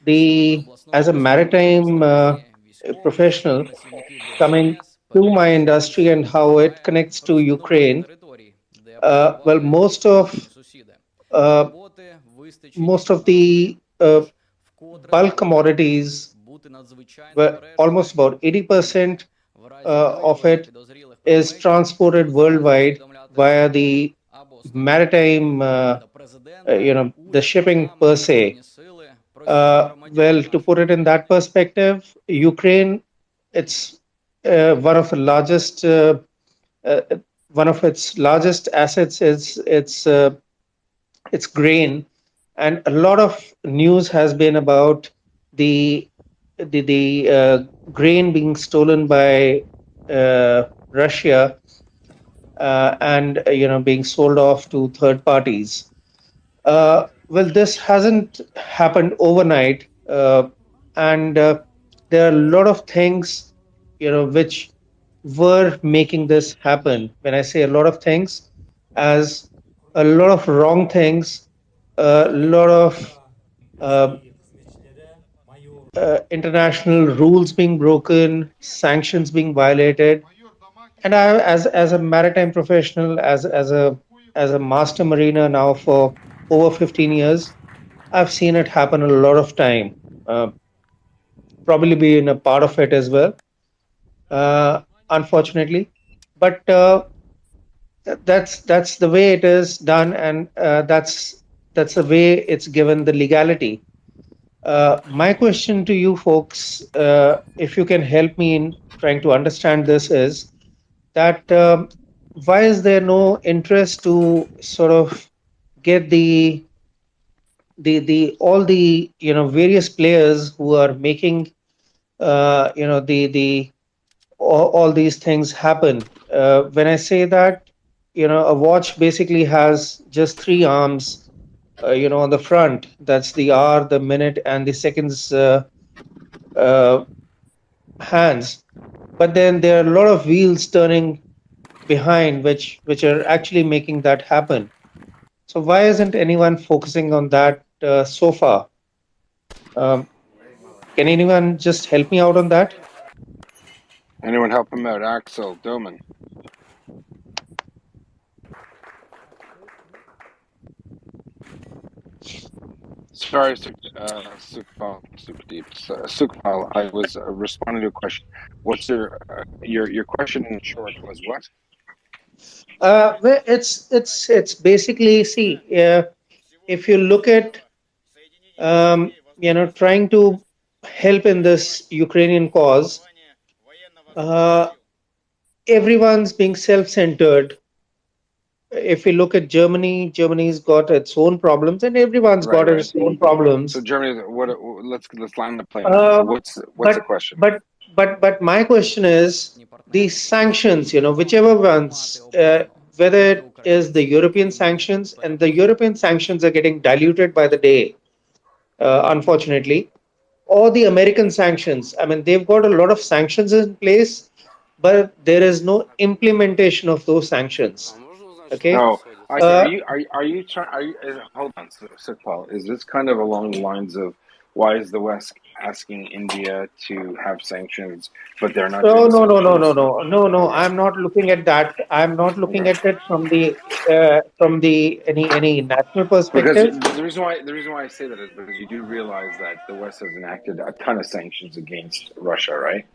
the as a maritime professional coming to my industry and how it connects to Ukraine, well, uh, most of the bulk commodities, were almost about 80% of it is transported worldwide via the maritime, the shipping per se. Well, to put it in that perspective, Ukraine, it's one of the largest, uh, one of its largest assets is its grain, and a lot of news has been about the the grain being stolen by Russia and being sold off to third parties. Well, this hasn't happened overnight, and there are a lot of things, which were making this happen. When I say a lot of things, as a lot of wrong things, a lot of uh, international rules being broken, sanctions being violated, and I, as a maritime professional, as a master mariner now for over 15 years, I've seen it happen a lot of time. Uh, Probably been a part of it as well, uh, unfortunately. But that's the way it is done, and that's the way it's given the legality. My question to you folks, if you can help me in trying to understand this, is that why is there no interest to sort of get the all the various players who are making the all these things happen. When I say that, a watch basically has just three arms, on the front. That's the hour, the minute, and the seconds uh, hands. But then there are a lot of wheels turning behind, which are actually making that happen. So why isn't anyone focusing on that so far? Um, can anyone just help me out on that? Anyone help him out? Axel, Doman. Sorry, Sukhpal, I was responding to a question. What's your question in short was what? Well, it's basically, see, if you look at trying to help in this Ukrainian cause, uh, everyone's being self-centered. If we look at Germany, Germany's got its own problems, and everyone's Right, got right. its own So problems. Germany, what? Let's land the plane now. Uh, What's the but question? but my question is these sanctions, whichever ones, whether it is the European sanctions, and the European sanctions are getting diluted by the day, unfortunately, or the American sanctions. I mean, they've got a lot of sanctions in place, but there is no implementation of those sanctions. Okay. Oh, I see. Uh, Are you trying? Are you? Hold on, Sukhpal. Is this kind of along the lines of why is the West asking India to have sanctions, but they're not No, doing no, no, no, no, sanctions? no, no, no. Okay, I'm not looking at that. I'm not looking okay. at it from the any national Because perspective. the reason why I say that is because you do realize that the West has enacted a ton of sanctions against Russia, right?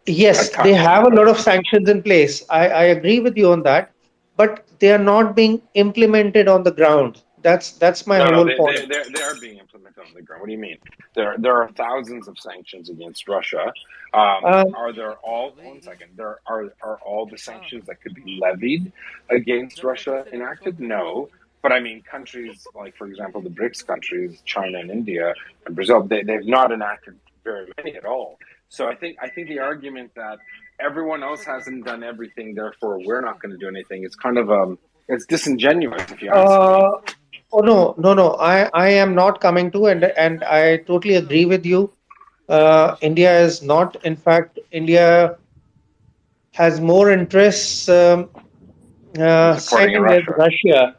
A Yes, they ton. have a lot of sanctions in place. I agree with you on that, but they are not being implemented on the ground. That's my No, no, whole they, point. they, they, they are being implemented on the ground. What do you mean? There are thousands of sanctions against Russia. Um, Are there all, one second, are all the sanctions that could be levied against Russia enacted? No. But I mean, countries like, for example, the BRICS countries, China and India and Brazil, they've not enacted very many at all. So I think the argument that everyone else hasn't done everything, therefore we're not going to do anything, is kind of it's disingenuous if you ask me. uh, oh no, no, no. I am not coming to, and I totally agree with you. India is not. In fact, India has more interests In supporting siding with Russia. Russia.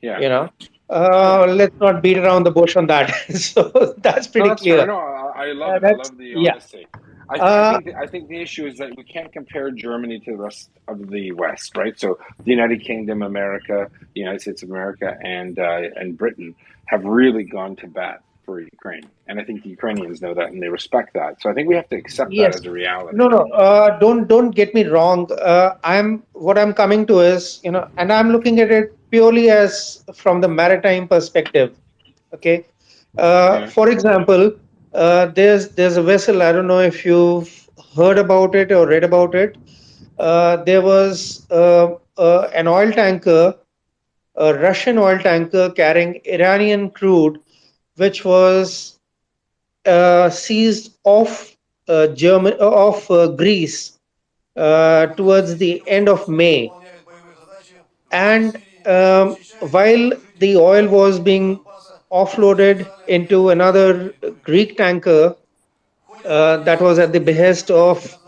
Yeah. You know. Let's not beat around the bush on that. So that's No, pretty that's fair. clear. No, I love it. I That's love the yeah. honesty. Uh, I think the issue is that we can't compare Germany to the rest of the West, right? So the United Kingdom, America, the United States of America, and Britain have really gone to bat for Ukraine, and I think the Ukrainians know that and they respect that. So I think we have to accept that yes. as a reality. No, no. Don't get me wrong. What I'm coming to is, and I'm looking at it purely as from the maritime perspective. Okay. Yeah. For example, there's a vessel. I don't know if you've heard about it or read about it. There was an oil tanker, a Russian oil tanker carrying Iranian crude, which was seized off Greece towards the end of May, and while the oil was being offloaded into another Greek tanker that was at the behest of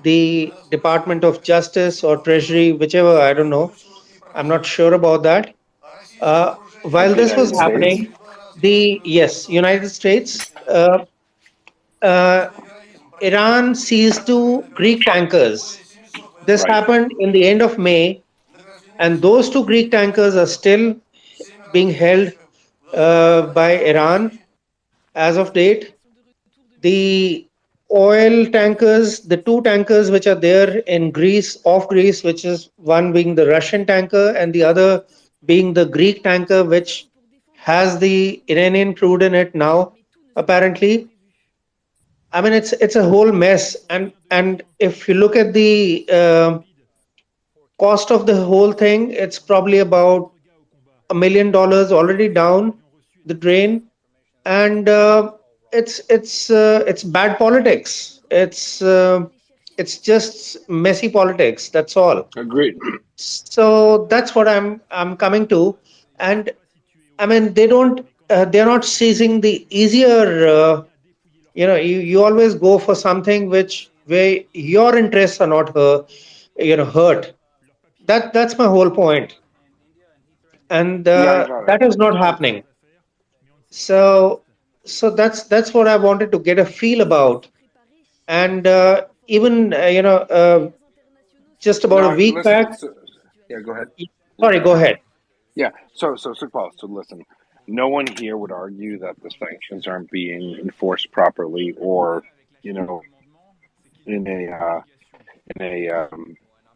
the Department of Justice or Treasury, whichever, I don't know. I'm not sure about that. Of While the this was United States. happening, the yes, United States, uh, Iran seized two Greek tankers. This Right. happened in the end of May, and those two Greek tankers are still being held by Iran as of date. The oil tankers, the two tankers which are there in Greece, off Greece, which is one being the Russian tanker and the other being the Greek tanker, which has the Iranian crude in it now, apparently. I mean, it's a whole mess, and if you look at the cost of the whole thing, it's probably about $1 million already down the drain, and it's bad politics. It's just messy politics. That's all. Agreed. So that's what I'm coming to, and I mean they're not seizing the easier. You always go for something which where your interests are not hurt. That's my whole point, and Yeah, I got it. that is not happening. So that's what I wanted to get a feel about, and even just about a No, week listen. back. Yeah, go ahead. Sorry, go ahead. Yeah. So listen. No one here would argue that the sanctions aren't being enforced properly, or you know, in a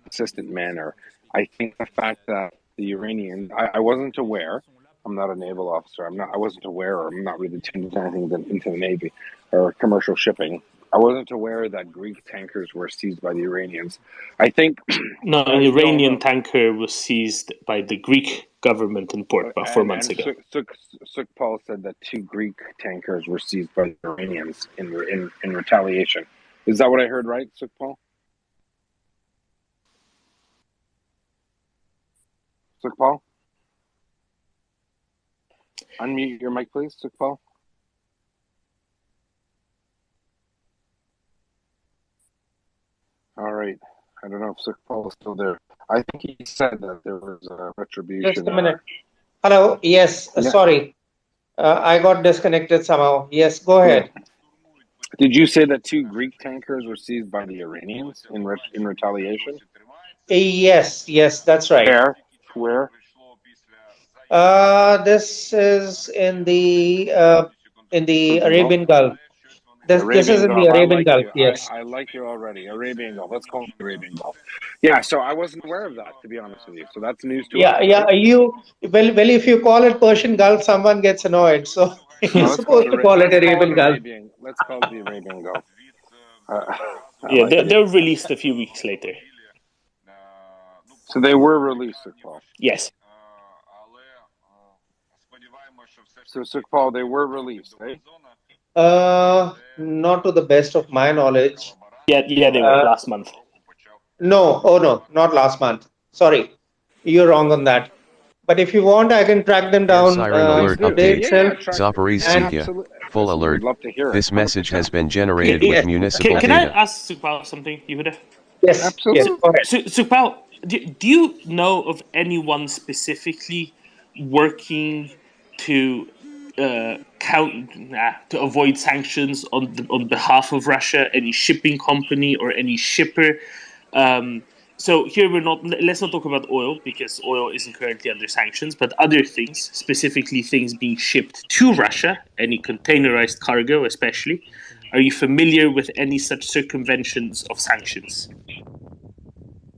consistent manner. I think the fact that the Iranian, I wasn't aware. I'm not a naval officer. I wasn't aware, or I'm not really tuned into anything into the Navy or commercial shipping. I wasn't aware that Greek tankers were seized by the Iranians. I think, No, an as we all Iranian know, tanker was seized by the Greek government in port about 4 months and ago. Sukhpal said that two Greek tankers were seized by the Iranians in retaliation. Is that what I heard right, Sukhpal? Sukhpal? Unmute your mic, please, Sukhpal. All right. I don't know if Sukhpal is still there. I think he said that there was a retribution. Just a minute. Hello. Yes. Yeah. Sorry. I got disconnected somehow. Yes. Go ahead. Did you say that two Greek tankers were seized by the Iranians in retaliation? Yes. Yes. That's right. Where? This is in the Arabian Gulf. This is Arabian in the Gulf. I Arabian like Gulf. you. Yes. I like you already. Arabian Gulf. Let's call it the Arabian Gulf. Yeah. So I wasn't aware of that, to be honest with you. So that's news to us. Yeah. Yeah. Right? Well. If you call it Persian Gulf, someone gets annoyed. So you're No, supposed to call it Arabian Gulf. Arabian. Let's call it the Arabian Gulf. Yeah, they were released a few weeks later. So they were released, Sukhpal. Yes. So Sukhpal, they were released, right? Not to the best of my knowledge. Yeah, they were last month. No, oh no, not last month. Sorry, you're wrong on that. But if you want, I can track them down today itself. Zaporizhzhia, full alert. We'd love to hear it. This message has been generated Yes. with municipal Can I data. ask Sukhpal something, Yehuda? Yes, Absolutely. yes, go ahead. Sukhpal, do you know of anyone specifically working to to avoid sanctions on behalf of Russia, any shipping company or any shipper. So here let's not talk about oil, because oil isn't currently under sanctions, but other things, specifically things being shipped to Russia, any containerized cargo especially. Are you familiar with any such circumventions of sanctions?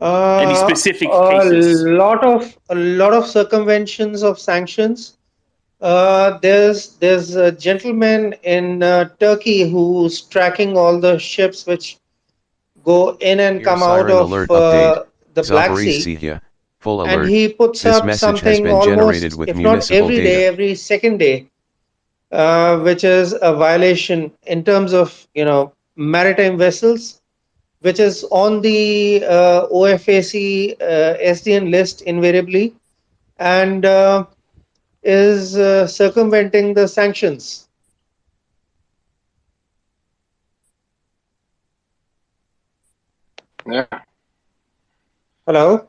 Any specific cases? A lot of circumventions of sanctions. There's a gentleman in Turkey who's tracking all the ships which go in and Here come out siren of alert update. the Black Sea, Zaporizhzhia, full and alert. he puts This up message has something been generated almost, with if not municipal every day, data. every second day, which is a violation in terms of maritime vessels, which is on the OFAC SDN list invariably, and is circumventing the sanctions. Yeah. Hello?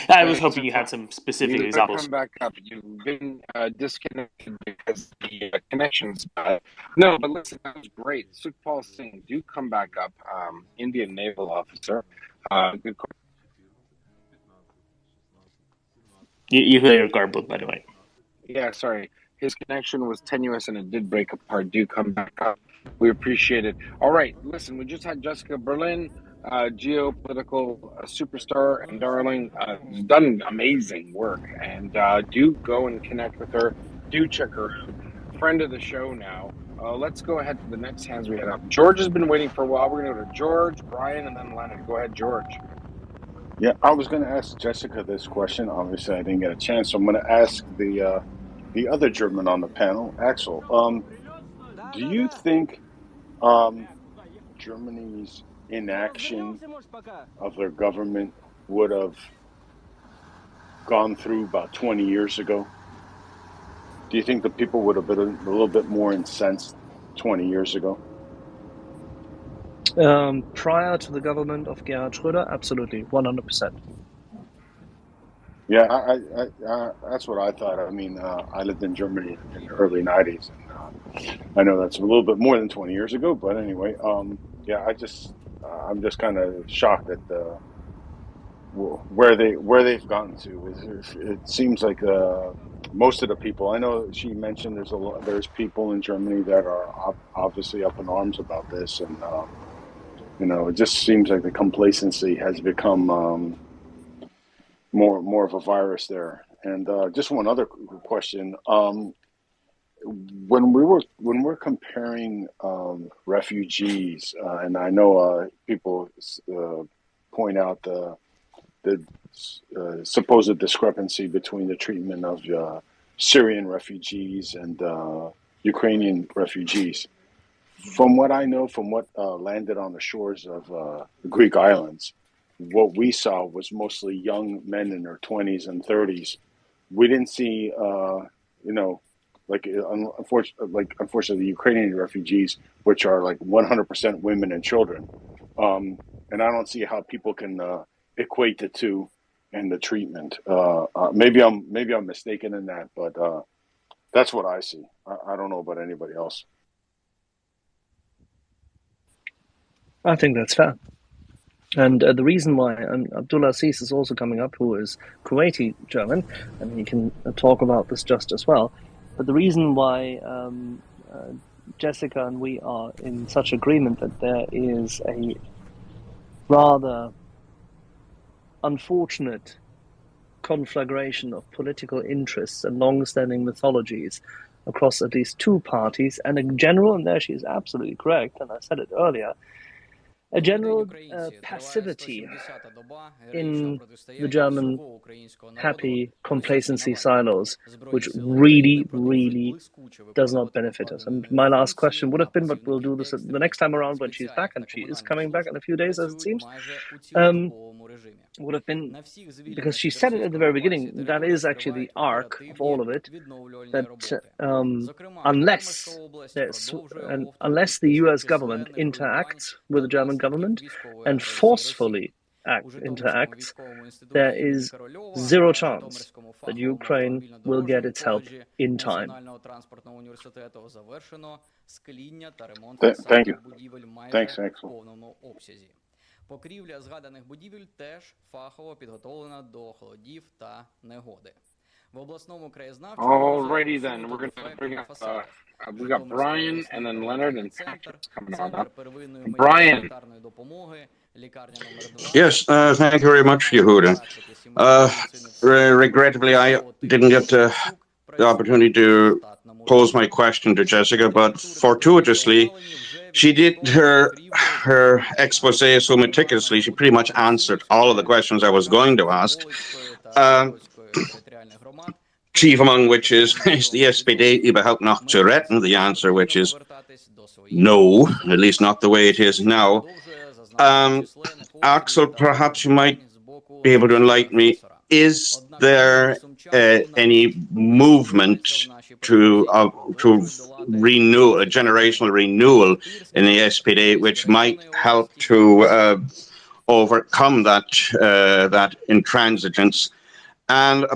I was hoping you had some specific examples. Come back up. You've been disconnected because the connection's bad. No, but listen, that was great. Sukhpal Singh, do come back up. Indian naval officer. Good. You hear garbled, by the way. Yeah, sorry. His connection was tenuous and it did break apart. Do come back up. We appreciate it. All right, listen, we just had Jessica Berlin, geopolitical superstar and darling, done amazing work. And do go and connect with her. Do check her out. Friend of the show now. Let's go ahead to the next hands we had up. George has been waiting for a while. We're going to go to George, Brian, and then Leonard. Go ahead, George. Yeah, I was going to ask Jessica this question. Obviously, I didn't get a chance, so I'm going to ask the other German on the panel, Axel. Do you think Germany's inaction of their government would have gone through about 20 years ago? Do you think the people would have been a little bit more incensed 20 years ago? Prior to the government of Gerhard Schröder, absolutely, 100%. Yeah, I that's what I thought. I mean, I lived in Germany in the early 90s, and I know that's a little bit more than 20 years ago, but anyway, yeah, I'm just kind of shocked at where they've gotten to. It seems like most of the people, I know she mentioned there's people in Germany that are obviously up in arms about this, and it just seems like the complacency has become more of a virus there. And just one other question: when we're comparing refugees, and I know people point out the supposed discrepancy between the treatment of Syrian refugees and Ukrainian refugees. From what I know, from what landed on the shores of the Greek islands, what we saw was mostly young men in their 20s and 30s. We didn't see, unfortunately, the Ukrainian refugees, which are like 100% women and children. And I don't see how people can equate the two and the treatment. Maybe I'm mistaken in that, but that's what I see. I don't know about anybody else. I think that's fair. And the reason why, and Abdullah Aziz is also coming up, who is Kuwaiti German, and he can talk about this just as well. But the reason why Jessica and we are in such agreement that there is a rather unfortunate conflagration of political interests and long-standing mythologies across at least two parties, and in general, and there she is absolutely correct, and I said it earlier, a general passivity in the German happy complacency silos, which really, really does not benefit us. And my last question would have been, but we'll do this the next time around when she's back, and she is coming back in a few days, as it seems, would have been, because she said it at the very beginning, that is actually the arc of all of it, that unless the US government interacts with the German government and forcefully interacts, there is zero chance that Ukraine will get its help in time. Thank you. Thanks, Axel. Покрівля згаданих будівель теж фахово підготовлена до холодів та негоди. В обласному краєзнавчому Alrighty then, we're going to bring up, we got Brian and then Leonard and Patrick coming on up. Brian. Yes, thank you very much, Yehuda. Regrettably, I didn't get the opportunity to pose my question to Jessica, but fortuitously, she did her expose so meticulously, she pretty much answered all of the questions I was going to ask. Chief among which is the SPD überhaupt noch zu retten? The answer, which is no, at least not the way it is now. Axel, perhaps you might be able to enlighten me. Is there any movement to renew a generational renewal in the SPD, which might help to overcome that intransigence? And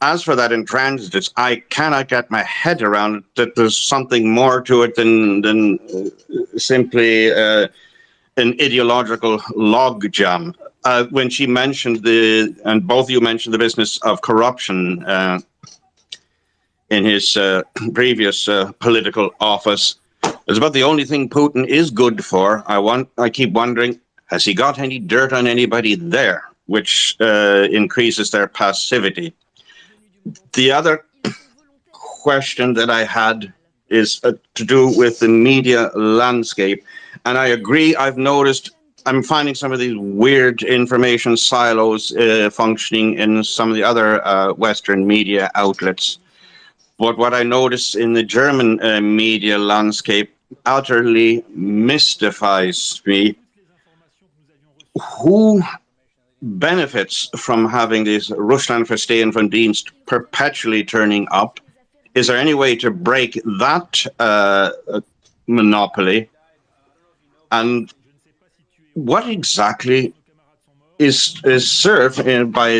as for that intransigence, I cannot get my head around that there's something more to it than simply an ideological logjam. When she mentioned and both of you mentioned the business of corruption in his previous political office, it's about the only thing Putin is good for. I keep wondering, has he got any dirt on anybody there, which increases their passivity? The other question that I had is to do with the media landscape. And I agree, I've noticed, I'm finding some of these weird information silos functioning in some of the other Western media outlets. But what I notice in the German media landscape utterly mystifies me. Who benefits from having these Russlandverstehen von Dienst perpetually turning up? Is there any way to break that monopoly? And what exactly is served by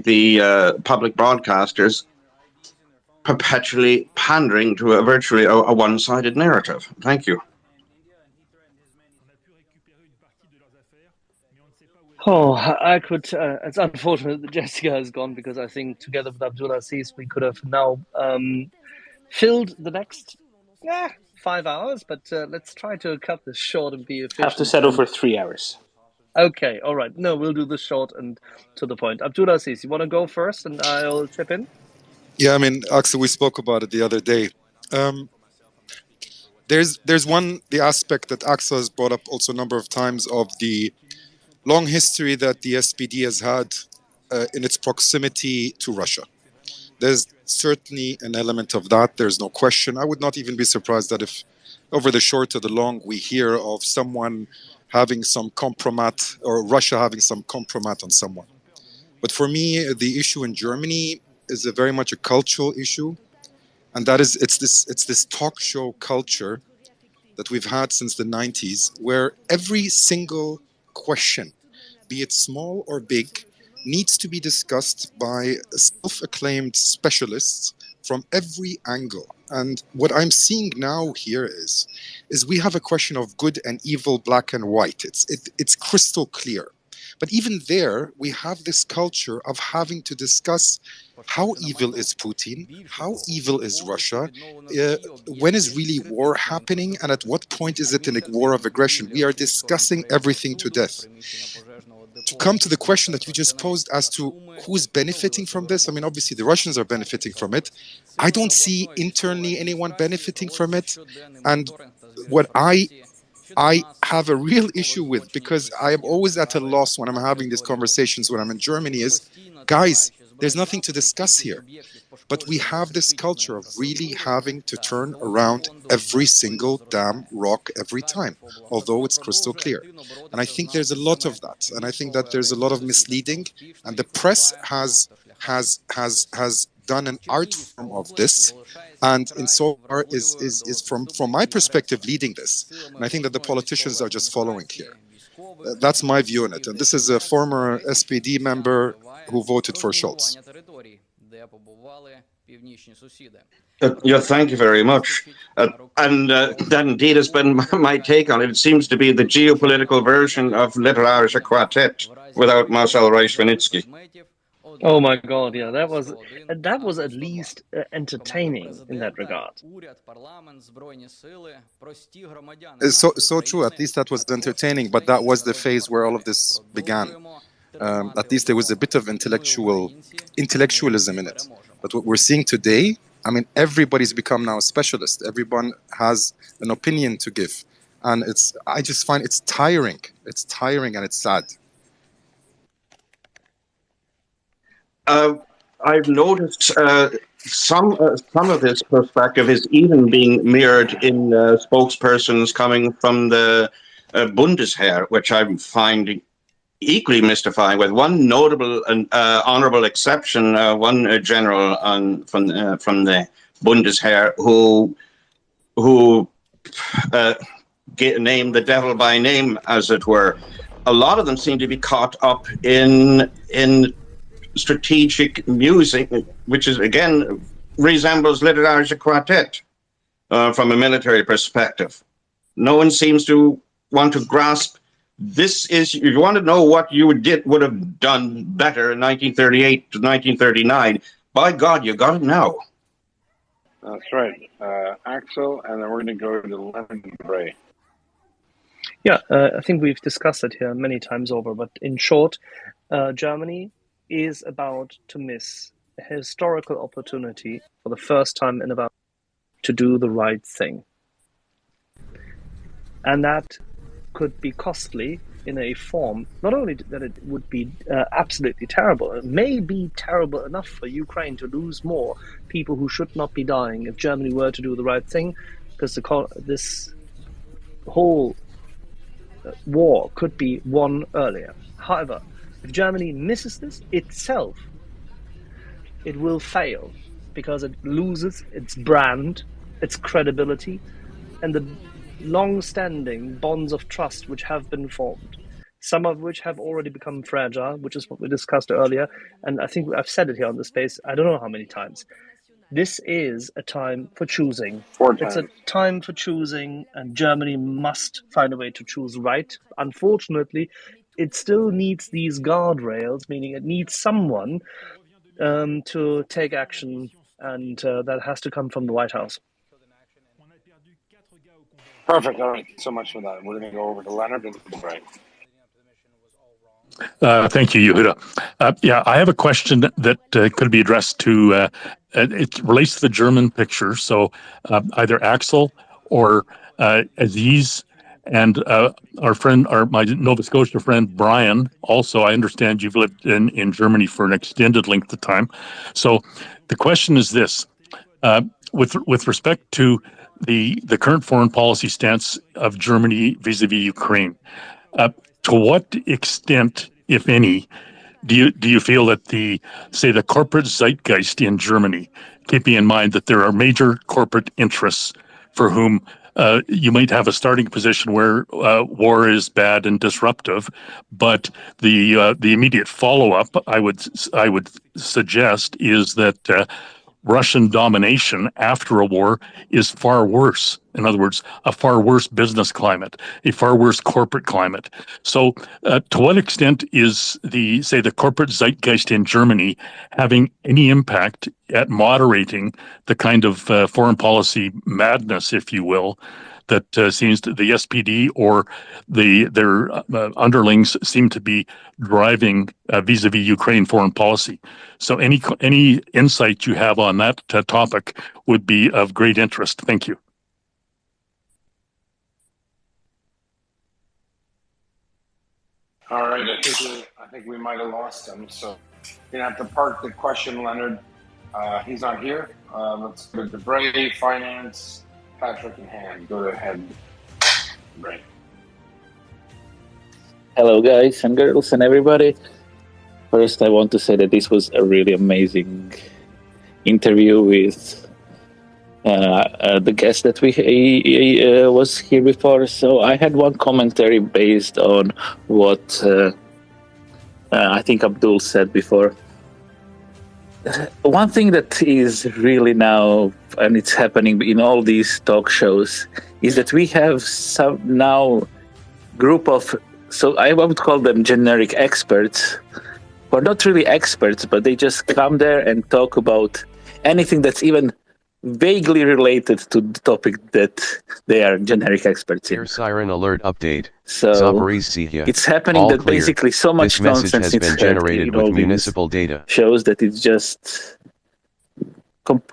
the public broadcasters perpetually pandering to virtually a one-sided narrative? Thank you. Oh, I could. It's unfortunate that Jessica has gone, because I think together with Abdulaziz we could have now filled the next 5 hours. But let's try to cut this short and be efficient. Have to settle for 3 hours. Okay, all right. No, we'll do this short and to the point. Abdulaziz, you want to go first, and I'll chip in. Yeah, I mean, Axel, we spoke about it the other day. There's the aspect that Axel has brought up also a number of times of the long history that the SPD has had in its proximity to Russia. There's certainly an element of that. There's no question. I would not even be surprised that if over the short or the long we hear of someone having some compromat, or Russia having some compromat on someone. But for me, the issue in Germany is very much a cultural issue. And that is, it's this talk show culture that we've had since the 90s, where every single question, be it small or big, needs to be discussed by self-acclaimed specialists from every angle. And what I'm seeing now here is we have a question of good and evil, black and white. It's crystal clear. But even there, we have this culture of having to discuss how evil is Putin, how evil is Russia, when is really war happening, and at what point is it in a war of aggression. We are discussing everything to death. To come to the question that you just posed as to who's benefiting from this, I mean, obviously the Russians are benefiting from it. I don't see internally anyone benefiting from it. And what I have a real issue with, because I am always at a loss when I'm having these conversations when I'm in Germany, is, guys, there's nothing to discuss here. But we have this culture of really having to turn around every single damn rock every time, although it's crystal clear. And I think there's a lot of that. And I think that there's a lot of misleading. And the press has done an art form of this, and in so far is from my perspective leading this. And I think that the politicians are just following here. That's my view on it. And this is a former SPD member who voted for Scholz. Yeah, thank you very much. And that indeed has been my take on it. It seems to be the geopolitical version of Little Irish Quartet without Marcel Reich-Schwinitzky. Oh my God! Yeah, that was at least entertaining in that regard. It's so true. At least that was entertaining, but that was the phase where all of this began. At least there was a bit of intellectualism in it. But what we're seeing today, I mean, everybody's become now a specialist. Everyone has an opinion to give, and I just find it's tiring. It's tiring and it's sad. I've noticed some of this perspective is even being mirrored in spokespersons coming from the Bundesheer, which I'm finding equally mystifying, with one notable and honourable exception, one general from the Bundesheer who named the devil by name, as it were. A lot of them seem to be caught up in strategic music, which is again resembles Little Irish Quartet from a military perspective. No one seems to want to grasp this. Is if you want to know what you would have done better in 1938 to 1939, by God, you got it now. That's right, Axel, and then we're going to go to Leonard Bray. Yeah, I think we've discussed it here many times over, but in short, Germany is about to miss a historical opportunity for the first time in about to do the right thing. And that could be costly in a form, not only that it would be absolutely terrible, it may be terrible enough for Ukraine to lose more people who should not be dying if Germany were to do the right thing, because this whole war could be won earlier. However, if Germany misses this itself, it will fail because it loses its brand, its credibility, and the long-standing bonds of trust which have been formed, some of which have already become fragile, which is what we discussed earlier. And I think I've said it here on the space, I don't know how many times. This is a time for choosing. 4 times. It's a time for choosing, and Germany must find a way to choose right. Unfortunately, it still needs these guardrails, meaning it needs someone to take action, and that has to come from the White House. Perfect. All right. So much for that. We're going to go over to Leonard and Bray. Thank you, Yehuda. Yeah, I have a question that could be addressed to, it relates to the German picture. So either Axel or Aziz and my Nova Scotia friend, Brian, also, I understand you've lived in Germany for an extended length of time. So the question is this, with respect to the current foreign policy stance of Germany vis-a-vis Ukraine, to what extent, if any, do you feel that the corporate zeitgeist in Germany, keeping in mind that there are major corporate interests for whom you might have a starting position where war is bad and disruptive, but the immediate follow-up, I would suggest, is that Russian domination after a war is far worse. In other words, a far worse business climate, a far worse corporate climate. So to what extent is the corporate zeitgeist in Germany having any impact at moderating the kind of foreign policy madness, if you will, that seems to the SPD or their underlings seem to be driving vis-a-vis Ukraine foreign policy? So any insight you have on that topic would be of great interest. Thank you. All right, I think we might have lost him. So you're gonna have to park the question, Leonard. He's not here. Let's go to Bray, Finance, Patrick, and Han. Go ahead, Bray. Hello, guys and girls and everybody. First, I want to say that this was a really amazing interview with the guest that we was here before. So I had one commentary based on what I think Abdul said before. One thing that is really now, and it's happening in all these talk shows, is that we have some now group of, so I would call them generic experts, or not really experts, but they just come there and talk about anything that's even vaguely related to the topic that they are generic experts in. Air siren alert update. So Zaporizhzhia. it's happening All that clear. basically so much This message nonsense has is been happening generated in all with these municipal data. shows that it's just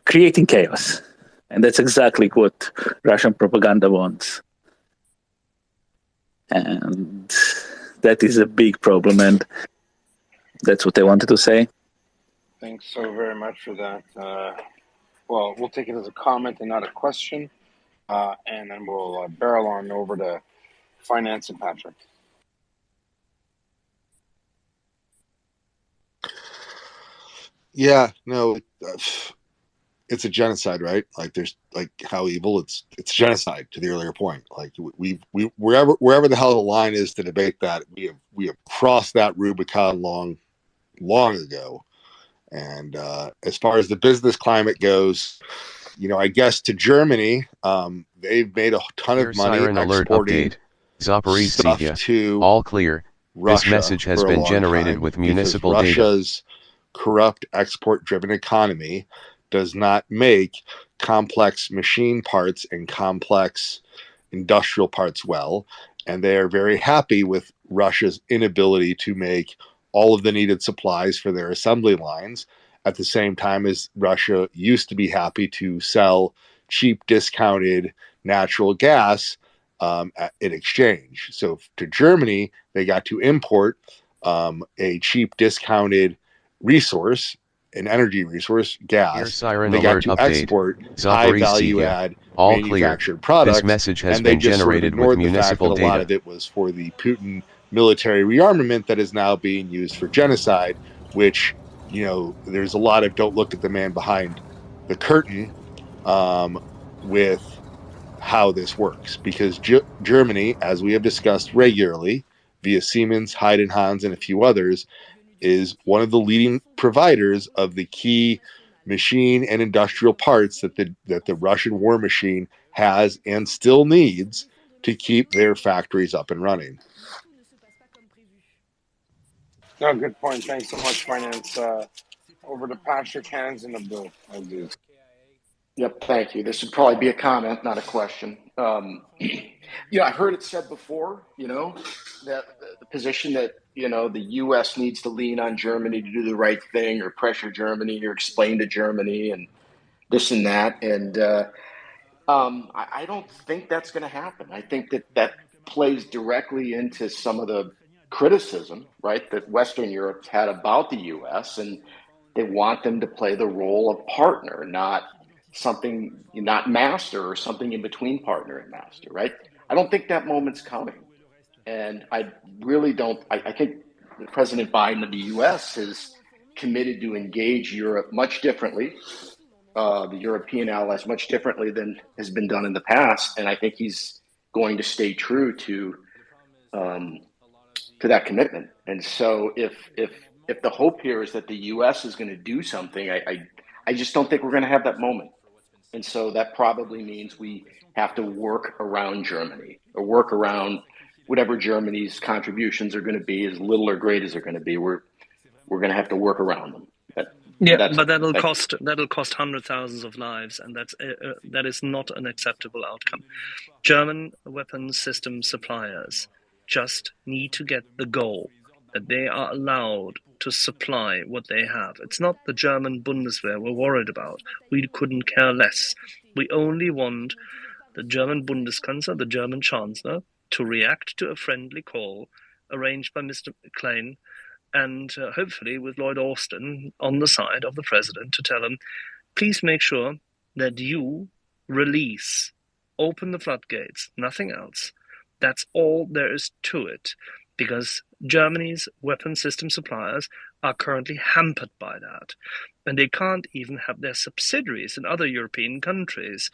creating chaos. And that's exactly what Russian propaganda wants. And that is a big problem, and that's what I wanted to say. Thanks so very much for that. Well, we'll take it as a comment and not a question, and then we'll barrel on over to finance and Patrick. Yeah, no, it's a genocide, right? Like there's like how evil it's genocide. To the earlier point, like we wherever the hell the line is to debate that, we have crossed that Rubicon long ago. And as far as the business climate goes, I guess to Germany, they've made a ton Air of money siren alert exporting update. Zaporizhzhia. to All clear. Russia. This message has for a been long generated time with because municipal data. Russia's corrupt export-driven economy does not make complex machine parts and complex industrial parts well, and they are very happy with Russia's inability to make all of the needed supplies for their assembly lines, at the same time as Russia used to be happy to sell cheap, discounted natural gas in exchange. So to Germany, they got to import a cheap, discounted resource, an energy resource, gas. Air siren They got alert to update. export high value Zaporizhzhia. add All manufactured clear. products. This message has And they been just sort of generated with ignored the fact that municipal a lot data. of it was for the Putin military rearmament that is now being used for genocide, which, there's a lot of don't look at the man behind the curtain with how this works. Because Germany, as we have discussed regularly, via Siemens, Heidenhaus, and a few others, is one of the leading providers of the key machine and industrial parts that the Russian war machine has and still needs to keep their factories up and running. No, good point. Thanks so much, Finance. Over to Patrick, Hans, and Abdul. Yep, thank you. This would probably be a comment, not a question. I heard it said before, that the position that, the U.S. needs to lean on Germany to do the right thing or pressure Germany or explain to Germany and this and that. And I don't think that's going to happen. I think that plays directly into some of the criticism, right, that Western Europe's had about the U.S. and they want them to play the role of partner, not master, or something in between partner and master, right? I don't think that moment's coming. And I really don't. I think President Biden of the U.S. is committed to engage Europe much differently, the European allies much differently than has been done in the past. And I think he's going to stay true to that commitment. And so if the hope here is that the U.S. is going to do something, I just don't think we're going to have that moment. And so that probably means we have to work around Germany, or work around whatever Germany's contributions are going to be, as little or great as they're going to be. We're going to have to work around them. But that'll cost hundreds of thousands of lives, and that is not an acceptable outcome. German weapons system suppliers just need to get the goal that they are allowed to supply what they have. It's not the German Bundeswehr we're worried about. We couldn't care less. We only want the German Bundeskanzler, the German Chancellor, to react to a friendly call arranged by Mr. Klein, and hopefully with Lloyd Austin on the side of the president, to tell him, please make sure that you open the floodgates, nothing else. That's all there is to it, because Germany's weapon system suppliers are currently hampered by that. And they can't even have their subsidiaries in other European countries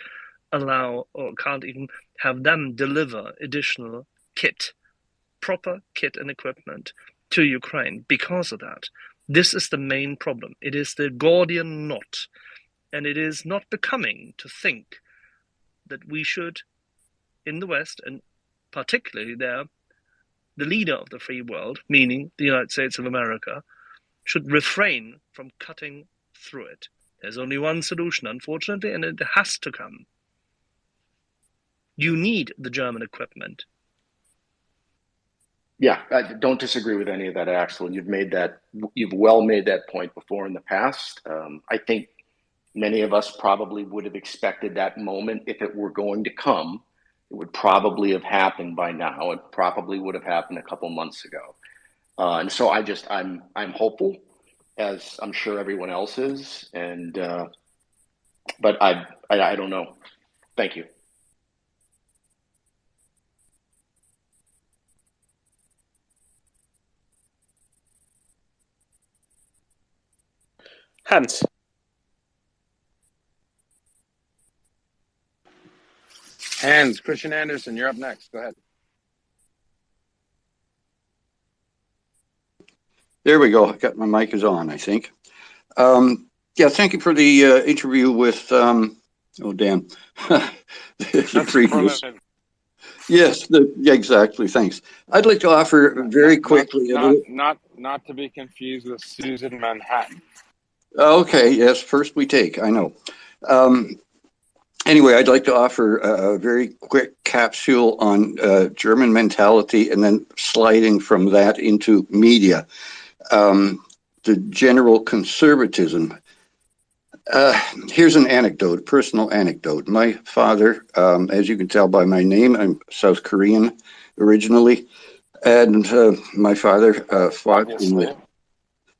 allow, or can't even have them deliver additional kit, proper kit and equipment to Ukraine because of that. This is the main problem. It is the Gordian knot, and it is not becoming to think that we should, in the West, and particularly there, the leader of the free world, meaning the United States of America, should refrain from cutting through it. There's only one solution, unfortunately, and it has to come. You need the German equipment. Yeah, I don't disagree with any of that, Axel. And you've well made that point before in the past. I think many of us probably would have expected that moment. If it were going to come, it would probably have happened by now. It probably would have happened a couple months ago. And so I'm hopeful, as I'm sure everyone else is. And but I don't know. Thank you. Hans. Christian Anderson, you're up next. Go ahead. There we go. Got my mic is on, I think. Yeah, thank you for the interview with, oh, damn. the previous. Yes, yeah, exactly. Thanks. I'd like to offer very quickly. Not to be confused with Susan Manhattan. Okay, yes, first we take, I know. Anyway, I'd like to offer a very quick capsule on German mentality and then sliding from that into media. The general conservatism. Here's an anecdote, personal anecdote. My father, as you can tell by my name, I'm South Korean originally, and my father fought in the...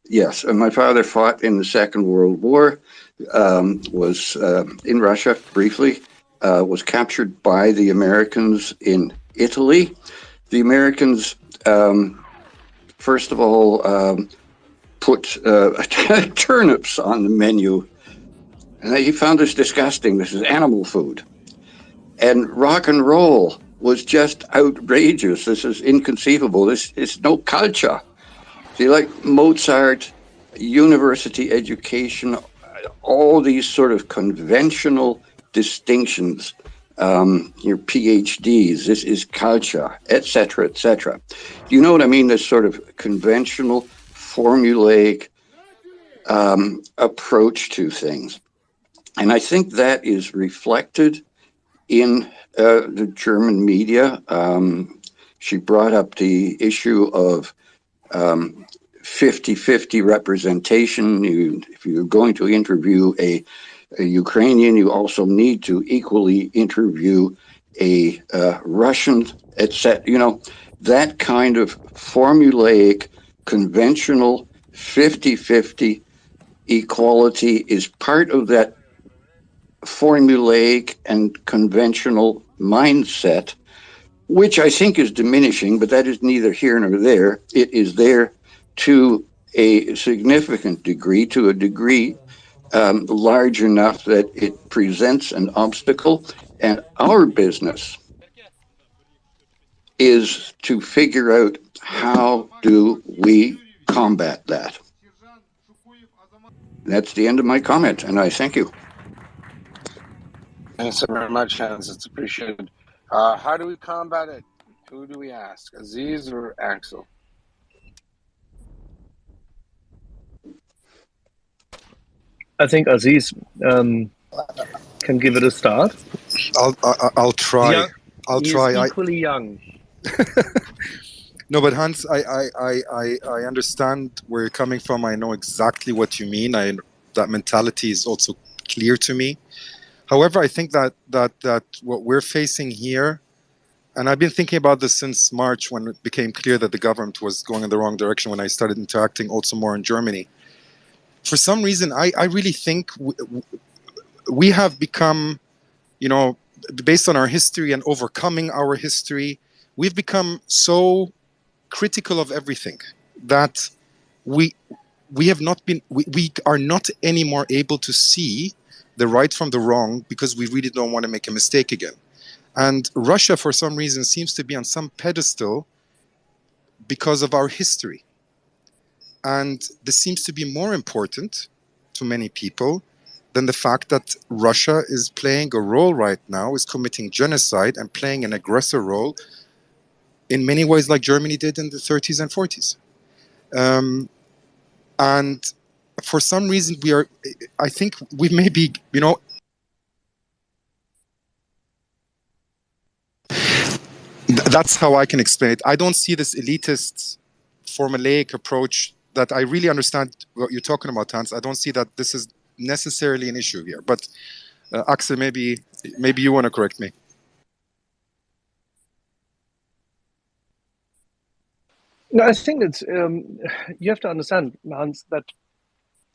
Yes, my father fought in the Second World War, was in Russia briefly, was captured by the Americans in Italy. The Americans, first of all, put turnips on the menu. And he found this disgusting. This is animal food. And rock and roll was just outrageous. This is inconceivable. This is no culture. See, like Mozart, university education, all these sort of conventional distinctions, your PhDs, this is culture, etc., etc. Do you know what I mean? This sort of conventional, formulaic approach to things. And I think that is reflected in the German media. She brought up the issue of 50-50 representation. If you're going to interview a Ukrainian, you also need to equally interview a Russian, etc. You know, that kind of formulaic, conventional 50-50 equality is part of that formulaic and conventional mindset, which I think is diminishing, but that is neither here nor there. It is there to a significant degree, to a degree large enough that it presents an obstacle. And our business is to figure out how do we combat that. That's the end of my comment, and I thank you. Thanks so very much, Hans. It's appreciated. How do we combat it? Who do we ask, Aziz or Axel? I think Aziz can give it a start. I'll try. Yeah, I'll try. He's equally young. No, but Hans, I understand where you're coming from. I know exactly what you mean. That mentality is also clear to me. However, I think that what we're facing here, and I've been thinking about this since March when it became clear that the government was going in the wrong direction, when I started interacting also more in Germany. For some reason, I really think we have become, you know, based on our history and overcoming our history, we've become so critical of everything that we we are not anymore able to see the right from the wrong because we really don't want to make a mistake again. And Russia, for some reason, seems to be on some pedestal because of our history. And this seems to be more important to many people than the fact that Russia is playing a role right now, is committing genocide and playing an aggressor role in many ways like Germany did in the 30s and 40s. And for some reason, I think we may be, that's how I can explain it. I don't see this elitist, formulaic approach that I really understand what you're talking about, Hans. I don't see that this is necessarily an issue here. But Axel, maybe you want to correct me. No, I think it's you have to understand, Hans, that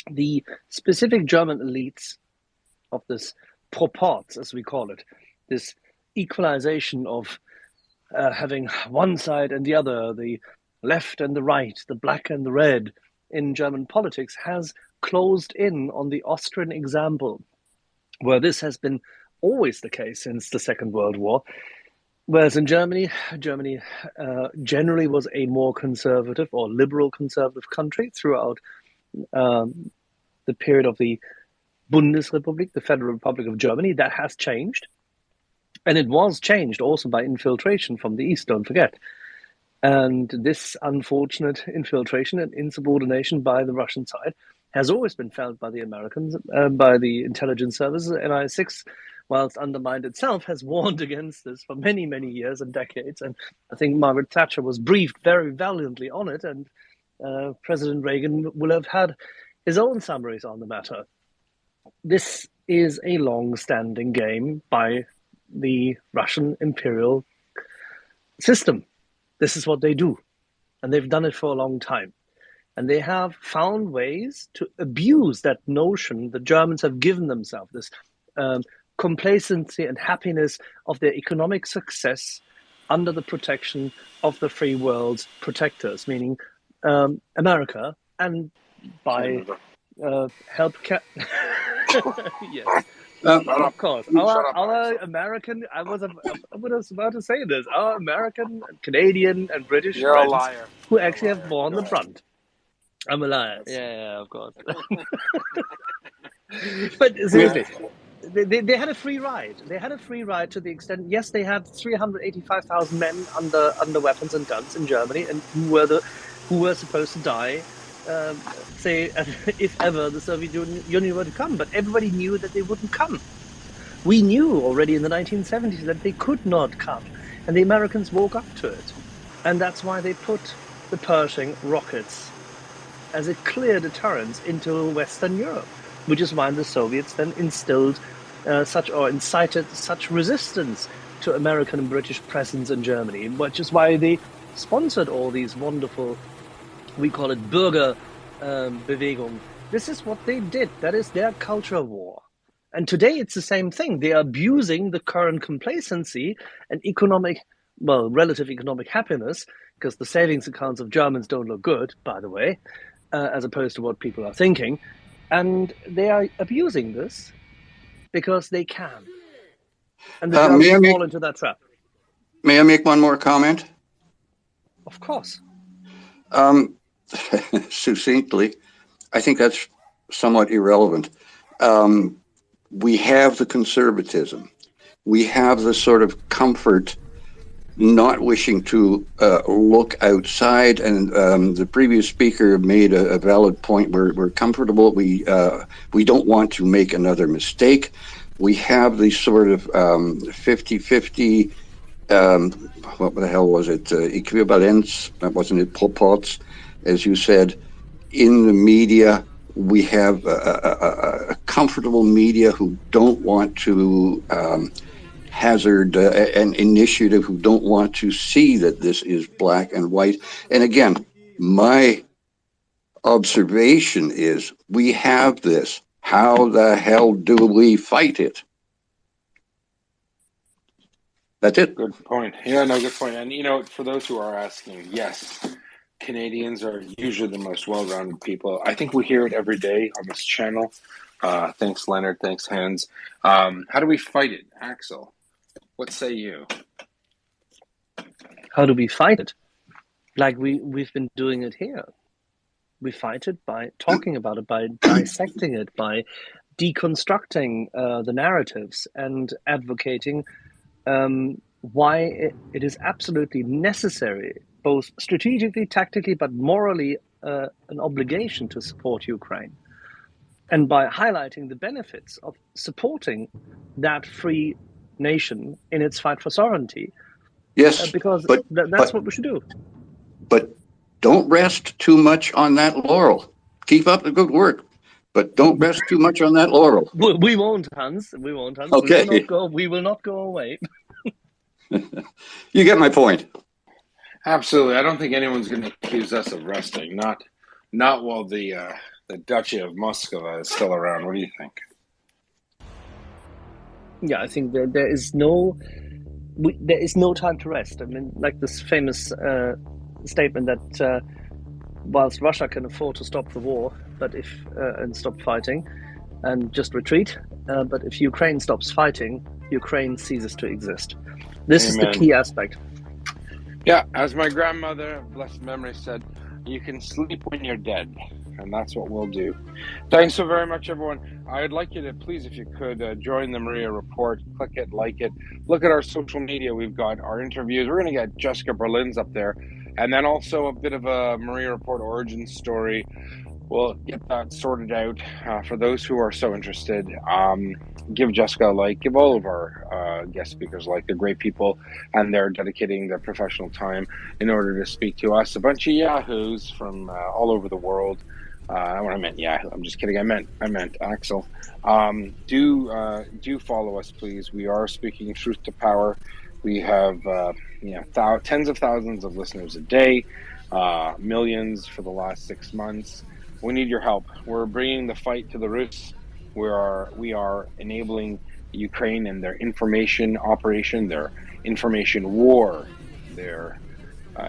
the specific German elites of this proports, as we call it, this equalization of having one side and the other, the left and the right, the black and the red in German politics, has closed in on the Austrian example, where this has been always the case since the Second World War. Whereas in Germany generally was a more conservative or liberal conservative country throughout the period of the Bundesrepublik, the Federal Republic of Germany. That has changed. And it was changed also by infiltration from the East, don't forget. And this unfortunate infiltration and insubordination by the Russian side has always been felt by the Americans, by the intelligence services. MI6, whilst undermined itself, has warned against this for many, many years and decades. And I think Margaret Thatcher was briefed very valiantly on it, and President Reagan will have had his own summaries on the matter. This is a long-standing game by the Russian imperial system. This is what they do, and they've done it for a long time. And they have found ways to abuse that notion the Germans have given themselves, this complacency and happiness of their economic success under the protection of the free world's protectors, meaning America, and by help. Yes. Of course, our American. I was about to say this. Our American, Canadian, and British friends who actually have borne the brunt. I'm a liar. Yeah, of course. But seriously, they had a free ride. They had a free ride to the extent. Yes, they had 385,000 men under weapons and guns in Germany, and who were supposed to die. Say, if ever the Soviet Union were to come, but everybody knew that they wouldn't come. We knew already in the 1970s that they could not come, and the Americans woke up to it. And that's why they put the Pershing rockets as a clear deterrence into Western Europe, which is why the Soviets then incited such resistance to American and British presence in Germany, which is why they sponsored all these wonderful, we call it Bürgerbewegung. This is what they did. That is their culture war. And today it's the same thing. They are abusing the current complacency and relative economic happiness, because the savings accounts of Germans don't look good, by the way, as opposed to what people are thinking. And they are abusing this because they can. And the Germans fall into that trap. May I make one more comment? Of course. Succinctly, I think that's somewhat irrelevant. We have the conservatism. We have the sort of comfort, not wishing to look outside. And the previous speaker made a valid point. We're comfortable. We don't want to make another mistake. We have the sort of 50-50, what the hell was it? Equivalence, wasn't it? Proports, as you said, in the media. We have a comfortable media who don't want to hazard an initiative, who don't want to see that this is black and white. And again, my observation is we have this. How the hell do we fight it? That's it. Good point. Yeah, no, good point. And, for those who are asking, yes, Canadians are usually the most well-rounded people. I think we hear it every day on this channel. Thanks, Leonard. Thanks, Hans. How do we fight it, Axel? What say you? How do we fight it? Like we've been doing it here. We fight it by talking about it, by dissecting it, by deconstructing the narratives and advocating why it is absolutely necessary, both strategically, tactically, but morally, an obligation to support Ukraine. And by highlighting the benefits of supporting that free nation in its fight for sovereignty. Yes, because that's what we should do. But don't rest too much on that laurel. Keep up the good work, but don't rest too much on that laurel. We won't, Hans. We won't, Hans. Okay. We will not go away. You get my point. Absolutely. I don't think anyone's going to accuse us of resting. Not while the Duchy of Moscow is still around. What do you think? Yeah, I think there is no time to rest. I mean, like this famous statement that whilst Russia can afford to stop the war, and stop fighting and just retreat, but if Ukraine stops fighting, Ukraine ceases to exist. This Amen. is the key aspect. Yeah, as my grandmother, blessed memory, said, you can sleep when you're dead. And that's what we'll do. Thanks so very much, everyone. I'd like you to please, if you could, join the Maria Report, click it, like it, look at our social media. We've got our interviews. We're going to get Jessica Berlin's up there, and then also a bit of a Maria Report origin story. We'll get that sorted out for those who are so interested. Give Jessica a like, give all of our guest speakers a like. They're great people, and they're dedicating their professional time in order to speak to us, a bunch of yahoos from all over the world. When I meant Yahoo, I'm just kidding. I meant Axel. Do follow us, please. We are speaking truth to power. We have tens of thousands of listeners a day, millions for the last 6 months. We need your help. We're bringing the fight to the Rus. We are enabling Ukraine and their information operation, their information war, their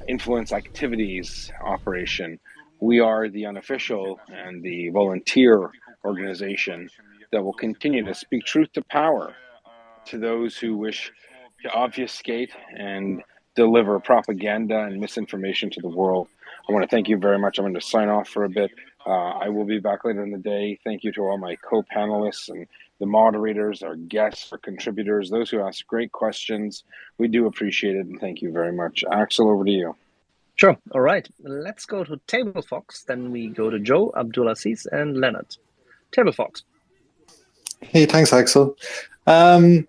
influence activities operation. We are the unofficial and the volunteer organization that will continue to speak truth to power to those who wish to obfuscate and deliver propaganda and misinformation to the world. I want to thank you very much. I'm going to sign off for a bit. I will be back later in the day. Thank you to all my co-panelists and the moderators, our guests, our contributors, those who ask great questions. We do appreciate it, and thank you very much. Axel, over to you. Sure. All right. Let's go to Table Fox. Then we go to Joe, Abdulaziz, and Leonard. Table Fox. Hey, thanks, Axel. I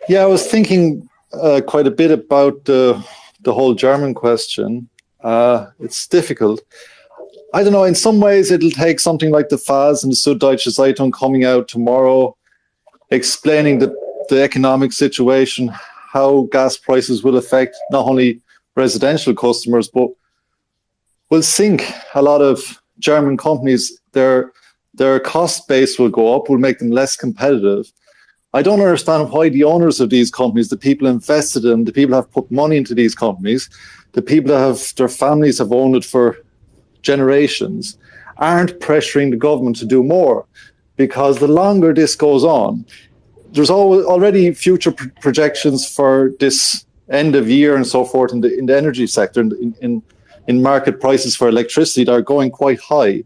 was thinking quite a bit about the whole German question. It's difficult. I don't know, in some ways it'll take something like the FAZ and the Süddeutsche Zeitung coming out tomorrow, explaining the economic situation, how gas prices will affect not only residential customers, but will sink a lot of German companies. Their cost base will go up, will make them less competitive. I don't understand why the owners of these companies, the people invested in, the people who have put money into these companies, the people that have their families have owned it for generations, aren't pressuring the government to do more. Because the longer this goes on, there's already future projections for this end of year and so forth in the energy sector, in market prices for electricity that are going quite high.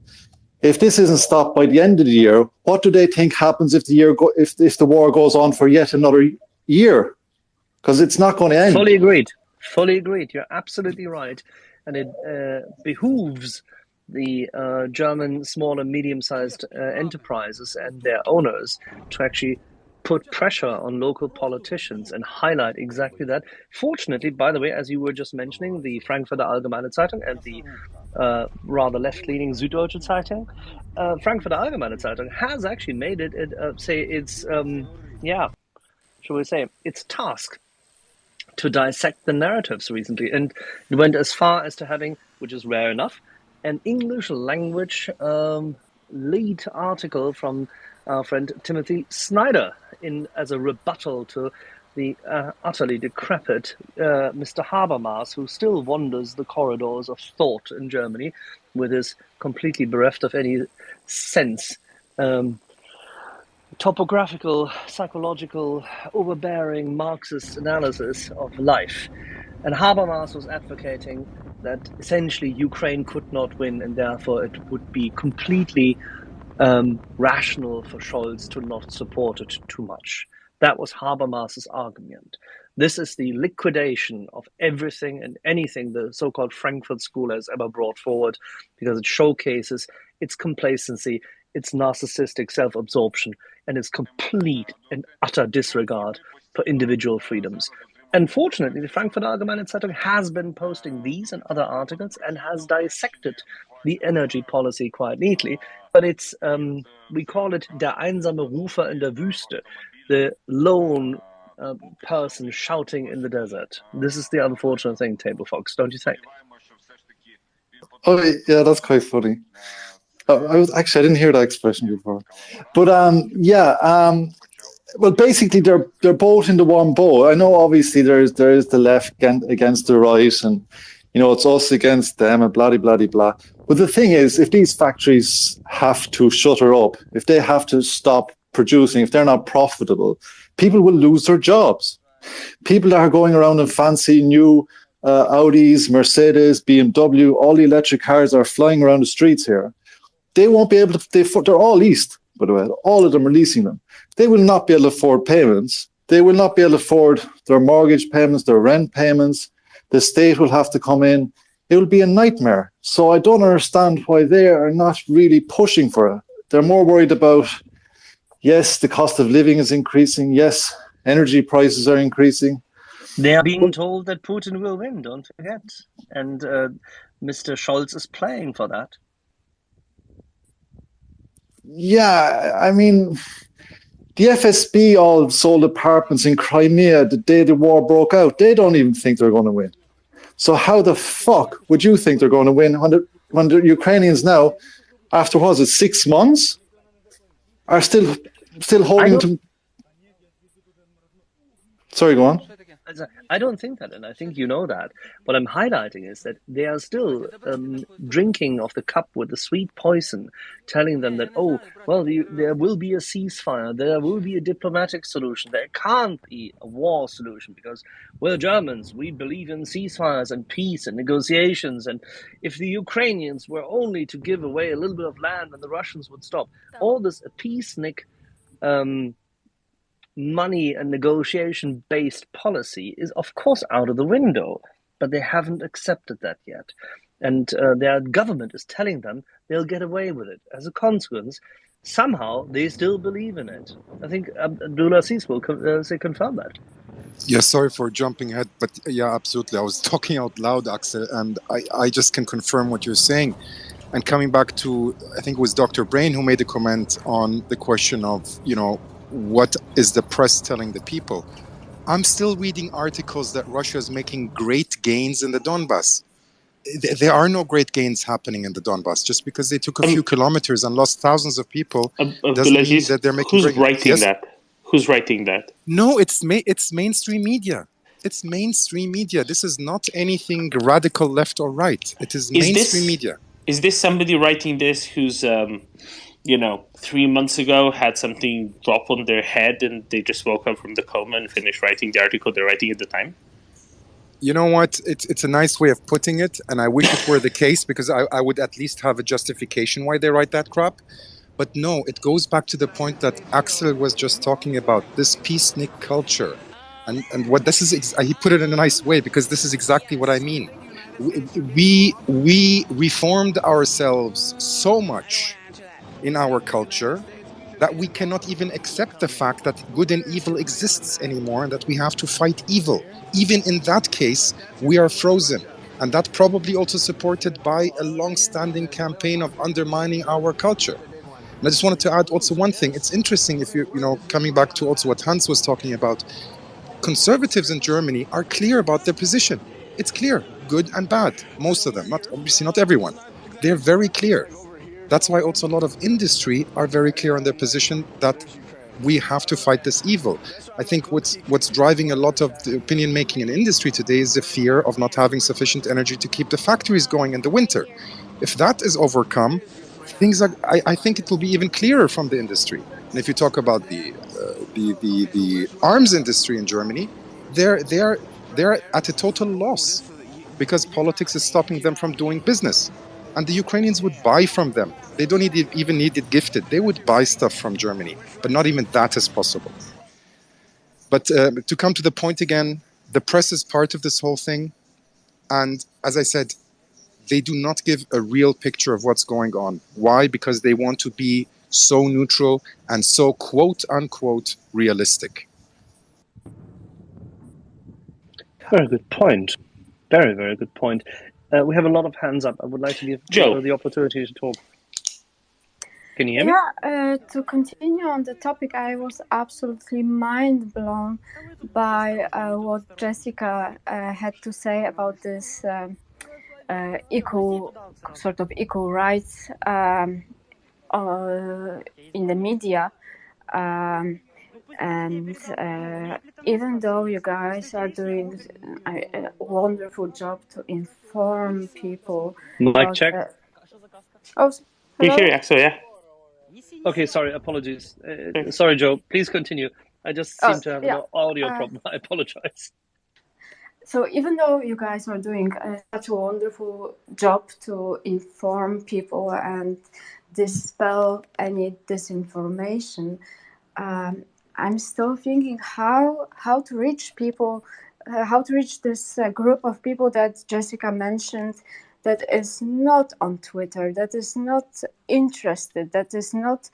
If this isn't stopped by the end of the year, what do they think happens if the war goes on for yet another year? Because it's not going to end. Fully agreed. You're absolutely right. And it behooves the German small and medium-sized enterprises and their owners to actually put pressure on local politicians and highlight exactly that. Fortunately, by the way, as you were just mentioning, the Frankfurter Allgemeine Zeitung and the rather left-leaning Süddeutsche Zeitung, Frankfurter Allgemeine Zeitung has actually made it its task to dissect the narratives recently, and it went as far as to having, which is rare enough, an English language lead article from our friend Timothy Snyder as a rebuttal to the utterly decrepit Mr. Habermas, who still wanders the corridors of thought in Germany with his completely bereft of any sense, topographical, psychological, overbearing Marxist analysis of life. And Habermas was advocating that essentially Ukraine could not win, and therefore it would be completely rational for Scholz to not support it too much. That was Habermas's argument. This is the liquidation of everything and anything the so-called Frankfurt School has ever brought forward, because it showcases its complacency, its narcissistic self-absorption, and its complete and utter disregard for individual freedoms. Unfortunately, the Frankfurt Allgemeine Zeitung has been posting these and other articles and has dissected the energy policy quite neatly, but it's we call it der einsame Rufer in der Wüste, the lone person shouting in the desert. This is the unfortunate thing, Table Fox, don't you think? Oh yeah, that's quite funny. I didn't hear that expression before, but well, basically they're both in the one boat. I know obviously there is the left against the right, and it's us against them, and blah blah blah blah. But the thing is, if these factories have to shutter up, if they have to stop producing, if they're not profitable, people will lose their jobs. People that are going around in fancy new Audis, Mercedes, BMW, all the electric cars are flying around the streets here. They won't be able to. They're all leased, by the way. All of them are leasing them. They will not be able to afford payments. They will not be able to afford their mortgage payments, their rent payments. The state will have to come in. It will be a nightmare. So I don't understand why they are not really pushing for it. They're more worried about, yes, the cost of living is increasing. Yes, energy prices are increasing. They are being told that Putin will win, don't forget. And Mr. Scholz is playing for that. Yeah, I mean, the FSB all sold apartments in Crimea the day the war broke out. They don't even think they're going to win. So how the fuck would you think they're going to win when the Ukrainians now, after 6 months, are still holding to? Sorry, go on. I don't think that, and I think you know that. What I'm highlighting is that they are still drinking of the cup with the sweet poison, telling them that, oh, well, there will be a ceasefire, there will be a diplomatic solution, there can't be a war solution, because we're Germans, we believe in ceasefires and peace and negotiations, and if the Ukrainians were only to give away a little bit of land, then the Russians would stop. All this peacenik money and negotiation-based policy is, of course, out of the window, but they haven't accepted that yet. And their government is telling them they'll get away with it. As a consequence, somehow they still believe in it. I think Abdulaziz will confirm that. Yeah, sorry for jumping ahead, but yeah, absolutely. I was talking out loud, Axel, and I just can confirm what you're saying. And coming back to, I think it was Dr. Brain who made a comment on the question of, what is the press telling the people? I'm still reading articles that Russia is making great gains in the Donbass. There are no great gains happening in the Donbass. Just because they took a few kilometers and lost thousands of people doesn't mean that they're making great gains. Who's writing that? No, it's mainstream media. It's mainstream media. This is not anything radical left or right. It is mainstream media. Is this somebody writing this who's 3 months ago had something drop on their head and they just woke up from the coma and finished writing the article they're writing at the time? You know what? It's a nice way of putting it, and I wish it were the case, because I would at least have a justification why they write that crap. But no, it goes back to the point that Axel was just talking about, this peacenik culture. And what this is, he put it in a nice way, because this is exactly what I mean. We reformed ourselves so much in our culture that we cannot even accept the fact that good and evil exists anymore, and that we have to fight evil. Even in that case, we are frozen. And that probably also supported by a long-standing campaign of undermining our culture. And I just wanted to add also one thing. It's interesting, if coming back to also what Hans was talking about, conservatives in Germany are clear about their position. It's clear, good and bad, most of them, obviously not everyone. They're very clear. That's why also a lot of industry are very clear on their position that we have to fight this evil. I think what's driving a lot of the opinion making in industry today is the fear of not having sufficient energy to keep the factories going in the winter. If that is overcome, things are, I think it will be even clearer from the industry. And if you talk about the arms industry in Germany, they're at a total loss because politics is stopping them from doing business. And the Ukrainians would buy from them. They don't even need it gifted. They would buy stuff from Germany, but not even that is possible. But to come to the point again, the press is part of this whole thing. And as I said, they do not give a real picture of what's going on. Why? Because they want to be so neutral and so quote unquote realistic. Very good point. Very, very good point. We have a lot of hands up. I would like to give Joe the opportunity to talk. Can you hear me? Yeah, to continue on the topic, I was absolutely mind blown by what Jessica had to say about this equal rights in the media. And even though you guys are doing a wonderful job to inform people. Mic check. Oh, you hear Axel, yeah? Okay, sorry, apologies. Sorry, Joe, please continue. I just seem to have an audio problem. I apologize. So even though you guys are doing such a wonderful job to inform people and dispel any disinformation, I'm still thinking how to reach people, how to reach this group of people that Jessica mentioned that is not on Twitter, that is not interested, that is not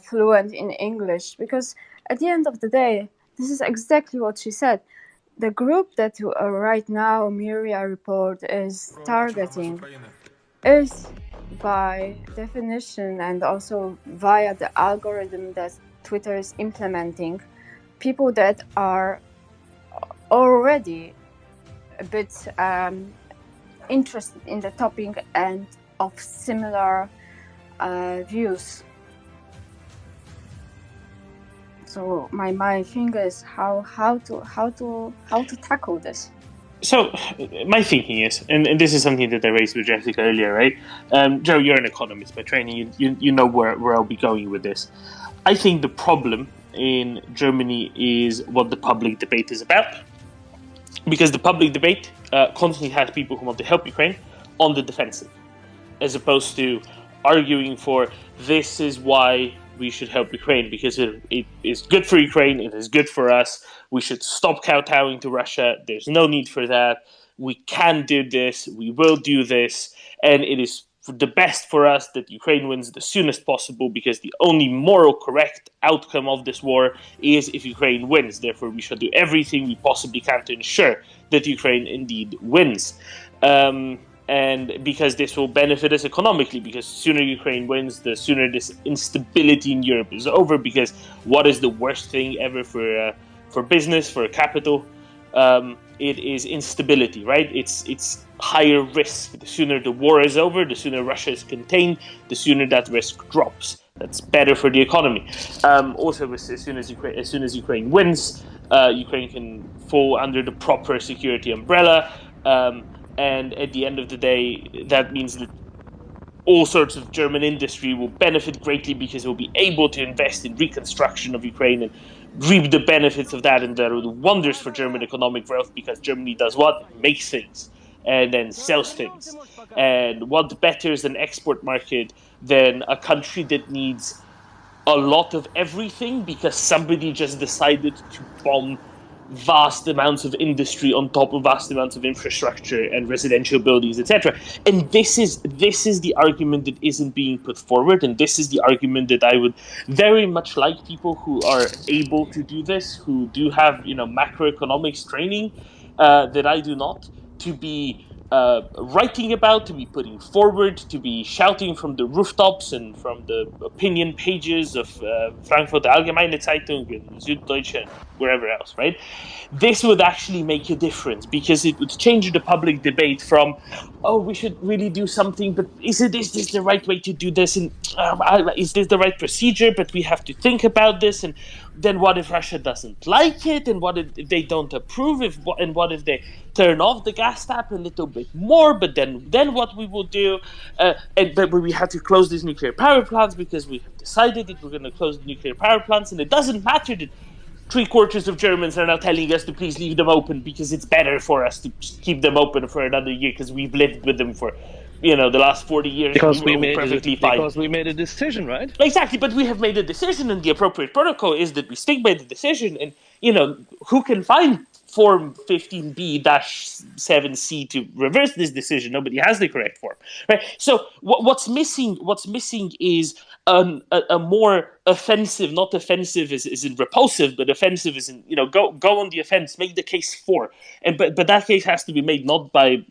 fluent in English. Because at the end of the day, this is exactly what she said. The group that right now Miria Report is targeting is by definition and also via the algorithm that Twitter is implementing, people that are already a bit interested in the topic and of similar views. So my thing is how to tackle this. So my thinking is, and this is something that I raised with Jessica earlier, right? Joe, you're an economist by training. You know where I'll be going with this. I think the problem in Germany is what the public debate is about. Because the public debate constantly has people who want to help Ukraine on the defensive, as opposed to arguing for this is why we should help Ukraine, because it is good for Ukraine, it is good for us, we should stop kowtowing to Russia, there's no need for that, we can do this, we will do this, and it is the best for us that Ukraine wins the soonest possible, because the only moral correct outcome of this war is if Ukraine wins. Therefore, we should do everything we possibly can to ensure that Ukraine indeed wins. And because this will benefit us economically, because the sooner Ukraine wins, the sooner this instability in Europe is over, because what is the worst thing ever for business, for capital? It is instability, right? It's higher risk. The sooner the war is over, the sooner Russia is contained, the sooner that risk drops. That's better for the economy. Also, as soon as Ukraine wins, Ukraine can fall under the proper security umbrella. And at the end of the day, that means that all sorts of German industry will benefit greatly, because it will be able to invest in reconstruction of Ukraine and reap the benefits of that, and that will do wonders for German economic growth, because Germany does what? Makes things and then sells things. And what better is an export market than a country that needs a lot of everything because somebody just decided to bomb vast amounts of industry on top of vast amounts of infrastructure and residential buildings, etc. And this is the argument that isn't being put forward, and this is the argument that I would very much like people who are able to do this, who do have macroeconomics training that I do not, to be writing about, to be putting forward, to be shouting from the rooftops and from the opinion pages of Frankfurter Allgemeine Zeitung and Süddeutsche and wherever else, right? This would actually make a difference, because it would change the public debate from, oh, we should really do something, but is this the right way to do this? And is this the right procedure? But we have to think about this. And then what if Russia doesn't like it? And what if they don't approve? And what if they turn off the gas tap a little bit more? But then what we will do? But we have to close these nuclear power plants because we have decided that we're going to close the nuclear power plants. And it doesn't matter that 3/4 of Germans are now telling us to please leave them open because it's better for us to keep them open for another year because we've lived with them for, the last 40 years. Because we made a decision, right? Exactly, but we have made a decision, and the appropriate protocol is that we stick by the decision. And who can find Form 15B-7C to reverse this decision? Nobody has the correct form, right? So what's missing is a more offensive, not offensive is in repulsive, but offensive is in, go on the offense, make the case for. But that case has to be made not by,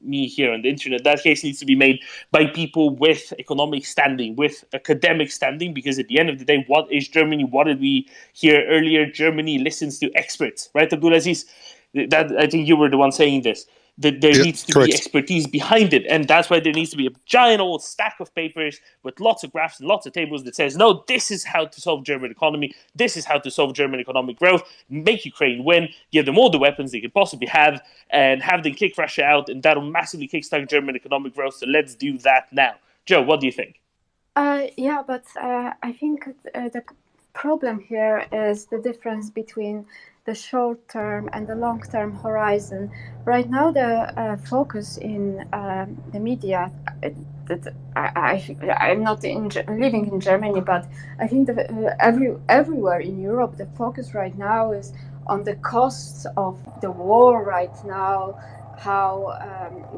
me here on the internet. That case needs to be made by people with economic standing, with academic standing, because at the end of the day, what is Germany? What did we hear earlier? Germany listens to experts, right, Abdulaziz? That, I think you were the one saying this. That there needs to be expertise behind it, and that's why there needs to be a giant old stack of papers with lots of graphs and lots of tables that says, no, this is how to solve German economy, this is how to solve German economic growth, make Ukraine win, give them all the weapons they could possibly have, and have them kick Russia out, and that'll massively kickstart German economic growth. So let's do that now. Joe, what do you think? Yeah, but I think the problem here is the difference between the short-term and the long-term horizon. Right now, the focus in the media, I'm not living in Germany, but I think that everywhere in Europe, the focus right now is on the costs of the war right now, how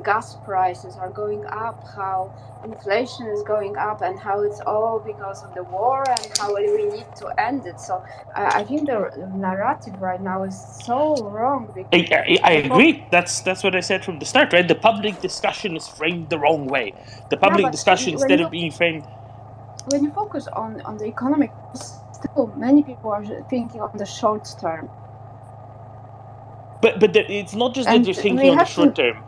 gas prices are going up, how inflation is going up, and how it's all because of the war and how we need to end it. So I think the narrative right now is so wrong. I agree. That's what I said from the start, right? The public discussion is framed the wrong way. The public discussion, instead of being framed... When you focus on the economic, still many people are thinking on the short term. But it's not just that they're thinking on the short term.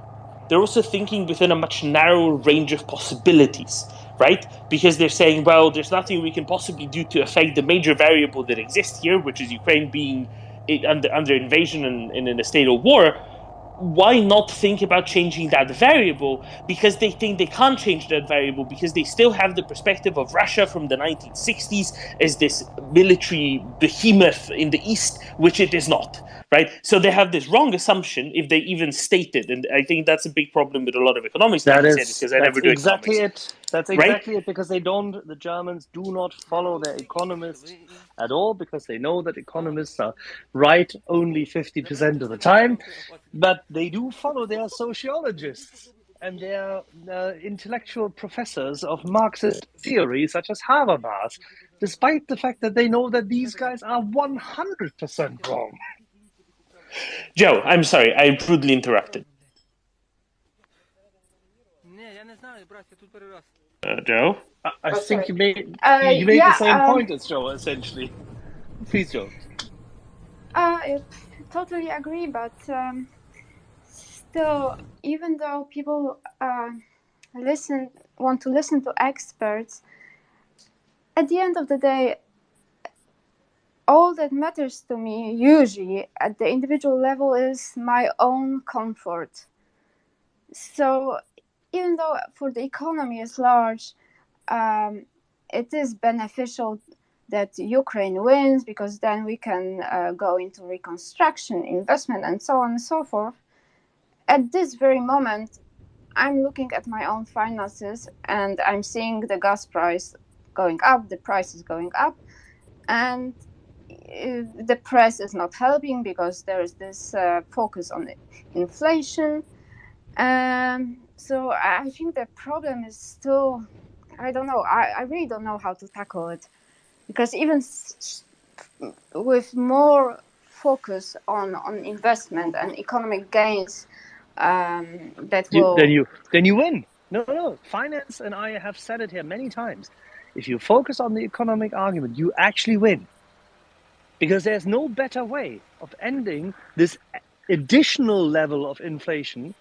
They're also thinking within a much narrower range of possibilities, right? Because they're saying, well, there's nothing we can possibly do to affect the major variable that exists here, which is Ukraine being under invasion and in a state of war. Why not think about changing that variable? Because they think they can't change that variable because they still have the perspective of Russia from the 1960s as this military behemoth in the East, which it is not. Right, so they have this wrong assumption if they even state it, and I think that's a big problem with a lot of economics. Because I never do exactly economics. That's exactly it. Because the Germans do not follow their economists at all, because they know that economists are right only 50% of the time, but they do follow their sociologists and their intellectual professors of Marxist theory, such as Habermas, despite the fact that they know that these guys are 100% wrong. Joe, I'm sorry, I rudely interrupted. Joe? I think you made the same point as Joe, essentially. Please, Joe. I totally agree, but still, even though people want to listen to experts, at the end of the day, all that matters to me, usually at the individual level, is my own comfort. So even though for the economy at large, it is beneficial that Ukraine wins, because then we can go into reconstruction, investment, and so on and so forth. At this very moment, I'm looking at my own finances and I'm seeing the gas price going up, the price is going up, and the press is not helping because there is this focus on inflation. So I think the problem is still, I don't know, I really don't know how to tackle it, because even with more focus on investment and economic gains, that will. Then you win. No. Finance and I have said it here many times. If you focus on the economic argument, you actually win. Because there's no better way of ending this additional level of inflation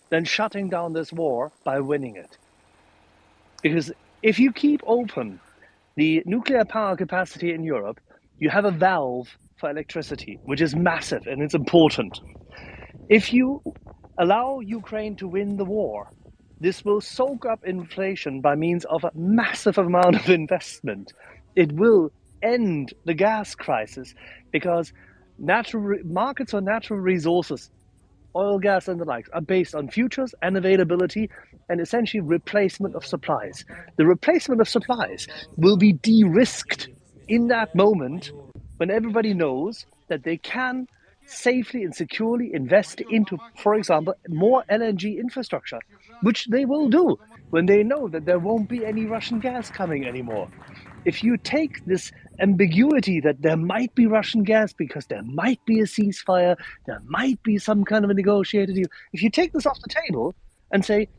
than shutting down this war by winning it. Because if you keep open the nuclear power capacity in Europe, you have a valve for electricity, which is massive and it's important. If you allow Ukraine to win the war, this will soak up inflation by means of a massive amount of investment. It will end the gas crisis because markets for natural resources, oil, gas, and the likes, are based on futures and availability and essentially replacement of supplies. The replacement of supplies will be de-risked in that moment when everybody knows that they can safely and securely invest into, for example, more LNG infrastructure, which they will do when they know that there won't be any Russian gas coming anymore. If you take this ambiguity that there might be Russian gas because there might be a ceasefire, there might be some kind of a negotiated deal, if you take this off the table and say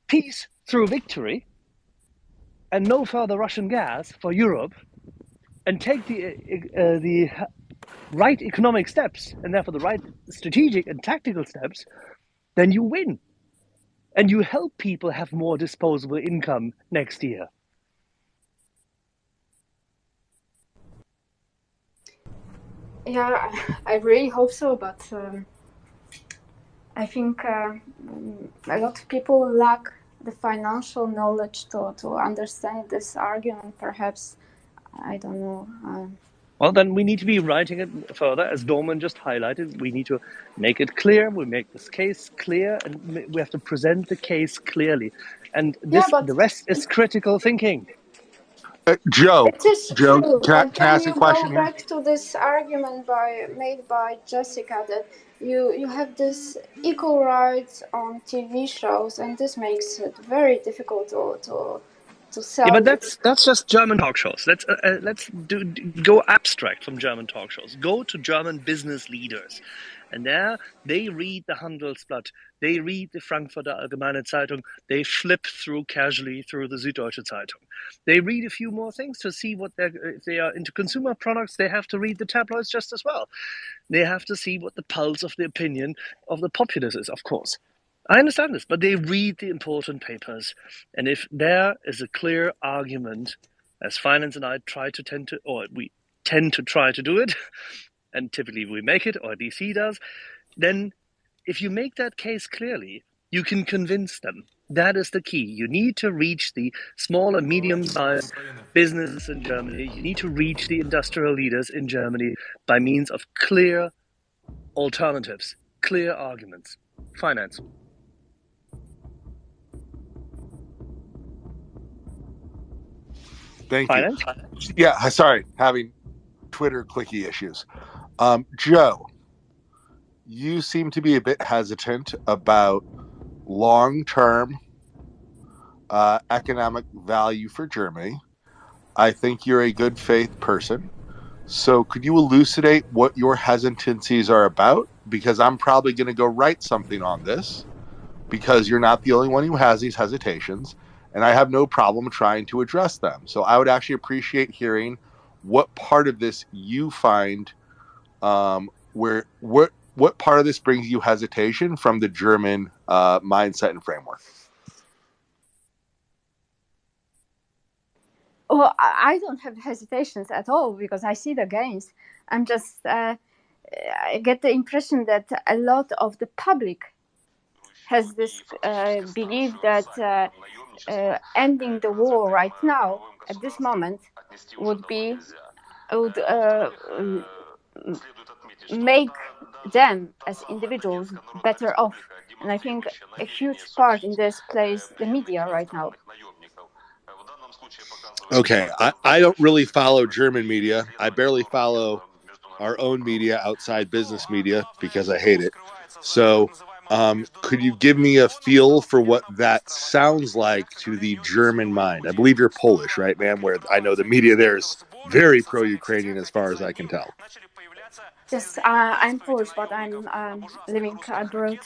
peace through victory and no further Russian gas for Europe, and take the right economic steps and therefore the right strategic and tactical steps, then you win. And you help people have more disposable income next year. Yeah, I really hope so, but I think a lot of people lack the financial knowledge to understand this argument, perhaps. I don't know. Well, then we need to be writing it further, as Norman just highlighted. We need to make it clear. We make this case clear, and we have to present the case clearly. And this, the rest is critical thinking. Joe, It is Joe, true. can I ask a question Go here? back to this argument made by Jessica that you have this equal rights on TV shows, and this makes it very difficult to sell. Yeah, but that's just German talk shows. Let's go abstract from German talk shows. Go to German business leaders, and there they read the Handelsblatt, they read the Frankfurter Allgemeine Zeitung, they flip through casually through the Süddeutsche Zeitung. They read a few more things to see if they are into consumer products. They have to read the tabloids just as well. They have to see what the pulse of the opinion of the populace is, of course. I understand this, but they read the important papers. And if there is a clear argument, as Finance and I we tend to try to do it, and typically we make it, or at least he does, then if you make that case clearly, you can convince them. That is the key. You need to reach the small and medium-sized businesses in Germany. You need to reach the industrial leaders in Germany by means of clear alternatives, clear arguments. Finance. Thank you. Yeah, sorry, having Twitter clicky issues. Joe, you seem to be a bit hesitant about long-term economic value for Germany. I think you're a good faith person. So could you elucidate what your hesitancies are about? Because I'm probably going to go write something on this, because you're not the only one who has these hesitations, and I have no problem trying to address them. So I would actually appreciate hearing what part of this you find, what part of this brings you hesitation from the German mindset and framework. Well, I don't have hesitations at all because I see the gains. I'm just, I get the impression that a lot of the public has this belief that ending the war right now, at this moment, would make them as individuals better off. And I think a huge part in this plays the media right now. Okay, I don't really follow German media. I barely follow our own media, outside business media, because I hate it. So could you give me a feel for what that sounds like to the German mind? I believe you're Polish, right, ma'am? Where I know the media there is very pro-Ukrainian as far as I can tell. Yes, I'm Polish, but I'm living abroad.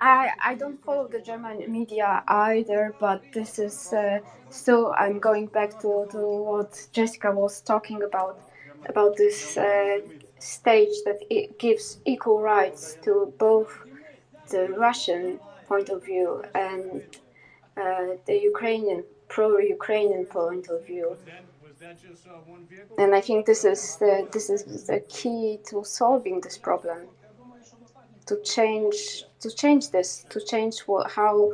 I don't follow the German media either, but this is still. I'm going back to what Jessica was talking about this stage that it gives equal rights to both the Russian point of view and the Ukrainian pro-Ukrainian point of view. And I think this is the key to solving this problem. To change how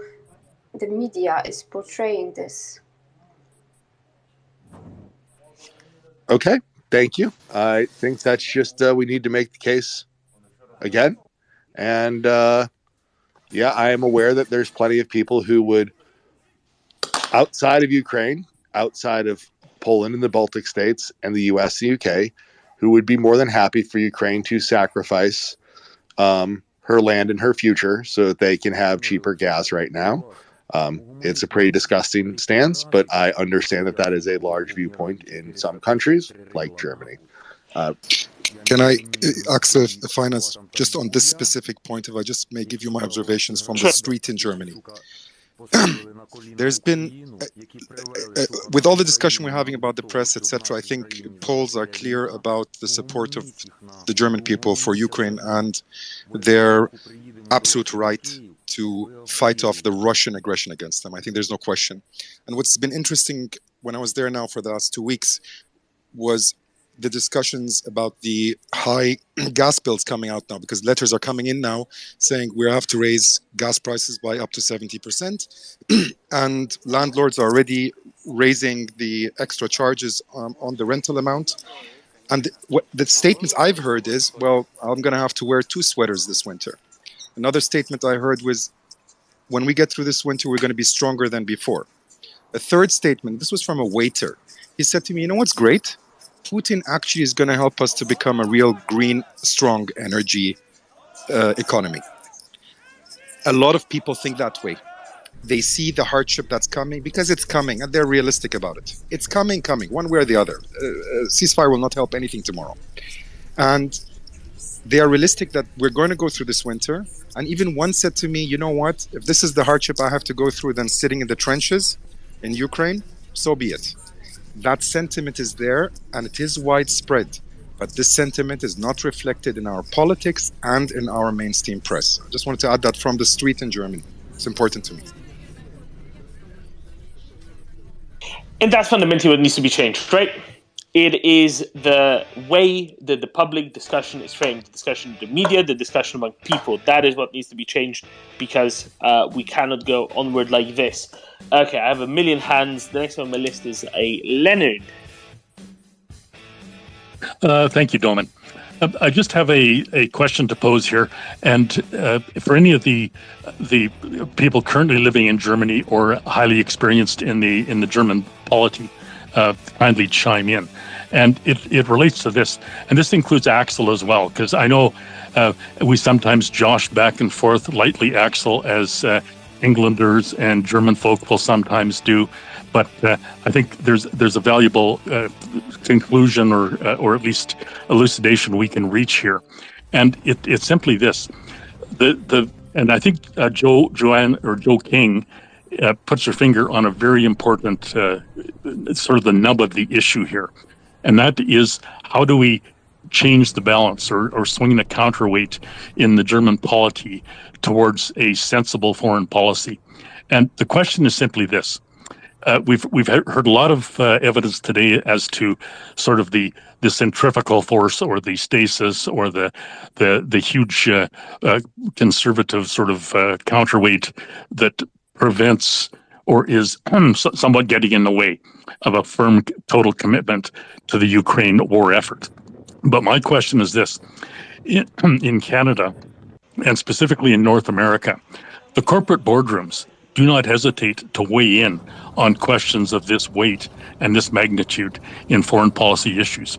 the media is portraying this. Okay, thank you. I think that's just we need to make the case again. And yeah, I am aware that there's plenty of people who would, outside of Ukraine, outside of Poland and the Baltic states and the US and UK, who would be more than happy for Ukraine to sacrifice her land and her future so that they can have cheaper gas right now. It's a pretty disgusting stance, but I understand that that is a large viewpoint in some countries like Germany. Can I, Axel, finance just on this specific point, if I just may give you my observations from the street in Germany. There's been, with all the discussion we're having about the press, etc., I think polls are clear about the support of the German people for Ukraine and their absolute right to fight off the Russian aggression against them. I think there's no question. And what's been interesting when I was there now for the last 2 weeks was the discussions about the high gas bills coming out now, because letters are coming in now saying we have to raise gas prices by up to 70%. And landlords are already raising the extra charges on the rental amount. And what the statements I've heard is, well, I'm going to have to wear 2 sweaters this winter. Another statement I heard was, when we get through this winter, we're going to be stronger than before. A third statement, this was from a waiter. He said to me, you know what's great? Putin actually is going to help us to become a real green, strong energy economy. A lot of people think that way. They see the hardship that's coming because it's coming, and they're realistic about it. It's coming, one way or the other. Ceasefire will not help anything tomorrow. And they are realistic that we're going to go through this winter. And even one said to me, you know what? If this is the hardship I have to go through, then sitting in the trenches in Ukraine, so be it. That sentiment is there, and it is widespread. But this sentiment is not reflected in our politics and in our mainstream press. I just wanted to add that from the street in Germany. It's important to me. And that's fundamentally what needs to be changed, right? It is the way that the public discussion is framed, the discussion in the media, the discussion among people. That is what needs to be changed, because we cannot go onward like this. Okay, I have a million hands. The next one on my list is a Leonard. Thank you, Doman. I just have a question to pose here, and for any of the people currently living in Germany or highly experienced in the German polity, kindly chime in. And it relates to this, and this includes Axel as well, because I know we sometimes josh back and forth lightly, Axel, as Englanders and German folk will sometimes do. But I think there's a valuable conclusion or at least elucidation we can reach here, and it's simply this: and I think Joe King puts her finger on a very important sort of the nub of the issue here, and that is, how do we change the balance or swing the counterweight in the German polity towards a sensible foreign policy? And the question is simply this. We've heard a lot of evidence today as to sort of the centrifugal force or the stasis or the huge conservative sort of counterweight that prevents or is somewhat getting in the way of a firm total commitment to the Ukraine war effort. But my question is this: in Canada, and specifically in North America, the corporate boardrooms do not hesitate to weigh in on questions of this weight and this magnitude in foreign policy issues.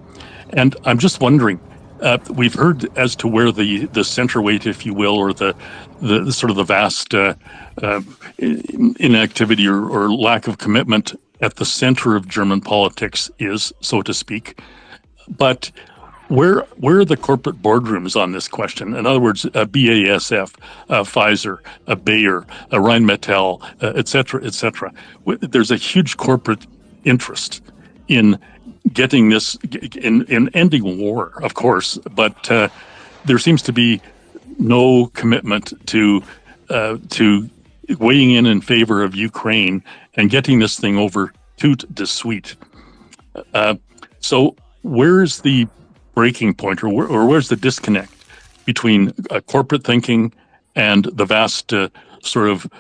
And I'm just wondering, we've heard as to where the center weight, if you will, or the sort of the vast inactivity or lack of commitment at the center of German politics is, so to speak. But where are the corporate boardrooms on this question? In other words, BASF, Pfizer, Bayer, Rheinmetall, et cetera, et cetera. There's a huge corporate interest in getting this, in ending war, of course, but there seems to be no commitment to weighing in favor of Ukraine and getting this thing over tout de suite. So where's the breaking point, or where's the disconnect between corporate thinking and the vast sort of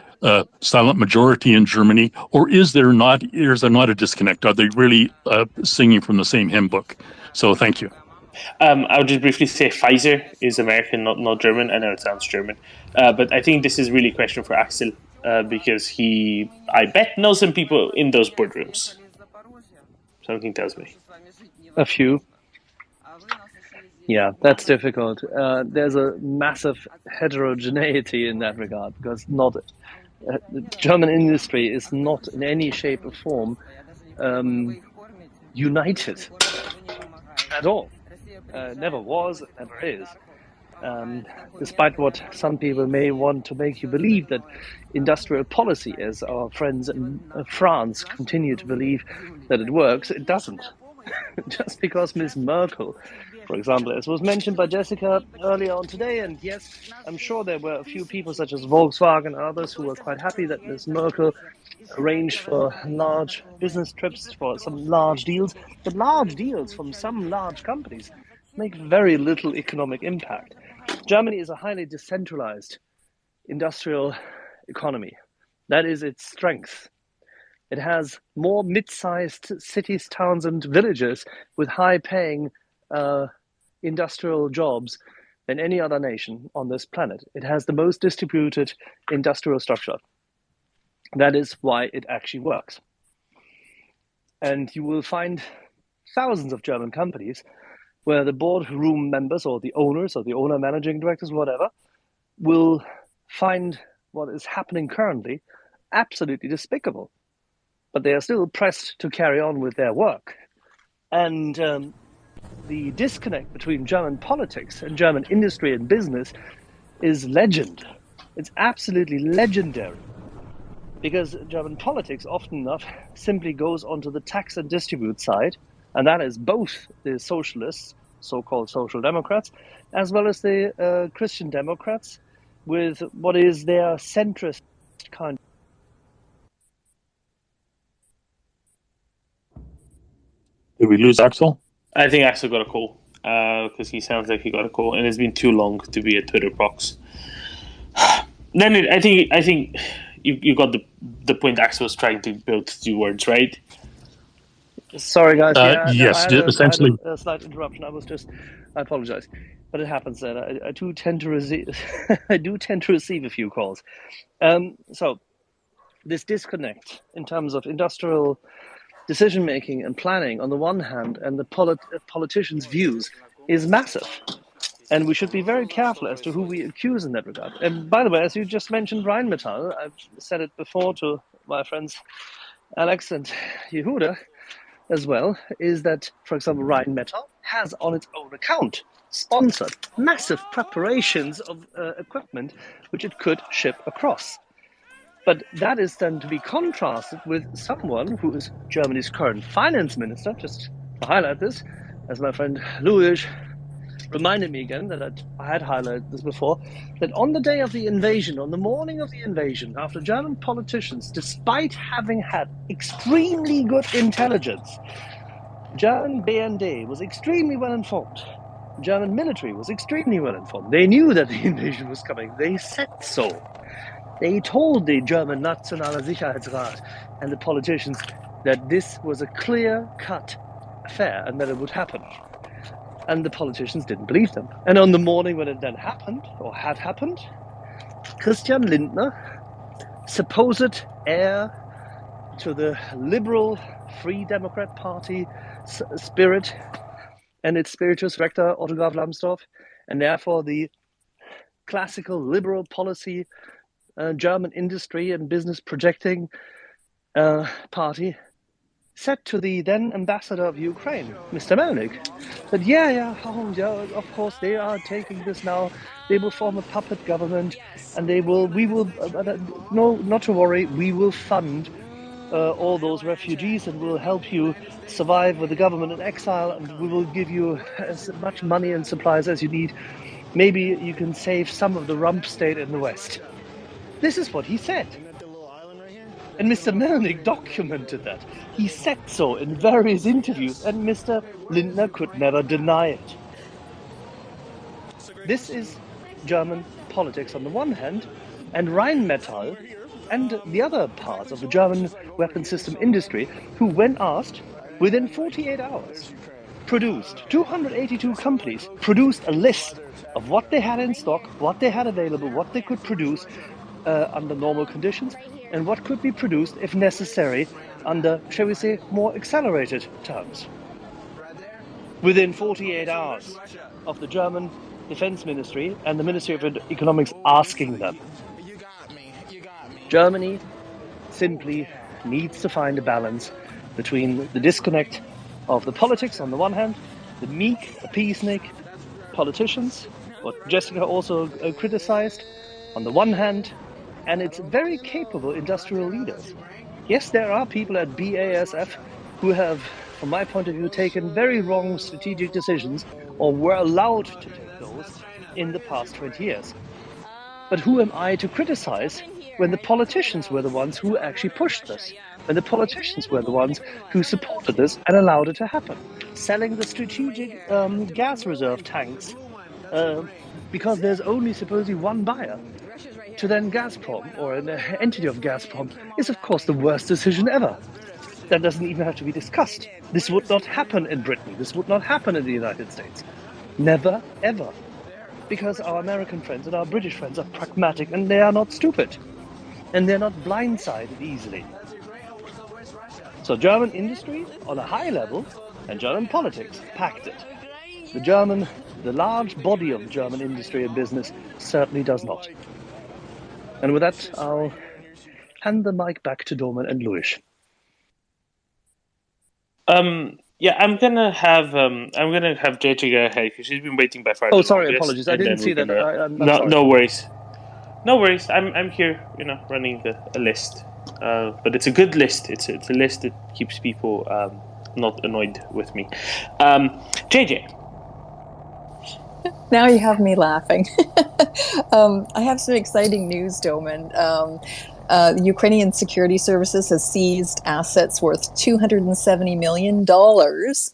silent majority in Germany, or is there not a disconnect? Are they really singing from the same hymn book? So thank you. I'll just briefly say Pfizer is American, not German. I know it sounds German, but I think this is really a question for Axel because he, I bet, knows some people in those boardrooms. Something tells me. A few. Yeah, that's difficult. There's a massive heterogeneity in that regard because the German industry is not in any shape or form united at all. Never was, never is. Despite what some people may want to make you believe that industrial policy, as our friends in France continue to believe that it works, it doesn't. Just because Ms. Merkel, for example, as was mentioned by Jessica earlier on today, and yes, I'm sure there were a few people such as Volkswagen and others who were quite happy that Ms. Merkel arranged for large business trips for some large deals, but large deals from some large companies make very little economic impact. Germany is a highly decentralized industrial economy. That is its strength. It has more mid-sized cities, towns, and villages with high-paying industrial jobs than any other nation on this planet. It has the most distributed industrial structure. That is why it actually works. And you will find thousands of German companies where the boardroom members or the owners or the owner managing directors, whatever, will find what is happening currently absolutely despicable. But they are still pressed to carry on with their work. And the disconnect between German politics and German industry and business is legend. It's absolutely legendary. Because German politics often enough simply goes onto the tax and distribute side, and that is both the socialists, so-called social democrats, as well as the Christian Democrats, with what is their centrist kind. Did we lose Axel? I think Axel got a call because he sounds like he got a call, and it's been too long to be a Twitter box. Then I think you got the point Axel was trying to build towards, right? Sorry, guys. Yes, essentially. A slight interruption. I apologize, but it happens that I do tend to receive a few calls. So this disconnect in terms of industrial decision making and planning on the one hand, and the politicians' views is massive. And we should be very careful as to who we accuse in that regard. And by the way, as you just mentioned, Rheinmetall, I've said it before to my friends Alex and Yehuda as well, is that, for example, Rheinmetall has on its own account sponsored massive preparations of equipment which it could ship across. But that is then to be contrasted with someone who is Germany's current finance minister, just to highlight this, as my friend Louis reminded me again that I had highlighted this before, that on the day of the invasion, on the morning of the invasion, after German politicians, despite having had extremely good intelligence, German BND was extremely well informed. German military was extremely well informed. They knew that the invasion was coming. They said so. They told the German Nationaler Sicherheitsrat and the politicians that this was a clear-cut affair and that it would happen. And the politicians didn't believe them. And on the morning when it then happened, or had happened, Christian Lindner, supposed heir to the liberal Free Democrat Party spirit and its spirituous rector, Otto Graf Lambsdorff, and therefore the classical liberal policy German industry and business projecting party, said to the then ambassador of Ukraine, Mr. Melnik, that yeah, of course they are taking this now. They will form a puppet government, and we will, no, not to worry, we will fund all those refugees and we'll help you survive with the government in exile, and we will give you as much money and supplies as you need. Maybe you can save some of the rump state in the West. This is what he said. And Mr. Melnik documented that. He said so in various interviews, and Mr. Lindner could never deny it. This is German politics on the one hand, and Rheinmetall and the other parts of the German weapon system industry, who, when asked, within 48 hours, produced, 282 companies produced a list of what they had in stock, what they had available, what they could produce under normal conditions, and what could be produced, if necessary, under, shall we say, more accelerated terms. Within 48 hours of the German Defense Ministry and the Ministry of Economics asking them. Germany simply needs to find a balance between the disconnect of the politics on the one hand, the meek, appeasnik politicians, what Jessica also criticized, on the one hand, and its very capable industrial leaders. Yes, there are people at BASF who have, from my point of view, taken very wrong strategic decisions, or were allowed to take those in the past 20 years. But who am I to criticize when the politicians were the ones who actually pushed this? When the politicians were the ones who supported this and allowed it to happen? Selling the strategic gas reserve tanks because there's only supposedly one buyer to then Gazprom, or an entity of Gazprom, is of course the worst decision ever. That doesn't even have to be discussed. This would not happen in Britain. This would not happen in the United States. Never, ever. Because our American friends and our British friends are pragmatic, and they are not stupid. And they're not blindsided easily. So German industry on a high level and German politics packed it. The large body of German industry and business certainly does not. And with that, I'll hand the mic back to Domen and Luis. Yeah, I'm gonna have JJ go ahead because she's been waiting by far. Oh, sorry, apologies. I didn't see that. No worries. No worries. I'm here, running a list. But it's a good list. It's a list that keeps people not annoyed with me. JJ. Now you have me laughing. I have some exciting news, Domen. The Ukrainian Security Services has seized assets worth $270 million.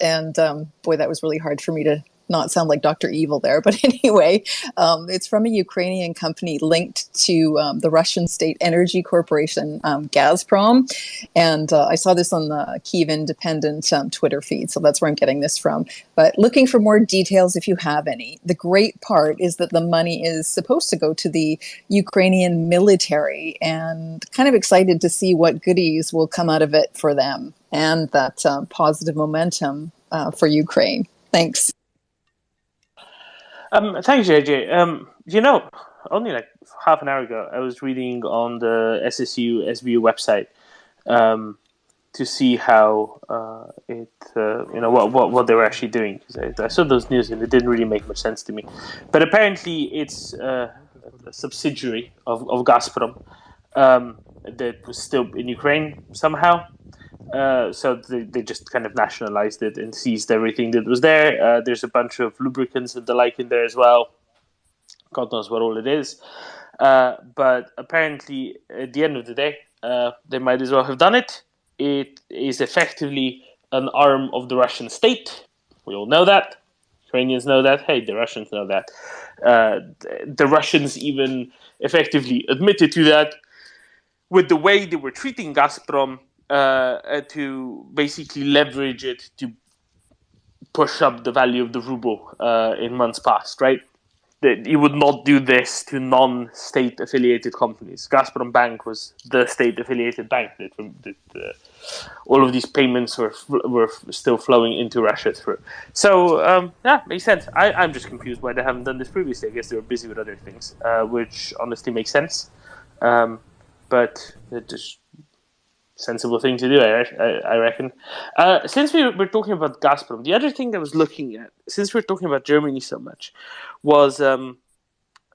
And boy, that was really hard for me to not sound like Dr. Evil there. But anyway, it's from a Ukrainian company linked to the Russian state energy corporation, Gazprom. And I saw this on the Kyiv Independent Twitter feed. So that's where I'm getting this from. But looking for more details if you have any. The great part is that the money is supposed to go to the Ukrainian military, and kind of excited to see what goodies will come out of it for them and that positive momentum for Ukraine. Thanks. Thanks, JJ. Only like half an hour ago, I was reading on the SBU website to see how what they were actually doing. I saw those news and it didn't really make much sense to me. But apparently, it's a subsidiary of Gazprom that was still in Ukraine somehow. So they just kind of nationalized it and seized everything that was there. There's a bunch of lubricants and the like in there as well. God knows what all it is. But apparently, at the end of the day, they might as well have done it. It is effectively an arm of the Russian state. We all know that. Ukrainians know that. Hey, the Russians know that. The Russians even effectively admitted to that with the way they were treating Gazprom, to basically leverage it to push up the value of the ruble in months past, right? That you would not do this to non-state affiliated companies. Gazprom Bank was the state affiliated bank that all of these payments were still flowing into Russia through. So makes sense. I'm just confused why they haven't done this previously. I guess they were busy with other things, which honestly makes sense. But it just sensible thing to do, I reckon. Since we're talking about Gazprom, the other thing I was looking at, since we're talking about Germany so much, was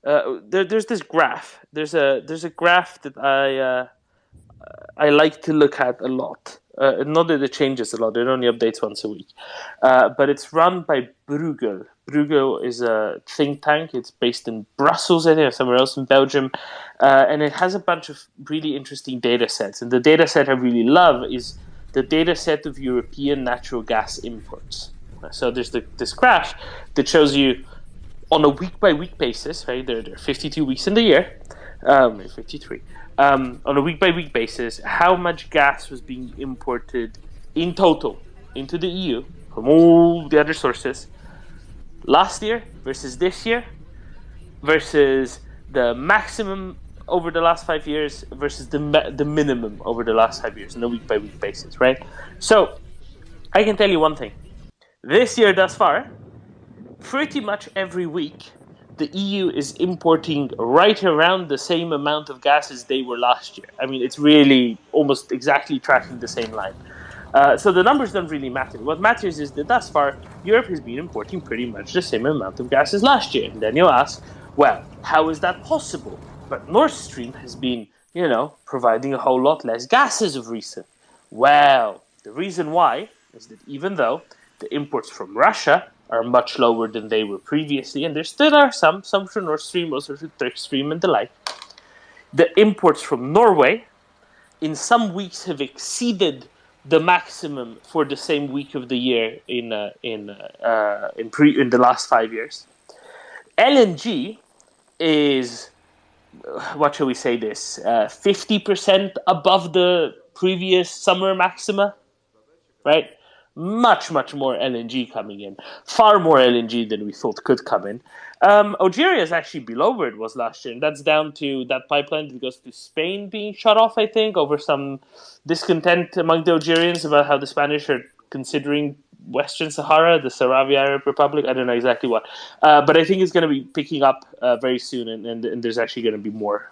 there's this graph. There's a graph that I like to look at a lot. Not that it changes a lot; it only updates once a week. But it's run by Bruegel. Bruegel is a think tank. It's based in Brussels, I think, or somewhere else in Belgium, and it has a bunch of really interesting data sets. And the data set I really love is the data set of European natural gas imports. So there's this graph that shows you on a week-by-week basis, right? There are 52 weeks in the year, 53. On a week-by-week basis, how much gas was being imported in total into the EU from all the other sources last year versus this year versus the maximum over the last 5 years versus the minimum over the last 5 years on a week-by-week basis, right? So I can tell you one thing. This year thus far, pretty much every week, the EU is importing right around the same amount of gas as they were last year. I mean, it's really almost exactly tracking the same line. So the numbers don't really matter. What matters is that thus far, Europe has been importing pretty much the same amount of gas as last year. And then you'll ask, well, how is that possible? But Nord Stream has been, providing a whole lot less gas as of recent. Well, the reason why is that even though the imports from Russia are much lower than they were previously, and there still are some from Nord Stream, also from Turk Stream and the like, the imports from Norway in some weeks have exceeded the maximum for the same week of the year in the last 5 years. LNG is, what shall we say this, 50% above the previous summer maxima, right? Much more LNG coming in. Far more LNG than we thought could come in. Algeria is actually below where it was last year, and that's down to that pipeline that goes to Spain being shut off, I think, over some discontent among the Algerians about how the Spanish are considering Western Sahara, the Sahrawi Arab Republic. I don't know exactly what. But I think it's going to be picking up very soon, and there's actually going to be more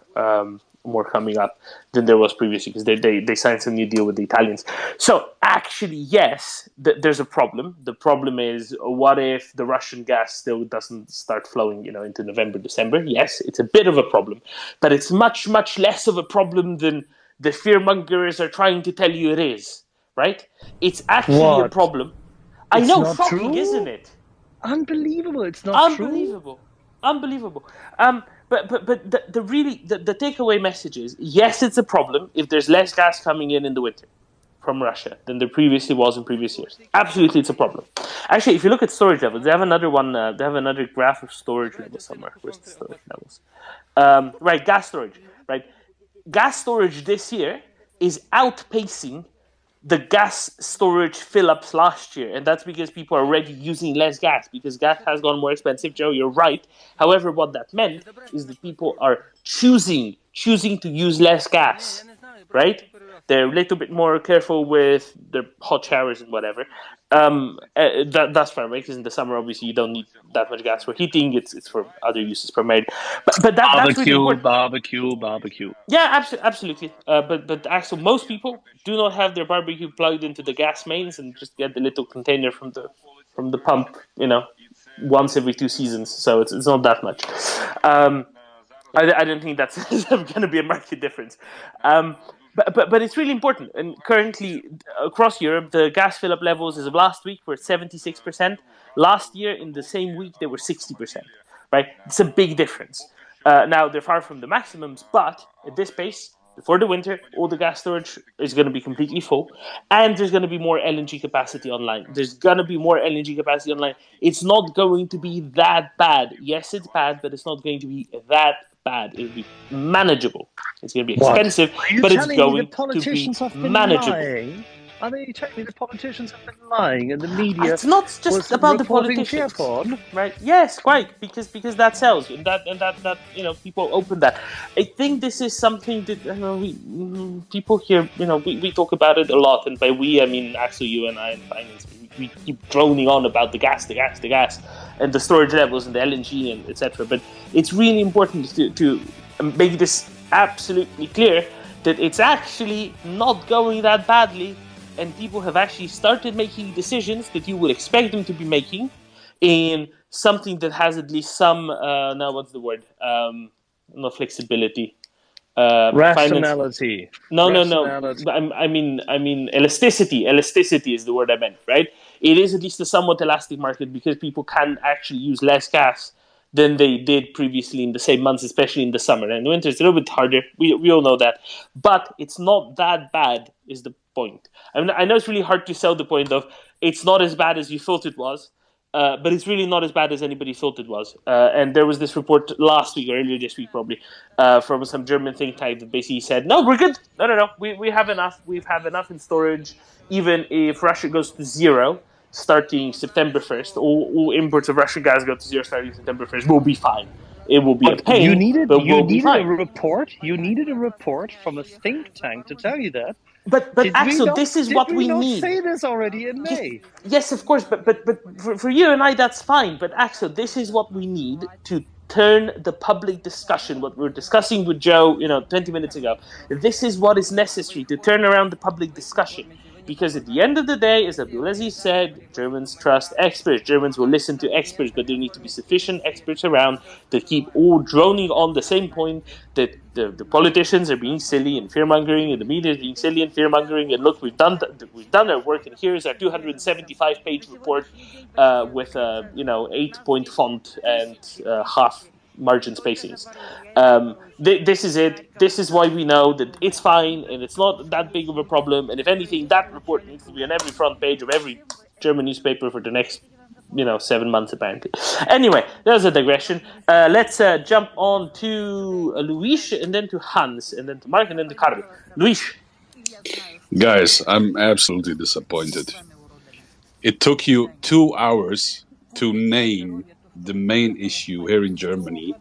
coming up than there was previously because they signed some new deal with the Italians. So actually, yes, there's a problem. The problem is, what if the Russian gas still doesn't start flowing, into November, December? Yes, it's a bit of a problem, but it's much less of a problem than the fearmongers are trying to tell you it is, right? It's actually a problem. I know, shocking, isn't it? Unbelievable! It's not true. Unbelievable. But the takeaway message is, yes, it's a problem if there's less gas coming in the winter from Russia than there previously was in previous years. Absolutely, it's a problem. Actually, if you look at storage levels, they have another one. They have another graph of storage levels somewhere. Where's the storage levels? Right, gas storage. Right, gas storage this year is outpacing the gas storage fill-ups last year, and that's because people are already using less gas because gas has gone more expensive. Joe, you're right. However, what that meant is that people are choosing to use less gas, right? They're a little bit more careful with their hot showers and whatever. That's fine, right? Because in the summer, obviously, you don't need that much gas for heating. It's for other uses primarily. But that's really important. Barbecue. Yeah, absolutely. But Axel, most people do not have their barbecue plugged into the gas mains and just get the little container from the pump, once every 2 seasons. So it's not that much. I don't think that's going to be a market difference. But it's really important. And currently, across Europe, the gas fill-up levels as of last week were 76%. Last year, in the same week, they were 60%. Right? It's a big difference. Now, they're far from the maximums, but at this pace, before the winter, all the gas storage is going to be completely full, and there's going to be more LNG capacity online. It's not going to be that bad. Yes, it's bad, but it's not going to be that bad. It'll be manageable. It's going to be expensive, but it's going to be manageable. Are they telling me the politicians have been lying and the media? It's not just about the politicians, right? Yes, quite, because that sells, and that people open that. I think this is something that people here, we talk about it a lot, and by we I mean Axel, you and I, and finance. We keep droning on about the gas, and the storage levels and the LNG and etc. But it's really important to make this absolutely clear that it's actually not going that badly, and people have actually started making decisions that you would expect them to be making in something that has at least some, now what's the word? Not flexibility. Rationality. No. I mean elasticity. Elasticity is the word I meant, right? It is at least a somewhat elastic market because people can actually use less gas than they did previously in the same months, especially in the summer. And in the winter, it's a little bit harder. We all know that. But it's not that bad, is the point. I mean, I know it's really hard to sell the point of it's not as bad as you thought it was, but it's really not as bad as anybody thought it was. And there was this report last week, or earlier this week probably, from some German think tank that basically said, no, we're good. No. We have enough. We have enough in storage. Even if Russia goes to zero, starting September 1st, all imports of Russian gas go to zero starting September 1st. We'll be fine. It will be a pain, but we'll be fine. You needed a report from a think tank to tell you that. But Axel, this is what we need. Did we not say this already in May? Yes, of course, but for you and I, that's fine. But Axel, this is what we need to turn the public discussion, what we were discussing with Joe, 20 minutes ago. This is what is necessary to turn around the public discussion. Because at the end of the day, as Abdulaziz said, Germans trust experts. Germans will listen to experts, but there need to be sufficient experts around that keep all droning on the same point that the politicians are being silly and fear-mongering, and the media is being silly and fear-mongering. And look, we've done our work, and here's our 275-page report with 8-point font and half margin spacings. This is it. This is why we know that it's fine and it's not that big of a problem. And if anything, that report needs to be on every front page of every German newspaper for the next 7 months apparently. Anyway, there's a digression. Let's jump on to Luis, and then to Hans, and then to Mark, and then to Carlo. Luis. Guys, I'm absolutely disappointed. It took you 2 hours to name the main issue here in Germany,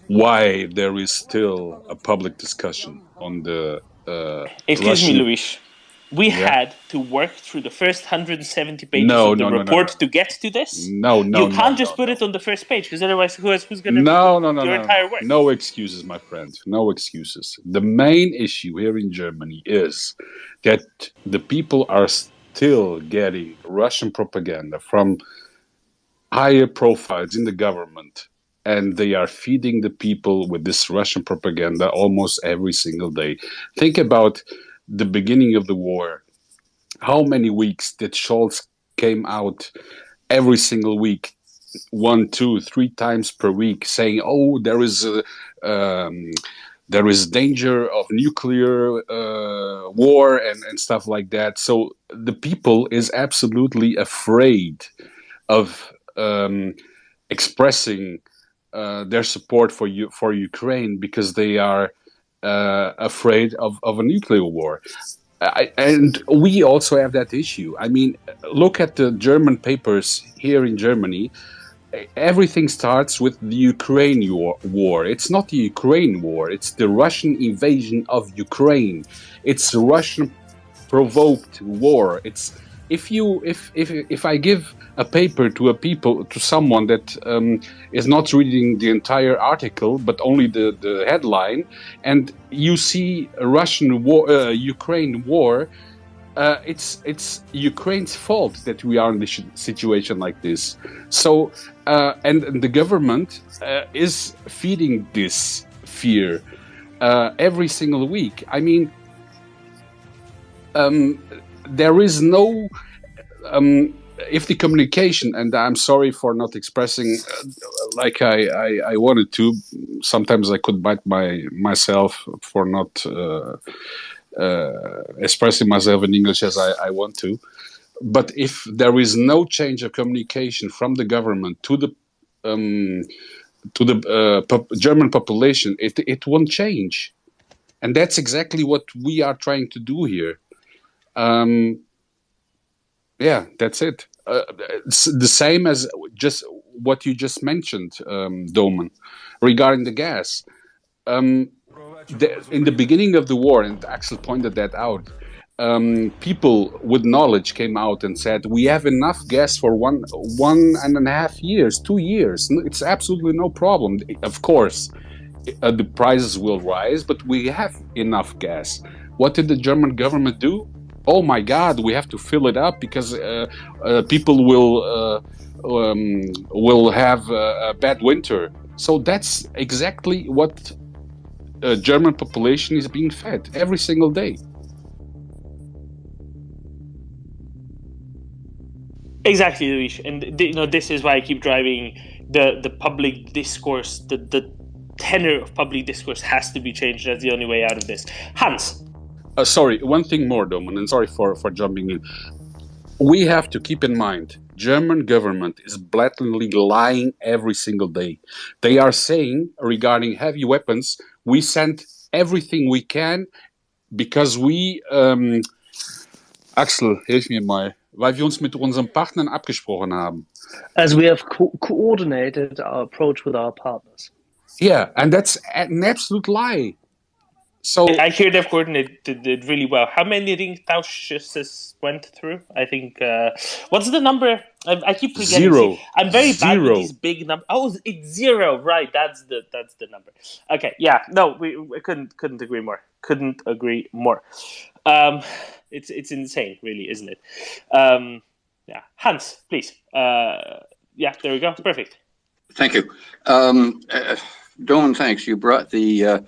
why there is still a public discussion on the Excuse me, Luis. We had to work through the first 170 pages of the report to get to this. No. You can't just put it on the first page, because otherwise, who's going to do your entire work? No excuses, my friend. No excuses. The main issue here in Germany is that the people are still getting Russian propaganda from higher profiles in the government, and they are feeding the people with this Russian propaganda almost every single day. Think about the beginning of the war. How many weeks did Scholz came out every single week, 1, 2, 3 times per week, saying, "Oh, there is danger of nuclear war and stuff like that." So the people is absolutely afraid of expressing their support for Ukraine because they are afraid of a nuclear war. And we also have that issue. I mean, look at the German papers here in Germany. Everything starts with the Ukraine war. It's not the Ukraine war. It's the Russian invasion of Ukraine. It's a Russian-provoked war. It's if I give a paper to someone that is not reading the entire article but only the headline, and you see a Russian war, Ukraine war, it's Ukraine's fault that we are in this situation like this. So and the government is feeding this fear every single week. I mean, there is no if the communication, and I'm sorry for not expressing like I wanted to. Sometimes I could bite myself for not expressing myself in English as I want to. But if there is no change of communication from the government to the German population, it won't change, and that's exactly what we are trying to do here. Yeah, that's it. It's the same as just what you just mentioned, Doman, regarding the gas. In the beginning of the war, and Axel pointed that out, people with knowledge came out and said, we have enough gas for 1.5 years, 2 years. It's absolutely no problem. Of course, the prices will rise, but we have enough gas. What did the German government do? Oh my God, we have to fill it up because people will have a bad winter. So that's exactly what German population is being fed every single day. Exactly, Luis. And this is why I keep driving the public discourse. The tenor of public discourse has to be changed. That's the only way out of this. Hans. Sorry, one thing more, Domen, and sorry for jumping in. We have to keep in mind, German government is blatantly lying every single day. They are saying regarding heavy weapons, we send everything we can because we, Axel, hilf mir mal, weil wir uns mit unseren Partnern abgesprochen haben. As we have coordinated our approach with our partners. Yeah, and that's an absolute lie. So I hear they've coordinated it really well. How many Ringtausches went through? I think. What's the number? I keep forgetting. 0. I'm very bad with these big numbers. Oh, it's 0. Right, that's the number. Okay, yeah. No, we couldn't agree more. Couldn't agree more. It's insane, really, isn't it? Yeah, Hans, please. Yeah, there we go. Perfect. Thank you, Domen. Thanks. You brought the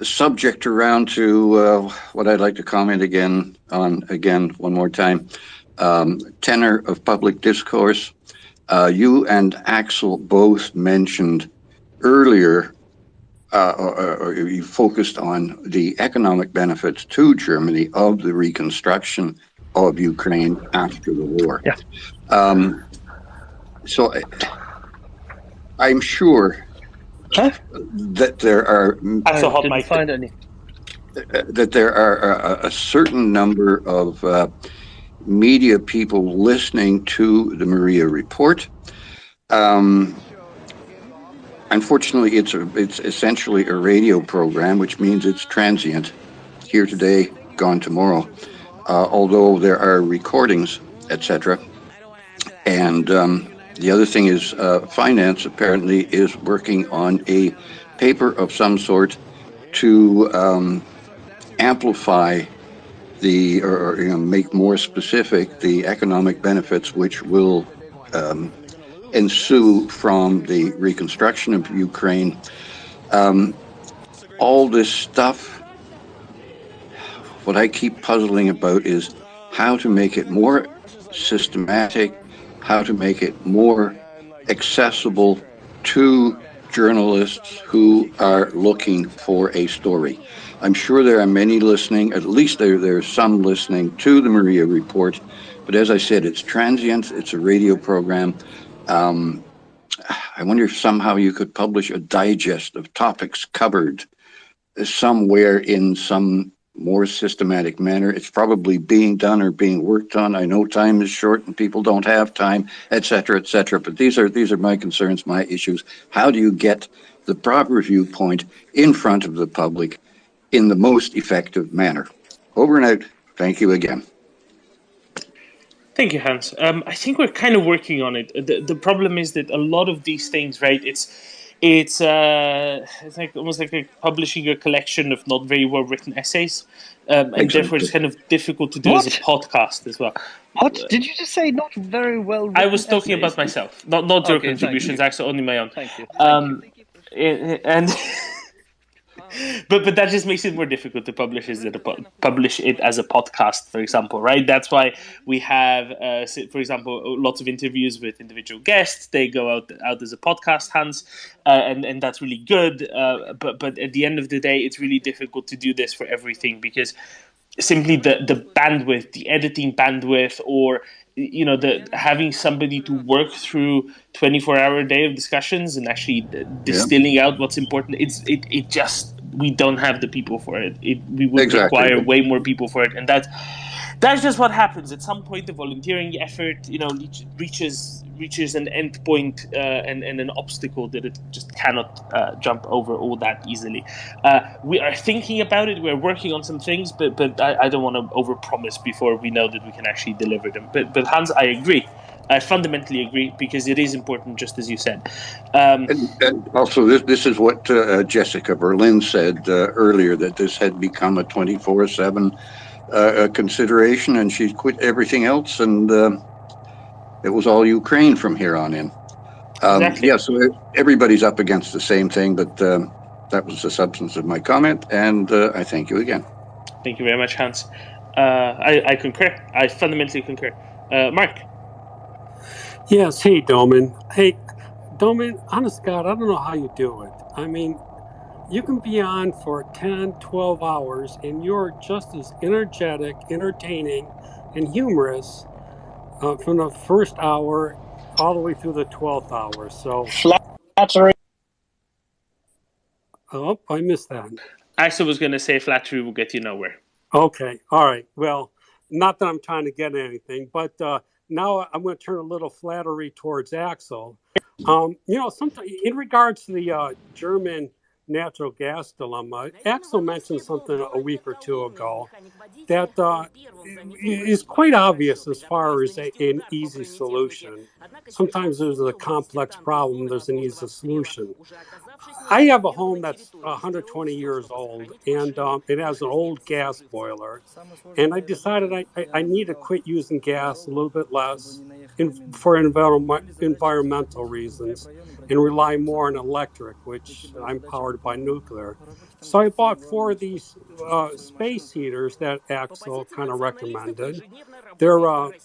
subject around to what I'd like to comment again one more time. Tenor of public discourse. You and Axel both mentioned earlier, or you focused on the economic benefits to Germany of the reconstruction of Ukraine after the war. Yeah. So I'm sure that there are that there are a certain number of media people listening to the Maria Report. Unfortunately, it's essentially a radio program, which means it's transient, here today, gone tomorrow. Although there are recordings, etc. And the other thing is, finance apparently is working on a paper of some sort to amplify or make more specific the economic benefits which will ensue from the reconstruction of Ukraine. All this stuff, what I keep puzzling about is how to make it more systematic, how to make it more accessible to journalists who are looking for a story. I'm sure there are many listening, at least there's some listening to the Maria Report, but as I said, it's transient, it's a radio program. I wonder if somehow you could publish a digest of topics covered somewhere in some more systematic manner. It's probably being done or being worked on. I know time is short and people don't have time, etc., etc. But these are my concerns, my issues. How do you get the proper viewpoint in front of the public in the most effective manner? Over and out. Thank you again. Thank you, Hans. I think we're kind of working on it. The problem is that a lot of these things, right? It's like almost like publishing a collection of not very well written essays, and therefore it's kind of difficult to do as a podcast as well. What did you just say? Not very well written. I was talking about myself, not your contributions. Actually, only my own. Thank you. And but that just makes it more difficult to publish it as a podcast, for example, right? That's why we have, for example, lots of interviews with individual guests. They go out as a podcast, Hans, and that's really good. But at the end of the day, it's really difficult to do this for everything because simply the bandwidth, the editing bandwidth, or having somebody to work through 24-hour day of discussions and actually distilling out what's important. It just, we don't have the people for it. We would require way more people for it, and that's just what happens. At some point, the volunteering effort, reaches an end point and an obstacle that it just cannot jump over all that easily. We are thinking about it. We're working on some things, but I don't want to overpromise before we know that we can actually deliver them. But Hans, I agree. I fundamentally agree because it is important, just as you said. And also, this is what Jessica Berlin said earlier, that this had become a 24/7 consideration, and she quit everything else, and it was all Ukraine from here on in. Exactly. Yeah, so everybody's up against the same thing, but that was the substance of my comment, and I thank you again. Thank you very much, Hans. I concur. I fundamentally concur. Mark? Yes, hey, Doman. Hey, Doman, honest God, I don't know how you do it. I mean, you can be on for 10, 12 hours, and you're just as energetic, entertaining, and humorous from the first hour all the way through the 12th hour. So, Flattery. Oh, I missed that. Axel was going to say flattery will get you nowhere. Okay, all right. Well, not that I'm trying to get anything, but now I'm going to turn a little flattery towards Axel. Sometimes in regards to the German natural gas dilemma, Axel mentioned something a week or two ago that is quite obvious as far as an easy solution. Sometimes there's a complex problem, there's an easy solution. I have a home that's 120 years old, and it has an old gas boiler. And I decided I need to quit using gas a little bit less for environmental reasons and rely more on electric, which I'm powered by nuclear. So I bought 4 of these space heaters that Axel kind of recommended. They're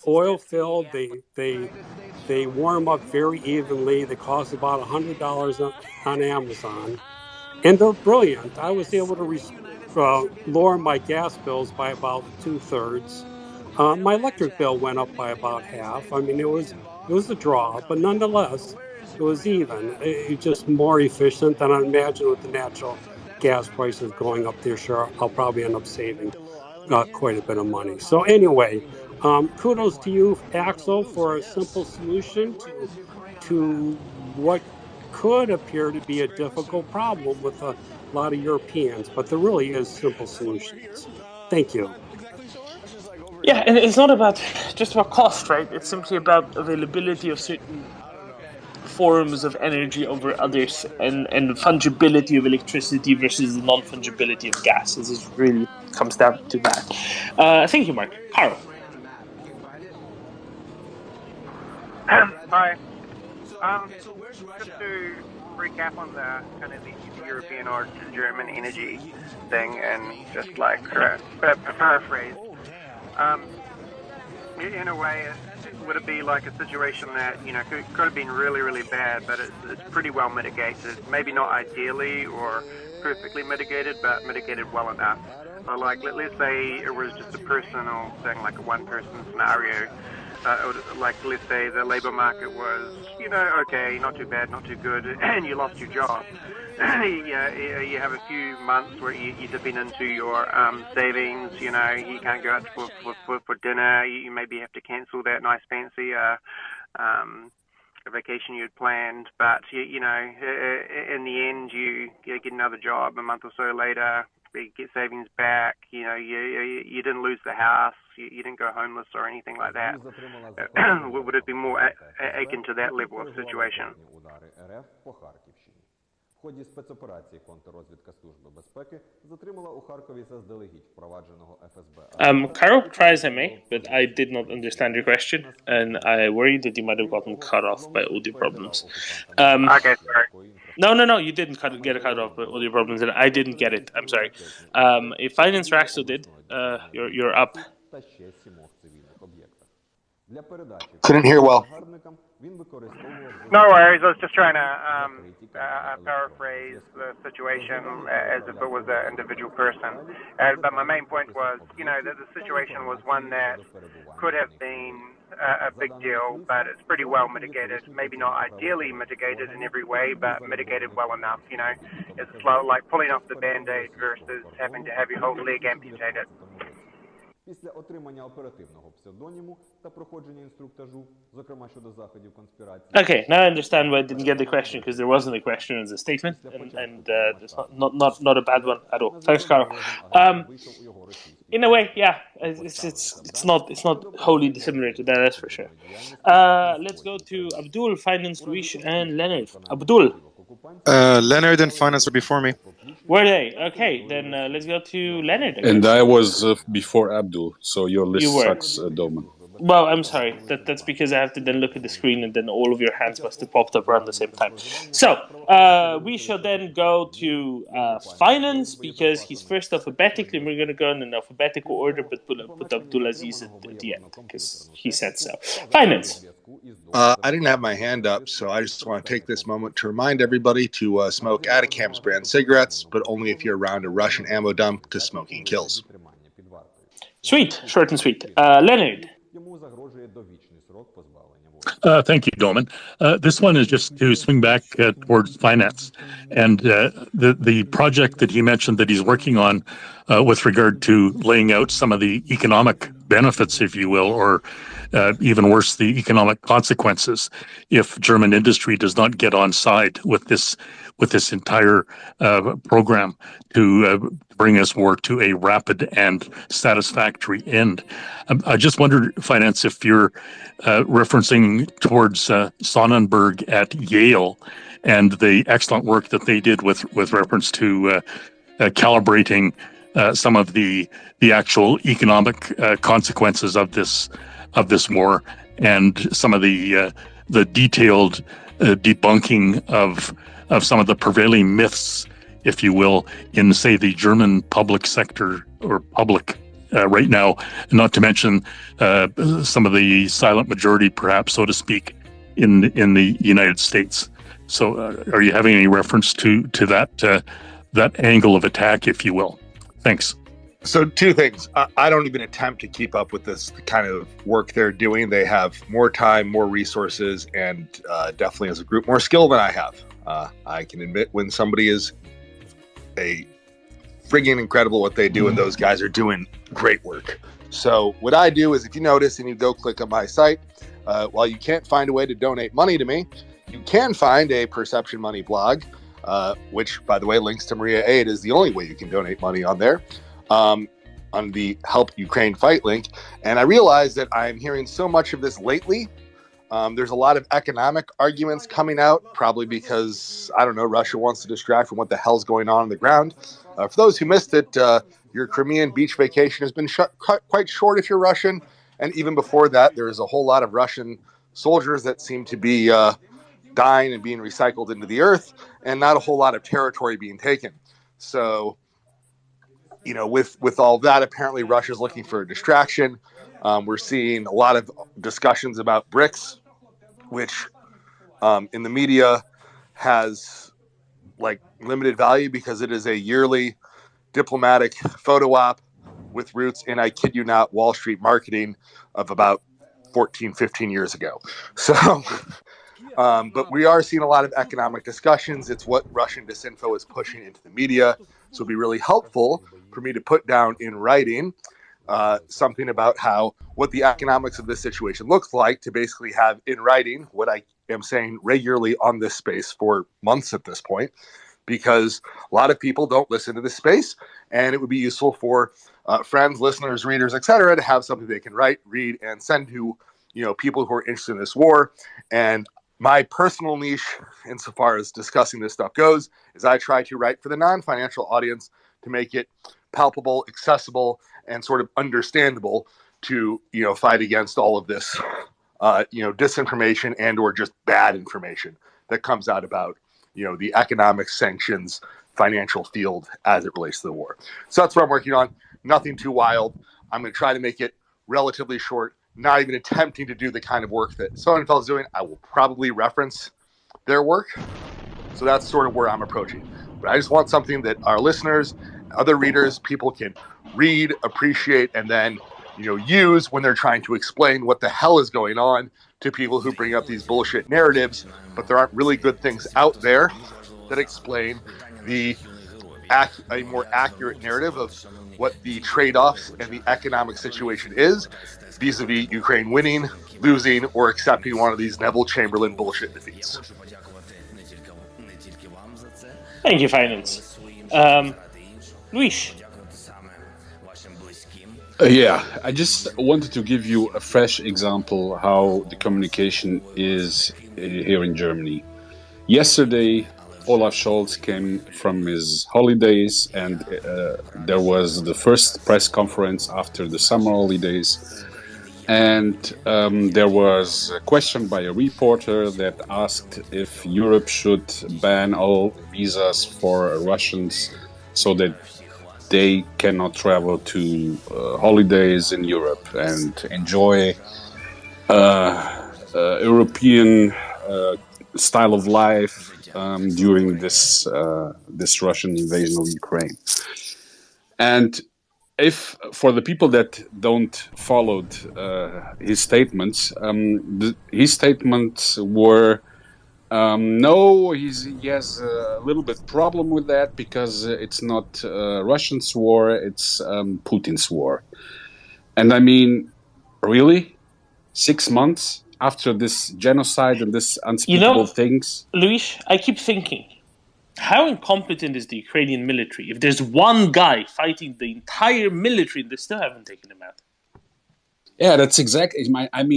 oil-filled. They warm up very evenly. They cost about $100 on Amazon, and they're brilliant. I was able to lower my gas bills by about 2/3. My electric bill went up by about half. I mean, it was a draw, but nonetheless, it was even. It's just more efficient than I imagine with the natural gas prices going up there. Sure, I'll probably end up saving quite a bit of money. So anyway, kudos to you, Axel, for a simple solution to what could appear to be a difficult problem with a lot of Europeans, but there really is simple solutions. Thank you. Yeah, and it's not just about cost, right? It's simply about availability of certain forms of energy over others, and fungibility of electricity versus the non-fungibility of gas. This really comes down to that. Thank you, Mark. Carl. Hi. Just to recap on the kind of the European or German energy thing, and just like paraphrase. In a way, would it be like a situation that could have been really, really bad, but it's pretty well mitigated? Maybe not ideally or perfectly mitigated, but mitigated well enough. So like, let's say it was just a personal thing, like a one-person scenario. Like, let's say the labor market was, okay, not too bad, not too good, and you lost your job. You have a few months where you dip into your savings. You can't go out for dinner. You maybe have to cancel that nice fancy vacation you'd planned. But in the end, you get another job a month or so later. You get savings back. You didn't lose the house. You didn't go homeless or anything like that. Would it be more akin to that level of situation? В ході спецоперації контррозвідка Служби безпеки затримала у Харкові заздалегідь впровадженого ФСБ. Carol, try as I may, but I did not understand your question, and I worry that you might have gotten cut off by audio problems. Okay, sorry. No, you didn't get cut off by audio problems, and I didn't get it. I'm sorry. If Finance Raxo did, you're up. Couldn't hear well. No worries. I was just trying to paraphrase the situation as if it was an individual person. But my main point was, that the situation was one that could have been a big deal, but it's pretty well mitigated. Maybe not ideally mitigated in every way, but mitigated well enough. It's like pulling off the Band-Aid versus having to have your whole leg amputated. Після отримання оперативного псевдоніму та проходження інструктажу, зокрема щодо заходів конспірації. Okay, now I understand why I didn't get the question, because there wasn't a question as a statement, and it's not a bad one at all. Thanks, Carl. In a way, yeah, it's not wholly dissimilar to that. That's for sure. Let's go to Abdul, Finance, Luis, and Leonard. Abdul. Leonard and Finance are before me. Were they? Okay, then let's go to Leonard. And I was before Abdul, so your list You were. sucks, Doman. Well, I'm sorry. That's because I have to then look at the screen, and then all of your hands must have popped up around the same time. So we shall then go to Finance, because he's first alphabetically, and we're going to go in an alphabetical order, but put Abdulaziz at the end, because he said so. Finance. I didn't have my hand up, so I just want to take this moment to remind everybody to smoke Atacam's brand cigarettes, but only if you're around a Russian ammo dump, because smoking kills. Sweet, short and sweet. Leonard. Thank you, Doman. This one is just to swing back towards finance, and the project that he mentioned that he's working on with regard to laying out some of the economic benefits, if you will, or even worse, the economic consequences if German industry does not get on side with this entire program to bring this war to a rapid and satisfactory end. I just wondered, Finance, if you're referencing towards Sonnenberg at Yale and the excellent work that they did with reference to calibrating some of the actual economic consequences of this war, and some of the detailed debunking of some of the prevailing myths, if you will, in, say, the German public sector or public right now, not to mention some of the silent majority, perhaps, so to speak, in the United States. So are you having any reference to that angle of attack, if you will? Thanks. So two things. I don't even attempt to keep up with this kind of work they're doing. They have more time, more resources, and definitely as a group, more skill than I have. I can admit when somebody is a friggin' incredible what they do, and those guys are doing great work. So what I do is, if you notice and you go click on my site, while you can't find a way to donate money to me, you can find a Perception Money blog, which, by the way, links to Maria Aid is the only way you can donate money on there. On the Help Ukraine Fight link. And I realize that I'm hearing so much of this lately. There's a lot of economic arguments coming out, probably because, I don't know, Russia wants to distract from what the hell's going on the ground. For those who missed it, your Crimean beach vacation has been quite short if you're Russian. And even before that, there's a whole lot of Russian soldiers that seem to be dying and being recycled into the earth, and not a whole lot of territory being taken. So, you know, with all that, apparently Russia's looking for a distraction. We're seeing a lot of discussions about BRICS, which in the media has like limited value because it is a yearly diplomatic photo op with roots in, I kid you not, Wall Street marketing of about 14, 15 years ago. So, but we are seeing a lot of economic discussions. It's what Russian disinfo is pushing into the media. So it'd be really helpful for me to put down in writing something about what the economics of this situation looks like, to basically have in writing what I am saying regularly on this space for months at this point, because a lot of people don't listen to this space, and it would be useful for friends, listeners, readers, etc., to have something they can write, read, and send to, you know, people who are interested in this war. And my personal niche, insofar as discussing this stuff goes, is I try to write for the non-financial audience to make it palpable, accessible, and sort of understandable to, you know, fight against all of this, you know, disinformation and or just bad information that comes out about, you know, the economic sanctions, financial field as it relates to the war. So that's what I'm working on. Nothing too wild. I'm going to try to make it relatively short, not even attempting to do the kind of work that Sonnenfeld is doing. I will probably reference their work. So that's sort of where I'm approaching. But I just want something that our listeners, other readers, people can read, appreciate, and then, you know, use when they're trying to explain what the hell is going on to people who bring up these bullshit narratives. But there aren't really good things out there that explain a more accurate narrative of what the trade-offs and the economic situation is vis-a-vis Ukraine winning, losing, or accepting one of these Neville Chamberlain bullshit defeats. Thank you, Finance. Luis. Yeah, I just wanted to give you a fresh example how the communication is here in Germany. Yesterday, Olaf Scholz came from his holidays, and there was the first press conference after the summer holidays. And there was a question by a reporter that asked if Europe should ban all visas for Russians so that they cannot travel to holidays in Europe and enjoy European style of life during this Russian invasion of Ukraine. And if for the people that don't followed his statements, his statements were no, he has a little bit problem with that because it's not Russia's war, it's Putin's war. And I mean, really? 6 months after this genocide and this unspeakable things? Luis, I keep thinking, how incompetent is the Ukrainian military? If there's one guy fighting the entire military, they still haven't taken him out. Yeah, that's exactly.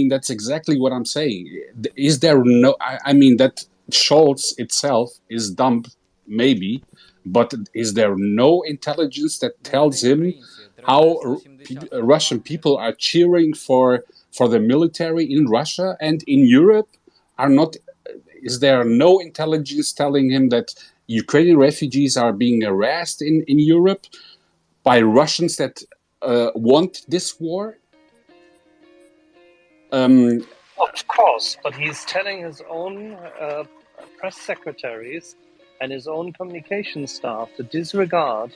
That's exactly what I'm saying. Is there no? I mean, that Scholz itself is dumb, maybe, but is there no intelligence that tells him how Russian people are cheering for the military in Russia and in Europe? Are not? Is there no intelligence telling him that Ukrainian refugees are being harassed in Europe by Russians that want this war? Of course, but he's telling his own press secretaries and his own communication staff to disregard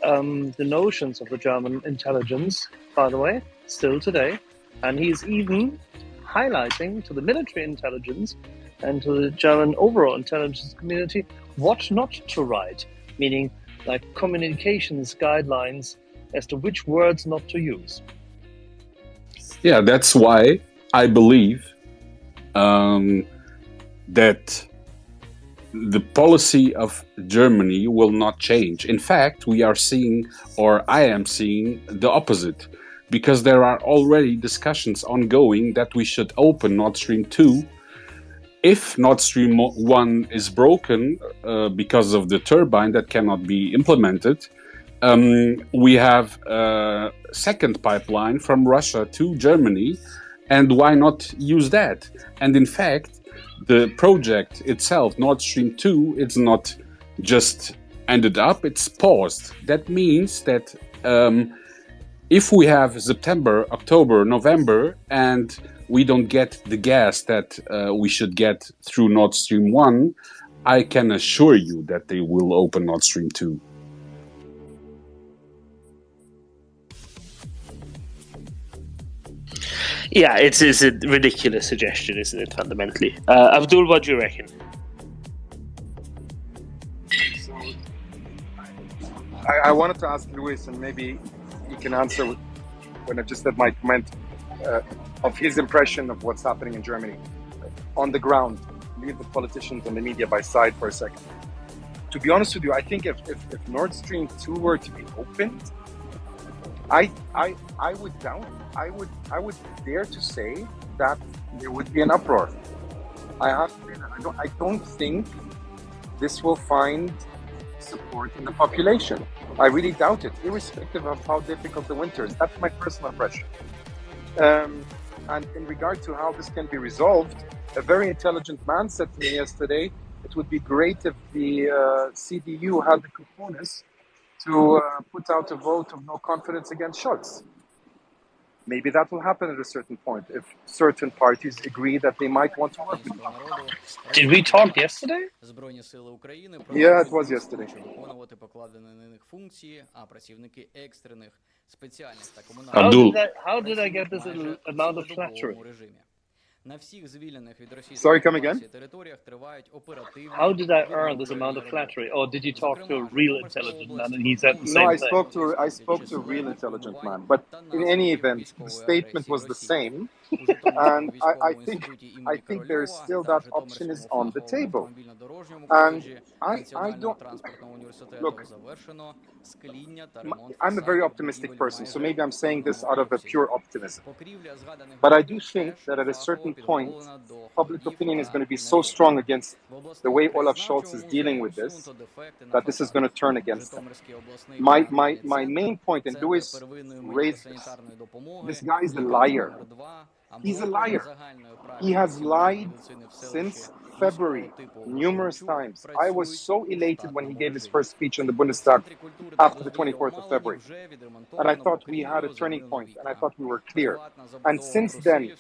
the notions of the German intelligence, by the way, still today. And he's even highlighting to the military intelligence and to the German overall intelligence community what not to write, meaning like communications guidelines as to which words not to use. Yeah, that's why I believe that the policy of Germany will not change. In fact, we are seeing, or I am seeing, the opposite, because there are already discussions ongoing that we should open Nord Stream 2. If Nord Stream 1 is broken because of the turbine that cannot be implemented, we have a second pipeline from Russia to Germany, and why not use that? And in fact, the project itself, Nord Stream 2, it's not just ended up, it's paused. That means that if we have September, October, November, and we don't get the gas that we should get through Nord Stream 1, I can assure you that they will open Nord Stream 2. Yeah, it's a ridiculous suggestion, isn't it, fundamentally? Abdul, what do you reckon? I wanted to ask Luis, and maybe he can answer when I just said my comment of his impression of what's happening in Germany. On the ground, leave the politicians and the media by side for a second. To be honest with you, I think if Nord Stream 2 were to be opened, I would doubt. I would dare to say that there would be an uproar. I have to say that I don't think this will find support in the population. I really doubt it, irrespective of how difficult the winter is. That's my personal impression. And in regard to how this can be resolved, a very intelligent man said to me yesterday, it would be great if the CDU had the cojones to put out a vote of no confidence against Scholz. Maybe that will happen at a certain point if certain parties agree that they might want to work with him. Did we talk yesterday? Yeah, it was yesterday. Abdul. How did I get this amount of flattery? Sorry, come again? How did I earn this amount of flattery? Or did you talk to a real intelligent man and he said the same No, thing? I spoke to a real intelligent man. But in any event, the statement was the same. And I think there is still that option is on the table. And I don't look. I'm a very optimistic person, so maybe I'm saying this out of a pure optimism. But I do think that at a certain point, public opinion is going to be so strong against the way Olaf Scholz is dealing with this, that this is going to turn against him. My main point, and Louis raised this guy is a liar. He's a liar. He has lied since February numerous times. I was so elated when he gave his first speech in the Bundestag after the 24th of February. And I thought we had a turning point, and I thought we were clear. And since then,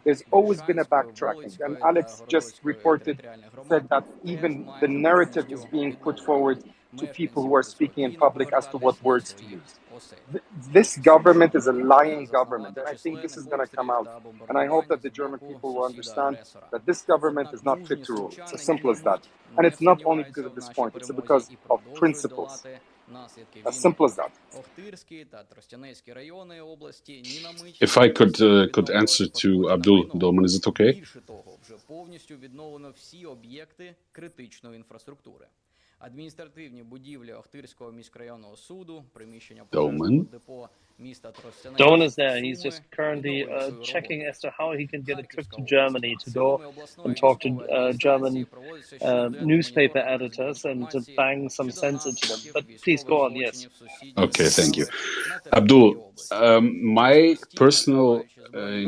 there's always been a backtracking. And Alex just said that even the narrative is being put forward to people who are speaking in public as to what words to use. This government is a lying government, and I think this is going to come out. And I hope that the German people will understand that this government is not fit to rule. It's as simple as that. And it's not only because of this point, it's because of principles. As simple as that. If I could answer to Abdul Doman, is it okay? Адміністративні будівлі Охтирського міськрайонного суду, приміщення Doman. депо міста Тростянець. Don is there. He's just currently checking as to how he can get a trip to Germany to go and talk to German newspaper editors and to bang some sense into them. But please go on, yes. Okay, thank you. Abdul, my personal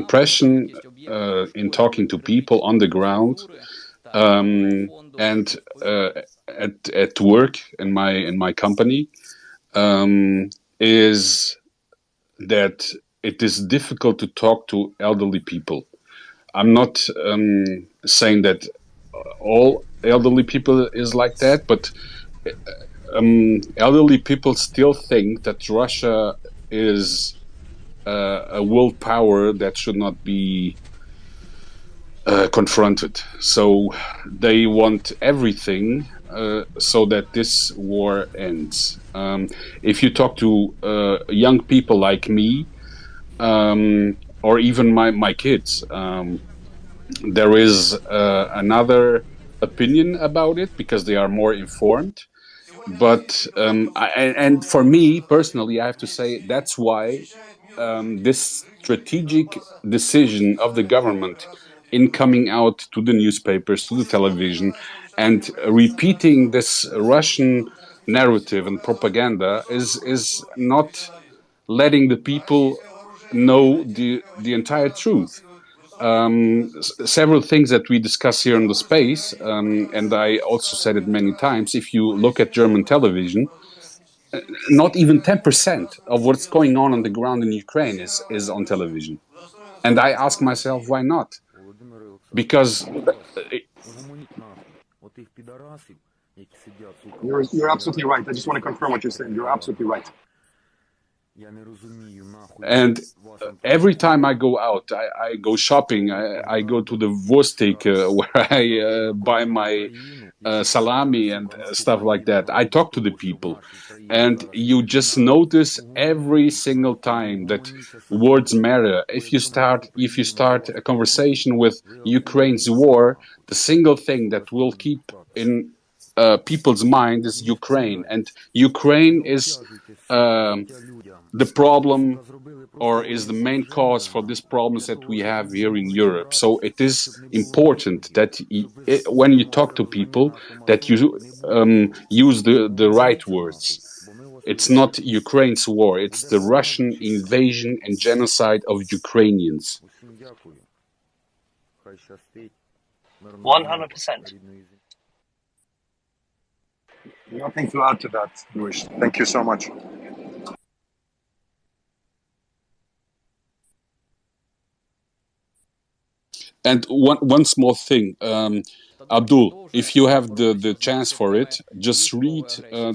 impression in talking to people on the ground and at work in my company is that it is difficult to talk to elderly people. I'm not saying that all elderly people is like that, but elderly people still think that Russia is a world power that should not be confronted. So they want everything so that this war ends. If you talk to young people like me, or even my kids, there is another opinion about it because they are more informed. But and for me personally, I have to say that's why this strategic decision of the government in coming out to the newspapers, to the television, and repeating this Russian narrative and propaganda is not letting the people know the entire truth. Several things that we discuss here in the space, and I also said it many times, if you look at German television, not even 10% of what's going on the ground in Ukraine is on television. And I ask myself, why not? Because You're absolutely right. I just want to confirm what you're saying. You're absolutely right. And every time I go out, I go shopping, I go to the Wurstthek where I buy my salami and stuff like that. I talk to the people, and you just notice every single time that words matter. If you start a conversation with Ukraine's war, the single thing that will keep in people's mind is Ukraine, and Ukraine is the problem, or is the main cause for these problems that we have here in Europe. So it is important that when you talk to people, that you use the right words. It's not Ukraine's war, it's the Russian invasion and genocide of Ukrainians. 100%. Nothing to add to that, Luis. Thank you so much. And one small thing, Abdul, if you have the chance for it, just read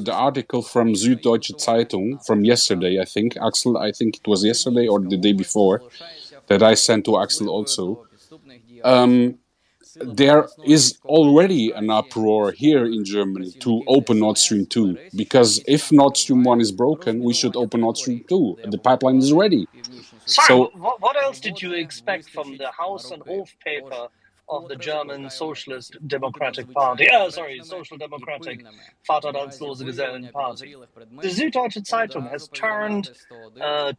the article from Süddeutsche Zeitung from yesterday, I think. Axel, I think it was yesterday or the day before, that I sent to Axel also. There is already an uproar here in Germany to open Nord Stream 2, because if Nord Stream 1 is broken, we should open Nord Stream 2. The pipeline is ready. Sorry, So what else did you expect from the House and Hof paper of the German Socialist Democratic Party? Social Democratic Vaterlandslose Gesellen Party. The Süddeutsche Zeitung has turned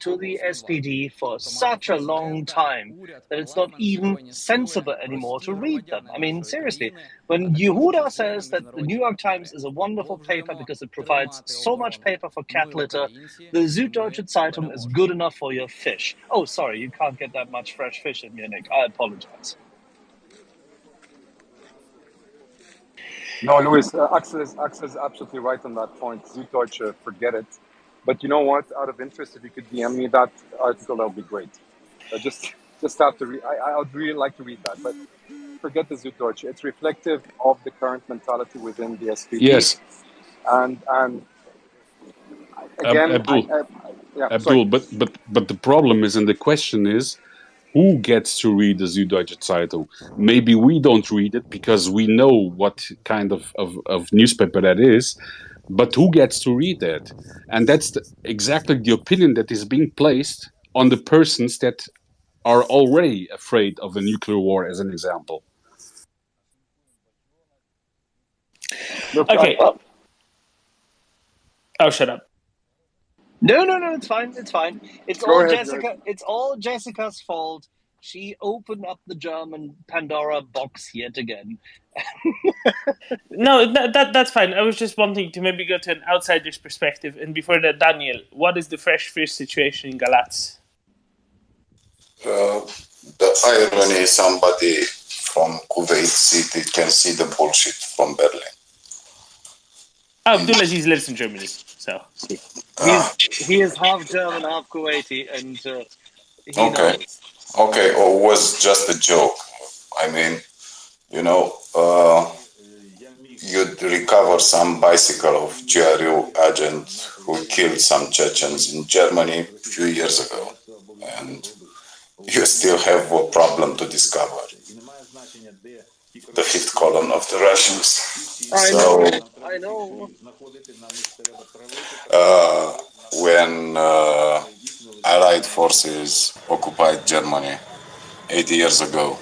to the SPD for such a long time that it's not even sensible anymore to read them. I mean, seriously, when Yehuda says that the New York Times is a wonderful paper because it provides so much paper for cat litter, the Süddeutsche Zeitung is good enough for your fish. Oh, sorry, you can't get that much fresh fish in Munich. I apologize. No, Luis, Axel is absolutely right on that point. Süddeutsche, forget it. But you know what? Out of interest, if you could DM me that article, that would be great. Just have to read. I would really like to read that. But forget the Süddeutsche. It's reflective of the current mentality within the SPD. yes, And again, Abdul, but the problem is, and the question is, who gets to read the Süddeutsche Zeitung? Maybe we don't read it because we know what kind of newspaper that is, but who gets to read that? And that's exactly the opinion that is being placed on the persons that are already afraid of a nuclear war, as an example. Okay. Oh, shut up. No, it's fine. It's fine. It's Go all ahead, Jessica. Jared. It's all Jessica's fault. She opened up the German Pandora box yet again. No, that's fine. I was just wanting to maybe go to an outsider's perspective. And before that, Daniel, what is the fresh fish situation in Galatz? The irony is somebody from Kuwait City can see the bullshit from Berlin. Abdulaziz lives in Germany, so... He is half German, half Kuwaiti, and he knows. Okay, or was just a joke. I mean, you'd recover some bicycle of GRU agent who killed some Chechens in Germany a few years ago, and you still have a problem to discover. The fifth column of the Russians. I know. When Allied forces occupied Germany 80 years ago,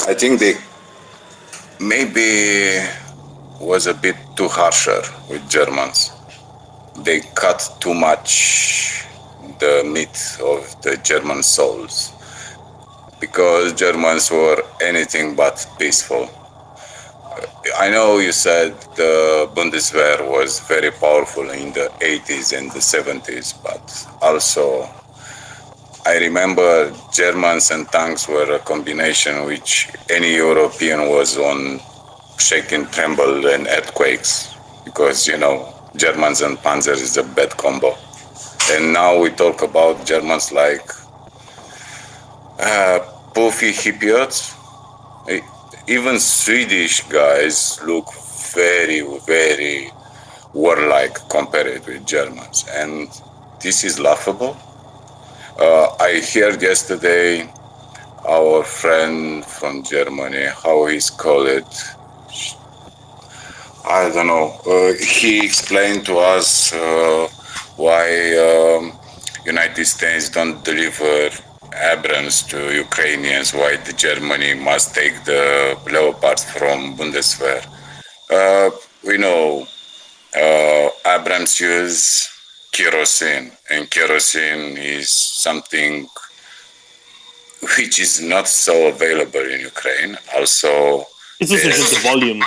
I think they maybe was a bit too harsher with Germans. They cut too much the meat of the German souls because Germans were anything but peaceful. I know you said the Bundeswehr was very powerful in the 80s and the 70s, but also I remember Germans and tanks were a combination which any European was on shake and tremble and earthquakes because, Germans and Panzer is a bad combo. And now we talk about Germans like poofy hippiots. Even Swedish guys look very, very warlike compared with Germans. And this is laughable. I heard yesterday our friend from Germany, how he's called it, I don't know. He explained to us why United States don't deliver Abrams to Ukrainians, why the Germany must take the Leopards from Bundeswehr. We know Abrams use kerosene, and kerosene is something which is not so available in Ukraine. Also, it's also just the volume.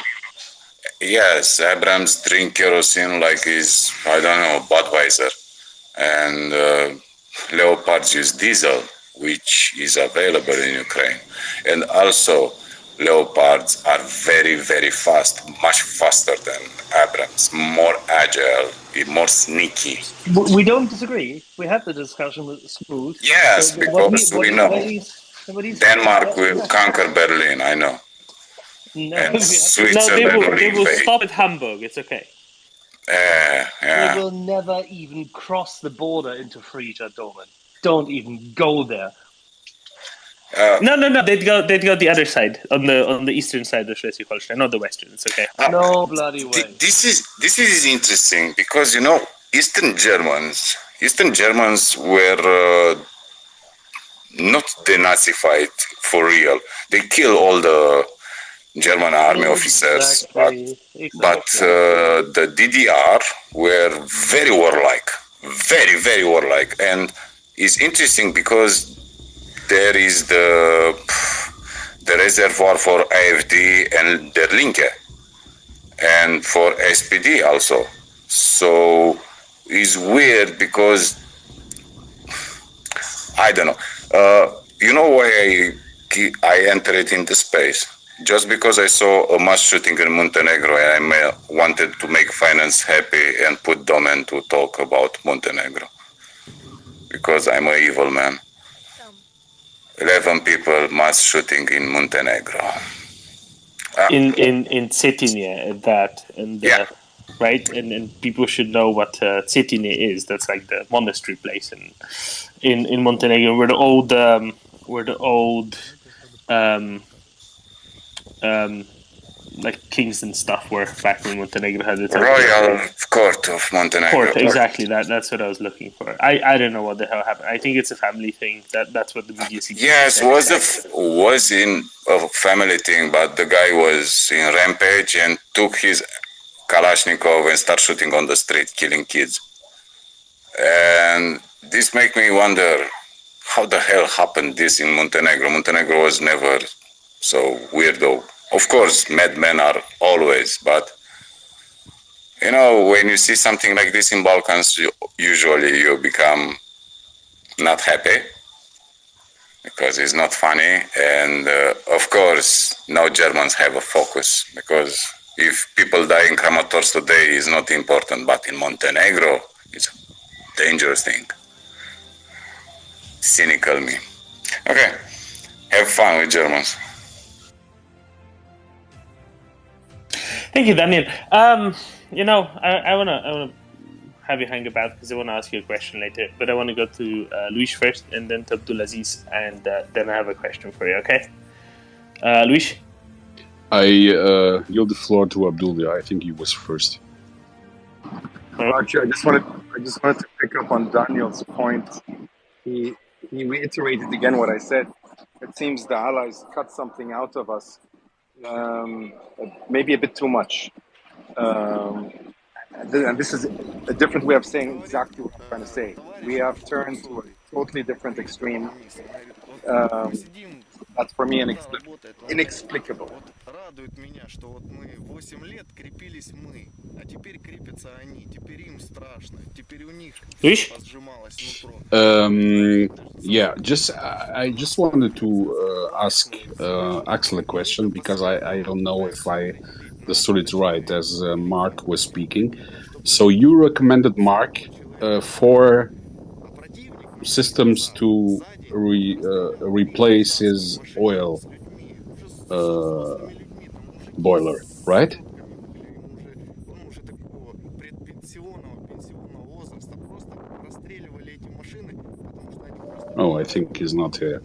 Yes, Abrams drink kerosene like is, I don't know, Budweiser. And Leopards use diesel, which is available in Ukraine. And also, Leopards are very, very fast, much faster than Abrams, more agile, more sneaky. We don't disagree. We had the discussion with Smooth. Yes, because we know Denmark will conquer Berlin, I know. No, and Switzerland they will stop at Hamburg. It's okay. They will never even cross the border into Frisia, Domen. Don't even go there. No. They'd go the other side, on the eastern side of Schleswig-Holstein, not the western. It's okay. No bloody way. This is interesting because Eastern Germans were not denazified for real. They kill all the German army officers, but the DDR were very warlike, very warlike, and it's interesting because there is the reservoir for AfD and Der Linke, and for SPD also. So it's weird because I don't know. You know why I entered into space? Just because I saw a mass shooting in Montenegro and I wanted to make finance happy and put Domen to talk about Montenegro. Because I'm an evil man. 11 people mass shooting in Montenegro. In Cetinje at that, and right, and people should know what Cetinje is. That's like the monastery place in Montenegro, where the old like kings and stuff were back when Montenegro had its Royal Court of Montenegro. Court, exactly. That's what I was looking for. I don't know what the hell happened. I think it's a family thing. That's what the media seems. Yes, was in a family thing, but the guy was in rampage and took his Kalashnikov and started shooting on the street, killing kids. And this make me wonder how the hell happened this in Montenegro. Montenegro was never so weirdo. Of course, madmen are always, but you know, when you see something like this in Balkans, usually you become not happy because it's not funny. And of course, now Germans have a focus because if people die in Kramatorsk today is not important, but in Montenegro, it's a dangerous thing. Cynical me. Okay, have fun with Germans. Thank you, Daniel. You know, I wanna have you hang about because I want to ask you a question later. But I want to go to Luis first, and then to Abdulaziz, and then I have a question for you. Okay, Luis. I yield the floor to Abdullah. I think he was first. Actually, I just wanted to pick up on Daniel's point. He reiterated again what I said. It seems the Allies cut something out of us. Maybe a bit too much. And this is a different way of saying exactly what I'm trying to say. We have turned to a totally different extreme. That's for me inexplicable. Yeah, I just wanted to ask Axel a question because I don't know if I understood it right as Mark was speaking. So you recommended Mark for systems to replace his oil boiler, right? Oh, I think he's not here.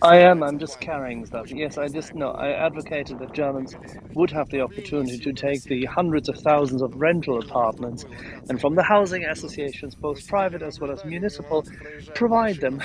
I am. I'm just carrying stuff. Yes, I advocated that Germans would have the opportunity to take the hundreds of thousands of rental apartments and from the housing associations, both private as well as municipal, provide them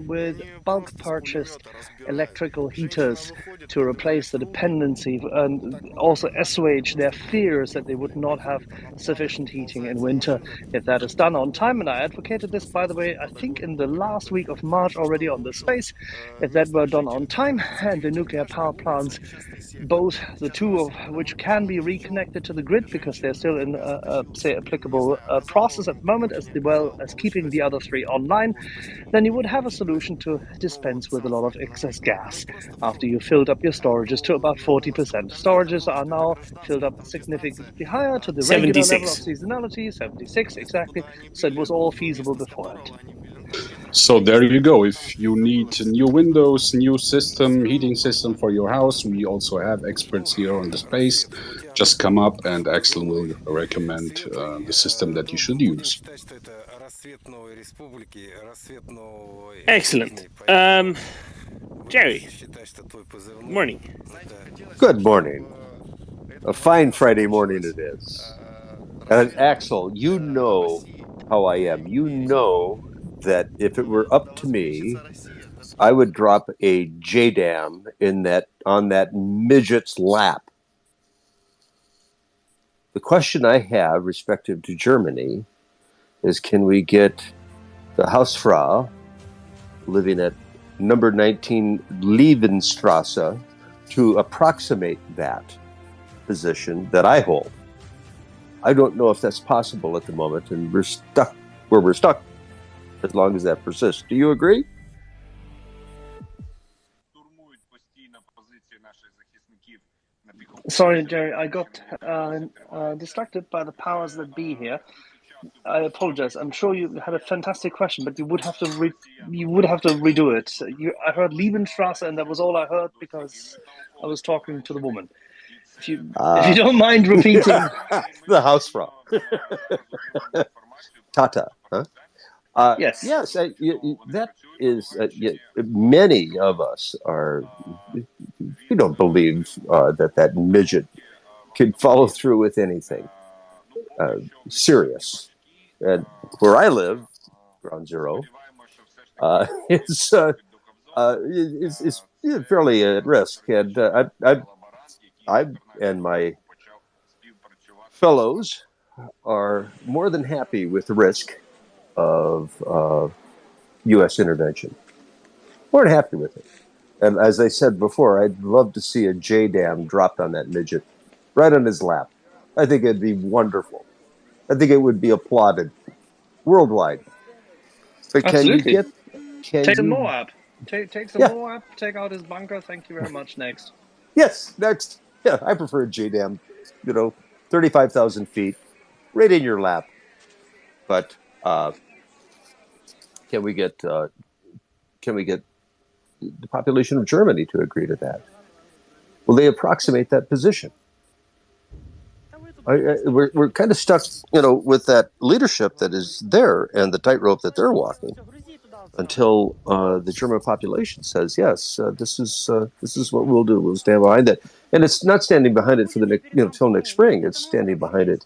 with bulk purchased electrical heaters to replace the dependency and also assuage their fears that they would not have sufficient heating in winter if that is done on time. And I advocated this, by the way, I think in the last week of March already on the space. If that were done on time and the nuclear power plants, both the two of which can be reconnected to the grid because they're still in say applicable process at the moment, as well as keeping the other three online, then you would have a solution to dispense with a lot of excess gas after you filled up your storages to about 40%. Storages are now filled up significantly higher to the regular level of seasonality, 76 exactly, so it was all feasible beforehand. So there you go. If you need new windows, new system, heating system for your house, we also have experts here on the space. Just come up and Axel will recommend the system that you should use. Excellent. Jerry, morning. Good morning. A fine Friday morning it is. And Axel, you know how I am. You know that if it were up to me, I would drop a JDAM on that midget's lap. The question I have respective to Germany is, can we get the Hausfrau living at number 19 Liebenstrasse to approximate that position that I hold? I don't know if that's possible at the moment, and we're stuck where we're stuck as long as that persists. Do you agree? Sorry, Jerry, I got distracted by the powers that be here. I apologize. I'm sure you had a fantastic question, but you would have to redo it. I heard Liebenstrasse, and that was all I heard because I was talking to the woman. If you don't mind repeating, the Hausfrau. Tata, huh? Yes. Yes, that is. Many of us are. We don't believe that midget can follow through with anything serious. And where I live, Ground Zero, is fairly at risk. And I and my fellows are more than happy with the risk of U.S. intervention. More than happy with it. And as I said before, I'd love to see a JDAM dropped on that midget, right on his lap. I think it'd be wonderful. I think it would be applauded worldwide. But Absolutely. Take some you, Moab. Take some Moab. Take out his bunker. Thank you very much. Next. Yes, next. Yeah, I prefer a JDAM. 35,000 feet, right in your lap. But can we get the population of Germany to agree to that? Will they approximate that position? We're kind of stuck, with that leadership that is there and the tightrope that they're walking until the German population says, yes, this is what we'll do. We'll stand behind it, and it's not standing behind it for till next spring. It's standing behind it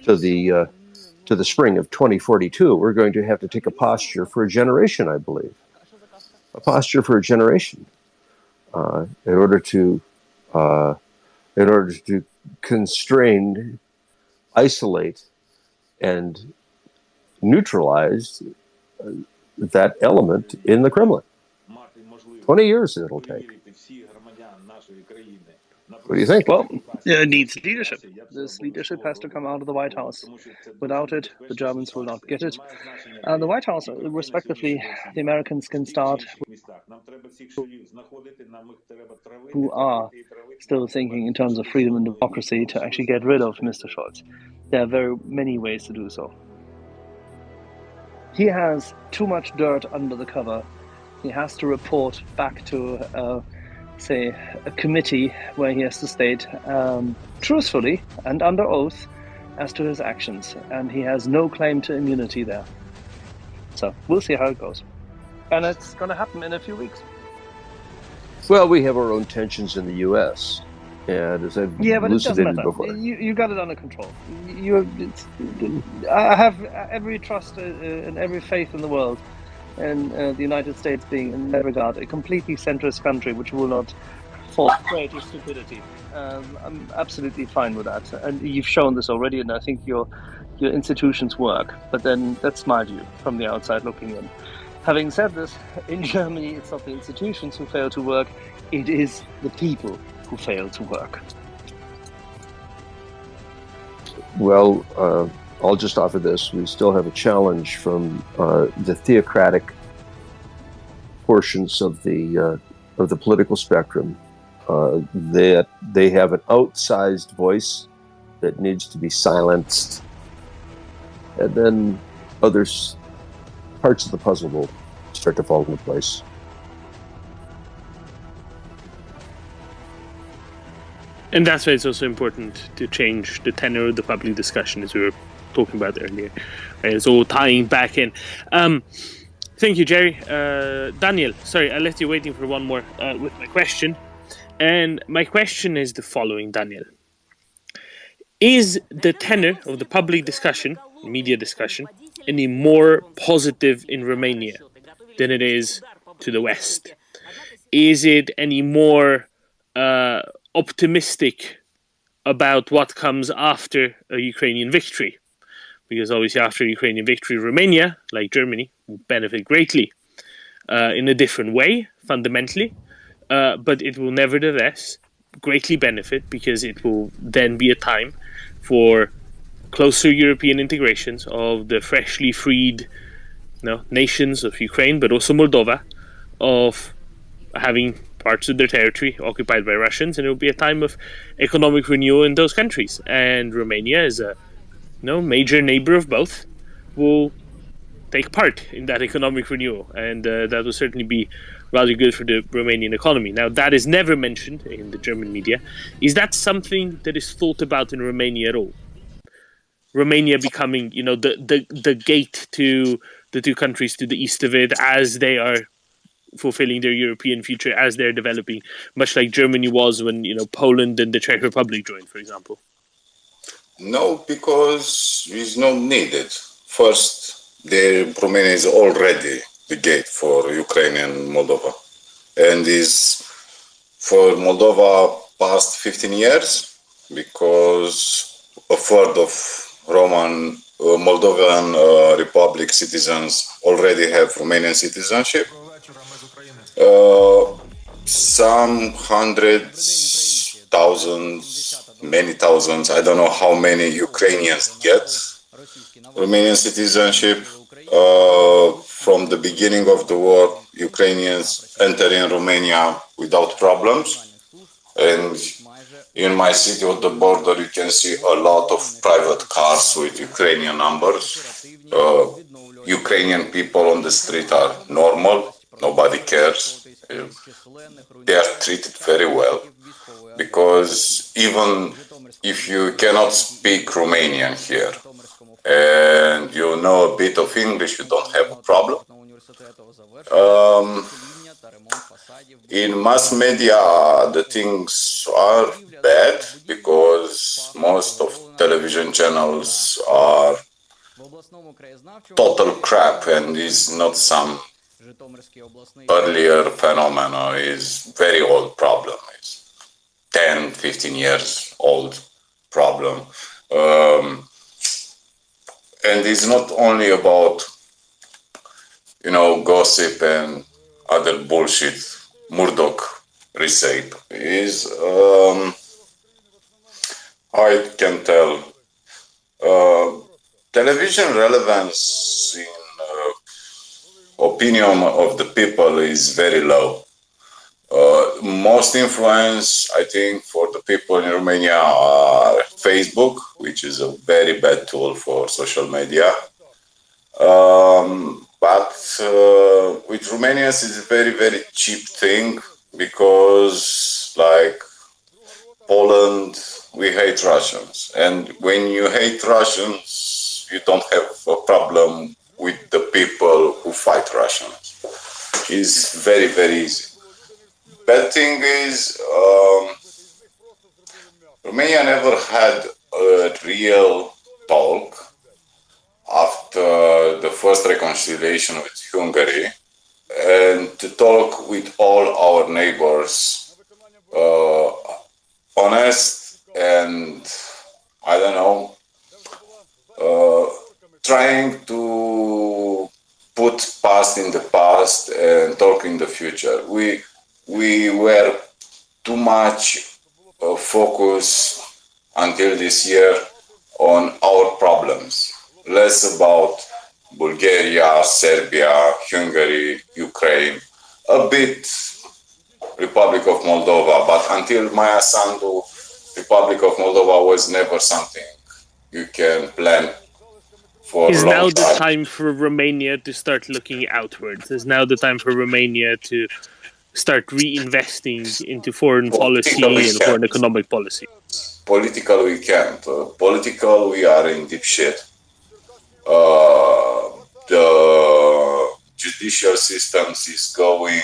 to the spring of 2042. We're going to have to take a posture for a generation, I believe, a posture for a generation, in order to constrain, isolate, and neutralize that element in the Kremlin. 20 years it'll take. What do you think? Well, it needs leadership. This leadership has to come out of the White House. Without it, the Germans will not get it. The White House, respectively, the Americans can start who are still thinking in terms of freedom and democracy to actually get rid of Mr. Scholz. There are very many ways to do so. He has too much dirt under the cover. He has to report back to say, a committee where he has to state truthfully and under oath as to his actions, and he has no claim to immunity there. So we'll see how it goes. And it's going to happen in a few weeks. Well, we have our own tensions in the U.S., and as I've elucidated before. You got it under control. I have every trust and every faith in the world, and the United States being, in that regard, a completely centrist country which will not fall prey to stupidity. I'm absolutely fine with that, and you've shown this already, and I think your institutions work. But then that's my view from the outside looking in. Having said this, in Germany, it's not the institutions who fail to work; it is the people who fail to work. Well, I'll just offer this. We still have a challenge from the theocratic portions of the political spectrum. They have an outsized voice that needs to be silenced, and then parts of the puzzle will start to fall into place. And that's why it's also important to change the tenor of the public discussion, as we were talking about earlier. It's all tying back in. Thank you, Jerry. Daniel, sorry, I left you waiting for one more with my question. And my question is the following, Daniel. Is the tenor of the public discussion, media discussion, any more positive in Romania than it is to the West? Is it any more optimistic about what comes after a Ukrainian victory? Because obviously after a Ukrainian victory, Romania, like Germany, will benefit greatly in a different way, fundamentally. But it will nevertheless greatly benefit because it will then be a time for closer European integrations of the freshly freed nations of Ukraine, but also Moldova, of having parts of their territory occupied by Russians, and it will be a time of economic renewal in those countries. And Romania, as a major neighbor of both, will take part in that economic renewal, and that will certainly be rather good for the Romanian economy. Now, that is never mentioned in the German media. Is that something that is thought about in Romania at all? Romania becoming, the gate to the two countries to the east of it as they are fulfilling their European future, as they're developing, much like Germany was when, Poland and the Czech Republic joined, for example? No, because it's not needed. First, Romania is already the gate for Ukraine and Moldova. And is for Moldova past 15 years, because a third of Moldovan Republic citizens already have Romanian citizenship. Some hundreds, thousands, many thousands, I don't know how many Ukrainians get Romanian citizenship. From the beginning of the war, Ukrainians enter in Romania without problems. And in my city on the border, you can see a lot of private cars with Ukrainian numbers. Ukrainian people on the street are normal. Nobody cares. They are treated very well, because even if you cannot speak Romanian here and you know a bit of English, you don't have a problem. In mass media, the things are bad because most of television channels are total crap, and is not some earlier phenomenon, is very old problem. It's 10, 15 years old problem. And it's not only about, gossip and other bullshit, Murdoch recipe. I can tell, television relevance in opinion of the people is very low. Most influence, I think, for the people in Romania are Facebook, which is a very bad tool for social media. But with Romanians, it's a very, very cheap thing, because like Poland, we hate Russians. And when you hate Russians, you don't have a problem with the people who fight Russians. It's very, very easy. Bad thing is, Romania never had a real talk after the first reconciliation with Hungary, and to talk with all our neighbors, honest and, I don't know, trying to put past in the past and talk in the future. We were too much focused until this year on our problems, less about Bulgaria, Serbia, Hungary, Ukraine, a bit Republic of Moldova, but until Maia Sandu, Republic of Moldova was never something you can plan for. Is now the time for Romania to start looking outwards? Is now the time for Romania to start reinvesting into foreign policy and foreign economic policy? Political, we can't. Political, we are in deep shit. The judicial system is going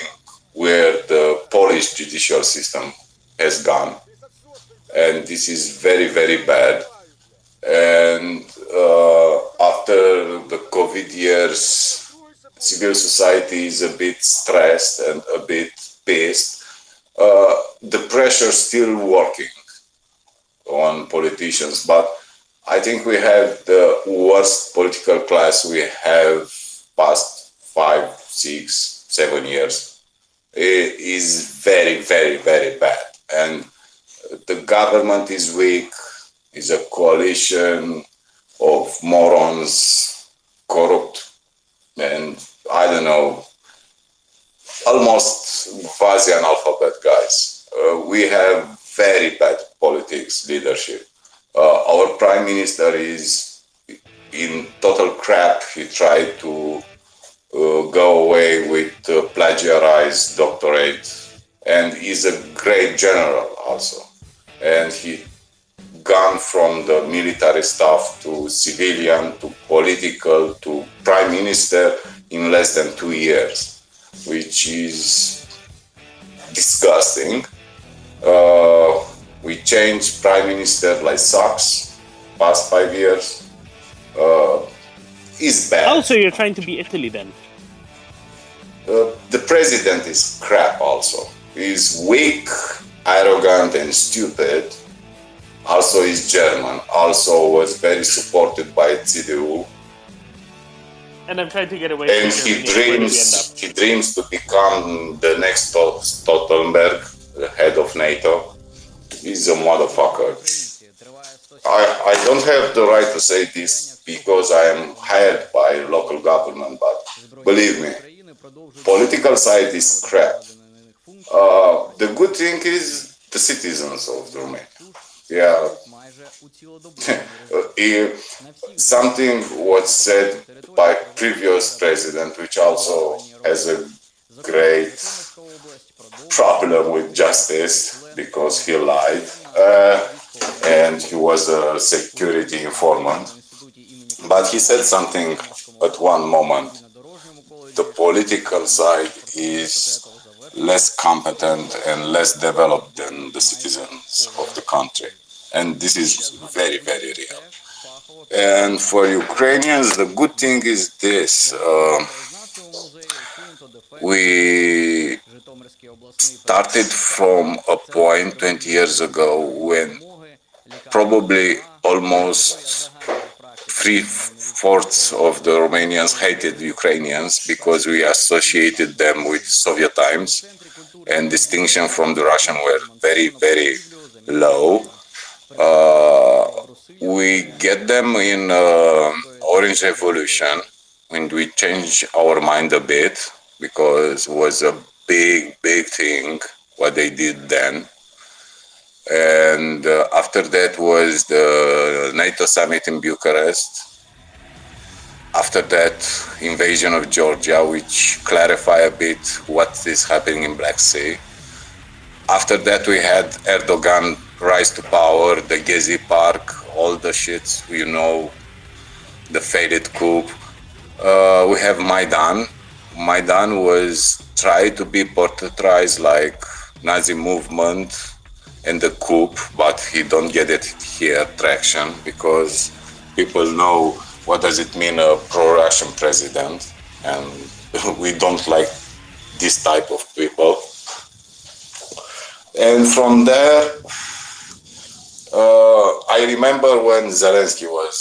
where the Polish judicial system has gone. And this is very, very bad. And after after the COVID years, civil society is a bit stressed and a bit pissed. The pressure still working on politicians, but I think we have the worst political class we have past 5, 6, 7 years. It is very, very, very bad. And the government is weak, is a coalition of morons, corrupt, and I don't know, almost quasi-analphabet guys. We have very bad politics leadership. Our prime minister is in total crap. He tried to go away with plagiarized doctorate, and he's a great general also. And he gone from the military staff to civilian to political to prime minister in less than 2 years, which is disgusting. We changed prime minister like socks past 5 years. Is bad. Also, you're trying to be Italy then. The president is crap also. He's weak, arrogant and stupid. Also is German. Also was very supported by CDU. And I'm trying to get away And from he dreams to become the next Stoltenberg, the head of NATO. He's a motherfucker. I don't have the right to say this because I am hired by local government, but believe me, political side is crap. The good thing is the citizens of Romania. Yeah. Something was said by previous president, which also has a great problem with justice because he lied and he was a security informant. But he said something at one moment. The political side is less competent and less developed than the citizens of the country. And this is very, very real. And for Ukrainians, the good thing is this. We started from a point 20 years ago when probably almost 3/4 of the Romanians hated Ukrainians because we associated them with Soviet times, and distinction from the Russian were very, very low. We get them in Orange Revolution, and we changed our mind a bit because it was a big, big thing what they did then. And after that was the NATO summit in Bucharest. After that, invasion of Georgia, which clarify a bit what is happening in Black Sea. After that, we had Erdogan rise to power, the Gezi Park, all the shit, you know, the failed coup. We have Maidan. Maidan was tried to be portrayed like Nazi movement and the coup, but he don't get it here traction because people know what does it mean a pro-Russian president, and we don't like this type of people. And from there, I remember when Zelensky was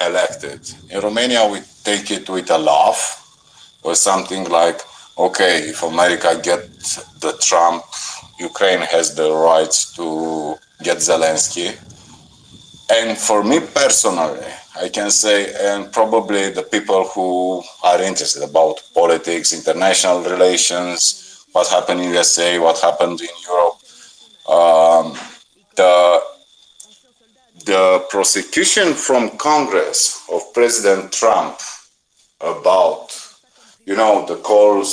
elected. In Romania, we take it with a laugh, or something like, okay, if America gets the Trump, Ukraine has the rights to get Zelensky. And for me personally, I can say, and probably the people who are interested about politics, international relations, what happened in USA, what happened in Europe, the prosecution from Congress of President Trump about, you know, the calls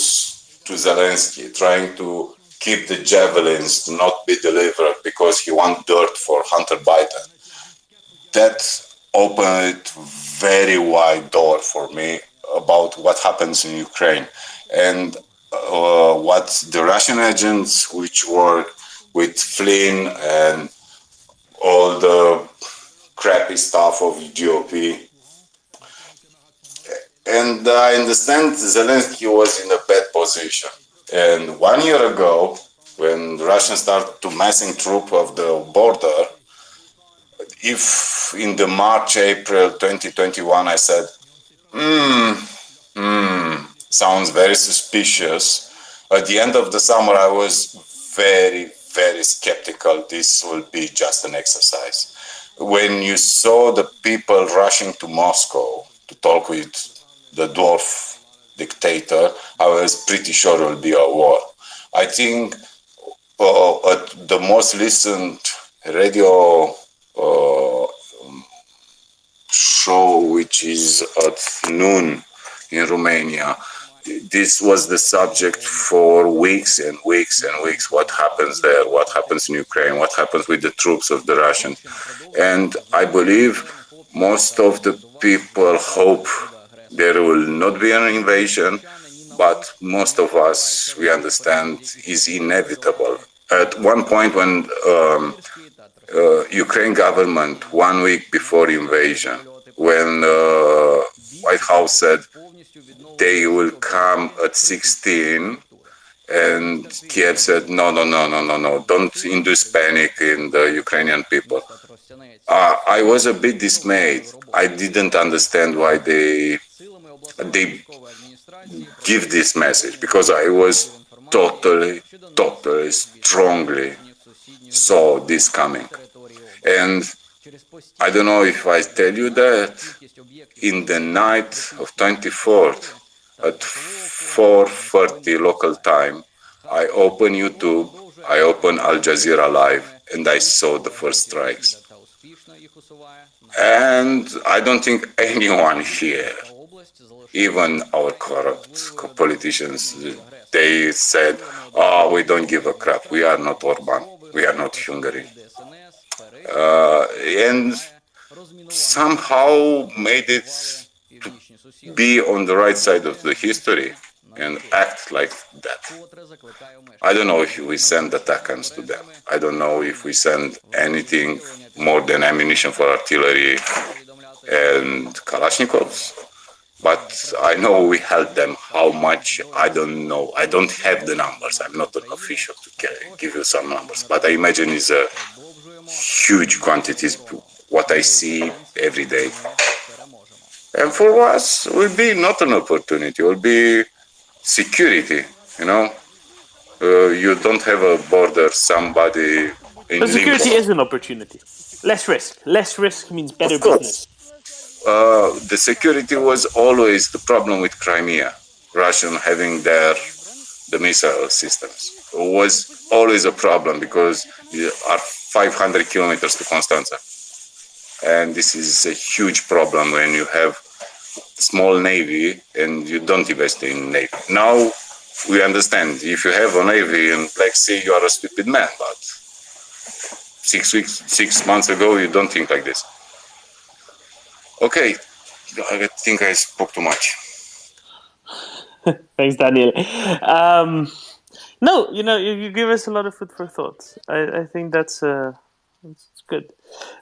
to Zelensky, trying to keep the javelins to not be delivered because he wants dirt for Hunter Biden. That opened very wide door for me about what happens in Ukraine and what the Russian agents, which were with Flynn and all the crappy stuff of GOP, And I understand Zelensky was in a bad position. And 1 year ago, when the Russians started to massing troops of the border, if in the March, April 2021, I said, sounds very suspicious. At the end of the summer, I was very, very skeptical this will be just an exercise. When you saw the people rushing to Moscow to talk with the dwarf dictator, I was pretty sure it will be a war. I think at the most listened radio show, which is at noon in Romania, this was the subject for weeks and weeks and weeks. What happens there? What happens in Ukraine? What happens with the troops of the Russians? And I believe most of the people hope there will not be an invasion, but most of us, we understand, is inevitable. At one point when Ukraine government, 1 week before invasion, when White House said they will come at 16, and Kiev said, no, don't induce panic in the Ukrainian people. I was a bit dismayed. I didn't understand why they give this message, because I was totally, strongly saw this coming. And I don't know if I tell you that in the night of 24th at 4:30 local time, I opened YouTube, I opened Al Jazeera Live, and I saw the first strikes. And I don't think anyone here, even our corrupt politicians, they said, oh, we don't give a crap. We are not Orban. We are not Hungary. And somehow made it to be on the right side of the history and act like that. I don't know if we send ATACMS to them. I don't know if we send anything more than ammunition for artillery and Kalashnikovs. But I know we help them. How much, I don't know. I don't have the numbers. I'm not an official to give you some numbers. But I imagine it's a huge quantities, what I see every day. And for us, it will be not an opportunity. It will be security, you know. You don't have a border, somebody in But security limbo. is an opportunity. Less risk. Less risk means better business. The security was always the problem with Crimea. Russian having the missile systems. It was always a problem because you are 500 kilometers to Constanza. And this is a huge problem when you have small navy and you don't invest in navy. Now we understand if you have a navy in Black Sea, you are a stupid man. But 6 months ago, you don't think like this. Okay, I think I spoke too much. Thanks, Daniel. No, you give us a lot of food for thought. I think that's good.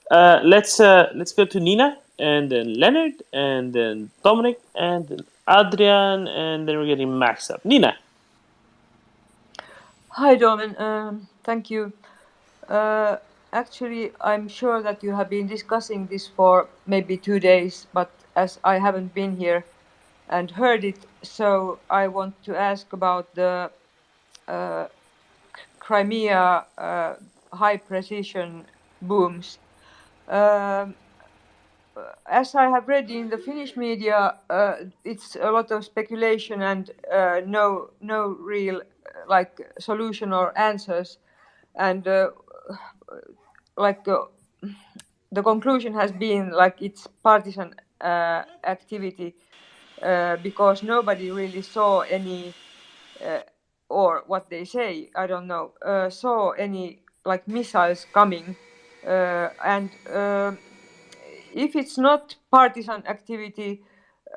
Let's go to Nina, and then Leonard, and then Dominic, and then Adrian, and then we're getting Max up. Nina. Hi, Domen. Thank you. Actually, I'm sure that you have been discussing this for maybe 2 days, but as I haven't been here and heard it, so I want to ask about the Crimea high precision booms. As I have read in the Finnish media, it's a lot of speculation and no real solution or answers, and the conclusion has been it's partisan activity because nobody really saw any or what they say, I don't know, saw any missiles coming, and if it's not partisan activity,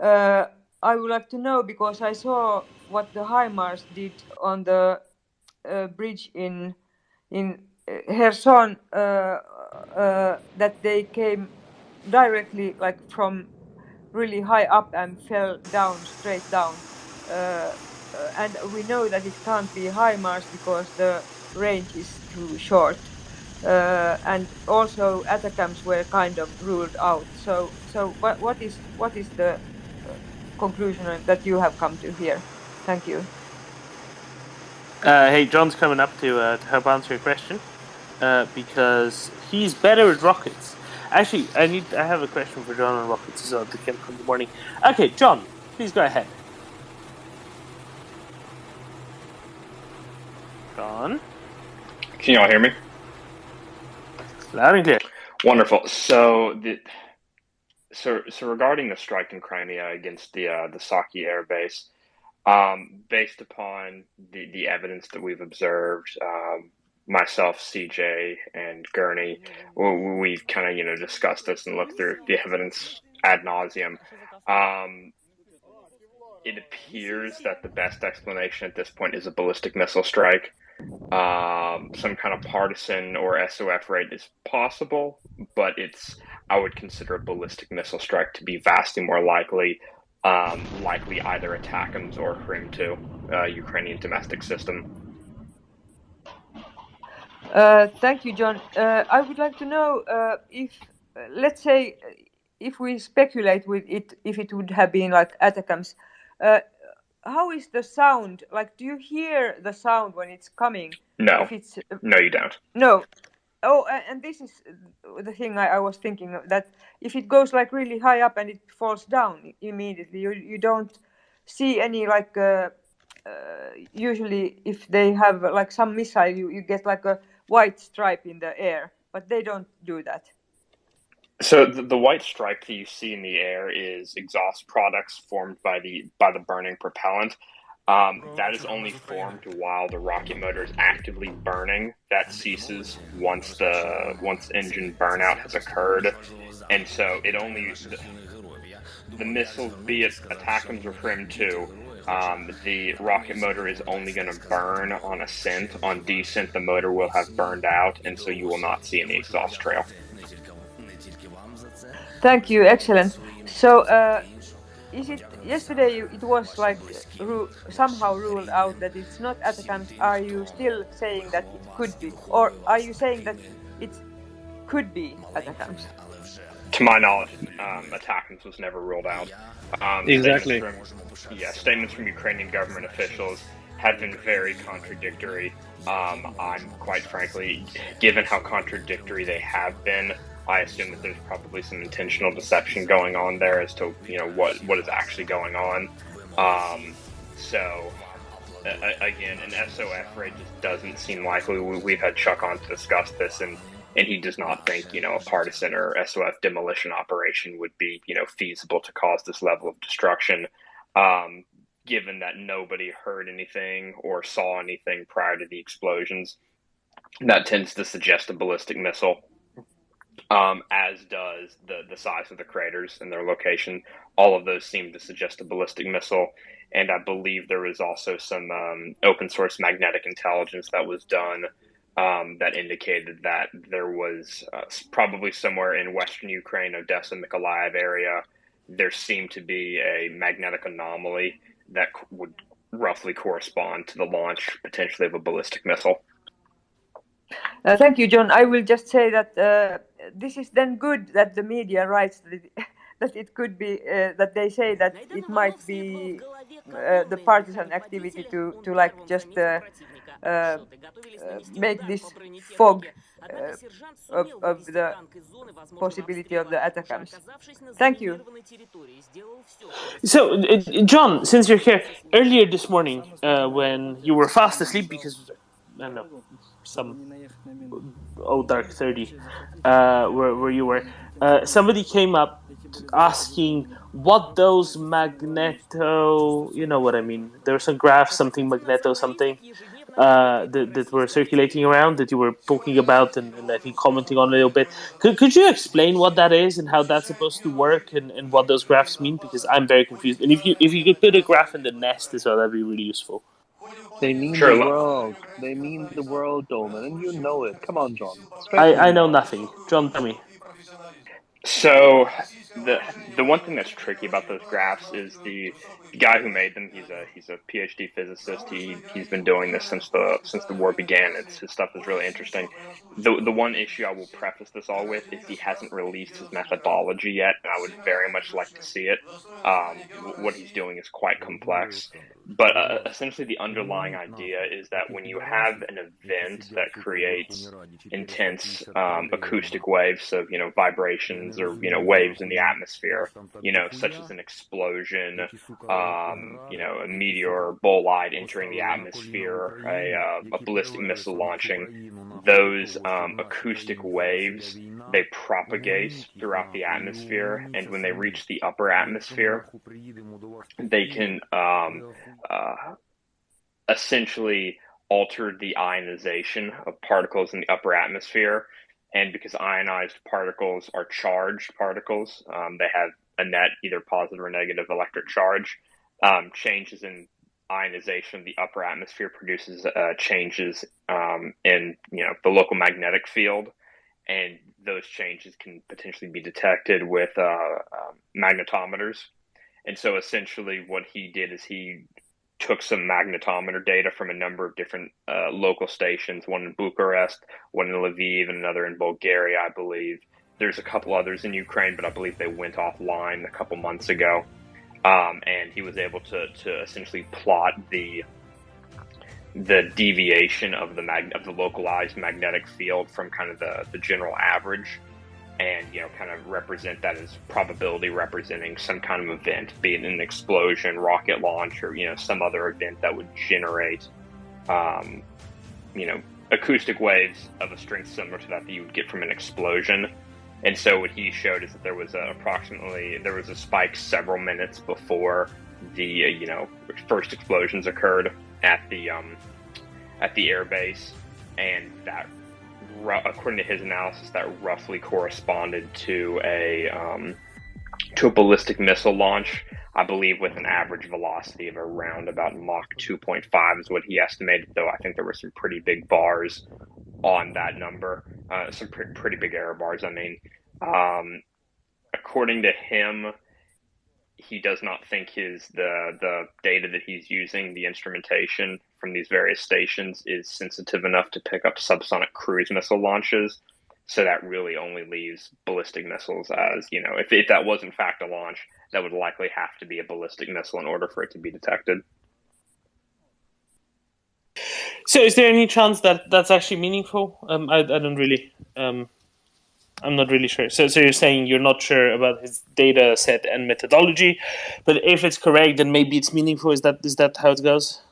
I would like to know, because I saw what the HIMARS did on the bridge in Kherson, that they came directly from really high up and fell down straight down. And we know that it can't be HIMARS because the range is too short. And also ATACMS were kind of ruled out. So what is the conclusion that you have come to here? Thank you. Hey, John's coming up to help answer your question because he's better at rockets. Actually, I have a question for John on rockets as well to Kim in the morning. Okay, John, please go ahead. John? Can you all hear me? Loud and clear. Wonderful. So regarding the strike in Crimea against the Saki Air Base, based upon the evidence that we've observed, myself, CJ, and Gurney, we've kind of discussed this and looked through the evidence ad nauseum. It appears that the best explanation at this point is a ballistic missile strike. Some kind of partisan or SOF raid is possible, but I would consider a ballistic missile strike to be vastly more likely either ATACMS or Krim-2, Ukrainian domestic system. Thank you, John. I would like to know if, let's say, if we speculate with it, if it would have been like ATACMS, how is the sound? Like, do you hear the sound when it's coming? No. If it's, no, you don't. No. Oh, and this is the thing I was thinking, that if it goes like really high up and it falls down immediately, you don't see any like, usually if they have like some missile, you get like a white stripe in the air, but they don't do that. So the white stripe that you see in the air is exhaust products formed by the burning propellant. That is only formed while the rocket motor is actively burning. That ceases once engine burnout has occurred, and so it only the missiles, be it ATACMS or Krim-2, the rocket motor is only going to burn on ascent. On descent, the motor will have burned out, and so you will not see any exhaust trail. Thank you, excellent. So, is it yesterday? It was like somehow ruled out that it's not ATACMS. Are you still saying that it could be, or are you saying that it could be ATACMS? To my knowledge, ATACMS was never ruled out. Exactly. Statements from Ukrainian government officials have been very contradictory. I'm quite frankly, given how contradictory they have been, I assume that there's probably some intentional deception going on there as to what is actually going on. Again, an SOF raid just doesn't seem likely. We've had Chuck on to discuss this, and he does not think a partisan or SOF demolition operation would be feasible to cause this level of destruction. Given that nobody heard anything or saw anything prior to the explosions, that tends to suggest a ballistic missile. As does the size of the craters and their location. All of those seem to suggest a ballistic missile. And I believe there was also some open source magnetic intelligence that was done that indicated that there was probably somewhere in western Ukraine, Odessa, Mykolaiv area, there seemed to be a magnetic anomaly that would roughly correspond to the launch potentially of a ballistic missile. Thank you, John. I will just say that this is then good that the media writes that it could be, that they say that it might be the partisan activity to like just make this fog of the possibility of the ATACMS. Thank you. So, John, since you're here, earlier this morning when you were fast asleep because, I don't know, some dark 30 where you were, somebody came up asking what those magneto, you know what I mean, there were some graphs, something magneto something that were circulating around that you were talking about and I think commenting on a little bit. Could you explain what that is and how that's supposed to work and what those graphs mean? Because I'm very confused. And if you could put a graph in the nest as well, that'd be really useful. They mean the world. They mean the world, Dolman, and you know it. Come on, John. I know nothing. John, tell me. So the one thing that's tricky about those graphs is the guy who made them. He's a PhD physicist. He's been doing this since the war began. His stuff is really interesting. The one issue I will preface this all with is he hasn't released his methodology yet, and I would very much like to see it. What he's doing is quite complex, but essentially the underlying idea is that when you have an event that creates intense acoustic waves, so vibrations or waves in the atmosphere, such as an explosion, a meteor bolide entering the atmosphere, a ballistic missile launching, those acoustic waves, they propagate throughout the atmosphere, and when they reach the upper atmosphere, they can essentially alter the ionization of particles in the upper atmosphere. And because ionized particles are charged particles, they have a net either positive or negative electric charge. Changes in ionization of the upper atmosphere produces changes in the local magnetic field, and those changes can potentially be detected with magnetometers. And so essentially what he did is he took some magnetometer data from a number of different local stations, one in Bucharest, one in Lviv, and another in Bulgaria, I believe. There's a couple others in Ukraine, but I believe they went offline a couple months ago. And he was able to essentially plot the deviation of the localized magnetic field from kind of the general average, and kind of represent that as probability representing some kind of event, be it an explosion, rocket launch, or some other event that would generate acoustic waves of a strength similar to that you would get from an explosion. And so what he showed is that there was a spike several minutes before the first explosions occurred at the air base, and that, according to his analysis, that roughly corresponded to a ballistic missile launch, I believe, with an average velocity of around about Mach 2.5 is what he estimated, though I think there were some pretty big bars on that number, some pretty big error bars, I mean. According to him, he does not think the data that he's using, the instrumentation from these various stations, is sensitive enough to pick up subsonic cruise missile launches. So that really only leaves ballistic missiles as, if that was in fact a launch, that would likely have to be a ballistic missile in order for it to be detected. So is there any chance that that's actually meaningful? I don't really... I'm not really sure. So you're saying you're not sure about his data set and methodology, but if it's correct, then maybe it's meaningful. Is that how it goes?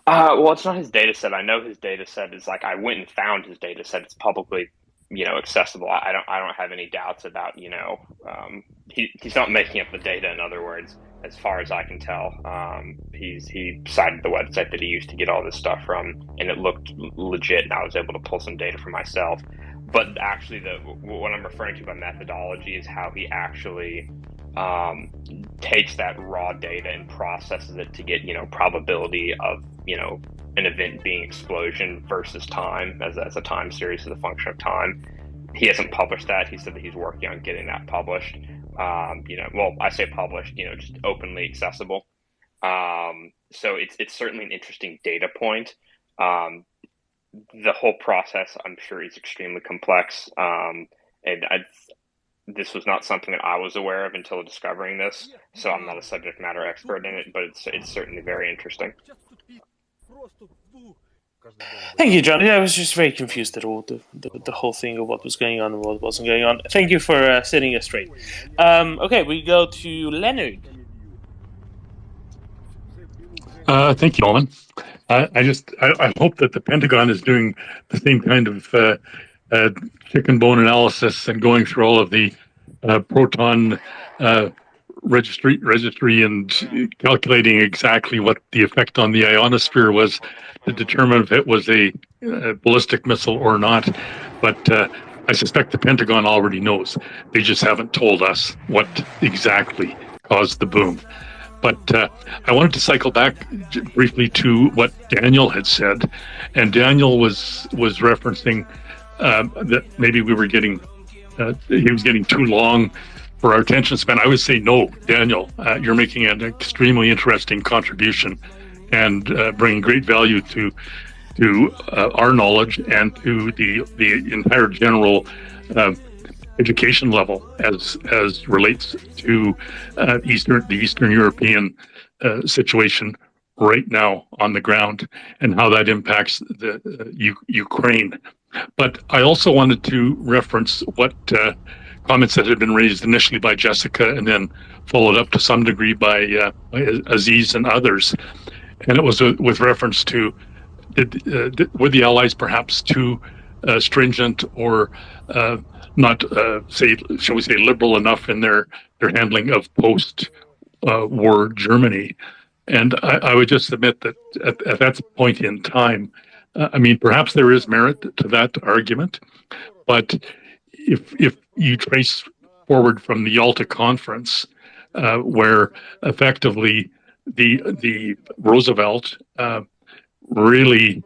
Well, it's not his data set. I know his data set is I went and found his data set. It's publicly, accessible. I don't have any doubts about, he's not making up the data. In other words, as far as I can tell, he cited the website that he used to get all this stuff from, and it looked legit, and I was able to pull some data for myself. But actually, what I'm referring to by methodology is how he actually takes that raw data and processes it to get, probability of, an event being explosion versus time as a time series as a function of time. He hasn't published that. He said that he's working on getting that published. Well, I say published, just openly accessible. So it's certainly an interesting data point. The whole process, I'm sure, is extremely complex, and this was not something that I was aware of until discovering this, so I'm not a subject matter expert in it, but it's certainly very interesting. Thank you, John. Yeah, I was just very confused at all, the whole thing of what was going on and what wasn't going on. Thank you for setting us straight. Okay, we go to Leonard. Thank you, Nolan. I hope that the Pentagon is doing the same kind of chicken bone analysis and going through all of the proton registry and calculating exactly what the effect on the ionosphere was to determine if it was a ballistic missile or not. But I suspect the Pentagon already knows. They just haven't told us what exactly caused the boom. But I wanted to cycle back briefly to what Daniel had said, and Daniel was referencing that maybe we were getting he was getting too long for our attention span. I would say no, Daniel. You're making an extremely interesting contribution and bringing great value to our knowledge and to the entire general education level as relates to the Eastern European situation right now on the ground and how that impacts the Ukraine. But I also wanted to reference what comments that had been raised initially by Jessica and then followed up to some degree by Aziz and others. And it was with reference to were the Allies perhaps too stringent or not, shall we say, liberal enough in their handling of post-war Germany? And I would just submit that at that point in time, I mean, perhaps there is merit to that argument, but if you trace forward from the Yalta Conference, where effectively the Roosevelt really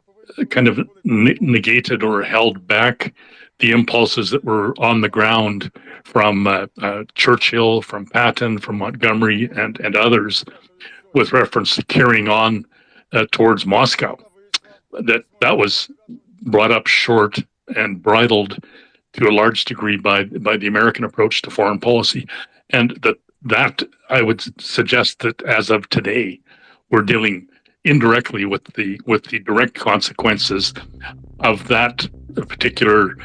kind of negated or held back the impulses that were on the ground from Churchill, from Patton, from Montgomery, and others, with reference to carrying on towards Moscow. That was brought up short and bridled to a large degree by the American approach to foreign policy, and that I would suggest that as of today, we're dealing indirectly with the direct consequences of that particular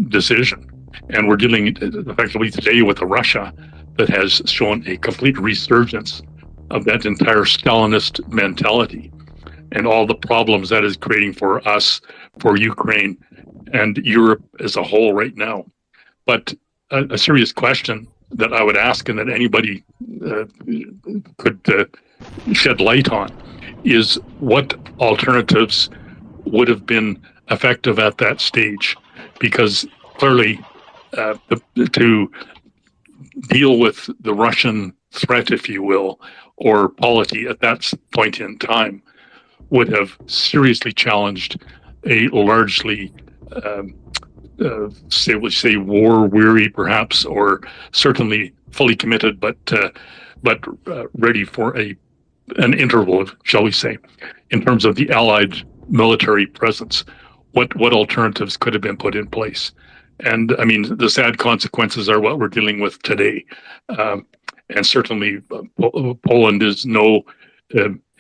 decision, and we're dealing effectively today with a Russia that has shown a complete resurgence of that entire Stalinist mentality and all the problems that is creating for us, for Ukraine, and Europe as a whole right now. But a serious question that I would ask and that anybody could shed light on is what alternatives would have been effective at that stage, because clearly to deal with the Russian threat, if you will, or polity at that point in time would have seriously challenged a largely say war-weary, perhaps, or certainly fully committed, but ready for an interval, shall we say, in terms of the Allied military presence. What alternatives could have been put in place? And I mean, the sad consequences are what we're dealing with today. And certainly Poland is no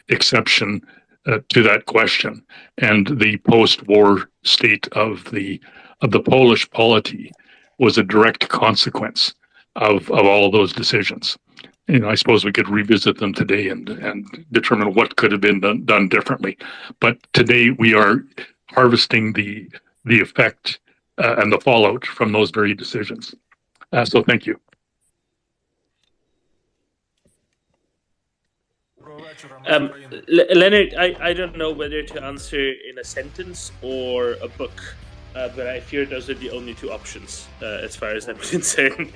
exception to that question. And the post-war state of the Polish polity was a direct consequence of all of those decisions. You know, I suppose we could revisit them today and determine what could have been done differently. But today we are harvesting the effect and the fallout from those very decisions. So thank you. Leonard, I don't know whether to answer in a sentence or a book, but I fear those are the only two options as far as I'm concerned.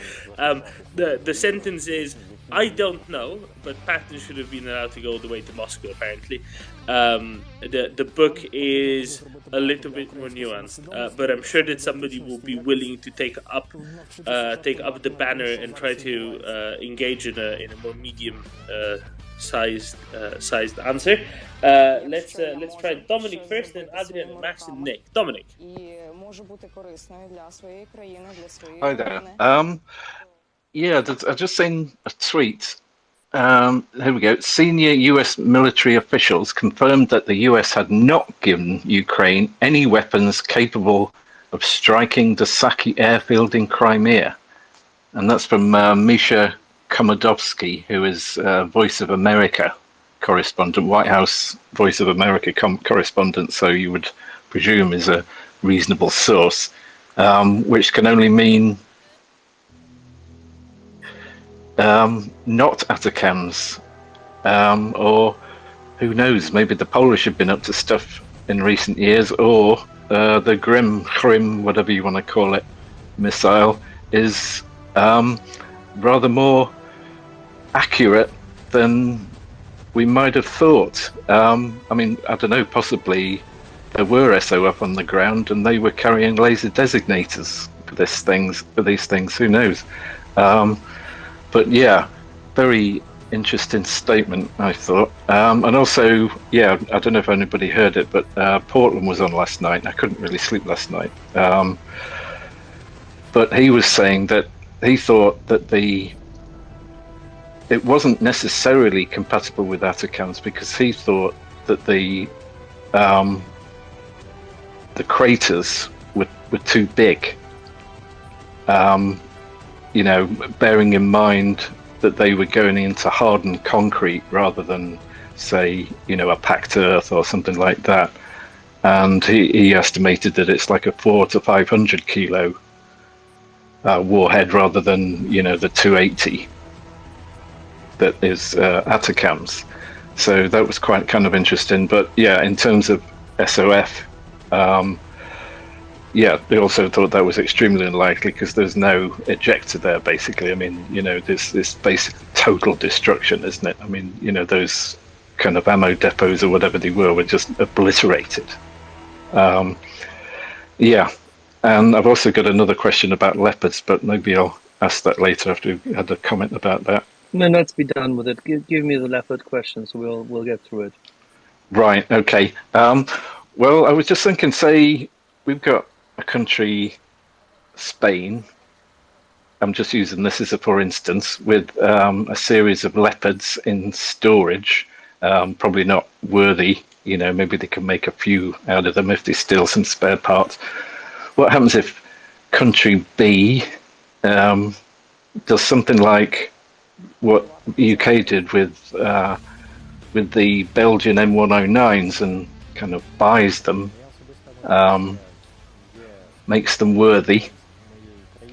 The sentence is, I don't know, but Patton should have been allowed to go all the way to Moscow, apparently. The book is a little bit more nuanced, but I'm sure that somebody will be willing to take up the banner and try to engage in a more medium sized answer. Let's try Dominic first, then Adrian, Max, and Nick. Dominic. Hi there. Yeah, I've just seen a tweet. Here we go. Senior US military officials confirmed that the US had not given Ukraine any weapons capable of striking the Saki airfield in Crimea. And that's from Misha Komodovsky, who is Voice of America correspondent, White House Voice of America correspondent, so you would presume is a reasonable source, which can only mean not ATACMS, or who knows, maybe the Polish have been up to stuff in recent years, or the Krim, whatever you want to call it, missile is rather more accurate than we might have thought. I mean, I don't know, possibly there were SOF on the ground and they were carrying laser designators. these things. Who knows? But yeah, very interesting statement, I thought. And also, yeah, I don't know if anybody heard it, but Portland was on last night. I couldn't really sleep last night. But he was saying that he thought that it wasn't necessarily compatible with ATACMS because he thought that the craters were too big. You know, bearing in mind that they were going into hardened concrete rather than, say, you know, a packed earth or something like that. And he estimated that it's like a 400 to 500 kilo warhead rather than, you know, the 280 that is ATACMS. So that was quite kind of interesting. But yeah, in terms of SOF, yeah, they also thought that was extremely unlikely because there's no ejector there, basically. I mean, you know, there's this basic total destruction, isn't it? I mean, you know, those kind of ammo depots or whatever they were just obliterated. Yeah, and I've also got another question about Leopards, but maybe I'll ask that later after we've had a comment about that. No, let's be done with it. Give me the Leopard question, so we'll get through it. Right, okay. Well, I was just thinking, say, we've got a country, Spain, I'm just using this as a for instance, with a series of Leopards in storage, probably not worthy, you know, maybe they can make a few out of them if they steal some spare parts. What happens if country B does something like what the UK did with the Belgian M109s and kind of buys them, makes them worthy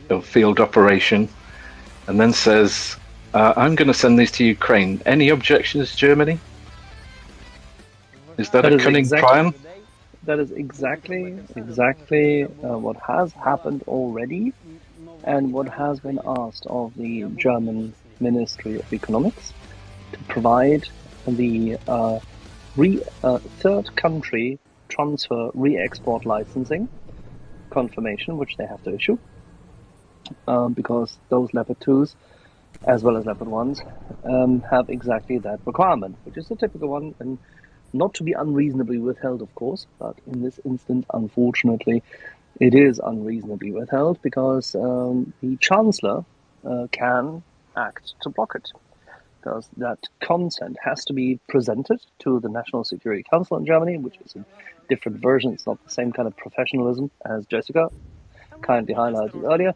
of field operation, and then says, I'm going to send these to Ukraine. Any objections, Germany? Is that a cunning plan? That is exactly what has happened already, and what has been asked of the German Ministry of Economics to provide the third country transfer re-export licensing confirmation, which they have to issue, because those Leopard 2s, as well as Leopard 1s, have exactly that requirement, which is a typical one, and not to be unreasonably withheld, of course, but in this instance, unfortunately, it is unreasonably withheld because the Chancellor can act to block it, because that consent has to be presented to the National Security Council in Germany, which is a different version. It's not the same kind of professionalism as Jessica kindly highlighted earlier,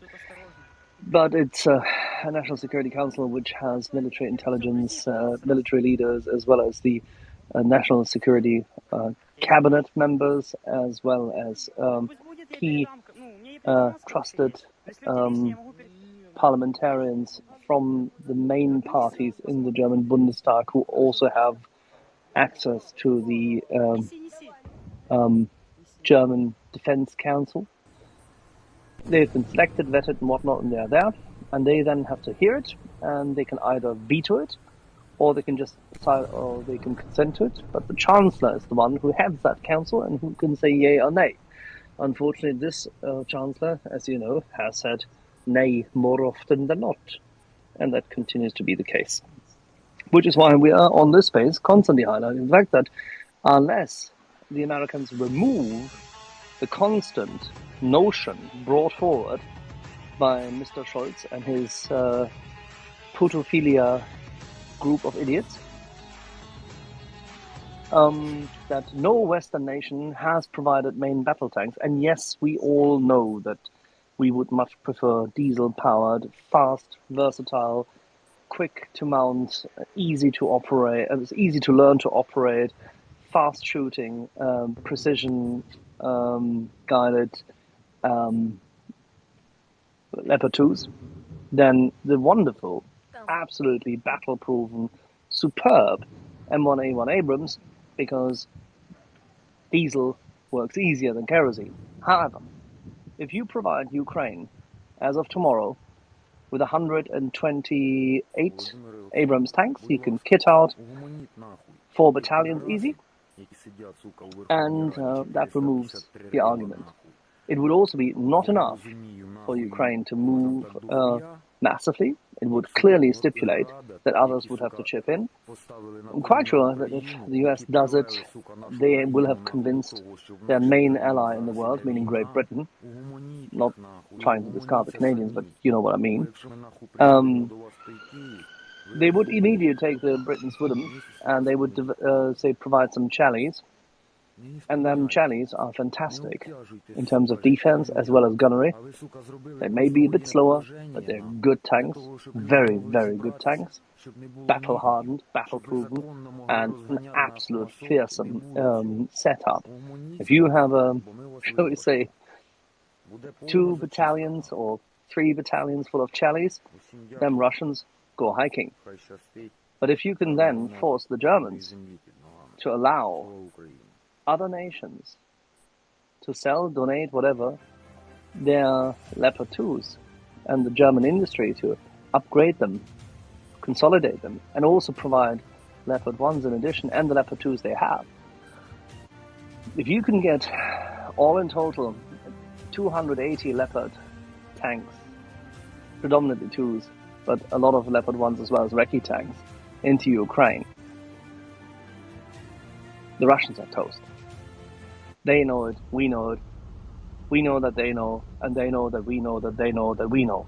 but it's a National Security Council which has military intelligence, military leaders, as well as the National Security Cabinet members, as well as key trusted parliamentarians from the main parties in the German Bundestag who also have access to the German Defense Council. They've been selected, vetted, and whatnot, and they're there, and they then have to hear it, and they can either veto it, or they can just decide, or they can consent to it. But the Chancellor is the one who heads that council and who can say yay or nay. Unfortunately, this Chancellor, as you know, has said nay more often than not, and that continues to be the case. Which is why we are on this space constantly highlighting the fact that unless the Americans remove the constant notion brought forward by Mr. Scholz and his Putophilia group of idiots, that no Western nation has provided main battle tanks. And yes, we all know that we would much prefer diesel-powered, fast, versatile, quick to mount, easy to operate, easy to learn to operate, fast shooting, precision guided Leopard 2s than the wonderful, absolutely battle-proven, superb M1A1 Abrams, because diesel works easier than kerosene. However, if you provide Ukraine, as of tomorrow, with 128 Abrams tanks, you can kit out 4 battalions easy, and that removes the argument. It would also be not enough for Ukraine to move massively. It would clearly stipulate that others would have to chip in. I'm quite sure that if the US does it, they will have convinced their main ally in the world, meaning Great Britain, not trying to discard the Canadians, but you know what I mean. They would immediately take the Britons with them, and they would say provide some challies. And them challies are fantastic in terms of defense as well as gunnery. They may be a bit slower, but they're good tanks, very, very good tanks, battle-hardened, battle-proven, and an absolute fearsome setup. If you have shall we say, 2 battalions or 3 battalions full of challies, them Russians go hiking. But if you can then force the Germans to allow other nations to sell, donate, whatever, their Leopard 2s and the German industry to upgrade them, consolidate them, and also provide Leopard 1s in addition, and the Leopard 2s they have. If you can get all in total 280 Leopard tanks, predominantly 2s, but a lot of Leopard 1s as well as Recce tanks, into Ukraine, the Russians are toast. They know it, we know it, we know that they know, and they know that we know that they know that we know.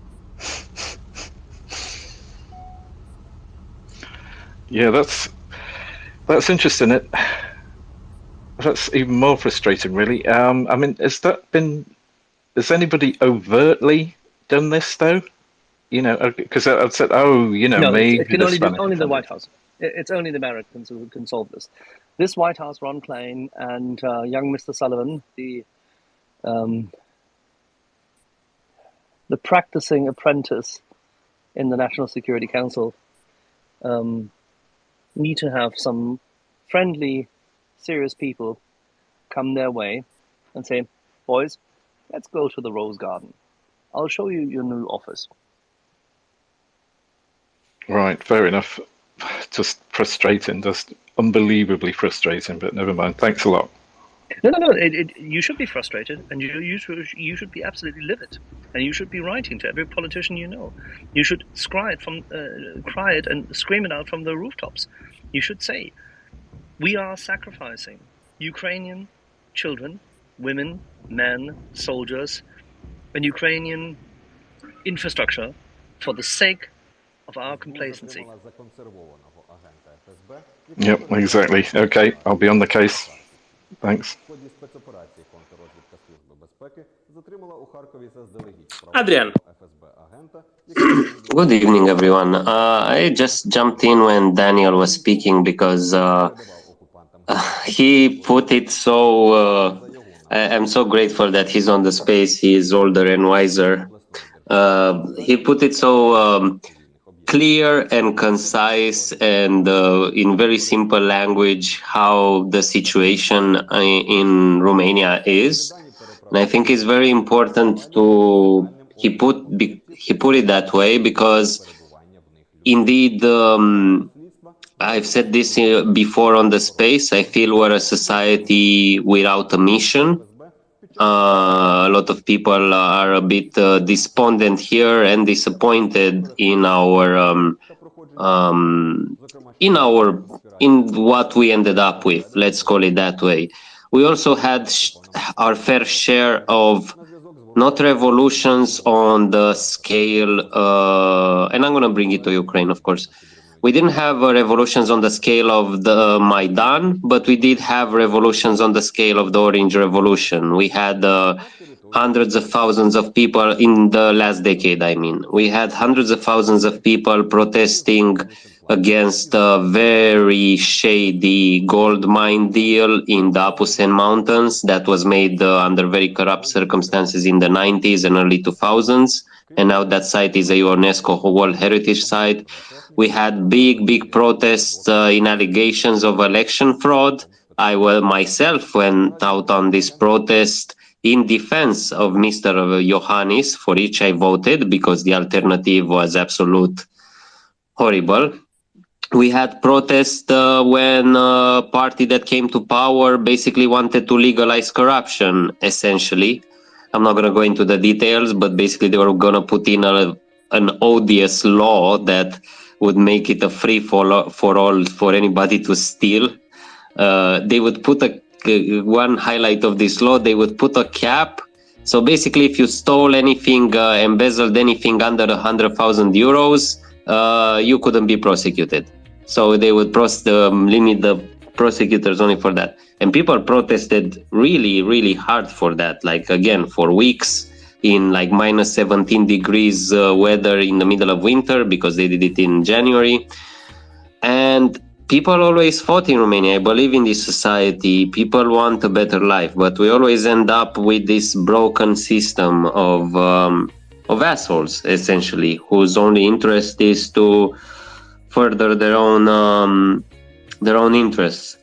Yeah, that's interesting. That's even more frustrating, really. I mean, has anybody overtly done this though? You know, because I've said, no, maybe it can only the White House. It's only the Americans who can solve this. This White House, Ron Klain and young Mr. Sullivan, the practicing apprentice in the National Security Council, need to have some friendly, serious people come their way and say, boys, let's go to the Rose Garden. I'll show you your new office. Right, fair enough. Just frustrating, just unbelievably frustrating, but never mind. Thanks a lot. No. You should be frustrated, and you should be absolutely livid, and you should be writing to every politician you know. You should cry it and scream it out from the rooftops. You should say, we are sacrificing Ukrainian children, women, men, soldiers, and Ukrainian infrastructure for the sake of our complacency. Yep, exactly. Okay, I'll be on the case. Thanks. Adrian. Good evening, everyone. I just jumped in when Daniel was speaking because he put it so... I'm so grateful that he's on the space. He is older and wiser. He put it so clear and concise and in very simple language how the situation in Romania is. And I think it's very important to he put it that way because indeed I've said this before on the space. I feel we're a society without a mission. A lot of people are a bit despondent here and disappointed in what we ended up with. Let's call it that way. We also had our fair share of not revolutions on the scale, and I'm going to bring it to Ukraine, of course. We didn't have revolutions on the scale of the Maidan, but we did have revolutions on the scale of the Orange Revolution. We had hundreds of thousands of people in the last decade, I mean. We had hundreds of thousands of people protesting against a very shady gold mine deal in the Apusen Mountains that was made under very corrupt circumstances in the 90s and early 2000s. And now that site is a UNESCO World Heritage Site. We had big protests in allegations of election fraud. I myself went out on this protest in defense of Mr. Iohannis, for which I voted because the alternative was absolute horrible. We had protests when a party that came to power basically wanted to legalize corruption, essentially. I'm not going to go into the details, but basically they were going to put in an odious law that would make it a free for all for anybody to steal. They would put one highlight of this law, they would put a cap. So basically, if you stole anything, embezzled anything under 100,000 euros, you couldn't be prosecuted. So they would limit the prosecutors only for that. And people protested really, really hard for that. Like, again, for weeks in like minus 17 degrees weather in the middle of winter, because they did it in January. And people always fought in Romania. I believe in this society. People want a better life, but we always end up with this broken system of assholes, essentially, whose only interest is to further their own interests.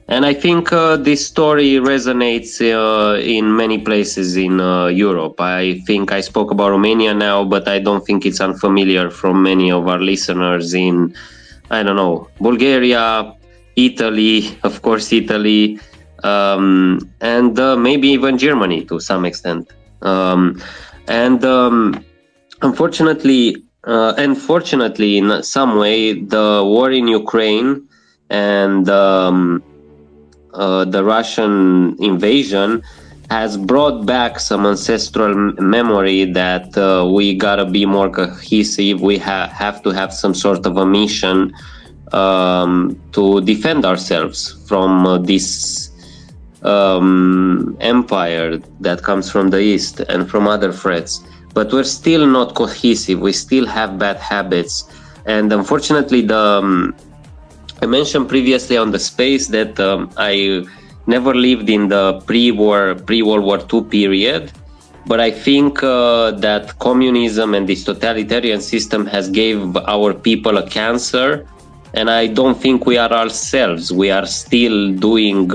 And I think this story resonates in many places in Europe. I think I spoke about Romania now, but I don't think it's unfamiliar from many of our listeners in, I don't know, Bulgaria, Italy, of course, Italy, and maybe even Germany to some extent. Unfortunately, in some way, the war in Ukraine and the Russian invasion has brought back some ancestral memory that we gotta be more cohesive. We have to have some sort of a mission to defend ourselves from this empire that comes from the east and from other threats. But we're still not cohesive. We still have bad habits, and unfortunately, I mentioned previously on the space that I never lived in the pre-World War II period, but I think that communism and this totalitarian system has gave our people a cancer, and I don't think we are ourselves. We are still doing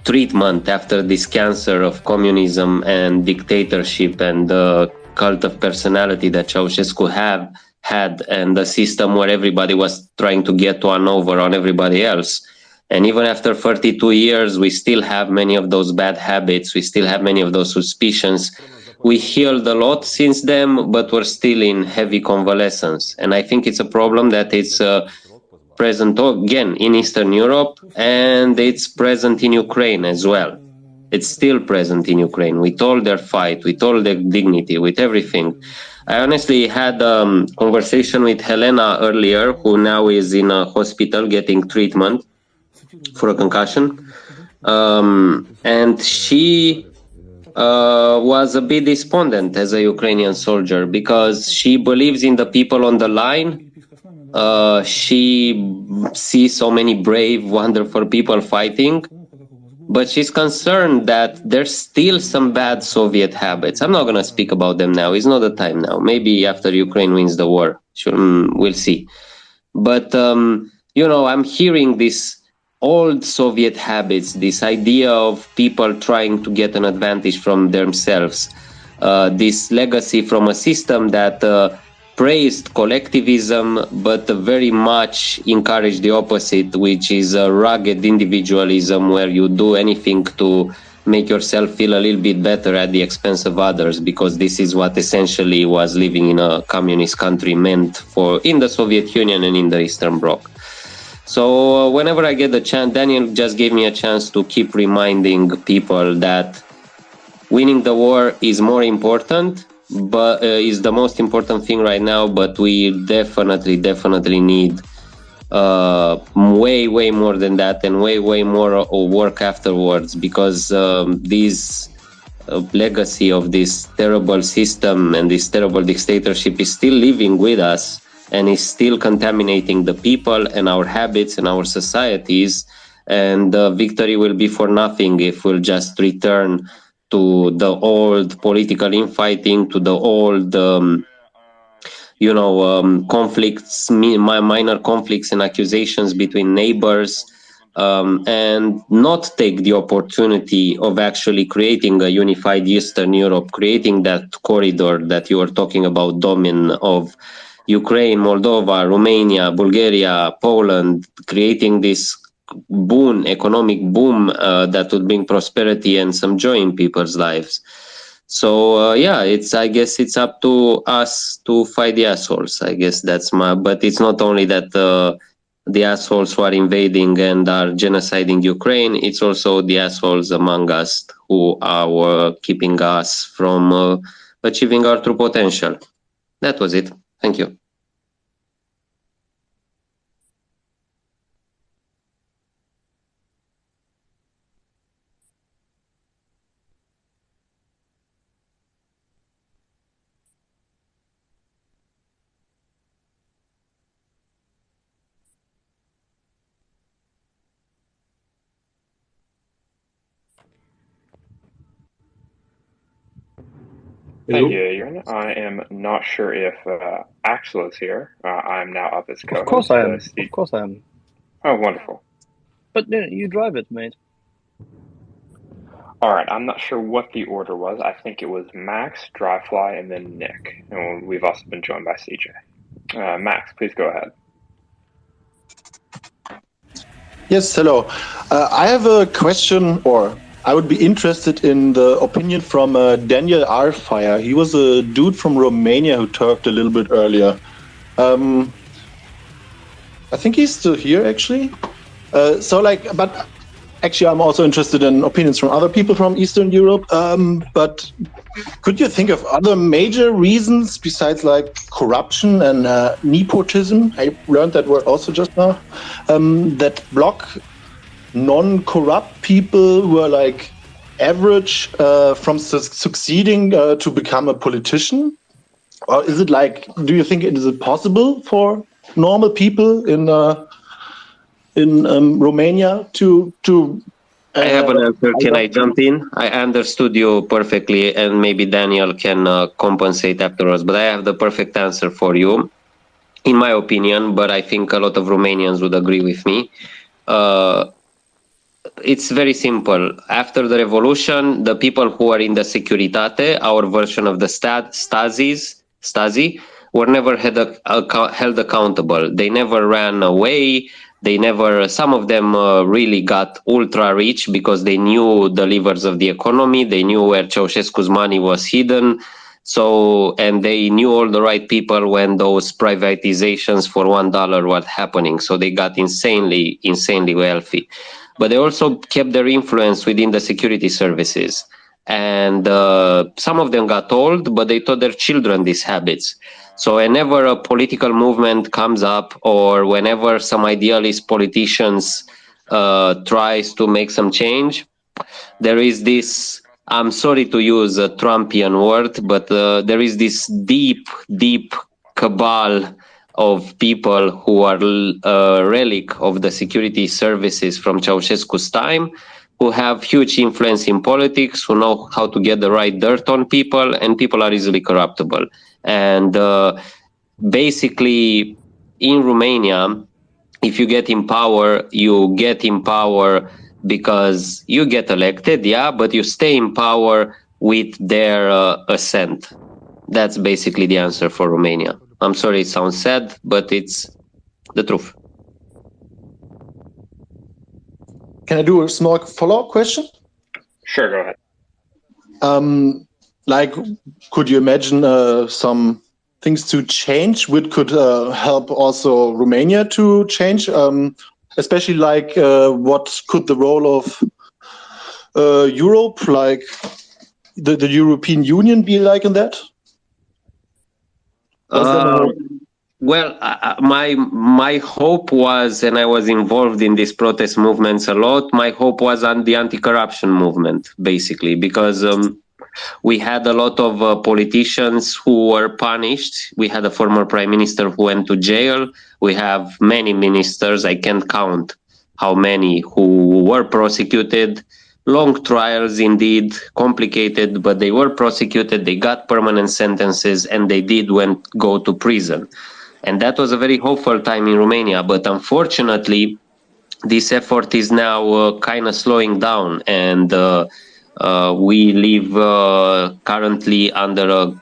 treatment after this cancer of communism and dictatorship and the cult of personality that Ceausescu had, and the system where everybody was trying to get one over on everybody else. And even after 32 years, we still have many of those bad habits. We still have many of those suspicions. We healed a lot since then, but we're still in heavy convalescence. And I think it's a problem that it's present again in Eastern Europe, and it's present in Ukraine as well. It's still present in Ukraine with all their fight, with all their dignity, with everything. I honestly had a conversation with Helena earlier, who now is in a hospital getting treatment for a concussion. And she was a bit despondent as a Ukrainian soldier because she believes in the people on the line. She sees so many brave, wonderful people fighting. But she's concerned that there's still some bad Soviet habits. I'm not going to speak about them now. It's not the time now. Maybe after Ukraine wins the war. We'll see. But, I'm hearing these old Soviet habits, this idea of people trying to get an advantage from themselves, this legacy from a system that praised collectivism, but very much encouraged the opposite, which is a rugged individualism where you do anything to make yourself feel a little bit better at the expense of others, because this is what essentially was living in a communist country meant for in the Soviet Union and in the Eastern Bloc. So whenever I get the chance, Daniel just gave me a chance to keep reminding people that winning the war is more important, but is the most important thing right now, but we definitely need way more than that, and way more work afterwards, because this legacy of this terrible system and this terrible dictatorship is still living with us and is still contaminating the people and our habits and our societies, and victory will be for nothing if we'll just return to the old political infighting, to the old, conflicts, minor conflicts and accusations between neighbors, and not take the opportunity of actually creating a unified Eastern Europe, creating that corridor that you were talking about, Domin, of Ukraine, Moldova, Romania, Bulgaria, Poland, creating this economic boom that would bring prosperity and some joy in people's lives. So yeah, I guess it's up to us to fight the assholes. I guess but it's not only that the assholes who are invading and are genociding Ukraine, it's also the assholes among us who are keeping us from achieving our true potential. That was it. Thank you. Thank you, Adrian. I am not sure if Axel is here. I'm now up as co-host. Of course I am. Of course I am. Oh, wonderful. But you drive it, mate. All right. I'm not sure what the order was. I think it was Max, Dryfly, and then Nick. And we've also been joined by CJ. Max, please go ahead. Yes, hello. I have a question, or I would be interested in the opinion from Daniel Arfire. He was a dude from Romania who talked a little bit earlier. I think he's still here, actually. But actually, I'm also interested in opinions from other people from Eastern Europe. But could you think of other major reasons besides like corruption and nepotism? I learned that word also just now. That block non-corrupt people who are like average from succeeding to become a politician? Or is it like, do you think is it possible for normal people in Romania to I have an answer. Can I jump in? I understood you perfectly, and maybe Daniel can compensate afterwards, but I have the perfect answer for you, in my opinion, but I think a lot of Romanians would agree with me. It's very simple. After the revolution, the people who are in the Securitate, our version of the Stasi, were never held accountable. They never ran away. Some of them really got ultra rich because they knew the levers of the economy. They knew where Ceausescu's money was hidden. And they knew all the right people when those privatizations for $1 were happening. So they got insanely wealthy. But they also kept their influence within the security services. And some of them got old, but they taught their children these habits. So whenever a political movement comes up, or whenever some idealist politicians tries to make some change, there is this, I'm sorry to use a Trumpian word, but there is this deep cabal of people who are a relic of the security services from Ceausescu's time, who have huge influence in politics, who know how to get the right dirt on people, and people are easily corruptible. And basically, in Romania, if you get in power because you get elected, yeah, but you stay in power with their assent. That's basically the answer for Romania. I'm sorry it sounds sad, but it's the truth. Can I do a small follow-up question? Sure, go ahead. Could you imagine some things to change which could help also Romania to change? Especially what could the role of Europe, like the European Union, be like in that? Well, my hope was, and I was involved in these protest movements a lot, my hope was on the anti-corruption movement, basically, because we had a lot of politicians who were punished. We had a former prime minister who went to jail. We have many ministers, I can't count how many, who were prosecuted. Long trials indeed, complicated, but they were prosecuted, they got permanent sentences, and they did go to prison. And that was a very hopeful time in Romania. But unfortunately, this effort is now kind of slowing down. And we live currently under a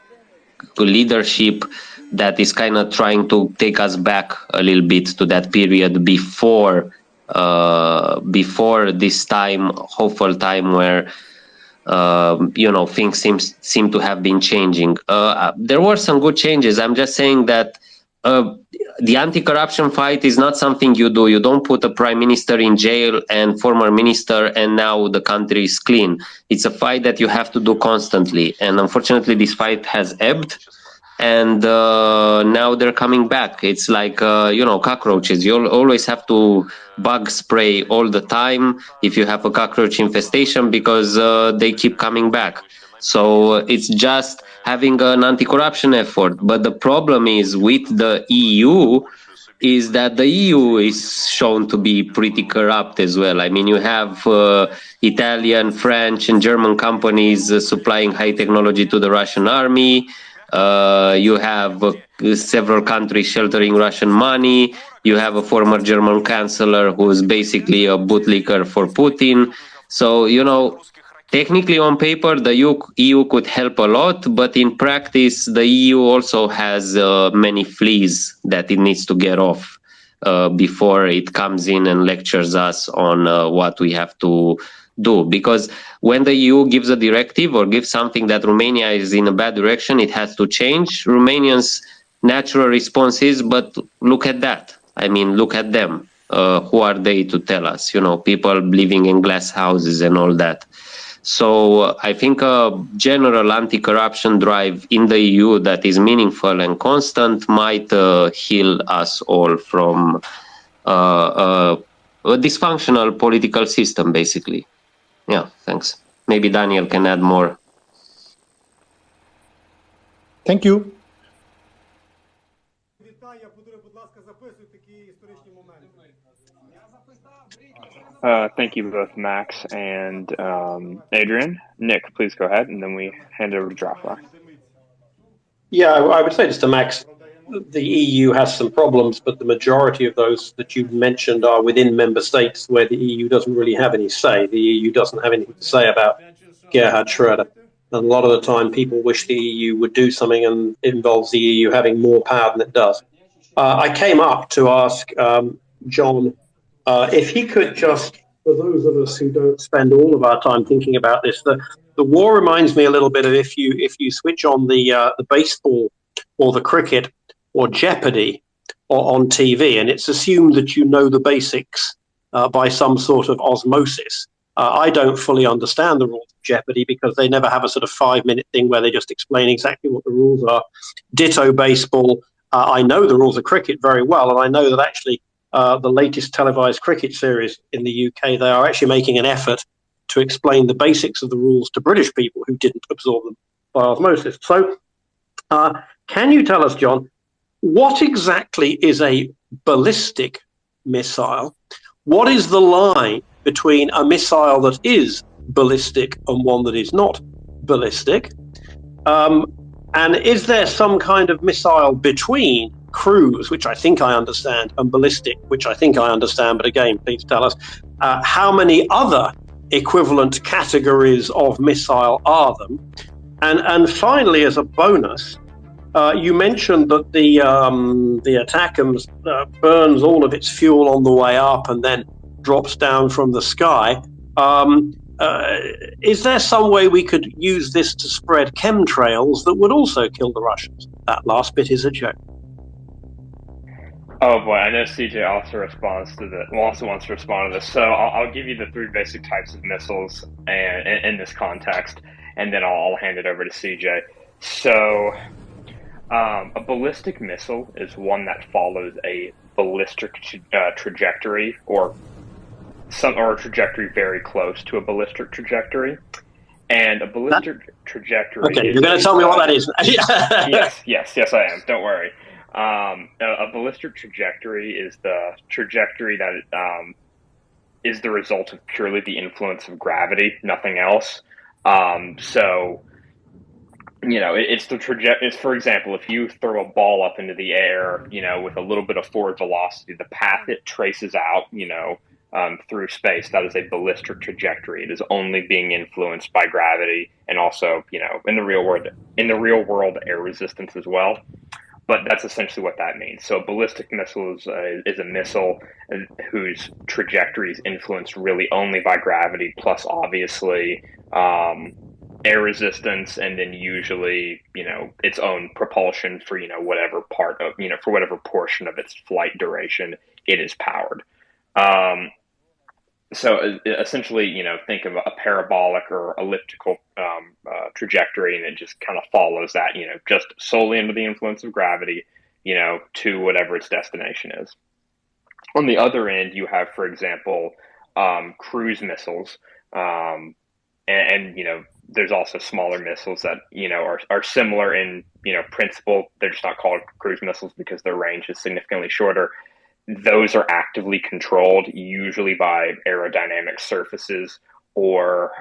leadership that is kind of trying to take us back a little bit to that period before this time, hopeful time where things seem to have been changing. There were some good changes. I'm just saying that the anti-corruption fight is not something you do. You don't put a prime minister in jail and former minister and now the country is clean. It's a fight that you have to do constantly. And unfortunately, this fight has ebbed. And now they're coming back. It's like, cockroaches. You always have to bug spray all the time if you have a cockroach infestation because they keep coming back. So it's just having an anti-corruption effort. But the problem is with the EU is that the EU is shown to be pretty corrupt as well. I mean, you have Italian, French, and German companies supplying high technology to the Russian army. You have several countries sheltering Russian money. You have a former German chancellor who is basically a bootlicker for Putin. So, technically on paper, the EU could help a lot, but in practice, the EU also has many fleas that it needs to get off before it comes in and lectures us on what we have to do. Because when the EU gives a directive or gives something that Romania is in a bad direction, it has to change. Romanians' natural response is, but look at that. I mean, look at them. Who are they to tell us? People living in glass houses and all that. So I think a general anti-corruption drive in the EU that is meaningful and constant might heal us all from a dysfunctional political system, basically. Yeah, thanks. Maybe Daniel can add more. Thank you. Thank you both, Max and Adrian. Nick, please go ahead, and then we hand it over to Drafla. Yeah, I would say just to Max, the EU has some problems, but the majority of those that you mentioned are within member states where the EU doesn't really have any say. The EU doesn't have anything to say about Gerhard Schroeder. And a lot of the time people wish the EU would do something, and it involves the EU having more power than it does. I came up to ask John if he could just, for those of us who don't spend all of our time thinking about this, the war reminds me a little bit of if you switch on the baseball or the cricket or Jeopardy or on TV, and it's assumed that you know the basics by some sort of osmosis. I don't fully understand the rules of Jeopardy because they never have a sort of 5-minute thing where they just explain exactly what the rules are. Ditto baseball. I know the rules of cricket very well, and I know that actually the latest televised cricket series in the UK, they are actually making an effort to explain the basics of the rules to British people who didn't absorb them by osmosis. So can you tell us, John, what exactly is a ballistic missile? What is the line between a missile that is ballistic and one that is not ballistic? And is there some kind of missile between cruise, which I think I understand, and ballistic, which I think I understand, but again, please tell us, how many other equivalent categories of missile are them? And finally, as a bonus, you mentioned that the ATACMS burns all of its fuel on the way up and then drops down from the sky. Is there some way we could use this to spread chemtrails that would also kill the Russians? That last bit is a joke. Oh boy, I know CJ also wants to respond to this. So I'll give you the 3 basic types of missiles and in this context, and then I'll hand it over to CJ. So a ballistic missile is one that follows a ballistic trajectory or a trajectory very close to a ballistic trajectory. And a ballistic trajectory. Okay, you're going to tell me what that is. yes, I am. Don't worry. A ballistic trajectory is the trajectory that is the result of purely the influence of gravity, nothing else. So, it's for example, if you throw a ball up into the air, with a little bit of forward velocity, the path it traces out, through space, that is a ballistic trajectory. It is only being influenced by gravity and also, in the real world, air resistance as well. But that's essentially what that means. So ballistic missile is a missile whose trajectory is influenced really only by gravity, plus obviously air resistance, and then usually, its own propulsion for, whatever part of, for whatever portion of its flight duration it is powered. So essentially, think of a parabolic or elliptical trajectory, and it just kind of follows that, just solely under the influence of gravity, to whatever its destination is. On the other end, you have, for example, cruise missiles, and there's also smaller missiles that, are similar in, principle. They're just not called cruise missiles because their range is significantly shorter. Those are actively controlled, usually by aerodynamic surfaces or,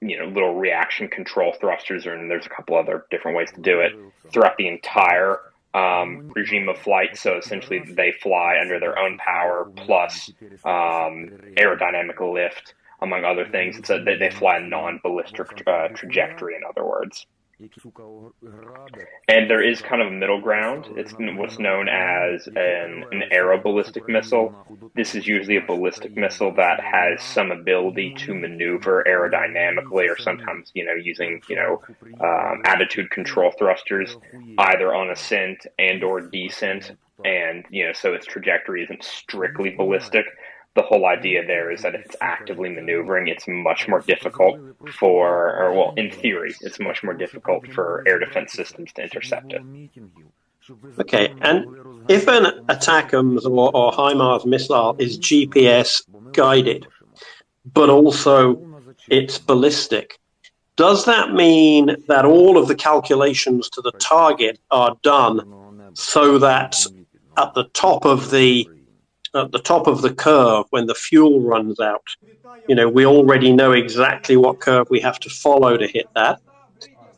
little reaction control thrusters, and there's a couple other different ways to do it throughout the entire regime of flight. So essentially, they fly under their own power plus aerodynamic lift, among other things. So they fly a non-ballistic trajectory, in other words. And there is kind of a middle ground. It's what's known as an aeroballistic missile. This is usually a ballistic missile that has some ability to maneuver aerodynamically, or sometimes, using, attitude control thrusters, either on ascent and or descent. And, so its trajectory isn't strictly ballistic. The whole idea there is that if it's actively maneuvering, it's much more difficult in theory, it's much more difficult for air defense systems to intercept it. Okay, and if an ATACMS or HIMARS missile is GPS guided, but also it's ballistic, does that mean that all of the calculations to the target are done so that at the top of the curve, when the fuel runs out, we already know exactly what curve we have to follow to hit that,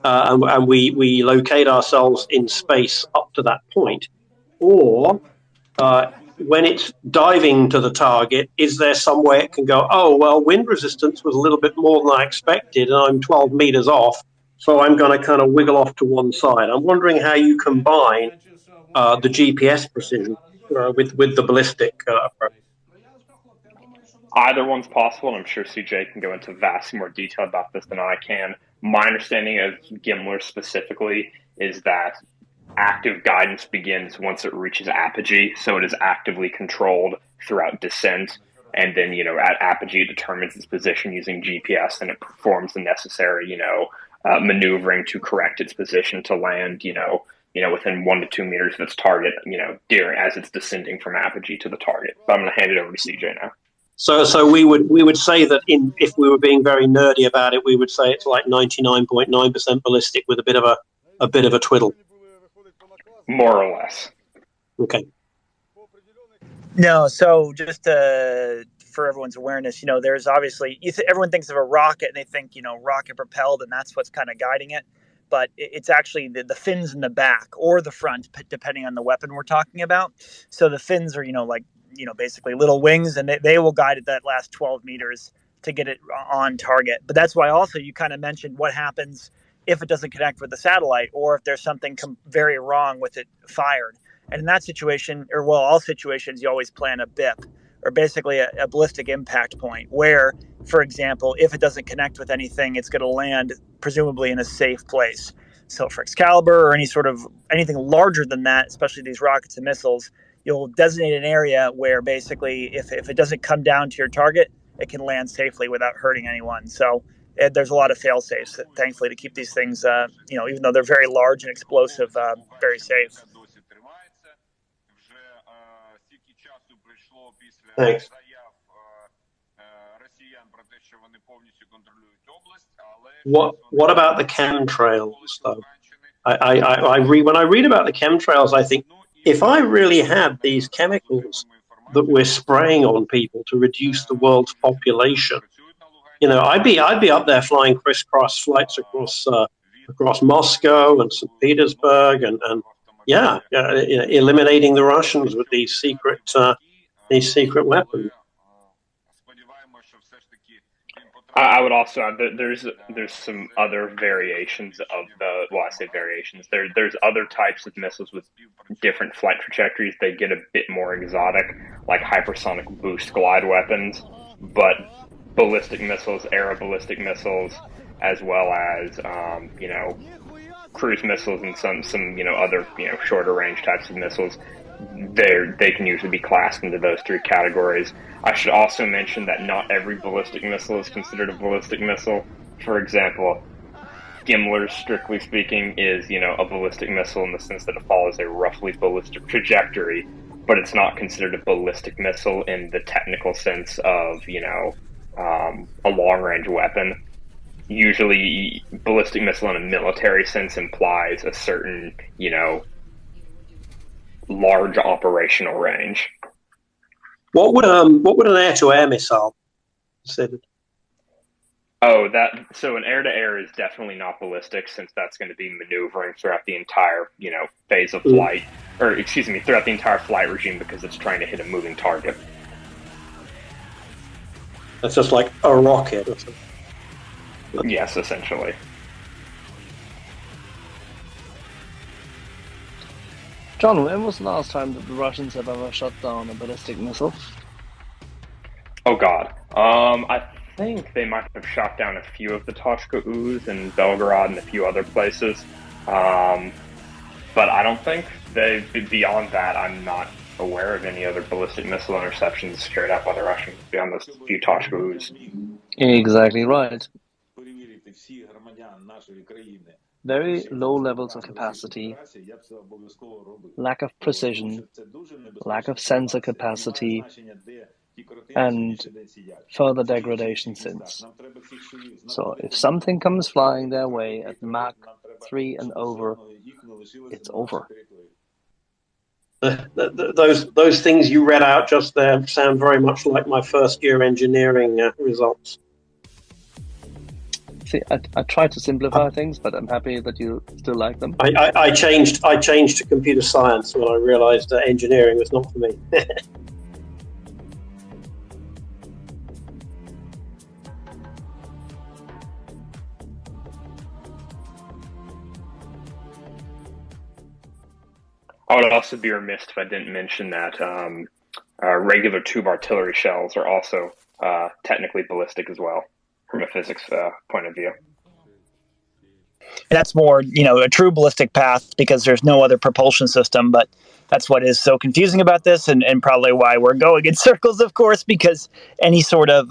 and we locate ourselves in space up to that point? Or when it's diving to the target, is there some way it can go, oh, well, wind resistance was a little bit more than I expected, and I'm 12 meters off, so I'm going to kind of wiggle off to one side? I'm wondering how you combine the GPS precision with the ballistic approach. Either one's possible, and I'm sure CJ can go into vastly more detail about this than I can. My understanding of GMLRS specifically is that active guidance begins once it reaches apogee, so it is actively controlled throughout descent, and then, at apogee it determines its position using GPS, and it performs the necessary, maneuvering to correct its position to land, within 1 to 2 meters of its target, as it's descending from apogee to the target. But I'm going to hand it over to CJ now. So we would say that if we were being very nerdy about it, we would say it's like 99.9% ballistic with a bit of a twiddle. More or less. Okay. No, so just for everyone's awareness, there's obviously everyone thinks of a rocket and they think rocket propelled, and that's what's kind of guiding it. But it's actually the fins in the back or the front, depending on the weapon we're talking about. So the fins are, basically little wings, and they will guide it that last 12 meters to get it on target. But that's why also you kind of mentioned what happens if it doesn't connect with the satellite, or if there's something very wrong with it fired. And in that situation, all situations, you always plan a BIP, or basically a ballistic impact point, where, for example, if it doesn't connect with anything, it's going to land presumably in a safe place. So for Excalibur or anything larger than that, especially these rockets and missiles, you'll designate an area where basically if it doesn't come down to your target, it can land safely without hurting anyone. So there's a lot of fail-safes, thankfully, to keep these things, even though they're very large and explosive, very safe. Thanks. What about the chemtrails, though? When I read about the chemtrails, I think if I really had these chemicals that we're spraying on people to reduce the world's population, I'd be up there flying crisscross flights across Moscow and St. Petersburg, and eliminating the Russians with these secret weapons. I would also add that there's some other variations of the, well, I say variations. There's other types of missiles with different flight trajectories. They get a bit more exotic, like hypersonic boost glide weapons, but ballistic missiles, aero ballistic missiles, as well as cruise missiles and some other shorter range types of missiles. They can usually be classed into those three categories. I should also mention that not every ballistic missile is considered a ballistic missile. For example, Gimler, strictly speaking, is a ballistic missile in the sense that it follows a roughly ballistic trajectory, but it's not considered a ballistic missile in the technical sense of a long-range weapon. Usually, ballistic missile in a military sense implies a certain large operational range. What would an air-to-air missile considered? Oh, so an air-to-air is definitely not ballistic, since that's going to be maneuvering throughout the entire phase of flight, or excuse me, throughout the entire flight regime, because it's trying to hit a moving target. That's just like a rocket or something. Yes, essentially. John, when was the last time that the Russians have ever shot down a ballistic missile? Oh God, I think they might have shot down a few of the Toshka-Us in Belgorod and a few other places, but I don't think beyond that. I'm not aware of any other ballistic missile interceptions carried out by the Russians beyond those few Toshka-Us. Exactly right. Very low levels of capacity, lack of precision, lack of sensor capacity, and further degradation since. So if something comes flying their way at Mach 3 and over, it's over. Those things you read out just there sound very much like my first year engineering results. See, I try to simplify things, but I'm happy that you still like them. I changed to computer science when I realized that engineering was not for me. I would also be remiss if I didn't mention that regular tube artillery shells are also technically ballistic as well, from a physics point of view. And that's more, a true ballistic path, because there's no other propulsion system. But that's what is so confusing about this, and probably why we're going in circles, of course, because any sort of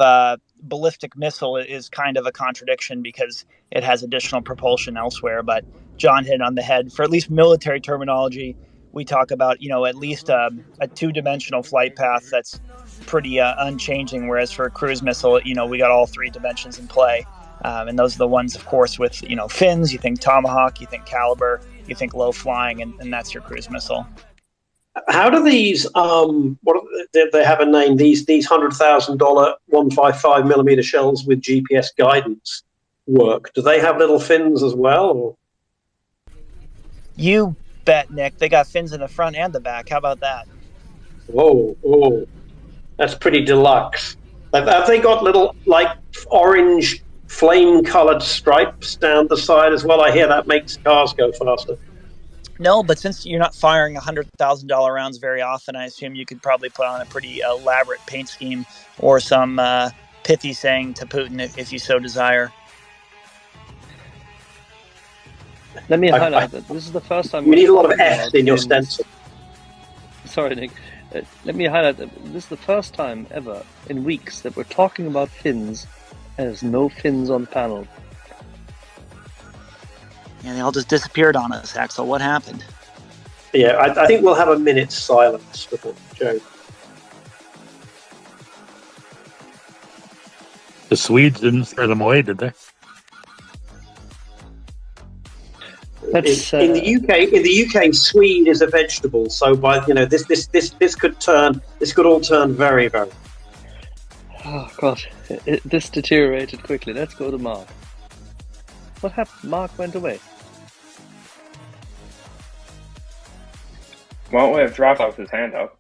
ballistic missile is kind of a contradiction because it has additional propulsion elsewhere. But John hit on the head. For at least military terminology, we talk about, at least a two-dimensional flight path that's pretty unchanging, whereas for a cruise missile, we got all three dimensions in play. And those are the ones, of course, with, fins. You think Tomahawk, you think Caliber, you think low flying, and that's your cruise missile. How do these, they have a name, these $100,000 155 millimeter shells with GPS guidance work? Do they have little fins as well? Or? You bet, Nick. They got fins in the front and the back. How about that? Whoa. That's pretty deluxe. Have they got little, orange flame-colored stripes down the side as well? I hear that makes cars go faster. No, but since you're not firing $100,000 rounds very often, I assume you could probably put on a pretty elaborate paint scheme or some pithy saying to Putin if you so desire. Let me highlight that this is the first time we need a lot of F in your stencil. Sorry, Nick. Let me highlight that this is the first time ever in weeks that we're talking about fins, and there's no fins on the panel. Yeah, they all just disappeared on us, Axel. What happened? Yeah, I think we'll have a minute's silence for the joke. The Swedes didn't scare them away, did they? In the UK, Swede is a vegetable. So by this could all turn very, very. Oh God, this deteriorated quickly. Let's go to Mark. What happened? Mark went away. Well, we have Drive with his hand up.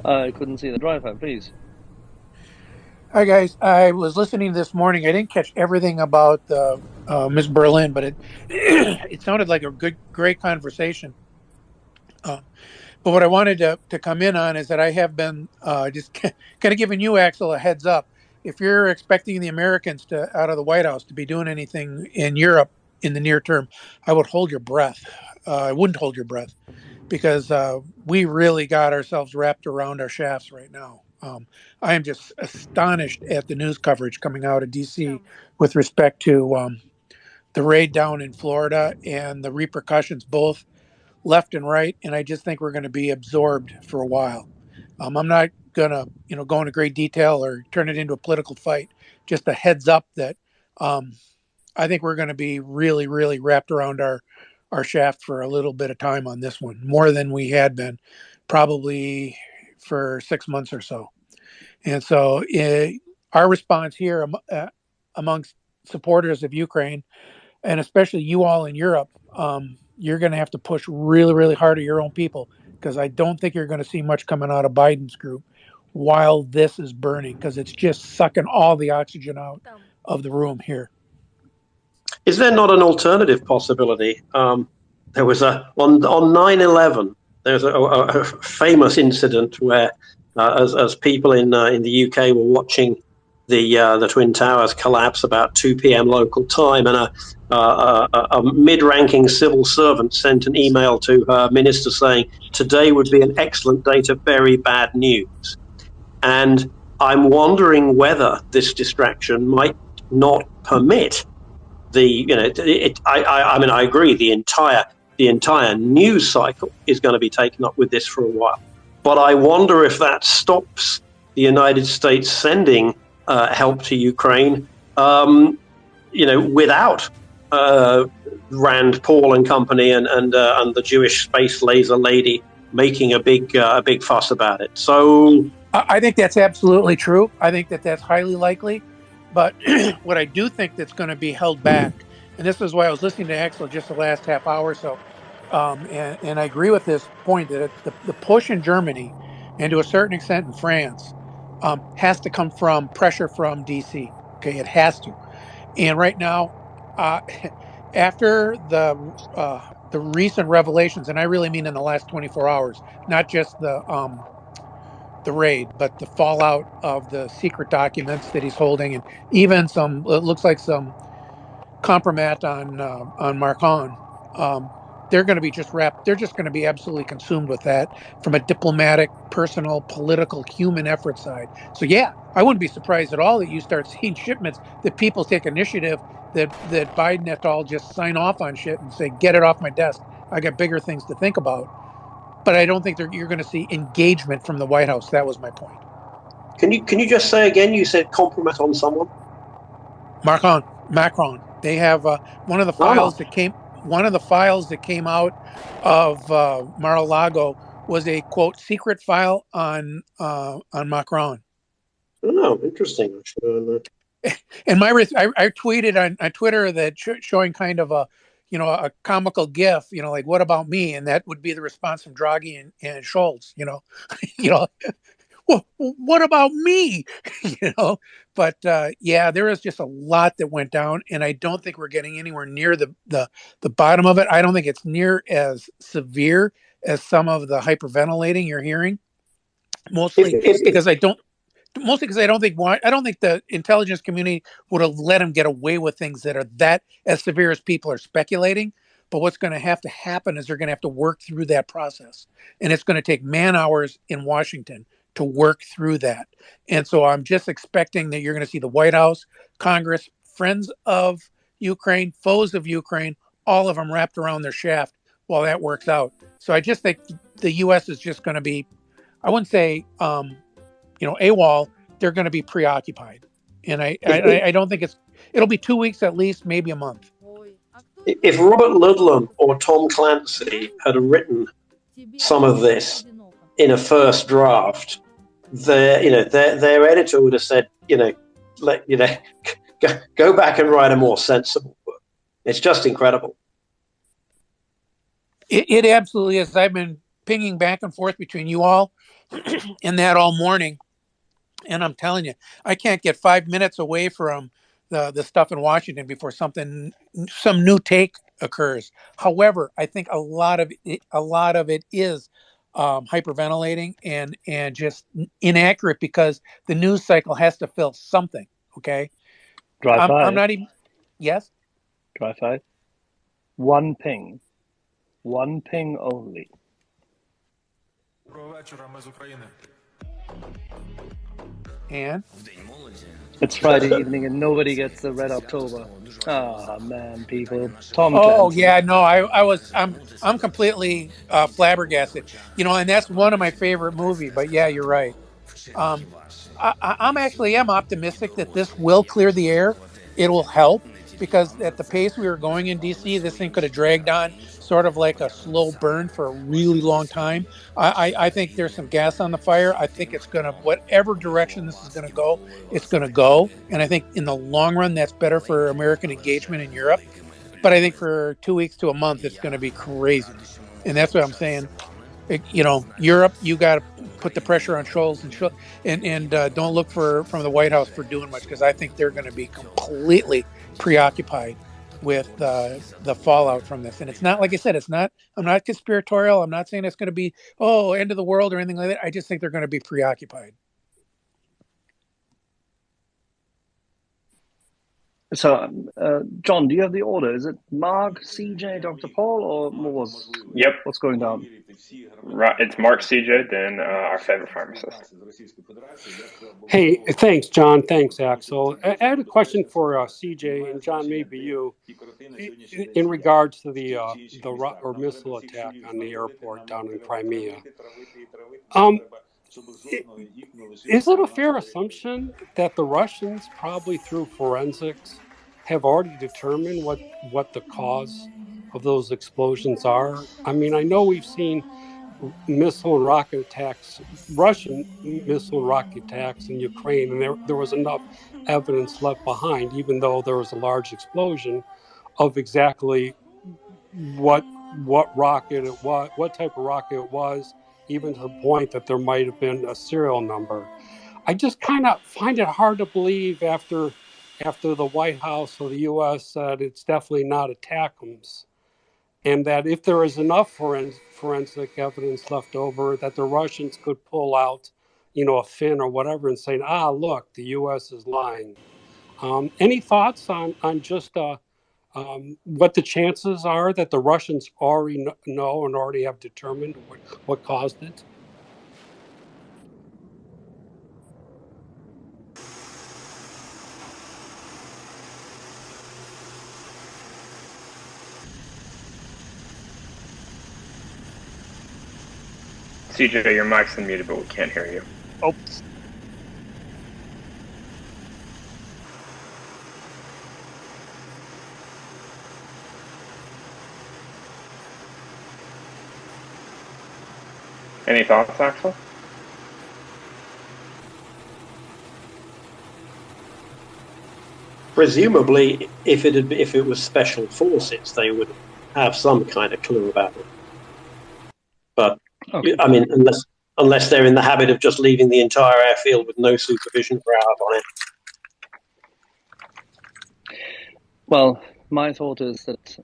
I couldn't see the driver, please. Hi guys, I was listening this morning. I didn't catch everything about Miss Berlin, but it it sounded like a great conversation. But what I wanted to come in on is that I have been just kind of giving you, Axel, a heads up. If you're expecting the Americans to out of the White House to be doing anything in Europe in the near term, I would hold your breath. I wouldn't hold your breath because we really got ourselves wrapped around our shafts right now. I am just astonished at the news coverage coming out of DC with respect to the raid down in Florida and the repercussions, both left and right. And I just think we're going to be absorbed for a while. I'm not going to, go into great detail or turn it into a political fight. Just a heads up that I think we're going to be really, really wrapped around our shaft for a little bit of time on this one, more than we had been, probably for 6 months or so. And so our response here amongst supporters of Ukraine, and especially you all in Europe, you're going to have to push really, really hard at your own people, because I don't think you're going to see much coming out of Biden's group while this is burning, because it's just sucking all the oxygen out of the room here. Is there not an alternative possibility? There was on 9/11. There's a famous incident where, as people in the UK were watching the Twin Towers collapse about 2 p.m. local time, and a mid-ranking civil servant sent an email to her minister saying, "Today would be an excellent day to bury bad news." And I'm wondering whether this distraction might not permit I agree, the entire news cycle is going to be taken up with this for a while. But I wonder if that stops the United States sending help to Ukraine, without Rand Paul and company and the Jewish space laser lady making a big fuss about it. So I think that's absolutely true. I think that's highly likely. But what I do think that's going to be held back, and this is why I was listening to Axel just the last half hour or so, and I agree with this point that the push in Germany and to a certain extent in France has to come from pressure from DC. Okay, it has to. And right now, after the recent revelations, and I really mean in the last 24 hours, not just the raid, but the fallout of the secret documents that he's holding, and even it looks like some compromat on Macron. They're going to be they're just going to be absolutely consumed with that from a diplomatic, personal, political, human effort side. So yeah, I wouldn't be surprised at all that you start seeing shipments that people take initiative, that Biden et al. Just sign off on shit and say, get it off my desk. I got bigger things to think about. But I don't think you're going to see engagement from the White House. That was my point. Can you just say again? You said compromise on someone. Macron. They have one of the files that came. One of the files that came out of Mar-a-Lago was a quote secret file on Macron. Oh, interesting. And I tweeted on Twitter that showing kind of a comical gif, like, what about me? And that would be the response from Draghi and Scholz, well, what about me? But yeah, there is just a lot that went down, and I don't think we're getting anywhere near the bottom of it. I don't think it's near as severe as some of the hyperventilating you're hearing, mostly because I don't think the intelligence community would have let him get away with things that are that as severe as people are speculating. But what's going to have to happen is they're going to have to work through that process. And it's going to take man hours in Washington to work through that. And so I'm just expecting that you're going to see the White House, Congress, friends of Ukraine, foes of Ukraine, all of them wrapped around their shaft while that works out. So I just think the U.S. is just going to be, I wouldn't say, AWOL, they're going to be preoccupied. And I don't think it'll be 2 weeks at least, maybe a month. If Robert Ludlum or Tom Clancy had written some of this in a first draft, their editor would have said, go back and write a more sensible book. It's just incredible. It absolutely is. I've been pinging back and forth between you all and that all morning. And I'm telling you, I can't get 5 minutes away from the stuff in Washington before some new take occurs. However, I think a lot of it is hyperventilating and just inaccurate because the news cycle has to fill something. Okay, I'm not even. Yes. Dry five. One ping only. And it's Friday evening and nobody gets the Red October. Oh man, people. Tom Oh Clancy. yeah, no, I'm completely flabbergasted. You know, and that's one of my favorite movies. But yeah, you're right. I'm optimistic that this will clear the air. It will help because at the pace we were going in DC, this thing could have dragged on sort of like a slow burn for a really long time. I think there's some gas on the fire. I think it's going to, whatever direction this is going to go, it's going to go. And I think in the long run, that's better for American engagement in Europe. But I think for 2 weeks to a month, it's going to be crazy. And that's what I'm saying. You know, Europe, you got to put the pressure on Scholz and don't look from the White House for doing much, because I think they're going to be completely preoccupied with the fallout from this. And it's not, like I said, I'm not conspiratorial. I'm not saying it's going to be, end of the world or anything like that. I just think they're going to be preoccupied. So, John, do you have the order? Is it Mark, CJ, Dr. Paul, or Moors? Yep. What's going down? Right, it's Mark, CJ, then our favorite pharmacist. Hey, thanks, John. Thanks, Axel. I had a question for CJ, and John, maybe you, in regards to the missile attack on the airport down in Crimea. Is it a fair assumption that the Russians, probably through forensics, have already determined what the cause of those explosions are? I mean, I know we've seen missile and rocket attacks, Russian missile and rocket attacks in Ukraine, and there was enough evidence left behind, even though there was a large explosion, of exactly what rocket it was, what type of rocket it was, even to the point that there might have been a serial number. I just kind of find it hard to believe after the White House or the U.S. said it's definitely not ATACMS, and that if there is enough forensic evidence left over, that the Russians could pull out, a fin or whatever and say, look, the U.S. is lying. Any thoughts on just what the chances are that the Russians already know and already have determined what caused it? CJ, your mic's unmuted, but we can't hear you. Oh. Any thoughts, Axel? Presumably, if it was special forces, they would have some kind of clue about it. But okay. I mean, unless they're in the habit of just leaving the entire airfield with no supervision for hours on it. Well, my thought is that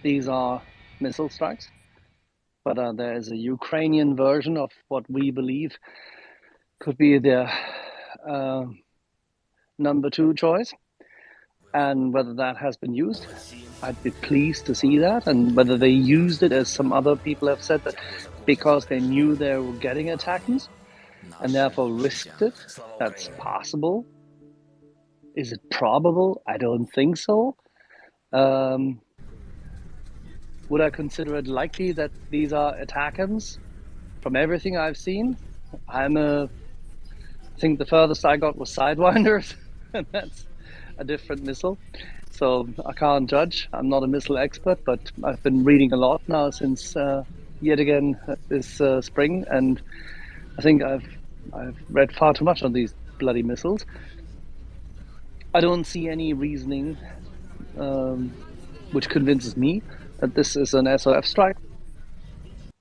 these are missile strikes, but there is a Ukrainian version of what we believe could be their number 2 choice. And whether that has been used, I'd be pleased to see that. And whether they used it, as some other people have said, that because they knew they were getting ATACMS and therefore risked it, that's possible. Is it probable? I don't think so. Would I consider it likely that these are ATACMS? From everything I've seen, I think the furthest I got was Sidewinders, and that's a different missile. So I can't judge. I'm not a missile expert, but I've been reading a lot now since yet again this spring, and I think I've read far too much on these bloody missiles. I don't see any reasoning which convinces me that this is an SOF strike.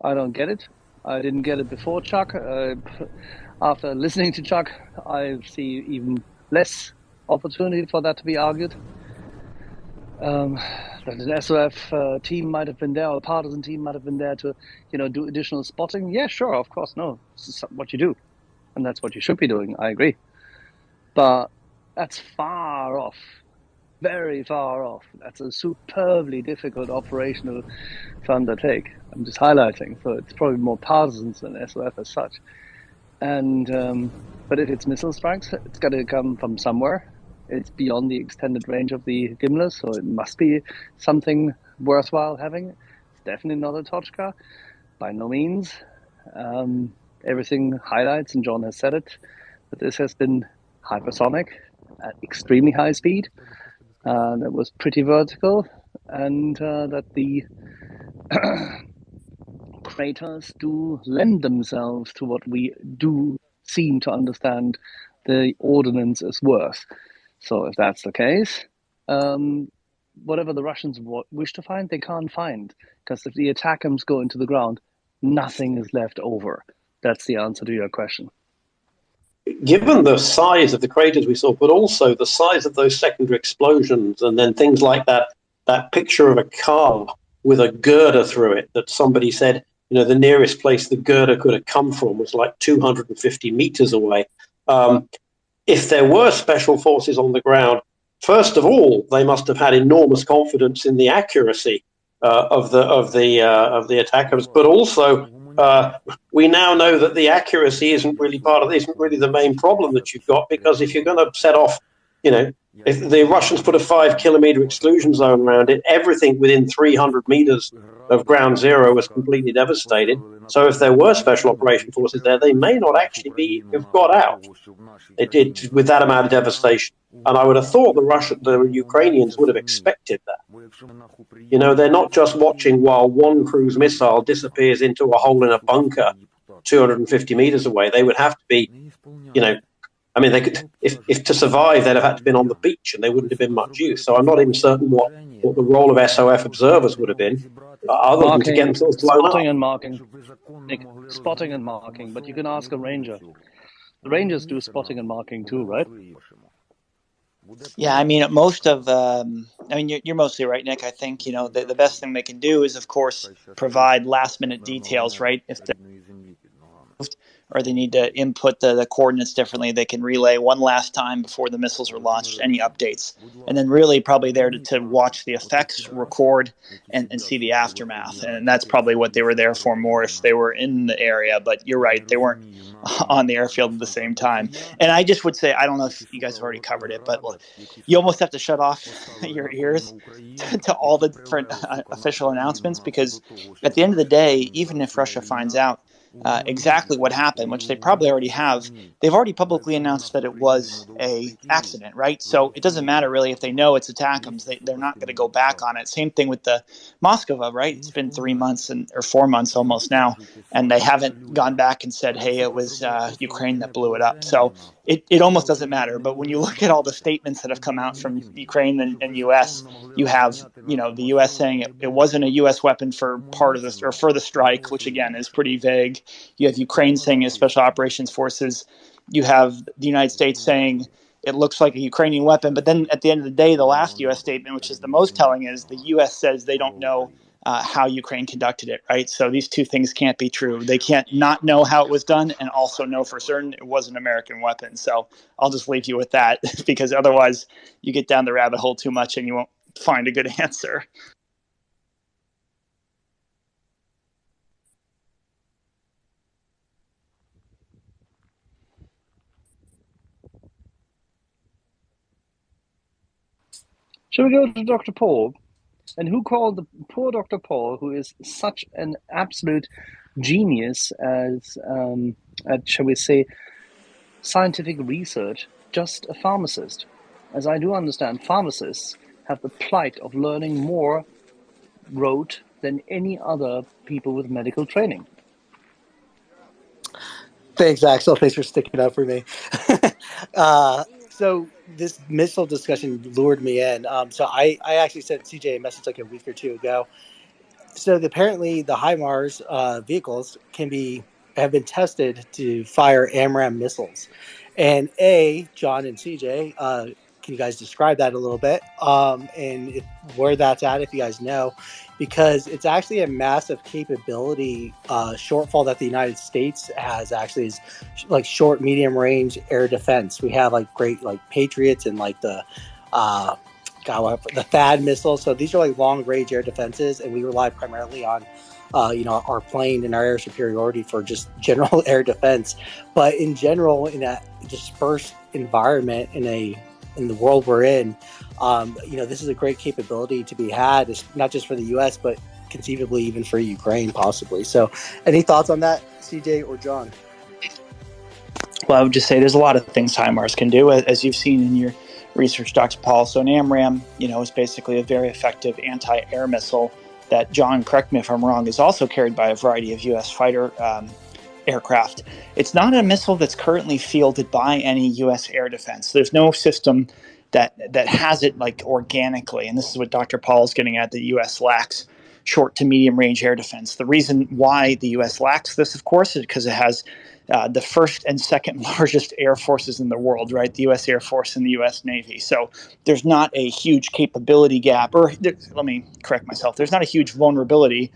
I don't get it. I didn't get it before Chuck. After listening to Chuck, I see even less opportunity for that to be argued. That an SOF team might have been there, or a partisan team might have been there to, do additional spotting. Yeah, sure, of course, no, this is what you do, and that's what you should be doing. I agree, but that's far off, very far off. That's a superbly difficult operation to undertake. I'm just highlighting, so it's probably more partisans than SOF as such. And but if it's missile strikes, it's got to come from somewhere. It's beyond the extended range of the Gimlers, so it must be something worthwhile having. It's definitely not a Tochka, by no means. Everything highlights, and John has said it, that this has been hypersonic at extremely high speed. That was pretty vertical, and that the craters do lend themselves to what we do seem to understand the ordnance is worth. So if that's the case, whatever the Russians wish to find, they can't find, because if the ATACMS go into the ground, nothing is left over. That's the answer to your question. Given the size of the craters we saw, but also the size of those secondary explosions, and then things like that picture of a car with a girder through it that somebody said, the nearest place the girder could have come from was like 250 meters away. If there were special forces on the ground, first of all, they must have had enormous confidence in the accuracy of the attackers, but also we now know that the accuracy isn't really the main problem that you've got, because if you're going to set off, if the Russians put a 5-kilometer exclusion zone around it, everything within 300 meters of ground zero was completely devastated. So if there were special operation forces there, they may not actually have got out. They did with that amount of devastation. And I would have thought the Ukrainians would have expected that. They're not just watching while one cruise missile disappears into a hole in a bunker 250 meters away. They would have to be, they could, if to survive, they'd have had to been on the beach, and they wouldn't have been much use. So I'm not even certain what the role of SOF observers would have been, other than to get themselves blown up. Spotting and marking, Nick, spotting and marking. But you can ask a ranger. The rangers do spotting and marking too, right? Yeah, most of, you're mostly right, Nick. I think, the best thing they can do is, of course, provide last minute details, right? If they're moved or they need to input the coordinates differently, they can relay one last time before the missiles are launched, any updates. And then really probably there to watch the effects, record, and see the aftermath. And that's probably what they were there for more if they were in the area. But you're right, they weren't on the airfield at the same time. And I just would say, I don't know if you guys have already covered it, but you almost have to shut off your ears to all the different official announcements, because at the end of the day, even if Russia finds out exactly what happened, which they probably already have, they've already publicly announced that it was a accident, right? So it doesn't matter really if they know it's ATACMS, they're not going to go back on it. Same thing with the Moskva, right? It's been 3 months or 4 months almost now, and they haven't gone back and said, hey, it was Ukraine that blew it up. So it almost doesn't matter. But when you look at all the statements that have come out from Ukraine and U.S., you have, the U.S. saying it wasn't a U.S. weapon for part of this or for the strike, which again is pretty vague. You have Ukraine saying it's special operations forces. You have the United States saying it looks like a Ukrainian weapon. But then at the end of the day, the last U.S. statement, which is the most telling, is the U.S. says they don't know how Ukraine conducted it, right? So these two things can't be true. They can't not know how it was done and also know for certain it was an American weapon. So I'll just leave you with that, because otherwise you get down the rabbit hole too much and you won't find a good answer. Shall we go to Dr. Paul? And who called the poor Dr. Paul, who is such an absolute genius as, shall we say, scientific research, just a pharmacist? As I do understand, pharmacists have the plight of learning more rote than any other people with medical training. Thanks, Axel. Thanks for sticking up for me. So this missile discussion lured me in. So I actually sent CJ a message like a week or two ago. So apparently the HIMARS vehicles have been tested to fire AMRAAM missiles. And John and CJ, can you guys describe that a little bit? And where that's at, if you guys know, because it's actually a massive capability shortfall that the United States has. Actually, is like short, medium range air defense. We have like great like Patriots and like the THAAD missiles. So these are like long range air defenses, and we rely primarily on our plane and our air superiority for just general air defense. But in general, in a dispersed environment, in the world we're in, this is a great capability to be had. It's not just for the U.S., but conceivably even for Ukraine, possibly. So, any thoughts on that, CJ or John? Well, I would just say there's a lot of things HIMARS can do, as you've seen in your research, Dr. Paul. So an AMRAAM, is basically a very effective anti-air missile that, John, correct me if I'm wrong, is also carried by a variety of U.S. fighter aircraft. It's not a missile that's currently fielded by any U.S. air defense. There's no system that has it like organically, and this is what Dr. Paul is getting at. The U.S. lacks short to medium range air defense. The reason why the U.S. lacks this, of course, is because it has the first and second largest air forces in the world, right? The U.S. Air Force and the U.S. Navy. So there's not a huge capability gap, or let me correct myself. There's not a huge vulnerability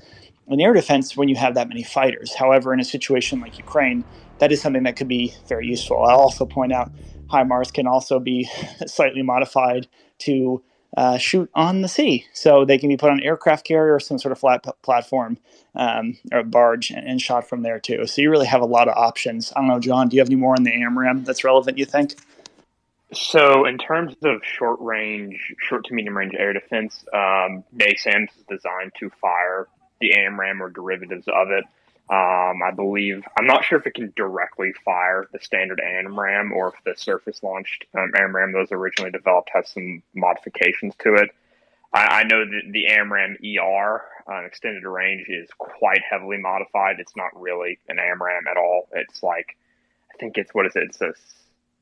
in air defense when you have that many fighters. However, in a situation like Ukraine, that is something that could be very useful. I'll also point out HIMARS can also be slightly modified to shoot on the sea. So they can be put on an aircraft carrier or some sort of flat platform or a barge and shot from there too. So you really have a lot of options. I don't know, John, do you have any more on the AMRAAM that's relevant, you think? So in terms of short to medium range air defense, NASAMS is designed to fire the AMRAAM or derivatives of it. I believe, I'm not sure if it can directly fire the standard AMRAAM or if the surface launched AMRAAM that was originally developed has some modifications to it. I know that the AMRAAM ER extended range is quite heavily modified. It's not really an AMRAAM at all. It's like, I think it's, it's a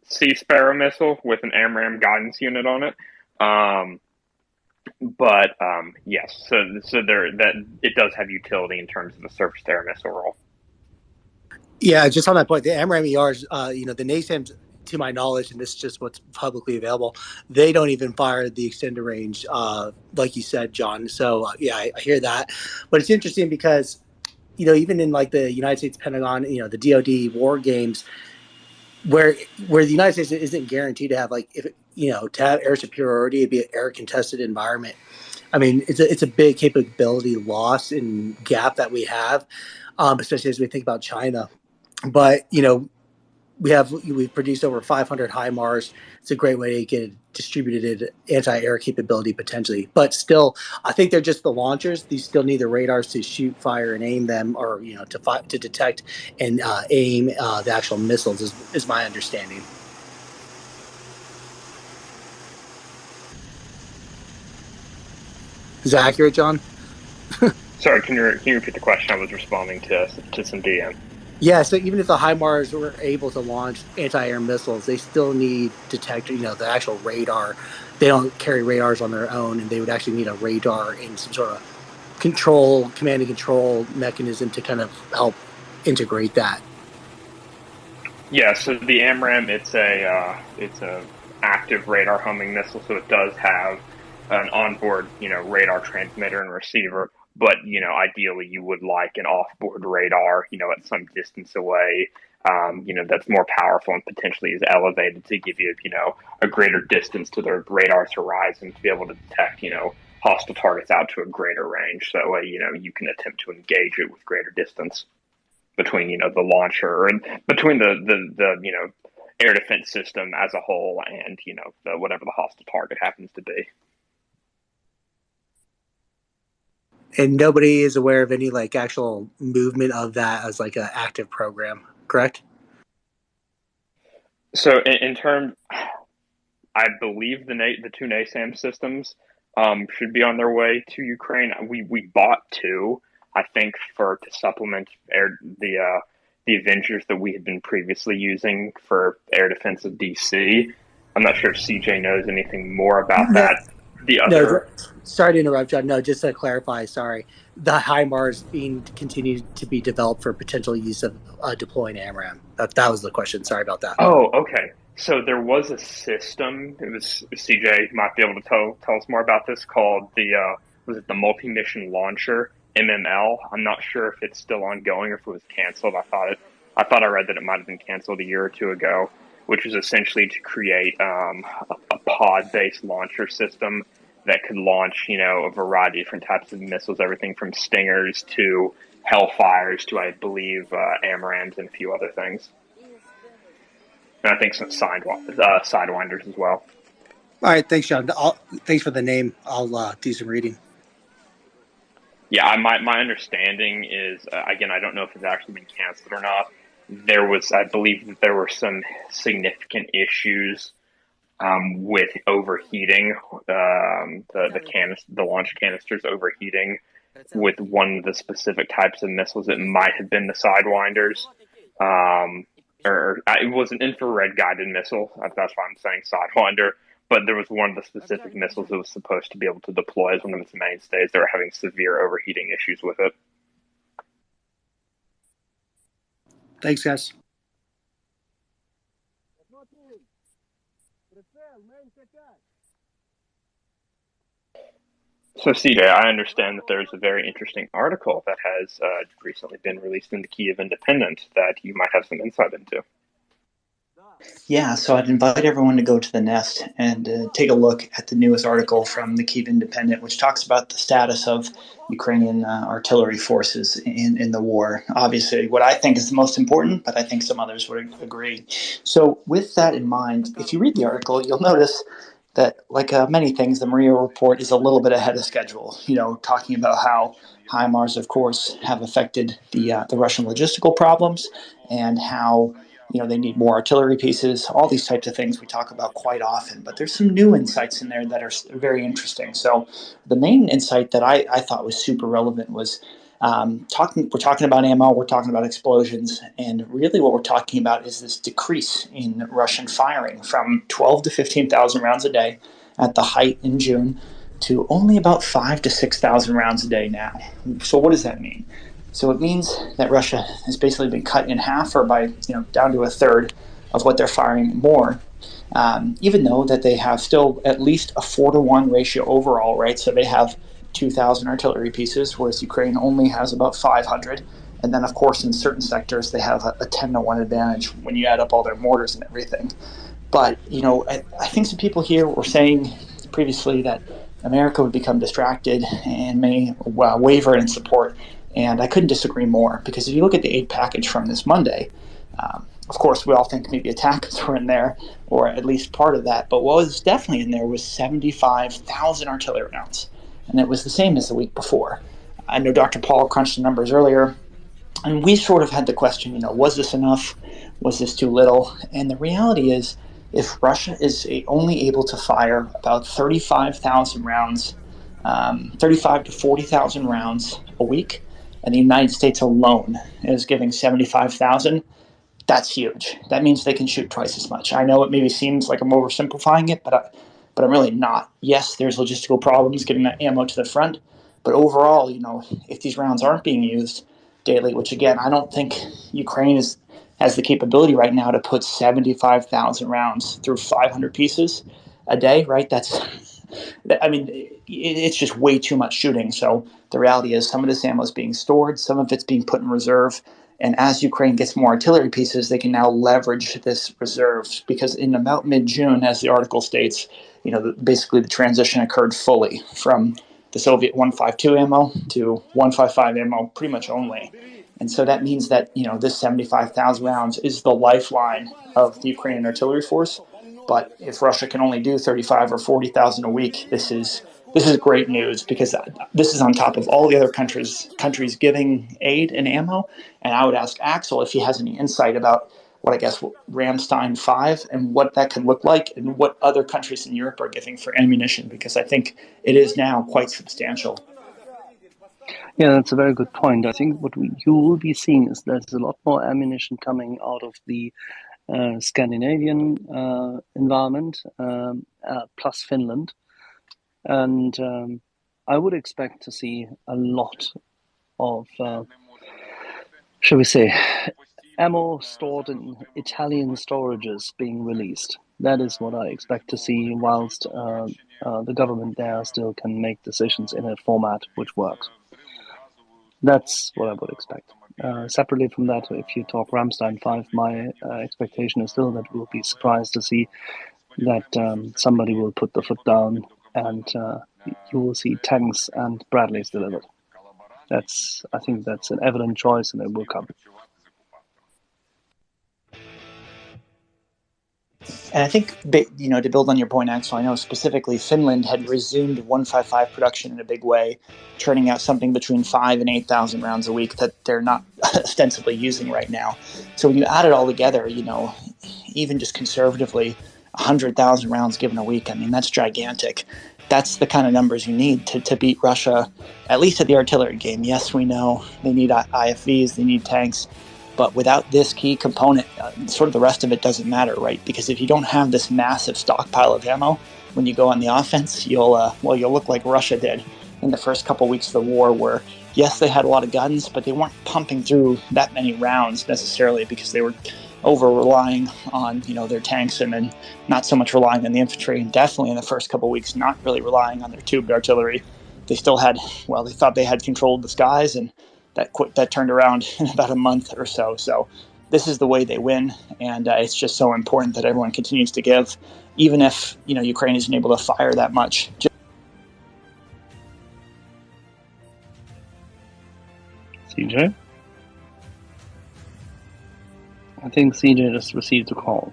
Sea Sparrow missile with an AMRAAM guidance unit on it. Yes, so it does have utility in terms of the surface to air missile role. Yeah, just on that point, the AMRAAM ERs, the NASAMS, to my knowledge, and this is just what's publicly available, they don't even fire the extended range, like you said, John. So I hear that, but it's interesting because, even in like the United States Pentagon, the DoD war games, where the United States isn't guaranteed to have to have air superiority, it'd be an air contested environment. I mean, it's a big capability loss and gap that we have, especially as we think about China. But we've produced over 500 HIMARS. It's a great way to get a distributed anti-air capability potentially. But still, I think they're just the launchers. These still need the radars to shoot, fire, and aim them, or to detect and aim the actual missiles. Is my understanding. Is that accurate, John? Sorry, can you repeat the question? I was responding to some DM. Yeah, so even if the HIMARS were able to launch anti-air missiles, they still need detector, the actual radar. They don't carry radars on their own, and they would actually need a radar and some sort of command and control mechanism to kind of help integrate that. Yeah, so the AMRAAM, it's a active radar homing missile, so it does have an onboard, radar transmitter and receiver. But, ideally you would like an off-board radar, at some distance away, that's more powerful and potentially is elevated to give you, a greater distance to the radar's horizon to be able to detect, hostile targets out to a greater range. So that way, you can attempt to engage it with greater distance between, the launcher and between the air defense system as a whole and, whatever the hostile target happens to be. And nobody is aware of any actual movement of that as an active program, correct? So in terms, I believe the two NASAM systems should be on their way to Ukraine. We bought two, I think, to supplement the Avengers that we had been previously using for air defense of DC. I'm not sure if CJ knows anything more about that. The No, other, sorry to interrupt, John. No, just to clarify, sorry. The HIMARS being continued to be developed for potential use of deploying AMRAAM. That was the question. Sorry about that. oh, okay. So there was a system. It was CJ might be able to tell us more about this. Called was it the Multi Mission Launcher MML? I'm not sure if it's still ongoing or if it was canceled. I thought I read that it might have been canceled a year or two ago, which was essentially to create a pod-based launcher system that could launch, a variety of different types of missiles, everything from Stingers to Hellfires to, I believe, AMRAAMs and a few other things. And I think some Sidewinders as well. All right, thanks, John. Thanks for the name. I'll do some reading. Yeah, my understanding is, again, I don't know if it's actually been canceled or not. I believe that there were some significant issues with overheating, the launch canisters overheating with one of the specific types of missiles. It might have been the Sidewinders, or it was an infrared guided missile. That's why I'm saying Sidewinder. But there was one of the specific missiles that was supposed to be able to deploy as one of its mainstays. They were having severe overheating issues with it. Thanks, guys. So, CJ, I understand that there's a very interesting article that has recently been released in the Kyiv Independent that you might have some insight into. Yeah, so I'd invite everyone to go to the Nest and take a look at the newest article from the Kyiv Independent, which talks about the status of Ukrainian artillery forces in the war. Obviously, what I think is the most important, but I think some others would agree. So with that in mind, if you read the article, you'll notice that, like many things, the Maria report is a little bit ahead of schedule, talking about how HIMARS, of course, have affected the Russian logistical problems and how they need more artillery pieces, all these types of things we talk about quite often. But there's some new insights in there that are very interesting. So the main insight that I thought was super relevant was we're talking about ammo, we're talking about explosions, and really what we're talking about is this decrease in Russian firing from 12 to 15,000 rounds a day at the height in June to only about 5,000 to 6,000 rounds a day now. So what does that mean? So it means that Russia has basically been cut in half, or by down to a third of what they're firing more, even though that they have still at least a 4-to-1 ratio overall, right? So they have 2,000 artillery pieces, whereas Ukraine only has about 500. And then, of course, in certain sectors, they have a 10-to-1 advantage when you add up all their mortars and everything. But, I think some people here were saying previously that America would become distracted and may waver in support. And I couldn't disagree more, because if you look at the aid package from this Monday, of course, we all think maybe attackers were in there, or at least part of that. But what was definitely in there was 75,000 artillery rounds. And it was the same as the week before. I know Dr. Paul crunched the numbers earlier, and we sort of had the question, was this enough? Was this too little? And the reality is, if Russia is only able to fire about 35,000 rounds, 35 to 40,000 rounds a week, and the United States alone is giving 75,000, that's huge. That means they can shoot twice as much. I know it maybe seems like I'm oversimplifying it, but I'm really not. Yes, there's logistical problems getting that ammo to the front, but overall, if these rounds aren't being used daily, which again, I don't think Ukraine has the capability right now to put 75,000 rounds through 500 pieces a day, right? It's just way too much shooting. So the reality is some of this ammo is being stored, some of it's being put in reserve. And as Ukraine gets more artillery pieces, they can now leverage this reserve, because in about mid-June, as the article states, basically the transition occurred fully from the Soviet 152 ammo to 155 ammo pretty much only. And so that means that, this 75,000 rounds is the lifeline of the Ukrainian artillery force. But if Russia can only do 35 or 40,000 a week, this is great news, because this is on top of all the other countries giving aid and ammo. And I would ask Axel if he has any insight about what Ramstein 5 and what that could look like, and what other countries in Europe are giving for ammunition, because I think it is now quite substantial. Yeah, that's a very good point. I think what you will be seeing is there's a lot more ammunition coming out of the Scandinavian environment, plus Finland. And I would expect to see a lot of, shall we say, ammo stored in Italian storages being released. That is what I expect to see, whilst the government there still can make decisions in a format which works. That's what I would expect. Separately from that, if you talk Ramstein 5, my expectation is still that we'll be surprised to see that somebody will put the foot down and you will see tanks and Bradleys delivered. I think that's an evident choice, and it will come. And I think, to build on your point, Axel, I know specifically Finland had resumed 155 production in a big way, churning out something between 5,000 and 8,000 rounds a week that they're not ostensibly using right now. So when you add it all together, even just conservatively, 100,000 rounds given a week, I mean, that's gigantic. That's the kind of numbers you need to beat Russia, at least at the artillery game. Yes, we know they need IFVs, they need tanks. But without this key component, sort of the rest of it doesn't matter, right? Because if you don't have this massive stockpile of ammo, when you go on the offense, you'll look like Russia did in the first couple weeks of the war, where yes, they had a lot of guns, but they weren't pumping through that many rounds necessarily because they were over relying on their tanks, and then not so much relying on the infantry, and definitely in the first couple weeks not really relying on their tubed artillery. They still had, they thought they had controlled the skies, and that turned around in about a month or so. So this is the way they win, and it's just so important that everyone continues to give, even if Ukraine isn't able to fire that much. CJ? I think CJ just received a call.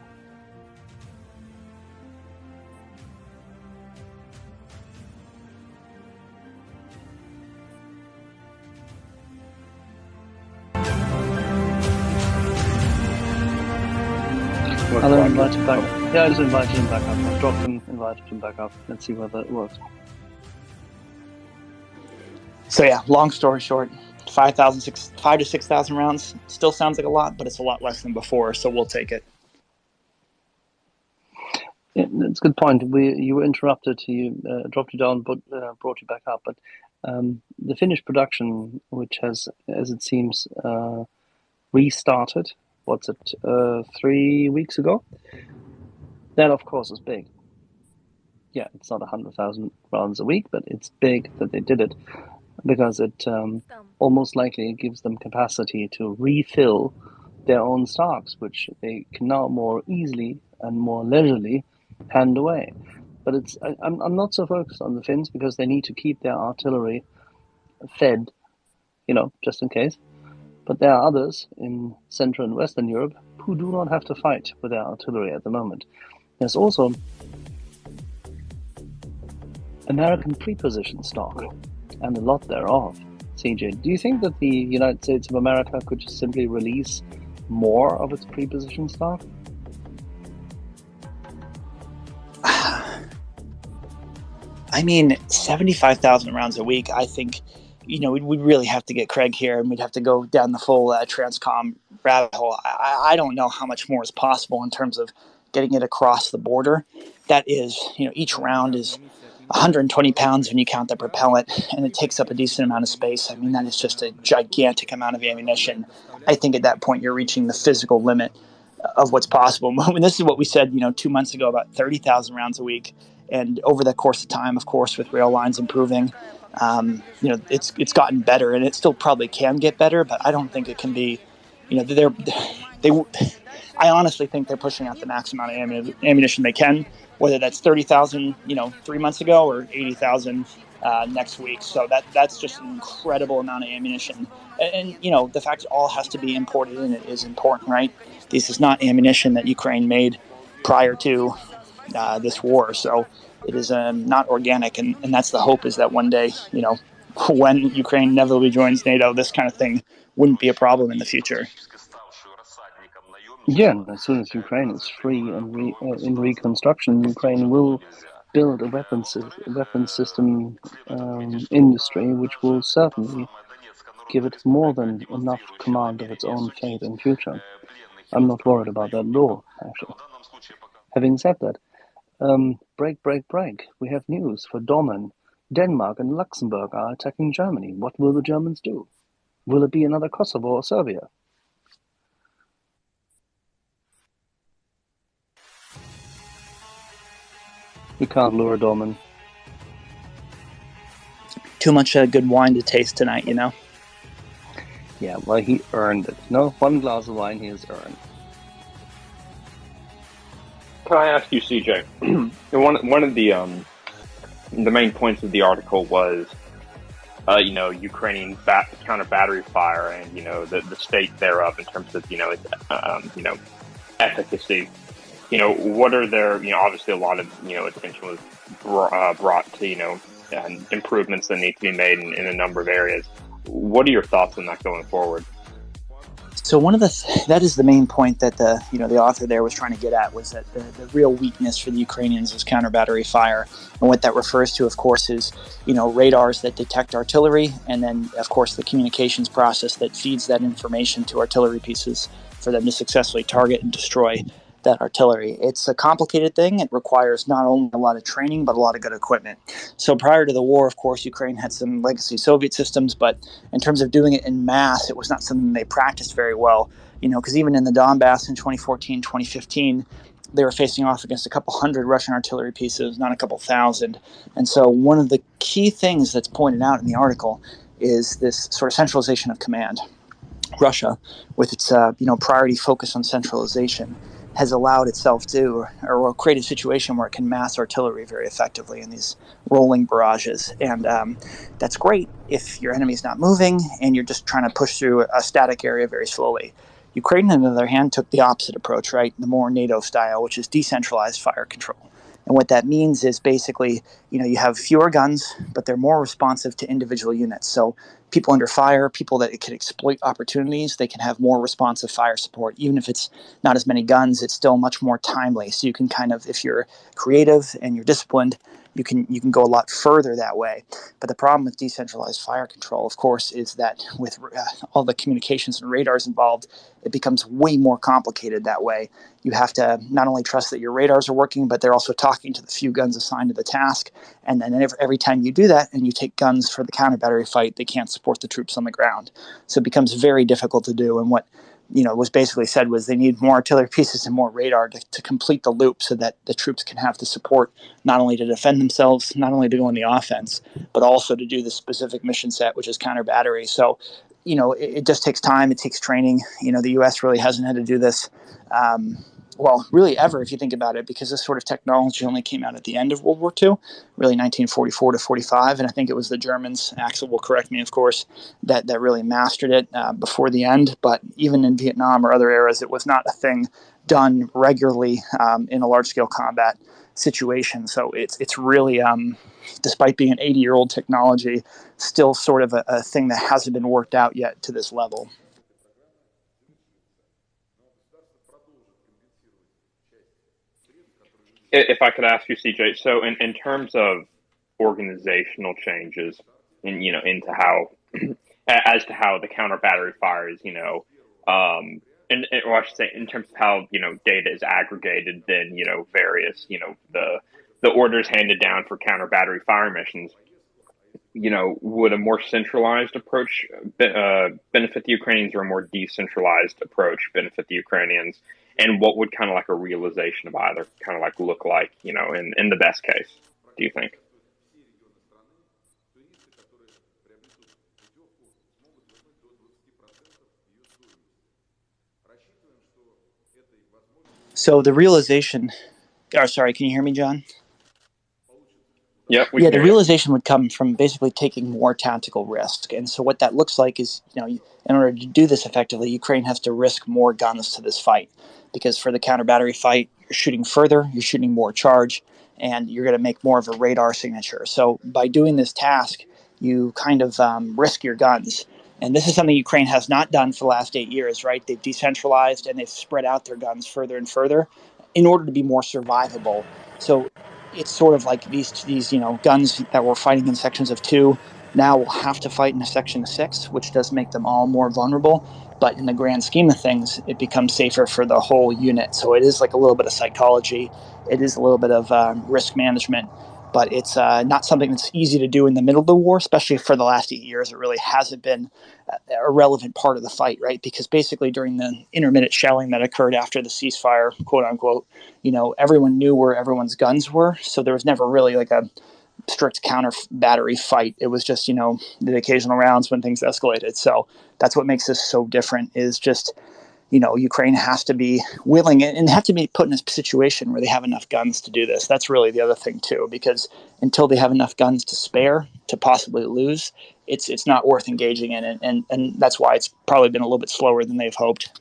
I'll invite him back. Yeah, I just invited him back up. I dropped him, invited him back up. Let's see whether it works. So yeah, long story short, 5,000 to 6,000 rounds still sounds like a lot, but it's a lot less than before, so we'll take it. Yeah, that's a good point. You were interrupted. You dropped you down, but brought you back up. But the Finnish production, which has, as it seems, restarted. 3 weeks ago? That, of course, is big. Yeah, it's not 100,000 rounds a week, but it's big that they did it, because it almost likely gives them capacity to refill their own stocks, which they can now more easily and more leisurely hand away. But I'm not so focused on the Finns, because they need to keep their artillery fed, just in case. But there are others in Central and Western Europe who do not have to fight with their artillery at the moment. There's also American pre-position stock, and a lot thereof. CJ, do you think that the United States of America could just simply release more of its pre-position stock? I mean, 75,000 rounds a week, I think, we'd really have to get Craig here, and we'd have to go down the full Transcom rabbit hole. I don't know how much more is possible in terms of getting it across the border. That is, each round is 120 pounds when you count the propellant, and it takes up a decent amount of space. I mean, that is just a gigantic amount of ammunition. I think at that point you're reaching the physical limit of what's possible. I mean, this is what we said, 2 months ago about 30,000 rounds a week. And over the course of time, of course, with rail lines improving, it's gotten better, and it still probably can get better, but I don't think it can be, I honestly think they're pushing out the max amount of ammunition they can, whether that's 30,000, 3 months ago, or 80,000 next week. So that's just an incredible amount of ammunition. And the fact it all has to be imported in it is important, right? This is not ammunition that Ukraine made prior to this war. So it is not organic. And that's the hope, is that one day, when Ukraine inevitably joins NATO, this kind of thing wouldn't be a problem in the future. Yeah, as soon as Ukraine is free and in reconstruction, Ukraine will build a weapons system industry, which will certainly give it more than enough command of its own fate and future. I'm not worried about that at all, actually. Having said that, Break. We have news for Domen. Denmark and Luxembourg are attacking Germany. What will the Germans do? Will it be another Kosovo or Serbia? We can't lure Domen. Too much good wine to taste tonight, you know? Yeah, well, he earned it. No, one glass of wine he has earned. Can I ask you, CJ? One of the main points of the article was, Ukrainian counter battery fire and the state thereof in terms of its efficacy. What are there? Obviously a lot of attention was brought to and improvements that need to be made in a number of areas. What are your thoughts on that going forward? So one of that is the main point that the author there was trying to get at, was that the real weakness for the Ukrainians is counter battery fire, and what that refers to, of course, is radars that detect artillery, and then of course the communications process that feeds that information to artillery pieces for them to successfully target and destroy that artillery. It's a complicated thing. It requires not only a lot of training, but a lot of good equipment. So prior to the war, of course, Ukraine had some legacy Soviet systems, but in terms of doing it in mass, it was not something they practiced very well. Because even in the Donbass in 2014, 2015, they were facing off against a couple hundred Russian artillery pieces, not a couple thousand. And so one of the key things that's pointed out in the article is this sort of centralization of command. Russia, with its priority focus on centralization, has allowed itself to, or create a situation where it can mass artillery very effectively in these rolling barrages. And that's great if your enemy's not moving and you're just trying to push through a static area very slowly. Ukraine, on the other hand, took the opposite approach, right? The more NATO style, which is decentralized fire control. And what that means is basically, you have fewer guns, but they're more responsive to individual units. So people under fire, people that can exploit opportunities, they can have more responsive fire support. Even if it's not as many guns, it's still much more timely. So you can kind of, if you're creative and you're disciplined, you can go a lot further that way. But the problem with decentralized fire control, of course, is that with all the communications and radars involved, it becomes way more complicated that way. You have to not only trust that your radars are working, but they're also talking to the few guns assigned to the task. And then every time you do that and you take guns for the counter battery fight, they can't support the troops on the ground. So it becomes very difficult to do. And what was basically said was they need more artillery pieces and more radar to complete the loop so that the troops can have the support not only to defend themselves, not only to go on the offense, but also to do the specific mission set, which is counter battery. So, it just takes time. It takes training. The U.S. really hasn't had to do this, really ever, if you think about it, because this sort of technology only came out at the end of World War II, really 1944 to 45. And I think it was the Germans, Axel will correct me, of course, that really mastered it before the end. But even in Vietnam or other eras, it was not a thing done regularly in a large-scale combat situation. So it's really, despite being an 80-year-old technology, still sort of a thing that hasn't been worked out yet to this level. If I could ask you, CJ, so in terms of organizational changes into how, as to how the counter battery fire is, or I should say, in terms of how, data is aggregated, then, various, the orders handed down for counter battery fire missions, would a more centralized approach benefit the Ukrainians, or a more decentralized approach benefit the Ukrainians? And what would kind of like a realization of either kind of like look like, in the best case, do you think? So the realization, sorry, can you hear me, John? Yeah, the realization would come from basically taking more tactical risk. And so what that looks like is, in order to do this effectively, Ukraine has to risk more guns to this fight. Because for the counter battery fight, you're shooting further, you're shooting more charge, and you're going to make more of a radar signature. So by doing this task, you kind of risk your guns. And this is something Ukraine has not done for the last 8 years, right? They've decentralized and they've spread out their guns further and further in order to be more survivable. So it's sort of like these guns that were fighting in sections of 2 now will have to fight in a section of 6, which does make them all more vulnerable. But in the grand scheme of things, it becomes safer for the whole unit. So it is like a little bit of psychology. It is a little bit of risk management, but it's not something that's easy to do in the middle of the war, especially for the last 8 years. It really hasn't been a relevant part of the fight, right? Because basically during the intermittent shelling that occurred after the ceasefire, quote unquote, everyone knew where everyone's guns were. So there was never really like a strict counter battery fight. It was just, the occasional rounds when things escalated. So that's what makes this so different, is just, Ukraine has to be willing and have to be put in a situation where they have enough guns to do this. That's really the other thing too, because until they have enough guns to spare to possibly lose, it's not worth engaging in it. And that's why it's probably been a little bit slower than they've hoped.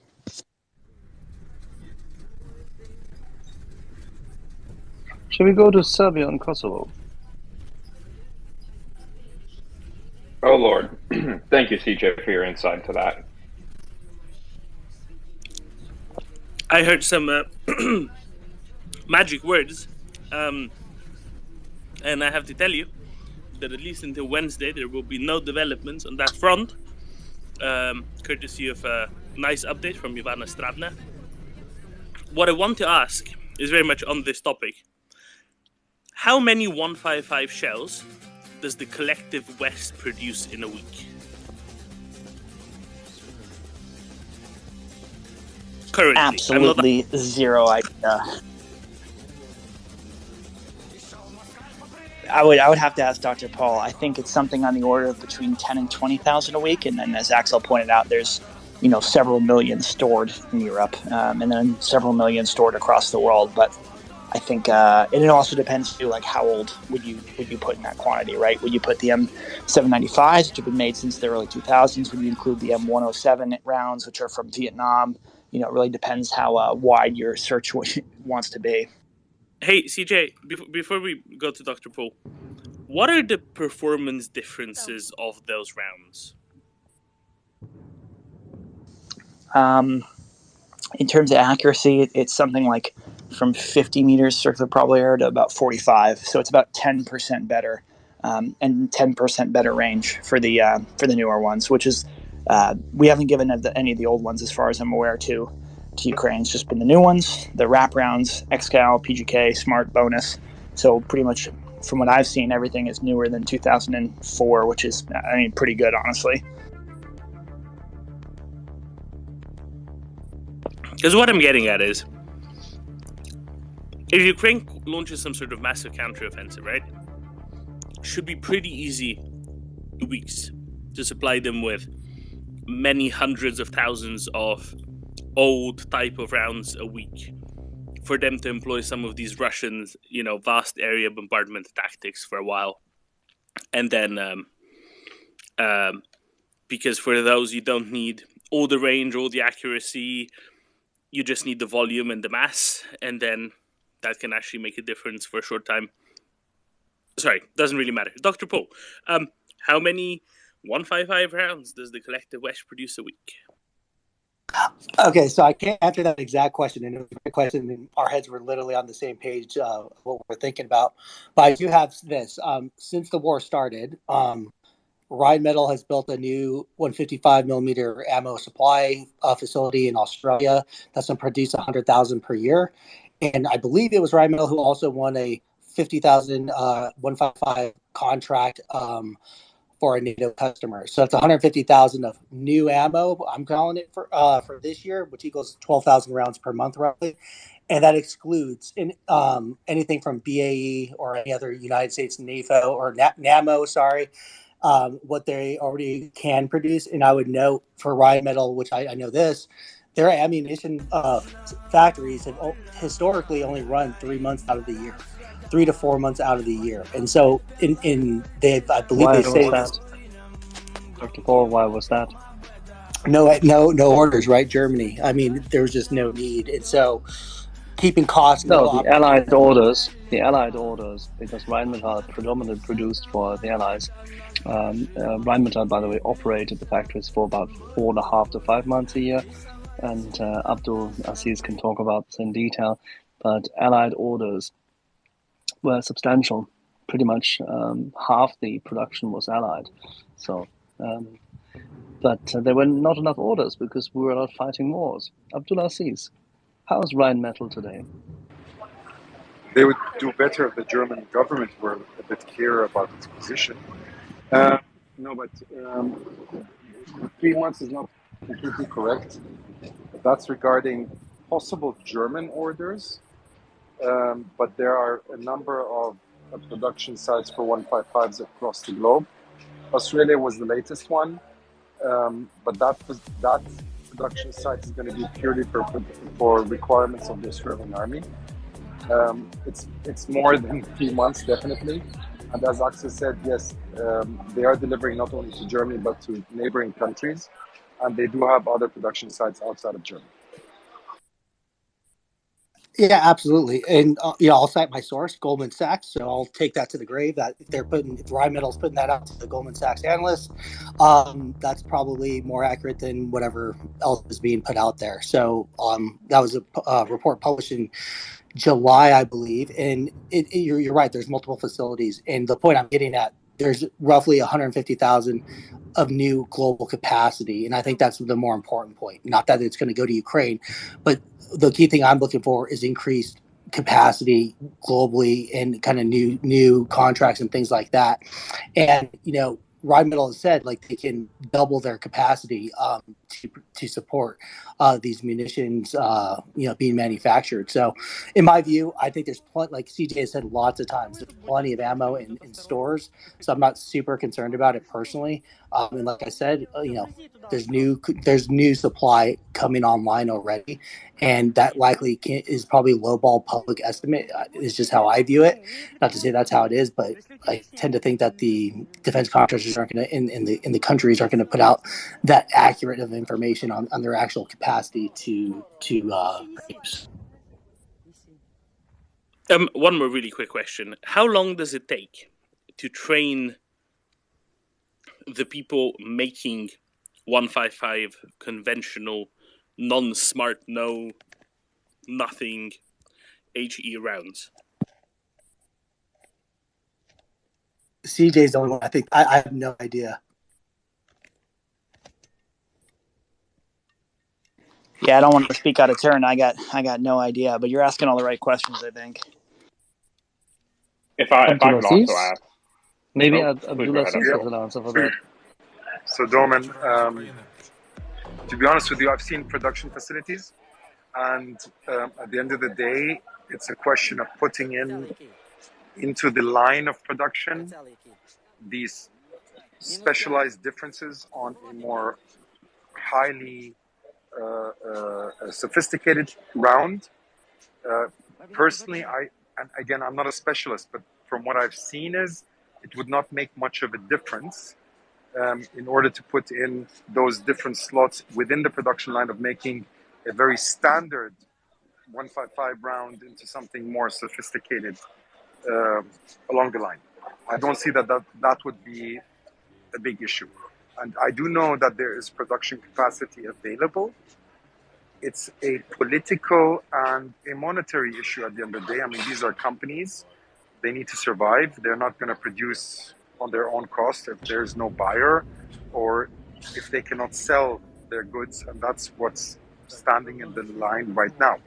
Shall we go to Serbia and Kosovo? Oh, Lord. Thank you, CJ, for your insight to that. I heard some magic words, and I have to tell you that at least until Wednesday there will be no developments on that front, courtesy of a nice update from Ivana Stravna. What I want to ask is very much on this topic. How many 155 shells does the collective West produce in a week? Currently, absolutely zero idea. I would have to ask Dr. Paul. I think it's something on the order of between 10 and 20,000 a week, and then as Axel pointed out, there's several million stored in Europe, and then several million stored across the world. But I think and it also depends too, like how old would you put in that quantity, right? Would you put the M795s, which have been made since the early 2000s? Would you include the M107 rounds, which are from Vietnam? It really depends how wide your search wants to be. Hey, CJ, before we go to Dr. Paul, what are the performance differences of those rounds? In terms of accuracy, it's something like from 50 meters circular probable area to about 45. So it's about 10% better, and 10% better range for the newer ones, which is we haven't given any of the old ones, as far as I'm aware, to Ukraine. It's just been the new ones, the wrap rounds, XCal, PGK, Smart, Bonus. So pretty much from what I've seen, everything is newer than 2004, which is, pretty good, honestly. Because what I'm getting at is, if Ukraine launches some sort of massive counteroffensive, right, it should be pretty easy 2 weeks to supply them with many hundreds of thousands of old type of rounds a week for them to employ some of these Russian, vast area bombardment tactics for a while. And then, because for those you don't need all the range, all the accuracy, you just need the volume and the mass, and then that can actually make a difference for a short time. Sorry, doesn't really matter. Dr. Paul, how many 155 rounds does the collective West produce a week? Okay, so I can't answer that exact question, and it was a great question, and our heads were literally on the same page what we're thinking about. But I do have this. Since the war started, Rheinmetall has built a new 155 millimeter ammo supply facility in Australia that's going to produce 100,000 per year. And I believe it was Rheinmetall who also won a 50,000 155 contract for a NATO customer. So it's 150,000 of new ammo, I'm calling it, for this year, which equals 12,000 rounds per month roughly. And that excludes anything from BAE or any other United States NAFO or NAMO, what they already can produce. And I would note for Rheinmetall, which I know this, their ammunition factories have historically only run 3 months out of the year, 3 to 4 months out of the year. And so I believe Why they say was that? Dr. Paul, why was that? No orders, right? Germany. There was just no need. And so keeping costs No, low. the Allied orders, because Rheinmetall predominantly produced for the Allies. Rheinmetall, by the way, operated the factories for about 4.5 to 5 months a year, and Abdul Aziz can talk about this in detail. But Allied orders were substantial. Pretty much half the production was Allied. So But there were not enough orders because we were not fighting wars. Abdulaziz, how's Rheinmetall today? They would do better if the German government were a bit clearer about its position. No, but 3 months is not completely correct. That's regarding possible German orders, but there are a number of production sites for 155s across the globe. Australia was the latest one, but that production site is going to be purely for requirements of the Australian Army. It's more than 3 months, definitely. And as Axel said, yes, they are delivering not only to Germany, but to neighboring countries. And they do have other production sites outside of Germany. Yeah, absolutely. And, I'll cite my source, Goldman Sachs. So I'll take that to the grave that if Rheinmetall's putting that out to the Goldman Sachs analysts, that's probably more accurate than whatever else is being put out there. So that was a report published in July, I believe. And you're right. There's multiple facilities. And the point I'm getting at, there's roughly 150,000 of new global capacity. And I think that's the more important point. Not that it's going to go to Ukraine, but the key thing I'm looking for is increased capacity globally and kind of new contracts and things like that. And, Rheinmetall has said like they can double their capacity to support these munitions, being manufactured. So, in my view, I think there's plenty. Like CJ has said lots of times, there's plenty of ammo in stores. So I'm not super concerned about it personally. And like I said, there's new supply coming online already, and that likely is probably lowball public estimate. Is just how I view it. Not to say that's how it is, but I tend to think that the defense contractors aren't going to, in the countries, aren't going to put out that accurate of information on their actual capacity to produce. One more really quick question: how long does it take to train the people making 155 conventional, non-smart, nothing HE rounds? CJ's the only one. I think I have no idea. Yeah, I don't want to speak out of turn. I got no idea, but you're asking all the right questions, I think. If I could also ask, maybe Abdulaziz has an answer for that. So, Doman, to be honest with you, I've seen production facilities, and at the end of the day, it's a question of putting into the line of production these specialized differences on a more highly sophisticated round. Personally, I'm not a specialist, but from what I've seen it would not make much of a difference in order to put in those different slots within the production line of making a very standard 155 round into something more sophisticated along the line. I don't see that would be a big issue. And I do know that there is production capacity available. It's a political and a monetary issue at the end of the day. I mean, these are companies. They need to survive. They're not going to produce on their own cost if there's no buyer or if they cannot sell their goods. And that's what's standing in the line right now.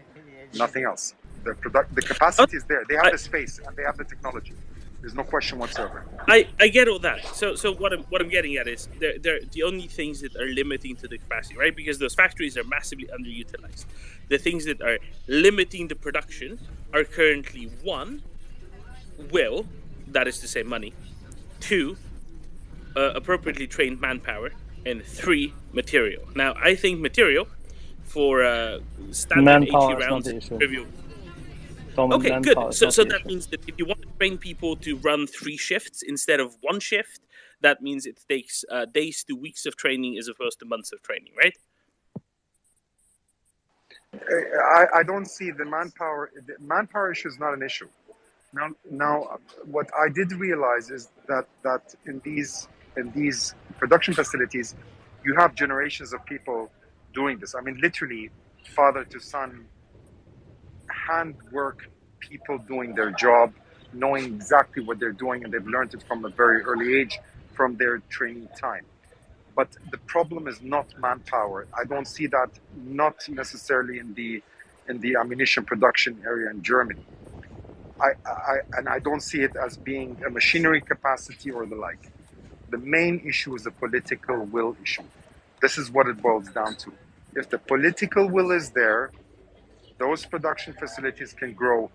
Nothing else. The capacity is there. They have the space and they have the technology. There's no question whatsoever. I get all that. So what I'm getting at is they're the only things that are limiting to the capacity, right? Because those factories are massively underutilized. The things that are limiting the production are currently 1, will, that is to say money, 2, appropriately trained manpower, and 3, material. Now, I think material for standard HE rounds is trivial. Okay, good. So that means that if you want to train people to run 3 shifts instead of 1 shift, that means it takes days to weeks of training as opposed to months of training, right? I don't see the manpower. The manpower issue is not an issue. Now, what I did realize is that in these production facilities, you have generations of people doing this. I mean, literally, father to son. Handwork people doing their job, knowing exactly what they're doing, and they've learned it from a very early age from their training time. But the problem is not manpower. I don't see that, not necessarily in the ammunition production area in Germany. I don't see it as being a machinery capacity or the like. The main issue is a political will issue. This is what it boils down to. If the political will is there, those production facilities can grow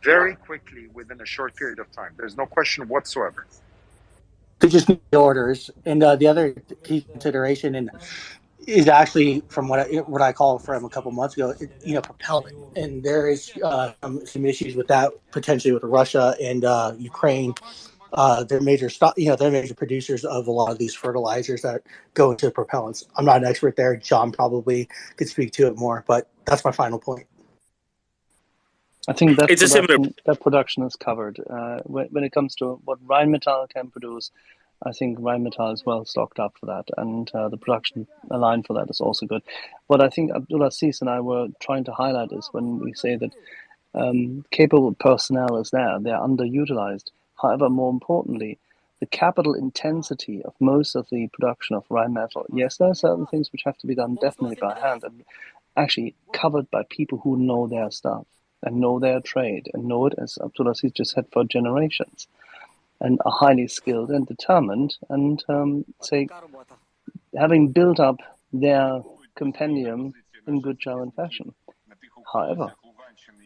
very quickly within a short period of time. There's no question whatsoever. They just need orders. And the other key consideration is actually from what I call from a couple months ago, propellant. And there is some issues with that potentially with Russia and Ukraine. They're major they're major producers of a lot of these fertilizers that go into propellants. I'm not an expert there. John probably could speak to it more, but that's my final point. I think that production is covered. When it comes to what Rheinmetall can produce, I think Rheinmetall is well stocked up for that, and the production line for that is also good. What I think Abdulaziz and I were trying to highlight is when we say that capable personnel is there, they're underutilized. However, more importantly, the capital intensity of most of the production of Rheinmetall, yes, there are certain things which have to be done definitely by hand, and actually covered by people who know their stuff and know their trade and know it, as Abdulaziz just said, for generations, and are highly skilled and determined, and having built up their compendium in good German fashion. However,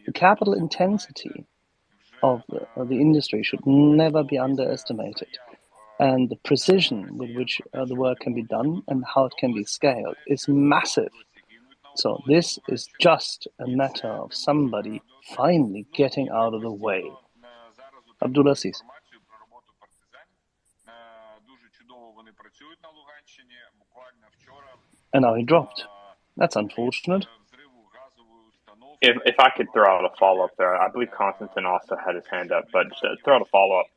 the capital intensity of the industry should never be underestimated, and the precision with which the work can be done and how it can be scaled is massive. So this is just a matter of somebody finally getting out of the way. Abdulaziz. And now he dropped. That's unfortunate. If I could throw out a follow-up there, I believe Konstantin also had his hand up, but just to throw out a follow-up.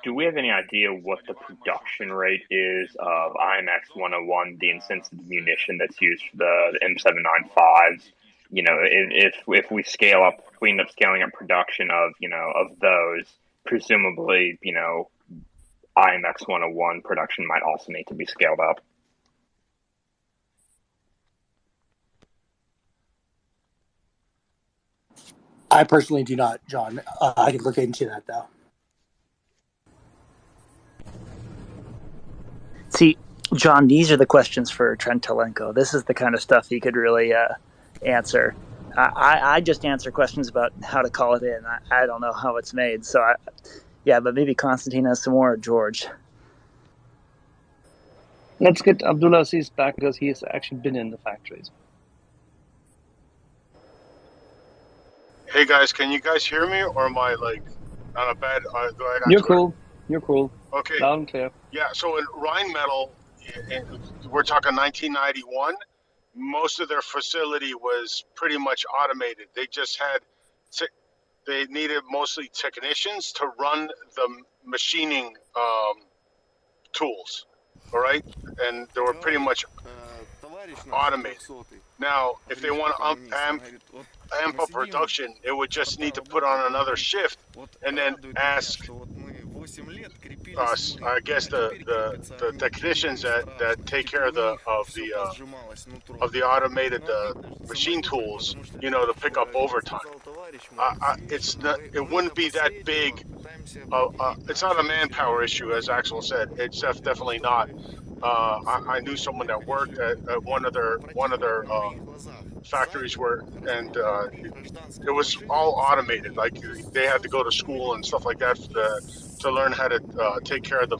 Do we have any idea what the production rate is of IMX 101, the insensitive munition that's used for the M795s? If we scale up, if we end up scaling up production of those, presumably, IMX 101 production might also need to be scaled up. I personally do not, John. I could look into that, though. See, John, these are the questions for Trent Telenko. This is the kind of stuff he could really answer. I just answer questions about how to call it in. I don't know how it's made. So, but maybe Konstantin has some more, George. Let's get Abdulaziz back because he has actually been in the factories. Hey guys, can you guys hear me, or am I on a bad? You're cool. You're cool. Okay. Loud and clear. Yeah. So in Rheinmetall, we're talking 1991. Most of their facility was pretty much automated. They just had, they needed mostly technicians to run the machining tools. All right, and they were pretty much automated. Now, if they want to amp up production, it would just need to put on another shift and then ask us, I guess the technicians that take care of the automated machine tools, to pick up overtime. It wouldn't be that big. It's not a manpower issue, as Axel said. It's definitely not. I knew someone that worked at one of their factories and it was all automated. Like they had to go to school and stuff like that to learn how to take care of the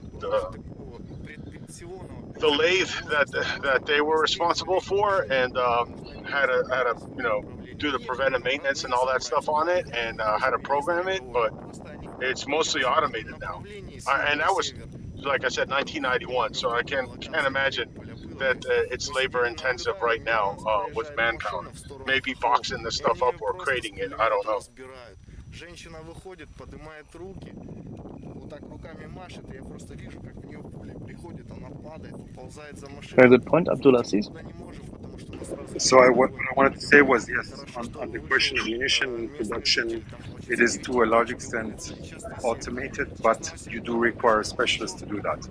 lathe that they were responsible for, and had to do the preventive maintenance and all that stuff on it, and how to program it. But it's mostly automated now, and that was, like I said, 1991. So I can't imagine that it's labor intensive right now with manpower. Maybe boxing the stuff up or crating it. I don't know. Very good point, Abdulaziz. So what I wanted to say was, yes, on the question of munition production, It is to a large extent automated, but you do require specialists to do that.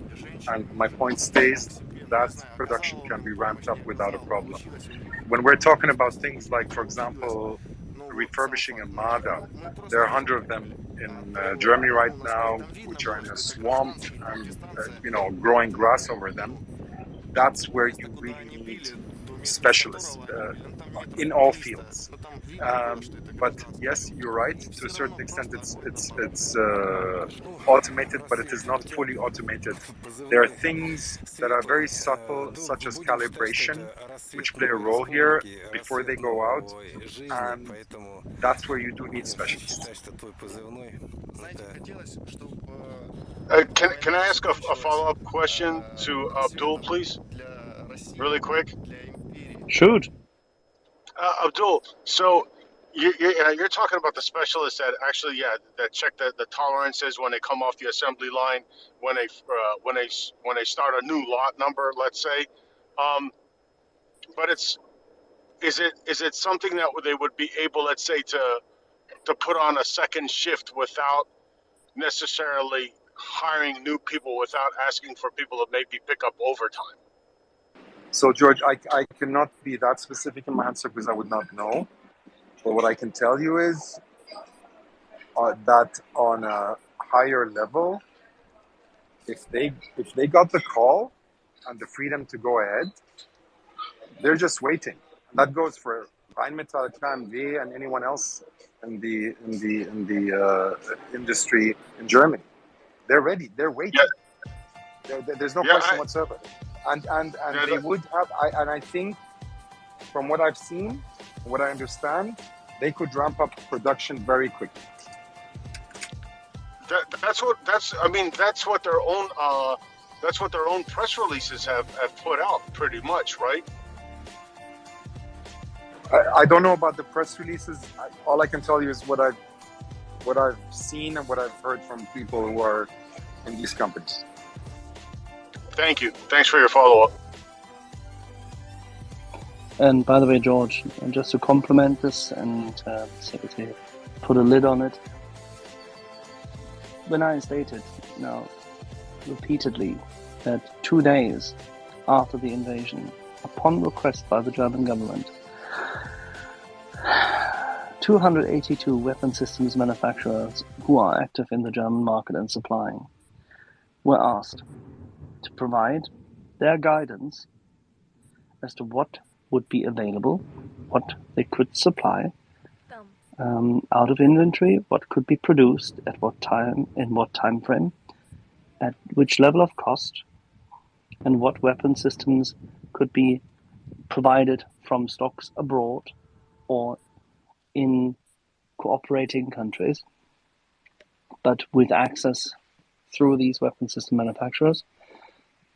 And my point stays that production can be ramped up without a problem. When we're talking about things like, for example, refurbishing a MADA, there are 100 of them in Germany right now, which are in a swamp and growing grass over them. That's where you really need specialists in all fields. But yes, you're right. To a certain extent, it's automated, but it is not fully automated. There are things that are very subtle, such as calibration, which play a role here before they go out, and that's where you do need specialists. Can I ask a follow-up question to Abdul, please? Really quick. Shoot. Abdul, so you're talking about the specialists that actually, that check the tolerances when they come off the assembly line, when they start a new lot number, let's say. But is it something that they would be able, let's say, to put on a second shift without necessarily hiring new people, without asking for people to maybe pick up overtime? So, George, I cannot be that specific in my answer because I would not know. But what I can tell you is that on a higher level, if they got the call and the freedom to go ahead, they're just waiting. And that goes for Rheinmetall, KMW, and anyone else in the industry in Germany. They're ready. They're waiting. There's no question whatsoever. And they would have. And I think, from what I've seen, what I understand, they could ramp up production very quickly. That's what their own press releases have put out, pretty much, right? I don't know about the press releases. All I can tell you is what I've seen and what I've heard from people who are in these companies. Thank you. Thanks for your follow-up. And by the way, George, and just to complement this and to put a lid on it, when I stated now repeatedly that 2 days after the invasion, upon request by the German government, 282 weapon systems manufacturers who are active in the German market and supplying were asked to provide their guidance as to what would be available, what they could supply out of inventory, what could be produced, at what time, in what time frame, at which level of cost, and what weapon systems could be provided from stocks abroad or in cooperating countries, but with access through these weapon system manufacturers.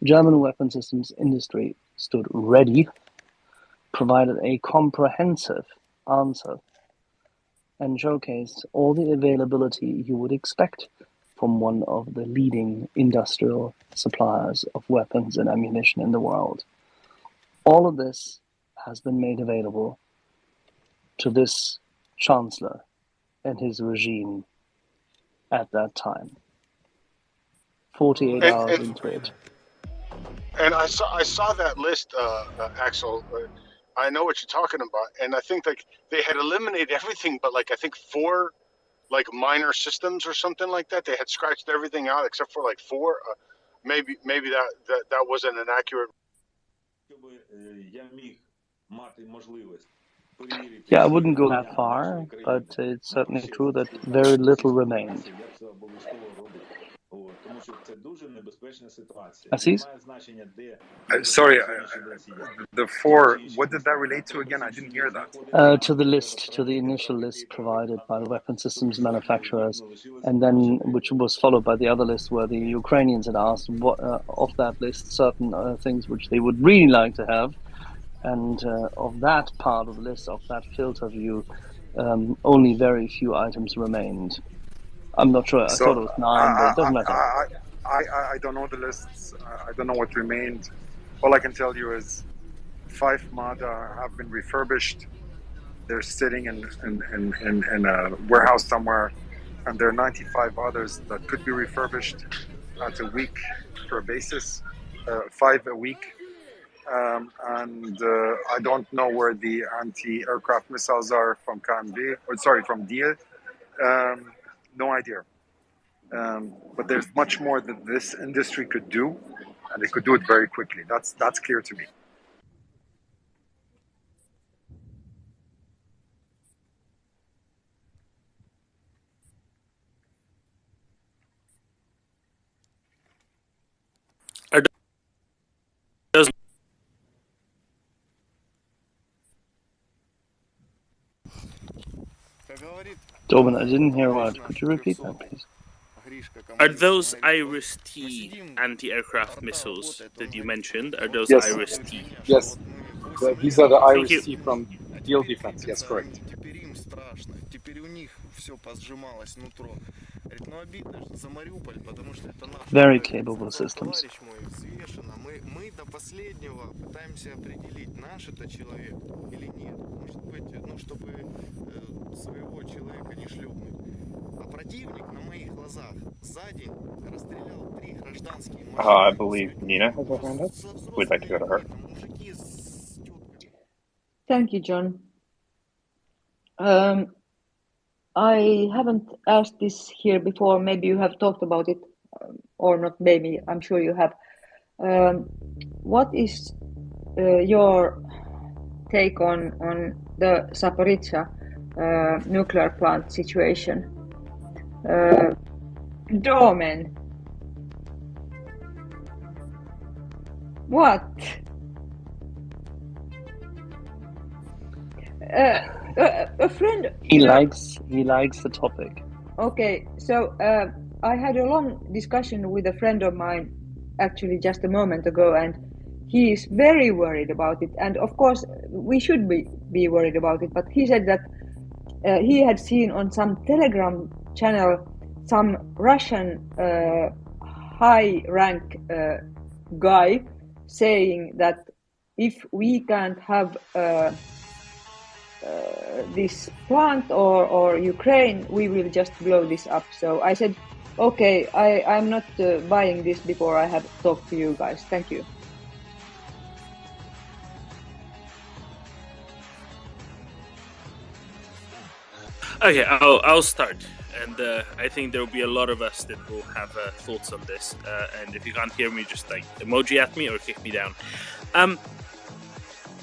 The German weapon systems industry stood ready, provided a comprehensive answer, and showcased all the availability you would expect from one of the leading industrial suppliers of weapons and ammunition in the world. All of this has been made available to this chancellor and his regime at that time. 48 hours into it. And I saw that list, Axel. I know what you're talking about, and I think they had eliminated everything, but I think 4 minor systems or something like that. They had scratched everything out except for 4. Maybe that wasn't an accurate. Yeah, I wouldn't go that far, but it's certainly true that very little remained. Assis? Sorry, the 4, what did that relate to again? I didn't hear that. To the list, to the initial list provided by the weapon systems manufacturers, and then which was followed by the other list where the Ukrainians had asked what, of that list certain things which they would really like to have, and of that part of the list, of that filter view, only very few items remained. I'm not sure. I thought it was 9, but it doesn't matter. I don't know the lists. I don't know what remained. All I can tell you is 5 MADA have been refurbished. they're sitting in a warehouse somewhere, and there are 95 others that could be refurbished at a week per basis, 5 a week. And I don't know where the anti-aircraft missiles are from from DIA. No idea. But there's much more that this industry could do, and they could do it very quickly. That's clear to me. Domin, I didn't hear what. Could you repeat that, please? Are those IRIS-T anti-aircraft missiles that you mentioned? Are those Yes. IRIS-T? Yes. These are the Thank you. IRIS-T from Deal Defense. Yes, correct. Very capable systems. Мы до последнего пытаемся определить, наш это человек или нет. Может быть, ну, чтобы своего человека не шлепнуть. А противник на моих глазах за день расстрелял 3 гражданские машины. I believe Nina has her hand up. We'd like to go to her. Thank you, John. I haven't asked this here before. Maybe you have talked about it, or not maybe. I'm sure you have. What is your take on the Zaporizhzhia nuclear plant situation? Domen. What? A friend. He likes the topic. Okay, so I had a long discussion with a friend of mine, actually just a moment ago, and he is very worried about it. And of course, we should be worried about it. But he said that he had seen on some Telegram channel some Russian high rank guy saying that if we can't have this plant or Ukraine, we will just blow this up. So I said, okay, I'm not buying this before I have talked to you guys. Thank you. Okay, I'll start, and I think there will be a lot of us that will have thoughts on this. And if you can't hear me, just like emoji at me or kick me down.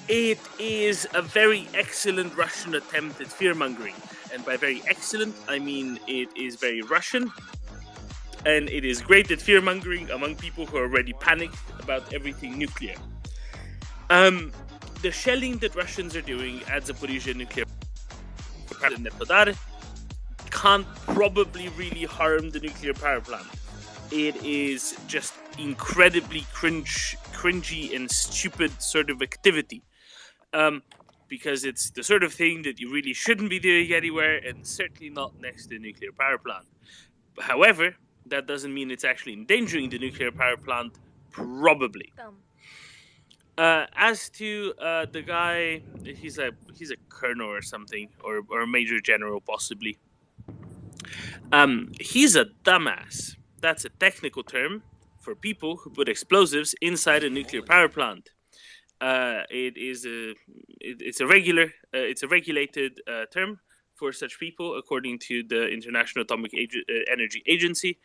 It is a very excellent Russian attempt at fear-mongering. And by very excellent, I mean it is very Russian. And it is great at fear-mongering among people who are already panicked about everything nuclear. The shelling that Russians are doing at Zaporizhzhia nuclear plant in Nepodar can't probably really harm the nuclear power plant. It is just incredibly cringy and stupid sort of activity. Because it's the sort of thing that you really shouldn't be doing anywhere, and certainly not next to a nuclear power plant. However, that doesn't mean it's actually endangering the nuclear power plant, probably. As to the guy, he's a colonel or something, or a major general possibly. He's a dumbass. That's a technical term for people who put explosives inside a nuclear power plant. It's a regulated term for such people, according to the International Atomic Energy Agency.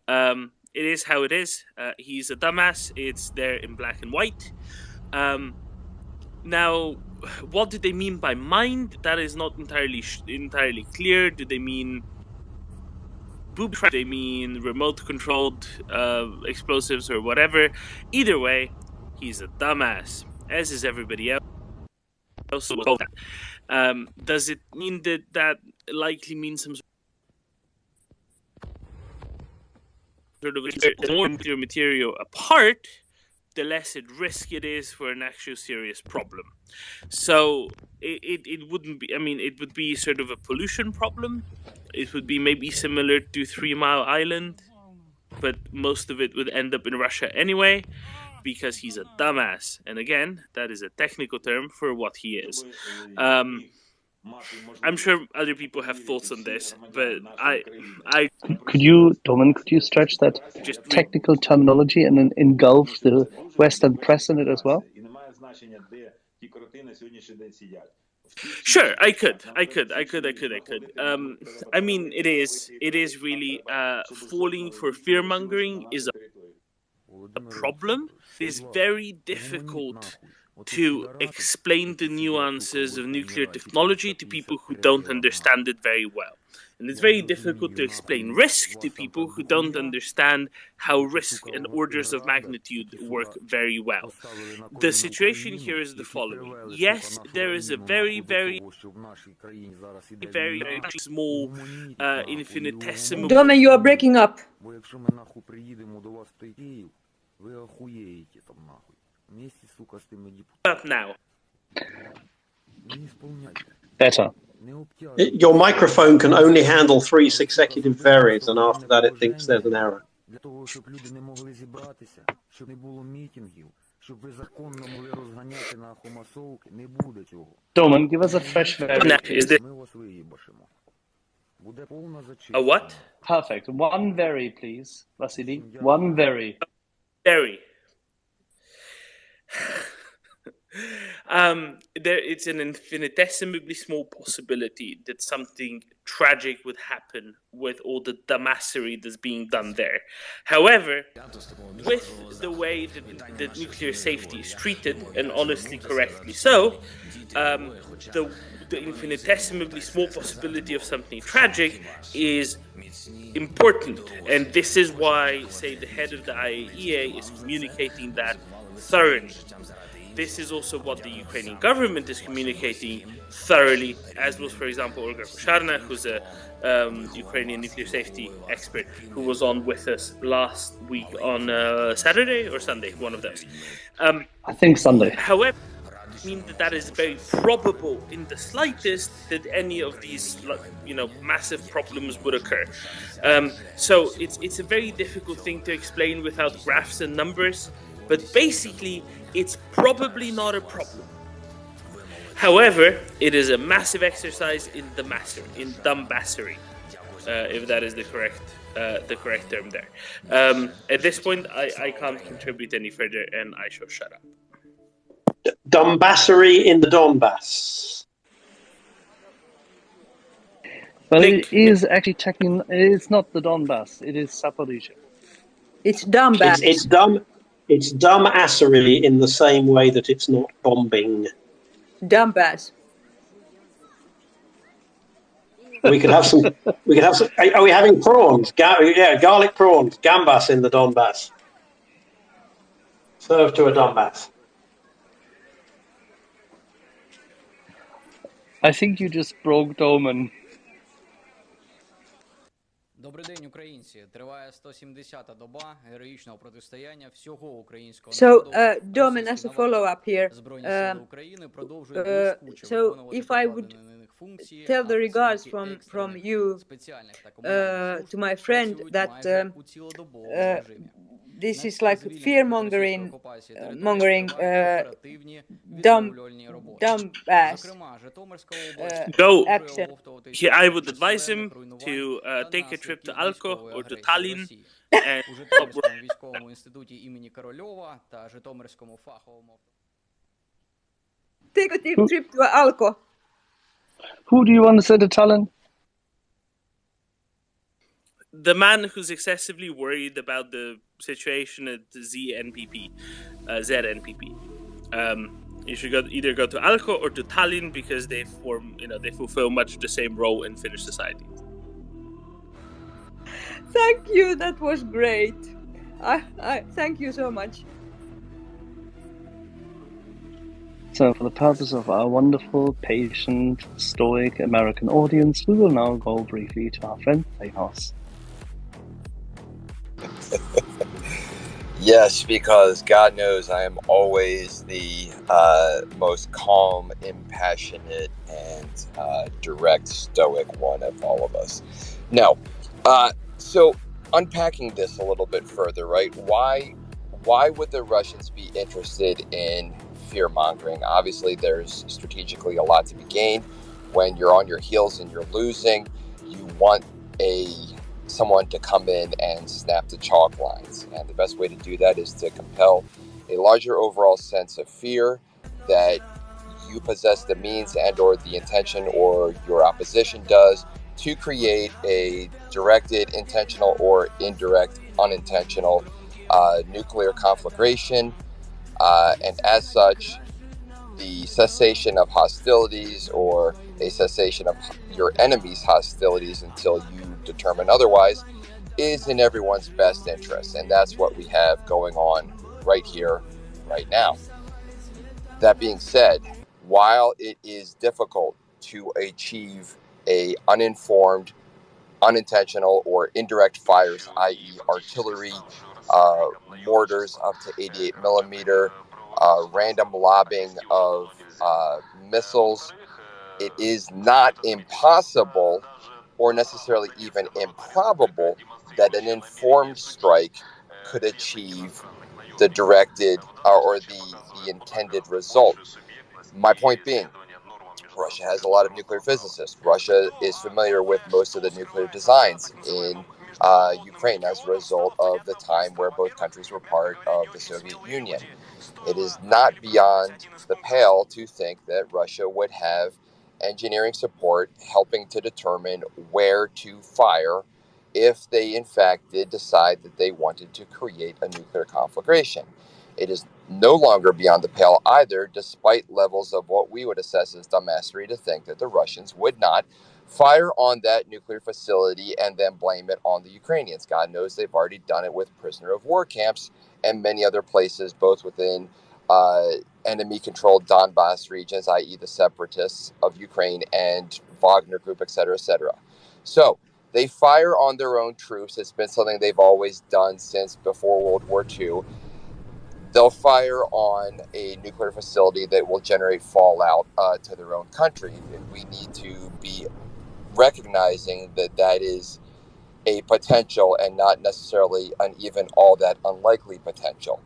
It is how it is. He's a dumbass. It's there in black and white. Now, what do they mean by mind? That is not entirely clear. Do they mean boob trap? Do they mean remote-controlled explosives or whatever? Either way, he's a dumbass, as is everybody else. Does it mean that likely means some sort of more nuclear material apart, the less at risk it is for an actual serious problem. So it wouldn't be, I mean, it would be sort of a pollution problem. It would be maybe similar to 3 Mile Island, but most of it would end up in Russia anyway, because he's a dumbass. And again, that is a technical term for what he is. I'm sure other people have thoughts on this, but I Could you stretch that technical terminology and then engulf the Western press in it as well? Sure, I could. I mean, it is really falling for fear mongering is a problem. It is very difficult to explain the nuances of nuclear technology to people who don't understand it very well. And it's very difficult to explain risk to people who don't understand how risk and orders of magnitude work very well. The situation here is the following. Yes, there is a very, very, very, very small infinitesimal... Dome, you are breaking up. Up now. Better. Your microphone can only handle 3 successive varies, and after that it thinks there's an error. Doman, give us a fresh vary. Is this a what? Perfect. One vary, please, Vasily. One vary. Very. It's an infinitesimally small possibility that something tragic would happen with all the dumbassery that's being done there. However, with the way that nuclear safety is treated, and honestly correctly so, the infinitesimally small possibility of something tragic is important. And this is why, say, the head of the IAEA is communicating that thoroughly. This is also what the Ukrainian government is communicating thoroughly, as was, for example, Olga Kusharna, who's a Ukrainian nuclear safety expert, who was on with us last week on Saturday or Sunday, one of those. I think Sunday. However, I mean that is very probable in the slightest that any of these, massive problems would occur. So it's a very difficult thing to explain without graphs and numbers. But basically, it's probably not a problem. However, it is a massive exercise in dumbassery, if that is the correct term there. At this point, I can't contribute any further, and I shall shut up. Dumbassery in the Donbass. But it is actually it's not the Donbass. It is Zaporizhzhia. It's Donbass. It's dumb. It's dumbassery in the same way that it's not bombing. Donbass. We could have some. Are we having prawns? Garlic prawns. Gambas in the Donbass. Served to a Donbass. I think you just broke Doman. Добрий день, українці. Триває 170-та доба героїчного протистояння всього українського народу. So, Domen, as a follow-up here, so if I would tell the regards from you to my friend that this is like fear-mongering, dumb ass action. I would advise him to take a trip to Alko or to Tallinn and take a trip to Alko. Who do you want to send to Tallinn? The man who's excessively worried about the situation at ZNPP. You should either go to Alko or to Tallinn because they fulfill much the same role in Finnish society. Thank you. That was great. I thank you so much. So, for the purpose of our wonderful, patient, stoic American audience, we will now go briefly to our friend Playhouse. Yes, because God knows I am always the most calm, impassionate, and direct, stoic one of all of us. Now, so unpacking this a little bit further, right? Why would the Russians be interested in fear-mongering? Obviously, there's strategically a lot to be gained. when you're on your heels and you're losing, you want someone to come in and snap the chalk lines. And the best way to do that is to compel a larger overall sense of fear that you possess the means and or the intention, or your opposition does, to create a directed, intentional or indirect, unintentional nuclear conflagration. And as such, the cessation of hostilities or a cessation of your enemy's hostilities until you determine otherwise is in everyone's best interest. And that's what we have going on right here, right now. That being said, while it is difficult to achieve a uninformed, unintentional or indirect fires, i.e. artillery, mortars up to 88 millimeter, random lobbing of missiles, it is not impossible or necessarily even improbable that an informed strike could achieve the directed or the intended result. My point being, Russia has a lot of nuclear physicists. Russia is familiar with most of the nuclear designs in Ukraine as a result of the time where both countries were part of the Soviet Union. It is not beyond the pale to think that Russia would have engineering support helping to determine where to fire if they in fact did decide that they wanted to create a nuclear conflagration. It is no longer beyond the pale either, despite levels of what we would assess as dumbassery, to think that the Russians would not fire on that nuclear facility and then blame it on the Ukrainians. God knows they've already done it with prisoner of war camps and many other places, both within enemy-controlled Donbass regions, i.e. the separatists of Ukraine and Wagner Group, etc., etc. So they fire on their own troops. It's been something they've always done since before World War II. They'll fire on a nuclear facility that will generate fallout to their own country. And we need to be recognizing that that is a potential and not necessarily an even all that unlikely potential.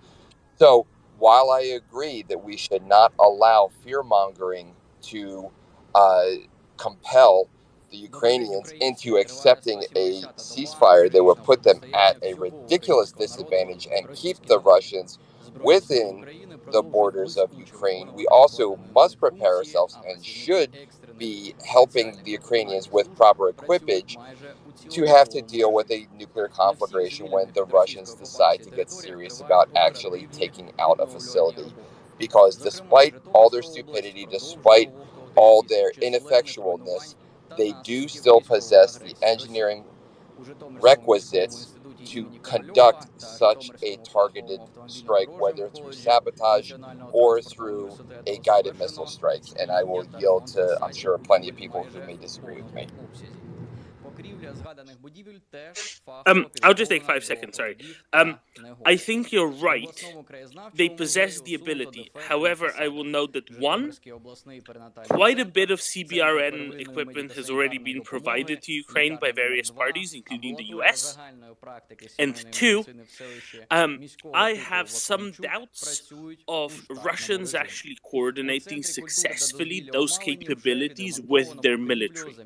So while I agree that we should not allow fear-mongering to compel the Ukrainians into accepting a ceasefire that would put them at a ridiculous disadvantage and keep the Russians within the borders of Ukraine, we also must prepare ourselves and should be helping the Ukrainians with proper equipage to have to deal with a nuclear conflagration when the Russians decide to get serious about actually taking out a facility. Because despite all their stupidity, despite all their ineffectualness, they do still possess the engineering requisites to conduct such a targeted strike, whether through sabotage or through a guided missile strike. And I will yield to, I'm sure, plenty of people who may disagree with me. I'll just take 5 seconds, sorry. I think you're right. They possess the ability. However, I will note that one, quite a bit of CBRN equipment has already been provided to Ukraine by various parties, including the US. And two, I have some doubts of Russians actually coordinating successfully those capabilities with their military.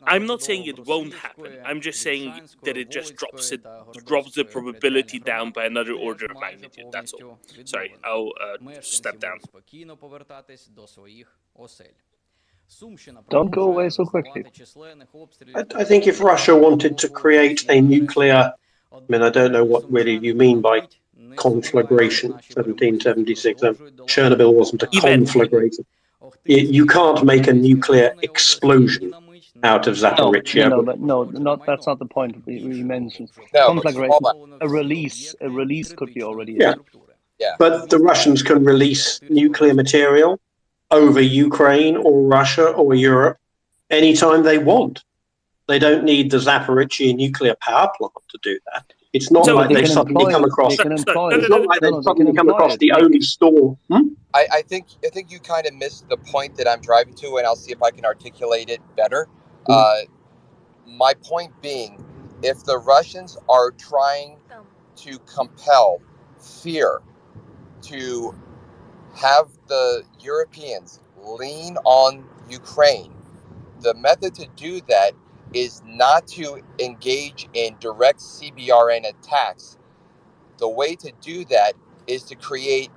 I'm not saying it won't happen. I'm just saying that it just drops the probability down by another order of magnitude. That's all. Sorry, I'll step down. Don't go away so quickly. I think if Russia wanted to create a nuclear, I mean, I don't know what really you mean by conflagration, 1776. Chernobyl wasn't a conflagration. You can't make a nuclear explosion out of Zaporizhzhia. That's not the point we mentioned. No, conflagration, a release could be already. Yeah. But the Russians can release nuclear material over Ukraine or Russia or Europe anytime they want. They don't need the Zaporizhzhia nuclear power plant to do that. It's not like they suddenly come across. It's not like they suddenly come across the only store. I think you kind of missed the point that I'm driving to, and I'll see if I can articulate it better. My point being, if the Russians are trying to compel fear to have the Europeans lean on Ukraine. The method to do that is not to engage in direct CBRN attacks. The way to do that is to create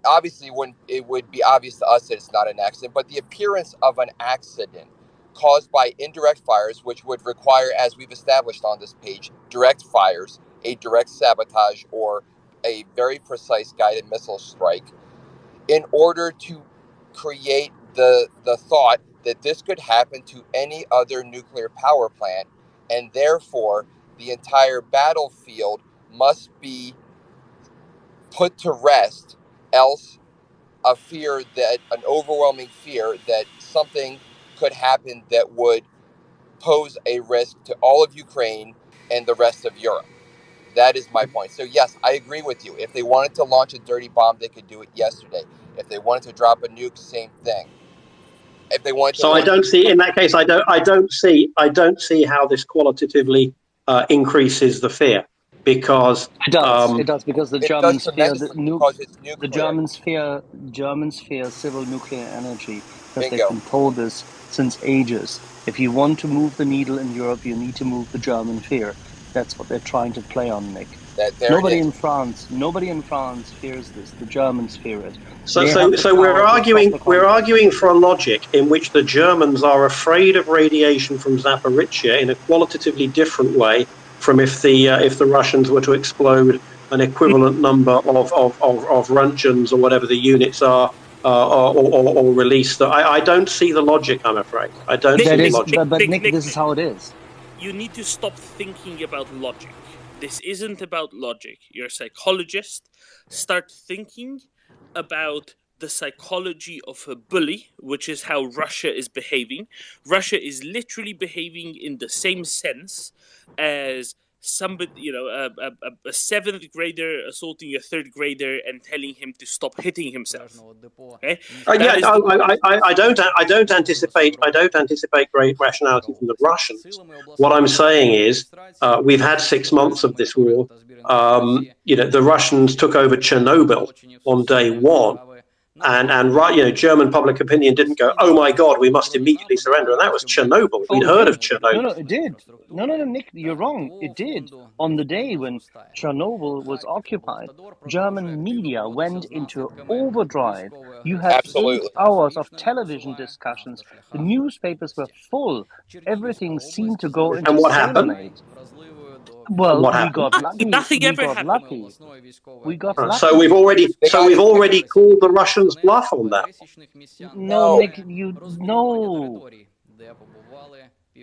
obviously when it would be obvious to us that it's not an accident, but the appearance of an accident caused by indirect fires, which would require, as we've established on this page, direct fires, a direct sabotage, or a very precise guided missile strike, in order to create the thought that this could happen to any other nuclear power plant, and therefore the entire battlefield must be put to rest, else an overwhelming fear that something could happen that would pose a risk to all of Ukraine and the rest of Europe. That is my point. So yes, I agree with you. If they wanted to launch a dirty bomb, they could do it yesterday. If they wanted to drop a nuke, same thing. If they wanted to I don't see, in that case, I don't see how this qualitatively increases the fear. Because it does because the Germans fear the Germans fear civil nuclear energy, because they've been told this since ages. If you want to move the needle in Europe, you need to move the German fear. That's what they're trying to play on, Nick. Nobody in France fears this. The Germans fear it. So we're arguing for a logic in which the Germans are afraid of radiation from Zaporizhzhia in a qualitatively different way from if the Russians were to explode an equivalent number of Roentgens or whatever the units are, or release them. I don't see the logic, I'm afraid. I don't see the logic. But Nick, this is how it is. You need to stop thinking about logic. This isn't about logic. You're a psychologist. Start thinking about the psychology of a bully, which is how Russia is behaving. Russia is literally behaving in the same sense as somebody, a seventh grader assaulting a third grader and telling him to stop hitting himself. Okay? I don't anticipate great rationality from the Russians. What I'm saying is, we've had 6 months of this war. The Russians took over Chernobyl on day one. And German public opinion didn't go, oh my God, we must immediately surrender. And that was Chernobyl. We'd heard of Chernobyl. No, it did. No, Nick, you're wrong. It did. On the day when Chernobyl was occupied, German media went into overdrive. You had 8 hours of television discussions. The newspapers were full. Everything seemed to go into And what stalemate. happened? Well, What we happened? got lucky. Nothing ever happened. We got lucky. So we've already called the Russians bluff on that. No, Nick, no.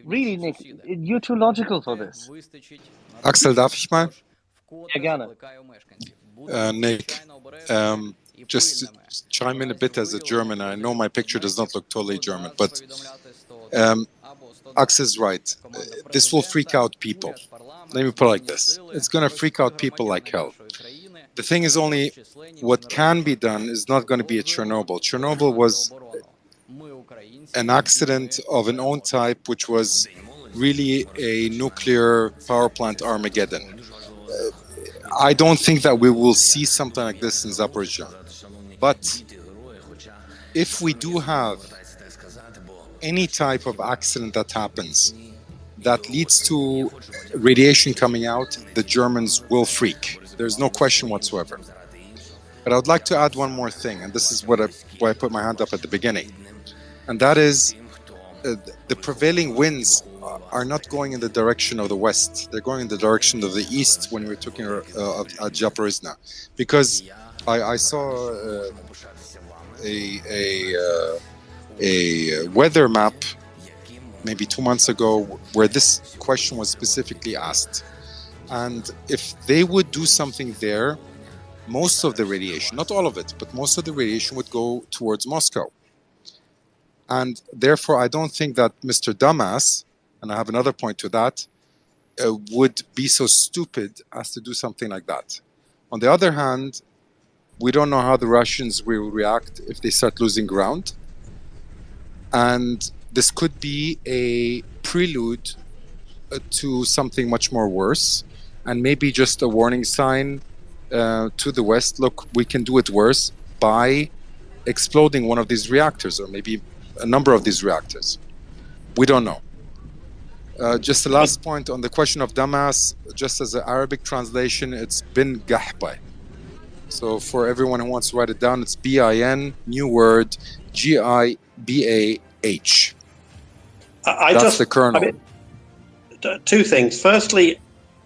Really, Nick, you're too logical for this. Axel, darf ich mal? Ja, gerne. Nick, just chime in a bit as a German. I know my picture does not look totally German, but Axel's right. This will freak out people. Let me put it like this. It's going to freak out people like hell. The thing is only what can be done is not going to be a Chernobyl. Chernobyl was an accident of an own type, which was really a nuclear power plant Armageddon. I don't think that we will see something like this in Zaporizhzhia. But if we do have any type of accident that happens that leads to radiation coming out, the Germans will freak. There's no question whatsoever. But I would like to add one more thing, and this is why I put my hand up at the beginning. And that is the prevailing winds are not going in the direction of the west. They're going in the direction of the east when we're talking of Zaporizhzhia. Because I saw a weather map maybe 2 months ago where this question was specifically asked. And if they would do something there, most of the radiation, not all of it, but most of the radiation would go towards Moscow. And therefore, I don't think that Mr. Dumbass, and I have another point to that, would be so stupid as to do something like that. On the other hand, we don't know how the Russians will react if they start losing ground. And this could be a prelude to something much more worse, and maybe just a warning sign to the West. Look, we can do it worse by exploding one of these reactors, or maybe a number of these reactors. We don't know. Just the last point on the question of Damas, just as an Arabic translation, it's bin Gahbah. So for everyone who wants to write it down, it's B-I-N, new word, G-I-B-A-H. That's the kernel. Two things. Firstly,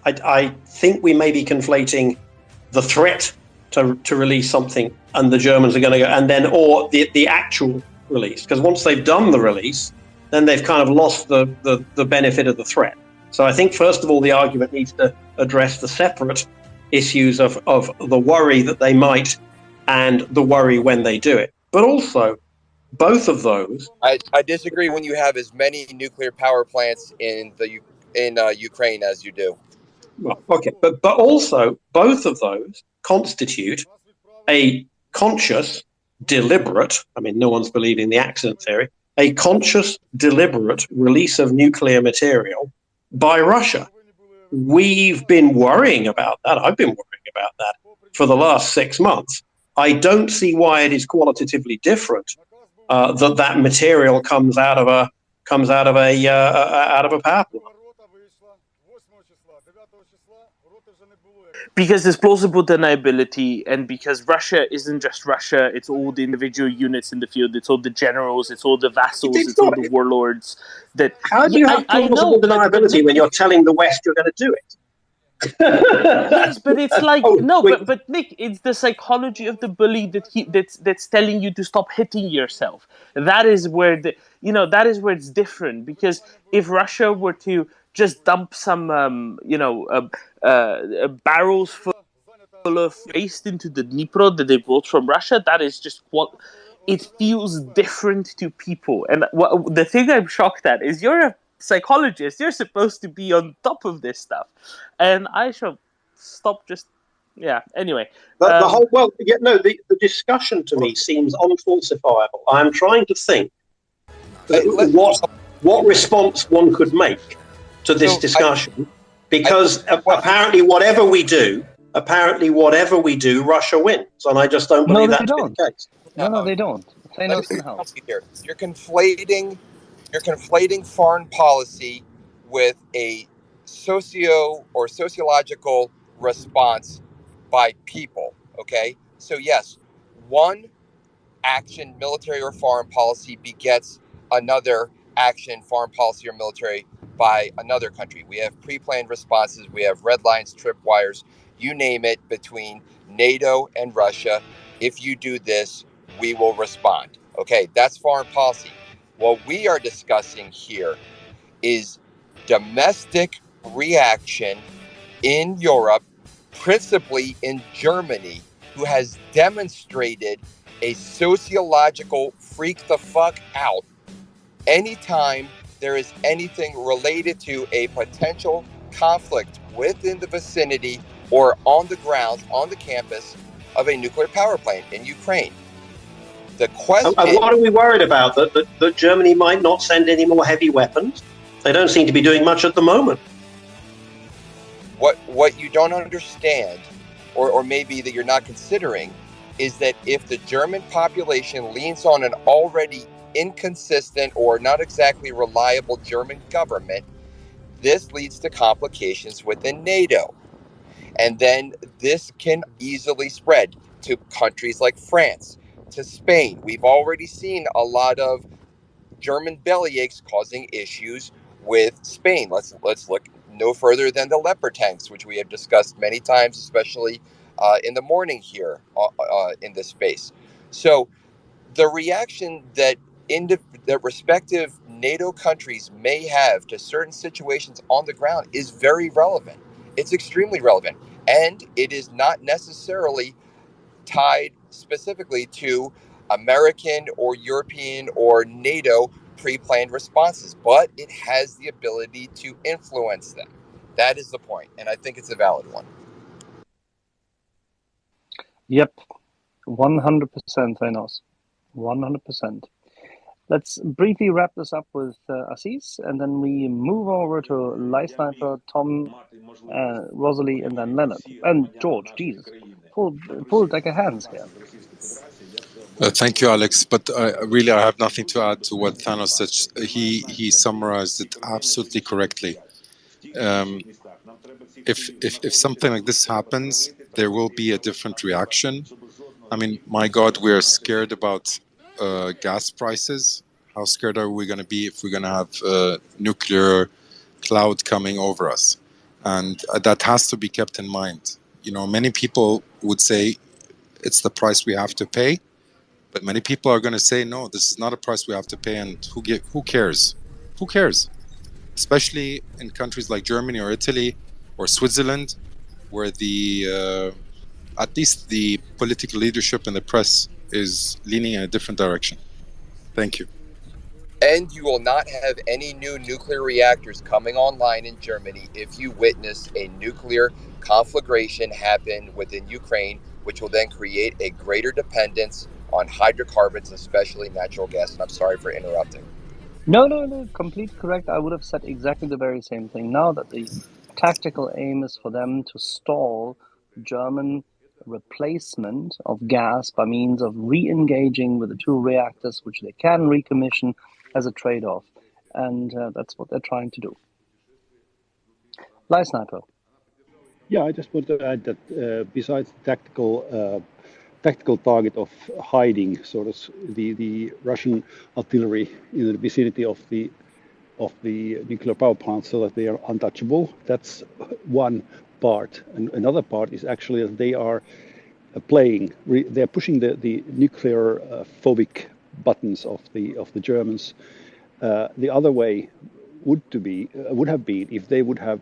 I think we may be conflating the threat to release something and the Germans are going to go, and then, or the actual release. Because once they've done the release, then they've kind of lost the benefit of the threat. So I think, first of all, the argument needs to address the separate issues of the worry that they might and the worry when they do it. But also, both of those... I disagree when you have as many nuclear power plants in Ukraine as you do. Well, okay, but also, both of those constitute a conscious, deliberate, I mean, no one's believing the accident theory, a conscious, deliberate release of nuclear material by Russia. We've been worrying about that. I've been worrying about that for the last 6 months. I don't see why it is qualitatively different that material comes out of a power plant. Because there's plausible deniability, and because Russia isn't just Russia, it's all the individual units in the field, it's all the generals, it's all the vassals, it's all the warlords. How do you have plausible deniability when you're telling the West you're going to do it? Yes, but it's like but Nick, it's the psychology of the bully that's telling you to stop hitting yourself. That is where it's different, because if Russia were to just dump some barrels full of waste into the Dnipro that they brought from Russia, that is just what it feels different to people. And the thing I'm shocked at is you're a psychologist, you're supposed to be on top of this stuff, and I shall stop anyway. The discussion to me seems unfalsifiable. I'm trying to think what response one could make to this discussion, because apparently whatever we do, Russia wins, and I just don't believe that to be the case. No, they don't. Say no to help. You're conflating foreign policy with a sociological response by people. Okay, so yes, one action, military or foreign policy, begets another action, foreign policy or military, by another country. We have pre-planned responses, we have red lines, tripwires, you name it, between NATO and Russia. If you do this, we will respond. Okay, that's foreign policy. What we are discussing here is domestic reaction in Europe, principally in Germany, who has demonstrated a sociological freak the fuck out anytime there is anything related to a potential conflict within the vicinity or on the grounds, on the campus of a nuclear power plant in Ukraine. The question... And what are we worried about? That Germany might not send any more heavy weapons? They don't seem to be doing much at the moment. What you don't understand, or maybe that you're not considering, is that if the German population leans on an already inconsistent or not exactly reliable German government, this leads to complications within NATO. And then this can easily spread to countries like France, to Spain. We've already seen a lot of German bellyaches causing issues with Spain. Let's look no further than the Leopard tanks, which we have discussed many times, especially in the morning here in this space. So the reaction that respective NATO countries may have to certain situations on the ground is very relevant. It's extremely relevant. And it is not necessarily tied specifically to American or European or NATO pre-planned responses, but it has the ability to influence them. That is the point, and I think it's a valid one. Yep, 100%, Thanos. 100%. Let's briefly wrap this up with Aziz, and then we move over to Light Sniper, Tom, Rosalie, and then Leonard. And George, Jesus. Full deck of hands here. Thank you, Alex. But really, I have nothing to add to what Thanos said. He summarized it absolutely correctly. If something like this happens, there will be a different reaction. I mean, my God, we're scared about gas prices. How scared are we going to be if we're going to have nuclear cloud coming over us? And that has to be kept in mind. You know, many people would say it's the price we have to pay, but many people are going to say, no, this is not a price we have to pay, and who cares? Who cares? Especially in countries like Germany or Italy or Switzerland, where at least the political leadership and the press is leaning in a different direction. Thank you. And you will not have any new nuclear reactors coming online in Germany if you witness a nuclear conflagration happen within Ukraine, which will then create a greater dependence on hydrocarbons, especially natural gas. And I'm sorry for interrupting. No, completely correct. I would have said exactly the very same thing. Now that the tactical aim is for them to stall German replacement of gas by means of re-engaging with the two reactors, which they can recommission as a trade-off. And that's what they're trying to do. Live Sniper. Yeah, I just want to add that besides tactical target of hiding sort of the Russian artillery in the vicinity of the nuclear power plant so that they are untouchable. That's one part. And another part is actually that they are they're pushing the nuclear phobic buttons of the Germans. The other way would have been if they would have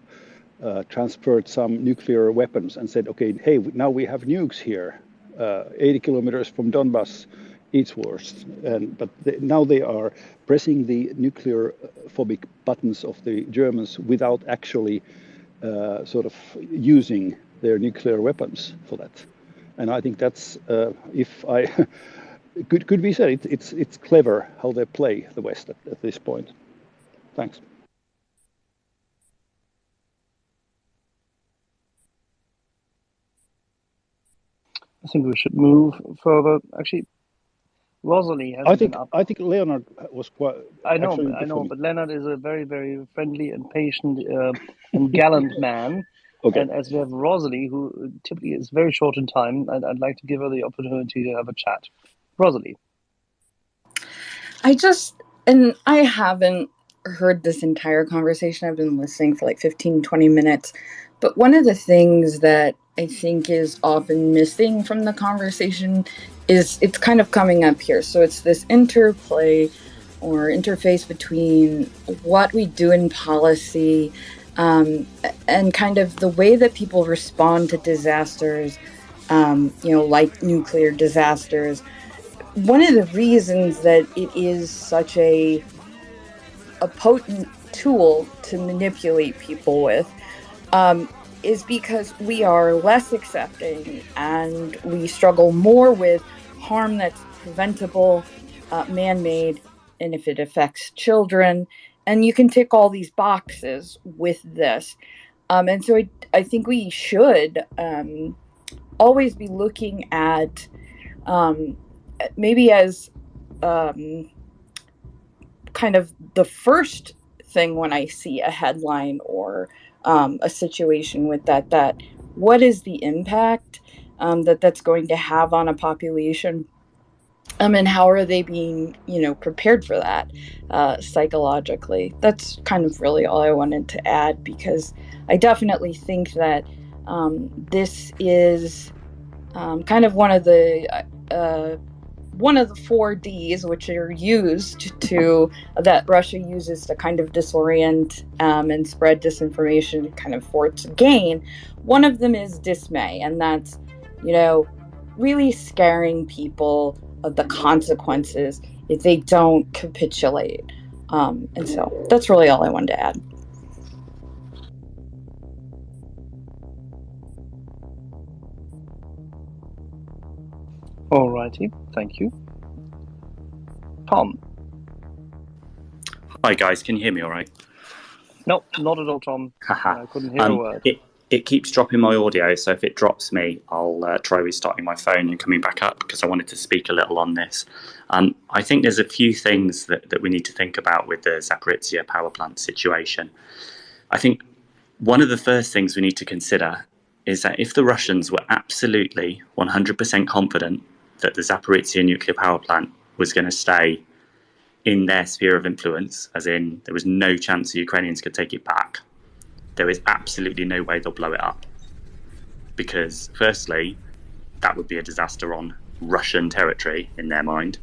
transferred some nuclear weapons and said, okay, hey, now we have nukes here, 80 kilometers from Donbass eastwards. But now they are pressing the nuclear phobic buttons of the Germans without actually sort of using their nuclear weapons for that. And I think that's, could be said, it's clever how they play the West at this point. Thanks. I think we should move further. Actually, Rosalie has been up. I think Leonard was quite. I know, but Leonard is a very, very friendly and patient and gallant man. Okay. And as we have Rosalie, who typically is very short in time, I'd like to give her the opportunity to have a chat. Rosalie. I haven't heard this entire conversation. I've been listening for like 15, 20 minutes. But one of the things that I think is often missing from the conversation is it's kind of coming up here. So it's this interplay or interface between what we do in policy and kind of the way that people respond to disasters, like nuclear disasters. One of the reasons that it is such a potent tool to manipulate people with is because we are less accepting and we struggle more with harm that's preventable, man-made, and if it affects children. And you can tick all these boxes with this. And so I think we should always be looking at maybe as kind of the first thing when I see a headline or a situation with that what is the impact that's going to have on a population, and how are they being prepared for that psychologically. That's kind of really all I wanted to add, because I definitely think that this is kind of one of the 4 Ds, which are used that Russia uses to kind of disorient and spread disinformation kind of for its gain. One of them is dismay, and that's, really scaring people of the consequences if they don't capitulate. And so that's really all I wanted to add. Alrighty, thank you. Tom. Hi guys, can you hear me all right? No, not at all, Tom. I couldn't hear a word. It keeps dropping my audio, so if it drops me, I'll try restarting my phone and coming back up, because I wanted to speak a little on this. I think there's a few things that we need to think about with the Zaporizhzhia power plant situation. I think one of the first things we need to consider is that if the Russians were absolutely 100% confident that the Zaporizhzhia nuclear power plant was going to stay in their sphere of influence, as in there was no chance the Ukrainians could take it back, there is absolutely no way they'll blow it up. Because firstly, that would be a disaster on Russian territory in their mind.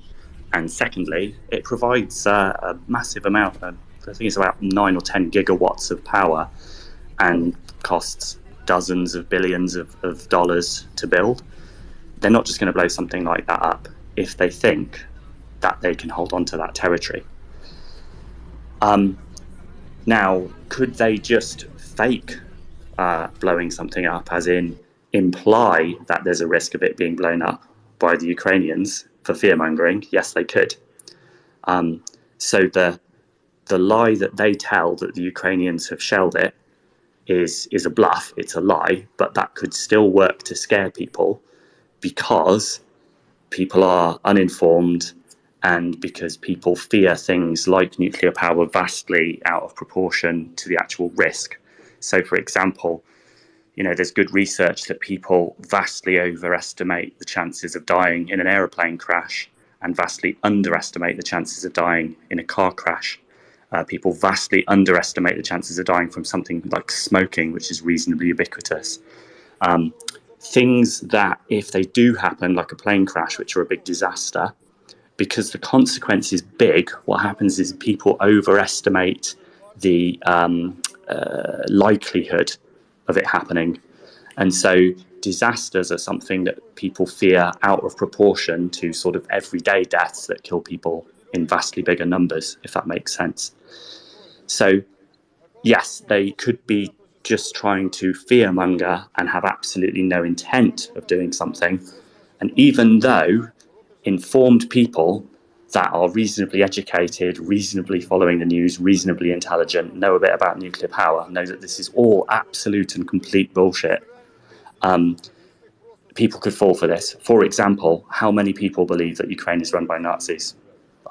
And secondly, it provides a massive amount, I think it's about 9 or 10 gigawatts of power, and costs dozens of billions of dollars to build. They're not just going to blow something like that up if they think that they can hold on to that territory. Now, could they just fake blowing something up, as in imply that there's a risk of it being blown up by the Ukrainians for fear-mongering? Yes, they could. So the lie that they tell that the Ukrainians have shelled it is a bluff, it's a lie, but that could still work to scare people, because people are uninformed and because people fear things like nuclear power vastly out of proportion to the actual risk. So, for example, there's good research that people vastly overestimate the chances of dying in an aeroplane crash and vastly underestimate the chances of dying in a car crash. People vastly underestimate the chances of dying from something like smoking, which is reasonably ubiquitous. Things that, if they do happen, like a plane crash, which are a big disaster, because the consequence is big, what happens is people overestimate the likelihood of it happening. And so disasters are something that people fear out of proportion to sort of everyday deaths that kill people in vastly bigger numbers, if that makes sense. So, yes, they could be just trying to fearmonger and have absolutely no intent of doing something. And even though informed people that are reasonably educated, reasonably following the news, reasonably intelligent, know a bit about nuclear power, know that this is all absolute and complete bullshit, people could fall for this. For example, how many people believe that Ukraine is run by Nazis?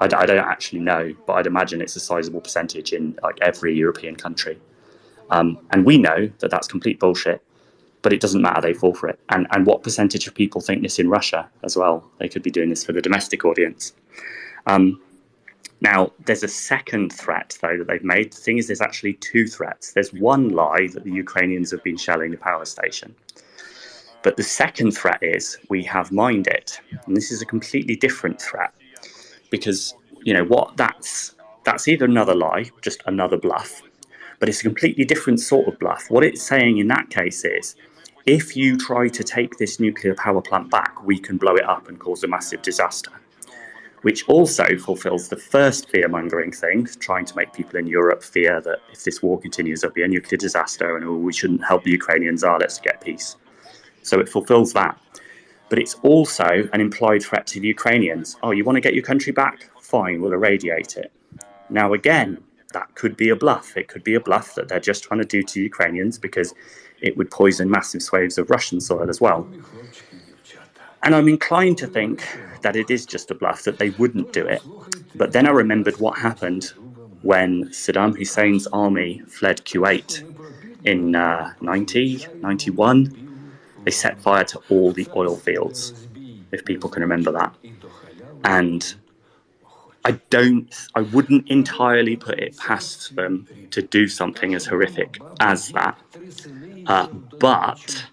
I don't actually know, but I'd imagine it's a sizable percentage in like every European country. And we know that that's complete bullshit, but it doesn't matter, they fall for it. And what percentage of people think this in Russia as well? They could be doing this for the domestic audience. Now, there's a second threat, though, that they've made. The thing is, there's actually two threats. There's one lie that the Ukrainians have been shelling the power station. But the second threat is we have mined it. And this is a completely different threat. Because, that's either another lie, just another bluff, but it's a completely different sort of bluff. What it's saying in that case is, if you try to take this nuclear power plant back, we can blow it up and cause a massive disaster. Which also fulfills the first fear-mongering thing, trying to make people in Europe fear that if this war continues, there'll be a nuclear disaster and we shouldn't help the Ukrainians, let's get peace. So it fulfills that. But it's also an implied threat to the Ukrainians. Oh, you want to get your country back? Fine, we'll irradiate it. Now, again, that could be a bluff. It could be a bluff that they're just trying to do to Ukrainians because it would poison massive swathes of Russian soil as well. And I'm inclined to think that it is just a bluff, that they wouldn't do it. But then I remembered what happened when Saddam Hussein's army fled Kuwait in 91. They set fire to all the oil fields, if people can remember that. And I wouldn't entirely put it past them to do something as horrific as that. But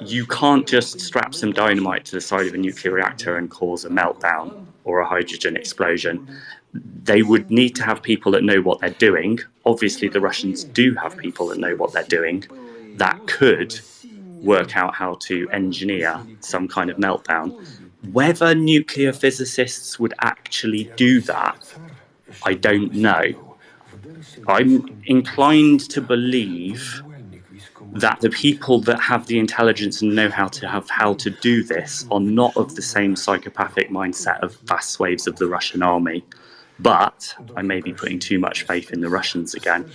you can't just strap some dynamite to the side of a nuclear reactor and cause a meltdown or a hydrogen explosion. They would need to have people that know what they're doing. Obviously, the Russians do have people that know what they're doing that could work out how to engineer some kind of meltdown. Whether nuclear physicists would actually do that, I don't know. I'm inclined to believe that the people that have the intelligence and know how to do this are not of the same psychopathic mindset of vast swathes of the Russian army. But I may be putting too much faith in the Russians again.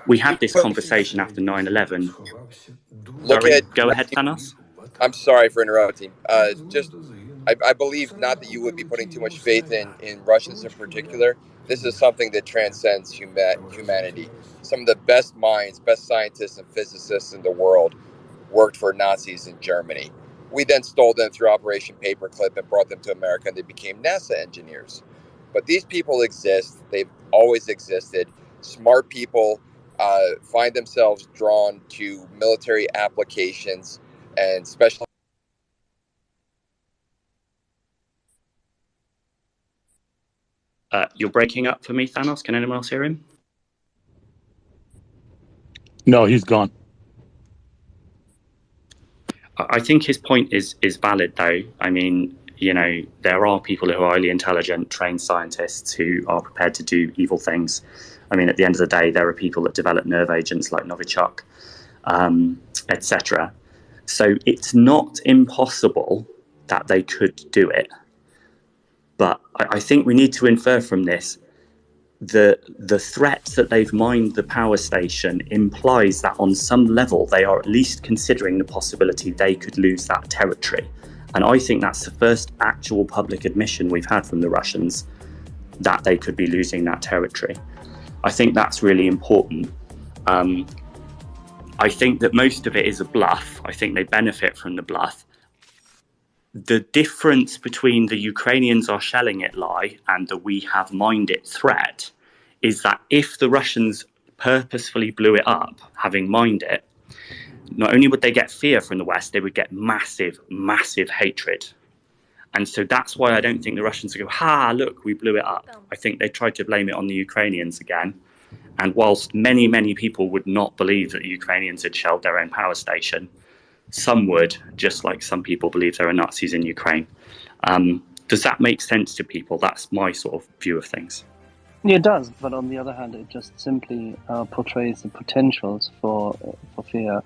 We had this conversation after 9/11. Go ahead, Thanos. I'm sorry for interrupting. I believe not that you would be putting too much faith in Russians in particular. This is something that transcends humanity. Some of the best minds, best scientists and physicists in the world worked for Nazis in Germany. We then stole them through Operation Paperclip and brought them to America, and they became NASA engineers. But these people exist. They've always existed. Smart people find themselves drawn to military applications and special. You're breaking up for me, Thanos. Can anyone else hear him? No, he's gone. I think his point is valid, though. I mean, you know, there are people who are highly intelligent, trained scientists who are prepared to do evil things. I mean, at the end of the day, there are people that develop nerve agents like Novichok, etc. So it's not impossible that they could do it. But I think we need to infer from this the threat that they've mined the power station implies that on some level they are at least considering the possibility they could lose that territory. And I think that's the first actual public admission we've had from the Russians that they could be losing that territory. I think that's really important. I think that most of it is a bluff. I think they benefit from the bluff. The difference between the Ukrainians are shelling it lie and the we have mined it threat is that if the Russians purposefully blew it up, having mined it, not only would they get fear from the West, they would get massive, massive hatred. And so that's why I don't think the Russians would go, ha, look, we blew it up. I think they tried to blame it on the Ukrainians again. And whilst many, many people would not believe that the Ukrainians had shelled their own power station, some would, just like some people believe there are Nazis in Ukraine. Does that make sense to people? That's my sort of view of things. Yeah, it does. But on the other hand, it just simply portrays the potentials for fear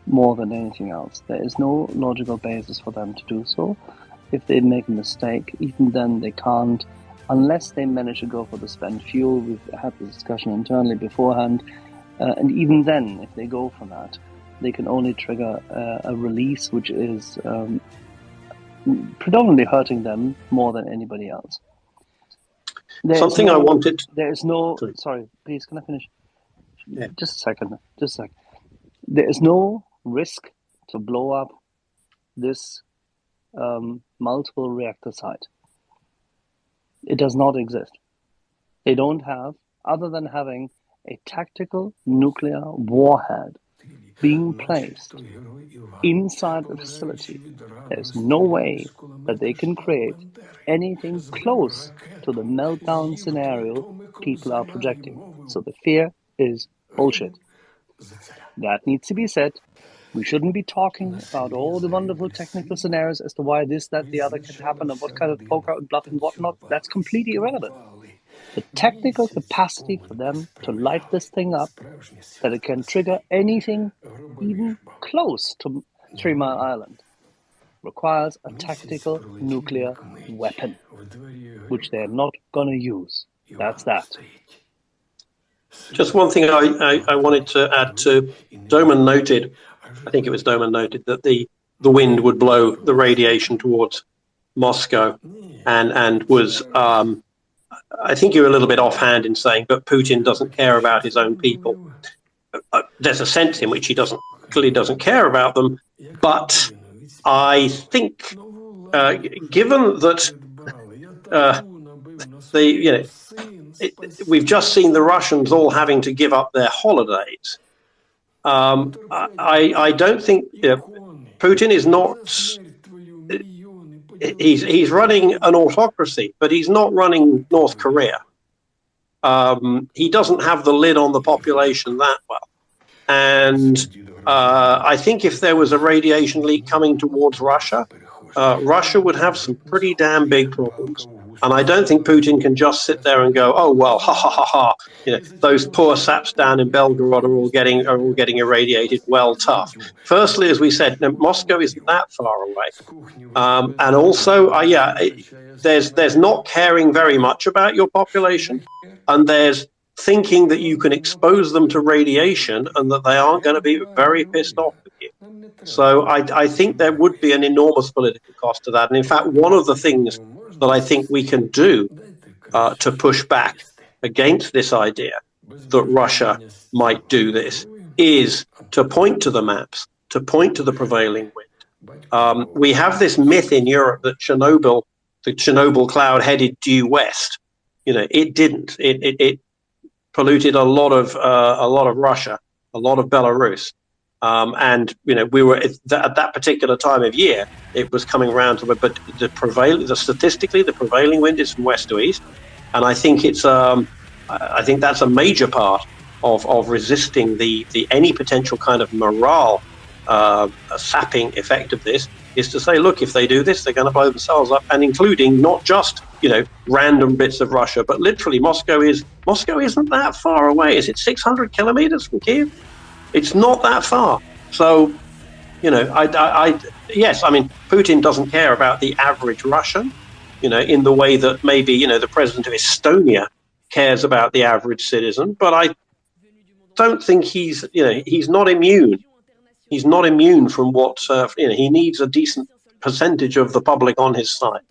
more than anything else. There is no logical basis for them to do so. If they make a mistake, even then they can't, unless they manage to go for the spent fuel. We've had the discussion internally beforehand. And even then, if they go for that, they can only trigger a release which is predominantly hurting them more than anybody else. Something I wanted... There is no... Sorry, please, can I finish? Yeah. Just a second. There is no risk to blow up this multiple reactor site. It does not exist. They don't have, other than having a tactical nuclear warhead being placed inside the facility, there's no way that they can create anything close to the meltdown scenario people are projecting. So the fear is bullshit. That needs to be said. We shouldn't be talking about all the wonderful technical scenarios as to why this, that, the other can happen and what kind of poker and bluff and whatnot. That's completely irrelevant. The technical capacity for them to light this thing up, that it can trigger anything even close to 3 Mile Island, requires a tactical nuclear weapon, which they're not going to use. That's that. Just one thing I wanted to add to Doman noted, I think it was Doman noted, that the wind would blow the radiation towards Moscow and was... I think you're a little bit offhand in saying, but Putin doesn't care about his own people. There's a sense in which he clearly doesn't care about them. But I think, given that we've just seen the Russians all having to give up their holidays, I don't think Putin is not. He's running an autocracy, but he's not running North Korea. He doesn't have the lid on the population that well. And I think if there was a radiation leak coming towards Russia, Russia would have some pretty damn big problems. And I don't think Putin can just sit there and go, oh, well, ha, ha, ha, ha. You know, those poor saps down in Belgorod are all getting irradiated. Well, tough. Firstly, as we said, Moscow isn't that far away. And also, there's not caring very much about your population, and there's thinking that you can expose them to radiation and that they aren't going to be very pissed off with you. So I think there would be an enormous political cost to that. And in fact, one of the things that I think we can do to push back against this idea that Russia might do this is to point to the maps, to point to the prevailing wind. We have this myth in Europe that the Chernobyl cloud headed due west. You know, it didn't. It polluted a lot of Russia, a lot of Belarus. And you know, we were at that particular time of year, it was coming around to, but statistically, the prevailing wind is from west to east, and I think I think that's a major part of resisting any potential kind of morale sapping effect of this, is to say, look, if they do this, they're going to blow themselves up, and including not just, you know, random bits of Russia, but literally Moscow isn't that far away. Is it 600 kilometers from Kiev? It's not that far. So, you know, yes, I mean, Putin doesn't care about the average Russian, you know, in the way that maybe, you know, the president of Estonia cares about the average citizen. But I don't think he's not immune. He's not immune from what, you know, he needs a decent percentage of the public on his side.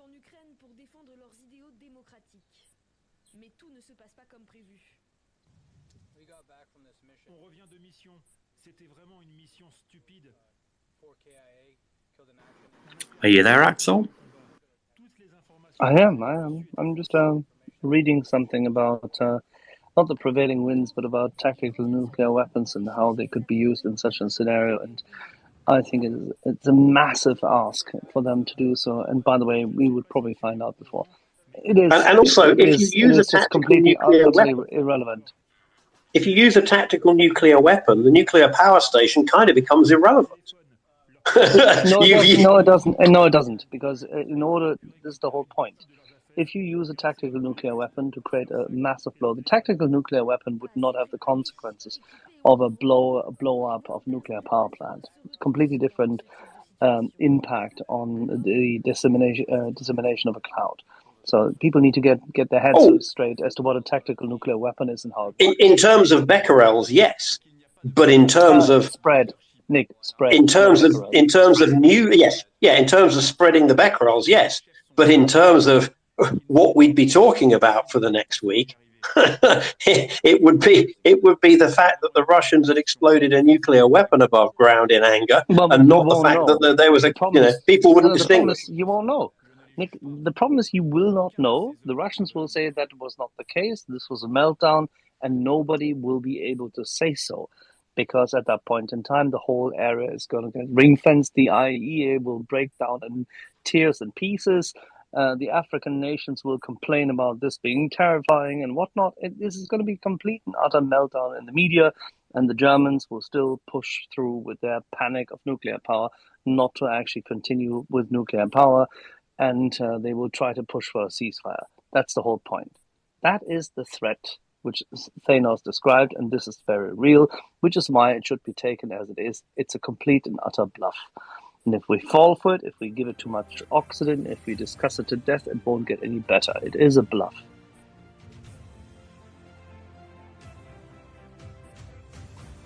Are you there, Axel? I am. I'm just reading something about not the prevailing winds, but about tactical nuclear weapons and how they could be used in such a scenario. And I think it's a massive ask for them to do so. And by the way, we would probably find out before. It is, and also, if you use a tactical nuclear weapon, irrelevant. If you use a tactical nuclear weapon, the nuclear power station kind of becomes irrelevant. No, it doesn't. No, it doesn't. Because this is the whole point. If you use a tactical nuclear weapon to create a massive blow, the tactical nuclear weapon would not have the consequences of a blow up of nuclear power plant. It's completely different impact on the dissemination of a cloud. So people need to get their heads straight as to what a tactical nuclear weapon is and how it works. In terms of becquerels, yes, but in terms of spread. Nick, spread. In terms of in terms of spreading the becquerels, yes, but in terms of what we'd be talking about for the next week, it would be the fact that the Russians had exploded a nuclear weapon above ground in anger, and not the fact that there was people wouldn't distinguish. You won't know. Nick, the problem is you will not know. The Russians will say that was not the case. This was a meltdown, and nobody will be able to say so. Because at that point in time, the whole area is going to get ring-fenced. The IAEA will break down in tears and pieces. The African nations will complain about this being terrifying and whatnot. This is going to be complete and utter meltdown in the media, and the Germans will still push through with their panic of nuclear power, not to actually continue with nuclear power, and they will try to push for a ceasefire. That's the whole point. That is the threat which Thanos described, and this is very real, which is why it should be taken as it is. It's a complete and utter bluff. And if we fall for it, if we give it too much oxygen, if we discuss it to death, it won't get any better. It is a bluff.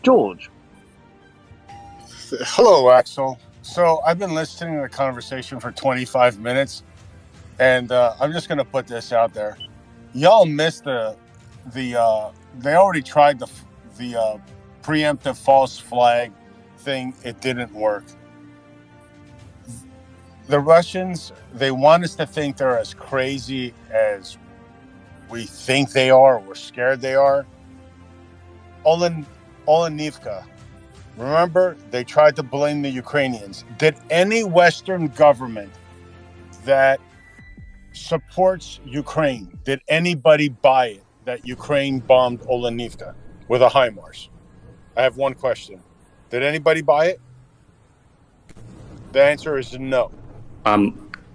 George. Hello, Axel. So I've been listening to the conversation for 25 minutes, and I'm just going to put this out there. Y'all missed they already tried the preemptive false flag thing. It didn't work. The Russians, they want us to think they're as crazy as we think they are, or we're scared they are. Olenivka, remember, they tried to blame the Ukrainians. Did any Western government that supports Ukraine, did anybody buy it that Ukraine bombed Olenivka with a HIMARS? I have one question. Did anybody buy it? The answer is no.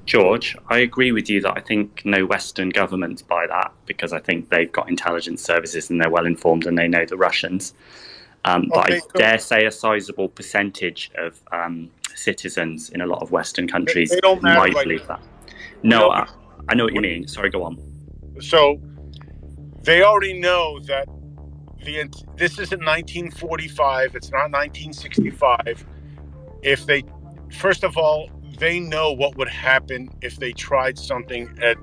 George, I agree with you that I think no Western governments buy that, because I think they've got intelligence services and they're well informed and they know the Russians. But I dare say a sizable percentage of citizens in a lot of Western countries they don't matter, might like, believe that. No, I know what you mean. Sorry, go on. So they already know that this isn't 1945. It's not 1965. If they, first of all, they know what would happen if they tried something at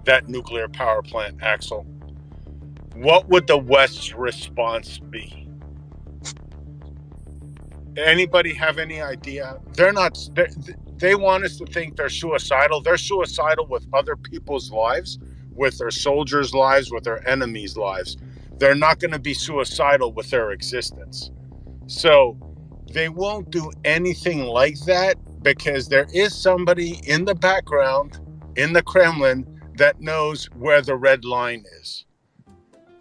that nuclear power plant, Axel. What would the West's response be? Anybody have any idea? They want us to think they're suicidal. They're suicidal with other people's lives, with their soldiers' lives, with their enemies' lives. They're not going to be suicidal with their existence. So they won't do anything like that, because there is somebody in the background, in the Kremlin, that knows where the red line is.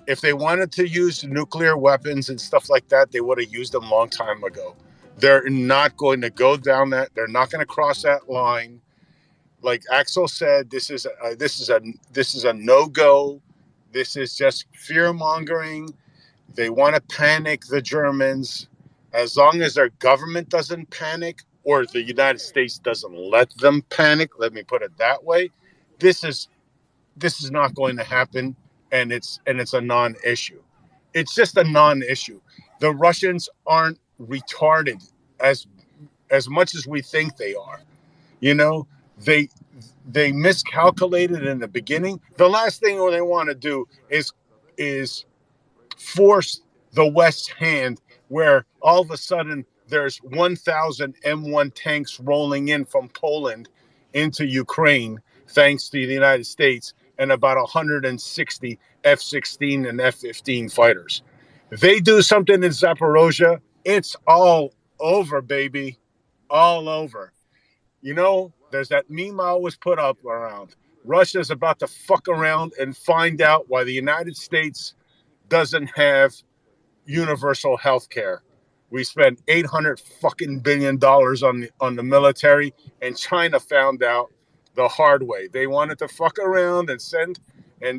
If they wanted to use nuclear weapons and stuff like that, they would have used them a long time ago. They're not going to go down that. They're not going to cross that line. Like Axel said, this is a no-go. This is just fear-mongering. They want to panic the Germans. As long as their government doesn't panic, or the United States doesn't let them panic, let me put it that way, this is not going to happen, and it's a non-issue. It's just a non-issue. The Russians aren't retarded as much as we think they are. You know, they miscalculated in the beginning. The last thing they want to do is force the West's hand, where all of a sudden there's 1,000 M1 tanks rolling in from Poland into Ukraine, thanks to the United States, and about 160 F-16 and F-15 fighters. If they do something in Zaporozhye, it's all over, baby. All over. You know, there's that meme I always put up around. Russia's about to fuck around and find out why the United States doesn't have universal health care. We spent $800 fucking billion on the military, and China found out the hard way. They wanted to fuck around and send. They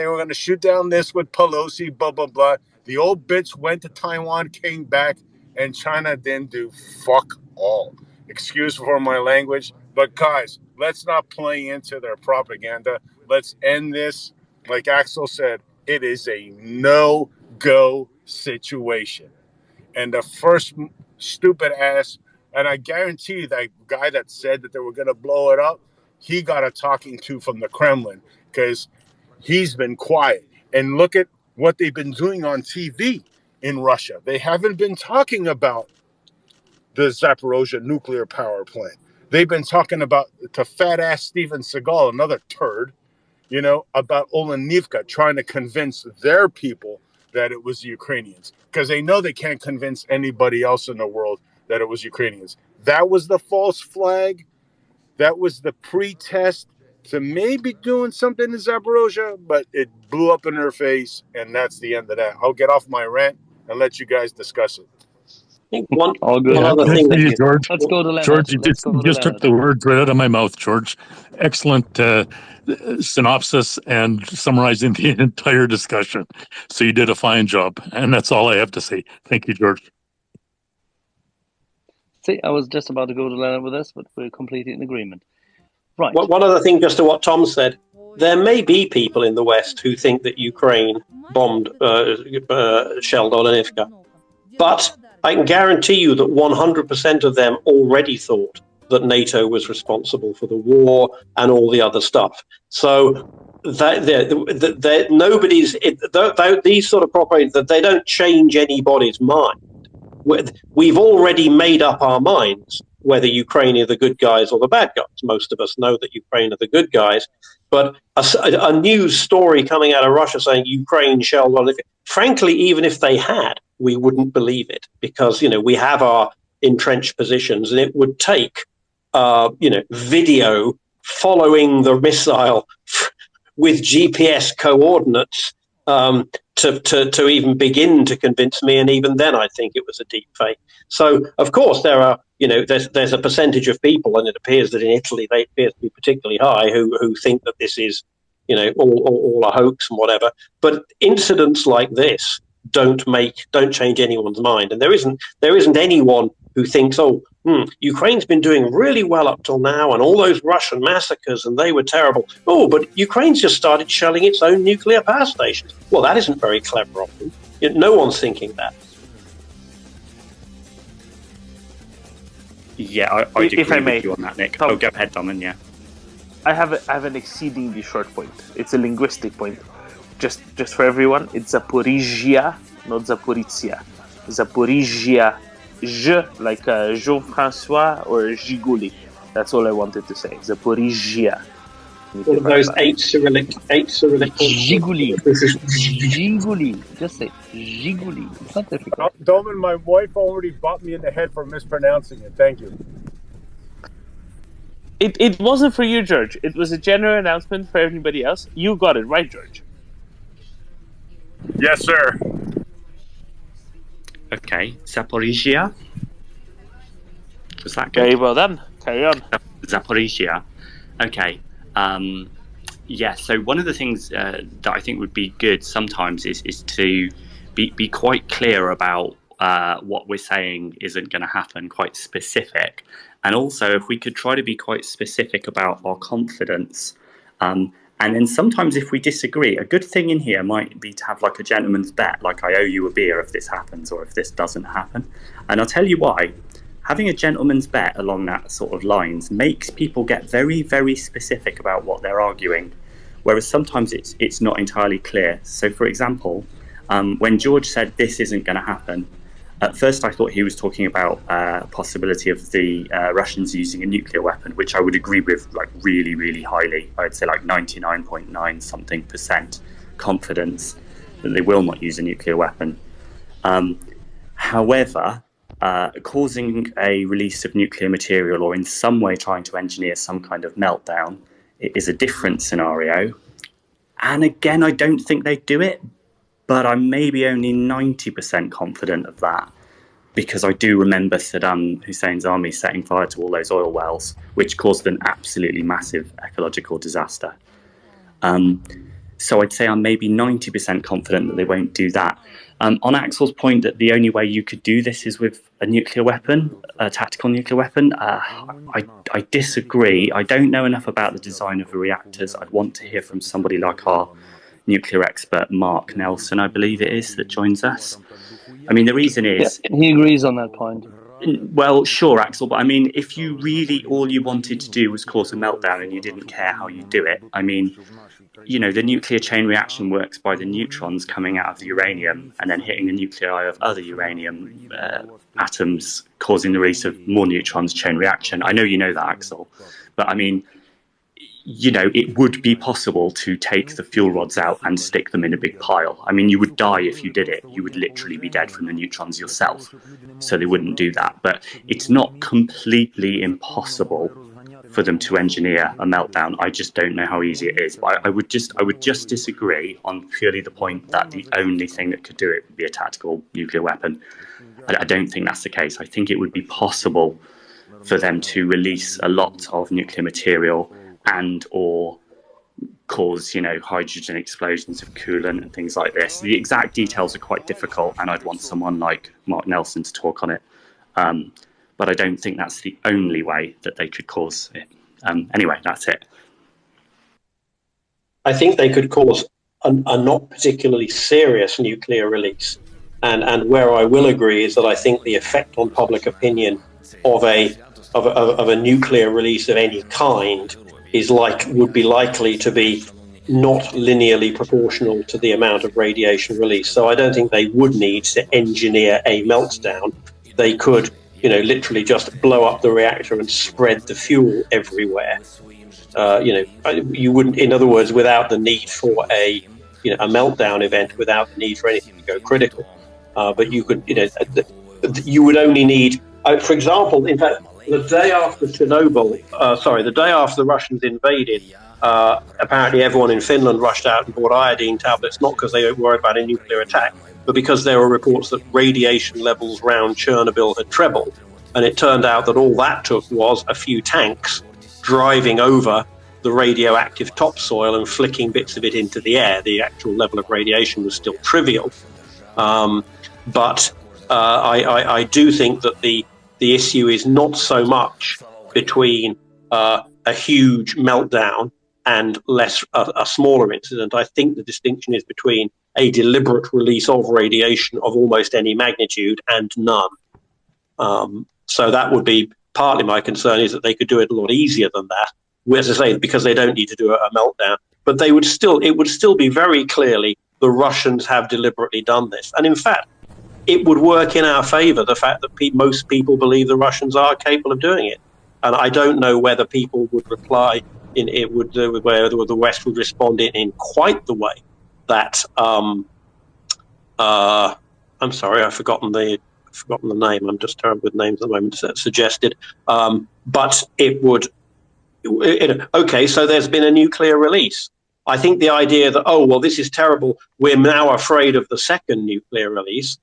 were going to shoot down this with Pelosi, blah, blah, blah. The old bitch went to Taiwan, came back, and China didn't do fuck all. Excuse for my language, but guys, let's not play into their propaganda. Let's end this. Like Axel said, it is a no-go situation. And the first stupid ass, and I guarantee you that guy that said that they were going to blow it up, he got a talking to from the Kremlin, because he's been quiet. And look at what they've been doing on TV in Russia. They haven't been talking about the Zaporozhye nuclear power plant. They've been talking about, to fat ass Steven Seagal, another turd, you know, about Olenivka, trying to convince their people that it was the Ukrainians, because they know they can't convince anybody else in the world that it was Ukrainians. That was the false flag. That was the pre-test to maybe doing something in Zaporozhye, but it blew up in her face, and that's the end of that. I'll get off my rant and let you guys discuss it. All good. Nice to you, George. Let's go to Leonard. George, you just took the words right out of my mouth, George. Excellent synopsis and summarizing the entire discussion. So you did a fine job, and that's all I have to say. Thank you, George. See, I was just about to go to Leonard with this, but we're completely in agreement. Right. One other thing, just to what Tom said, there may be people in the West who think that Ukraine bombed, shelled Olenivka, but I can guarantee you that 100% of them already thought that NATO was responsible for the war and all the other stuff. So nobody's these sort of propaganda, that they don't change anybody's mind. We've already made up our minds whether Ukraine are the good guys or the bad guys. Most of us know that Ukraine are the good guys, but a news story coming out of Russia saying Ukraine shelled Olenivka, frankly, even if they had, we wouldn't believe it, because, you know, we have our entrenched positions, and it would take, video following the missile with GPS coordinates to even begin to convince me, and even then I think it was a deep fake. So of course there are, there's a percentage of people, and it appears that in Italy they appear to be particularly high, who think that this is, all a hoax and whatever. But incidents like this don't change anyone's mind, and there isn't anyone who thinks, Ukraine's been doing really well up till now, and all those Russian massacres, and they were terrible. Oh, but Ukraine's just started shelling its own nuclear power stations. Well, that isn't very clever of them. No one's thinking that. Yeah, I agree with you on that, Nick. Go ahead, Domin, yeah. I have an exceedingly short point. It's a linguistic point. Just for everyone, it's Zaporizhia, not Zaporizhia. Zaporizhia. Je, like Jean-Francois or Giguli. That's all I wanted to say. Zaporizhia. All of those eight Cyrillic. Giguli. Giguli. Just say Giguli. It's not difficult. Domin, my wife already bought me in the head for mispronouncing it. Thank you. It wasn't for you, George. It was a general announcement for everybody else. You got it right, George. Yes, sir. Okay, Zaporizhia. Was that good? Very well done. Carry on. Zaporizhia. Okay. Yeah, so one of the things that I think would be good sometimes is to be quite clear about what we're saying isn't going to happen, quite specific. And also, if we could try to be quite specific about our confidence. And then sometimes if we disagree, a good thing in here might be to have like a gentleman's bet, like I owe you a beer if this happens or if this doesn't happen. And I'll tell you why. Having a gentleman's bet along that sort of lines makes people get very, very specific about what they're arguing, whereas sometimes it's not entirely clear. So for example, when George said this isn't going to happen, at first I thought he was talking about possibility of the Russians using a nuclear weapon, which I would agree with like really, really highly. I'd say like 99.9 something % confidence that they will not use a nuclear weapon. However, causing a release of nuclear material or in some way trying to engineer some kind of meltdown is a different scenario. And again, I don't think they'd do it, but I'm maybe only 90% confident of that, because I do remember Saddam Hussein's army setting fire to all those oil wells, which caused an absolutely massive ecological disaster. So I'd say I'm maybe 90% confident that they won't do that. On Axel's point that the only way you could do this is with a nuclear weapon, a tactical nuclear weapon, I disagree. I don't know enough about the design of the reactors. I'd want to hear from somebody like our nuclear expert Mark Nelson, I believe it is, that joins us. I mean, the reason is... Yeah, he agrees on that point. Well, sure, Axel, but I mean, if you really, all you wanted to do was cause a meltdown and you didn't care how you do it, I mean, the nuclear chain reaction works by the neutrons coming out of the uranium and then hitting the nuclei of other uranium atoms, causing the release of more neutrons, chain reaction. I know you know that, Axel, but I mean, it would be possible to take the fuel rods out and stick them in a big pile. I mean, you would die if you did it. You would literally be dead from the neutrons yourself. So they wouldn't do that. But it's not completely impossible for them to engineer a meltdown. I just don't know how easy it is. But I would just disagree on purely the point that the only thing that could do it would be a tactical nuclear weapon. I don't think that's the case. I think it would be possible for them to release a lot of nuclear material and or cause, hydrogen explosions of coolant and things like this. The exact details are quite difficult, and I'd want someone like Mark Nelson to talk on it. But I don't think that's the only way that they could cause it. Anyway, that's it. I think they could cause a not particularly serious nuclear release. And where I will agree is that I think the effect on public opinion of a nuclear release of any kind would be likely to be not linearly proportional to the amount of radiation release. So I don't think they would need to engineer a meltdown. They could, literally just blow up the reactor and spread the fuel everywhere. You wouldn't, in other words, without the need for a meltdown event, without the need for anything to go critical. But you could, you would only need, for example, in fact, the day after the day after the Russians invaded, apparently everyone in Finland rushed out and bought iodine tablets, not because they were worried about a nuclear attack, but because there were reports that radiation levels around Chernobyl had trebled. And it turned out that all that took was a few tanks driving over the radioactive topsoil and flicking bits of it into the air. The actual level of radiation was still trivial. But I do think that the issue is not so much between a huge meltdown and a smaller incident. I think the distinction is between a deliberate release of radiation of almost any magnitude and none. So that would be partly my concern, is that they could do it a lot easier than that. As I say, because they don't need to do a meltdown. But it would still be very clearly the Russians have deliberately done this. And in fact, it would work in our favor, the fact that most people believe the Russians are capable of doing it. And I don't know whether people would reply where the West would respond in quite the way that I'm sorry, I've forgotten the name. I'm just terrible with names at the moment. Suggested, but it would. Okay, so there's been a nuclear release. I think the idea that this is terrible, we're now afraid of the second nuclear release.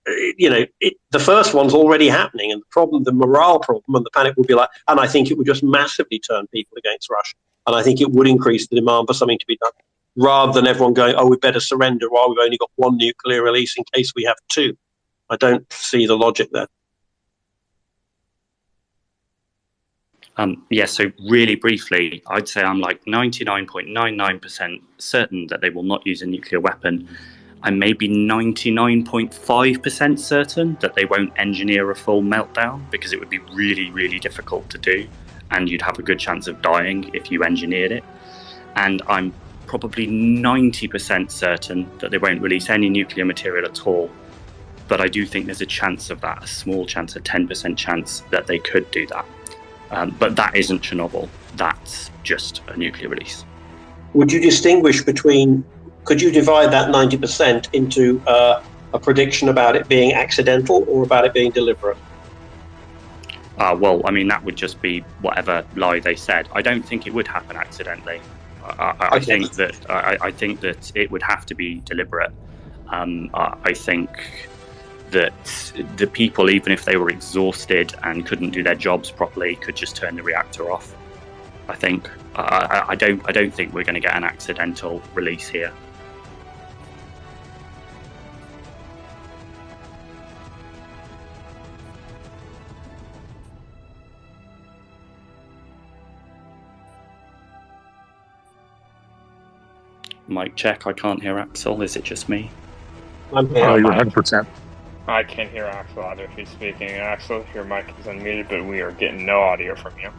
The first one's already happening, and the morale problem and the panic would be like, and I think it would just massively turn people against Russia, and I think it would increase the demand for something to be done, rather than everyone going, we better surrender while we've only got one nuclear release in case we have two. I don't see the logic there. So really briefly, I'd say I'm like 99.99% certain that they will not use a nuclear weapon. I'm maybe 99.5% certain that they won't engineer a full meltdown, because it would be really, really difficult to do, and you'd have a good chance of dying if you engineered it. And I'm probably 90% certain that they won't release any nuclear material at all. But I do think there's a chance of that, a small chance, a 10% chance that they could do that. But that isn't Chernobyl. That's just a nuclear release. Would you distinguish between, could you divide that 90% into a prediction about it being accidental or about it being deliberate? That would just be whatever lie they said. I don't think it would happen accidentally. I think that it would have to be deliberate. I think that the people, even if they were exhausted and couldn't do their jobs properly, could just turn the reactor off. I think. I don't think we're going to get an accidental release here. Mic check. I can't hear Axel. Is it just me? I'm here. Oh, you're 100%. I can't hear Axel either if he's speaking. Axel, your mic is unmuted, but we are getting no audio from you.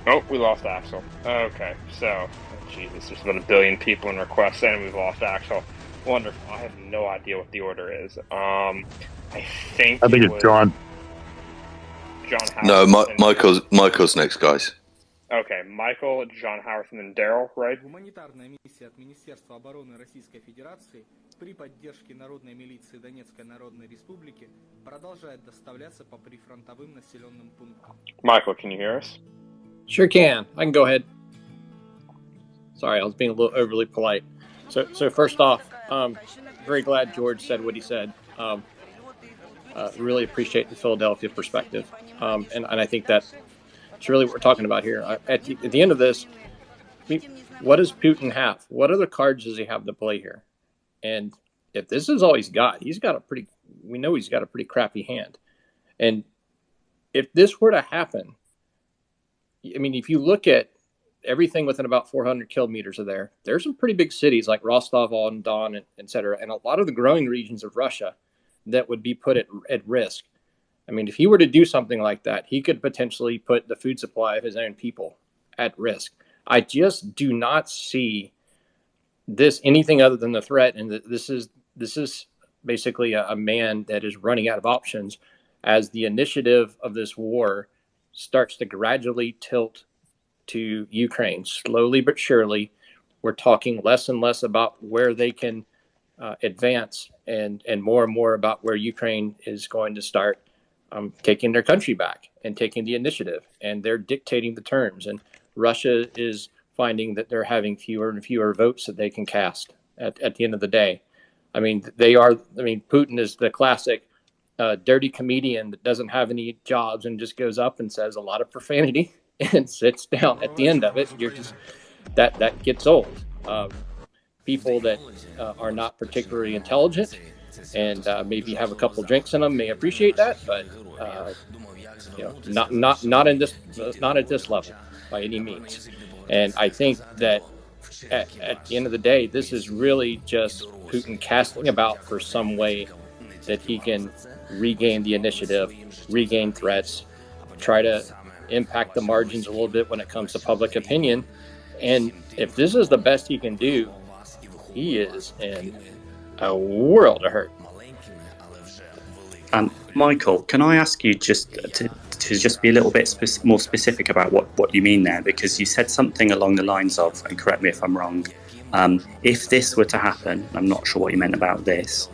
Oh, we lost Axel. Okay, so, Jesus, there's about 1 billion people in requests, and we've lost Axel. Wonderful. I have no idea what the order is. I think it's John. John Howard. No, Michael's next, guys. Okay, Michael, John Howard, and then Daryl, right? Гуманитарная миссия от Министерства обороны Российской Федерации при поддержке Народной милиции Донецкой Народной Республики продолжает доставляться по прифронтовым населенным пунктам. Michael, can you hear us? Sure can. I can go ahead. Sorry, I was being a little overly polite. So first off, very glad George said what he said. Really appreciate the Philadelphia perspective, and I think that it's really what we're talking about here. At the end of this, what does Putin have? What other cards does he have to play here? And if this is all he's got a pretty crappy hand. And if this were to happen, I mean, if you look at everything within about 400 kilometers of there's some pretty big cities like Rostov-on-Don, et cetera, and a lot of the growing regions of Russia that would be put at risk. I mean, if he were to do something like that, he could potentially put the food supply of his own people at risk. I just do not see this anything other than the threat, and this is basically a man that is running out of options as the initiative of this war starts to gradually tilt to Ukraine. Slowly but surely, we're talking less and less about where they can advance and more about where Ukraine is going to start taking their country back and taking the initiative, and they're dictating the terms. And Russia is finding that they're having fewer and fewer votes that they can cast at the end of the day. I mean, Putin is the classic dirty comedian that doesn't have any jobs and just goes up and says a lot of profanity and sits down. At the end of it, you're just that gets old. People that are not particularly intelligent and maybe have a couple drinks in them may appreciate that, but not at this level by any means. And I think that at the end of the day, this is really just Putin casting about for some way that he can regain the initiative, regain threats, try to impact the margins a little bit when it comes to public opinion. And if this is the best he can do, he is in a world of hurt. Michael, can I ask you just to just be a little bit more specific about what you mean there? Because you said something along the lines of, and correct me if I'm wrong, if this were to happen, I'm not sure what you meant about this,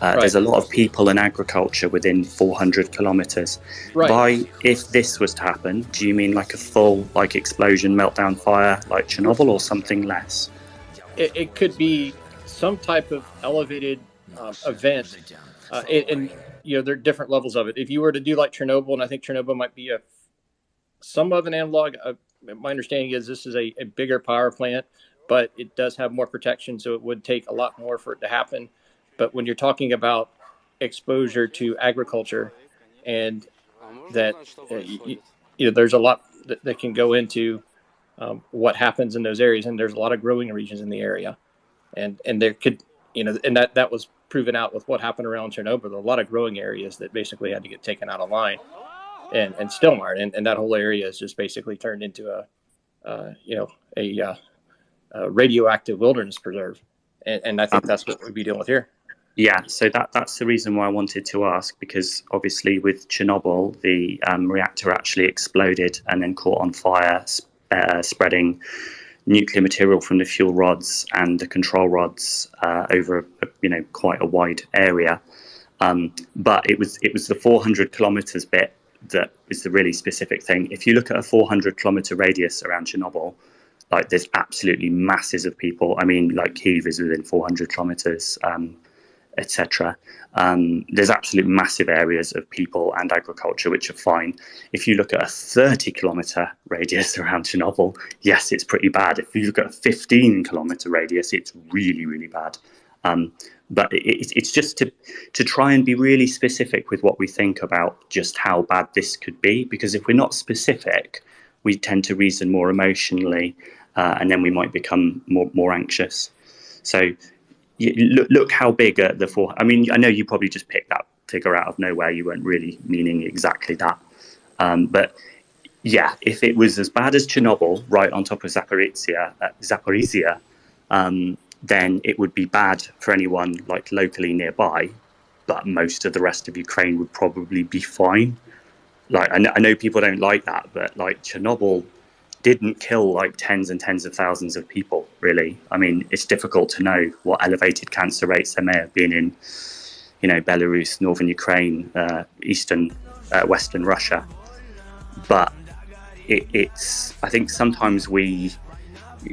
right. There's a lot of people and agriculture within 400 kilometers. Right. If this was to happen, do you mean like a full explosion, meltdown, fire like Chernobyl, or something less? It could be some type of elevated event, and there are different levels of it. If you were to do like Chernobyl, and I think Chernobyl might be some of an analog. My understanding is this is a bigger power plant, but it does have more protection, so it would take a lot more for it to happen. But when you're talking about exposure to agriculture, and that there's a lot that can go into what happens in those areas, and there's a lot of growing regions in the area, and there could and that was proven out with what happened around Chernobyl. There were a lot of growing areas that basically had to get taken out of line, and still aren't, and that whole area is just basically turned into a radioactive wilderness preserve, and I think that's what we'd be dealing with here. Yeah, so that's the reason why I wanted to ask, because obviously with Chernobyl, the reactor actually exploded and then caught on fire, spreading nuclear material from the fuel rods and the control rods over quite a wide area. But it was the 400 kilometers bit that is the really specific thing. If you look at a 400 kilometer radius around Chernobyl, there's absolutely masses of people. I mean, Kyiv is within 400 kilometers. Etc. There's absolute massive areas of people and agriculture which are fine. If you look at a 30-kilometer radius around Chernobyl, yes, it's pretty bad. If you look at a 15-kilometer radius, it's really, really bad. But it's just to try and be really specific with what we think about just how bad this could be, because if we're not specific, we tend to reason more emotionally, and then we might become more anxious. So look how big the four. I mean, I know you probably just picked that figure out of nowhere. You weren't really meaning exactly that. But yeah, if it was as bad as Chernobyl, right on top of Zaporizhia, then it would be bad for anyone locally nearby. But most of the rest of Ukraine would probably be fine. I know people don't like that, but Chernobyl didn't kill tens and tens of thousands of people, really. I mean, it's difficult to know what elevated cancer rates there may have been in, Belarus, northern Ukraine, western Russia. But it's, I think sometimes we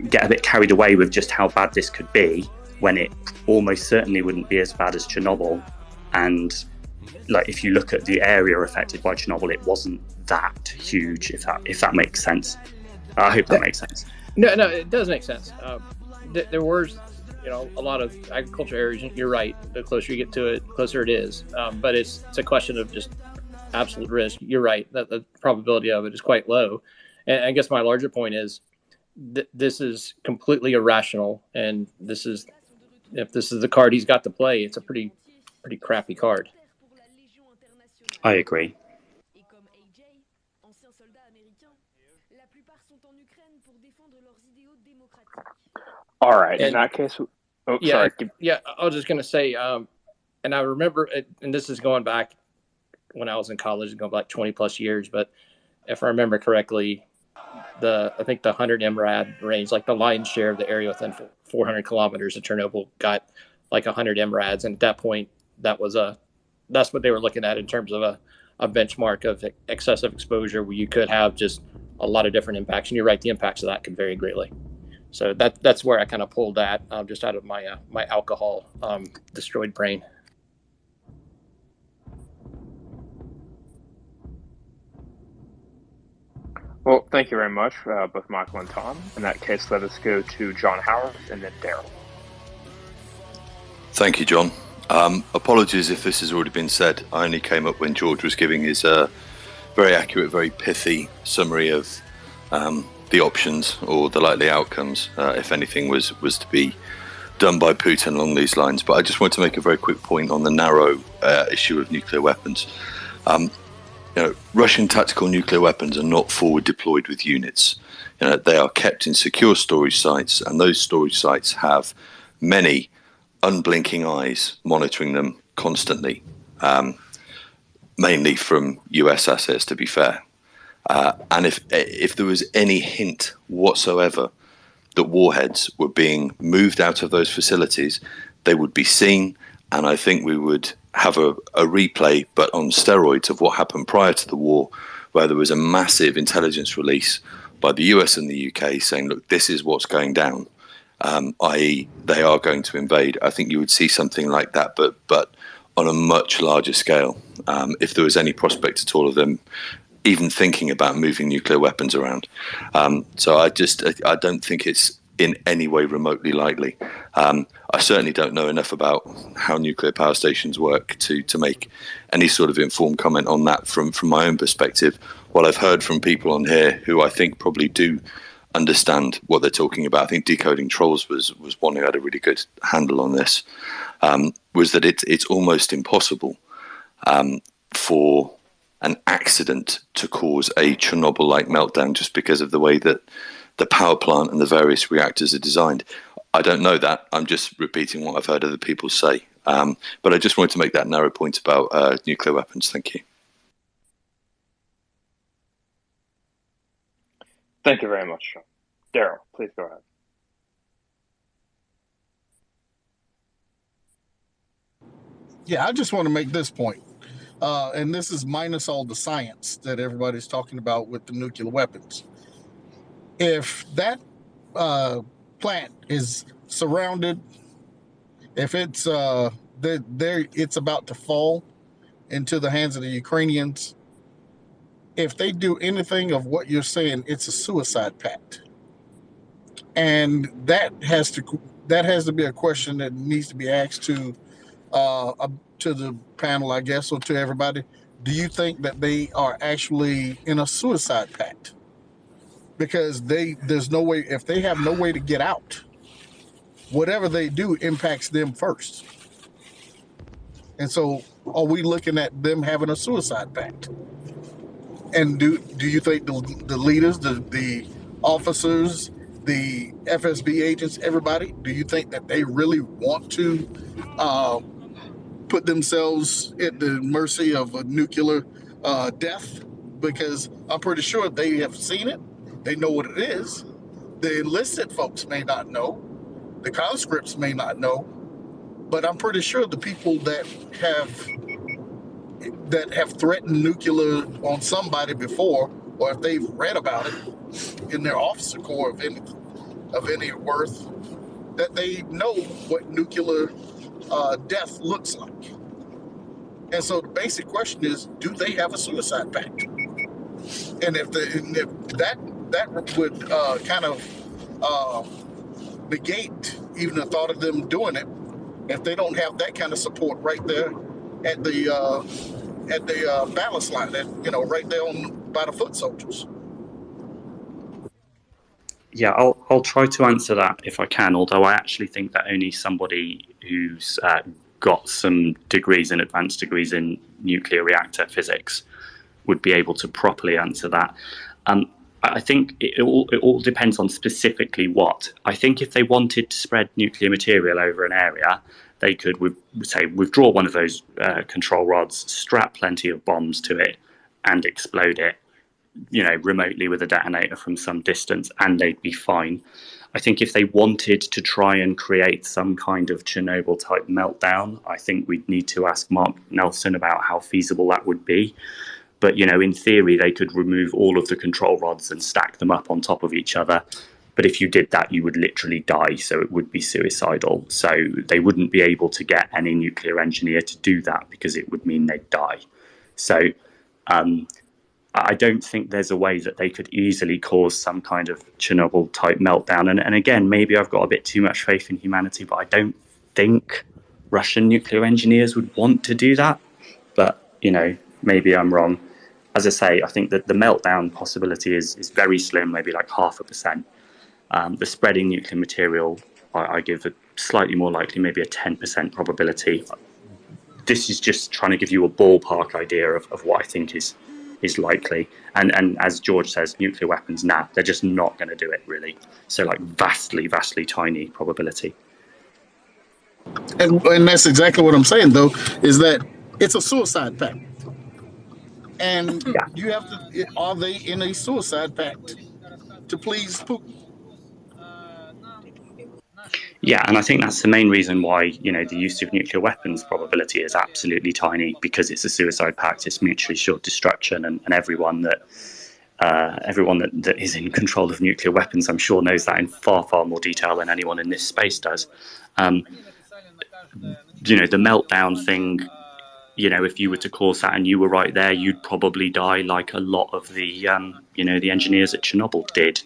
get a bit carried away with just how bad this could be, when it almost certainly wouldn't be as bad as Chernobyl. And if you look at the area affected by Chernobyl, it wasn't that huge, if that makes sense. I hope that makes sense. No, it does make sense. There was, a lot of agriculture areas. You're right. The closer you get to it, the closer it is. But it's a question of just absolute risk. You're right that the probability of it is quite low. And I guess my larger point is this is completely irrational. And if this is the card he's got to play, it's a pretty crappy card. I agree. All right. In that case, sorry. Yeah, I was just going to say, and I remember, and this is going back when I was in college, going back 20 plus years, but if I remember correctly, I think the 100 MRAD range, the lion's share of the area within 400 kilometers of Chernobyl got 100 MRADs. And at that point, that's what they were looking at in terms of a a benchmark of excessive exposure where you could have just a lot of different impacts. And you're right, the impacts of that can vary greatly. So that's where I kind of pulled that just out of my my alcohol destroyed brain. Well, thank you very much, both Michael and Tom. In that case, let us go to John Howard and then Daryl. Thank you, John. Apologies if this has already been said. I only came up when George was giving his very accurate, very pithy summary of the options or the likely outcomes, if anything was to be done by Putin along these lines. But I just want to make a very quick point on the narrow issue of nuclear weapons. Russian tactical nuclear weapons are not forward deployed with units. They are kept in secure storage sites, and those storage sites have many unblinking eyes monitoring them constantly, mainly from US assets, to be fair. And if there was any hint whatsoever that warheads were being moved out of those facilities, they would be seen, and I think we would have a replay, but on steroids, of what happened prior to the war, where there was a massive intelligence release by the US and the UK saying, look, this is what's going down, i.e. they are going to invade. I think you would see something like that, but on a much larger scale, if there was any prospect at all of them even thinking about moving nuclear weapons around. So I don't think it's in any way remotely likely. I certainly don't know enough about how nuclear power stations work to make any sort of informed comment on that from my own perspective. What I've heard from people on here who I think probably do understand what they're talking about, I think Decoding Trolls was one who had a really good handle on this, was that it's almost impossible for an accident to cause a Chernobyl-like meltdown just because of the way that the power plant and the various reactors are designed. I don't know that. I'm just repeating what I've heard other people say. But I just wanted to make that narrow point about nuclear weapons. Thank you. Thank you very much, Sean. Daryl, please go ahead. Yeah, I just want to make this point. And this is minus all the science that everybody's talking about with the nuclear weapons. If that plant is surrounded, if it's it's about to fall into the hands of the Ukrainians, if they do anything of what you're saying, it's a suicide pact. And that has to be a question that needs to be asked to the panel, I guess, or to everybody. Do you think that they are actually in a suicide pact? Because there's no way, if they have no way to get out, whatever they do impacts them first. And so are we looking at them having a suicide pact? And do you think the leaders, the officers, the FSB agents, everybody, do you think that they really want to put themselves at the mercy of a nuclear death? Because I'm pretty sure they have seen it. They know what it is. The enlisted folks may not know. The conscripts may not know. But I'm pretty sure the people that have threatened nuclear on somebody before, or if they've read about it in their officer corps of any worth, that they know what nuclear death looks like. And so the basic question is, do they have a suicide pact? And if that would kind of negate even the thought of them doing it, if they don't have that kind of support right there at the balance line, right there by the foot soldiers. Yeah, I'll try to answer that if I can, although I actually think that only somebody who's got some degrees and advanced degrees in nuclear reactor physics would be able to properly answer that. I think it all depends on specifically what. I think if they wanted to spread nuclear material over an area, they could, withdraw one of those control rods, strap plenty of bombs to it, and explode it, remotely with a detonator from some distance, and they'd be fine. I think if they wanted to try and create some kind of Chernobyl-type meltdown, I think we'd need to ask Mark Nelson about how feasible that would be. But, in theory, they could remove all of the control rods and stack them up on top of each other. But if you did that, you would literally die, so it would be suicidal. So they wouldn't be able to get any nuclear engineer to do that because it would mean they'd die. So I don't think there's a way that they could easily cause some kind of Chernobyl-type meltdown. And again, maybe I've got a bit too much faith in humanity, but I don't think Russian nuclear engineers would want to do that. But, maybe I'm wrong. As I say, I think that the meltdown possibility is very slim, maybe like 0.5%. The spreading nuclear material, I give a slightly more likely, maybe a 10% probability. This is just trying to give you a ballpark idea of what I think is likely. And as George says, nuclear weapons, they're just not going to do it, really. So like vastly, vastly tiny probability. And that's exactly what I'm saying, though, is that it's a suicide pact. And you have to, are they in a suicide pact to please Putin? Yeah, and I think that's the main reason why, the use of nuclear weapons probability is absolutely tiny, because it's a suicide pact, it's mutually assured destruction, and everyone that is in control of nuclear weapons, I'm sure, knows that in far, far more detail than anyone in this space does. The meltdown thing, if you were to cause that and you were right there, you'd probably die like a lot of the, the engineers at Chernobyl did.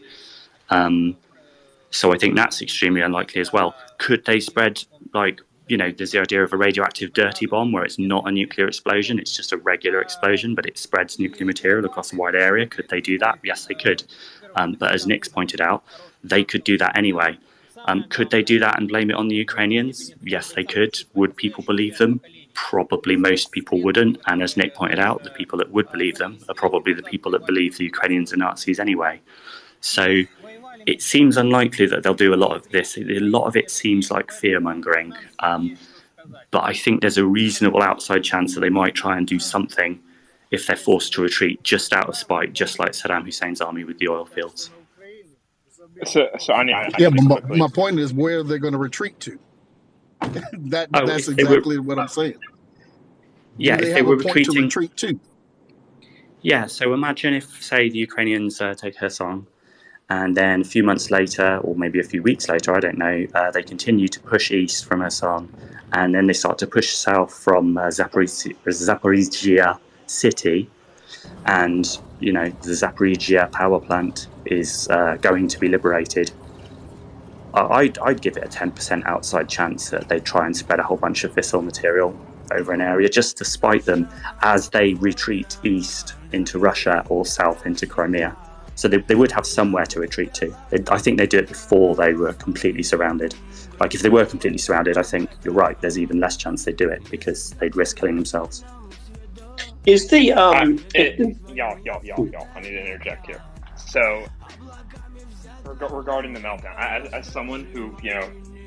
So I think that's extremely unlikely as well. Could they spread, there's the idea of a radioactive dirty bomb where it's not a nuclear explosion, it's just a regular explosion, but it spreads nuclear material across a wide area. Could they do that? Yes, they could. But as Nick's pointed out, they could do that anyway. Could they do that and blame it on the Ukrainians? Yes, they could. Would people believe them? Probably most people wouldn't. And as Nick pointed out, the people that would believe them are probably the people that believe the Ukrainians are Nazis anyway. So it seems unlikely that they'll do a lot of this. A lot of it seems like fear-mongering. But I think there's a reasonable outside chance that they might try and do something if they're forced to retreat, just out of spite, just like Saddam Hussein's army with the oil fields. So Anya, but my point is where they're going to retreat to. That's exactly what I'm saying. Yeah, if they were retreating to retreat to. Yeah, so imagine if, say, the Ukrainians take Kherson, and then a few months later, or maybe a few weeks later, I don't know, they continue to push east from Kherson, and then they start to push south from Zaporizhzhia city, and the Zaporizhzhia power plant is going to be liberated. I'd give it a 10% outside chance that they try and spread a whole bunch of fissile material over an area just to spite them as they retreat east into Russia or south into Crimea. So they would have somewhere to retreat to. I think they do it before they were completely surrounded. Like if they were completely surrounded, I think you're right, there's even less chance they'd do it because they'd risk killing themselves. Is the y'all, I need to interject here. So regarding the meltdown, as someone who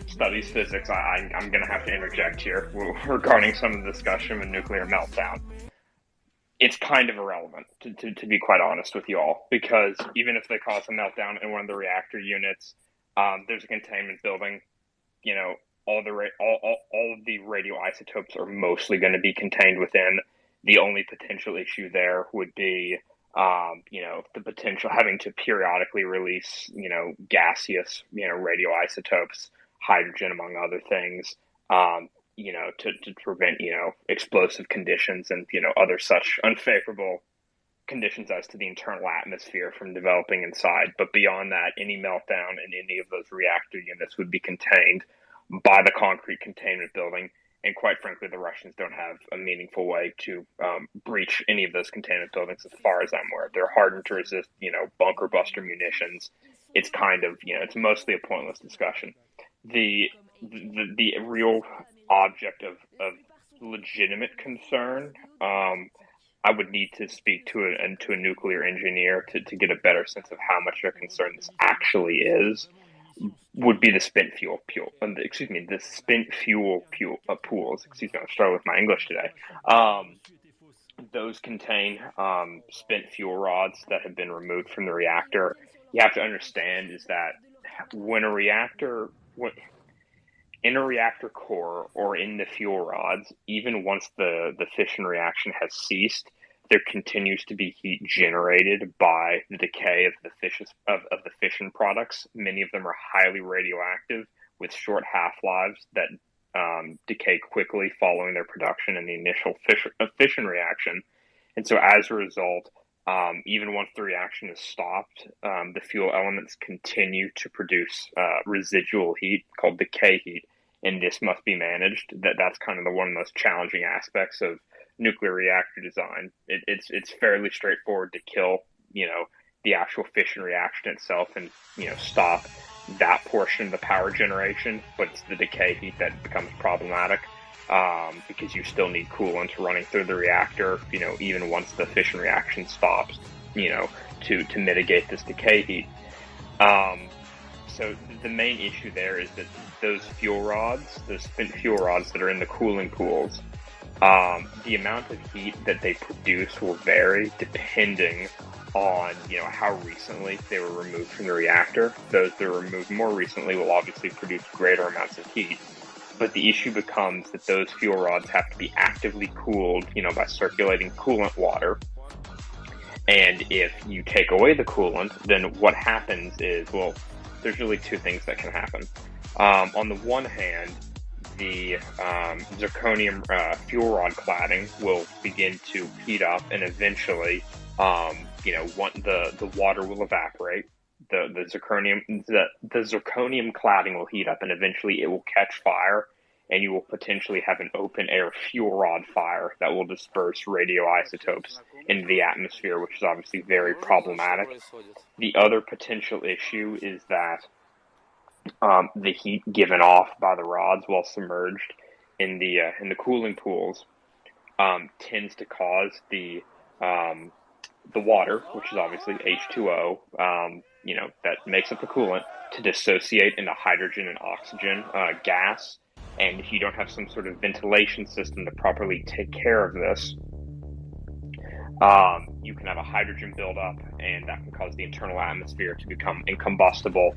studies physics, I'm going to have to interject here regarding some of the discussion of a nuclear meltdown. It's kind of irrelevant, to be quite honest with you all, because even if they cause a meltdown in one of the reactor units, there's a containment building. All of the radioisotopes are mostly going to be contained within. The only potential issue there would be, the potential having to periodically release, gaseous, radioisotopes, hydrogen among other things, to prevent, explosive conditions and, other such unfavorable conditions as to the internal atmosphere from developing inside. But beyond that, any meltdown in any of those reactor units would be contained by the concrete containment building. And quite frankly, the Russians don't have a meaningful way to breach any of those containment buildings as far as I'm aware. They're hardened to resist, bunker buster munitions. It's kind of, it's mostly a pointless discussion. The real object of legitimate concern, I would need to speak to a nuclear engineer to get a better sense of how much of a concern this actually is, would be the spent fuel pools. I'm struggling with my English today. Those contain spent fuel rods that have been removed from the reactor. You have to understand is that when a reactor, in a reactor core or in the fuel rods, even once the fission reaction has ceased, there continues to be heat generated by the decay of the fission products. Many of them are highly radioactive with short half-lives that decay quickly following their production in the initial fission reaction. And so as a result, even once the reaction is stopped, the fuel elements continue to produce residual heat called decay heat, and this must be managed. That's kind of one of the most challenging aspects of nuclear reactor design. It's fairly straightforward to kill, the actual fission reaction itself and, stop that portion of the power generation, but it's the decay heat that becomes problematic, because you still need coolant running through the reactor, even once the fission reaction stops, to mitigate this decay heat. So the main issue there is that those spent fuel rods that are in the cooling pools, the amount of heat that they produce will vary depending on how recently they were removed from the reactor. Those that are removed more recently will obviously produce greater amounts of heat, but the issue becomes that those fuel rods have to be actively cooled, by circulating coolant water. And if you take away the coolant, then what happens is, well, there's really two things that can happen. On the one hand, the zirconium fuel rod cladding will begin to heat up, and eventually, the water will evaporate. The zirconium cladding will heat up, and eventually it will catch fire, and you will potentially have an open air fuel rod fire that will disperse radioisotopes into the atmosphere, which is obviously very problematic. The other potential issue is that the heat given off by the rods while submerged in the cooling pools tends to cause the water, which is obviously H2O, that makes up the coolant, to dissociate into hydrogen and oxygen gas. And if you don't have some sort of ventilation system to properly take care of this, you can have a hydrogen buildup, and that can cause the internal atmosphere to become incombustible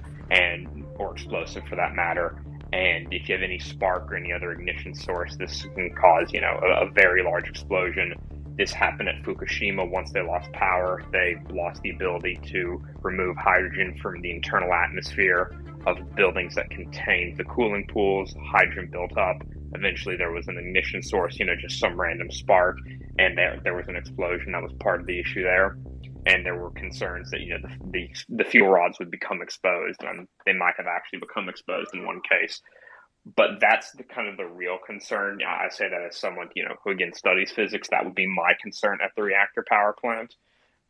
or explosive for that matter. And if you have any spark or any other ignition source, this can cause, a very large explosion. This happened at Fukushima. Once they lost power, they lost the ability to remove hydrogen from the internal atmosphere of buildings that contained the cooling pools. Hydrogen built up. Eventually there was an ignition source, just some random spark, and there was an explosion. That was part of the issue there. And there were concerns that, the fuel rods would become exposed, and they might have actually become exposed in one case. But that's the real concern. I say that as someone, who again studies physics. That would be my concern at the reactor power plant.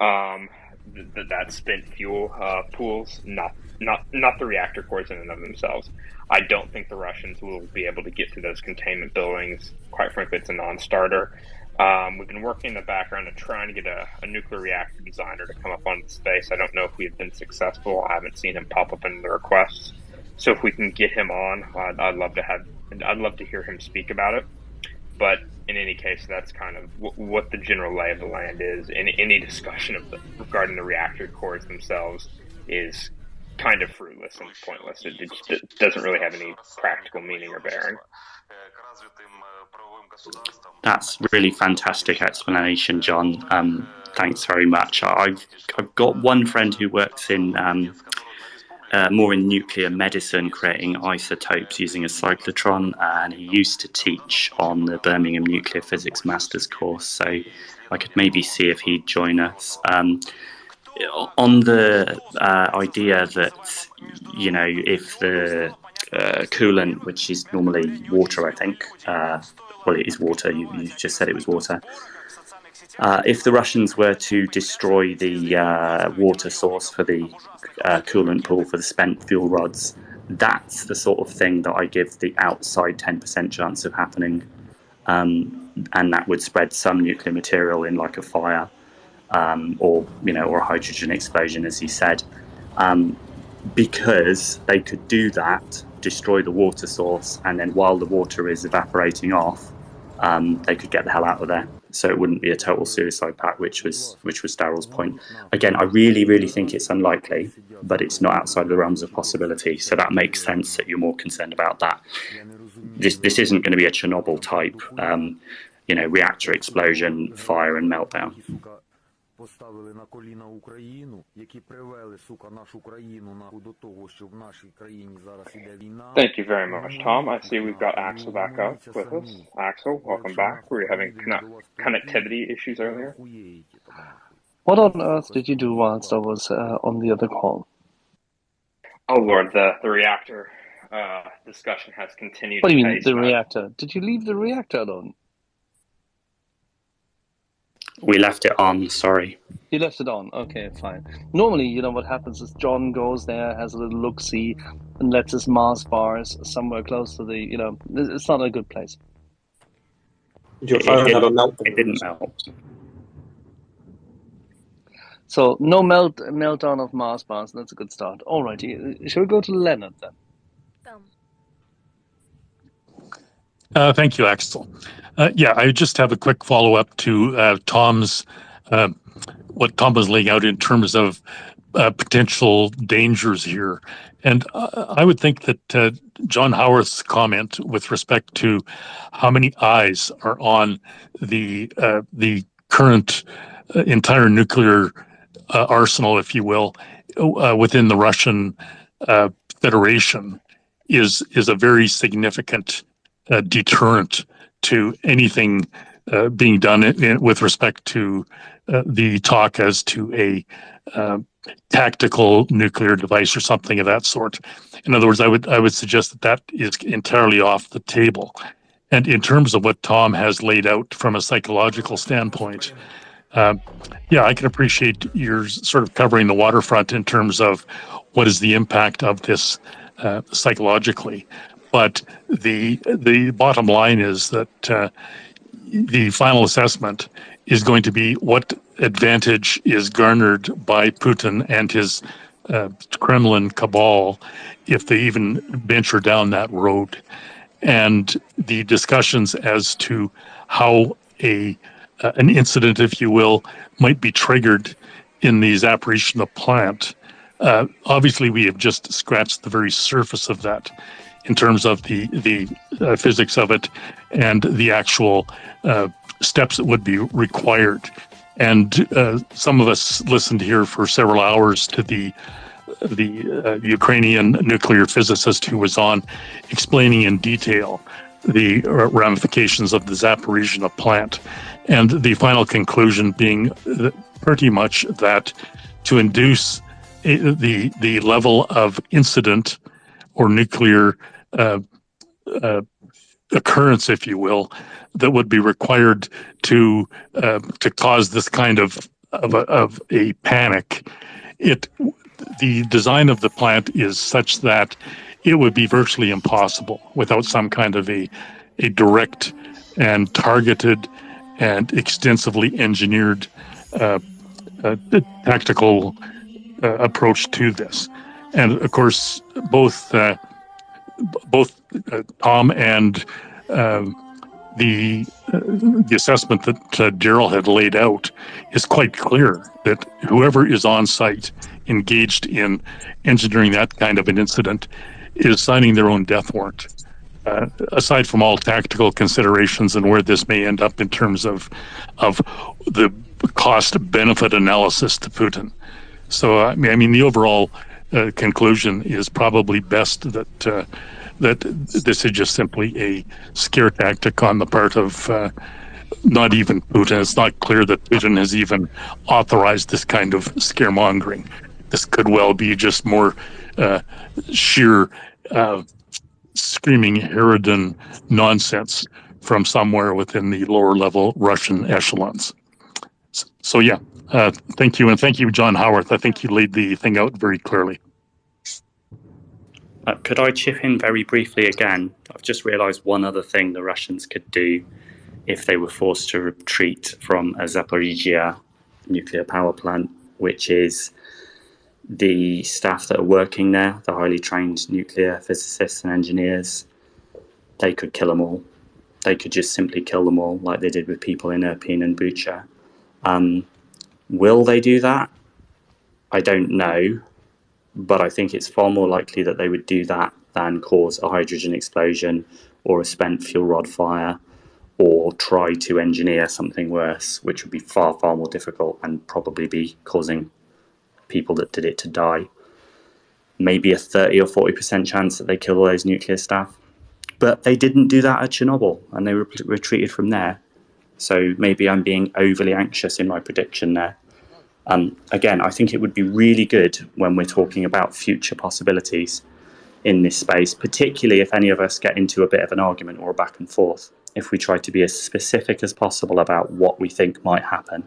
That spent fuel pools, not the reactor cores in and of themselves. I don't think the Russians will be able to get to those containment buildings. Quite frankly, it's a non-starter. We've been working in the background and trying to get a nuclear reactor designer to come up onto the space. I don't know if we've been successful. I haven't seen him pop up in the requests. So if we can get him on, I'd love to hear him speak about it. But in any case, that's kind of what the general lay of the land is. And any discussion regarding the reactor cores themselves is kind of fruitless and pointless. It doesn't really have any practical meaning or bearing. That's really fantastic explanation, John. Thanks very much. I've got one friend who works in more in nuclear medicine, creating isotopes using a cyclotron, and he used to teach on the Birmingham Nuclear Physics Masters course, so I could maybe see if he'd join us. On the idea that, if the coolant, which is normally water, I think, well, it is water, you just said it was water. If the Russians were to destroy the water source for the coolant pool for the spent fuel rods, that's the sort of thing that I give the outside 10% chance of happening, and that would spread some nuclear material in, like a fire, or a hydrogen explosion, as you said, because they could do that, destroy the water source, and then while the water is evaporating off, they could get the hell out of there. so it wouldn't be a total suicide pact, which was Daryl's point. Again, I really think it's unlikely, but it's not outside of the realms of possibility. So that makes sense that you're more concerned about that. This isn't going to be a Chernobyl type, reactor explosion, fire, and meltdown. Поставили на коліна Україну, які привели, сука, нашу країну нахуй до того, що в нашій країні зараз іде війна. Thank you very much, Tom. I see we've got Axel back up with us. Axel, welcome back. We were having connectivity issues earlier. What on earth did you do whilst I was on the other call? Oh Lord, the reactor discussion has continued. What do you mean, the reactor? Did you leave the reactor alone? We left it on, sorry. You left it on, okay, fine. Normally, what happens is John goes there, has a little look-see, and lets his Mars bars somewhere close to the, it's not a good place. It didn't melt. So, no meltdown of Mars bars, that's a good start. Alrighty, shall we go to Leonard then? Thank you, Axel. I just have a quick follow-up to Tom's, what Tom was laying out in terms of potential dangers here. And I would think that John Howarth's comment with respect to how many eyes are on the current entire nuclear arsenal, if you will, within the Russian Federation is a very significant deterrent to anything being done with respect to the talk as to a tactical nuclear device or something of that sort. In other words, I would suggest that is entirely off the table. And in terms of what Tom has laid out from a psychological standpoint, I can appreciate your sort of covering the waterfront in terms of what is the impact of this psychologically. But the bottom line is that the final assessment is going to be what advantage is garnered by Putin and his Kremlin cabal if they even venture down that road. And the discussions as to how an incident, if you will, might be triggered in the Zaporizhzhia plant. Obviously, we have just scratched the very surface of that in terms of the physics of it and the actual steps that would be required. And some of us listened here for several hours to the Ukrainian nuclear physicist who was on explaining in detail the ramifications of the Zaporizhzhia plant. And the final conclusion being pretty much that to induce the level of incident or nuclear occurrence, if you will, that would be required to cause this kind of a panic. The design of the plant is such that it would be virtually impossible without some kind of a direct and targeted and extensively engineered tactical approach to this. And of course, both Tom and the assessment that Daryl had laid out is quite clear that whoever is on site engaged in engineering that kind of an incident is signing their own death warrant. Aside from all tactical considerations and where this may end up in terms of the cost-benefit analysis to Putin. So, I mean, the overall conclusion is probably best that this is just simply a scare tactic on the part of not even Putin. It's not clear that Putin has even authorized this kind of scaremongering. This could well be just more sheer screaming harridan nonsense from somewhere within the lower level Russian echelons. So thank you. And thank you, John Howarth. I think you laid the thing out very clearly. Could I chip in very briefly again? I've just realized one other thing the Russians could do if they were forced to retreat from a Zaporizhzhia nuclear power plant, which is the staff that are working there, the highly trained nuclear physicists and engineers, they could kill them all. they could just simply kill them all like they did with people in Irpin and Bucha. Will they do that? I don't know, but I think it's far more likely that they would do that than cause a hydrogen explosion or a spent fuel rod fire, or try to engineer something worse, which would be far, far more difficult and probably be causing people that did it to die. Maybe a 30 or 40% chance that they kill all those nuclear staff. But they didn't do that at Chernobyl, and they retreated from there. So maybe I'm being overly anxious in my prediction there. Again, I think it would be really good when we're talking about future possibilities in this space, particularly if any of us get into a bit of an argument or a back and forth, if we try to be as specific as possible about what we think might happen.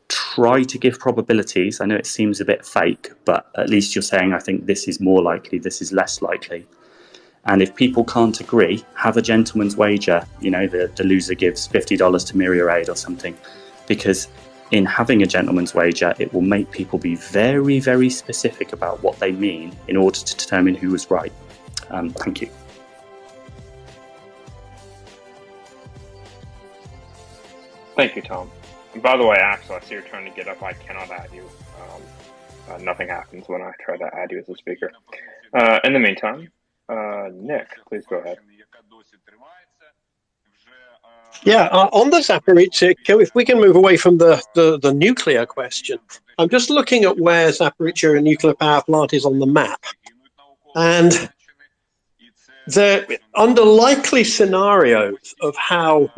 Try to give probabilities. I know it seems a bit fake, but at least you're saying, I think this is more likely, this is less likely. And if people can't agree, have a gentleman's wager. You know, the loser gives $50 to Myriad Aid or something, because in having a gentleman's wager, it will make people be very, very specific about what they mean in order to determine who was right. Thank you. Thank you, Tom. And by the way, Axel, I see you're trying to get up. I cannot add you. Nothing happens when I try to add you as a speaker. In the meantime, Nick, please go ahead. Yeah, on the Zaporizhzhia, if we can move away from the nuclear question, I'm just looking at where Zaporizhzhia nuclear power plant is on the map. And under likely scenarios of how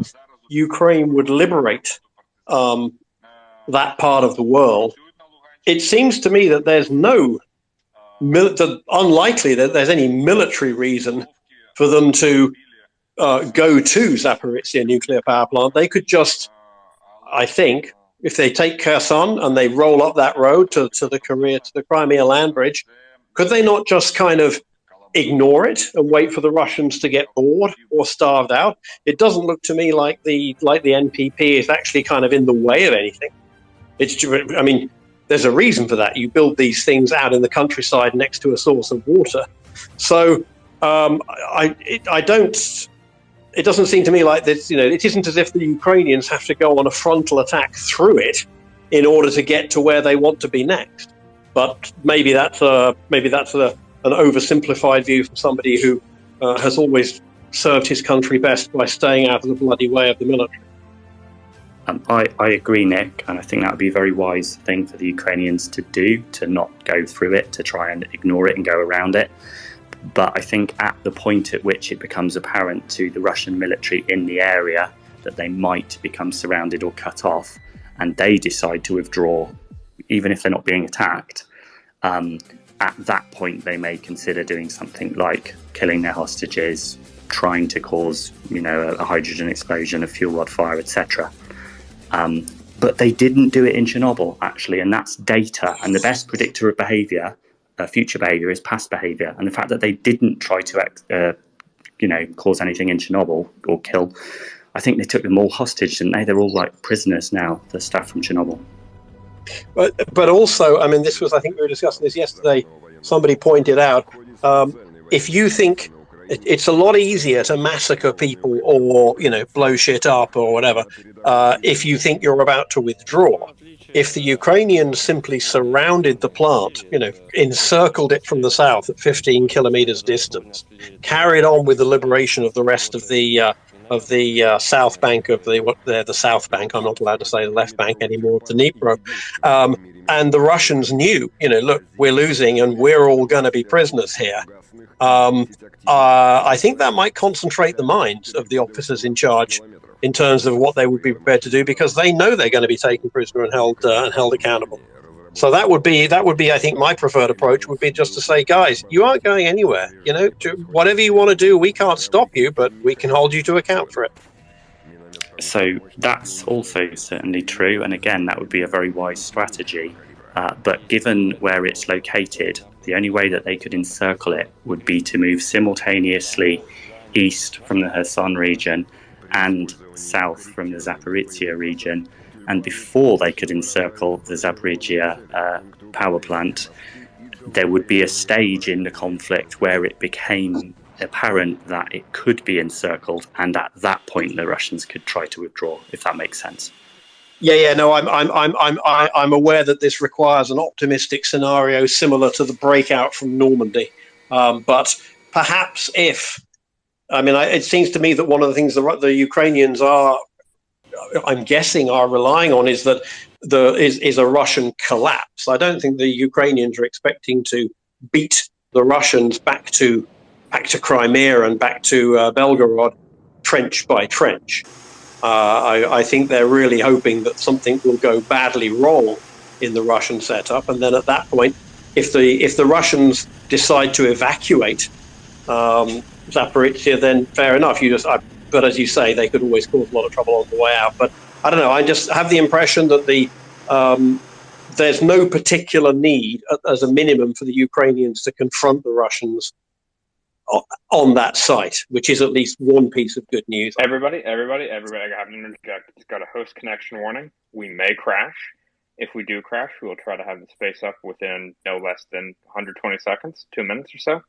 Ukraine would liberate that part of the world, it seems to me that there's unlikely that there's any military reason for them to go to Zaporizhzhia nuclear power plant. They could just, I think, if they take Kherson and they roll up that road to the Crimea land bridge, could they not just kind of ignore it and wait for the Russians to get bored or starved out? It doesn't look to me like the NPP is actually kind of in the way of anything. I mean, there's a reason for that. You build these things out in the countryside next to a source of water. So it doesn't seem to me like this. You know, it isn't as if the Ukrainians have to go on a frontal attack through it in order to get to where they want to be next. But maybe that's an oversimplified view from somebody who has always served his country best by staying out of the bloody way of the military. I agree, Nick, and I think that would be a very wise thing for the Ukrainians to do, to not go through it, to try and ignore it and go around it. But I think at the point at which it becomes apparent to the Russian military in the area that they might become surrounded or cut off, and they decide to withdraw, even if they're not being attacked, at that point they may consider doing something like killing their hostages, trying to cause, a hydrogen explosion, a fuel rod fire, etc. But they didn't do it in Chernobyl, actually, and that's data. And the best predictor of behaviour, future behaviour, is past behaviour. And the fact that they didn't try to, cause anything in Chernobyl or kill, I think they took them all hostage, didn't they? They're all like prisoners now, the staff from Chernobyl. But also, I mean, I think we were discussing this yesterday. Somebody pointed out, if you think it's a lot easier to massacre people or, blow shit up or whatever, if you think you're about to withdraw. If the Ukrainians simply surrounded the plant, encircled it from the south at 15 kilometers distance, carried on with the liberation of the rest of the south bank of the south bank. I'm not allowed to say the left bank anymore, the Dnipro. And the Russians knew, look, we're losing and we're all going to be prisoners here. I think that might concentrate the minds of the officers in charge in terms of what they would be prepared to do, because they know they're going to be taken prisoner and held accountable. So that would be, I think, my preferred approach would be just to say, guys, you aren't going anywhere. Whatever you want to do, we can't stop you, but we can hold you to account for it. So that's also certainly true. And again, that would be a very wise strategy. But given where it's located, the only way that they could encircle it would be to move simultaneously east from the Kherson region and south from the Zaporizhzhia region. And before they could encircle the Zaporizhzhia power plant, there would be a stage in the conflict where it became apparent that it could be encircled, and at that point the Russians could try to withdraw, if that makes sense. Yeah. No, I'm aware that this requires an optimistic scenario similar to the breakout from Normandy, but perhaps it seems to me that one of the things the Ukrainians are, I'm guessing, are relying on is that is a Russian collapse. I don't think the Ukrainians are expecting to beat the Russians back to Crimea and back to Belgorod, trench by trench. I think they're really hoping that something will go badly wrong in the Russian setup, and then at that point, if the Russians decide to evacuate Zaporizhzhia, then fair enough. But as you say, they could always cause a lot of trouble on the way out. But I don't know. I just have the impression that there's no particular need, as a minimum, for the Ukrainians to confront the Russians on that site, which is at least one piece of good news. Everybody, I have to interject. It's got a host connection warning. We may crash. If we do crash, we will try to have the space up within no less than 120 seconds, 2 minutes or so,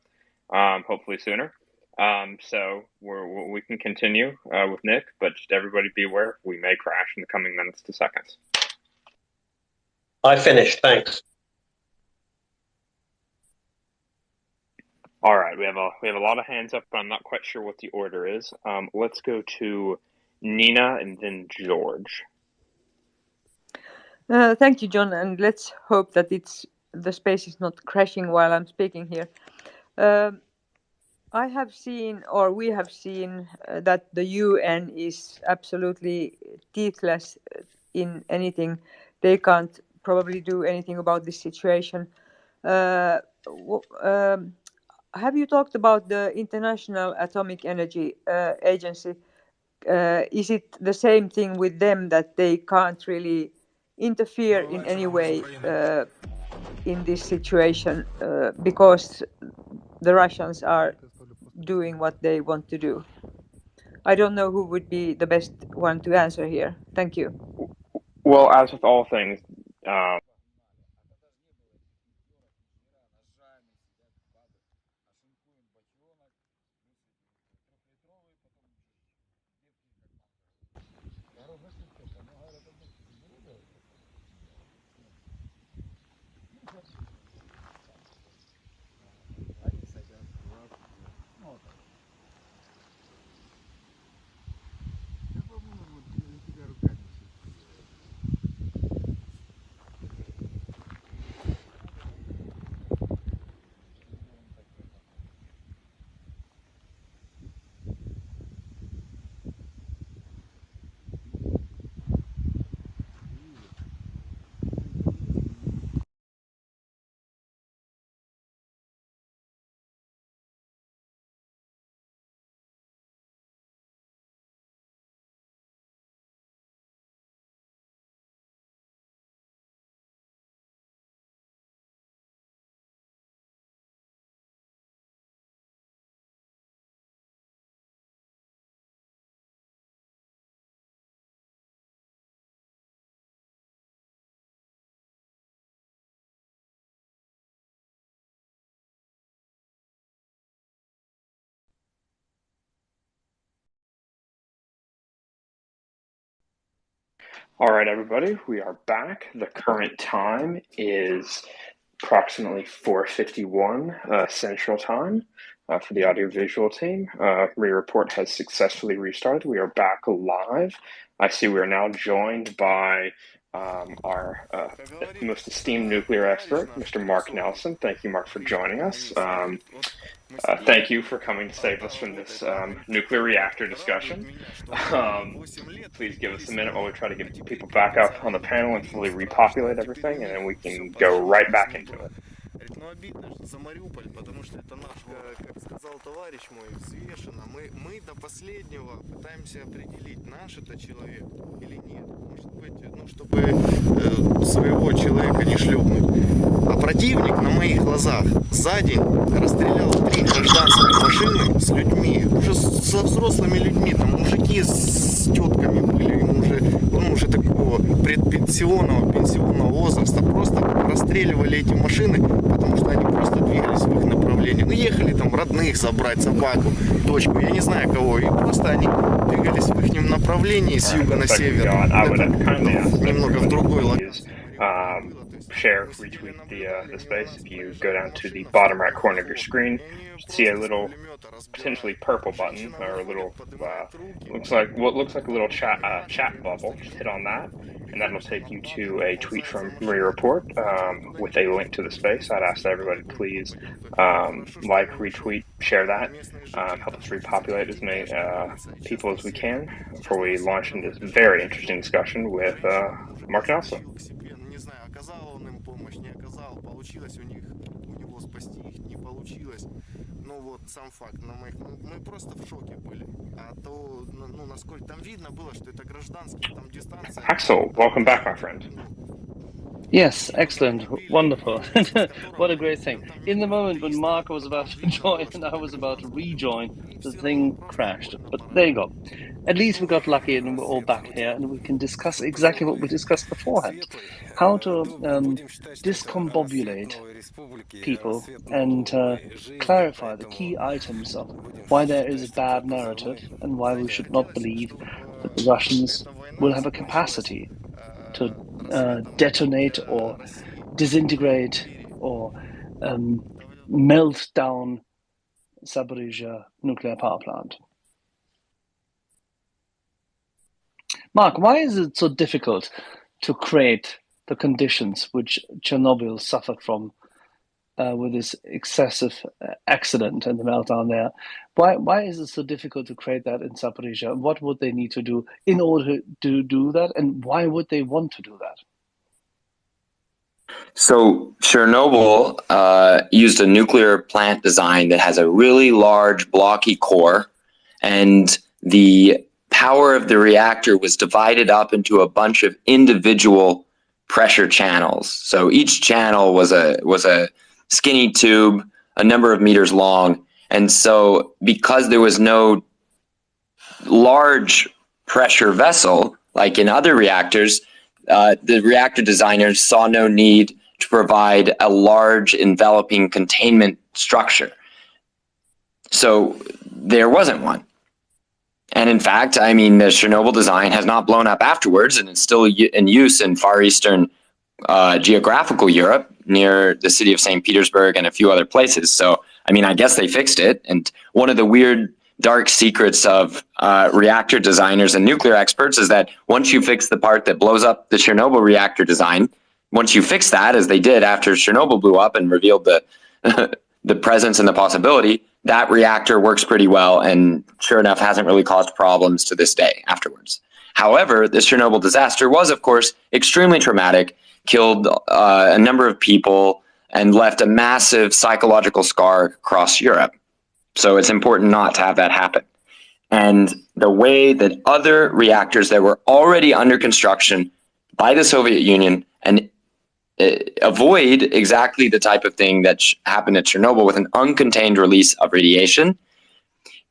hopefully sooner. So we can continue with Nick, but just everybody be aware, we may crash in the coming minutes to seconds. I finished, thanks. All right, we have a lot of hands up, but I'm not quite sure what the order is. Let's go to Nina and then George. Thank you, John, and let's hope that the space is not crashing while I'm speaking here. we have seen that the UN is absolutely teethless in anything. They can't probably do anything about this situation. Have you talked about the International Atomic Energy Agency? Is it the same thing with them, that they can't really interfere in any way in this situation because the Russians are doing what they want to do? I don't know who would be the best one to answer here. Thank you. Well, as with all things, all right, everybody, we are back. The current time is approximately 4:51 Central Time for the audiovisual team. Report has successfully restarted. We are back live. I see we are now joined by our most esteemed nuclear expert, Mr. Mark Nelson. Thank you, Mark, for joining us. Thank you for coming to save us from this nuclear reactor discussion. Please give us a minute while we try to get people back up on the panel and fully repopulate everything, and then we can go right back into it. Но обидно за Мариуполь, потому что это наш, как сказал товарищ мой, взвешенно. Мы до последнего пытаемся определить, наш это человек или нет. Может быть, чтобы своего человека не шлепнуть. А противник на моих глазах за день расстрелял 3 гражданских машины с людьми, уже со взрослыми людьми, там мужики с тетками были, он уже такого предпенсионного возраста, просто расстреливали эти машины, потому что они просто двигались в их направлении. Ну, ехали там родных забрать, собаку, дочку, я не знаю кого. И просто они двигались в их направлении с юга на север. Немного в другой share, retweet the space. If you go down to the bottom right corner of your screen, you see a little potentially purple button or a little looks like a little chat bubble. Just hit on that, and that'll take you to a tweet from Maria Report with a link to the space. I'd ask everybody to please like, retweet, share that, help us repopulate as many people as we can before we launch into this very interesting discussion with Mark Nelson. Оказал он им помощь, не оказал, получилось у него спасти их, не получилось. Ну вот сам факт, мы просто в шоке были. А то, ну насколько там видно было, что это гражданские, там дистанция. Axel, welcome back, my friend. Yes, excellent, wonderful. What a great thing. In the moment when Mark was about to join and I was about to rejoin, the thing crashed. But there you go. At least we got lucky and we're all back here and we can discuss exactly what we discussed beforehand. How to discombobulate people and clarify the key items of why there is a bad narrative and why we should not believe that the Russians will have a capacity to detonate or disintegrate or melt down Zaporizhzhia nuclear power plant. Mark, why is it so difficult to create the conditions which Chernobyl suffered from with this excessive accident and the meltdown there? Why is it so difficult to create that in Zaporizhzhia? What would they need to do in order to do that? And why would they want to do that? So Chernobyl used a nuclear plant design that has a really large blocky core, and the power of the reactor was divided up into a bunch of individual pressure channels. So each channel was a skinny tube, a number of meters long. And so because there was no large pressure vessel, like in other reactors, the reactor designers saw no need to provide a large enveloping containment structure. So there wasn't one. And in fact, I mean, the Chernobyl design has not blown up afterwards, and it's still in use in Far Eastern geographical Europe, near the city of St. Petersburg and a few other places. So, I mean, I guess they fixed it. And one of the weird, dark secrets of reactor designers and nuclear experts is that once you fix the part that blows up the Chernobyl reactor design, once you fix that, as they did after Chernobyl blew up and revealed the presence and the possibility, that reactor works pretty well and sure enough hasn't really caused problems to this day afterwards. However, the Chernobyl disaster was, of course, extremely traumatic, killed a number of people, and left a massive psychological scar across Europe. So it's important not to have that happen. And the way that other reactors that were already under construction by the Soviet Union and avoid exactly the type of thing that happened at Chernobyl with an uncontained release of radiation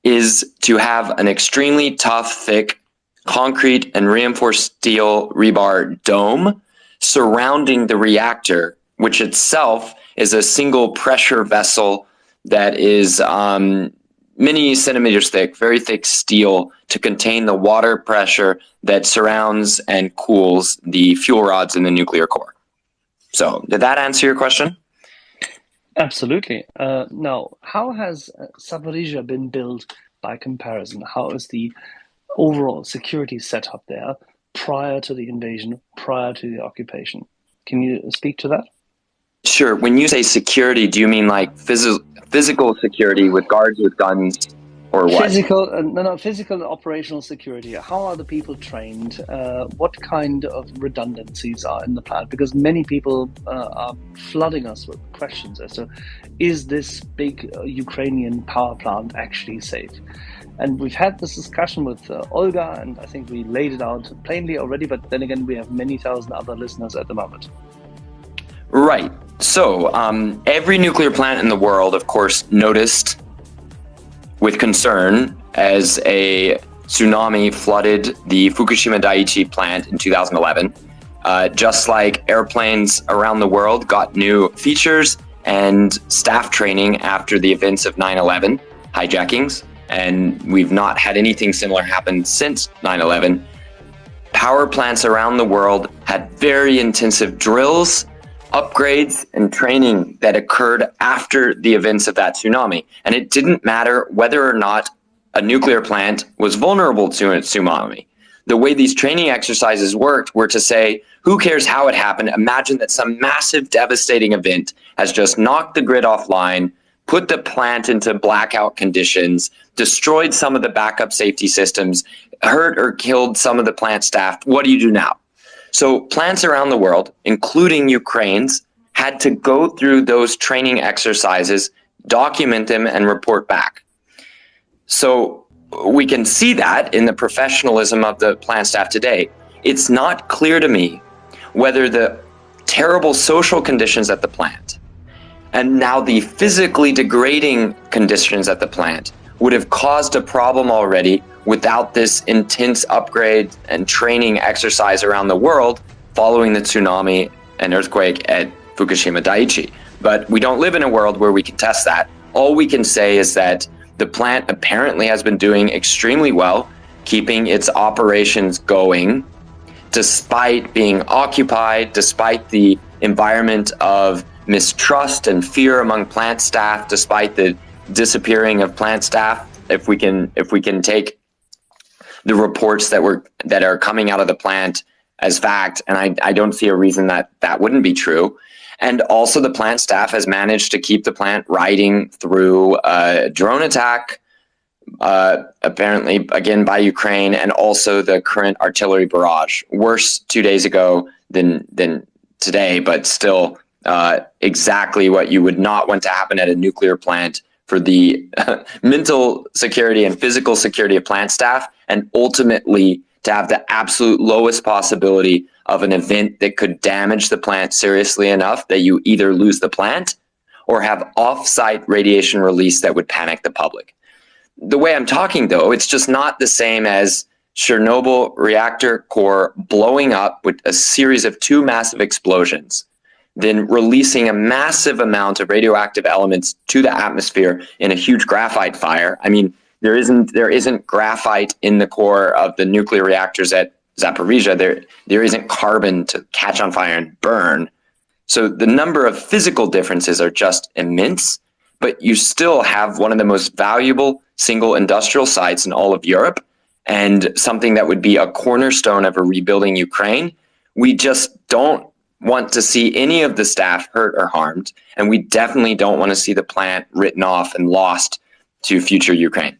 is to have an extremely tough, thick concrete and reinforced steel rebar dome surrounding the reactor, which itself is a single pressure vessel that is many centimeters thick, very thick steel to contain the water pressure that surrounds and cools the fuel rods in the nuclear core. So, did that answer your question? Absolutely. Now, how has Zaporizhzhia been built by comparison? How is the overall security setup there prior to the invasion, prior to the occupation? Can you speak to that? Sure. When you say security, do you mean like physical security with guards with guns? Or what? Physical and operational security. How are the people trained? What kind of redundancies are in the plant? Because many people are flooding us with questions as to, is this big Ukrainian power plant actually safe? And we've had this discussion with Olga, and I think we laid it out plainly already, but then again, we have many thousand other listeners at the moment. Right. So every nuclear plant in the world, of course, noticed with concern as a tsunami flooded the Fukushima Daiichi plant in 2011. Just like airplanes around the world got new features and staff training after the events of 9/11 hijackings, and we've not had anything similar happen since 9/11. Power plants around the world had very intensive drills, upgrades, and training that occurred after the events of that tsunami. And it didn't matter whether or not a nuclear plant was vulnerable to a tsunami. The way these training exercises worked were to say, who cares how it happened? Imagine that some massive devastating event has just knocked the grid offline, put the plant into blackout conditions, destroyed some of the backup safety systems, hurt or killed some of the plant staff. What do you do now? So plants around the world, including Ukraine's, had to go through those training exercises, document them, and report back. So we can see that in the professionalism of the plant staff today. It's not clear to me whether the terrible social conditions at the plant and now the physically degrading conditions at the plant would have caused a problem already without this intense upgrade and training exercise around the world following the tsunami and earthquake at Fukushima Daiichi. But we don't live in a world where we can test that. All we can say is that the plant apparently has been doing extremely well, keeping its operations going, despite being occupied, despite the environment of mistrust and fear among plant staff, despite the disappearing of plant staff. If we can take the reports that are coming out of the plant as fact, and I don't see a reason that wouldn't be true. And also the plant staff has managed to keep the plant riding through a drone attack, apparently again by Ukraine, and also the current artillery barrage. Worse 2 days ago than today, but still exactly what you would not want to happen at a nuclear plant for the mental security and physical security of plant staff, and ultimately to have the absolute lowest possibility of an event that could damage the plant seriously enough that you either lose the plant or have off-site radiation release that would panic the public. The way I'm talking, though, it's just not the same as Chernobyl reactor core blowing up with a series of 2 massive explosions, then releasing a massive amount of radioactive elements to the atmosphere in a huge graphite fire. I mean, there isn't graphite in the core of the nuclear reactors at Zaporizhia. There isn't carbon to catch on fire and burn. So the number of physical differences are just immense, but you still have one of the most valuable single industrial sites in all of Europe, and something that would be a cornerstone of a rebuilding Ukraine. We just don't want to see any of the staff hurt or harmed, and we definitely don't want to see the plant written off and lost to future Ukraine.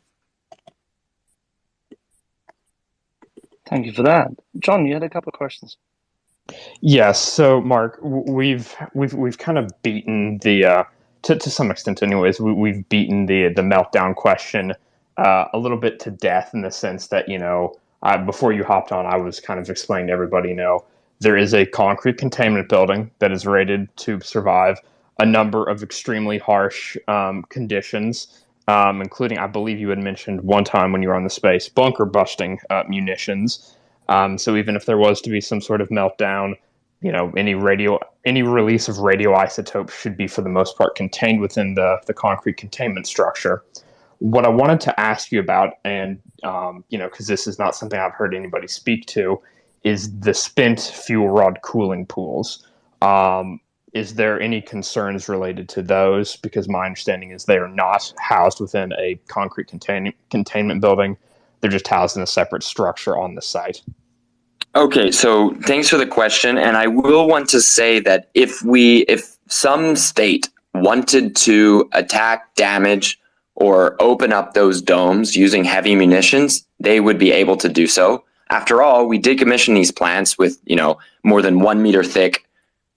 Thank you for that. John, you had a couple of questions. Yes. So, Mark, we've kind of beaten the to some extent, anyways. We've beaten the meltdown question a little bit to death, in the sense that, before you hopped on, I was kind of explaining to everybody, there is a concrete containment building that is rated to survive a number of extremely harsh conditions, including, I believe you had mentioned one time when you were on the space, bunker busting munitions. So even if there was to be some sort of meltdown, any release of radioisotopes should be, for the most part, contained within the concrete containment structure. What I wanted to ask you about, and because this is not something I've heard anybody speak to, is the spent fuel rod cooling pools. Is there any concerns related to those? Because my understanding is they are not housed within a concrete containment building. They're just housed in a separate structure on the site. Okay, so thanks for the question. And I will want to say that if some state wanted to attack, damage, or open up those domes using heavy munitions, they would be able to do so. After all, we decommission these plants with, more than 1 meter thick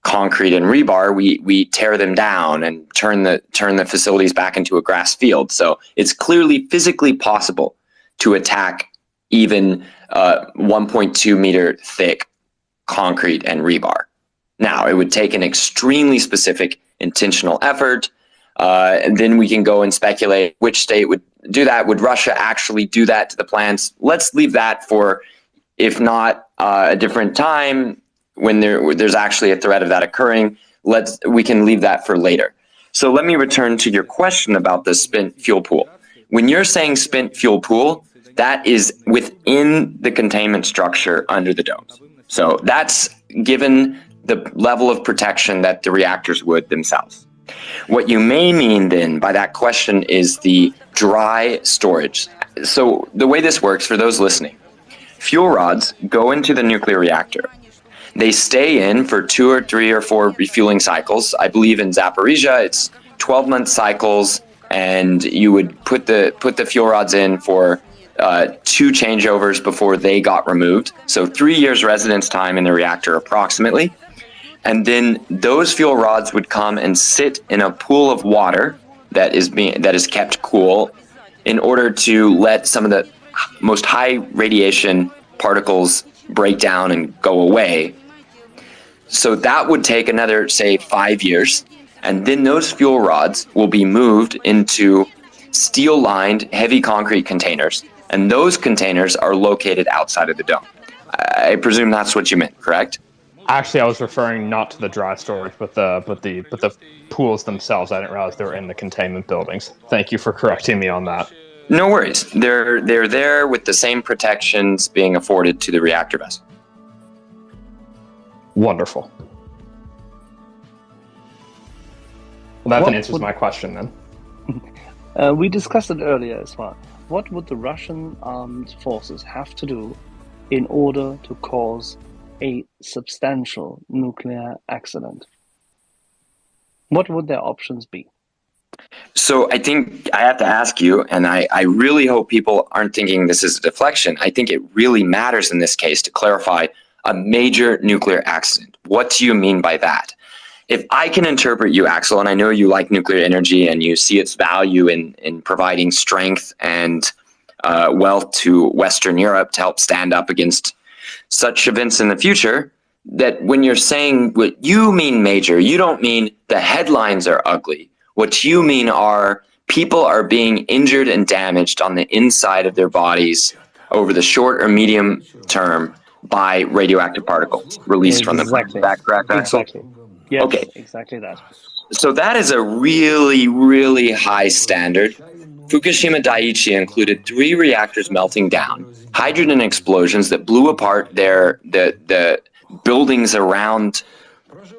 concrete and rebar. We tear them down and turn the facilities back into a grass field. So it's clearly physically possible to attack even 1.2 meter thick concrete and rebar. Now, it would take an extremely specific intentional effort. And then we can go and speculate which state would do that. Would Russia actually do that to the plants? Let's leave that for, if not a different time, when there's actually a threat of that occurring. We can leave that for later. So let me return to your question about the spent fuel pool. When you're saying spent fuel pool, that is within the containment structure under the domes. So that's given the level of protection that the reactors would themselves. What you may mean then by that question is the dry storage. So the way this works for those listening, fuel rods go into the nuclear reactor. They stay in for 2 or 3 or 4 refueling cycles. I believe in Zaporizhzhia it's 12-month cycles, and you would put the fuel rods in for 2 changeovers before they got removed. So 3 years residence time in the reactor approximately. And then those fuel rods would come and sit in a pool of water that is kept cool in order to let some of the most high radiation particles break down and go away. So that would take another, say, 5 years. And then those fuel rods will be moved into steel-lined heavy concrete containers. And those containers are located outside of the dome. I presume that's what you meant, correct? Actually, I was referring not to the dry storage, but the pools themselves. I didn't realize they were in the containment buildings. Thank you for correcting me on that. No worries. They're there with the same protections being afforded to the reactor vessel. Wonderful. Well, that answers my question then. We discussed it earlier as well. What would the Russian armed forces have to do in order to cause a substantial nuclear accident? What would their options be? So I think I have to ask you, and I really hope people aren't thinking this is a deflection. I think it really matters in this case to clarify a major nuclear accident. What do you mean by that? If I can interpret you, Axel, and I know you like nuclear energy and you see its value in providing strength and wealth to Western Europe to help stand up against such events in the future, that when you're saying what you mean major, you don't mean the headlines are ugly. What you mean are people are being injured and damaged on the inside of their bodies over the short or medium term by radioactive particles released from the plant. Is that correct, Axel? Exactly. Yes, okay. Exactly that. So that is a really, really high standard. Fukushima Daiichi included 3 reactors melting down, hydrogen explosions that blew apart the buildings around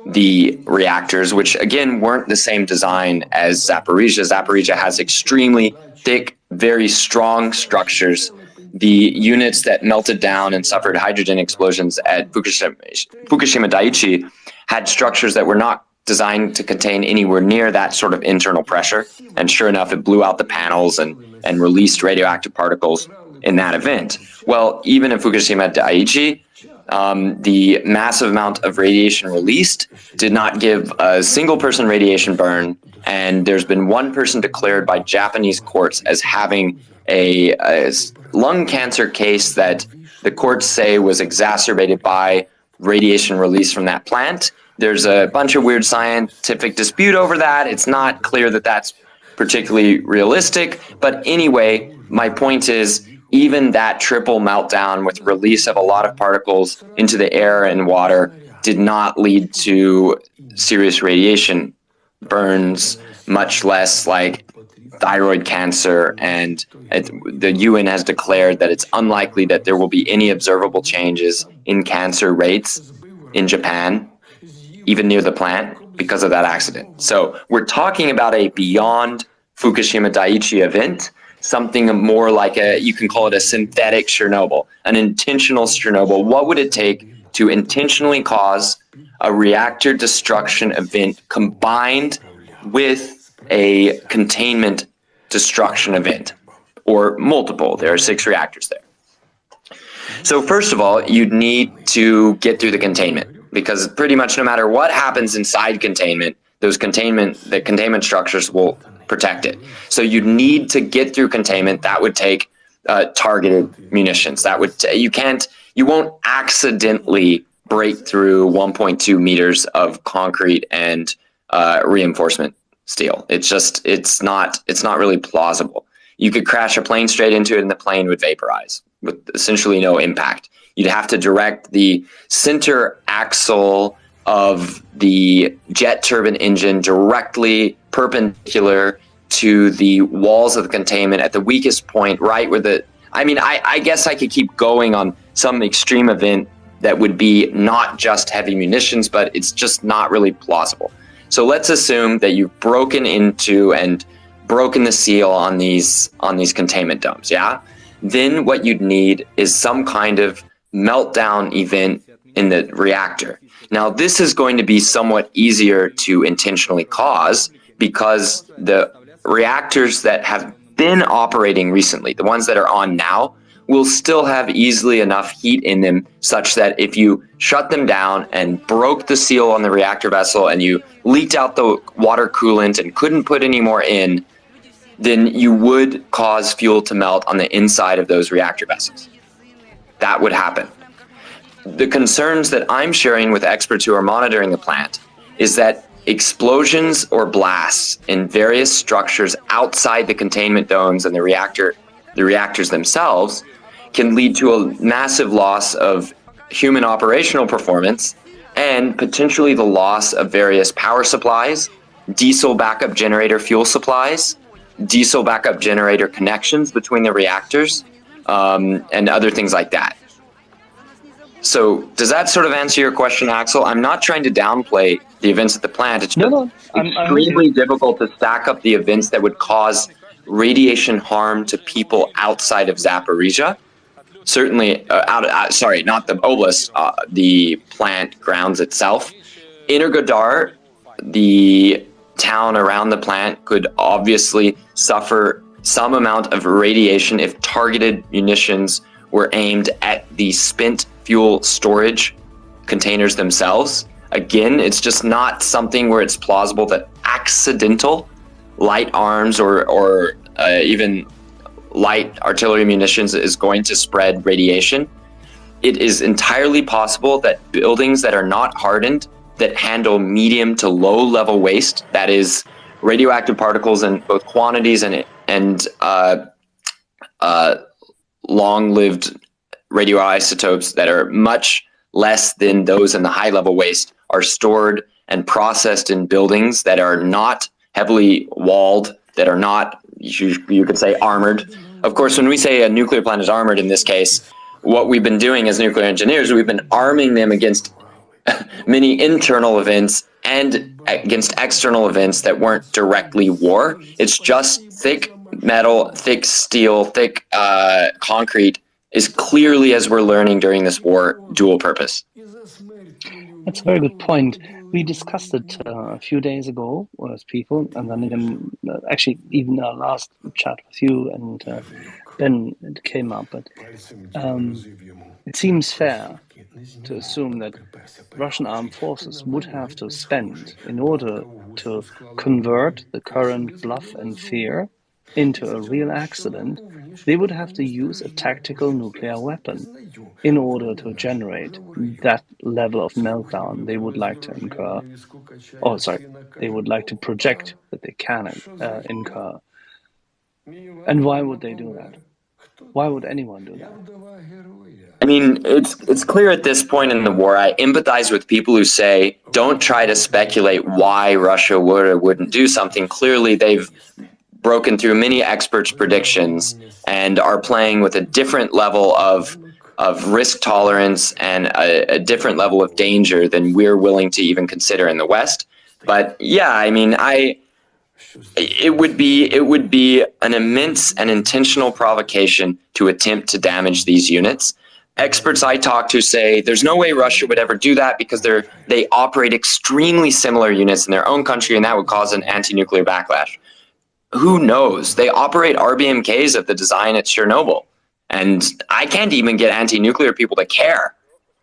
the reactors, which again weren't the same design as Zaporizhzhia. Zaporizhzhia has extremely thick, very strong structures. The units that melted down and suffered hydrogen explosions at Fukushima Daiichi had structures that were not designed to contain anywhere near that sort of internal pressure. And sure enough, it blew out the panels and released radioactive particles in that event. Well, even in Fukushima Daiichi, the massive amount of radiation released did not give a single person radiation burn. And there's been 1 person declared by Japanese courts as having a lung cancer case that the courts say was exacerbated by radiation release from that plant. There's a bunch of weird scientific dispute over that. It's not clear that that's particularly realistic. But anyway, my point is, even that triple meltdown with release of a lot of particles into the air and water did not lead to serious radiation burns, much less like thyroid cancer. And the UN has declared that it's unlikely that there will be any observable changes in cancer rates in Japan, even near the plant, because of that accident. So we're talking about a beyond Fukushima Daiichi event, something more like you can call it a synthetic Chernobyl, an intentional Chernobyl. What would it take to intentionally cause a reactor destruction event combined with a containment destruction event, or multiple? There are 6 reactors there. So first of all, you'd need to get through the containment, because pretty much no matter what happens inside containment, the containment structures will protect it. So you'd need to get through containment. That would take targeted munitions. You won't accidentally break through 1.2 meters of concrete and reinforcement steel. It's not really plausible. You could crash a plane straight into it and the plane would vaporize with essentially no impact. You'd have to direct the center axle of the jet turbine engine directly perpendicular to the walls of the containment at the weakest point, right where the, I mean, I guess I could keep going on some extreme event that would be not just heavy munitions, but it's just not really plausible. So let's assume that you've broken into and broken the seal on these containment domes, yeah? Then what you'd need is some kind of meltdown event in the reactor. Now, this is going to be somewhat easier to intentionally cause because the reactors that have been operating recently, the ones that are on now, will still have easily enough heat in them such that if you shut them down and broke the seal on the reactor vessel and you leaked out the water coolant and couldn't put any more in, then you would cause fuel to melt on the inside of those reactor vessels. That would happen. The concerns that I'm sharing with experts who are monitoring the plant is that explosions or blasts in various structures outside the containment domes and the reactors themselves can lead to a massive loss of human operational performance and potentially the loss of various power supplies, diesel backup generator fuel supplies, diesel backup generator connections between the reactors, and other things like that. So does that sort of answer your question, Axel? I'm not trying to downplay the events at the plant. It's just extremely difficult to stack up the events that would cause radiation harm to people outside of Zaporizhzhia. Certainly, sorry, not the oblast, the plant grounds itself. Energodar, the town around the plant, could obviously suffer some amount of radiation if targeted munitions were aimed at the spent fuel storage containers themselves. Again, it's just not something where it's plausible that accidental light arms or even light artillery munitions is going to spread radiation. It is entirely possible that buildings that are not hardened, that handle medium to low level waste, that is radioactive particles in both quantities and long-lived radioisotopes that are much less than those in the high-level waste, are stored and processed in buildings that are not heavily walled, that are not, you could say, armored. Of course, when we say a nuclear plant is armored in this case, what we've been doing as nuclear engineers, we've been arming them against many internal events and against external events that weren't directly war. It's just thick metal, thick steel, thick concrete is clearly, as we're learning during this war, dual purpose. That's a very good point. We discussed it a few days ago as people, and then again, actually, even our last chat with you and Ben, it came up. But it seems fair to assume that Russian armed forces would have to spend, in order to convert the current bluff and fear into a real accident, they would have to use a tactical nuclear weapon in order to generate that level of meltdown they would like to incur. Oh, sorry, they would like to project that they can incur. And why would they do that? Why would anyone do that? I mean, it's clear at this point in the war, I empathize with people who say, don't try to speculate why Russia would or wouldn't do something. Clearly, they've broken through many experts' predictions and are playing with a different level of risk tolerance and a different level of danger than we're willing to even consider in the West. But yeah, I mean, it would be an immense and intentional provocation to attempt to damage these units. Experts I talk to say there's no way Russia would ever do that because they operate extremely similar units in their own country, and that would cause an anti-nuclear backlash. Who knows? They operate RBMKs of the design at Chernobyl, and I can't even get anti-nuclear people to care.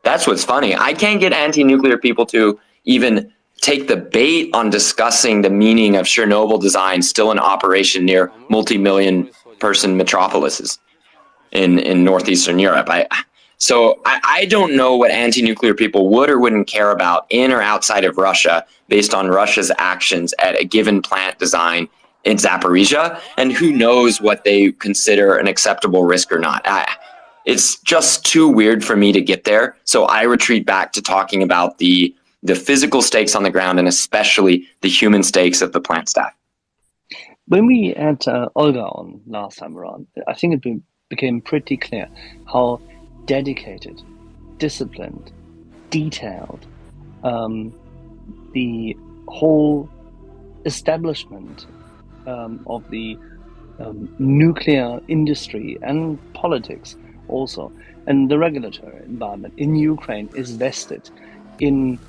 That's what's funny. I can't get anti-nuclear people to even take the bait on discussing the meaning of Chernobyl design still in operation near multi-million person metropolises in northeastern Europe. So I don't know what anti-nuclear people would or wouldn't care about in or outside of Russia based on Russia's actions at a given plant design in Zaporizhzhia, and who knows what they consider an acceptable risk or not. It's just too weird for me to get there, so I retreat back to talking about the the physical stakes on the ground and especially the human stakes of the plant staff. When we had Olga on last time around, I think it became pretty clear how dedicated, disciplined, detailed the whole establishment of the nuclear industry and politics also, and the regulatory environment in Ukraine is vested in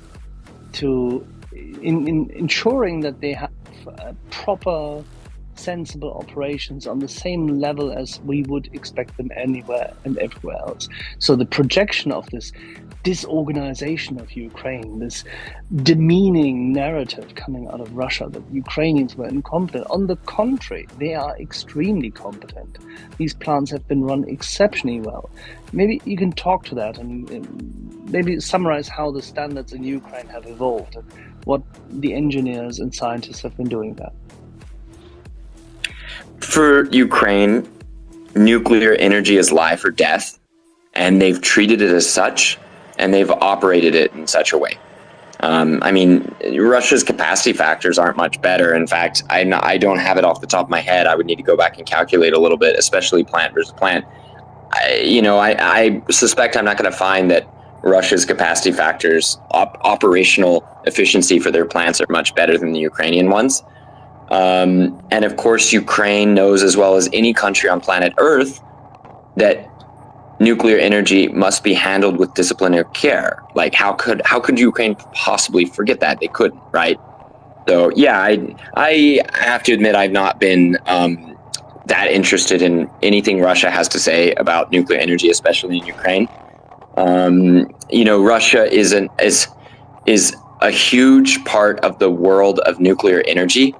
ensuring that they have proper, sensible operations on the same level as we would expect them anywhere and everywhere else. So the projection of this disorganization of Ukraine, this demeaning narrative coming out of Russia that Ukrainians were incompetent. On the contrary, they are extremely competent. These plants have been run exceptionally well. Maybe you can talk to that and maybe summarize how the standards in Ukraine have evolved and what the engineers and scientists have been doing there. For Ukraine, nuclear energy is life or death, and they've treated it as such, and they've operated it in such a way. I mean, Russia's capacity factors aren't much better. In fact, I don't have it off the top of my head. I would need to go back and calculate a little bit, especially plant versus plant. I suspect I'm not going to find that Russia's capacity factors, operational efficiency for their plants are much better than the Ukrainian ones. And of course, Ukraine knows as well as any country on planet Earth that nuclear energy must be handled with disciplinary care. Like, how could Ukraine possibly forget that? They couldn't, right? So yeah, I have to admit I've not been that interested in anything Russia has to say about nuclear energy, especially in Ukraine. Russia is a huge part of the world of nuclear energy.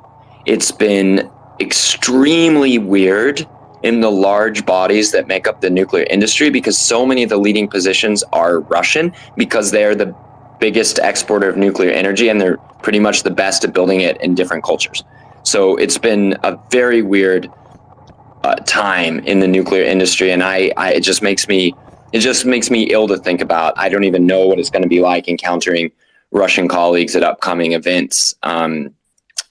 It's been extremely weird in the large bodies that make up the nuclear industry because so many of the leading positions are Russian because they're the biggest exporter of nuclear energy and they're pretty much the best at building it in different cultures. So it's been a very weird time in the nuclear industry, and it just makes me ill to think about. I don't even know what it's going to be like encountering Russian colleagues at upcoming events.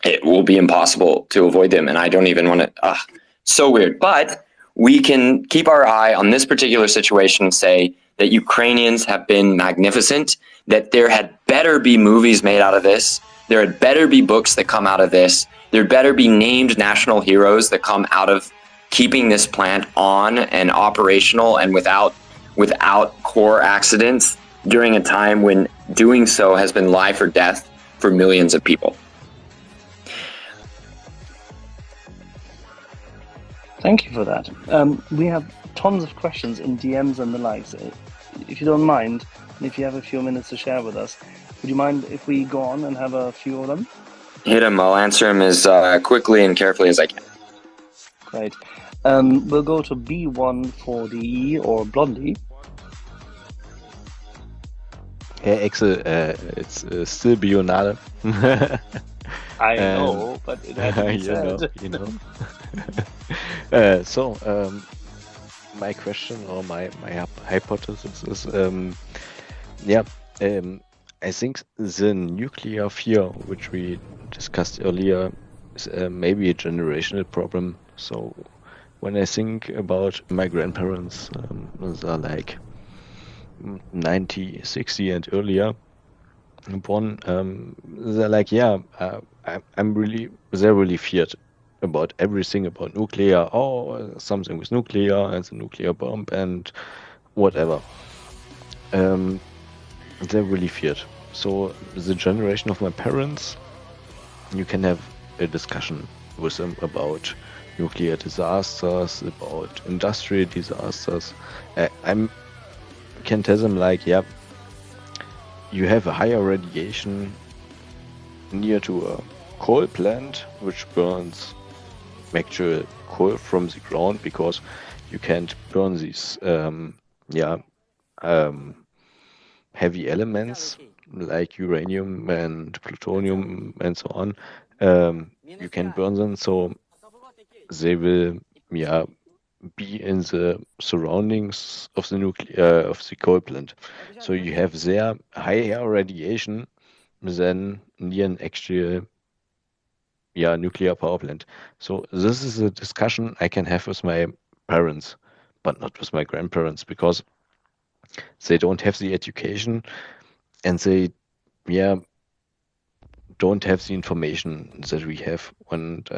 It will be impossible to avoid them, and I don't even want to. So weird. But we can keep our eye on this particular situation and say that Ukrainians have been magnificent, that there had better be movies made out of this. There had better be books that come out of this. There better be named national heroes that come out of keeping this plant on and operational and without core accidents during a time when doing so has been life or death for millions of people. Thank you for that. We have tons of questions in DMs and the likes. If you don't mind, and if you have a few minutes to share with us, would you mind if we go on and have a few of them? Hit them. I'll answer them as quickly and carefully as I can. Great. We'll go to B14DE or Blondie. Yeah, Axel, it's still Bionade. I know, but it hasn't said. You know. My question or my hypothesis is, I think the nuclear fear, which we discussed earlier, is maybe a generational problem. So when I think about my grandparents, they're like 90, 60 and earlier born, they're like, they're really feared about everything about nuclear. Oh, something with nuclear and the nuclear bomb and whatever. They're really feared. So the generation of my parents, you can have a discussion with them about nuclear disasters, about industrial disasters. I can tell them like, you have a higher radiation near to a coal plant which burns actual coal from the ground because you can't burn these heavy elements like uranium and plutonium and so on. You can burn them, so they will be in the surroundings of the coal plant. So you have there higher radiation than near an actual nuclear power plant. So this is a discussion I can have with my parents, but not with my grandparents, because they don't have the education and they don't have the information that we have. And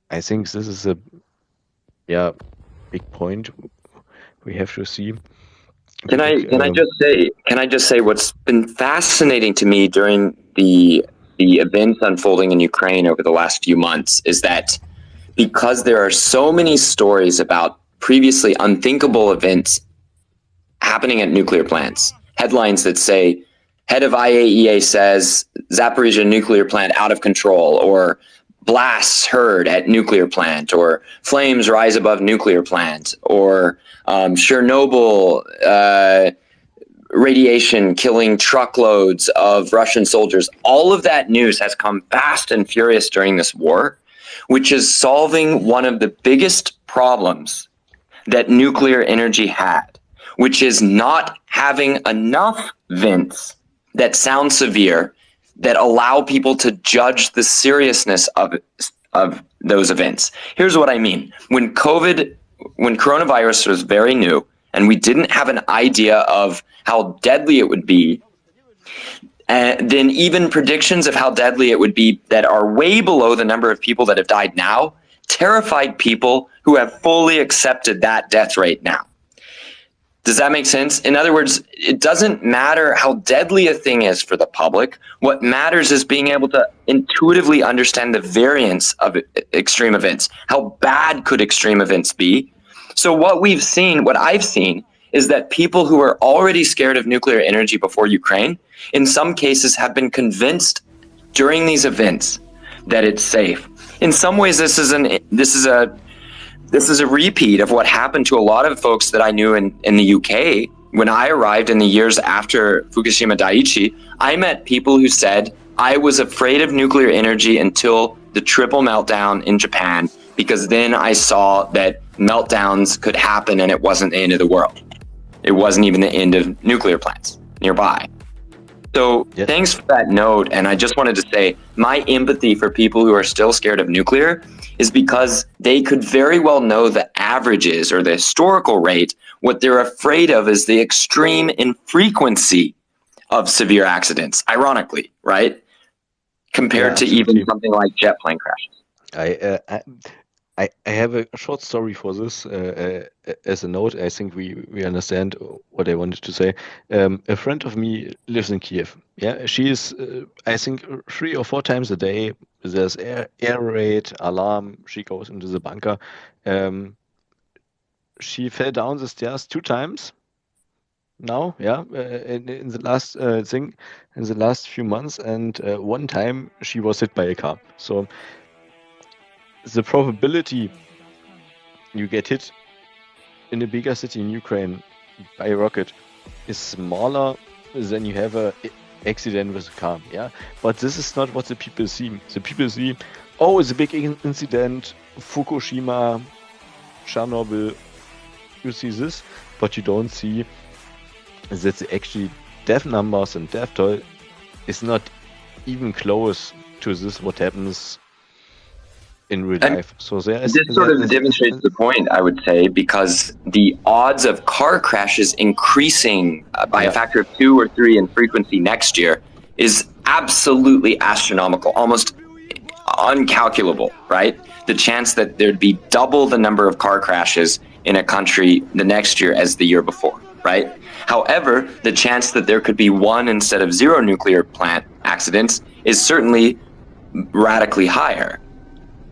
I think this is a big point we have to see. Can I just say what's been fascinating to me during the events unfolding in Ukraine over the last few months is that because there are so many stories about previously unthinkable events happening at nuclear plants, headlines that say head of IAEA says Zaporizhzhia nuclear plant out of control, or blasts heard at nuclear plant, or flames rise above nuclear plant, or Chernobyl radiation killing truckloads of Russian soldiers. All of that news has come fast and furious during this war, which is solving one of the biggest problems that nuclear energy had, which is not having enough vents that sound severe, that allow people to judge the seriousness of those events. Here's what I mean. When coronavirus was very new and we didn't have an idea of how deadly it would be, then even predictions of how deadly it would be that are way below the number of people that have died now terrified people who have fully accepted that death rate now. Does that make sense? In other words, it doesn't matter how deadly a thing is for the public. What matters is being able to intuitively understand the variance of extreme events. How bad could extreme events be? So what I've seen is that people who are already scared of nuclear energy before Ukraine, in some cases have been convinced during these events that it's safe. In some ways, this is a repeat of what happened to a lot of folks that I knew in the UK. When I arrived in the years after Fukushima Daiichi, I met people who said, I was afraid of nuclear energy until the triple meltdown in Japan, because then I saw that meltdowns could happen and it wasn't the end of the world. It wasn't even the end of nuclear plants nearby. So thanks for that note. And I just wanted to say my empathy for people who are still scared of nuclear is because they could very well know the averages or the historical rate. What they're afraid of is the extreme infrequency of severe accidents, ironically, right? Compared to even something like jet plane crashes. I have a short story for this as a note. I think we understand what I wanted to say. A friend of me lives in Kiev. Yeah, she is, I think, 3 or 4 times a day. There's air raid, alarm. She goes into the bunker. She fell down the stairs 2 times. Now, in the last in the last few months, and 1 time she was hit by a car. So the probability you get hit in a bigger city in Ukraine by a rocket is smaller than you have a accident with a car. Yeah, but this is not what the people see. The people see, oh, it's a big incident, Fukushima, Chernobyl. You see this, but you don't see that the actually death numbers and death toll is not even close to this what happens in real life. So this sort of demonstrates the point, I would say, because the odds of car crashes increasing by a factor of 2 or 3 in frequency next year is absolutely astronomical, almost uncalculable, right? The chance that there'd be double the number of car crashes in a country the next year as the year before, right? However, the chance that there could be 1 instead of 0 nuclear plant accidents is certainly radically higher.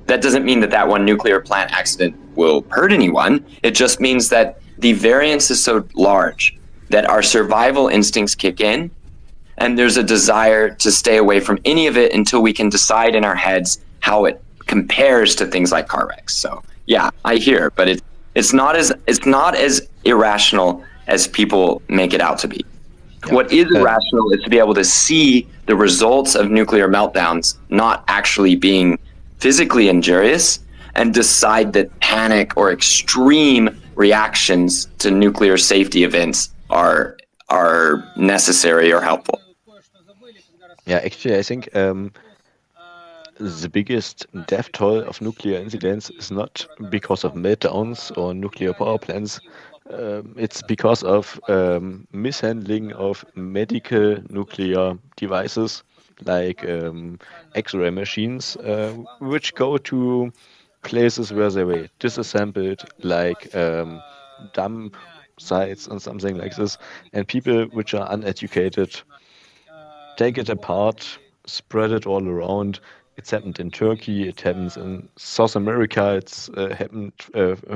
That doesn't mean that 1 nuclear plant accident will hurt anyone. It just means that the variance is so large that our survival instincts kick in, and there's a desire to stay away from any of it until we can decide in our heads how it compares to things like car wrecks. So yeah, I hear, but it's not as irrational as people make it out to be. What is irrational is to be able to see the results of nuclear meltdowns not actually being physically injurious, and decide that panic or extreme reactions to nuclear safety events are necessary or helpful. Yeah, actually, I think the biggest death toll of nuclear incidents is not because of meltdowns or nuclear power plants. It's because of mishandling of medical nuclear devices like X-ray machines, which go to places where they were disassembled, like dump sites and something like this, and people which are uneducated take it apart, spread it all around. It's happened in Turkey, it happens in South America, it's happened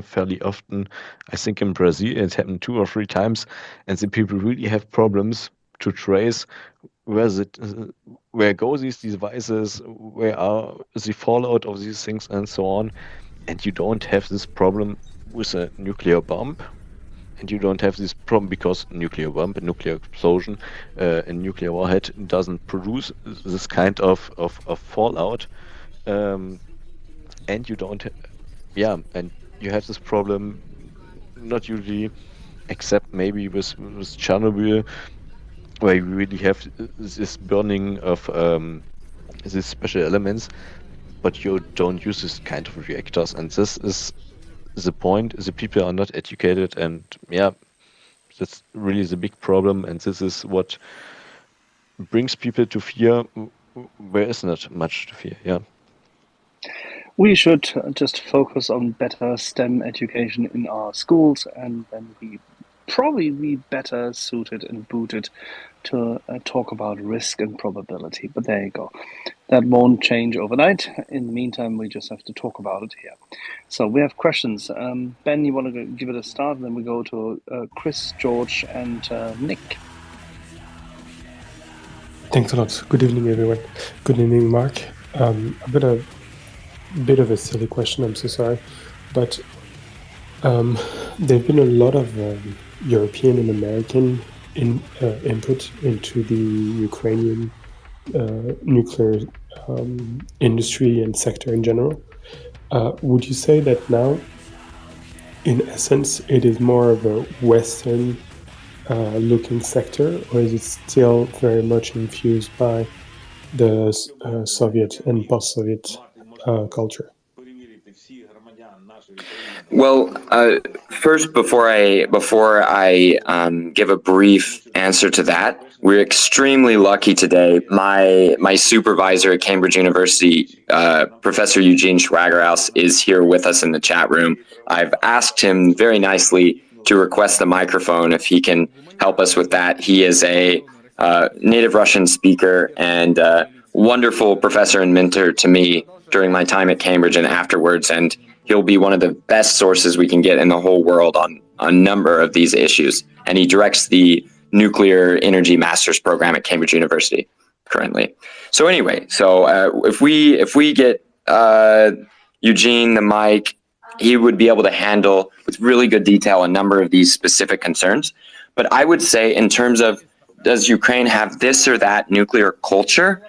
fairly often. I think in Brazil it happened 2 or 3 times, and the people really have problems to trace where go these devices, where are the fallout of these things, and so on. And you don't have this problem with a nuclear bomb. And you don't have this problem because nuclear bomb, a nuclear explosion, a nuclear warhead doesn't produce this kind of fallout. And you don't, and you have this problem not usually, except maybe with Chernobyl, where you really have this burning of these special elements, but you don't use this kind of reactors. And this is the point. The people are not educated, and that's really the big problem. And this is what brings people to fear where is not much to fear. Yeah. We should just focus on better STEM education in our schools, and then we probably be better suited and booted to talk about risk and probability. But there you go. That won't change overnight. In the meantime, we just have to talk about it here. So we have questions. Ben, you want to give it a start? And then we go to Chris, George, and Nick. Thanks a lot. Good evening, everyone. Good evening, Mark. I've got a bit of a silly question, I'm so sorry. But there have been a lot of European and American input into the Ukrainian nuclear industry and sector in general. Would you say that now, in essence, it is more of a Western looking sector, or is it still very much infused by the Soviet and post-Soviet culture? Well, first, before I give a brief answer to that, we're extremely lucky today. My supervisor at Cambridge University, Professor Eugene Schwagerhaus, is here with us in the chat room. I've asked him very nicely to request the microphone if he can help us with that. He is a native Russian speaker and wonderful professor and mentor to me during my time at Cambridge and afterwards, and he'll be one of the best sources we can get in the whole world on a number of these issues. And he directs the Nuclear Energy Masters program at Cambridge University currently. So anyway, if we get Eugene the mic, he would be able to handle with really good detail a number of these specific concerns. But I would say, in terms of, does Ukraine have this or that nuclear culture?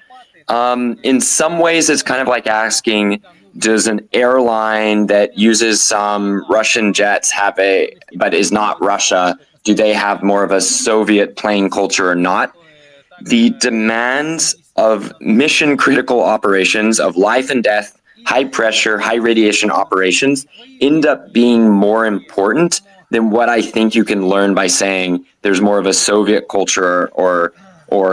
In some ways, it's kind of like asking, does an airline that uses some Russian jets but is not Russia, do they have more of a Soviet plane culture or not? The demands of mission critical operations, of life and death, high pressure, high radiation operations end up being more important than what I think you can learn by saying there's more of a Soviet culture or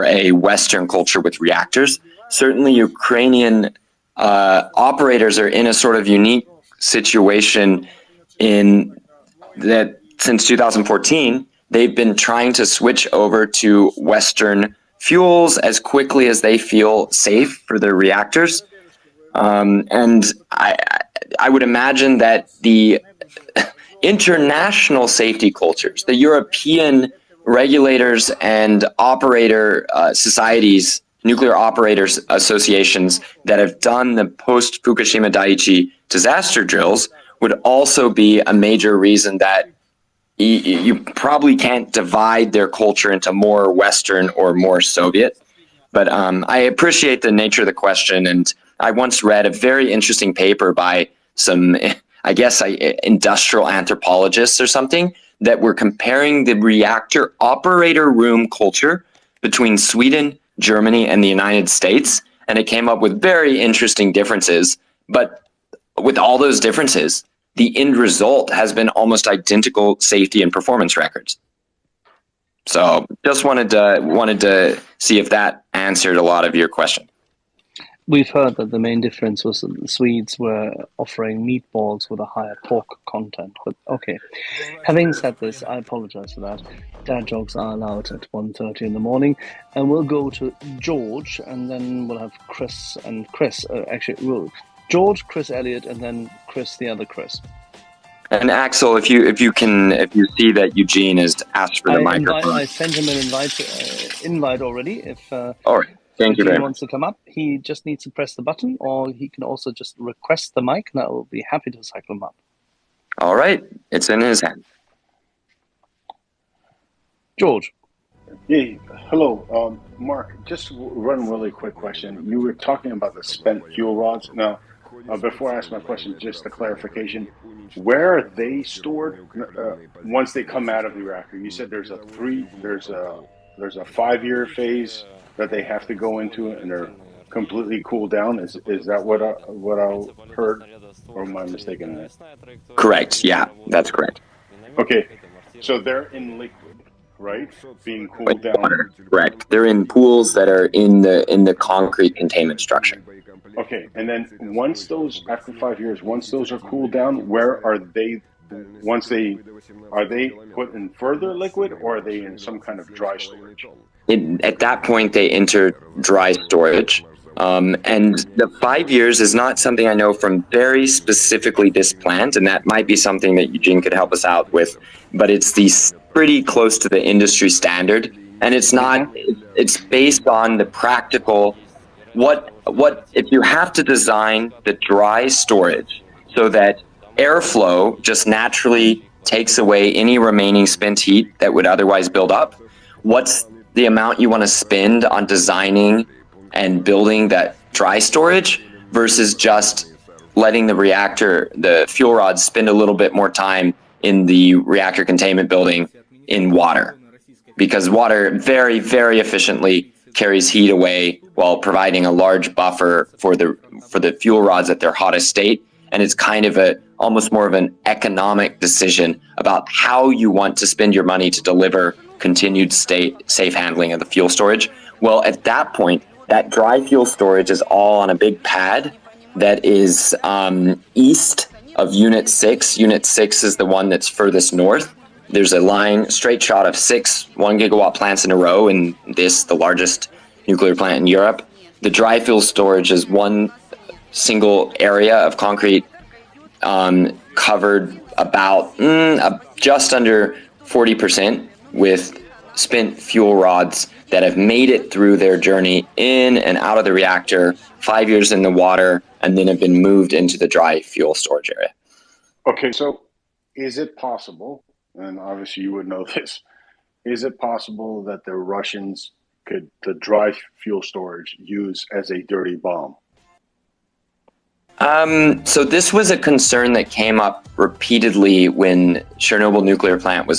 a Western culture with reactors. Certainly Ukrainian operators are in a sort of unique situation in that since 2014, they've been trying to switch over to Western fuels as quickly as they feel safe for their reactors. And I would imagine that the international safety cultures, the European regulators and operator societies, nuclear operators associations that have done the post-Fukushima Daiichi disaster drills would also be a major reason that you probably can't divide their culture into more Western or more Soviet. But I appreciate the nature of the question, and I once read a very interesting paper by some, I guess, industrial anthropologists or something, that were comparing the reactor operator room culture between Sweden, Germany, and the United States, and it came up with very interesting differences. But with all those differences, the end result has been almost identical safety and performance records. So just wanted to see if that answered a lot of your question. We've heard that the main difference was that the Swedes were offering meatballs with a higher pork content. But okay, having said this, I apologize for that. Dad jokes are allowed at 1:30 in the morning, and we'll go to George, and then we'll have Chris and Chris. George, Chris Elliott, and then Chris, the other Chris. And Axel, if you see that Eugene has asked for the microphone, I sent him an invite already. If all right. Thank you if he very wants to come up, he just needs to press the button, or he can also just request the mic, and I will be happy to cycle him up. All right, it's in his hand. George. Hey, hello, Mark. Just one really quick question. You were talking about the spent fuel rods. Now, before I ask my question, just a clarification: where are they stored once they come out of the reactor? You said there's a 5-year phase that they have to go into, and they're completely cooled down. Is that what I heard, or am I mistaken in that? Correct. Yeah, that's correct. Okay, so they're in liquid, right? Being cooled down. Water. Correct. They're in pools that are in the concrete containment structure. Okay, and then once those, after 5 years, once those are cooled down, where are they? Are they put in further liquid, or are they in some kind of dry storage? At that point, they enter dry storage. And the 5 years is not something I know from very specifically this plant, and that might be something that Eugene could help us out with. But it's pretty close to the industry standard, and it's not. It's based on the practical. What if you have to design the dry storage so that airflow just naturally takes away any remaining spent heat that would otherwise build up? What's the amount you want to spend on designing and building that dry storage versus just letting the fuel rods spend a little bit more time in the reactor containment building in water? Because water very, very efficiently carries heat away while providing a large buffer for the fuel rods at their hottest state. And it's kind of almost more of an economic decision about how you want to spend your money to deliver continued safe handling of the fuel storage. Well, at that point, that dry fuel storage is all on a big pad that is east of Unit 6. Unit 6 is the one that's furthest north. There's a straight shot of 6 1-gigawatt plants in a row, and the largest nuclear plant in Europe. The dry fuel storage is one single area of concrete covered about just under 40% with spent fuel rods that have made it through their journey in and out of the reactor, 5 years in the water, and then have been moved into the dry fuel storage area. Okay, so is it possible, and obviously you would know this, is it possible that the Russians could the dry fuel storage use as a dirty bomb? So this was a concern that came up repeatedly when Chernobyl nuclear plant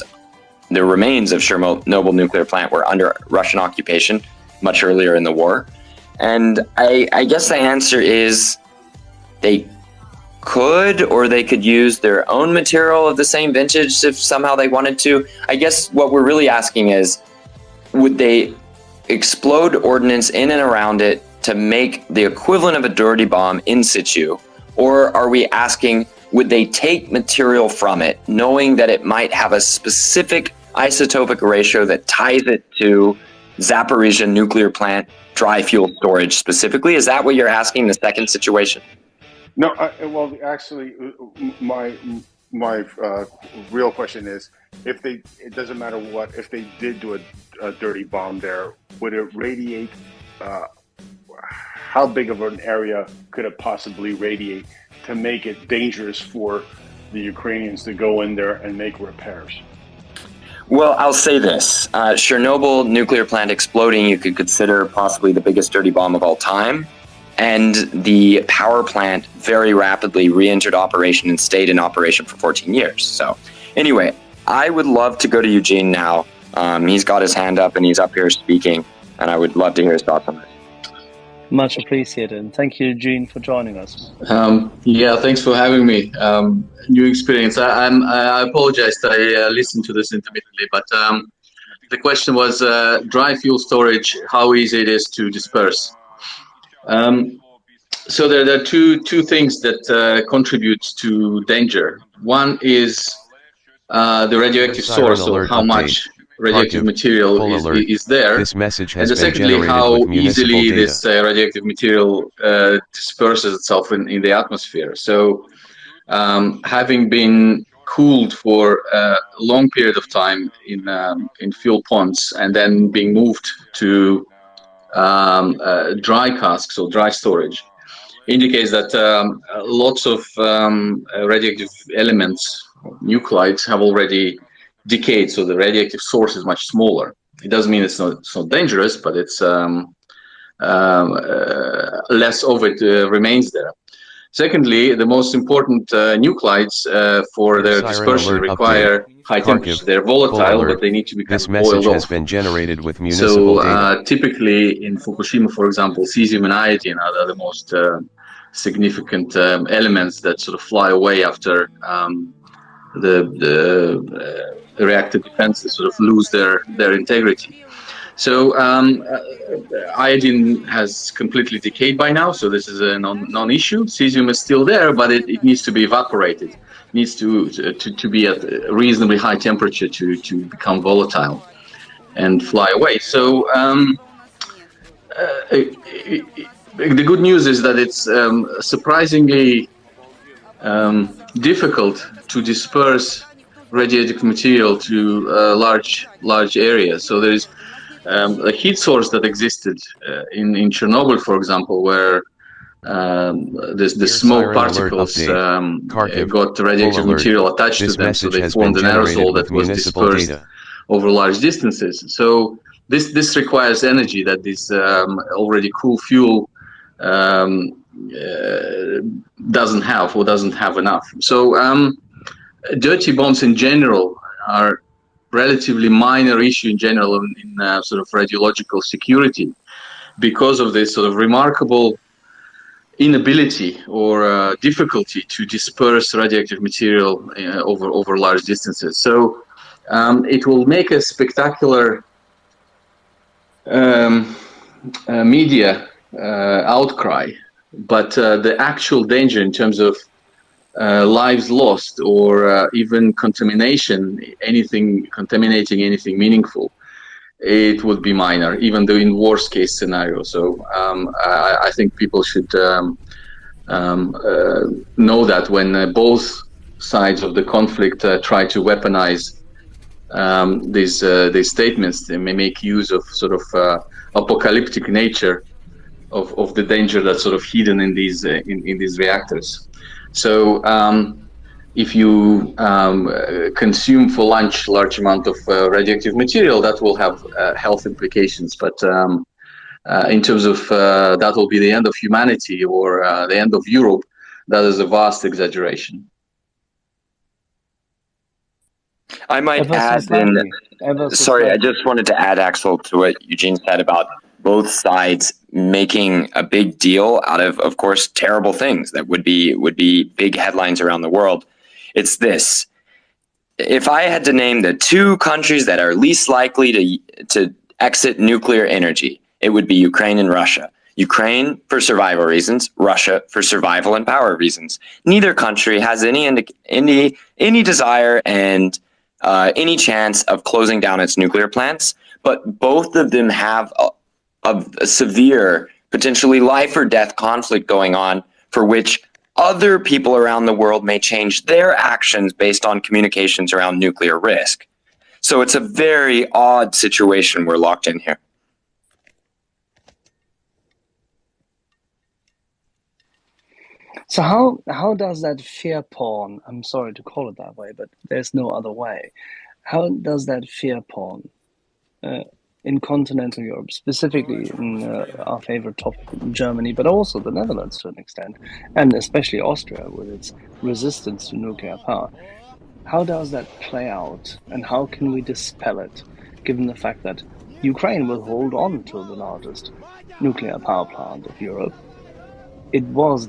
the remains of Chernobyl nuclear plant were under Russian occupation much earlier in the war. And I guess the answer is they could, or they could use their own material of the same vintage if somehow they wanted to. I guess what we're really asking is, would they explode ordnance in and around it to make the equivalent of a dirty bomb in situ? Or are we asking, would they take material from it, knowing that it might have a specific isotopic ratio that ties it to Zaporizhzhia nuclear plant dry fuel storage specifically? Is that what you're asking, the second situation? No, well, actually, my real question is, it doesn't matter what, if they did do a dirty bomb there, would it radiate? How big of an area could it possibly radiate to make it dangerous for the Ukrainians to go in there and make repairs? Well, I'll say this. Chernobyl nuclear plant exploding, you could consider possibly the biggest dirty bomb of all time. And the power plant very rapidly re-entered operation and stayed in operation for 14 years. So anyway, I would love to go to Eugene now. He's got his hand up and he's up here speaking. And I would love to hear his thoughts on this. Much appreciated. And thank you, Eugene, for joining us. Yeah, thanks for having me. New experience. I apologize. I listened to this intermittently, but the question was dry fuel storage, how easy it is to disperse. So there are two things that contribute to danger. One is the radioactive source, or how much radioactive material is there. This message has and been secondly, generated how with municipal easily data. this radioactive material disperses itself in the atmosphere. So having been cooled for a long period of time in fuel ponds and then being moved to dry casks or dry storage indicates that lots of radioactive elements, nuclides, have already decayed, so the radioactive source is much smaller. It doesn't mean it's not dangerous, but it's less of it remains there. Secondly, the most important nuclides for their dispersion require high temperatures. They're volatile, but they need to be This boiled message has off. been generated with municipal data. So typically in Fukushima, for example, cesium and iodine are the most significant elements that sort of fly away after the reactor defenses sort of lose their integrity. So iodine has completely decayed by now, so this is a non-issue. Cesium is still there, but it needs to be evaporated. It needs to be at a reasonably high temperature to become volatile and fly away. So the good news is that it's surprisingly difficult to disperse radioactive material to large areas. So there is a heat source that existed in Chernobyl, for example, where the smoke particles got radioactive material attached to them, so they formed an aerosol that was dispersed over large distances. So this requires energy that this already cool fuel doesn't have enough. So dirty bombs in general are relatively minor issue in general in sort of radiological security, because of this sort of remarkable inability or difficulty to disperse radioactive material over large distances. So it will make a spectacular media outcry, but the actual danger in terms of lives lost or even contaminating anything meaningful, it would be minor, even though in worst case scenario. So I think people should know that when both sides of the conflict try to weaponize these statements, they may make use of sort of apocalyptic nature of the danger that's sort of hidden in these reactors. So if you consume for lunch large amount of radioactive material, that will have health implications. But in terms of that will be the end of humanity or the end of Europe, that is a vast exaggeration. I might add in, sorry, I just wanted to add, Axel, to what Eugene said about both sides making a big deal out of course, terrible things that would be big headlines around the world. It's this: if I had to name the two countries that are least likely to exit nuclear energy, it would be Ukraine and Russia. Ukraine for survival reasons, Russia for survival and power reasons. Neither country has any desire and any chance of closing down its nuclear plants, but both of them have a severe, potentially life or death conflict going on, for which other people around the world may change their actions based on communications around nuclear risk. So it's a very odd situation we're locked in here. So how does that fear porn, I'm sorry to call it that way, but there's no other way. How does that fear porn in continental Europe, specifically in our favorite topic, Germany, but also the Netherlands to an extent, and especially Austria with its resistance to nuclear power, how does that play out, and how can we dispel it, given the fact that Ukraine will hold on to the largest nuclear power plant of Europe. It was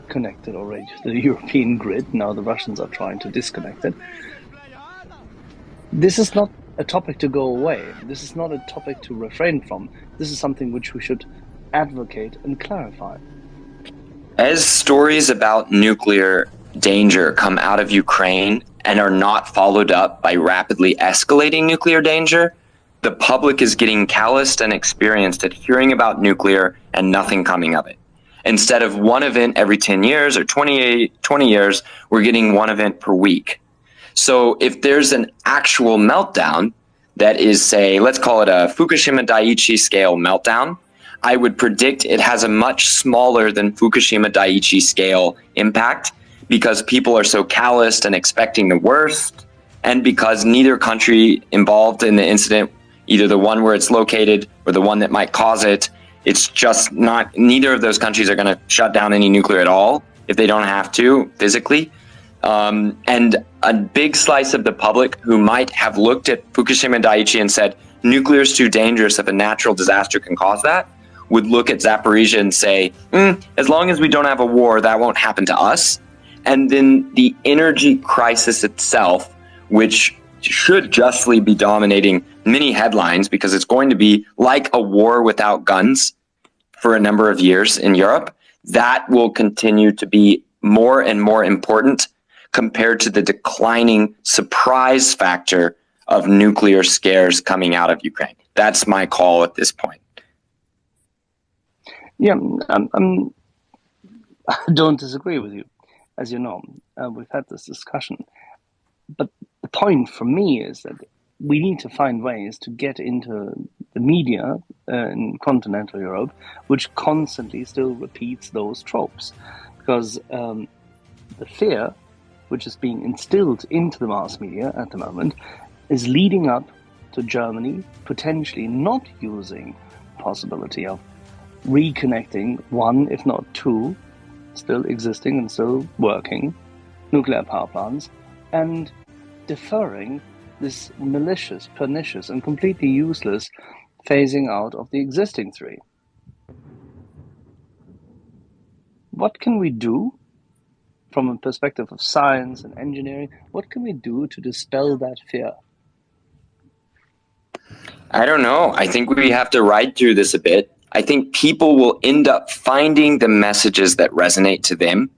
connected already to the European grid. Now the Russians are trying to disconnect it. This is not a topic to go away. This is not a topic to refrain from. This is something which we should advocate and clarify. As stories about nuclear danger come out of Ukraine and are not followed up by rapidly escalating nuclear danger, the public is getting calloused and experienced at hearing about nuclear and nothing coming of it. Instead of one event every 10 years or 20 years, we're getting one event per week. So if there's an actual meltdown that is, say, let's call it a Fukushima Daiichi scale meltdown, I would predict it has a much smaller than Fukushima Daiichi scale impact because people are so calloused and expecting the worst, and because neither country involved in the incident, either the one where it's located or the one that might cause it, it's just not, neither of those countries are going to shut down any nuclear at all if they don't have to physically. And a big slice of the public who might have looked at Fukushima Daiichi and said, nuclear is too dangerous if a natural disaster can cause that, would look at Zaporizhzhia and say, as long as we don't have a war, that won't happen to us. And then the energy crisis itself, which should justly be dominating many headlines because it's going to be like a war without guns for a number of years in Europe, that will continue to be more and more important compared to the declining surprise factor of nuclear scares coming out of Ukraine. That's my call at this point. Yeah, I don't disagree with you. As you know, we've had this discussion. But the point for me is that we need to find ways to get into the media in continental Europe, which constantly still repeats those tropes. Because the fear which is being instilled into the mass media at the moment is leading up to Germany potentially not using the possibility of reconnecting one, if not two, still existing and still working nuclear power plants, and deferring this malicious, pernicious, and completely useless phasing out of the existing three. What can we do from a perspective of science and engineering? What can we do to dispel that fear? I don't know. I think we have to ride through this a bit. I think people will end up finding the messages that resonate to them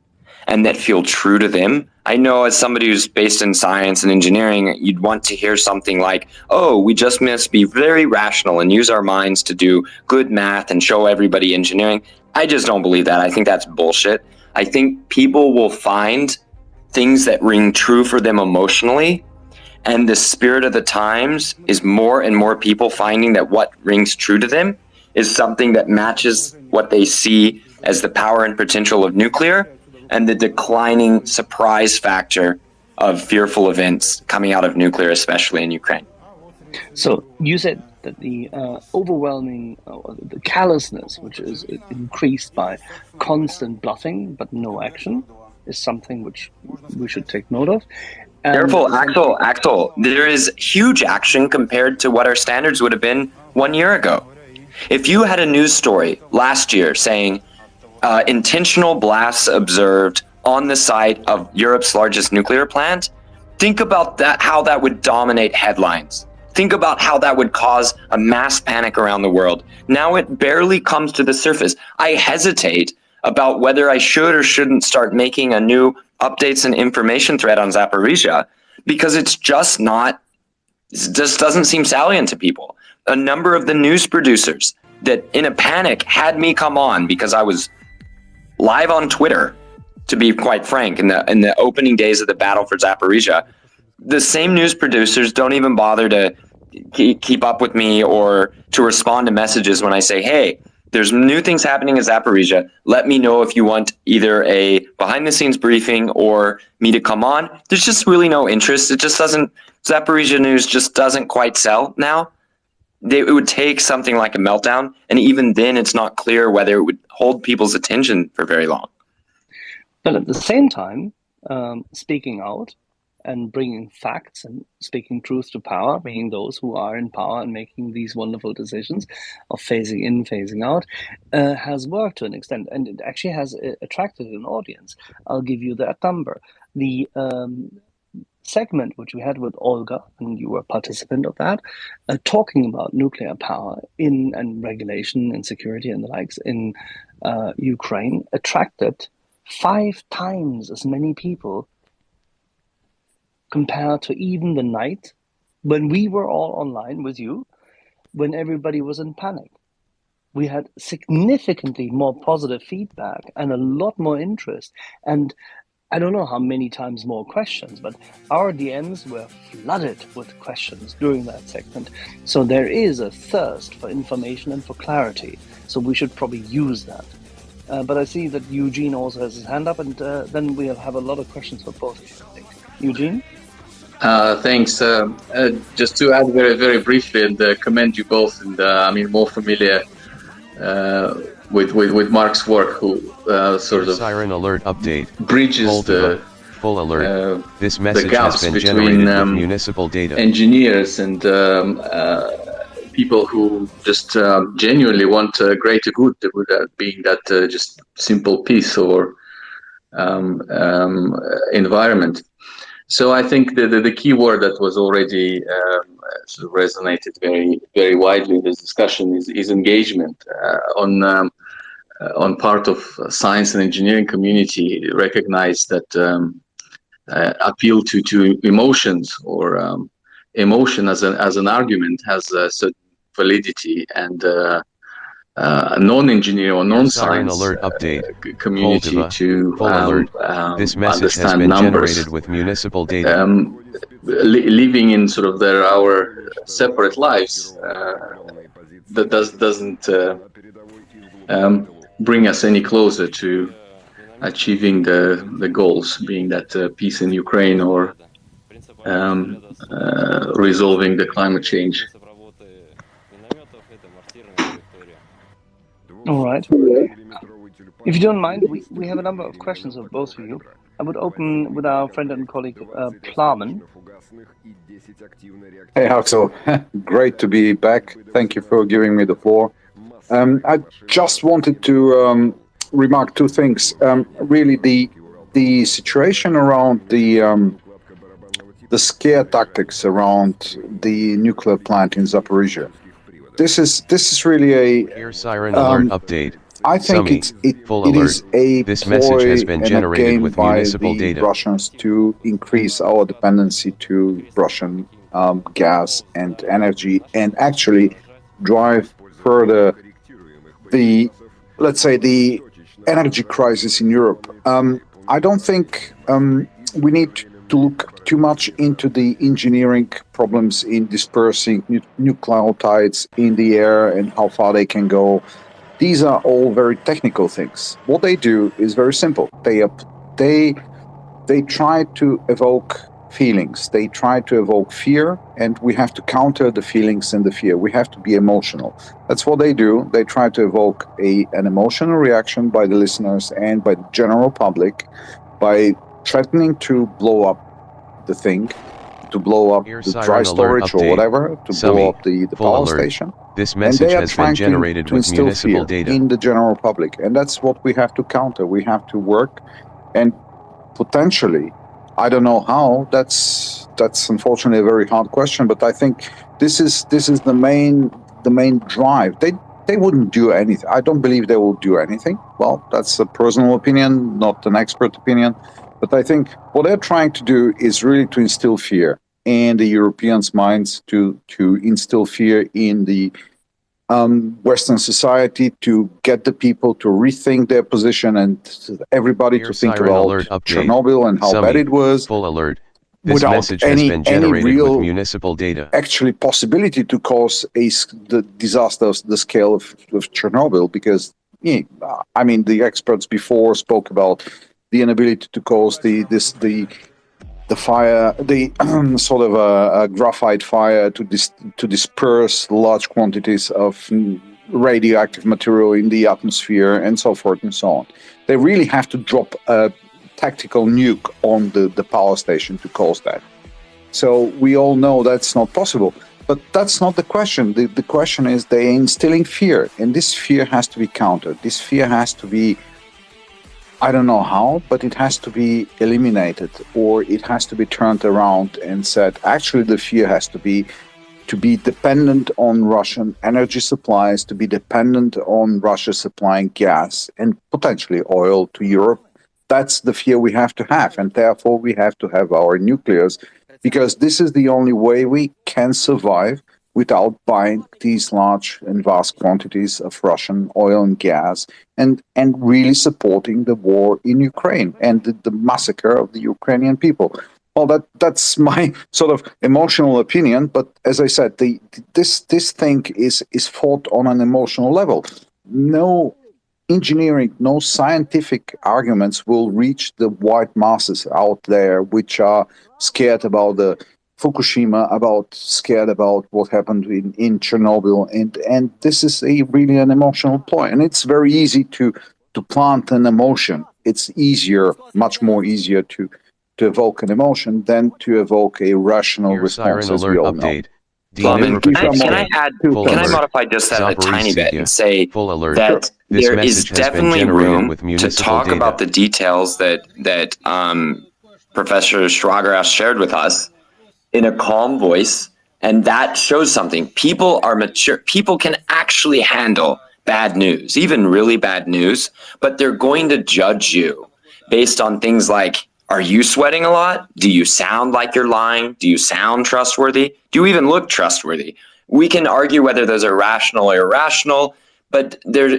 and that feel true to them. I know as somebody who's based in science and engineering, you'd want to hear something like, oh, we just must be very rational and use our minds to do good math and show everybody engineering. I just don't believe that. I think that's bullshit. I think people will find things that ring true for them emotionally. And the spirit of the times is more and more people finding that what rings true to them is something that matches what they see as the power and potential of nuclear and the declining surprise factor of fearful events coming out of nuclear, especially in Ukraine. So you said that the overwhelming, the callousness, which is increased by constant bluffing but no action, is something which we should take note of. Careful, Axel. There is huge action compared to what our standards would have been 1 year ago. If you had a news story last year saying intentional blasts observed on the site of Europe's largest nuclear plant, think about that, how that would dominate headlines. Think about how that would cause a mass panic around the world. Now it barely comes to the surface. I hesitate about whether I should or shouldn't start making a new updates and information thread on Zaporizhzhia because it just doesn't seem salient to people. A number of the news producers that in a panic had me come on because I was live on Twitter, to be quite frank, in the opening days of the battle for Zaporizhzhia. The same news producers don't even bother to keep up with me or to respond to messages when I say, hey, there's new things happening at Zaporizhzhia. Let me know if you want either a behind-the-scenes briefing or me to come on. There's just really no interest. It just doesn't, Zaporizhzhia news just doesn't quite sell now. It would take something like a meltdown, and even then it's not clear whether it would hold people's attention for very long. But at the same time, speaking out and bringing facts and speaking truth to power, being those who are in power and making these wonderful decisions of phasing in, phasing out, has worked to an extent, and it actually has attracted an audience. I'll give you that number. The segment which we had with Olga, and you were a participant of that, talking about nuclear power and regulation and security and the likes in Ukraine, attracted 5 times as many people compared to even the night when we were all online with you, when everybody was in panic. We had significantly more positive feedback and a lot more interest. And I don't know how many times more questions, but our DMs were flooded with questions during that segment. So there is a thirst for information and for clarity. So we should probably use that. But I see that Eugene also has his hand up, and then we'll have a lot of questions for both of you, I think. Eugene? Thanks. Just to add very, very briefly and commend you both, and I'm more familiar with Mark's work, who sort of siren alert update bridges the full alert. This message the gaps has been between generated with municipal data. Engineers and people who just genuinely want greater good, being that just simple peace or environment. So I think the key word that was already sort of resonated very, very widely in this discussion is engagement on part of science and engineering community. Recognize that appeal to emotions or emotion as an argument has a certain validity, and non-engineer or non-science alert update community to this message has understand been numbers. generated with municipal data. Living in sort of our separate lives that doesn't bring us any closer to achieving the goals, being that peace in Ukraine or resolving the climate change. All right. If you don't mind, we have a number of questions of both of you. I would open with our friend and colleague, Plamen. Hey, Axel. Great to be back. Thank you for giving me the floor. I just wanted to remark 2 things. Really, the situation around the scare tactics around the nuclear plant in Zaporizhia. This is really a Air siren alert update. I think it is a this message has been generated game with by municipal the data. Russians to increase our dependency to Russian gas and energy, and actually drive further the, let's say, the energy crisis in Europe. I don't think we need to look too much into the engineering problems in dispersing nucleotides in the air and how far they can go. These are all very technical things. What they do is very simple. They try to evoke feelings. They try to evoke fear, and we have to counter the feelings and the fear. We have to be emotional. That's what they do. They try to evoke an emotional reaction by the listeners and by the general public by threatening to blow up the thing, to blow up the dry storage or whatever, to blow up the power station. This message has been generated with municipal data. In the general public, and that's what we have to counter. We have to work, and potentially, I don't know how. That's unfortunately a very hard question, but I think this is the main drive. They wouldn't do anything. I don't believe they will do anything. Well, that's a personal opinion, not an expert opinion. But I think what they're trying to do is really to instill fear in the Europeans' minds, to instill fear in the Western society, to get the people to rethink their position and everybody to think about Chernobyl and how bad it was. Full alert. This without message has been generated with municipal data. Actually possibility to cause the disaster of the scale of Chernobyl, because I mean the experts before spoke about the inability to cause the fire, the sort of a graphite fire to disperse large quantities of radioactive material in the atmosphere and so forth and so on. They really have to drop a tactical nuke on the power station to cause that. So we all know that's not possible. But that's not the question. The question is they're instilling fear, and this fear has to be countered. This fear has to be, I don't know how, but it has to be eliminated, or it has to be turned around and said, actually the fear has to be dependent on Russian energy supplies, to be dependent on Russia supplying gas and potentially oil to Europe. That's the fear we have to have, and therefore we have to have our nuclears, because this is the only way we can survive without buying these large and vast quantities of Russian oil and gas, and really supporting the war in Ukraine and the massacre of the Ukrainian people. Well, that's my sort of emotional opinion, but as I said, this thing is fought on an emotional level. No engineering, no scientific arguments will reach the white masses out there, which are scared about the Fukushima, scared about what happened in Chernobyl, and this is really an emotional point. And it's very easy to plant an emotion. It's easier, much more easier to evoke an emotion than to evoke a rational response, as we all know. Can I modify just that a tiny bit and say that there is definitely room to talk about the details that Professor Schwager shared with us in a calm voice, and that shows something. People are mature. People can actually handle bad news, even really bad news, but they're going to judge you based on things like, are you sweating a lot? Do you sound like you're lying? Do you sound trustworthy? Do you even look trustworthy? We can argue whether those are rational or irrational, but there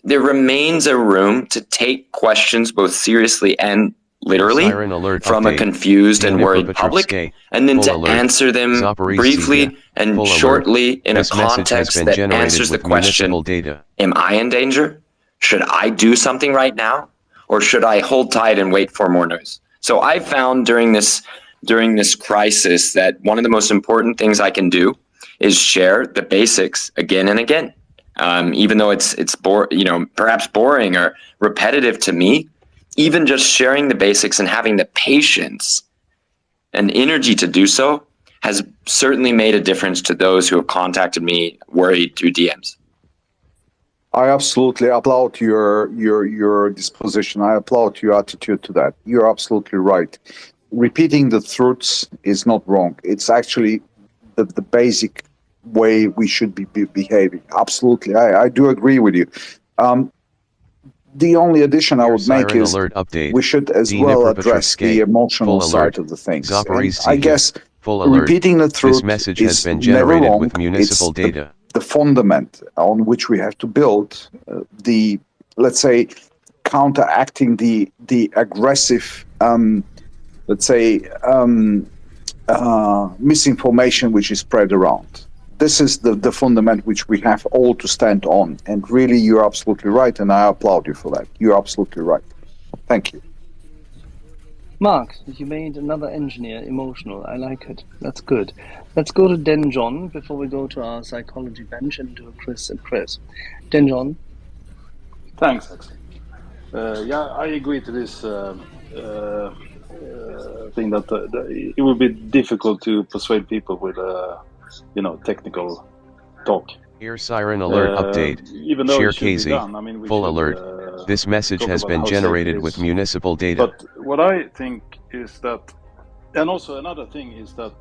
remains a room to take questions both seriously and literally from a confused and worried public, and then to answer them briefly and shortly in a context that answers the question, am I in danger? Should I do something right now? Or should I hold tight and wait for more news? So I found during this crisis that one of the most important things I can do is share the basics again and again. Even though it's perhaps boring or repetitive to me, even just sharing the basics and having the patience and energy to do so has certainly made a difference to those who have contacted me worried through DMs. I absolutely applaud your disposition. I applaud your attitude to that. You're absolutely right. Repeating the truths is not wrong. It's actually the basic way we should be behaving. Absolutely. I do agree with you. The only addition I would make is we should as well address the emotional side of the things. I guess repeating the truth is never wrong. It's the fundament on which we have to build let's say, counteracting the aggressive, misinformation which is spread around. This is the fundament which we have all to stand on. And really, you're absolutely right, and I applaud you for that. You're absolutely right. Thank you. Mark, you made another engineer emotional. I like it. That's good. Let's go to Den John before we go to our psychology bench and to Chris and Chris. Den John. Thanks, Axel. Yeah, I agree to this thing that it would be difficult to persuade people with technical talk. Ear siren alert update. Even though Share it should be KZ. done, I mean, Full should, alert. This message talk has about been how safe generated it with is. municipal data. But what I think is that, and also another thing is that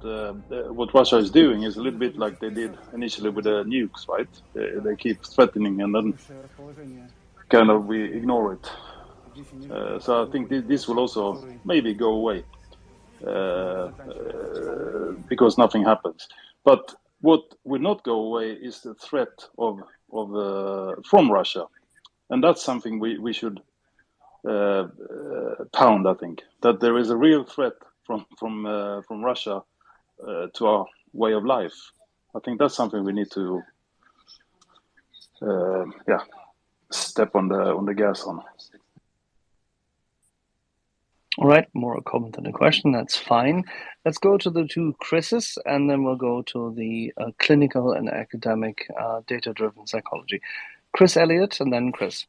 what Russia is doing is a little bit like they did initially with the nukes, right? They keep threatening and then kind of we ignore it. So I think this will also maybe go away because nothing happens. But what will not go away is the threat from Russia, and that's something we should pound. I think that there is a real threat from Russia to our way of life. I think that's something we need to step on the gas on. All right, more a comment than a question. That's fine. Let's go to the two Chris's, and then we'll go to the clinical and academic data-driven psychology. Chris Elliott, and then Chris.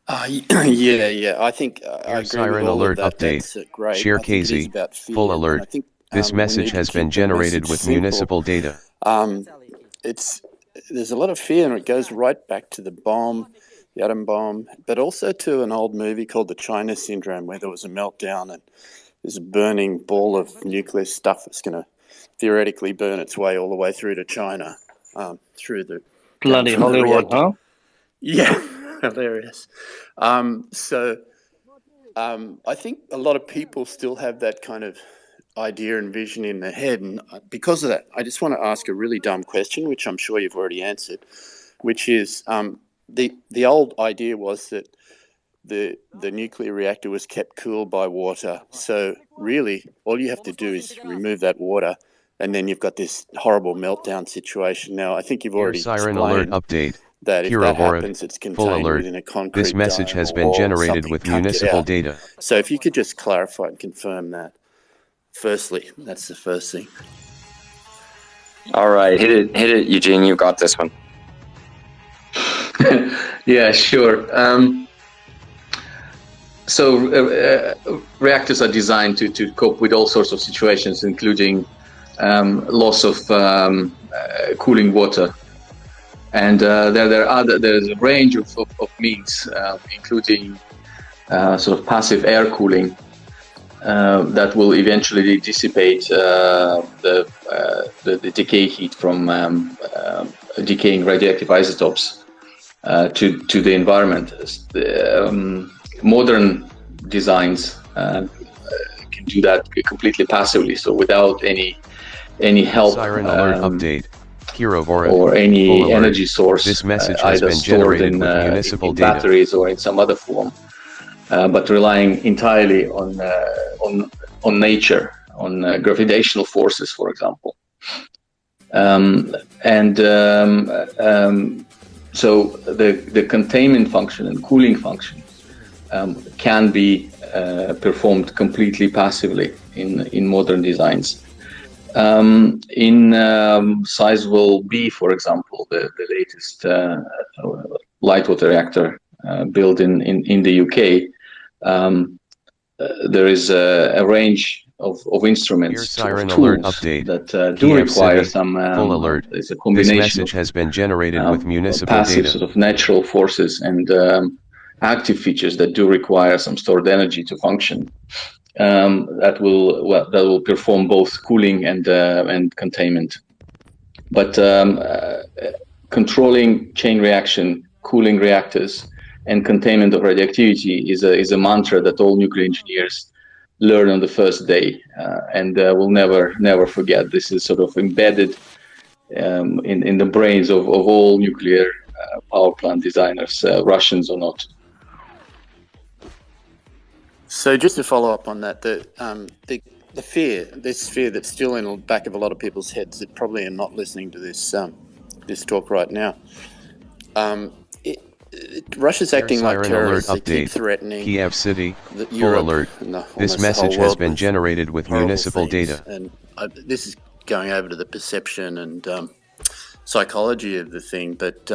Yeah. I think I agree with Siren all alert of that. update. That's great. Share I think it is KZ. about fear, Full and I alert. think This we message need to has been keep the generated message with simple. municipal data. There's a lot of fear, and it goes right back to the bomb, the atom bomb, but also to an old movie called The China Syndrome, where there was a meltdown and there's a burning ball of nuclear stuff that's going to theoretically burn its way all the way through to China, through the Bloody from the Hollywood, reactor. huh? Yeah, hilarious. I think a lot of people still have that kind of idea and vision in their head, and because of that, I just want to ask a really dumb question, which I'm sure you've already answered, which is the old idea was that the nuclear reactor was kept cool by water. So really, all you have to do is remove that water, and then you've got this horrible meltdown situation. Now, I think you've already Siren alert explained update. that if Hero that Vorad. happens, it's Full contained alert. within a concrete This message dome has or been wall, generated something with can't get municipal out. data. So if you could just clarify and confirm that. Firstly, that's the first thing. All right, hit it, Eugene. You got this one. Yeah, sure. Reactors are designed to cope with all sorts of situations, including loss of cooling water. And there's a range of means, including sort of passive air cooling that will eventually dissipate the decay heat from decaying radioactive isotopes to the environment. Modern designs can do that completely passively, so without any help. Siren alert update. Hero Vorad. Or Full any alert. energy source, This message has either been stored generated in, with municipal in data. batteries or in some other form, but relying entirely on nature, on gravitational forces, for example. So the containment function and cooling function can be performed completely passively in modern designs. In Sizewell B, for example, the latest light water reactor built in the UK, there is a range of instruments, Siren of alert tools update. that do Kiev require City. some Full alert. It's a This combination message has been generated with municipal passive data. sort of natural forces and active features that do require some stored energy to function. That will perform both cooling and containment. But controlling chain reaction, cooling reactors, and containment of radioactivity is a mantra that all nuclear engineers learn on the first day, and will never forget. This is sort of embedded in the brains of all nuclear power plant designers, Russians or not. So just to follow up on that, the fear that's still in the back of a lot of people's heads that probably are not listening to this this talk right now. Russia's acting like Siren terrorists. alert They keep update. threatening Kiev City. Full Europe alert. and This almost the message whole has world been with generated with horrible municipal things. data. And this is going over to the perception and psychology of the thing, but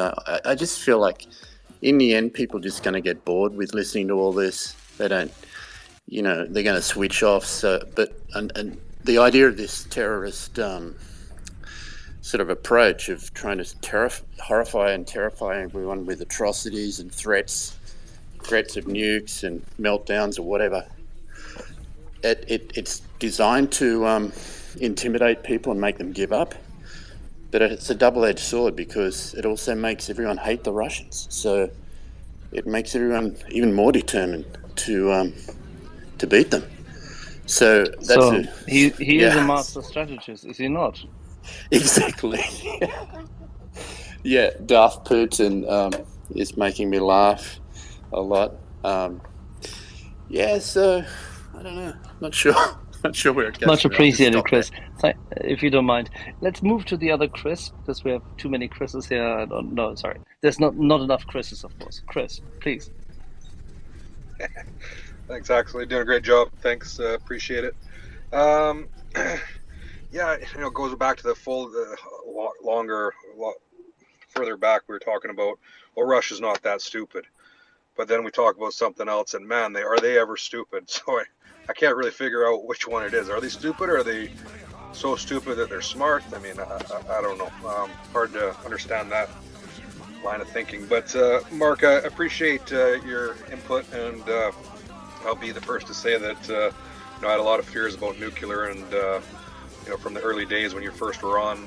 I just feel like in the end, people are just going to get bored with listening to all this. They don't, they're going to switch off. So, and the idea of this terrorist sort of approach of trying to horrify and terrify everyone with atrocities and threats of nukes and meltdowns or whatever, it's designed to intimidate people and make them give up. But it's a double-edged sword because it also makes everyone hate the Russians. So it makes everyone even more determined to beat them. So that's he is a master strategist, is he not? Exactly. Yeah, Darth Putin is making me laugh a lot. So I don't know. Not sure where it goes. Much appreciated, Chris. If you don't mind, let's move to the other Chris because we have too many Chris's here. I don't know. Sorry, there's not enough Chris's, of course. Chris, please. Thanks, Axel. Doing a great job. Thanks. Appreciate it. Yeah, it goes back to the further back we were talking about. Well, Russia's not that stupid. but then we talk about something else, and man, are they ever stupid? So I can't really figure out which one it is. Are they stupid, or are they so stupid that they're smart? I mean, I don't know. Hard to understand that line of thinking. But Mark, I appreciate your input, and I'll be the first to say that I had a lot of fears about nuclear, and from the early days when you first were on,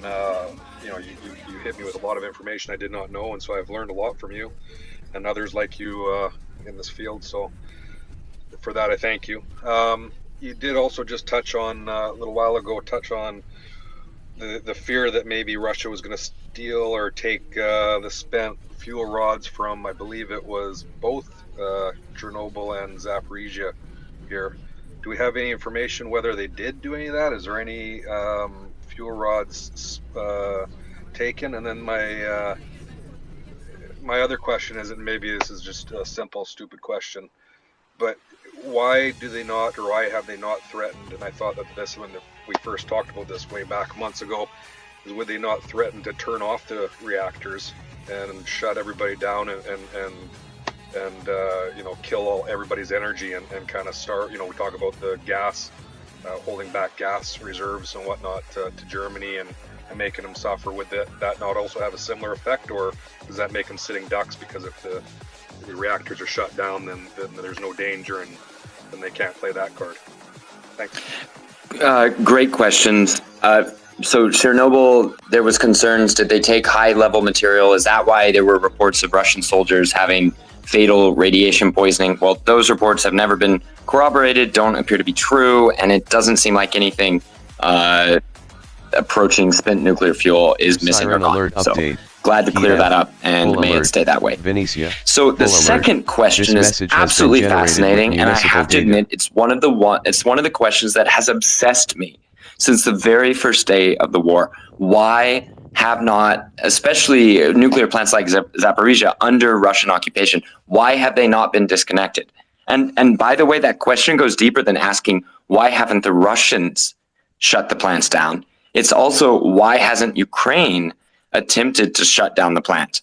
you hit me with a lot of information I did not know, and so I've learned a lot from you and others like you in this field. So for that, I thank you. You did also just touch on a little while ago, the fear that maybe Russia was going to steal or take the spent fuel rods from, I believe it was both Chernobyl and Zaporizhia here. Do we have any information whether they did do any of that? Is there any fuel rods taken? And then my other question is, and maybe this is just a simple, stupid question, but why do they not, or why have they not threatened, and I thought that this, when we first talked about this way back months ago, is would they not threaten to turn off the reactors and shut everybody down and kill everybody's energy and kind of start, we talk about the gas, holding back gas reserves and whatnot to Germany and making them suffer. Would that not also have a similar effect, or does that make them sitting ducks because if the reactors are shut down, then there's no danger and then they can't play that card? Thanks. Great questions. So Chernobyl, there was concerns, did they take high-level material? Is that why there were reports of Russian soldiers having fatal radiation poisoning? Well, those reports have never been corroborated, don't appear to be true, and it doesn't seem like anything approaching spent nuclear fuel is missing or gone. So glad to clear that up, and may it stay that way. Venetia. So the second question is absolutely fascinating, and I have to admit it's one of the questions that has obsessed me since the very first day of the war. Why have not, especially nuclear plants like Zaporizhia under Russian occupation, why have they not been disconnected? And by the way, that question goes deeper than asking why haven't the Russians shut the plants down? It's also why hasn't Ukraine attempted to shut down the plant?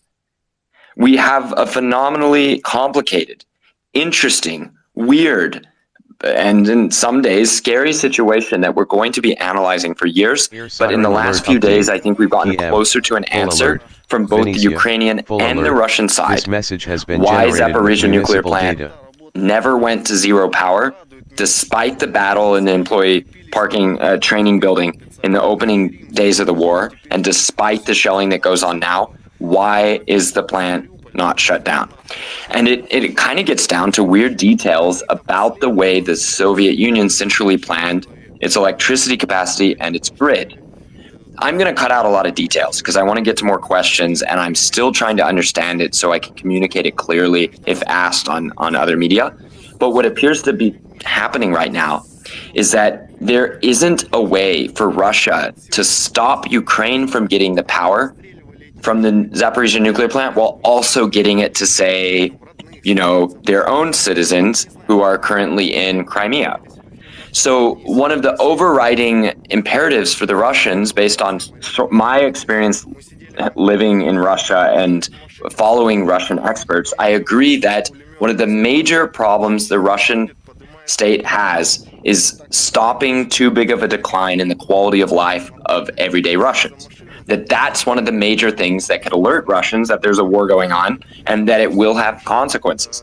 We have a phenomenally complicated, interesting, weird, and in some days scary situation that we're going to be analyzing for years. But in the last few days, I think we've gotten closer to an answer from both the Ukrainian and the Russian side. This message has been why generated Zaporizhia with nuclear municipal plant data. never went to zero power, despite the battle in the employee parking training building in the opening days of the war, and despite the shelling that goes on now. Why is the plant not shut down? And it kind of gets down to weird details about the way the Soviet Union centrally planned its electricity capacity and its grid. I'm going to cut out a lot of details because I want to get to more questions, and I'm still trying to understand it so I can communicate it clearly if asked on other media. But what appears to be happening right now is that there isn't a way for Russia to stop Ukraine from getting the power from the Zaporizhia nuclear plant while also getting it to, say, their own citizens who are currently in Crimea. So one of the overriding imperatives for the Russians, based on my experience living in Russia and following Russian experts, I agree that one of the major problems the Russian state has is stopping too big of a decline in the quality of life of everyday Russians. That's one of the major things that could alert Russians that there's a war going on and that it will have consequences.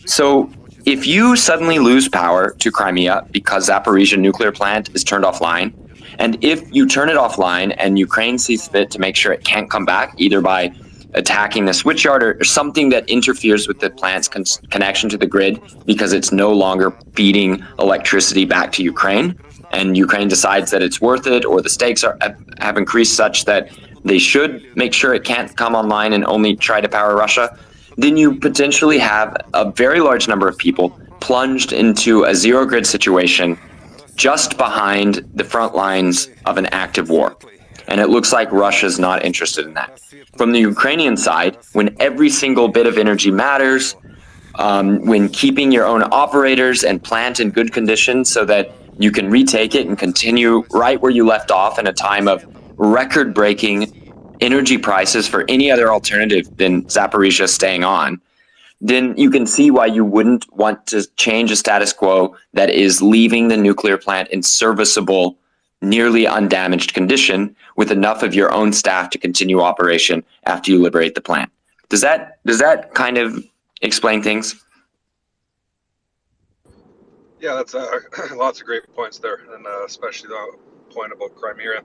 So if you suddenly lose power to Crimea because Zaporizhia nuclear plant is turned offline, and if you turn it offline and Ukraine sees fit to make sure it can't come back, either by attacking the switchyard or something that interferes with the plant's connection to the grid because it's no longer feeding electricity back to Ukraine, and Ukraine decides that it's worth it, or the stakes have increased such that they should make sure it can't come online and only try to power Russia, then you potentially have a very large number of people plunged into a zero grid situation just behind the front lines of an active war. And it looks like Russia's not interested in that. From the Ukrainian side, when every single bit of energy matters, when keeping your own operators and plant in good condition so that you can retake it and continue right where you left off in a time of record-breaking energy prices for any other alternative than Zaporizhia staying on, then you can see why you wouldn't want to change a status quo that is leaving the nuclear plant in serviceable, nearly undamaged condition with enough of your own staff to continue operation after you liberate the plant. Does that kind of explain things? Yeah, that's lots of great points there, and especially the point about Crimea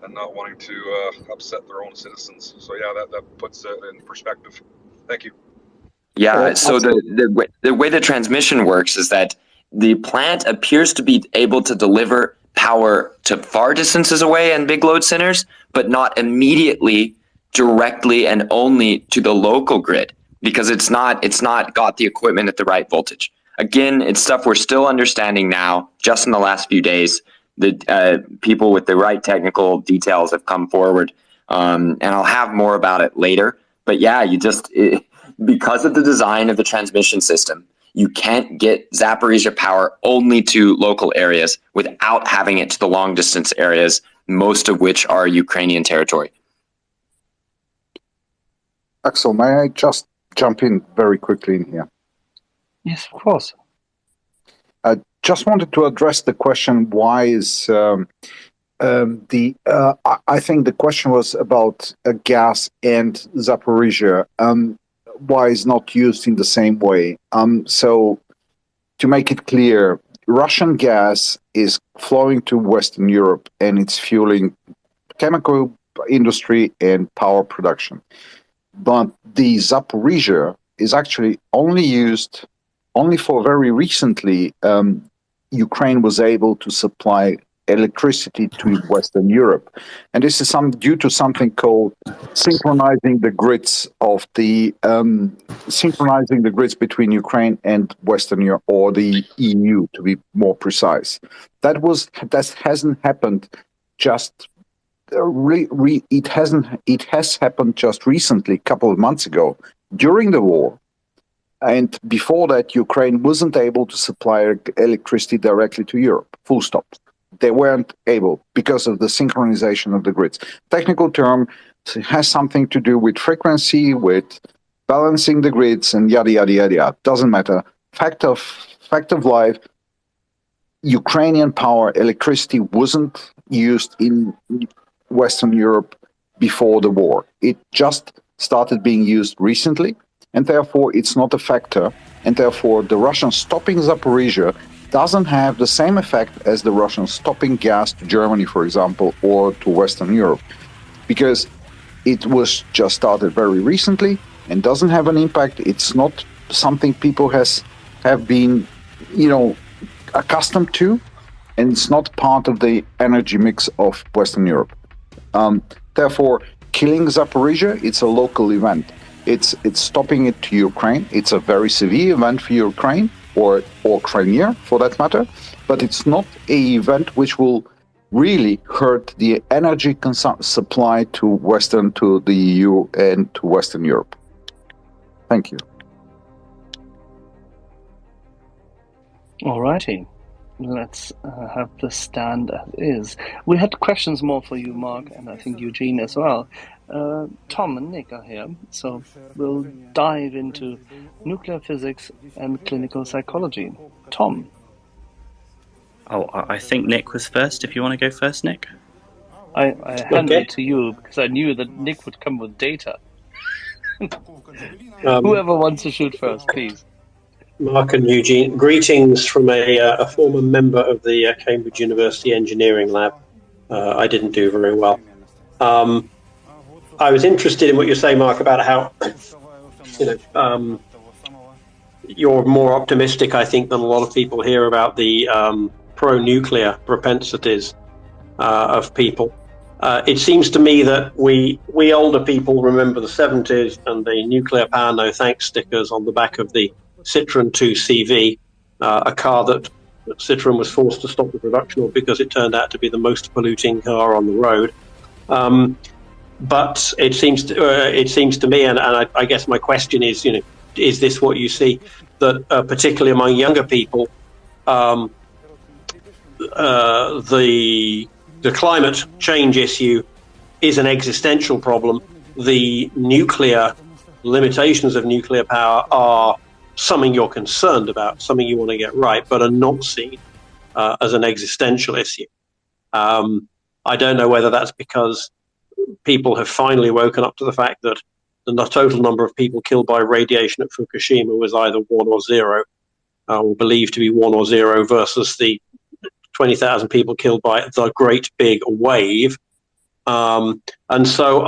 and not wanting to upset their own citizens. So yeah, that puts it in perspective. Thank you. Yeah, so the way the transmission works is that the plant appears to be able to deliver power to far distances away and big load centers, but not immediately, directly, and only to the local grid, because it's not got the equipment at the right voltage. Again, it's stuff we're still understanding now, just in the last few days. The people with the right technical details have come forward, and I'll have more about it later. But yeah, because of the design of the transmission system, you can't get Zaporizhzhia power only to local areas without having it to the long distance areas, most of which are Ukrainian territory. Axel, may I just jump in very quickly in here? Yes, of course. I just wanted to address the question, why is I think the question was about gas and Zaporizhzhia. Why is not used in the same way? So to make it clear, Russian gas is flowing to Western Europe and it's fueling chemical industry and power production. But the Zaporizhzhia is actually only for very recently, Ukraine was able to supply electricity to Western Europe. And this is due to something called synchronizing the grids between Ukraine and Western Europe, or the EU to be more precise. That hasn't happened just it has happened just recently, a couple of months ago, during the war. And before that, Ukraine wasn't able to supply electricity directly to Europe, full stop. They weren't able because of the synchronization of the grids. Technical term, it has something to do with frequency, with balancing the grids, and yada, yada, yada, yada. Doesn't matter. Fact of life, Ukrainian power, electricity wasn't used in Western Europe before the war. It just started being used recently, and therefore it's not a factor, and therefore the Russians stopping Zaporizhzhia doesn't have the same effect as the Russians stopping gas to Germany, for example, or to Western Europe, because it was just started very recently and doesn't have an impact. It's not something people have been, accustomed to, and it's not part of the energy mix of Western Europe. Therefore, killing Zaporizhzhia, it's a local event. It's stopping it to Ukraine. It's a very severe event for Ukraine, or Crimea for that matter, but it's not an event which will really hurt the energy supply to the EU and to Western Europe. Thank you. All righty. Let's have this stand as is. We had questions more for you, Mark, and I think Eugene as well. Tom and Nick are here, so we'll dive into nuclear physics and clinical psychology. Tom. Oh, I think Nick was first. If you want to go first, Nick. I handed it to you because I knew that Nick would come with data. Whoever wants to shoot first, please. Mark and Eugene, greetings from a former member of the Cambridge University Engineering Lab. I didn't do very well. I was interested in what you say, Mark, about how you're more optimistic, I think, than a lot of people here about the pro-nuclear propensities of people. It seems to me that we older people remember the 70s and the nuclear power no thanks stickers on the back of the Citroen 2CV, a car that Citroen was forced to stop the production of because it turned out to be the most polluting car on the road. But it seems to me, and I guess my question is, is this what you see, that particularly among younger people, the climate change issue is an existential problem. The nuclear limitations of nuclear power are something you're concerned about, something you want to get right, but are not seen as an existential issue. I don't know whether that's because people have finally woken up to the fact that the total number of people killed by radiation at Fukushima was either 1 or 0, or believed to be 1 or 0, versus the 20,000 people killed by the great big wave. And so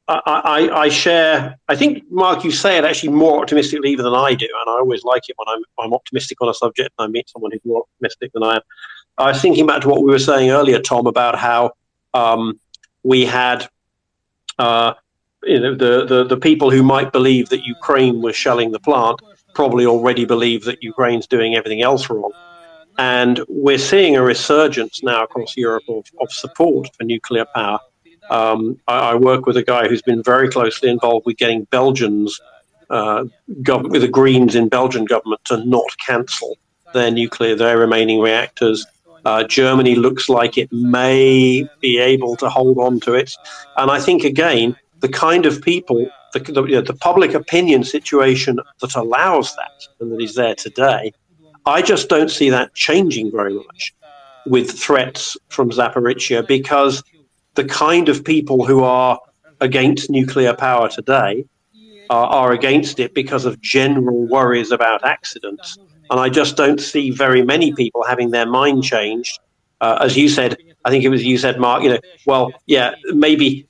I share, I think, Mark, you say it actually more optimistically even than I do, and I always like it when I'm optimistic on a subject and I meet someone who's more optimistic than I am. I was thinking back to what we were saying earlier, Tom, about how we had the people who might believe that Ukraine was shelling the plant probably already believe that Ukraine's doing everything else wrong. And we're seeing a resurgence now across Europe of support for nuclear power. I work with a guy who's been very closely involved with getting Belgians, with the Greens in Belgian government, to not cancel their remaining reactors. Germany looks like it may be able to hold on to it. And I think, again, the kind of people, the public opinion situation that allows that and that is there today, I just don't see that changing very much with threats from Zaporizhzhia, because the kind of people who are against nuclear power today are against it because of general worries about accidents. And I just don't see very many people having their mind changed. As you said, I think it was you said, Mark, well, yeah, maybe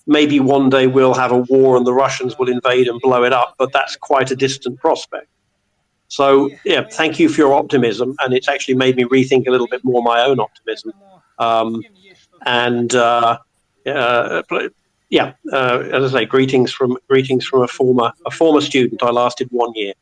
one day we'll have a war and the Russians will invade and blow it up, but that's quite a distant prospect. So, yeah, thank you for your optimism, and it's actually made me rethink a little bit more my own optimism. As I say, greetings from a former student. I lasted 1 year.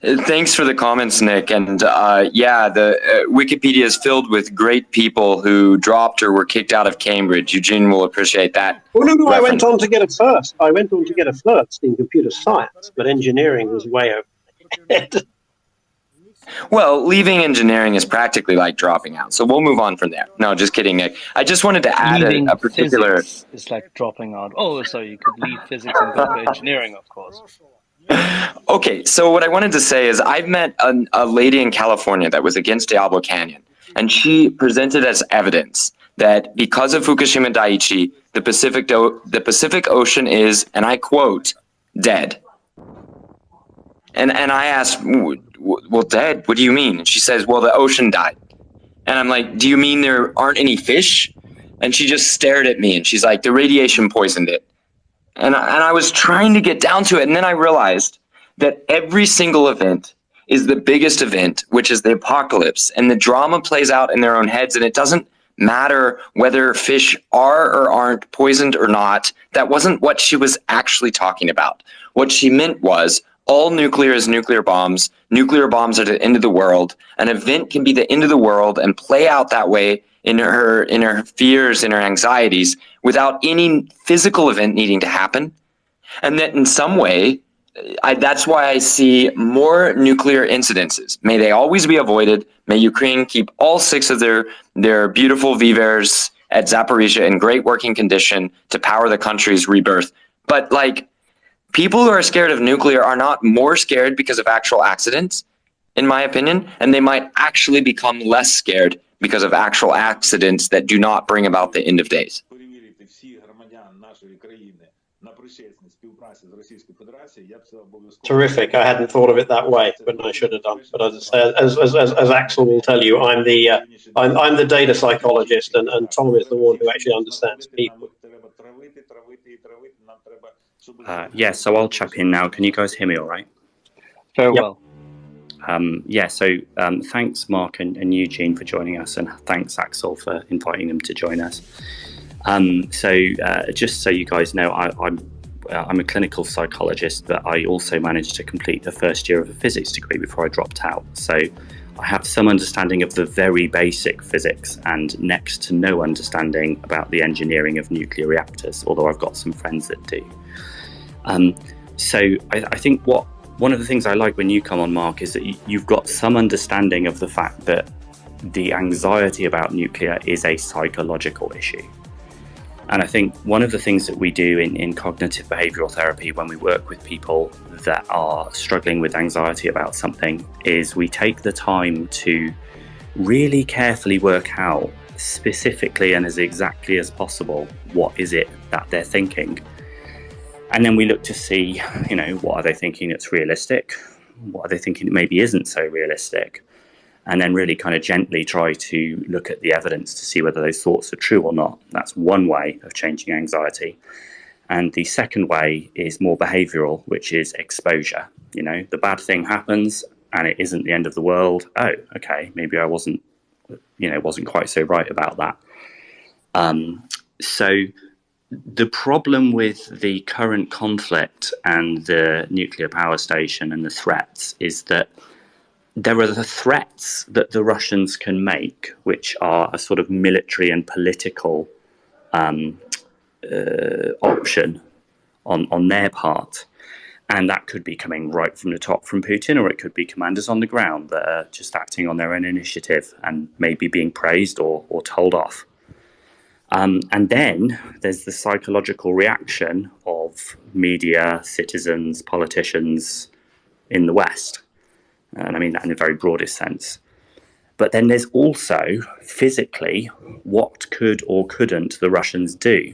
Thanks for the comments, Nick. And Wikipedia is filled with great people who dropped or were kicked out of Cambridge. Eugene will appreciate that. Well, no, I went on to get a first. I went on to get a first in computer science, but engineering was way over my head. Well, leaving engineering is practically like dropping out. So we'll move on from there. No, just kidding, Nick. I just wanted to add a particular... Physics is like dropping out. Oh, so you could leave physics and go to engineering, of course. Okay, so what I wanted to say is I've met a lady in California that was against Diablo Canyon, and she presented as evidence that because of Fukushima Daiichi, the Pacific Ocean is, and I quote, dead. And I asked, well, dead? What do you mean? And she says, well, the ocean died. And I'm like, do you mean there aren't any fish? And she just stared at me, and she's like, the radiation poisoned it. And I was trying to get down to it, and then I realized that every single event is the biggest event, which is the apocalypse, and the drama plays out in their own heads, and it doesn't matter whether fish are or aren't poisoned or not. That wasn't what she was actually talking about. What she meant was all nuclear is nuclear bombs. Nuclear bombs are the end of the world. An event can be the end of the world and play out that way in her fears, in her anxieties, without any physical event needing to happen. And that in some way, that's why I see more nuclear incidences. May they always be avoided. May Ukraine keep all 6 of their beautiful VVERs at Zaporizhzhia in great working condition to power the country's rebirth. But like, people who are scared of nuclear are not more scared because of actual accidents, in my opinion, and they might actually become less scared because of actual accidents that do not bring about the end of days. Terrific. I hadn't thought of it that way, but I should have done. But as Axel will tell you, I'm the data psychologist, and Tom is the one who actually understands people. So I'll chip in now. Can you guys hear me all right? Very well. Thanks, Mark and Eugene, for joining us, and thanks, Axel, for inviting them to join us. Just so you guys know, I'm a clinical psychologist, but I also managed to complete the first year of a physics degree before I dropped out. So I have some understanding of the very basic physics and next to no understanding about the engineering of nuclear reactors, although I've got some friends that do. I think one of the things I like when you come on, Mark, is that you've got some understanding of the fact that the anxiety about nuclear is a psychological issue. And I think one of the things that we do in cognitive behavioral therapy when we work with people that are struggling with anxiety about something is we take the time to really carefully work out specifically and as exactly as possible what is it that they're thinking. And then we look to see, what are they thinking that's realistic? What are they thinking that maybe isn't so realistic? And then really kind of gently try to look at the evidence to see whether those thoughts are true or not. That's one way of changing anxiety. And the second way is more behavioral, which is exposure. The bad thing happens and it isn't the end of the world. Oh, okay, maybe I wasn't quite so right about that. So the problem with the current conflict and the nuclear power station and the threats is that there are the threats that the Russians can make, which are a sort of military and political option on their part. And that could be coming right from the top from Putin, or it could be commanders on the ground that are just acting on their own initiative and maybe being praised or told off. And then there's the psychological reaction of media, citizens, politicians in the West. And I mean that in the very broadest sense. But then there's also physically what could or couldn't the Russians do.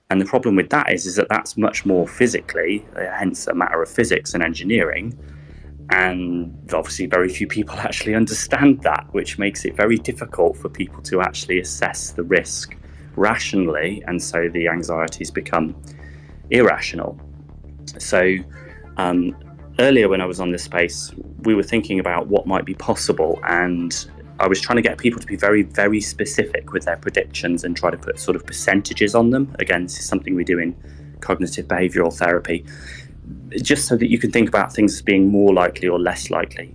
And the problem with that is that that's much more physically, hence a matter of physics and engineering. And obviously very few people actually understand that, which makes it very difficult for people to actually assess the risk rationally. And so the anxieties become irrational. So earlier when I was on this space, we were thinking about what might be possible, and I was trying to get people to be very, very specific with their predictions and try to put sort of percentages on them. Again, this is something we do in cognitive behavioral therapy, just so that you can think about things as being more likely or less likely.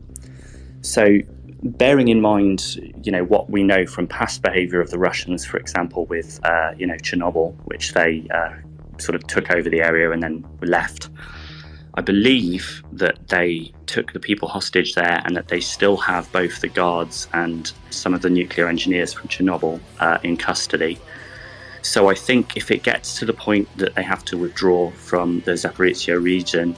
So bearing in mind, what we know from past behavior of the Russians, for example, with, Chernobyl, which they sort of took over the area and then left. I believe that they took the people hostage there and that they still have both the guards and some of the nuclear engineers from Chernobyl in custody. So I think if it gets to the point that they have to withdraw from the Zaporizhzhia region,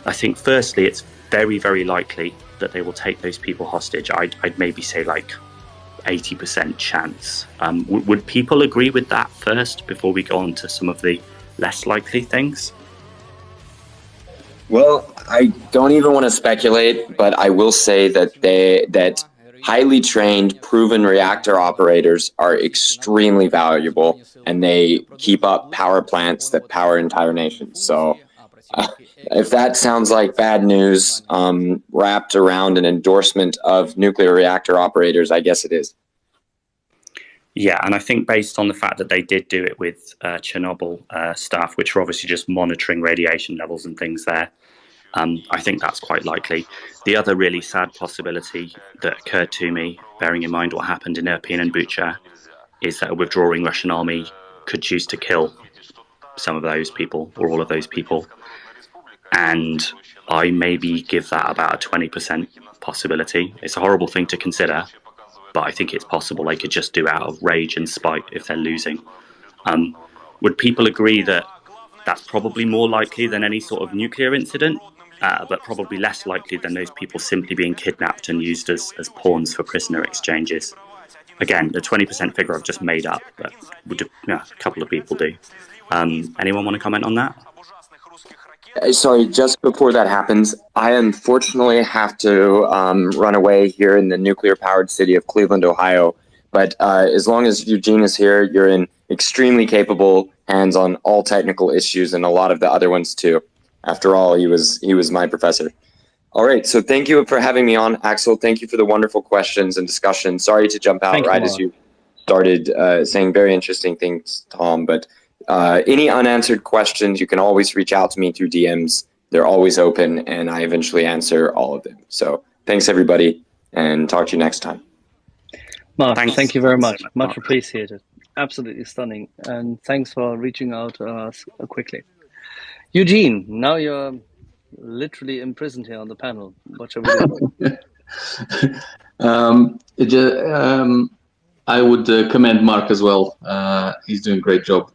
I think firstly it's very, very likely that they will take those people hostage. I'd maybe say like 80% chance. Would people agree with that first before we go on to some of the less likely things? Well, I don't even want to speculate, but I will say that highly trained, proven reactor operators are extremely valuable, and they keep up power plants that power entire nations. So if that sounds like bad news wrapped around an endorsement of nuclear reactor operators, I guess it is. Yeah, and I think based on the fact that they did do it with Chernobyl staff, which were obviously just monitoring radiation levels and things there, I think that's quite likely. The other really sad possibility that occurred to me, bearing in mind what happened in Irpin and Bucha, is that a withdrawing Russian army could choose to kill some of those people or all of those people. And I maybe give that about a 20% possibility. It's a horrible thing to consider, but I think it's possible they could just do it out of rage and spite if they're losing. Would people agree that that's probably more likely than any sort of nuclear incident, but probably less likely than those people simply being kidnapped and used as pawns for prisoner exchanges? Again, the 20% figure I've just made up, but a couple of people do. Anyone want to comment on that? Sorry, just before that happens, I unfortunately have to run away here in the nuclear-powered city of Cleveland, Ohio. But as long as Eugene is here, you're in extremely capable hands on all technical issues and a lot of the other ones too. After all, he was my professor. All right, so thank you for having me on, Axel. Thank you for the wonderful questions and discussion. Sorry to jump out as you started saying very interesting things, Tom, but any unanswered questions, you can always reach out to me through DMs. They're always open, and I eventually answer all of them. So thanks, everybody, and talk to you next time. Mark, thank you very much. Much appreciated. Absolutely stunning. And thanks for reaching out to us quickly. Eugene, now you're literally imprisoned here on the panel. What shall we do? I would commend Mark as well. He's doing a great job.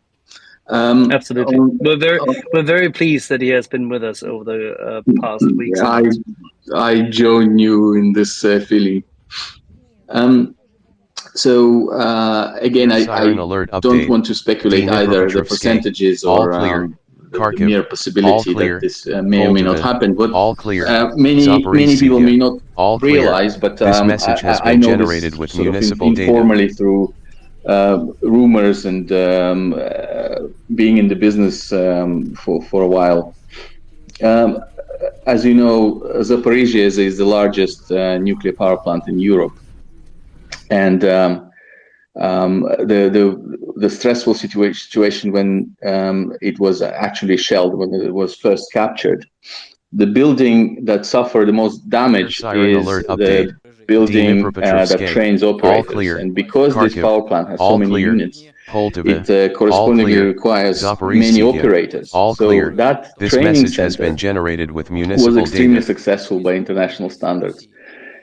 Absolutely. We're very pleased that he has been with us over the past weeks. I join you in this feeling. So again, I don't want to speculate either the percentages or the mere possibility that this may or may not happen. But many people may not realize, but this message has been generated with municipal data informally through rumors and being in the business for a while. As you know, Zaporizhzhia is the largest nuclear power plant in Europe, and the stressful situation when it was actually shelled, when it was first captured. The building that suffered the most damage is the building that trains operators. And because this power plant has so many units, it correspondingly requires many operators. So that training center was extremely successful by international standards.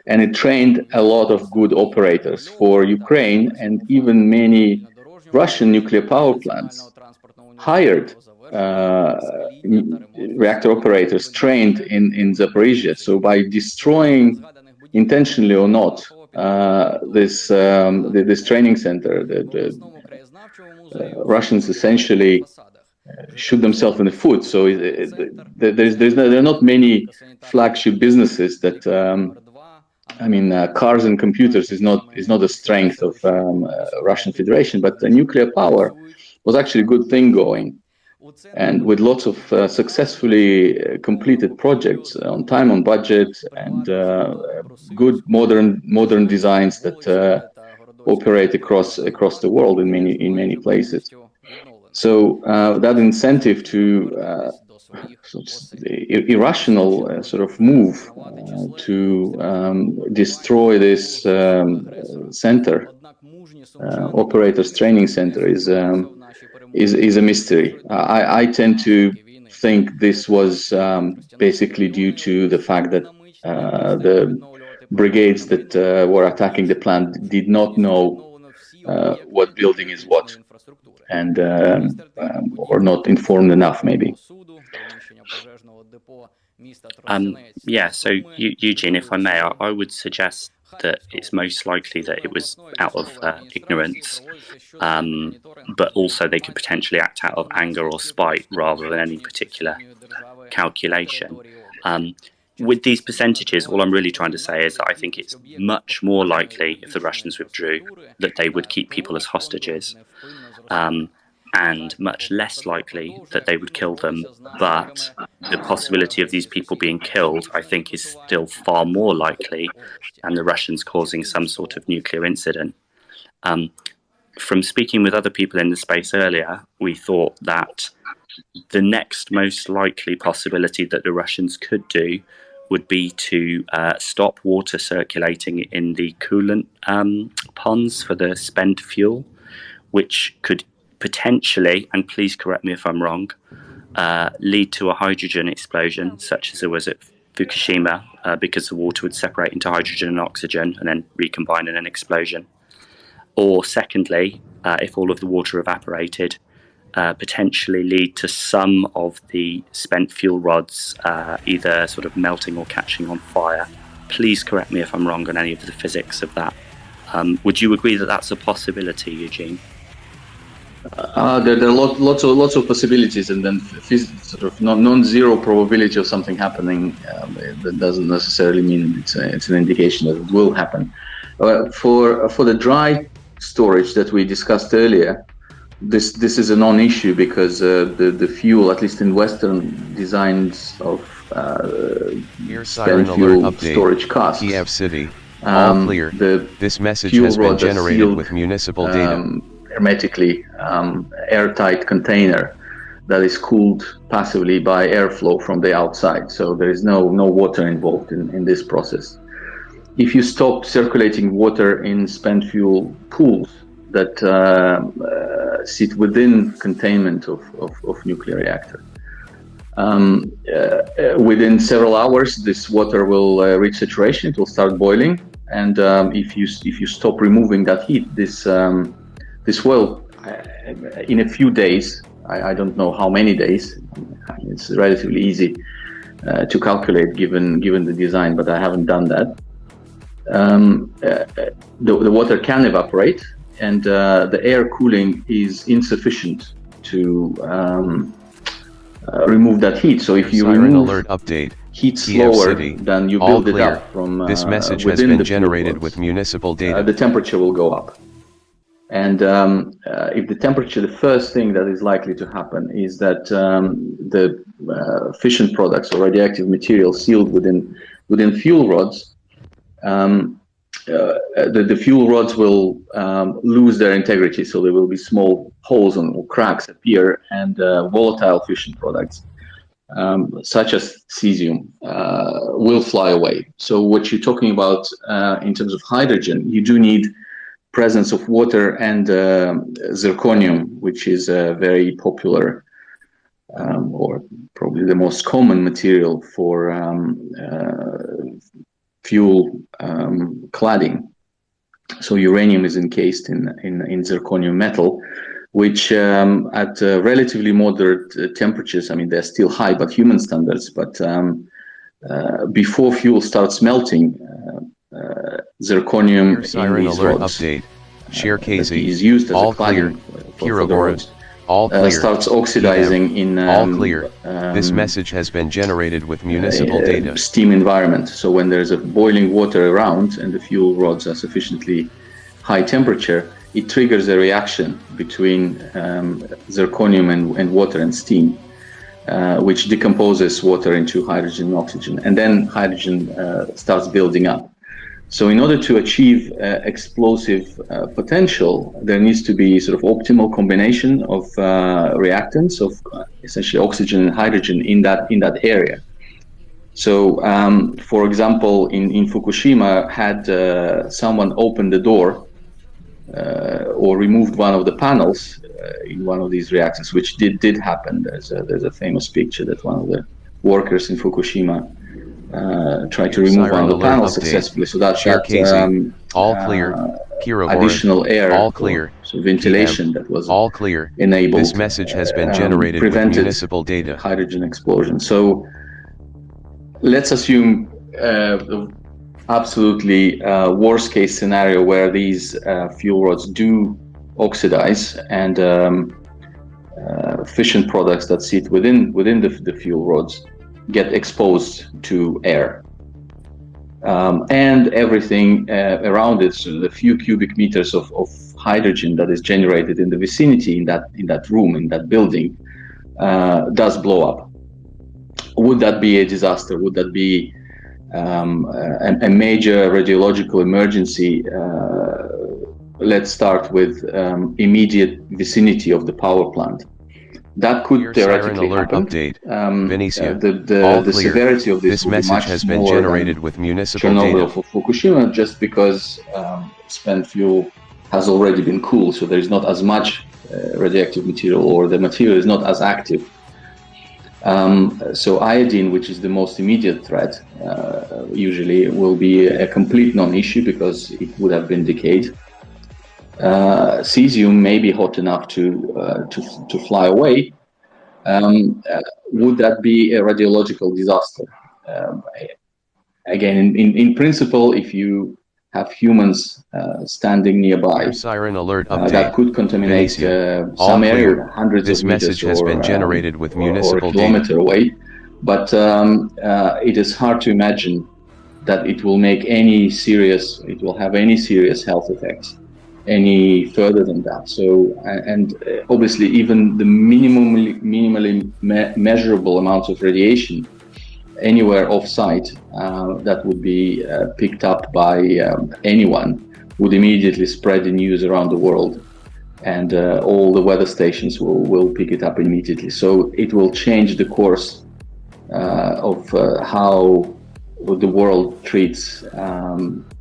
And it trained a lot of good operators for Ukraine, and even many Russian nuclear power plants hired reactor operators trained in Zaporizhzhia. So by destroying, intentionally or not, this training center, the Russians essentially shoot themselves in the foot. So there are not many flagship businesses that. Cars and computers is not the strength of Russian Federation, but the nuclear power was actually a good thing going, and with lots of successfully completed projects on time, on budget, and good modern designs that operate across the world in many places. So that incentive to the irrational sort of move to destroy this center, operators training center, is a mystery. I tend to think this was basically due to the fact that the brigades that were attacking the plant did not know what building is what, and or not informed enough, maybe. Yeah, so Eugene, if I may, I would suggest that it's most likely that it was out of ignorance, but also they could potentially act out of anger or spite rather than any particular calculation. With these percentages, all I'm really trying to say is that I think it's much more likely, if the Russians withdrew, that they would keep people as hostages, and much less likely that they would kill them. But the possibility of these people being killed, I think, is still far more likely than the Russians causing some sort of nuclear incident. From speaking with other people in the space earlier, we thought that the next most likely possibility that the Russians could do would be to stop water circulating in the coolant ponds for the spent fuel, which could potentially, and please correct me if I'm wrong, lead to a hydrogen explosion, such as there was at Fukushima, because the water would separate into hydrogen and oxygen and then recombine in an explosion. Or secondly, if all of the water evaporated, potentially lead to some of the spent fuel rods either sort of melting or catching on fire. Please correct me if I'm wrong on any of the physics of that. Would you agree that that's a possibility, Eugene? There are lots of possibilities, and then sort of non-zero probability of something happening. That doesn't necessarily mean it's an indication that it will happen. For the dry storage that we discussed earlier, this is a non-issue because the fuel, at least in Western designs of spent fuel storage casks, Kiev City. All clear. This message has been generated with municipal data. Hermetically airtight container that is cooled passively by airflow from the outside, so there is no water involved in this process. If you stop circulating water in spent fuel pools that sit within containment of nuclear reactor, within several hours this water will reach saturation, it will start boiling, and if you stop removing that heat, this well, in a few days, I don't know how many days. It's relatively easy to calculate given the design, but I haven't done that. The water can evaporate, and the air cooling is insufficient to remove that heat. So if you remove heat slower than you build it up from this message has been generated with municipal data. The temperature will go up. And if the temperature, the first thing that is likely to happen is that the fission products or radioactive material sealed within fuel rods, the fuel rods will lose their integrity, so there will be small holes or cracks appear, and volatile fission products, such as cesium, will fly away. So what you're talking about in terms of hydrogen, you do need presence of water and zirconium, which is a very popular or probably the most common material for fuel cladding. So uranium is encased in zirconium metal, which at relatively moderate temperatures, I mean, they're still high, but human standards, but before fuel starts melting, zirconium in these rods is used as a cladding for the roads. Starts oxidizing in all clear. This message has been generated with municipal data. Steam environment. So when there's a boiling water around and the fuel rods are sufficiently high temperature, it triggers a reaction between zirconium and water and steam, which decomposes water into hydrogen and oxygen, and then hydrogen starts building up. So in order to achieve explosive potential, there needs to be sort of optimal combination of reactants of essentially oxygen and hydrogen in that area. So, for example, in Fukushima, had someone opened the door or removed one of the panels in one of these reactors, which did happen. There's a famous picture that one of the workers in Fukushima tried to remove one of the panels successfully, so that all clear. Additional air, all clear. So ventilation that was all clear. Enabled. This message has been generated with municipal data. Hydrogen explosion. So let's assume the absolutely worst case scenario where these fuel rods do oxidize and fission products that sit within the fuel rods get exposed to air, and everything around it, so the few cubic meters of hydrogen that is generated in the vicinity in that room, in that building, does blow up. Would that be a disaster? Would that be a major radiological emergency? Let's start with immediate vicinity of the power plant. That could theoretically happen. Venetia. The severity of this message has been generated with municipal Chernobyl data. For Fukushima, just because spent fuel has already been cooled, so there is not as much radioactive material, or the material is not as active. So iodine, which is the most immediate threat, usually will be a complete non-issue because it would have been decayed. Cesium may be hot enough to fly away. Would that be a radiological disaster? Again, in principle, if you have humans standing nearby, siren alert update. That could contaminate some area, hundreds this of meters message has been generated with municipal or a kilometer away. But it is hard to imagine that it will have any serious health effects any further than that. So, and obviously even the minimally measurable amounts of radiation anywhere off-site that would be picked up by anyone would immediately spread the news around the world, and all the weather stations will pick it up immediately. So it will change the course of how the world treats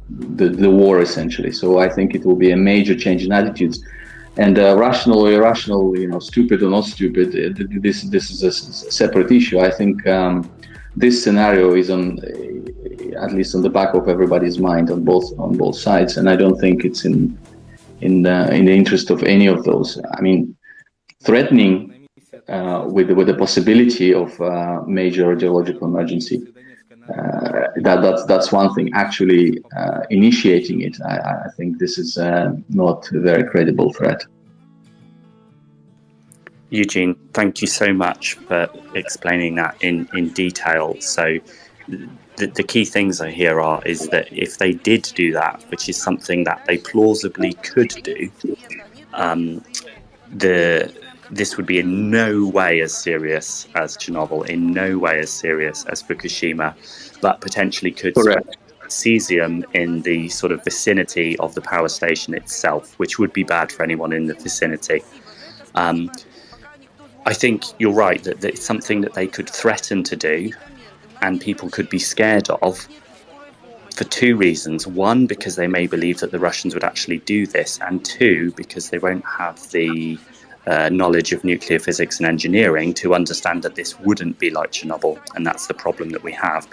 the war, essentially. So I think it will be a major change in attitudes, and rational or irrational, stupid or not stupid, this is a separate issue. I think this scenario is at least on the back of everybody's mind on both sides, and I don't think it's in the interest of any of those. I mean, threatening with the possibility of major radiological emergency. That's one thing. Actually, initiating it, I think this is not a very credible threat. Eugene, thank you so much for explaining that in detail. So the key things I hear is that if they did do that, which is something that they plausibly could do, this would be in no way as serious as Chernobyl, in no way as serious as Fukushima, but potentially could spread cesium in the sort of vicinity of the power station itself, which would be bad for anyone in the vicinity. I think you're right that it's something that they could threaten to do and people could be scared of for two reasons. One, because they may believe that the Russians would actually do this, and two, because they won't have the knowledge of nuclear physics and engineering to understand that this wouldn't be like Chernobyl. And that's the problem that we have.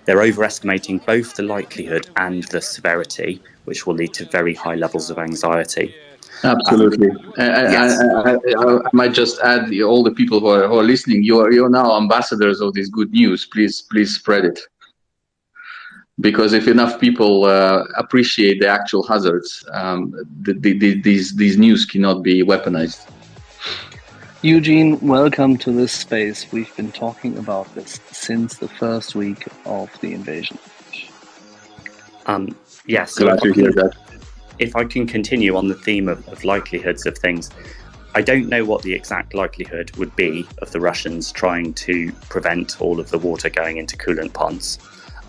They're overestimating both the likelihood and the severity, which will lead to very high levels of anxiety. Absolutely. I might just add, all the people who are listening, you're now ambassadors of this good news. Please spread it, because if enough people appreciate the actual hazards, these news cannot be weaponized. Eugene, welcome to this space. We've been talking about this since the first week of the invasion. Yes. Glad to hear that. If I can continue on the theme of likelihoods of things, I don't know what the exact likelihood would be of the Russians trying to prevent all of the water going into coolant ponds.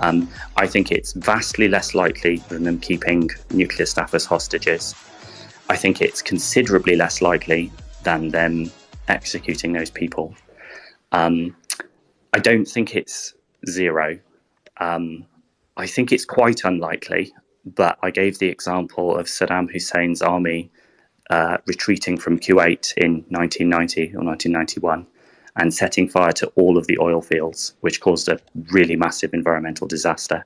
I think it's vastly less likely than them keeping nuclear staff as hostages. I think it's considerably less likely than them executing those people. I don't think it's zero. I think it's quite unlikely. But I gave the example of Saddam Hussein's army retreating from Kuwait in 1990 or 1991 and setting fire to all of the oil fields, which caused a really massive environmental disaster.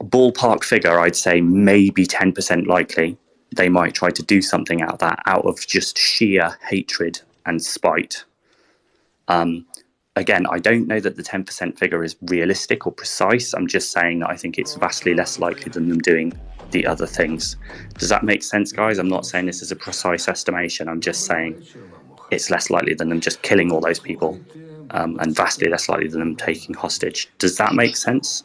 Ballpark figure, I'd say maybe 10% likely they might try to do something out of just sheer hatred and spite. Again, I don't know that the 10% figure is realistic or precise. I'm just saying that I think it's vastly less likely than them doing the other things. Does that make sense, guys? I'm not saying this is a precise estimation. I'm just saying it's less likely than them just killing all those people, and vastly less likely than them taking hostage. Does that make sense?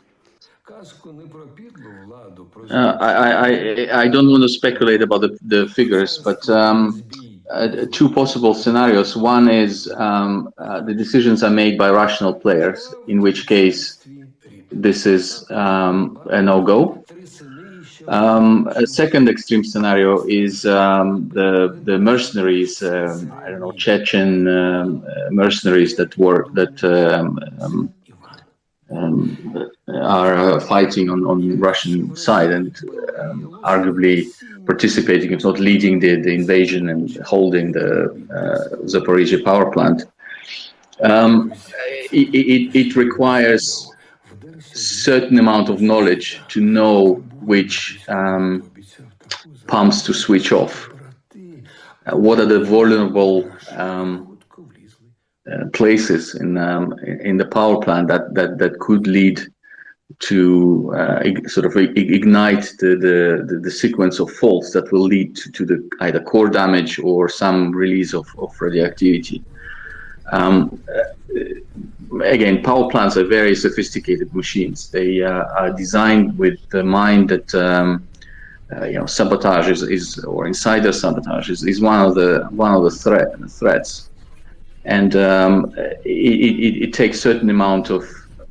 I don't want to speculate about the figures, but two possible scenarios. One is the decisions are made by rational players, in which case this is a no-go. A second extreme scenario is the mercenaries, I don't know, Chechen mercenaries that are fighting on the Russian side and arguably participating, if not leading, the invasion and holding the Zaporizhzhia power plant. It requires certain amount of knowledge to know which pumps to switch off. What are the vulnerable places in the power plant that could lead to sort of ignite the sequence of faults that will lead to the either core damage or some release of radioactivity. Again, power plants are very sophisticated machines. They are designed with the mind that sabotage is or insider sabotage is one of the threats, and it takes certain amount of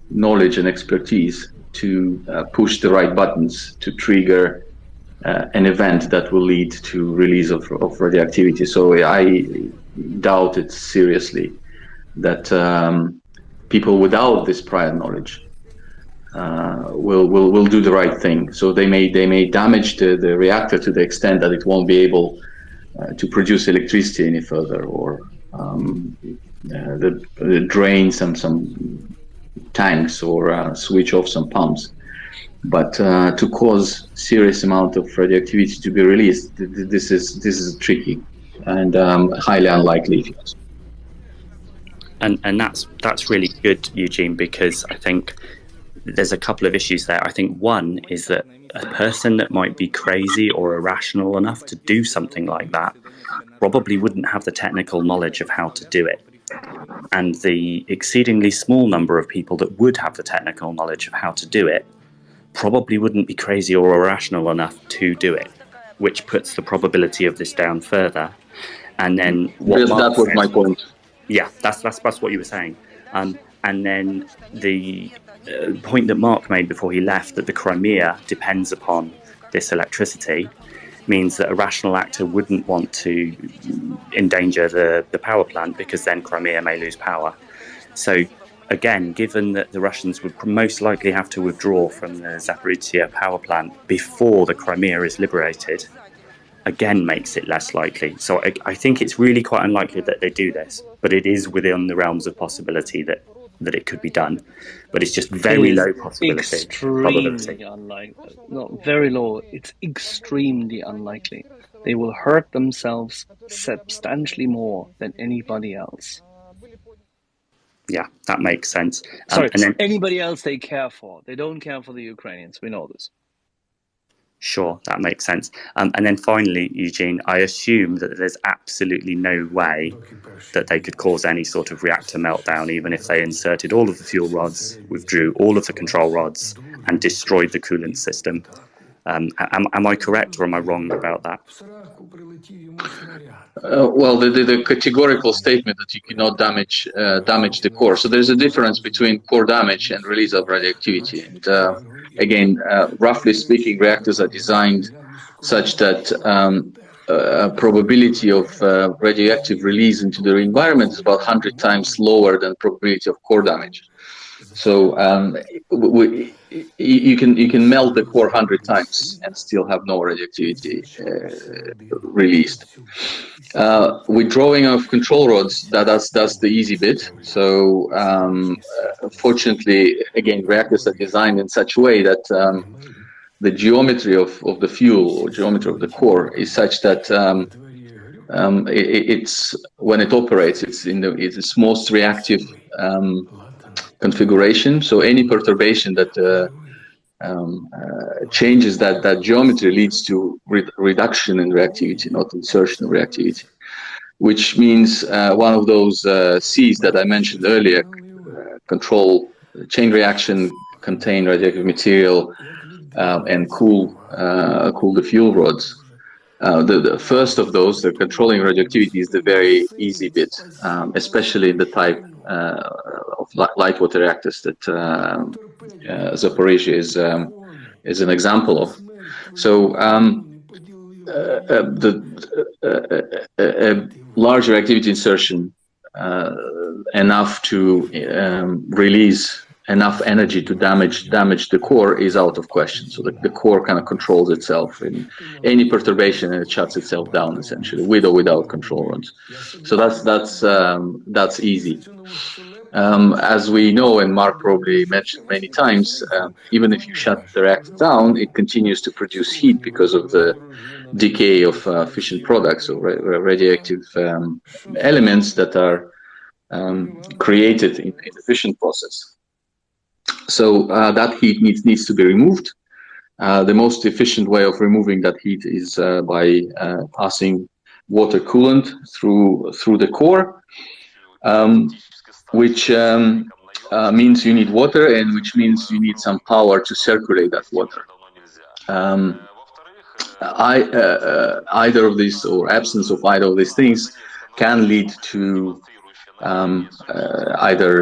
knowledge and expertise to push the right buttons to trigger an event that will lead to release of radioactivity. So I doubt it seriously that people without this prior knowledge will do the right thing. So they may damage the reactor to the extent that it won't be able to produce electricity any further, or drain some tanks or switch off some pumps. But to cause serious amount of radioactivity to be released, this is tricky. and highly unlikely if you ask. And that's really good, Eugene, because I think there's a couple of issues there. I think one is that a person that might be crazy or irrational enough to do something like that probably wouldn't have the technical knowledge of how to do it. And the exceedingly small number of people that would have the technical knowledge of how to do it probably wouldn't be crazy or irrational enough to do it, which puts the probability of this down further. And then that was my point. Yeah, that's what you were saying. And then the point that Mark made before he left, that the Crimea depends upon this electricity, means that a rational actor wouldn't want to endanger the power plant, because then Crimea may lose power. So again, given that the Russians would most likely have to withdraw from the Zaporizhzhia power plant before the Crimea is liberated, again makes it less likely. So I think it's really quite unlikely that they do this, but it is within the realms of possibility that it could be done. But it's just very low possibility. Extremely unlikely. Not very low. It's extremely unlikely. They will hurt themselves substantially more than anybody else. Yeah, that makes sense. Sorry, and then, anybody else they care for. They don't care for the Ukrainians. We know this. Sure, that makes sense. And then finally, Eugene, I assume that there's absolutely no way that they could cause any sort of reactor meltdown, even if they inserted all of the fuel rods, withdrew all of the control rods, and destroyed the coolant system. Am I correct, or am I wrong about that? Well, the categorical statement that you cannot damage the core. So there's a difference between core damage and release of radioactivity. And again, roughly speaking, reactors are designed such that probability of radioactive release into the environment is about 100 times lower than probability of core damage. So you can melt the core 100 times and still have no radioactivity released. Withdrawing of control rods, that's the easy bit. So fortunately, again, reactors are designed in such a way that the geometry of the fuel or geometry of the core is such that it's when it operates, it's its most reactive configuration. So any perturbation that changes that geometry leads to reduction in reactivity, not insertion of reactivity, which means one of those C's that I mentioned earlier, control chain reaction, contain radioactive material, and cool the fuel rods. The first of those, the controlling radioactivity, is the very easy bit, especially in the type of light water reactors that Zaporizhzhia is an example of. So the larger activity insertion enough to release enough energy to damage the core is out of question. So the core kind of controls itself in any perturbation, and it shuts itself down essentially, with or without control rods. So that's easy. As we know, and Mark probably mentioned many times, even if you shut the reactor down, it continues to produce heat because of the decay of fission products or radioactive elements that are created in the fission process. So that heat needs to be removed. The most efficient way of removing that heat is by passing water coolant through the core, which means you need water, and which means you need some power to circulate that water. Either of these, or absence of either of these things, can lead to either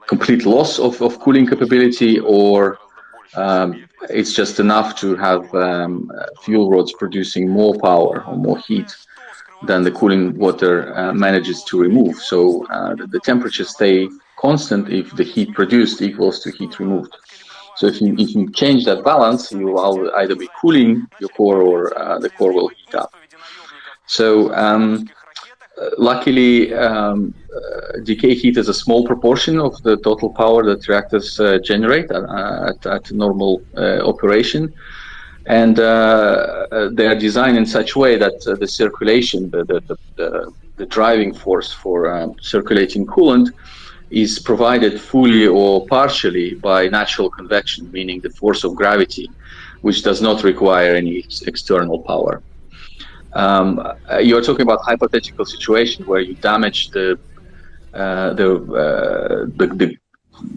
complete loss of cooling capability, or it's just enough to have fuel rods producing more power or more heat than the cooling water manages to remove. So the temperatures stay constant if the heat produced equals to heat removed. So if you change that balance, you will either be cooling your core, or the core will heat up. So luckily, decay heat is a small proportion of the total power that reactors generate at normal operation. and they are designed in such a way that the circulation, the driving force for circulating coolant is provided fully or partially by natural convection, meaning the force of gravity, which does not require any external power. You're talking about hypothetical situation where you damage the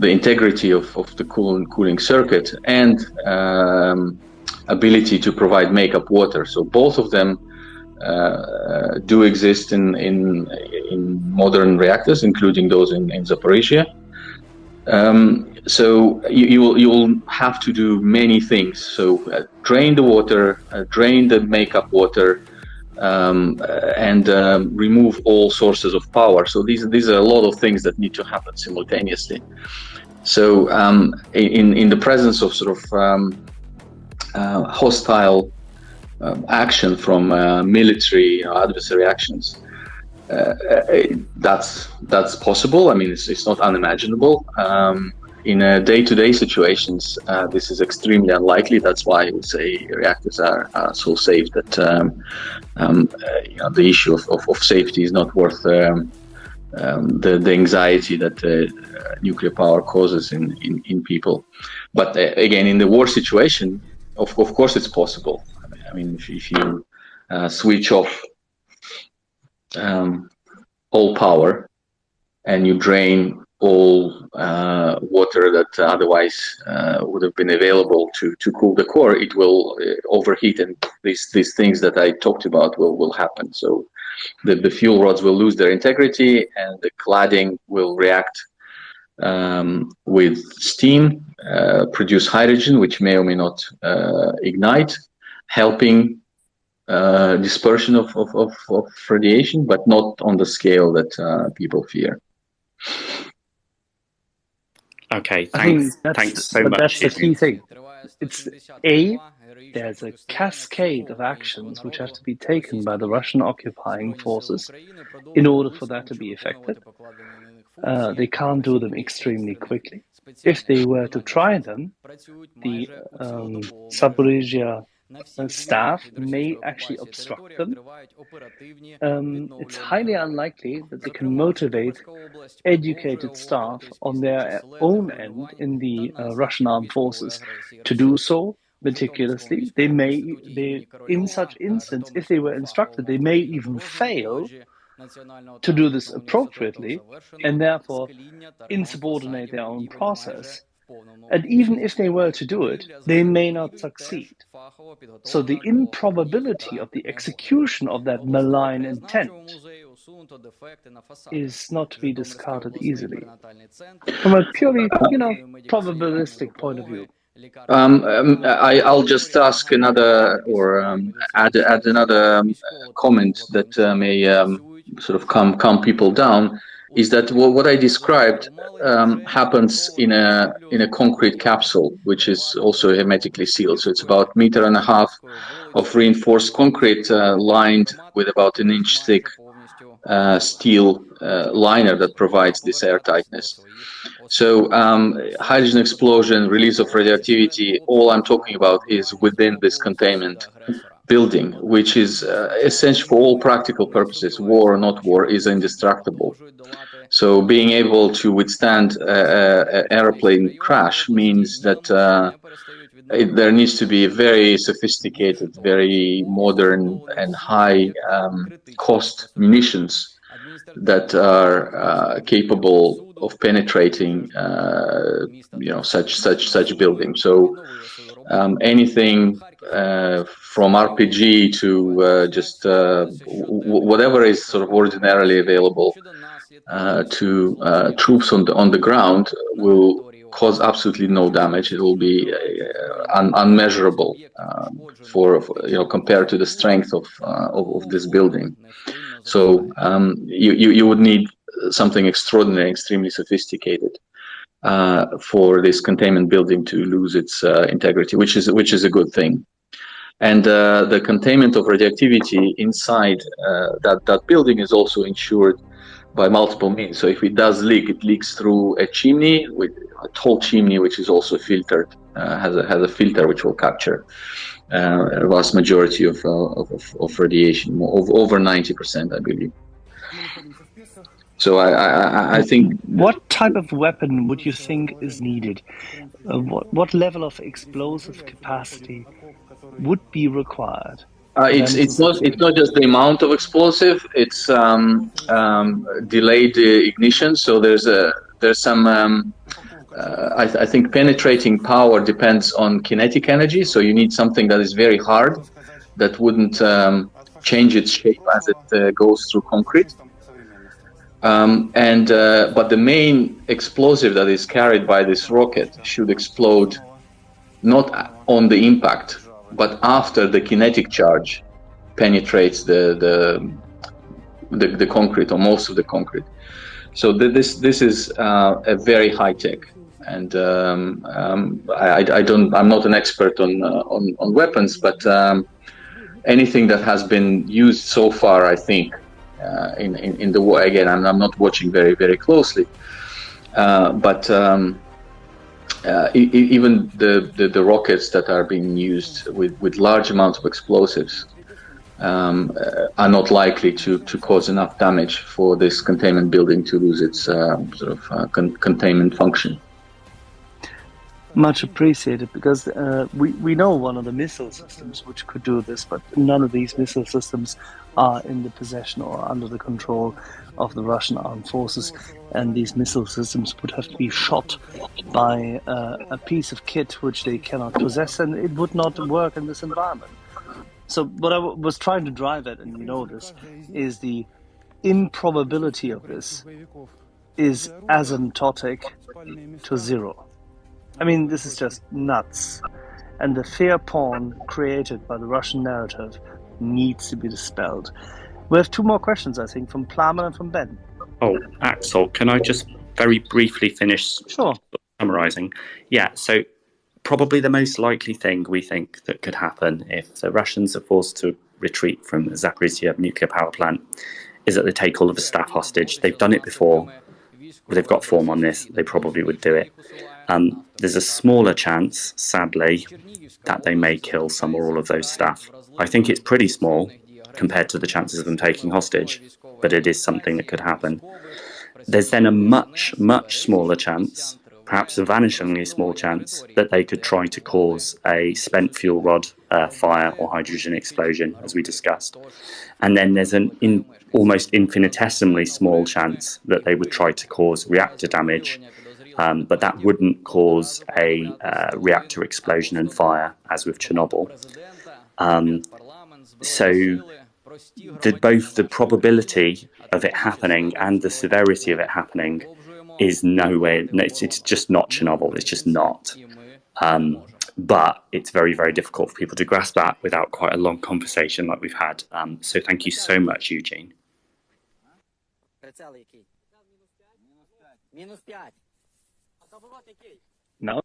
integrity of the cooling circuit and ability to provide makeup water. So both of them do exist in modern reactors, including those in Zaporizhia. So you'll have to do many things. So drain the water, drain the makeup water, and remove all sources of power. So these are a lot of things that need to happen simultaneously. So in the presence of sort of hostile action from military adversary actions, that's possible. I mean, it's not unimaginable. In day-to-day situations, this is extremely unlikely. That's why I would say reactors are so safe that the issue of safety is not worth the anxiety that nuclear power causes in people. But again, in the war situation, of course it's possible. I mean, if you switch off all power and you drain all water that otherwise would have been available to cool the core, it will overheat, and these things that I talked about will happen. So the fuel rods will lose their integrity, and the cladding will react with steam, produce hydrogen, which may or may not ignite, helping dispersion of radiation, but not on the scale that people fear. Okay, thanks so much. That's the key thing. It's there's a cascade of actions which have to be taken by the Russian occupying forces in order for that to be effective. They can't do them extremely quickly. If they were to try them, the Zaporizhia staff may actually obstruct them. It's highly unlikely that they can motivate educated staff on their own end in the Russian armed forces to do so meticulously. In such instance, if they were instructed, they may even fail to do this appropriately and therefore insubordinate their own process. And even if they were to do it, they may not succeed. So the improbability of the execution of that malign intent is not to be discarded easily. From a purely, probabilistic point of view. I'll just ask another, or add another comment that may sort of calm people down. Is that what I described happens in a concrete capsule, which is also hermetically sealed. So it's about 1.5 meters of reinforced concrete lined with about 1 inch thick steel liner that provides this airtightness. So hydrogen explosion, release of radioactivity, all I'm talking about is within this containment building, which is essential for all practical purposes, war or not war, is indestructible. So being able to withstand an airplane crash means that there needs to be very sophisticated, very modern and high cost munitions that are capable of penetrating such building. So anything from RPG to just whatever is sort of ordinarily available to troops on the ground will cause absolutely no damage. It will be unmeasurable compared to the strength of this building. So you would need something extraordinary, extremely sophisticated for this containment building to lose its integrity, which is a good thing. And the containment of radioactivity inside that building is also ensured by multiple means. So if it does leak, it leaks through a chimney, with a tall chimney, which is also filtered, has a filter which will capture a vast majority of radiation, over 90%, I believe. So I think. What type of weapon would you think is needed? What level of explosive capacity would be required? It's not just the amount of explosive. It's delayed ignition. So there's some. I think penetrating power depends on kinetic energy. So you need something that is very hard, that wouldn't change its shape as it goes through concrete. But the main explosive that is carried by this rocket should explode not on the impact, but after the kinetic charge penetrates the concrete, or most of the concrete. So this is a very high tech, and I'm not an expert on weapons, but anything that has been used so far, I think, in the war, again, I'm not watching very, very closely, but even the rockets that are being used with large amounts of explosives are not likely to cause enough damage for this containment building to lose its containment function. Much appreciated, because we know one of the missile systems which could do this, but none of these missile systems are in the possession or under the control of the Russian armed forces, and these missile systems would have to be shot by a piece of kit which they cannot possess, and it would not work in this environment. So what I was trying to drive at, and you know this, is the improbability of this is asymptotic to zero. I mean, this is just nuts. And the fear porn created by the Russian narrative needs to be dispelled. We have two more questions, I think, from Plamen and from Ben. Oh, Axel, can I just very briefly finish summarising? Yeah, so probably the most likely thing we think that could happen if the Russians are forced to retreat from the Zaporizhzhia nuclear power plant is that they take all of the staff hostage. They've done it before. They've got form on this. They probably would do it. There's a smaller chance, sadly, that they may kill some or all of those staff. I think it's pretty small compared to the chances of them taking hostage, but it is something that could happen. There's then a much, much smaller chance, perhaps a vanishingly small chance, that they could try to cause a spent fuel rod fire or hydrogen explosion, as we discussed. And then there's an almost infinitesimally small chance that they would try to cause reactor damage, but that wouldn't cause a reactor explosion and fire, as with Chernobyl. So both the probability of it happening and the severity of it happening is nowhere. It's just not Chernobyl. It's just not. But it's very, very difficult for people to grasp that without quite a long conversation like we've had. So thank you so much, Eugene. No.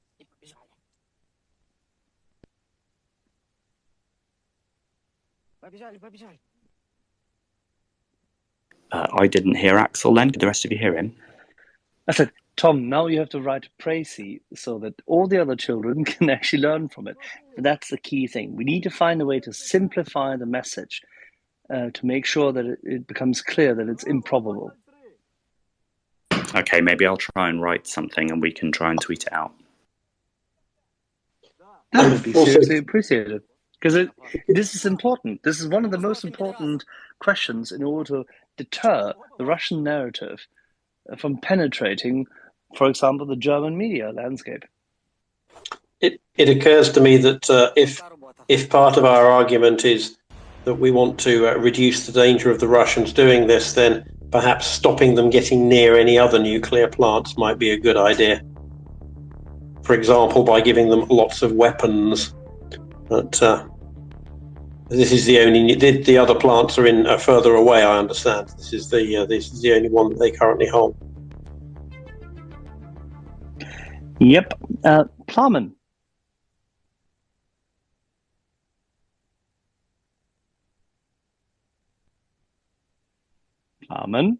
I didn't hear Axel then. Did the rest of you hear him? I said, Tom, now you have to write Précis so that all the other children can actually learn from it. That's the key thing. We need to find a way to simplify the message to make sure that it becomes clear that it's improbable. Okay, maybe I'll try and write something and we can try and tweet it out. That would be seriously appreciated. Because this is important. This is one of the most important questions in order to deter the Russian narrative from penetrating, for example, the German media landscape. It occurs to me that if part of our argument is that we want to reduce the danger of the Russians doing this, then perhaps stopping them getting near any other nuclear plants might be a good idea. For example, by giving them lots of weapons. But this is the only. The other plants are further away. I understand. This is the only one that they currently hold. Yep, Plamen. Plamen.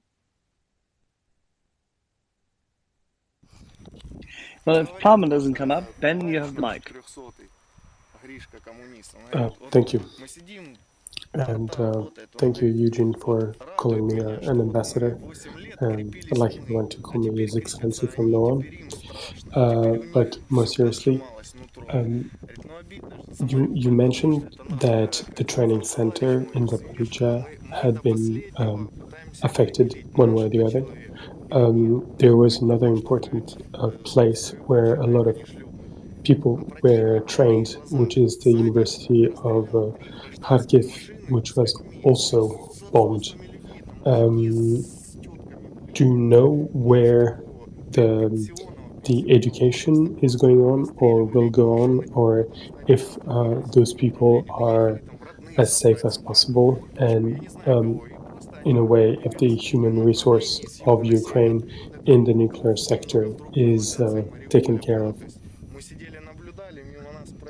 Well, if Plamen doesn't come up, Ben, you have the mic. Thank you. And thank you, Eugene, for calling me an ambassador. I'd like everyone to call me His Excellency from now on. But more seriously, you mentioned that the training center in Zaporizhzhia had been affected one way or the other. There was another important place where a lot of people were trained, which is the University of Kharkiv, which was also bombed. Do you know where the education is going on or will go on, or if those people are as safe as possible, and in a way, if the human resource of Ukraine in the nuclear sector is taken care of?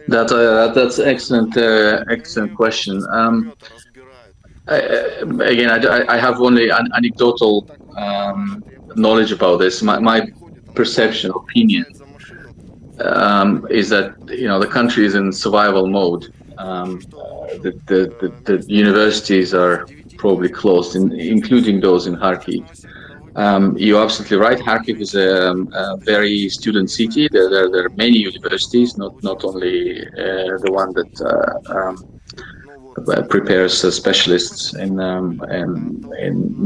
That's excellent question. I have only anecdotal knowledge about this. My perception, opinion, is that the country is in survival mode. The universities are probably closed, including those in Kharkiv. You're absolutely right. Kharkiv is a very student city. There are many universities, not only the one that prepares specialists in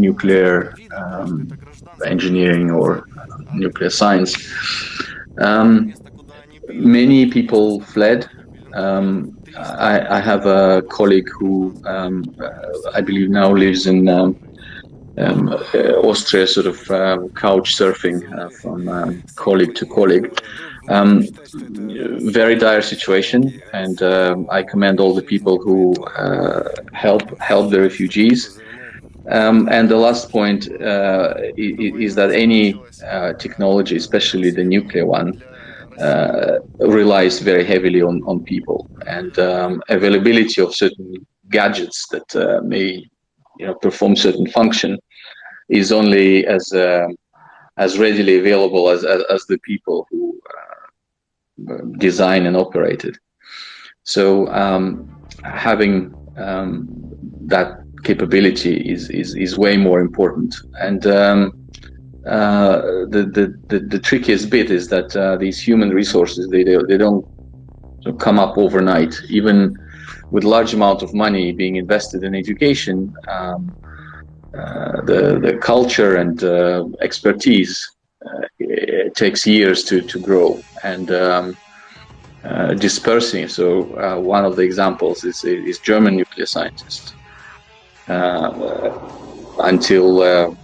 nuclear engineering or nuclear science. Many people fled. I have a colleague who I believe now lives in Austria, sort of couch surfing from colleague to colleague. Very dire situation, and I commend all the people who help the refugees. And the last point is that any technology, especially the nuclear one, relies very heavily on people, and availability of certain gadgets that may perform certain function is only as readily available as the people who design and operate it. So having that capability is way more important. And the trickiest bit is that these human resources, they don't come up overnight. Even with large amount of money being invested in education, the culture and expertise it takes years to grow and dispersing. So one of the examples is German nuclear scientists. Until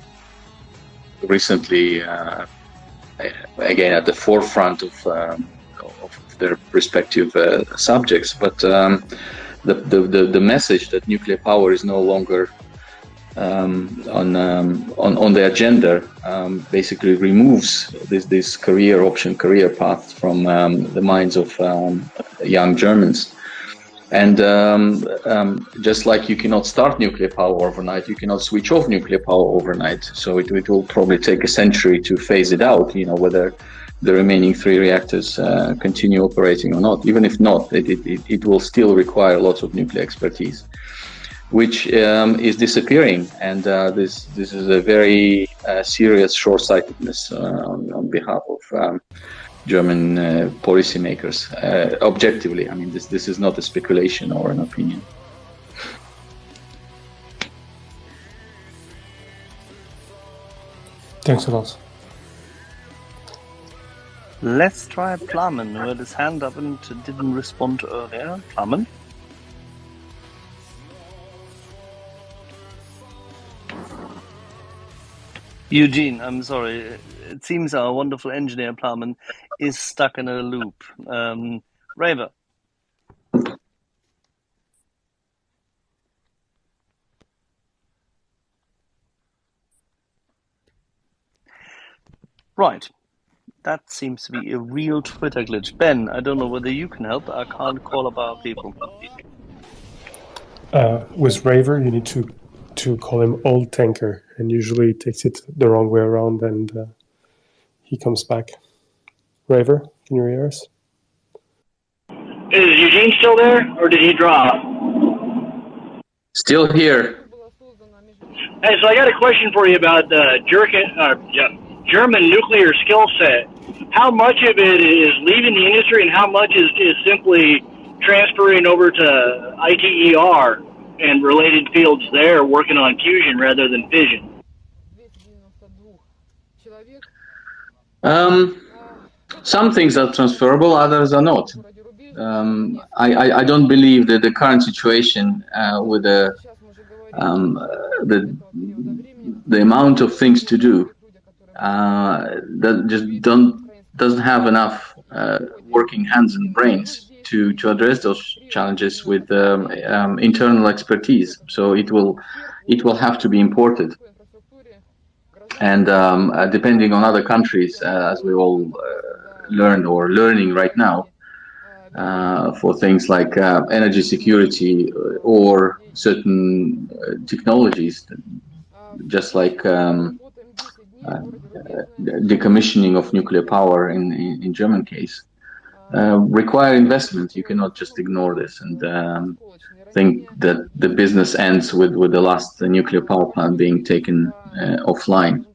recently, again at the forefront of their respective subjects, but the message that nuclear power is no longer on the agenda basically removes this career path from the minds of young Germans. And just like you cannot start nuclear power overnight, you cannot switch off nuclear power overnight. So it will probably take a century to phase it out, whether the remaining 3 reactors continue operating or not. Even if not, it will still require lots of nuclear expertise, which is disappearing. And this is a very serious short-sightedness on behalf of German policymakers. Objectively, I mean, this is not a speculation or an opinion. Thanks a lot. Let's try Plamen, who had his hand up and didn't respond earlier. Plamen? Eugene, I'm sorry. It seems our wonderful engineer, Plamen, is stuck in a loop. Raver. Right. That seems to be a real Twitter glitch. Ben, I don't know whether you can help. I can't call up our people. With Raver, you need to call him Old Tanker, and usually he takes it the wrong way around, and he comes back. Raver, can you hear us? Is Eugene still there, or did he drop? Still here. Hey, so I got a question for you about the German nuclear skill set. How much of it is leaving the industry, and how much is simply transferring over to ITER and related fields there, working on fusion rather than fission? Some things are transferable, others are not. I don't believe that the current situation with the amount of things to do that just doesn't have enough working hands and brains to address those challenges with internal expertise. So it will have to be imported. And depending on other countries, as we all learned or learning right now, for things like energy security or certain technologies, just like decommissioning of nuclear power in German case, require investment. You cannot just ignore this and think that the business ends with the last nuclear power plant being taken offline.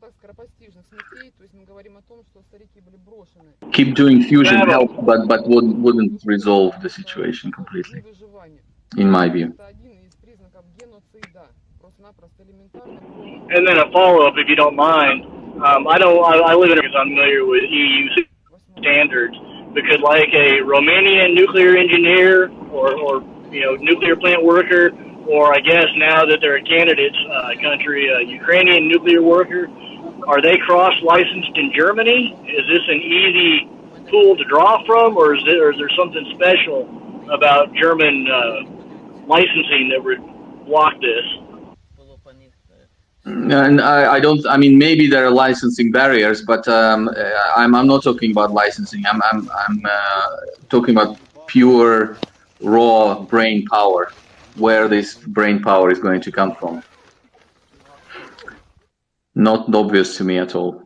Keep doing fusion help, but wouldn't resolve the situation completely, in my view. And then a follow-up, if you don't mind. I live in because I'm familiar with EU standards, because like a Romanian nuclear engineer or nuclear plant worker, or I guess now that they're a candidate country, a Ukrainian nuclear worker, are they cross-licensed in Germany? Is this an easy pool to draw from, or is there something special about German licensing that would block this? And I don't. I mean, maybe there are licensing barriers, but I'm not talking about licensing. I'm talking about pure raw brain power, where this brain power is going to come from. Not obvious to me at all.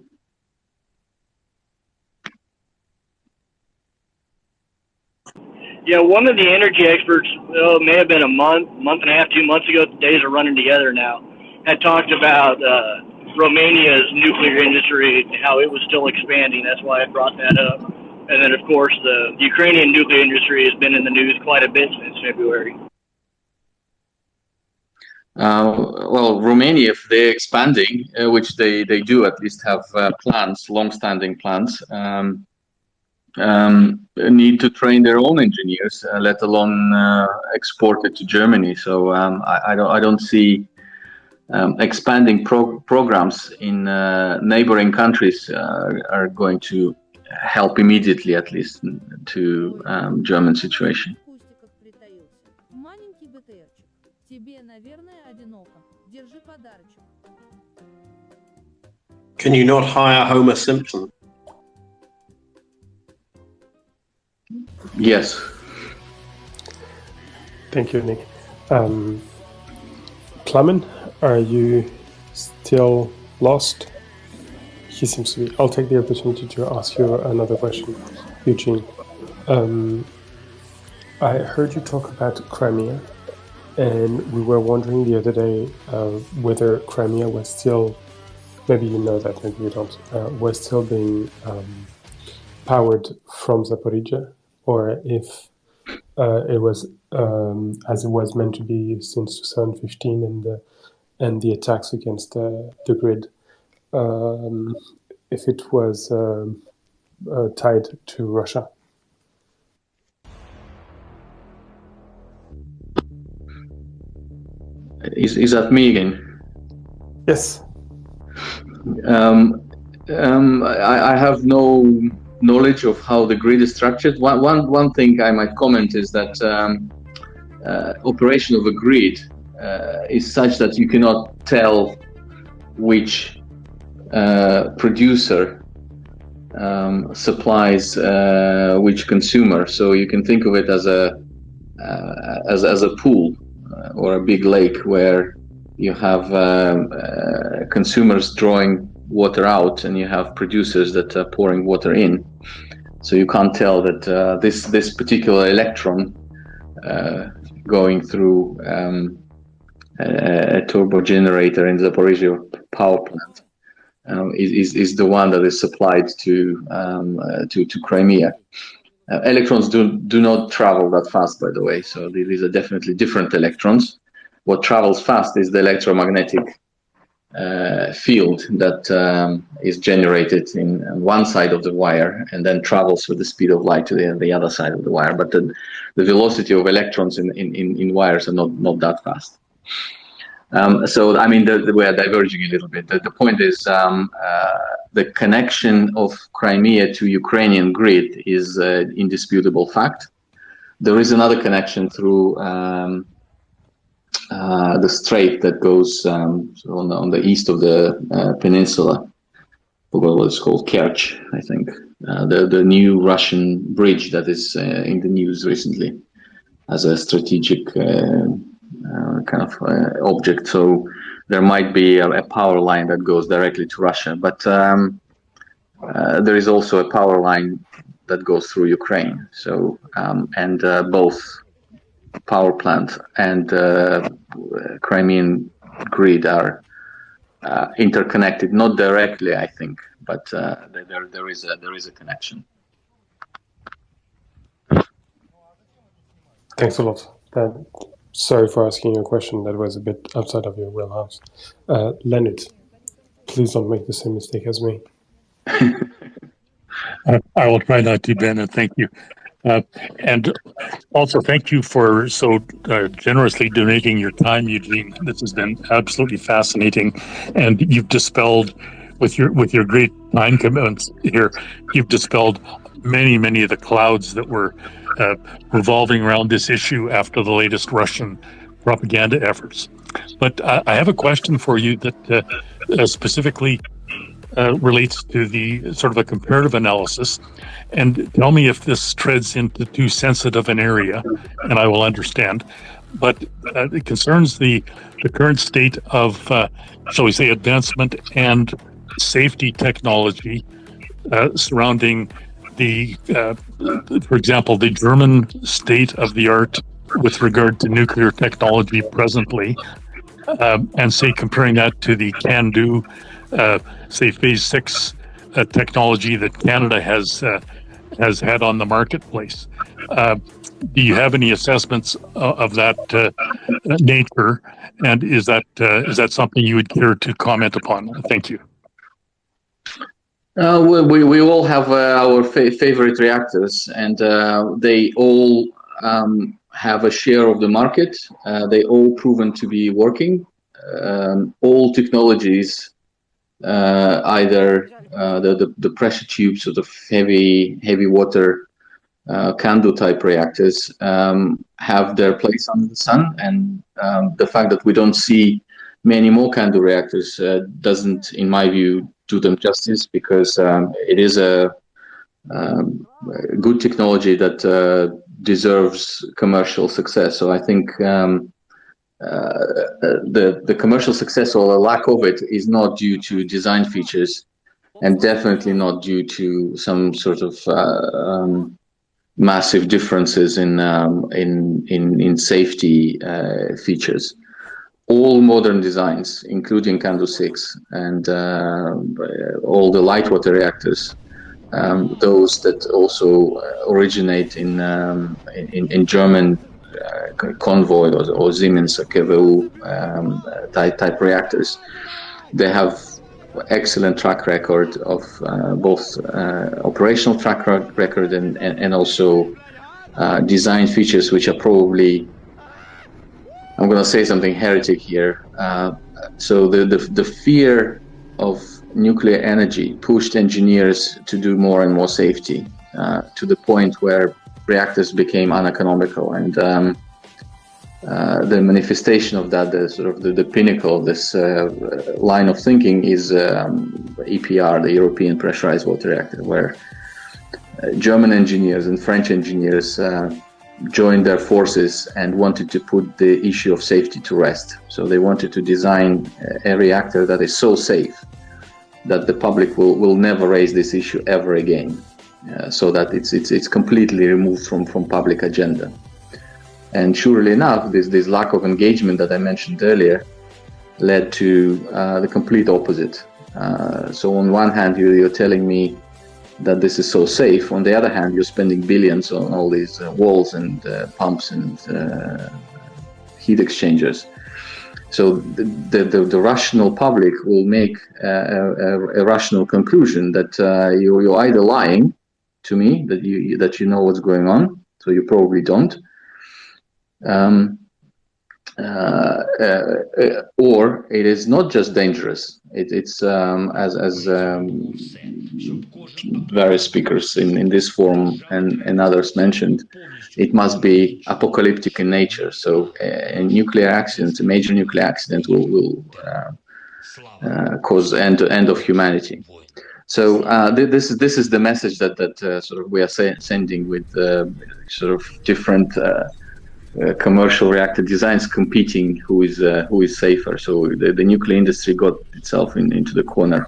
Yeah, one of the energy experts, it may have been a month and a half, 2 months ago, the days are running together now, had talked about Romania's nuclear industry and how it was still expanding. That's why I brought that up. And then, of course, the Ukrainian nuclear industry has been in the news quite a bit since February. Well, Romania, if they're expanding, which they do at least have plans, long-standing plans, need to train their own engineers, let alone export it to Germany. So I don't see expanding programs in neighboring countries are going to help immediately, at least, to German situation. Can you not hire Homer Simpson? Yes. Thank you, Nick. Plamen, are you still lost? He seems to be. I'll take the opportunity to ask you another question, Eugene. I heard you talk about Crimea, and we were wondering the other day whether Crimea was still, maybe you know that, maybe you don't, was still being powered from Zaporizhzhia, or if it was as it was meant to be since 2015 and the attacks against the grid, if it was tied to Russia. Is that me again? Yes. I have no knowledge of how the grid is structured. One thing I might comment is that operation of a grid is such that you cannot tell which producer supplies which consumer. So you can think of it as a pool or a big lake where you have consumers drawing water out and you have producers that are pouring water in. So you can't tell that this particular electron going through a turbo generator in the Zaporizhzhia power plant is the one that is supplied to Crimea. Electrons do not travel that fast, by the way. So these are definitely different electrons. What travels fast is the electromagnetic field that is generated in one side of the wire and then travels with the speed of light to the other side of the wire. But the velocity of electrons in wires are not that fast. So I mean, we are diverging a little bit. The point is the connection of Crimea to Ukrainian grid is an indisputable fact. There is another connection through the strait that goes on the east of the peninsula. What it's called, Kerch, I think. The new Russian bridge that is in the news recently as a strategic kind of object. So there might be a power line that goes directly to Russia, but there is also a power line that goes through Ukraine. So and both power plant and Crimean grid are interconnected, not directly, I think, but there is a connection. Thanks a lot. Sorry for asking a question that was a bit outside of your wheelhouse. Leonard, please don't make the same mistake as me. I will try not to, Ben, and thank you. And also thank you for so generously donating your time, Eugene. This has been absolutely fascinating, and you've dispelled with your great time commitments here. You've dispelled many of the clouds that were revolving around this issue after the latest Russian propaganda efforts. But I have a question for you that specifically relates to the sort of a comparative analysis, and tell me if this treads into too sensitive an area, and I will understand. But it concerns the current state of, shall we say, advancement and safety technology surrounding for example, the German state of the art with regard to nuclear technology presently, and say comparing that to the CANDU, say phase 6 technology that Canada has had on the marketplace. Do you have any assessments of that nature, and is that something you would care to comment upon? Thank you. We all have our favorite reactors, and they all have a share of the market. They all proven to be working. All technologies, either the pressure tubes or the heavy water CANDU type reactors, have their place under the sun, and the fact that we don't see many more CANDU reactors doesn't, in my view, do them justice, because it is a good technology that deserves commercial success. So I think the commercial success or the lack of it is not due to design features, and definitely not due to some sort of massive differences in safety features. All modern designs, including CANDU 6 and all the light water reactors, those that also originate in German Convoy or Siemens or KWU type reactors, they have excellent track record of both operational track record and also design features which are probably, I'm going to say something heretic here. So the fear of nuclear energy pushed engineers to do more and more safety, to the point where reactors became uneconomical. And the manifestation of that, the pinnacle of this line of thinking is EPR, the European Pressurized Water Reactor, where German engineers and French engineers joined their forces and wanted to put the issue of safety to rest. So they wanted to design a reactor that is so safe that the public will never raise this issue ever again. so that it's completely removed from public agenda. And surely enough, this lack of engagement that I mentioned earlier led to the complete opposite. So on one hand, you're telling me that this is so safe. On the other hand, you're spending billions on all these walls and pumps and heat exchangers. So the rational public will make a rational conclusion that you're either lying to me, that you know what's going on, so you probably don't, or it is not just dangerous. It's as various speakers in this forum and others mentioned, it must be apocalyptic in nature. So a nuclear accident, a major nuclear accident, will cause end of humanity. So this is the message that sort of we are sending with sort of different commercial reactor designs competing who is safer. So the nuclear industry got itself into the corner.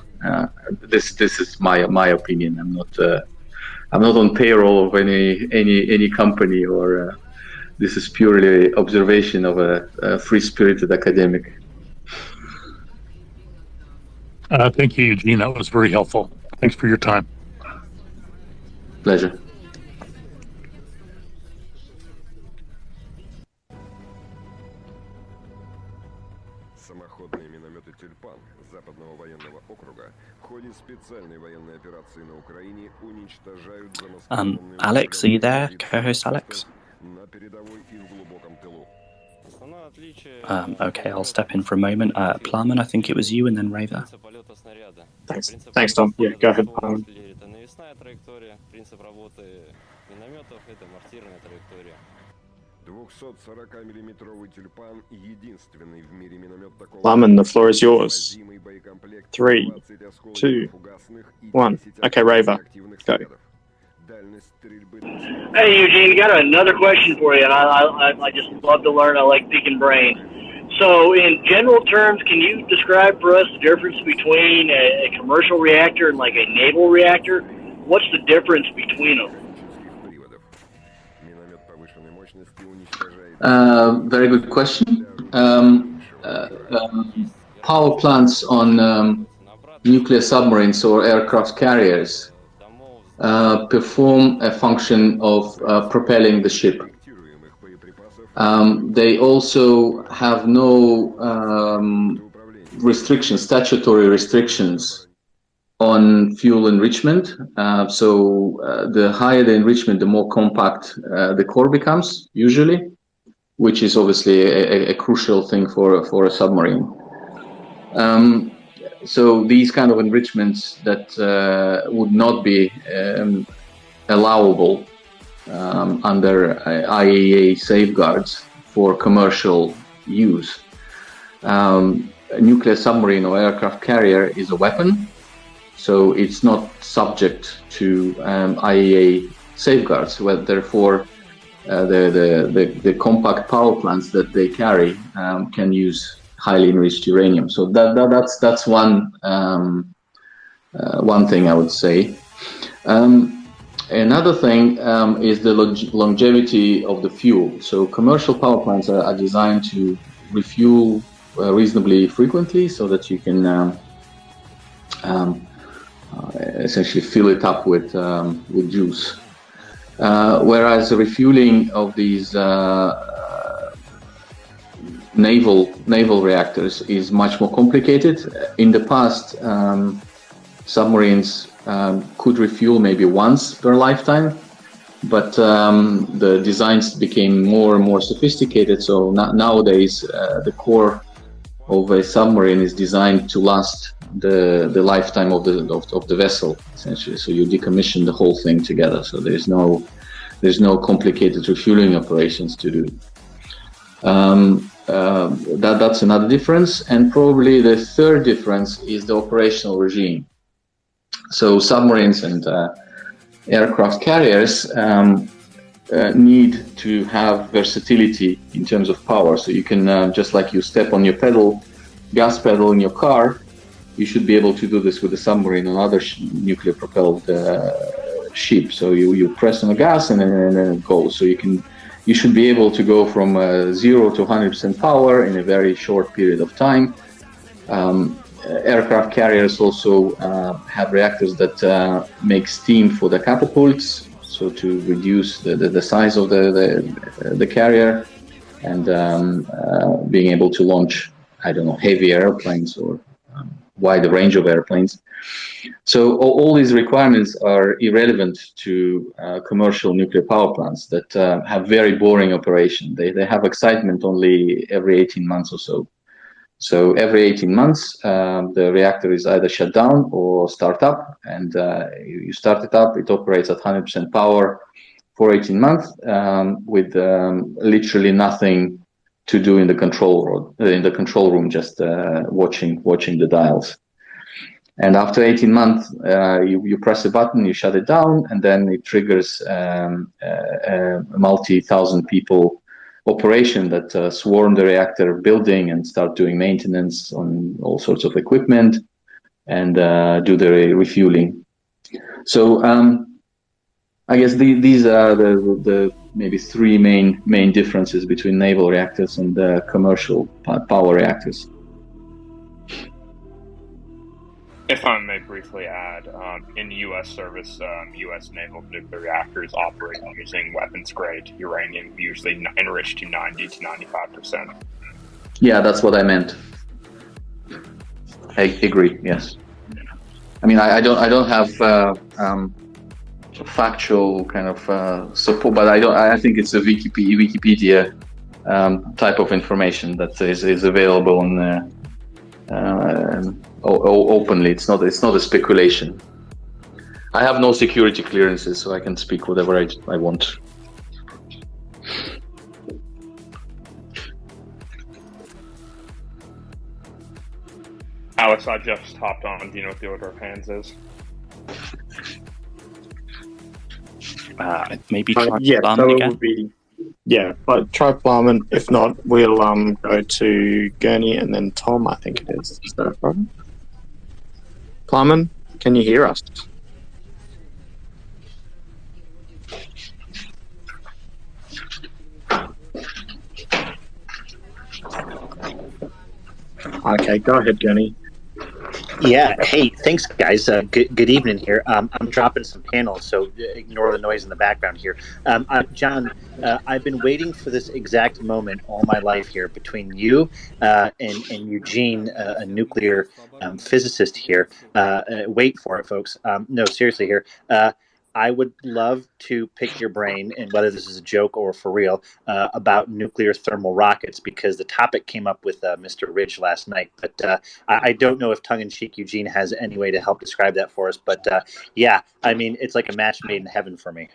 This is my opinion. I'm not on payroll of any company, or this is purely observation of a free-spirited academic. Thank you, Eugene. That was very helpful. Thanks for your time. Pleasure. Самоходные минометы «Тюльпан» Западного военного округа в ходе специальной военной операции на Украине уничтожают замаскированные... Alex, are you there? Co-host Alex? на передовой и в глубоком тылу. Okay, I'll step in for a moment. Plowman, I think it was you, and then Raver. Thanks, Tom. Yeah, go ahead, Plowman. Plowman, the floor is yours. 3, 2, 1. Okay, Raver, go. Hey, Eugene, got another question for you, and I just love to learn. I like picking brains. So, in general terms, can you describe for us the difference between a commercial reactor and like a naval reactor? What's the difference between them? Very good question. Power plants on nuclear submarines or aircraft carriers perform a function of propelling the ship. They also have no restrictions, statutory restrictions on fuel enrichment. So the higher the enrichment, the more compact the core becomes, usually, which is obviously a crucial thing for a submarine. So these kind of enrichments that would not be allowable under IAEA safeguards for commercial use. A nuclear submarine or aircraft carrier is a weapon, so it's not subject to IAEA safeguards. Well, therefore, the compact power plants that they carry can use highly enriched uranium. So that's one thing I would say. Another thing is the longevity of the fuel. So commercial power plants are designed to refuel reasonably frequently, so that you can essentially fill it up with juice. Whereas the refueling of these naval reactors is much more complicated. In the past, submarines could refuel maybe once per lifetime, but the designs became more and more sophisticated. So nowadays, the core of a submarine is designed to last the lifetime of the vessel, essentially. So you decommission the whole thing together. So there's no complicated refueling operations to do. That's another difference, and probably the third difference is the operational regime. So submarines and aircraft carriers need to have versatility in terms of power. So you can, just like you step on your gas pedal in your car, you should be able to do this with a submarine and other nuclear propelled ship. So you press on the gas and then it goes. So you should be able to go from 0 to 100% power in a very short period of time. Aircraft carriers also have reactors that make steam for the catapults, so to reduce the size of the carrier, and being able to launch, I don't know, heavier airplanes or wider range of airplanes. So all these requirements are irrelevant to commercial nuclear power plants that have very boring operation. They have excitement only every 18 months or so. So every 18 months, the reactor is either shut down or start up, and you start it up, it operates at 100% power for 18 months with literally nothing to do in the control room, just watching the dials. And after 18 months, you press a button, you shut it down, and then it triggers a multi-thousand people operation that swarm the reactor building and start doing maintenance on all sorts of equipment and do the refueling. So I guess these are the maybe three main differences between naval reactors and commercial power reactors. If I may briefly add, in U.S. service, U.S. naval nuclear reactors operate using weapons-grade uranium, usually enriched to 90 to 95%. Yeah, that's what I meant. I agree. Yes. I mean, I don't have factual kind of support, but I think it's a Wikipedia type of information that is available on. Openly. It's not a speculation. I have no security clearances, so I can speak whatever I want. Alex, I just hopped on. Do you know what the order of hands is? Maybe try yeah, so Barman it again. would be but try Barman. If not, we'll go to Gurney and then Tom. I think it is. Is that a problem? Barman, can you hear us? Okay, go ahead, Gurney. Yeah, hey, thanks, guys. Good evening here. I'm dropping some panels, so ignore the noise in the background here. John, I've been waiting for this exact moment all my life here between you and Eugene, a nuclear physicist here. Wait for it, folks. No, seriously here. I would love to pick your brain, and whether this is a joke or for real, about nuclear thermal rockets, because the topic came up with Mr. Ridge last night. But I don't know if tongue-in-cheek Eugene has any way to help describe that for us. But yeah, I mean, it's like a match made in heaven for me.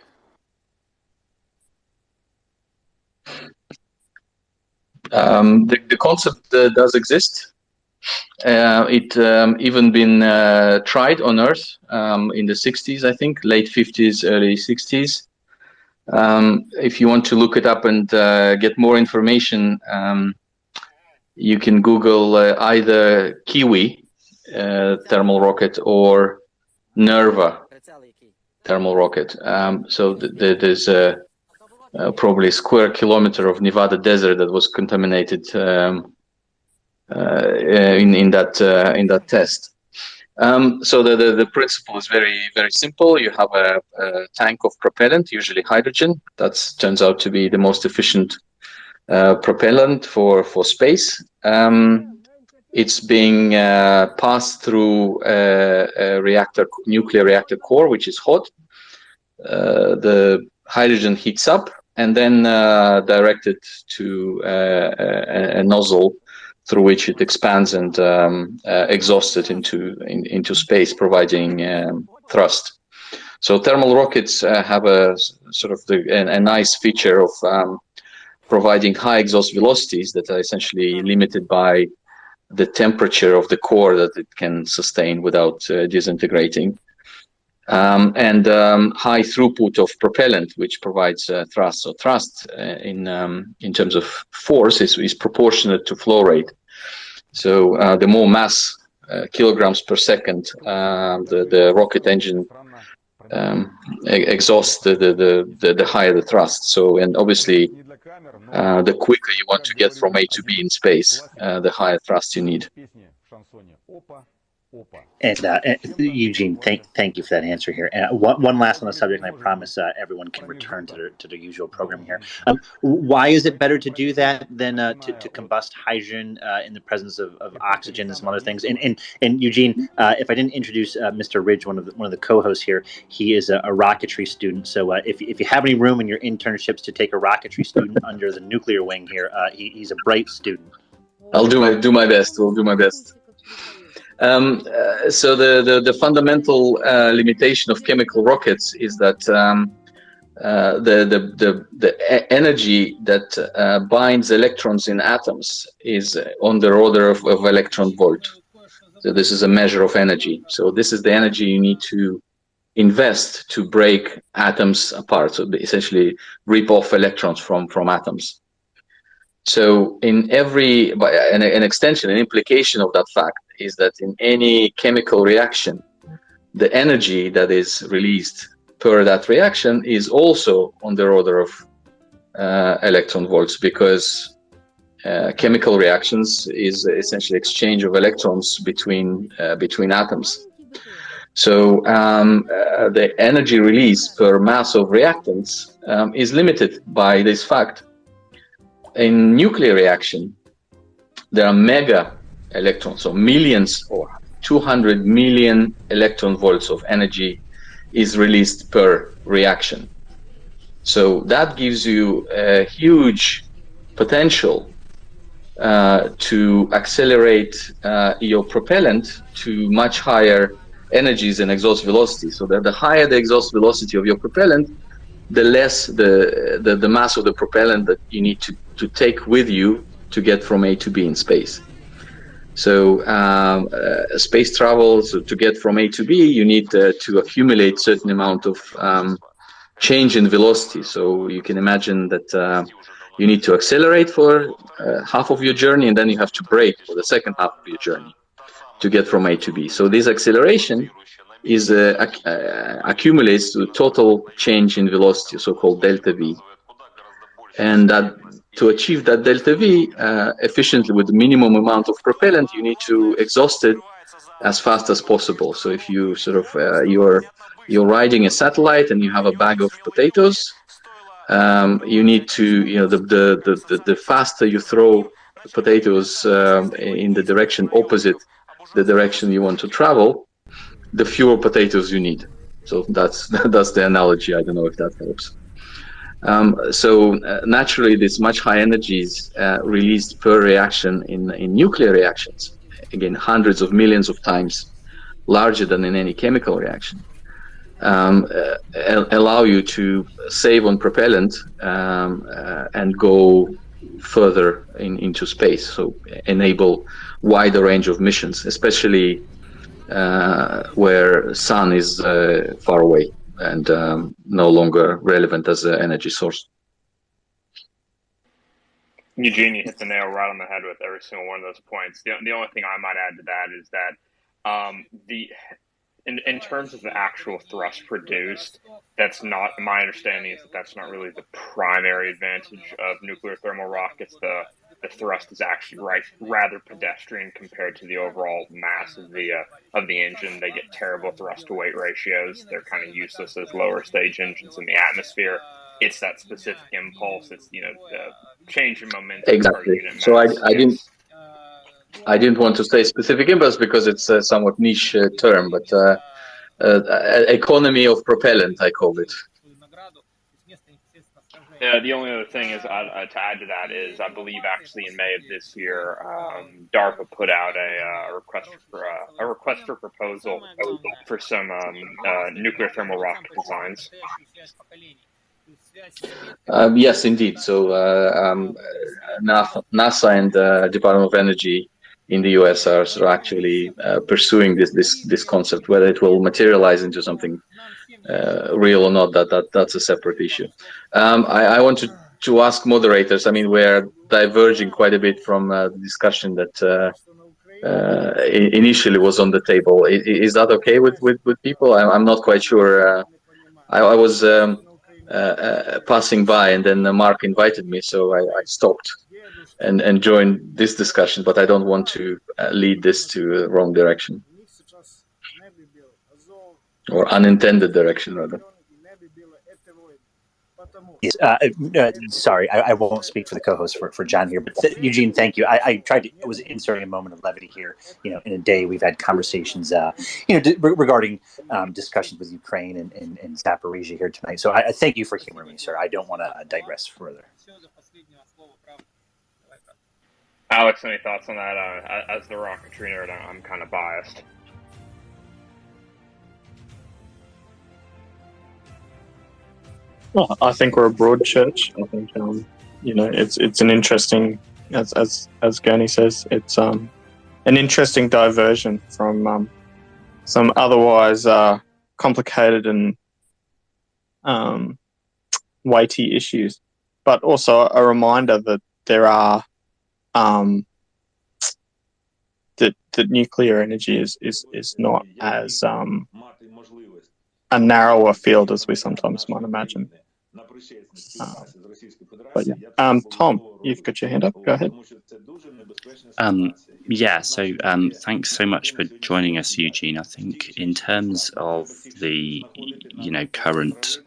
The concept does exist. It even been tried on Earth in the 60s, I think, late 50s, early 60s. If you want to look it up and get more information, you can Google either Kiwi thermal rocket or Nerva thermal rocket. So there's probably a square kilometer of Nevada desert that was contaminated in that test. So the principle is very, very simple. You have a tank of propellant, usually hydrogen. That turns out to be the most efficient propellant for space. It's being passed through a nuclear reactor core, which is hot. The hydrogen heats up and then directed to a nozzle through which it expands and exhausts it into space, providing thrust. So thermal rockets have a sort of a nice feature of providing high exhaust velocities that are essentially limited by the temperature of the core that it can sustain without disintegrating. And high throughput of propellant, which provides thrust. So thrust in terms of force is proportionate to flow rate. So the more mass, kilograms per second, the rocket engine exhaust the higher the thrust. So, and obviously, the quicker you want to get from A to B in space, the higher thrust you need. And Eugene, thank you for that answer here. And one last on the subject, and I promise everyone can return to their usual programming here. Why is it better to do that than to combust hydrogen in the presence of oxygen and some other things? And Eugene, if I didn't introduce Mr. Ridge, one of the co-hosts here, he is a rocketry student. So if you have any room in your internships to take a rocketry student under the nuclear wing here, he's a bright student. I'll do my best. We'll do my best. So the fundamental limitation of chemical rockets is that the energy that binds electrons in atoms is on the order of electron volt. So this is a measure of energy. So this is the energy you need to invest to break atoms apart. So essentially rip off electrons from atoms. So in an extension, an implication of that fact is that in any chemical reaction, the energy that is released per that reaction is also on the order of electron volts, because chemical reactions is essentially exchange of electrons between atoms. So the energy release per mass of reactants is limited by this fact. In nuclear reaction, there are mega electrons, so millions or 200 million electron volts of energy is released per reaction. So that gives you a huge potential to accelerate your propellant to much higher energies and exhaust velocity. So that the higher the exhaust velocity of your propellant, the less the mass of the propellant that you need to take with you to get from A to B in space. So space travel, so to get from A to B, you need to accumulate certain amount of change in velocity. So you can imagine that you need to accelerate for half of your journey, and then you have to brake for the second half of your journey to get from A to B. So this acceleration is accumulates to total change in velocity, so-called delta V. And that to achieve that delta V efficiently with the minimum amount of propellant, you need to exhaust it as fast as possible. So if you sort of you're riding a satellite and you have a bag of potatoes, you need to, you know, the faster you throw potatoes in the direction opposite the direction you want to travel, the fewer potatoes you need. So that's the analogy. I don't know if that helps. So naturally, this much high energies released per reaction in nuclear reactions, again, hundreds of millions of times larger than in any chemical reaction, allow you to save on propellant and go further into space. So enable wider range of missions, especially where sun is far away and no longer relevant as an energy source. Eugene, you hit the nail right on the head with every single one of those points. The only thing I might add to that is that in terms of the actual thrust produced, that's not, my understanding is that's not really the primary advantage of nuclear thermal rockets. The thrust is actually rather pedestrian compared to the overall mass of the engine. They get terrible thrust to weight ratios. They're kind of useless as lower stage engines in the atmosphere. It's that specific impulse. It's, you know, the change in momentum. Exactly. So I didn't want to say specific impulse because it's a somewhat niche term, but economy of propellant, I call it. Yeah, the only other thing is to add to that is I believe actually in May of this year, DARPA put out a request for proposal for some nuclear thermal rocket designs. Yes, indeed. So NASA and Department of Energy in the US are actually pursuing this concept. Whether it will materialize into something real or not, that's a separate issue. I wanted to ask moderators. I mean, we're diverging quite a bit from the discussion that initially was on the table. Is that okay with people? I'm not quite sure I was passing by, and then Mark invited me, so I stopped and joined this discussion. But I don't want to lead this to the wrong direction, or unintended direction, rather. Yes, sorry, I won't speak for the co-host for John here, but Eugene, thank you. I was inserting a moment of levity here. In a day we've had conversations, regarding discussions with Ukraine and Zaporizhia here tonight. So I thank you for humoring me, sir. I don't want to digress further. Alex, any thoughts on that? As the rocketry nerd, I'm kind of biased. Well, I think we're a broad church. I think it's an interesting, as Gurney says, it's an interesting diversion from some otherwise complicated and weighty issues, but also a reminder that there are that nuclear energy is not as a narrower field as we sometimes might imagine. But yeah, Tom, you've got your hand up. Go ahead. So thanks so much for joining us, Eugene. I think in terms of the current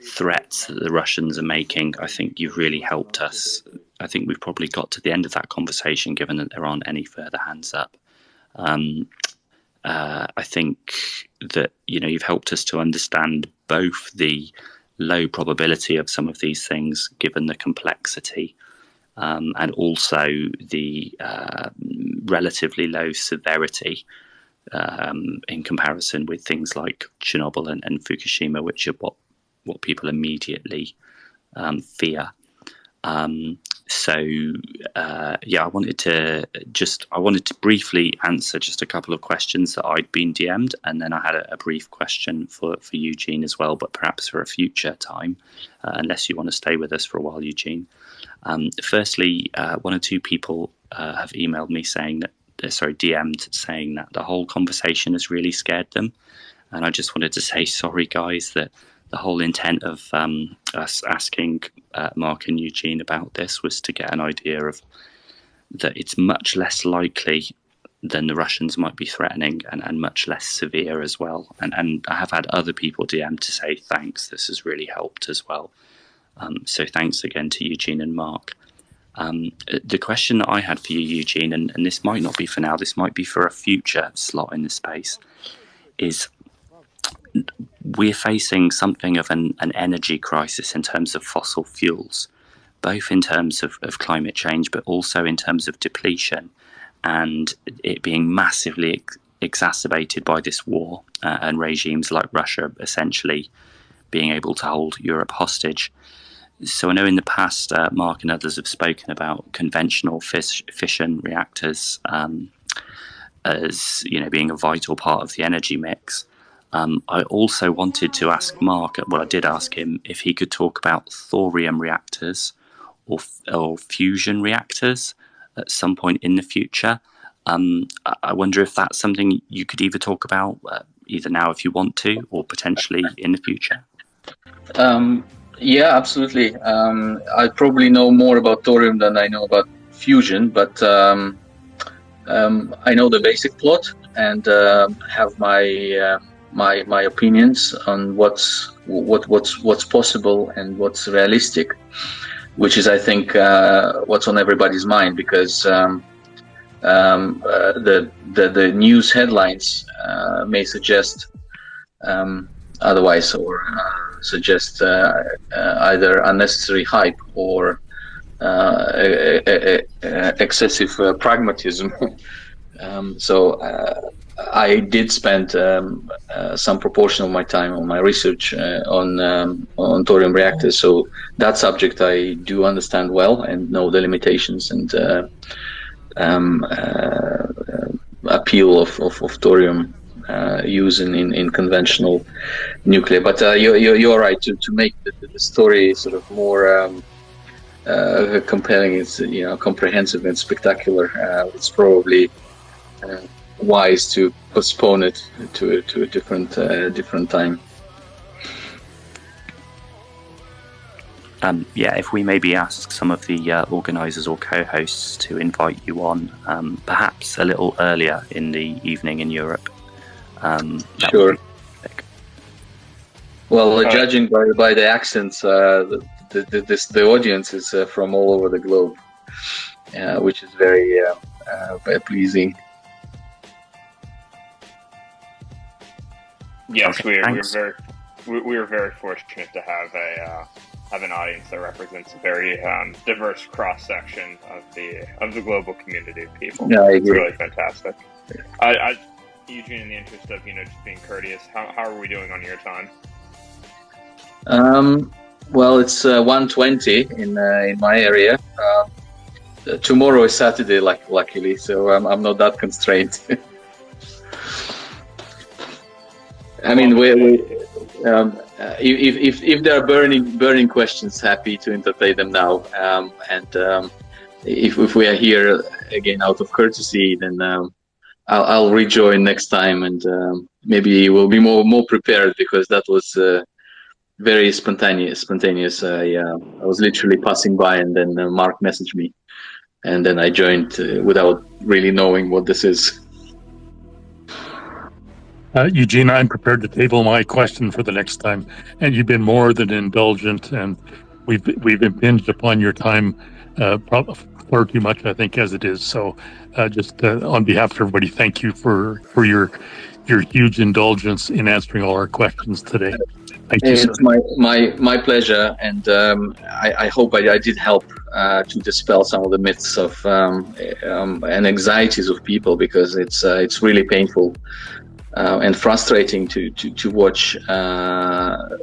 threats that the Russians are making, I think you've really helped us. I think we've probably got to the end of that conversation, given that there aren't any further hands up. I think that you've helped us to understand both the low probability of some of these things, given the complexity, and also the relatively low severity in comparison with things like Chernobyl and Fukushima, which are what people immediately fear. I wanted to briefly answer just a couple of questions that I'd been DM'd, and then I had a brief question for Eugene as well, but perhaps for a future time, unless you want to stay with us for a while, Eugene. Firstly, one or two people have emailed me DM'd saying that the whole conversation has really scared them, and I just wanted to say sorry, guys, that the whole intent of us asking Mark and Eugene about this was to get an idea of that it's much less likely than the Russians might be threatening, and much less severe as well. And I have had other people DM to say thanks, this has really helped as well. So thanks again to Eugene and Mark. The question that I had for you, Eugene, and this might not be for now, this might be for a future slot in the space, is we're facing something of an energy crisis in terms of fossil fuels, both in terms of climate change, but also in terms of depletion, and it being massively exacerbated by this war and regimes like Russia essentially being able to hold Europe hostage. So I know in the past, Mark and others have spoken about conventional fission reactors as being a vital part of the energy mix. I also wanted to ask Mark, I did ask him if he could talk about thorium reactors or fusion reactors at some point in the future. I wonder if that's something you could either talk about either now if you want to, or potentially in the future. Yeah, absolutely. I probably know more about thorium than I know about fusion, but I know the basic plot and have my opinions on what's possible and what's realistic, which is, I think, what's on everybody's mind, because the news headlines may suggest otherwise, or suggest either unnecessary hype or excessive pragmatism. So I did spend some proportion of my time on my research on thorium reactors. So that subject I do understand well and know the limitations and appeal of thorium use in conventional nuclear. But you're right to make the story sort of more compelling. It's comprehensive and spectacular. It's probably wise to postpone it to a different time. if we maybe ask some of the organisers or co-hosts to invite you on, perhaps a little earlier in the evening in Europe. Sure. Well, judging by the accents, the audience is from all over the globe, which is very pleasing. Yes, we are very fortunate to have an audience that represents a very diverse cross section of the global community of people. Yeah, I agree. It's really fantastic. Eugene, in the interest of just being courteous, how are we doing on your time? Well, it's 1:20 in my area. Tomorrow is Saturday, luckily, so I'm not that constrained. I mean, if there are burning questions, happy to entertain them now. If we are here again out of courtesy, then I'll rejoin next time, and maybe we'll be more prepared, because that was very spontaneous. I was literally passing by, and then Mark messaged me, and then I joined without really knowing what this is. Eugene, I'm prepared to table my question for the next time, and you've been more than indulgent, and we've impinged upon your time far too much, I think, as it is. So, just on behalf of everybody, thank you for your huge indulgence in answering all our questions today. Thank you, it's my pleasure, and I hope I did help to dispel some of the myths of and anxieties of people, because it's really painful and frustrating to watch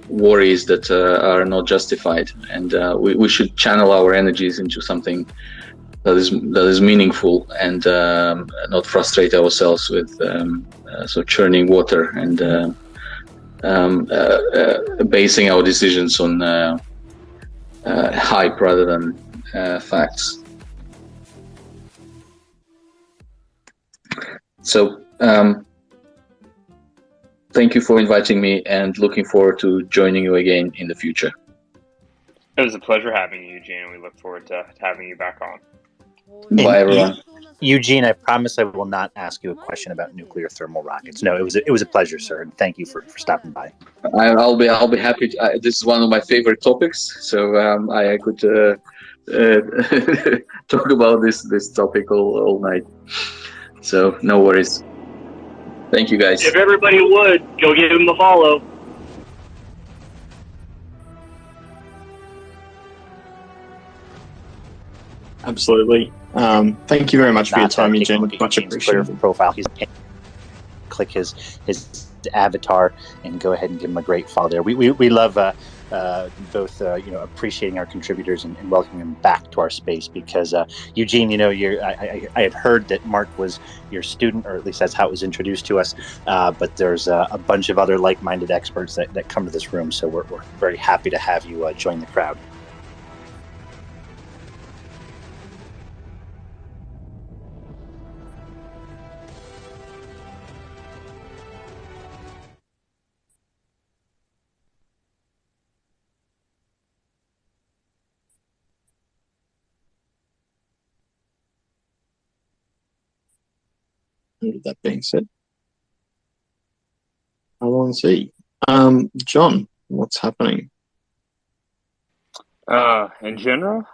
worries that are not justified, and we should channel our energies into something that is meaningful, and not frustrate ourselves with churning water and basing our decisions on hype rather than facts. So thank you for inviting me, and looking forward to joining you again in the future. It was a pleasure having you, Eugene. We look forward to having you back on. Bye, everyone. Eugene, I promise I will not ask you a question about nuclear thermal rockets. No, it was a pleasure, sir, and thank you for stopping by. I'll be happy to, this is one of my favorite topics, so I could talk about this topic all night. So no worries. Thank you, guys. If everybody would, go give him a follow. Absolutely. Thank you very much for your time, Eugene. Much appreciated. Profile. Click his avatar and go ahead and give him a great follow there. We love both appreciating our contributors and welcoming them back to our space, because Eugene, I had heard that Mark was your student, or at least that's how it was introduced to us, but there's a bunch of other like-minded experts that come to this room, so we're very happy to have you join the crowd. With that being said, I want to see. John, what's happening? In general,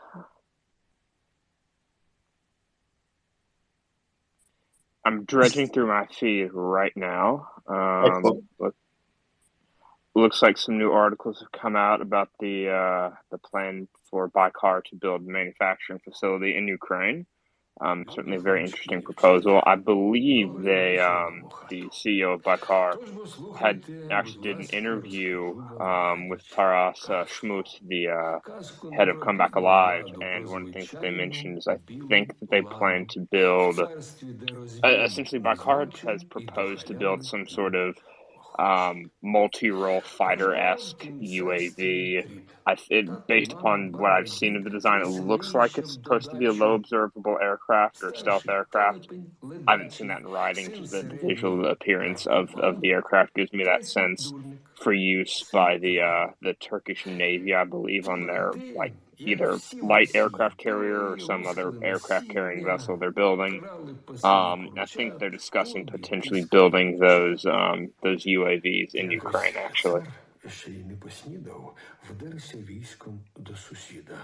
I'm dredging through my feed right now. Looks like some new articles have come out about the plan for Baykar to build a manufacturing facility in Ukraine. Certainly a very interesting proposal. I believe the CEO of Baykar actually did an interview with Taras Shmut, the head of Come Back Alive, and one of the things that they mentioned is I think that they plan to build, essentially Baykar has proposed to build some sort of multi-role fighter-esque UAV based upon what I've seen of the design, it looks like it's supposed to be a low observable aircraft or stealth aircraft. I haven't seen that in writing. Just the visual appearance of the aircraft gives me that sense for use by the Turkish Navy, I believe, on their like either light aircraft carrier or some other aircraft carrying vessel they're building. I think they're discussing potentially building those UAVs in Ukraine, actually. Ще й не поснідав, вдерся військом до сусіда.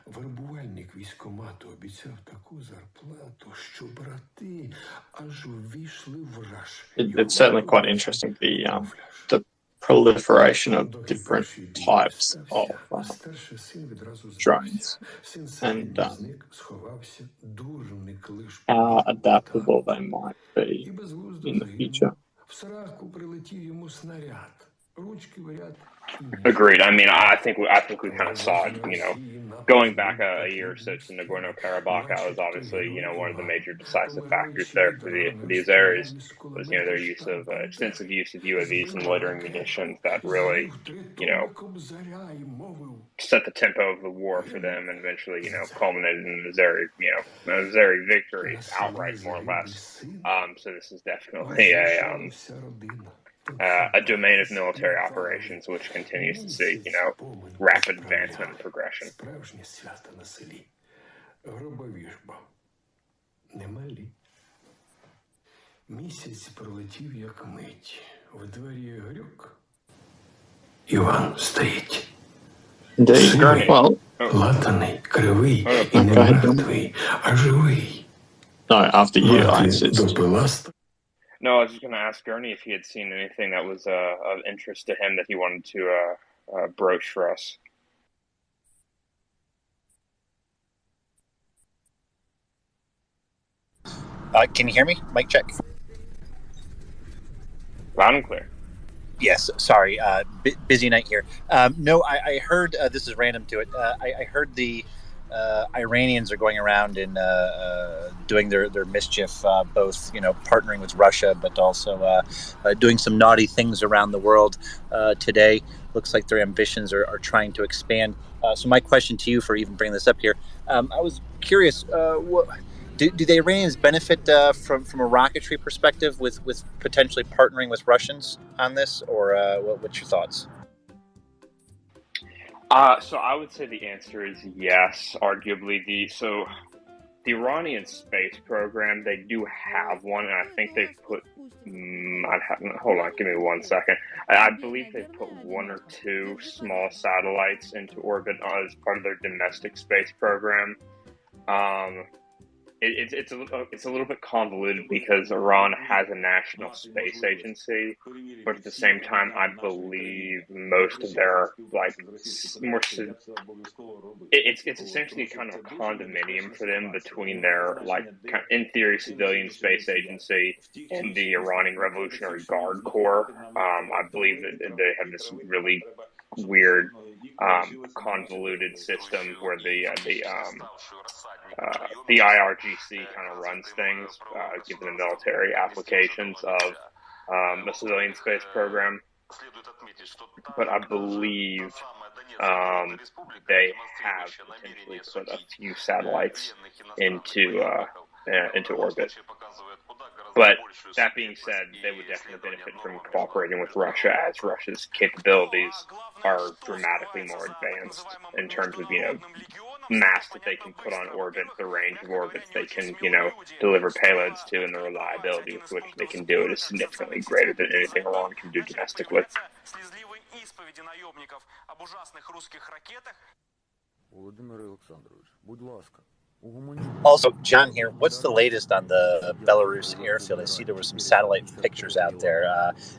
Вербувальник військкомату обіцяв таку зарплату, що брати аж увійшли в раж. It's certainly quite interesting, the proliferation of different types of drones and how adaptable they might be in the future. Agreed. I mean, I think we kind of saw it, going back a year or so to Nagorno-Karabakh. That was obviously, one of the major decisive factors there for these areas was, their use of extensive use of UAVs and loitering munitions that really, set the tempo of the war for them and eventually, culminated in the Azeri victory outright, more or less. So this is definitely a domain of military operations which continues to see, rapid advancement and progression. Місяць пролетів як мить. В дворі грюк. Іван стоїть. Латаний, кривий і не мертвий, а живий. No, after you, I insist. No, I was just going to ask Gurney if he had seen anything that was of interest to him that he wanted to broach for us. Can you hear me? Mic check. Loud and clear. Yes, sorry. Busy night here. No, I heard, this is random to it, I heard the Iranians are going around and doing their mischief, both partnering with Russia, but also doing some naughty things around the world today. Looks like their ambitions are trying to expand. So my question to you, for even bringing this up here, I was curious, do the Iranians benefit from a rocketry perspective with potentially partnering with Russians on this, or what's your thoughts? So I would say the answer is yes. Arguably, the Iranian space program, they do have one, and I think they've put. Hold on, give me 1 second. I believe they've put 1 or 2 small satellites into orbit as part of their domestic space program. It's a little bit convoluted because Iran has a national space agency, but at the same time, I believe most of their it's essentially kind of a condominium for them between their in theory civilian space agency and the Iranian Revolutionary Guard Corps. I believe that they have this really weird convoluted system where the IRGC kind of runs things, given the military applications of the civilian space program. But I believe they have potentially put a few satellites into orbit. But that being said, they would definitely benefit from cooperating with Russia, as Russia's capabilities are dramatically more advanced in terms of, mass that they can put on orbit, the range of orbits they can, deliver payloads to, and the reliability with which they can do it is significantly greater than anything Iran can do domestically. Also, John here, what's the latest on the Belarus airfield? I see there were some satellite pictures out there.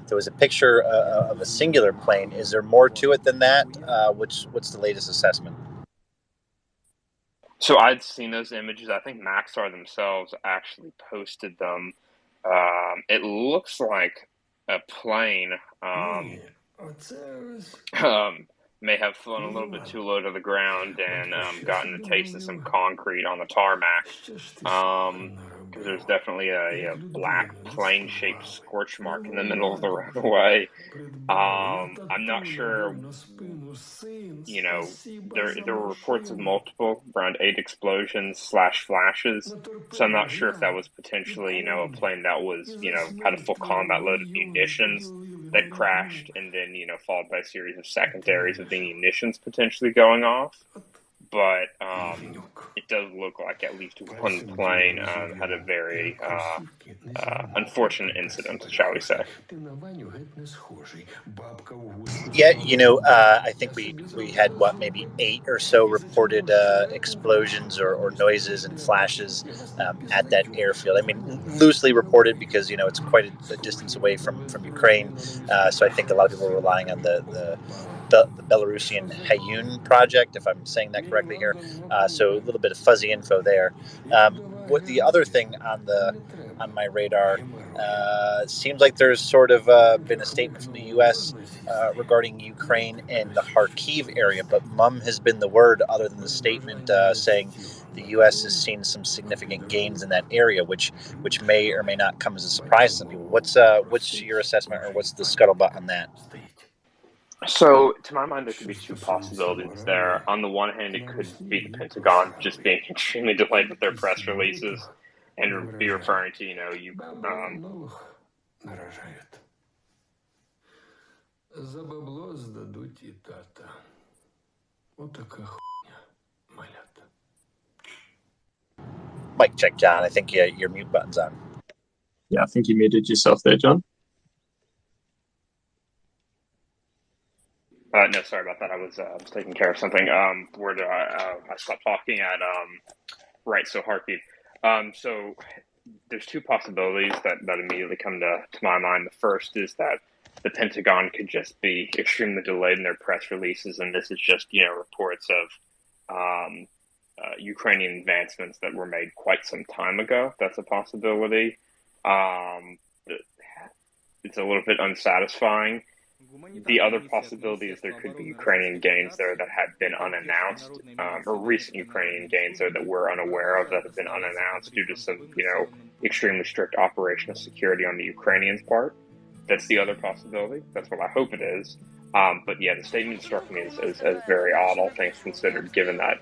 There was a picture of a singular plane. Is there more to it than that? What's the latest assessment? So I'd seen those images. I think Maxar themselves actually posted them. It looks like a plane may have flown a little bit too low to the ground and gotten a taste of some concrete on the tarmac. because there's definitely a black plane-shaped scorch mark in the middle of the roadway. I'm not sure. There were reports of multiple, around 8 explosions / flashes. So I'm not sure if that was potentially, a plane that was, had a full combat load of munitions that crashed, and then, followed by a series of secondaries of the munitions potentially going off. But it does look like at least one plane had a very unfortunate incident, shall we say. Yeah, I think we had, maybe 8 or so reported explosions or noises and flashes at that airfield. I mean, loosely reported because, it's quite a distance away from Ukraine. So I think a lot of people are relying on the Belarusian Hayun project, if I'm saying that correctly here. So a little bit of fuzzy info there. What the other thing on my radar, seems like there's sort of been a statement from the U.S. Regarding Ukraine and the Kharkiv area, but mum has been the word other than the statement saying the U.S. has seen some significant gains in that area, which may or may not come as a surprise to some people. What's your assessment, or what's the scuttlebutt on that? So, to my mind, there could be 2 possibilities there. On the one hand, it could be the Pentagon just being extremely delayed with their press releases and be referring to, За бабло здадуть і тата. Отака хуйня, малята. Mic check, John. I think your mute button's on. Yeah, I think you muted yourself there, John. No, sorry about that. I was taking care of something. Where did I stopped talking at? Right, so Kharkiv. So there's 2 possibilities that immediately come to my mind. The first is that the Pentagon could just be extremely delayed in their press releases, and this is just, reports of Ukrainian advancements that were made quite some time ago. That's a possibility. It's a little bit unsatisfying. The other possibility is there could be Ukrainian gains there that have been unannounced, or recent Ukrainian gains there that we're unaware of that have been unannounced due to some, extremely strict operational security on the Ukrainians' part. That's the other possibility. That's what I hope it is. But yeah, the statement struck me as very odd, all things considered, given that,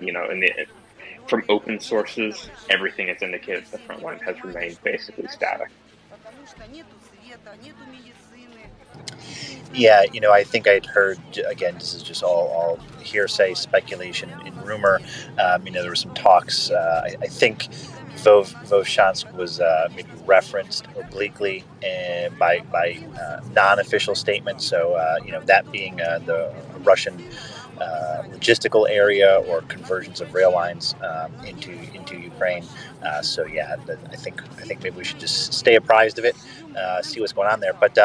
from open sources, everything that's indicated at the front line has remained basically static. Yeah, I think I'd heard, again, this is just all hearsay, speculation, and rumor. There were some talks. I think Vovchansk was maybe referenced obliquely by non-official statements. So, that being the Russian logistical area or conversions of rail lines into Ukraine. So yeah, I think maybe we should just stay apprised of it, see what's going on there. But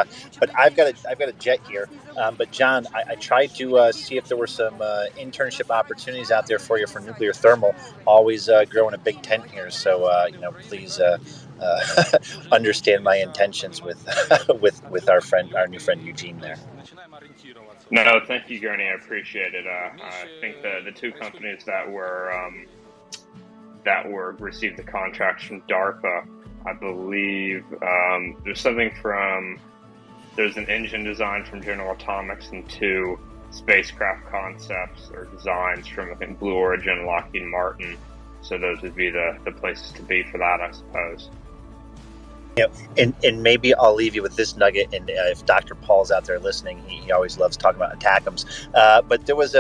I've got a jet here. But John, I tried to see if there were some internship opportunities out there for you for nuclear thermal. Always growing a big tent here, so please understand my intentions with with our new friend Eugene there. No, thank you, Gurney. I appreciate it. I think the 2 companies that received the contracts from DARPA, I believe there's an engine design from General Atomics and 2 spacecraft concepts or designs from, I think, Blue Origin and Lockheed Martin. So those would be the places to be for that, I suppose. And maybe I'll leave you with this nugget. And if Dr. Paul's out there listening, he always loves talking about ATACMS. But there was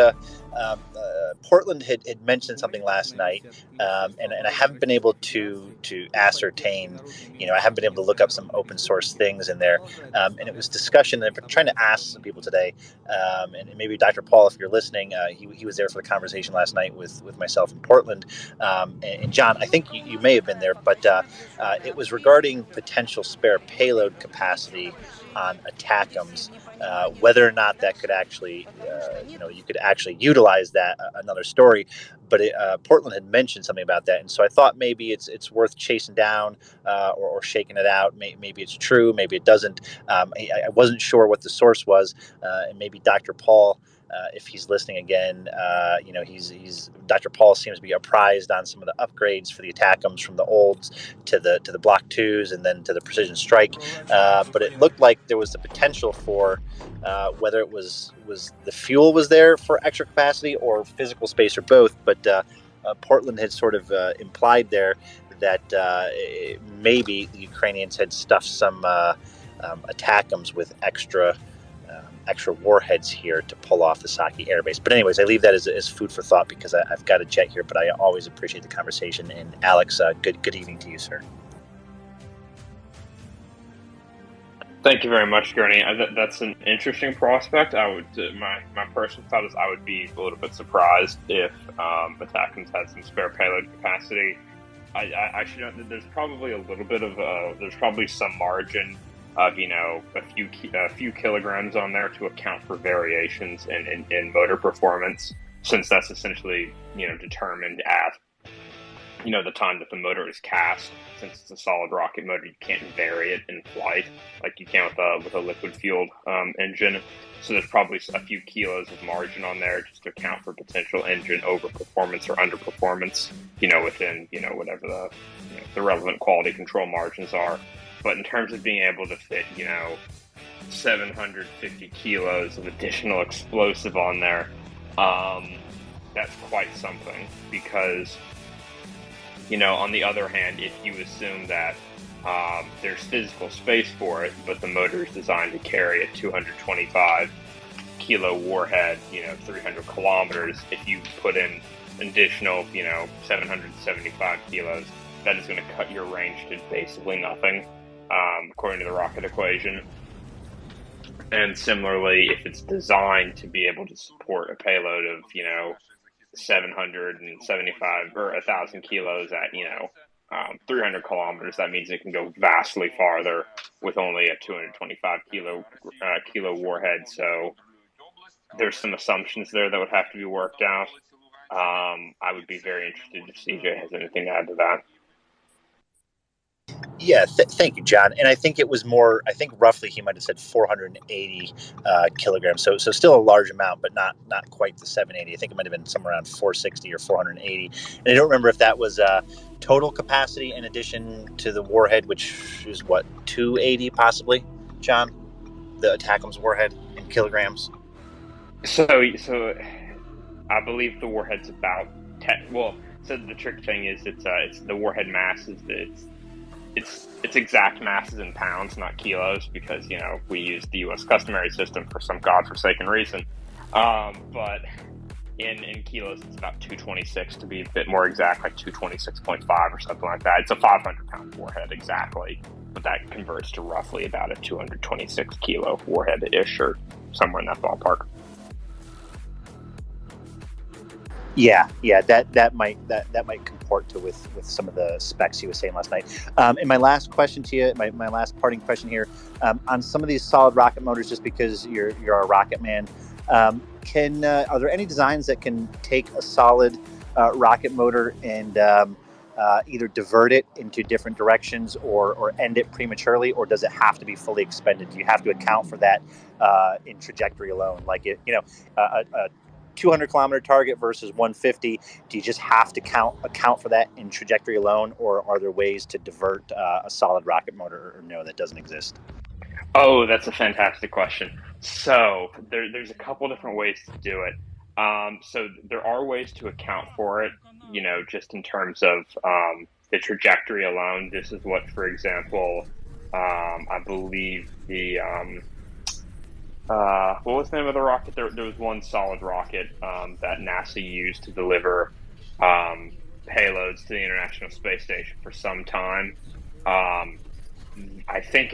Portland had mentioned something last night, and I haven't been able to ascertain. I haven't been able to look up some open source things in there, and it was discussion. And I'm trying to ask some people today, and maybe Dr. Paul, if you're listening, he was there for the conversation last night with myself in Portland, and John. I think you may have been there, but it was regarding potential spare payload capacity on ATACMS, whether or not that could actually, you could actually utilize that, another story. But Portland had mentioned something about that, and so I thought maybe it's worth chasing down or shaking it out. Maybe it's true, maybe it doesn't. I wasn't sure what the source was, and maybe Dr. Paul if he's listening again, he's Dr. Paul seems to be apprised on some of the upgrades for the ATACMS from the olds to the Block 2s and then to the Precision Strike. But it looked like there was the potential for whether it was the fuel was there for extra capacity or physical space or both. But Portland had sort of implied there that maybe the Ukrainians had stuffed some ATACMS with extra warheads here to pull off the Saki Air Base. But anyways, I leave that as food for thought because I've got to jet here, but I always appreciate the conversation. And Alex, good evening to you, sir. Thank you very much, Gurney. That's an interesting prospect. I would my personal thought is I would be a little bit surprised if ATACMS had some spare payload capacity. I should know that there's probably a little bit of there's probably some margin of a few kilograms on there to account for variations in motor performance, since that's essentially determined at the time that the motor is cast. Since it's a solid rocket motor, you can't vary it in flight like you can with a liquid fueled engine. So there's probably a few kilos of margin on there just to account for potential engine overperformance or underperformance, within whatever the relevant quality control margins are. But in terms of being able to fit 750 kilos of additional explosive on there, that's quite something, because on the other hand, if you assume that there's physical space for it, but the motor is designed to carry a 225 kilo warhead, 300 kilometers, if you put in additional, 775 kilos, that is going to cut your range to basically nothing, according to the rocket equation. And similarly, if it's designed to be able to support a payload of, 775 or 1,000 kilos at 300 kilometers, that means it can go vastly farther with only a 225 kilo warhead. So there's some assumptions there that would have to be worked out. I would be very interested if CJ has anything to add to that. Yeah, thank you, John. And I think it was more, roughly he might have said 480 kilograms. So still a large amount, but not quite the 780. I think it might have been somewhere around 460 or 480. And I don't remember if that was total capacity in addition to the warhead, which is 280 possibly, John? The ATACMS warhead in kilograms? So I believe the warhead's about 10. Well, so the trick thing is it's the warhead mass is its exact mass is in pounds, not kilos, because we use the U.S. customary system for some godforsaken reason. But in kilos, it's about 226 to be a bit more exact, like 226.5 or something like that. It's a 500-pound warhead exactly, but that converts to roughly about a 226 kilo warhead-ish, or somewhere in that ballpark. Yeah, that might comport with some of the specs he was saying last night. And my last question to you, my last parting question here, on some of these solid rocket motors, just because you're a rocket man, are there any designs that can take a solid rocket motor and either divert it into different directions or end it prematurely, or does it have to be fully expended? Do you have to account for that in trajectory alone? Like a 200-kilometer target versus 150, do you just have to account for that in trajectory alone, or are there ways to divert a solid rocket motor, or no, that doesn't exist? Oh, that's a fantastic question. So there's a couple different ways to do it. So there are ways to account for it, just in terms of the trajectory alone. This is what, for example, I believe the what was the name of the rocket? There was one solid rocket that NASA used to deliver payloads to the International Space Station for some time. I think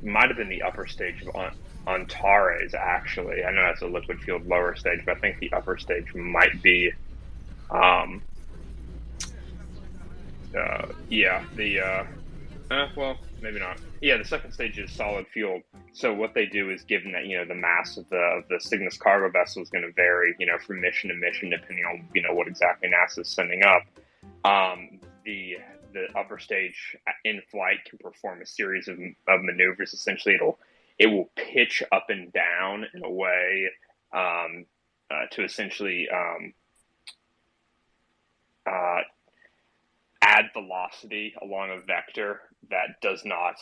might have been the upper stage of Antares, actually. I know that's a liquid-fueled lower stage, but I think the upper stage might be, well, maybe not. Yeah, the second stage is solid fuel. So what they do is, given that the mass of the Cygnus cargo vessel is going to vary, from mission to mission, depending on what exactly NASA is sending up. The upper stage in flight can perform a series of maneuvers. Essentially, it will pitch up and down in a way to essentially add velocity along a vector that does not,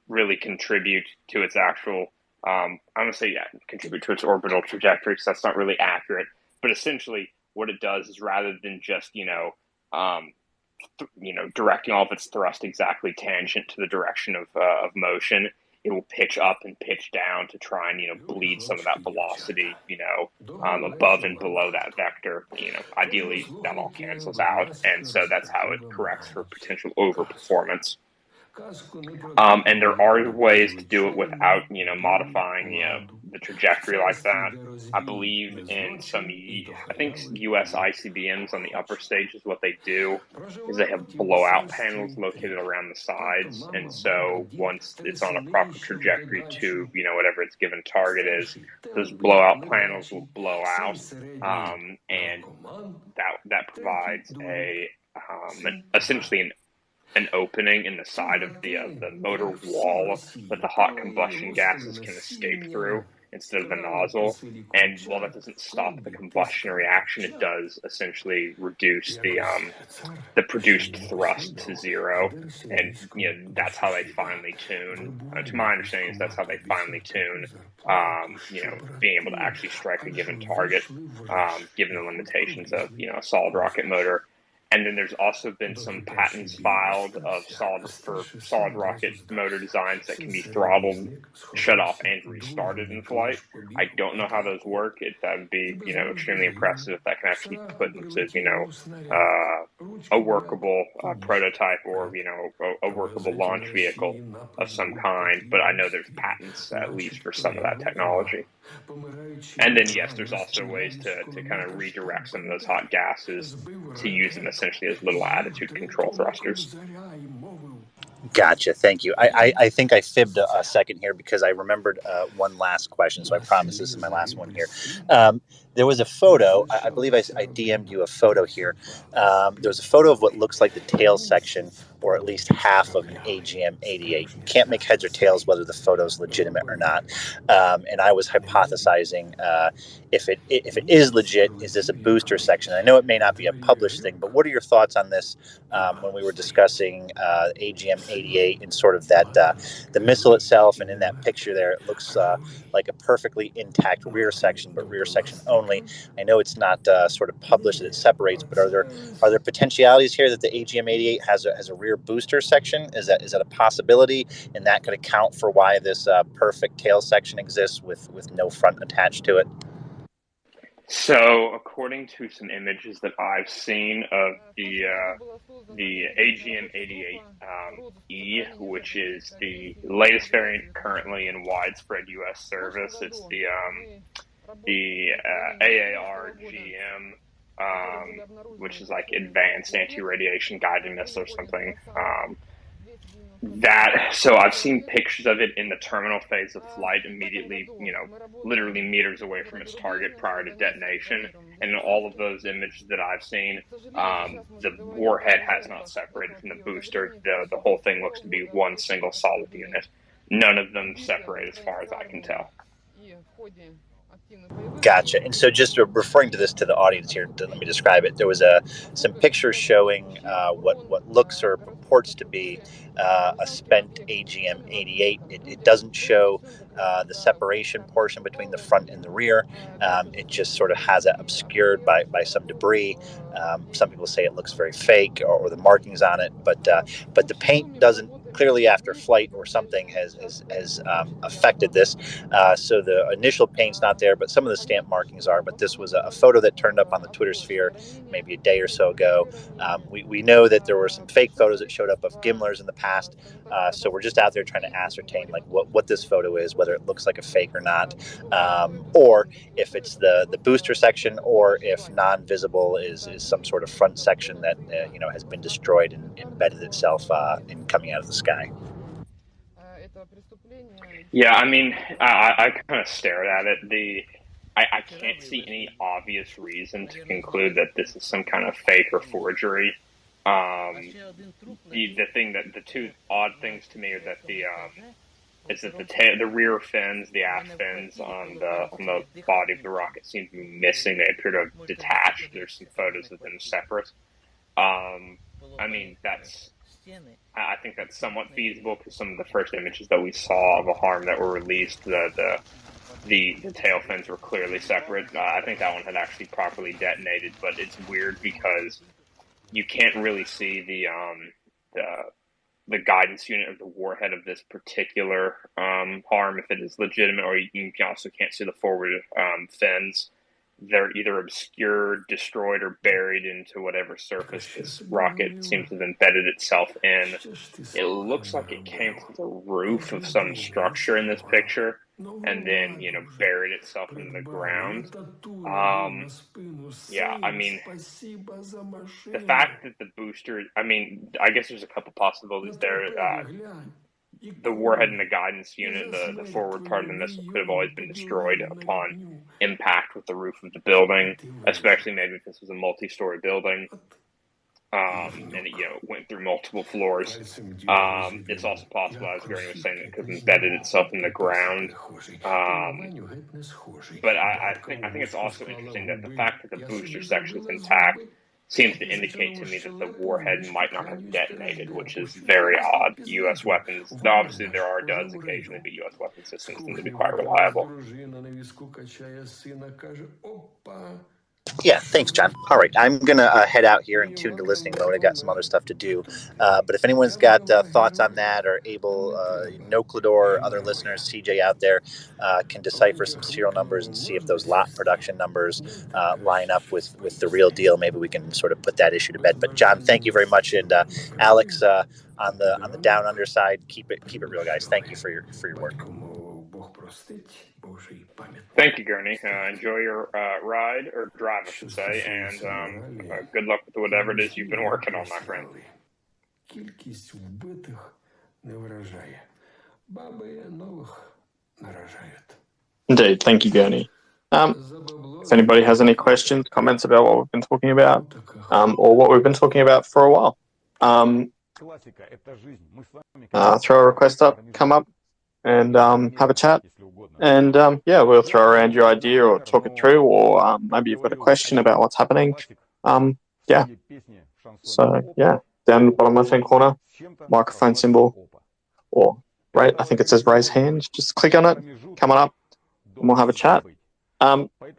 really contribute to its actual, I'm going to say, contribute to its orbital trajectory, because that's not really accurate. But essentially, what it does is rather than just, directing all of its thrust exactly tangent to the direction of motion, it will pitch up and pitch down to try and, bleed some of that velocity, above and below that vector. Ideally that all cancels out. And so that's how it corrects for potential overperformance. And there are ways to do it without, modifying, the trajectory like that. I believe in some, I think US ICBMs on the upper stages, what they do is they have blowout panels located around the sides. And so once it's on a proper trajectory to, whatever its given target is, those blowout panels will blow out. And that provides essentially an opening in the side of the motor wall that the hot combustion gases can escape through instead of the nozzle. And while that doesn't stop the combustion reaction, it does essentially reduce the produced thrust to zero. And that's how they finely tune. To my understanding, that's how they finely tune. Being able to actually strike a given target, given the limitations of a solid rocket motor. And then there's also been some patents filed of solid rocket motor designs that can be throttled, shut off, and restarted in flight. I don't know how those work. That would be, extremely impressive if that can actually be put into, a workable prototype or, a workable launch vehicle of some kind. But I know there's patents, at least, for some of that technology. And then, yes, there's also ways to kind of redirect some of those hot gases to use them essentially as little attitude control thrusters. Gotcha. Thank you. I think I fibbed a second here because I remembered one last question, so I promise this is my last one here. There was a photo. I believe I DM'd you a photo here. There was a photo of what looks like the tail section, or at least half of an AGM-88. Can't make heads or tails whether the photo is legitimate or not. And I was hypothesizing if it is legit, is this a booster section? I know it may not be a published thing, but what are your thoughts on this when we were discussing AGM-88 and sort of that the missile itself, and in that picture there, it looks like a perfectly intact rear section, but rear section only. I know it's not sort of published that it separates, but are there potentialities here that the AGM-88 has a rear booster section? Is that a possibility, and that could account for why this perfect tail section exists with no front attached to it? So, according to some images that I've seen of the AGM-88E, which is the latest variant currently in widespread U.S. service, it's the AAR-GM, which is like Advanced Anti-Radiation Guided Missile or something. So I've seen pictures of it in the terminal phase of flight, immediately, literally meters away from its target prior to detonation. And in all of those images that I've seen, the warhead has not separated from the booster. The whole thing looks to be one single solid unit. None of them separate as far as I can tell. Gotcha. And so just referring to this to the audience here, let me describe it. There was some pictures showing what looks or purports to be a spent AGM-88. It doesn't show the separation portion between the front and the rear. It just sort of has it obscured by some debris. Some people say it looks very fake, or the markings on it, but the paint doesn't. Clearly, after flight or something has affected this. So the initial paint's not there, but some of the stamp markings are. But this was a photo that turned up on the Twitter sphere maybe a day or so ago. We know that there were some fake photos that showed up of Gimlers in the past. So we're just out there trying to ascertain like what this photo is, whether it looks like a fake or not, or if it's the booster section, or if non-visible is some sort of front section that has been destroyed and embedded itself in coming out of the sky. Yeah, I mean, I kind of stared at it. I can't see any obvious reason to conclude that this is some kind of fake or forgery. The two odd things to me are that is that the rear fins, the aft fins on the body of the rocket seem to be missing. They appear to have detached. There's some photos of them separate. I mean, I think that's somewhat feasible because some of the first images that we saw of a harm that were released, the tail fins were clearly separate. I think that one had actually properly detonated, but it's weird because you can't really see the guidance unit of the warhead of this particular harm if it is legitimate, or you also can't see the forward fins. They're either obscured, destroyed, or buried into whatever surface this rocket seems to have embedded itself in. It looks like it came through the roof of some structure in this picture and then, buried itself in the ground. Yeah, I mean, the fact that the booster, I guess there's a couple possibilities there. The warhead and the guidance unit, the forward part of the missile, could have always been destroyed upon impact with the roof of the building, especially maybe if this was a multi-story building, and it went through multiple floors. It's also possible, as Gurney was saying, it could have embedded itself in the ground. But I think it's also interesting that the fact that the booster section is intact seems to indicate to me that the warhead might not have detonated, which is very odd. U.S. weapons, obviously there are duds occasionally, but U.S. weapon systems seem to be quite reliable. Yeah, thanks, John. All right, I'm going to head out here and tune to listening mode. I got some other stuff to do. But if anyone's got thoughts on that, or able, Noclador, other listeners, CJ out there, can decipher some serial numbers and see if those lot production numbers line up with the real deal, maybe we can sort of put that issue to bed. But John, thank you very much. And Alex, on the down under side, keep it real, guys. Thank you for your work. Thank you, Gurney. Enjoy your ride, or drive, I should say, and good luck with whatever it is you've been working on, my friend. Indeed. Thank you, Gurney. If anybody has any questions, comments about what we've been talking about, or what we've been talking about for a while, throw a request up, come up, and have a chat. And we'll throw around your idea or talk it through, or maybe you've got a question about what's happening. So, down the bottom left-hand corner, microphone symbol, or I think it says raise hand. Just click on it, come on up, and we'll have a chat.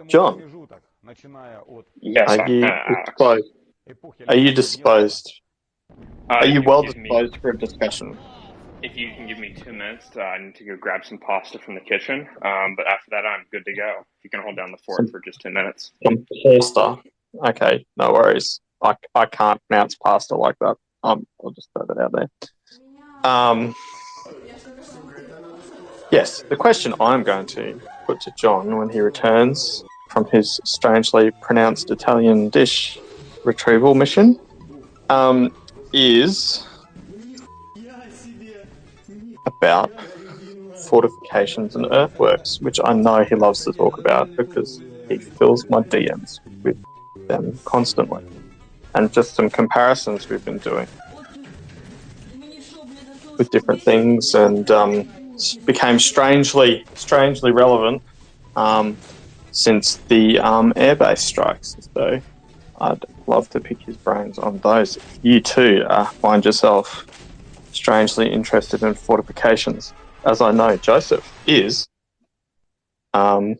John, yes, are you disposed? Are you well disposed for a discussion? If you can give me 2 minutes, I need to go grab some pasta from the kitchen. But after that, I'm good to go. If you can hold down the fort for just 2 minutes. Some pasta. Okay, no worries. I can't pronounce pasta like that. I'll just throw that out there. Yes, the question I'm going to put to John when he returns from his strangely pronounced Italian dish retrieval mission is about fortifications and earthworks, which I know he loves to talk about because he fills my DMs with them constantly. And just some comparisons we've been doing with different things, and became strangely relevant since the airbase strikes. So I'd love to pick his brains on those. If you too find yourself strangely interested in fortifications, as I know Joseph is, come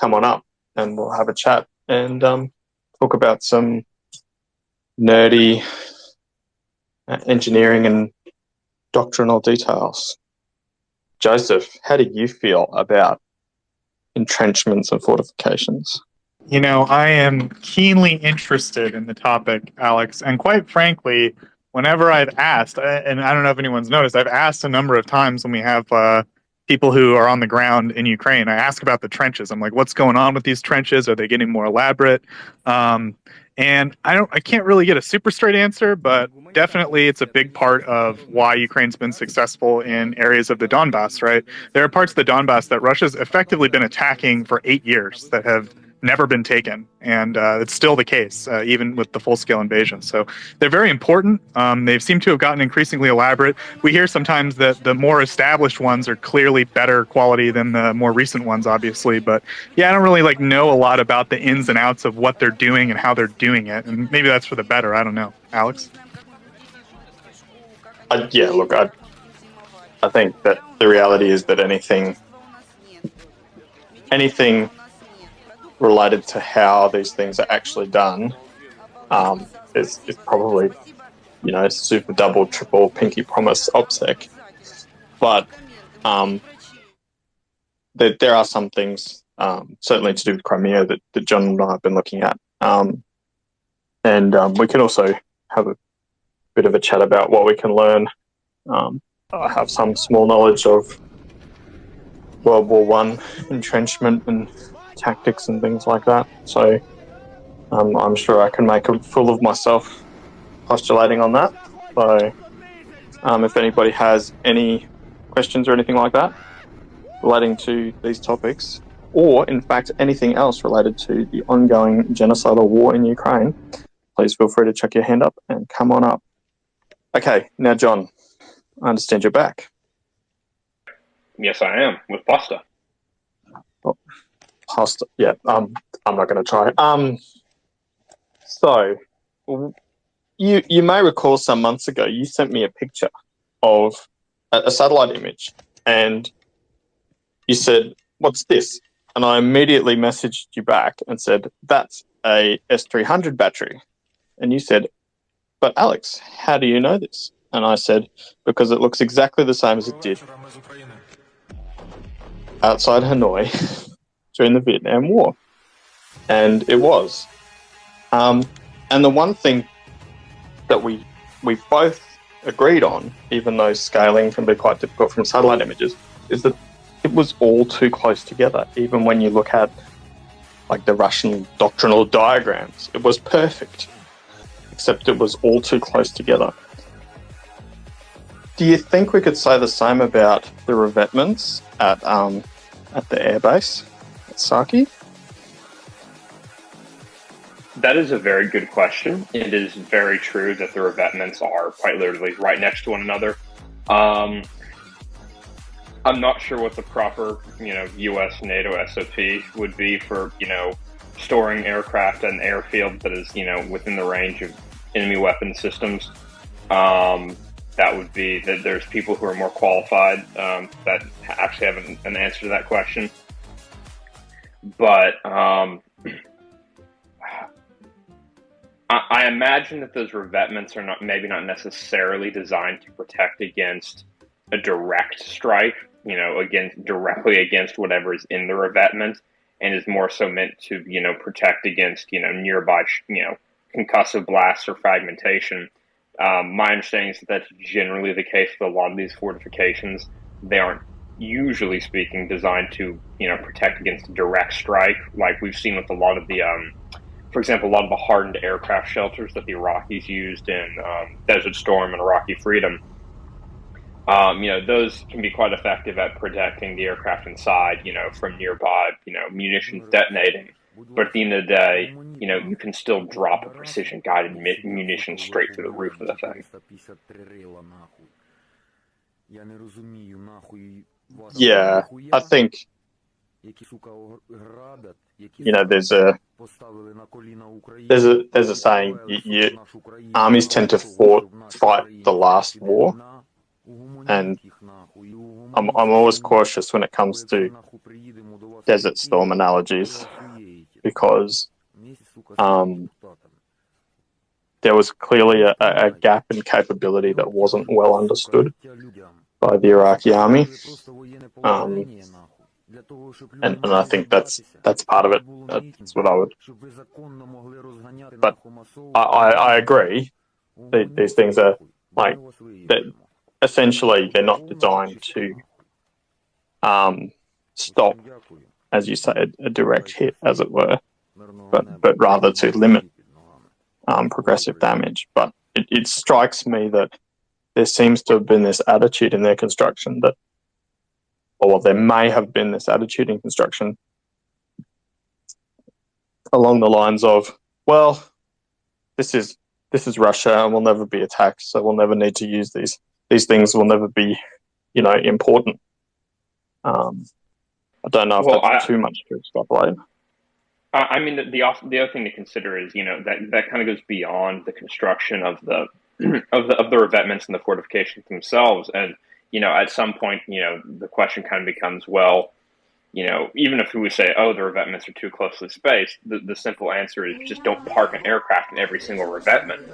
on up and we'll have a chat and talk about some nerdy engineering and doctrinal details. Joseph, how do you feel about entrenchments and fortifications? You know, I am keenly interested in the topic, Alex, and quite frankly, whenever I've asked, and I don't know if anyone's noticed, I've asked a number of times when we have people who are on the ground in Ukraine, I ask about the trenches. I'm like, what's going on with these trenches? Are they getting more elaborate? And I can't really get a super straight answer, but definitely it's a big part of why Ukraine's been successful in areas of the Donbass, right? There are parts of the Donbass that Russia's effectively been attacking for 8 years that have never been taken, and it's still the case, even with the full-scale invasion. So they're very important. They seem to have gotten increasingly elaborate. We hear sometimes that the more established ones are clearly better quality than the more recent ones, obviously. But yeah, I don't really know a lot about the ins and outs of what they're doing and how they're doing it, and maybe that's for the better. I don't know, Alex. Yeah, look, I think that the reality is that anything related to how these things are actually done is probably, super double, triple, pinky promise OPSEC. But there are some things, certainly to do with Crimea, that John and I have been looking at. And we can also have a bit of a chat about what we can learn. I have some small knowledge of World War I entrenchment and tactics and things like that. So I'm sure I can make a fool of myself postulating on that. So if anybody has any questions or anything like that relating to these topics, or in fact anything else related to the ongoing genocidal war in Ukraine, please feel free to chuck your hand up and come on up. Okay, now John, I understand you're back. Yes, I am, with pasta. Oh, pasta, yeah, I'm not going to try. So, you may recall some months ago, you sent me a picture of a satellite image, and you said, "What's this?" And I immediately messaged you back and said, "That's a S300 battery." And you said, "But Alex, how do you know this?" And I said, "Because it looks exactly the same as it did outside Hanoi during the Vietnam War." And it was. And the one thing that we both agreed on, even though scaling can be quite difficult from satellite images, is that it was all too close together. Even when you look at the Russian doctrinal diagrams, it was perfect, except it was all too close together. Do you think we could say the same about the revetments at the airbase at Saki? That is a very good question. It is very true that the revetments are quite literally right next to one another. I'm not sure what the proper, U.S. NATO SOP would be for, storing aircraft at an airfield that is, within the range of enemy weapon systems. That would be that there's people who are more qualified that actually have an answer to that question. But I imagine that those revetments are maybe not necessarily designed to protect against a direct strike, directly against whatever is in the revetment, and is more so meant to, protect against, nearby, concussive blasts or fragmentation. My understanding is that that's generally the case with a lot of these fortifications. They aren't, usually speaking, designed to, protect against a direct strike, like we've seen with a lot of the, for example, a lot of the hardened aircraft shelters that the Iraqis used in Desert Storm and Iraqi Freedom. Those can be quite effective at protecting the aircraft inside, from nearby, munitions detonating. But at the end of the day, you can still drop a precision-guided munition straight through the roof of the thing. Yeah, I think, there's a saying, armies tend to fight the last war, and I'm always cautious when it comes to Desert Storm analogies, because there was clearly a gap in capability that wasn't well understood by the Iraqi army, and I think that's part of it. That's what I would. But I agree. These things are essentially they're not designed to stop, as you say, a direct hit, as it were, but rather to limit progressive damage. But it strikes me that there seems to have been this attitude in their construction that, or there may have been this attitude in construction along the lines of, well, this is Russia and we'll never be attacked, so we'll never need to use these. These things will never be, important. I don't know if that's too much to extrapolate. I mean, the other thing to consider is, that kind of goes beyond the construction of the of the revetments and the fortifications themselves. And, at some point, the question kind of becomes, well, even if we say, oh, the revetments are too closely spaced, the simple answer is just don't park an aircraft in every single revetment.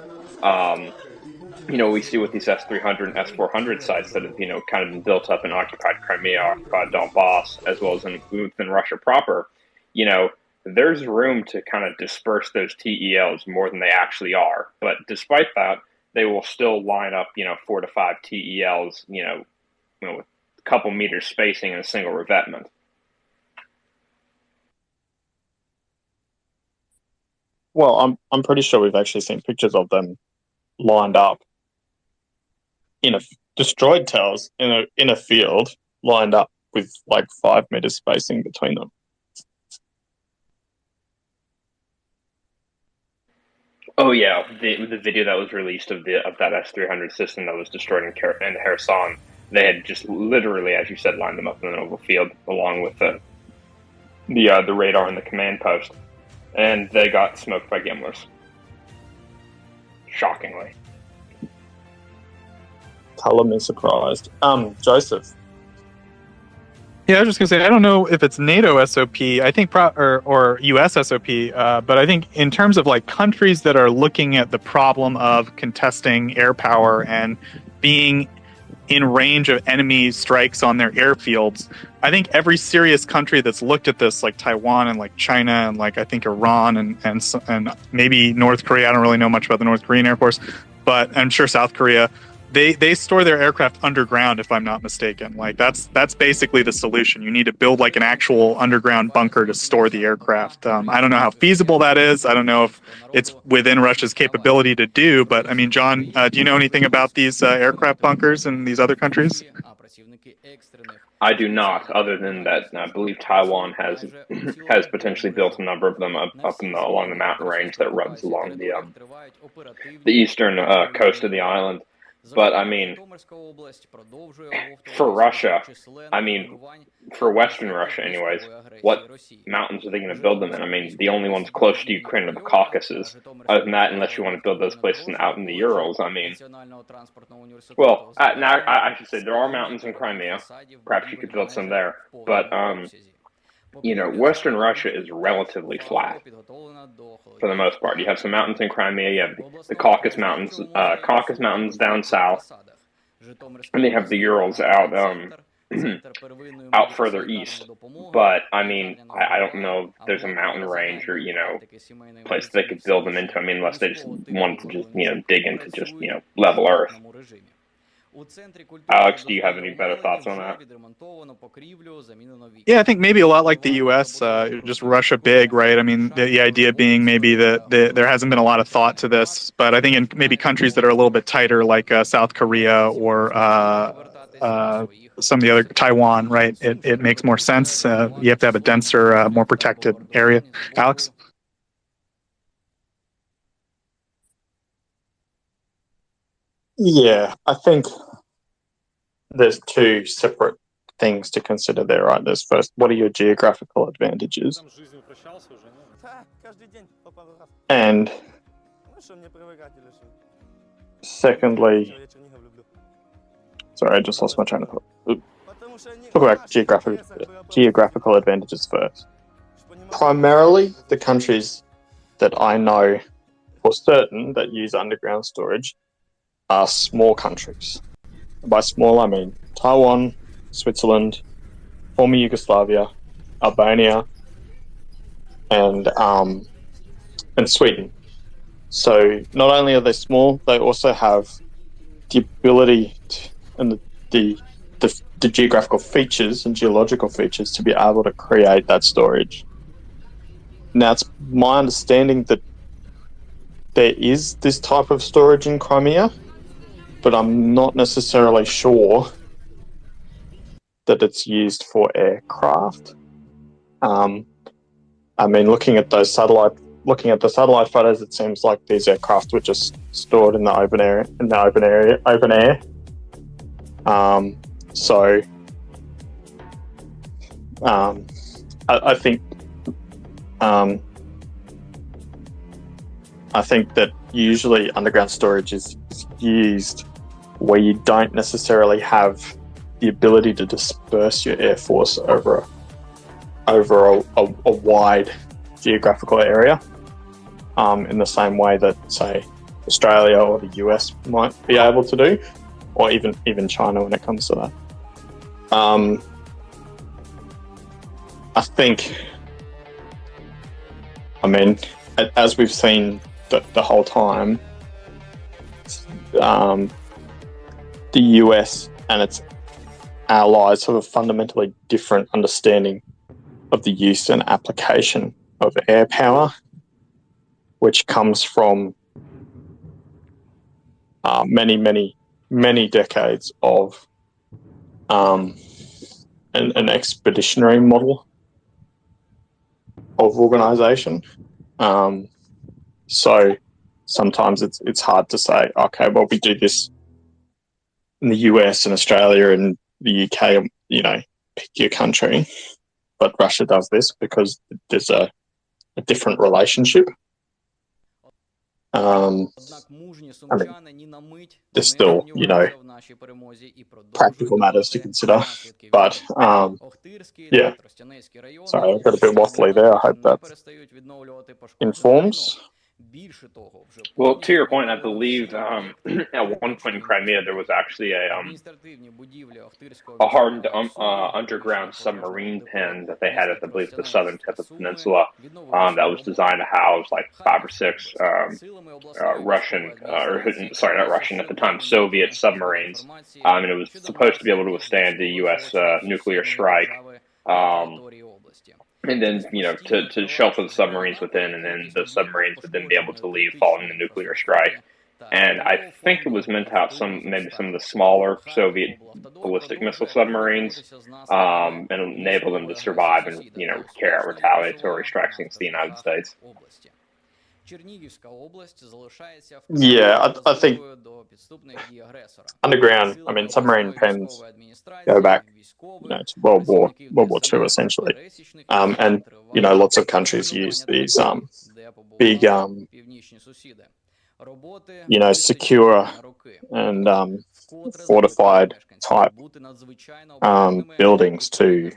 We see with these S-300 and S-400 sites that have, kind of been built up in occupied Crimea, occupied Donbass, as well as within Russia proper, there's room to kind of disperse those TELs more than they actually are. But despite that, they will still line up, 4 to 5 TELs, with a couple meters spacing in a single revetment. Well, I'm pretty sure we've actually seen pictures of them lined up in a destroyed towers in a field, lined up with like 5 meters spacing between them. Oh yeah, the video that was released of that S-300 system that was destroyed in Kherson, they had just literally, as you said, lined them up in an oval field along with the radar and the command post, and they got smoked by Gimlers. Shockingly. Color me surprised. Joseph. Yeah, I was just gonna say, I don't know if it's NATO SOP, I think, or US SOP, but I think in terms of like countries that are looking at the problem of contesting air power and being in range of enemy strikes on their airfields, I think every serious country that's looked at this, like Taiwan and like China and like I think Iran and maybe North Korea, I don't really know much about the North Korean Air Force, but I'm sure South Korea, they store their aircraft underground, if I'm not mistaken. Like that's basically the solution. You need to build like an actual underground bunker to store the aircraft. I don't know how feasible that is. I don't know if it's within Russia's capability to do, but I mean, John, do you know anything about these aircraft bunkers in these other countries? I do not, other than that I believe Taiwan has potentially built a number of them along the mountain range that runs along the eastern coast of the island. But I mean, for Russia, for Western Russia anyways, what mountains are they going to build them in? I mean, the only ones close to Ukraine are the Caucasus. Other than that, unless you want to build those places out in the Urals, I mean, well, now I should say there are mountains in Crimea. Perhaps you could build some there. But, Western Russia is relatively flat for the most part. You have some mountains in Crimea. You have the Caucasus Mountains down south, and they have the Urals out out further east. But I mean, I don't know if there's a mountain range or place they could build them into. I mean, unless they just wanted to just dig into just level Earth. Alex, do you have any better thoughts on that? Yeah, I think maybe a lot like the U.S., just Russia big, right? I mean, the idea being maybe that there hasn't been a lot of thought to this, but I think in maybe countries that are a little bit tighter, like South Korea or some of the other, Taiwan, right? It makes more sense. You have to have a denser, more protected area. Alex? Yeah, I think there's two separate things to consider there, right? There's first, what are your geographical advantages? And secondly, sorry, I just lost my train of thought. Talk about geographical advantages first. Primarily, the countries that I know for certain that use underground storage are small countries. By small, I mean Taiwan, Switzerland, former Yugoslavia, Albania, and Sweden. So not only are they small, they also have the ability and the geographical features and geological features to be able to create that storage. Now, it's my understanding that there is this type of storage in Crimea, but I'm not necessarily sure that it's used for aircraft. I mean, looking at the satellite photos, it seems like these aircraft were just stored in the open air. I think that usually underground storage is used where you don't necessarily have the ability to disperse your air force over a wide geographical area, in the same way that, say, Australia or the US might be able to do, or even China when it comes to that. I mean, as we've seen the whole time, the US and its allies have a fundamentally different understanding of the use and application of air power, which comes from many decades of an expeditionary model of organisation. So sometimes it's hard to say, okay, well, we do this in the US and Australia and the UK, you know, pick your country, but Russia does this because there's a different relationship. I mean, there's still, you know, practical matters to consider, but yeah. Sorry, I got a bit waffly there. I hope that informs. Well, to your point, I believe at one point in Crimea there was actually a hardened underground submarine pen that they had at, I believe, the southern tip of the peninsula that was designed to house like 5 or 6 Russian, sorry, not Russian at the time, Soviet submarines, and it was supposed to be able to withstand the U.S. Nuclear strike. And then, you know, to shelter the submarines within, and then the submarines would then be able to leave following the nuclear strike. And I think it was meant to have maybe some of the smaller Soviet ballistic missile submarines, and enable them to survive and, you know, carry out retaliatory strikes against the United States. Yeah, I think underground, I mean, submarine pens go back, you know, to World War II essentially, and you know, lots of countries use these big, you know, secure and fortified type buildings to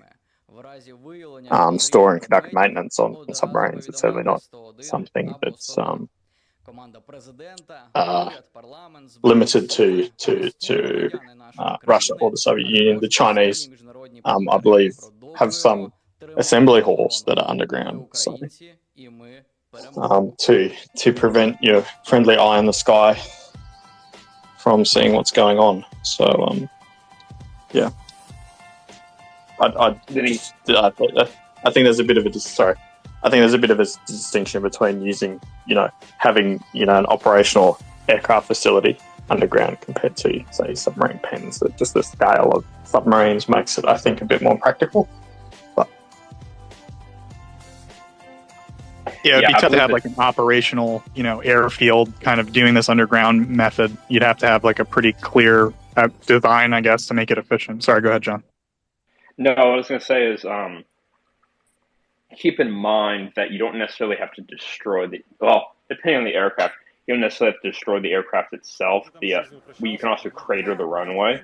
store and conduct maintenance on submarines. It's certainly not something that's limited to Russia or the Soviet Union. The Chinese, I believe, have some assembly halls that are underground, so to prevent your friendly eye in the sky from seeing what's going on. So yeah. I think there's a bit of a distinction between using, you know, having, you know, an operational aircraft facility underground compared to, say, submarine pens. That just the scale of submarines makes it, I think, a bit more practical. But yeah, it'd be tough to have like an operational, you know, airfield kind of doing this underground method. You'd have to have like a pretty clear design, I guess, to make it efficient. Sorry, go ahead, John. No, what I was going to say is keep in mind that you don't necessarily have to destroy depending on the aircraft, you don't necessarily have to destroy the aircraft itself. You can also crater the runway,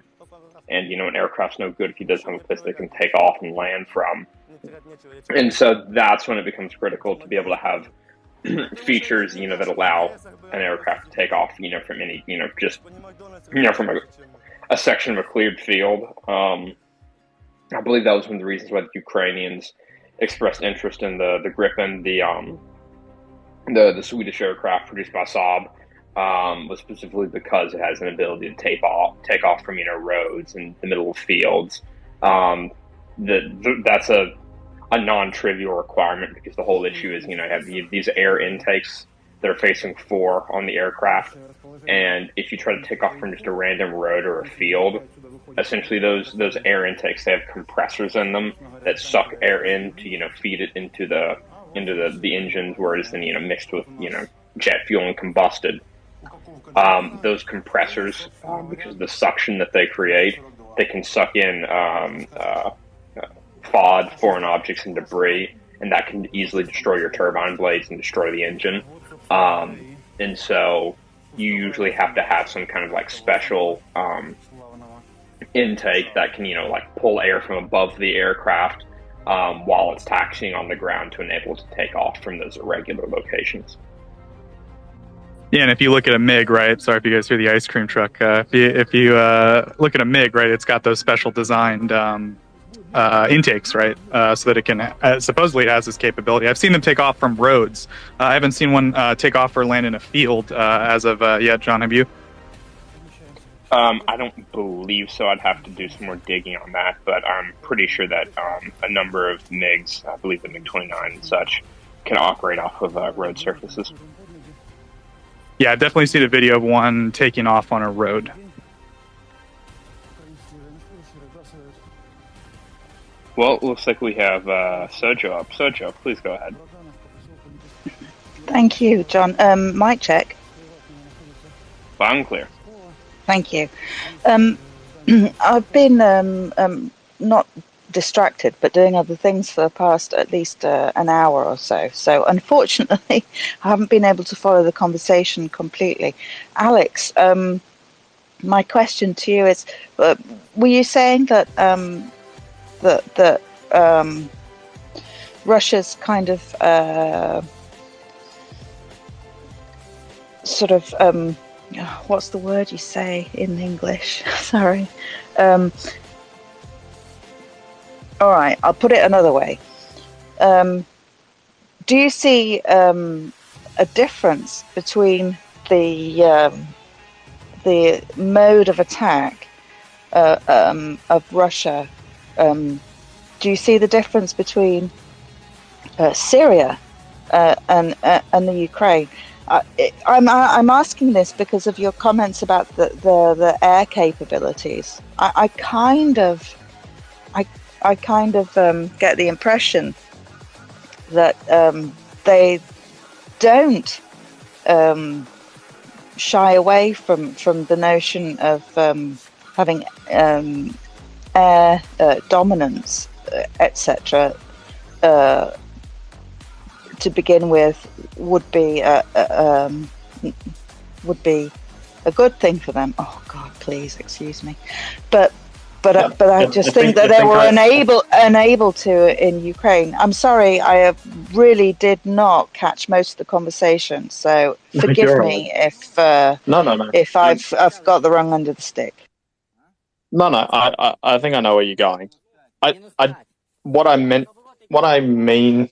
and, you know, an aircraft's no good if it doesn't have a place they can take off and land from. And so that's when it becomes critical to be able to have features, you know, that allow an aircraft to take off, you know, from any, you know, just, you know, from a section of a cleared field. I believe that was one of the reasons why the Ukrainians expressed interest in the Gripen, the Swedish aircraft produced by Saab, was specifically because it has an ability to take off from, you know, roads in the middle of fields. That's a non-trivial requirement, because the whole issue is, you know, you have these air intakes that are facing fore on the aircraft, and if you try to take off from just a random road or a field, essentially those air intakes, they have compressors in them that suck air in to, you know, feed it into the into the engines, where it's then mixed with jet fuel and combusted. Those compressors, because of the suction that they create, they can suck in FOD, foreign objects, and debris, and that can easily destroy your turbine blades and destroy the engine. And so you usually have to have some kind of like special intake that can like pull air from above the aircraft while it's taxiing on the ground to enable it to take off from those irregular locations. Yeah, and if you look at a MiG, right? Sorry if you guys hear the ice cream truck. If you look at a MiG, right, it's got those special designed intakes, right? So that it can supposedly it has this capability. I've seen them take off from roads. I haven't seen one take off or land in a field as of yet. John, have you? I don't believe so. I'd have to do some more digging on that, but I'm pretty sure that a number of MiGs, I believe the MiG-29 and such, can operate off of road surfaces. Yeah, I've definitely seen a video of one taking off on a road. Well, it looks like we have Sojo up. Sojo, please go ahead. Thank you, John. Mic check. Loud and clear. Thank you. I've been not distracted, but doing other things for the past at least an hour or so. So unfortunately, I haven't been able to follow the conversation completely. Alex, my question to you is, were you saying that that Russia's kind of sort of what's the word you say in English? Sorry. All right, I'll put it another way. Do you see a difference between the mode of attack of Russia? Do you see the difference between Syria and the Ukraine? I'm asking this because of your comments about the air capabilities. I kind of get the impression that they don't shy away from the notion of having air dominance, etc. To begin with, would be a good thing for them. Oh God, please excuse me, but I just think that they were unable to in Ukraine. I'm sorry, I really did not catch most of the conversation, so forgive me if No. if I've got the wrong end of the stick. No. I think I know where you're going. What I mean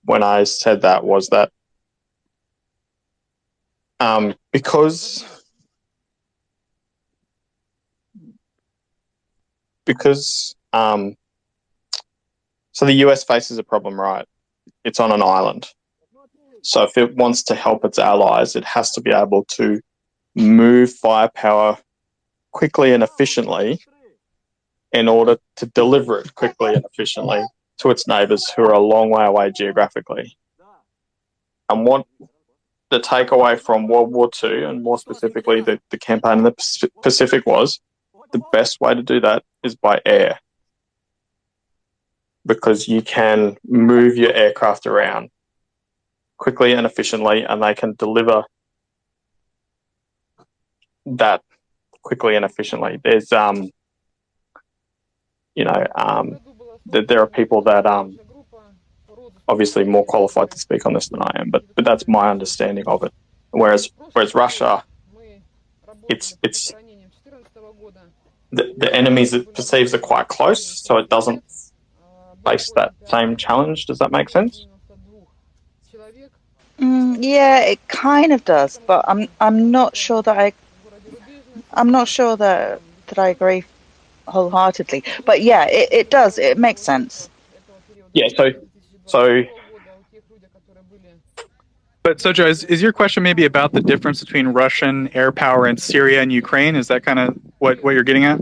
when I said that was that because so the US faces a problem, right? It's on an island. So if it wants to help its allies, it has to be able to move firepower quickly and efficiently in order to deliver it quickly and efficiently to its neighbours who are a long way away geographically. And what the takeaway from World War II, and more specifically the campaign in the Pacific, was the best way to do that is by air, because you can move your aircraft around quickly and efficiently, and they can deliver that quickly and efficiently. There's there are people that obviously more qualified to speak on this than I am, but that's my understanding of it. Whereas Russia, it's the enemies it perceives are quite close, so it doesn't face that same challenge. Does that make sense? Yeah, it kind of does, but I'm not sure that I agree wholeheartedly. But yeah, it does. It makes sense. Yeah. So. But Sojo, is your question maybe about the difference between Russian air power in Syria and Ukraine? Is that kind of what you're getting at?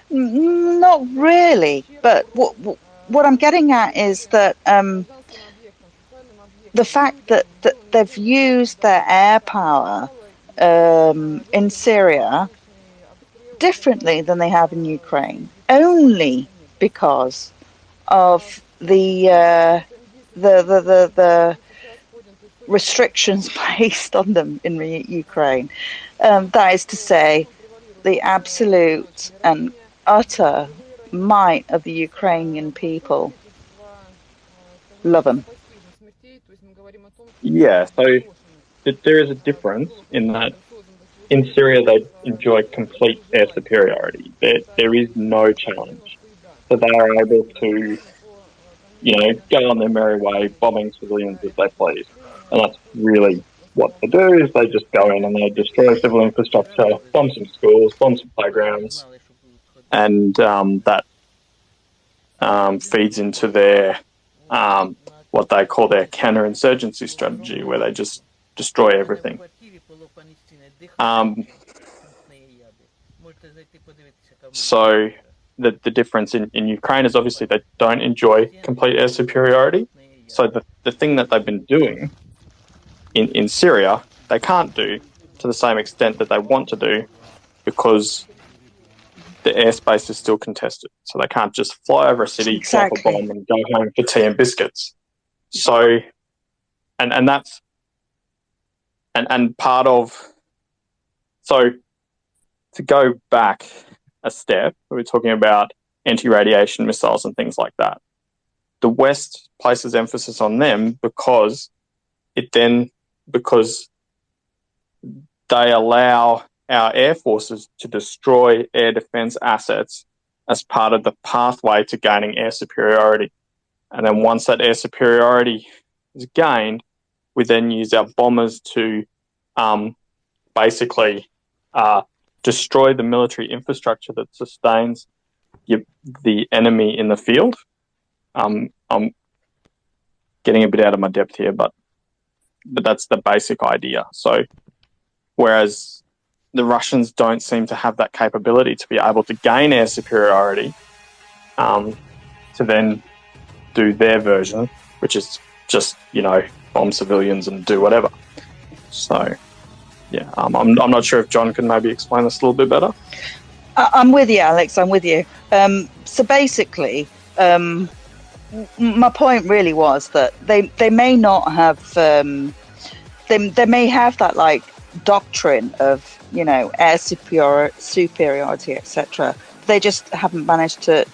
Not really, but what I'm getting at is that the fact that they've used their air power in Syria differently than they have in Ukraine, only because of the restrictions placed on them in Ukraine. That is to say, the absolute and utter might of the Ukrainian people. Love them. Yeah, so there is a difference in that in Syria they enjoy complete air superiority. There is no challenge. So they are able to, go on their merry way, bombing civilians as they please. And that's really what they do, is they just go in and they destroy civil infrastructure, bomb some schools, bomb some playgrounds, and that feeds into their what they call their counterinsurgency strategy, where they just destroy everything. So the difference in Ukraine is obviously they don't enjoy complete air superiority. So the thing that they've been doing in Syria, they can't do to the same extent that they want to do, because the airspace is still contested. So they can't just fly over a city, drop a bomb, and go home for tea and biscuits. So, and that's, and part of, so to go back a step, we're talking about anti-radiation missiles and things like that. The West places emphasis on them because they allow our air forces to destroy air defense assets as part of the pathway to gaining air superiority. And then once that air superiority is gained, we then use our bombers to basically destroy the military infrastructure that sustains the enemy in the field. I'm getting a bit out of my depth here, but that's the basic idea. So whereas the Russians don't seem to have that capability to be able to gain air superiority, to then do their version, which is just, bomb civilians and do whatever. So, yeah, I'm not sure if John can maybe explain this a little bit better. I'm with you, Alex. I'm with you. So basically, my point really was that they may not have, they may have that like doctrine of, air superiority, etc. They just haven't managed to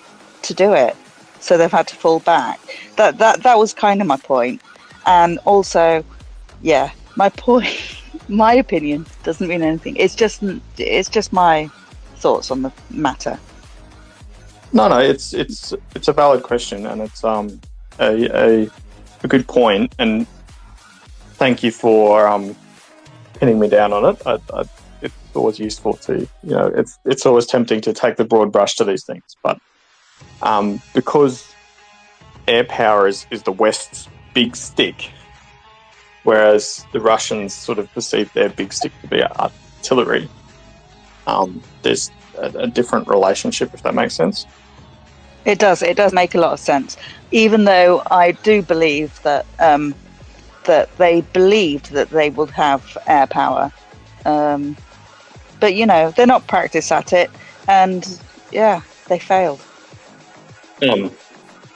do it. So they've had to fall back. That was kind of my point. And also, yeah, my point, my opinion doesn't mean anything. It's just my thoughts on the matter. No, it's a valid question, and it's a good point. And thank you for pinning me down on it. It's always useful to, it's always tempting to take the broad brush to these things, but because air power is the West's big stick, whereas the Russians sort of perceive their big stick to be artillery, there's a different relationship, if that makes sense. It does make a lot of sense, even though I do believe that that they believed that they would have air power, but they're not practiced at it, and yeah, they failed.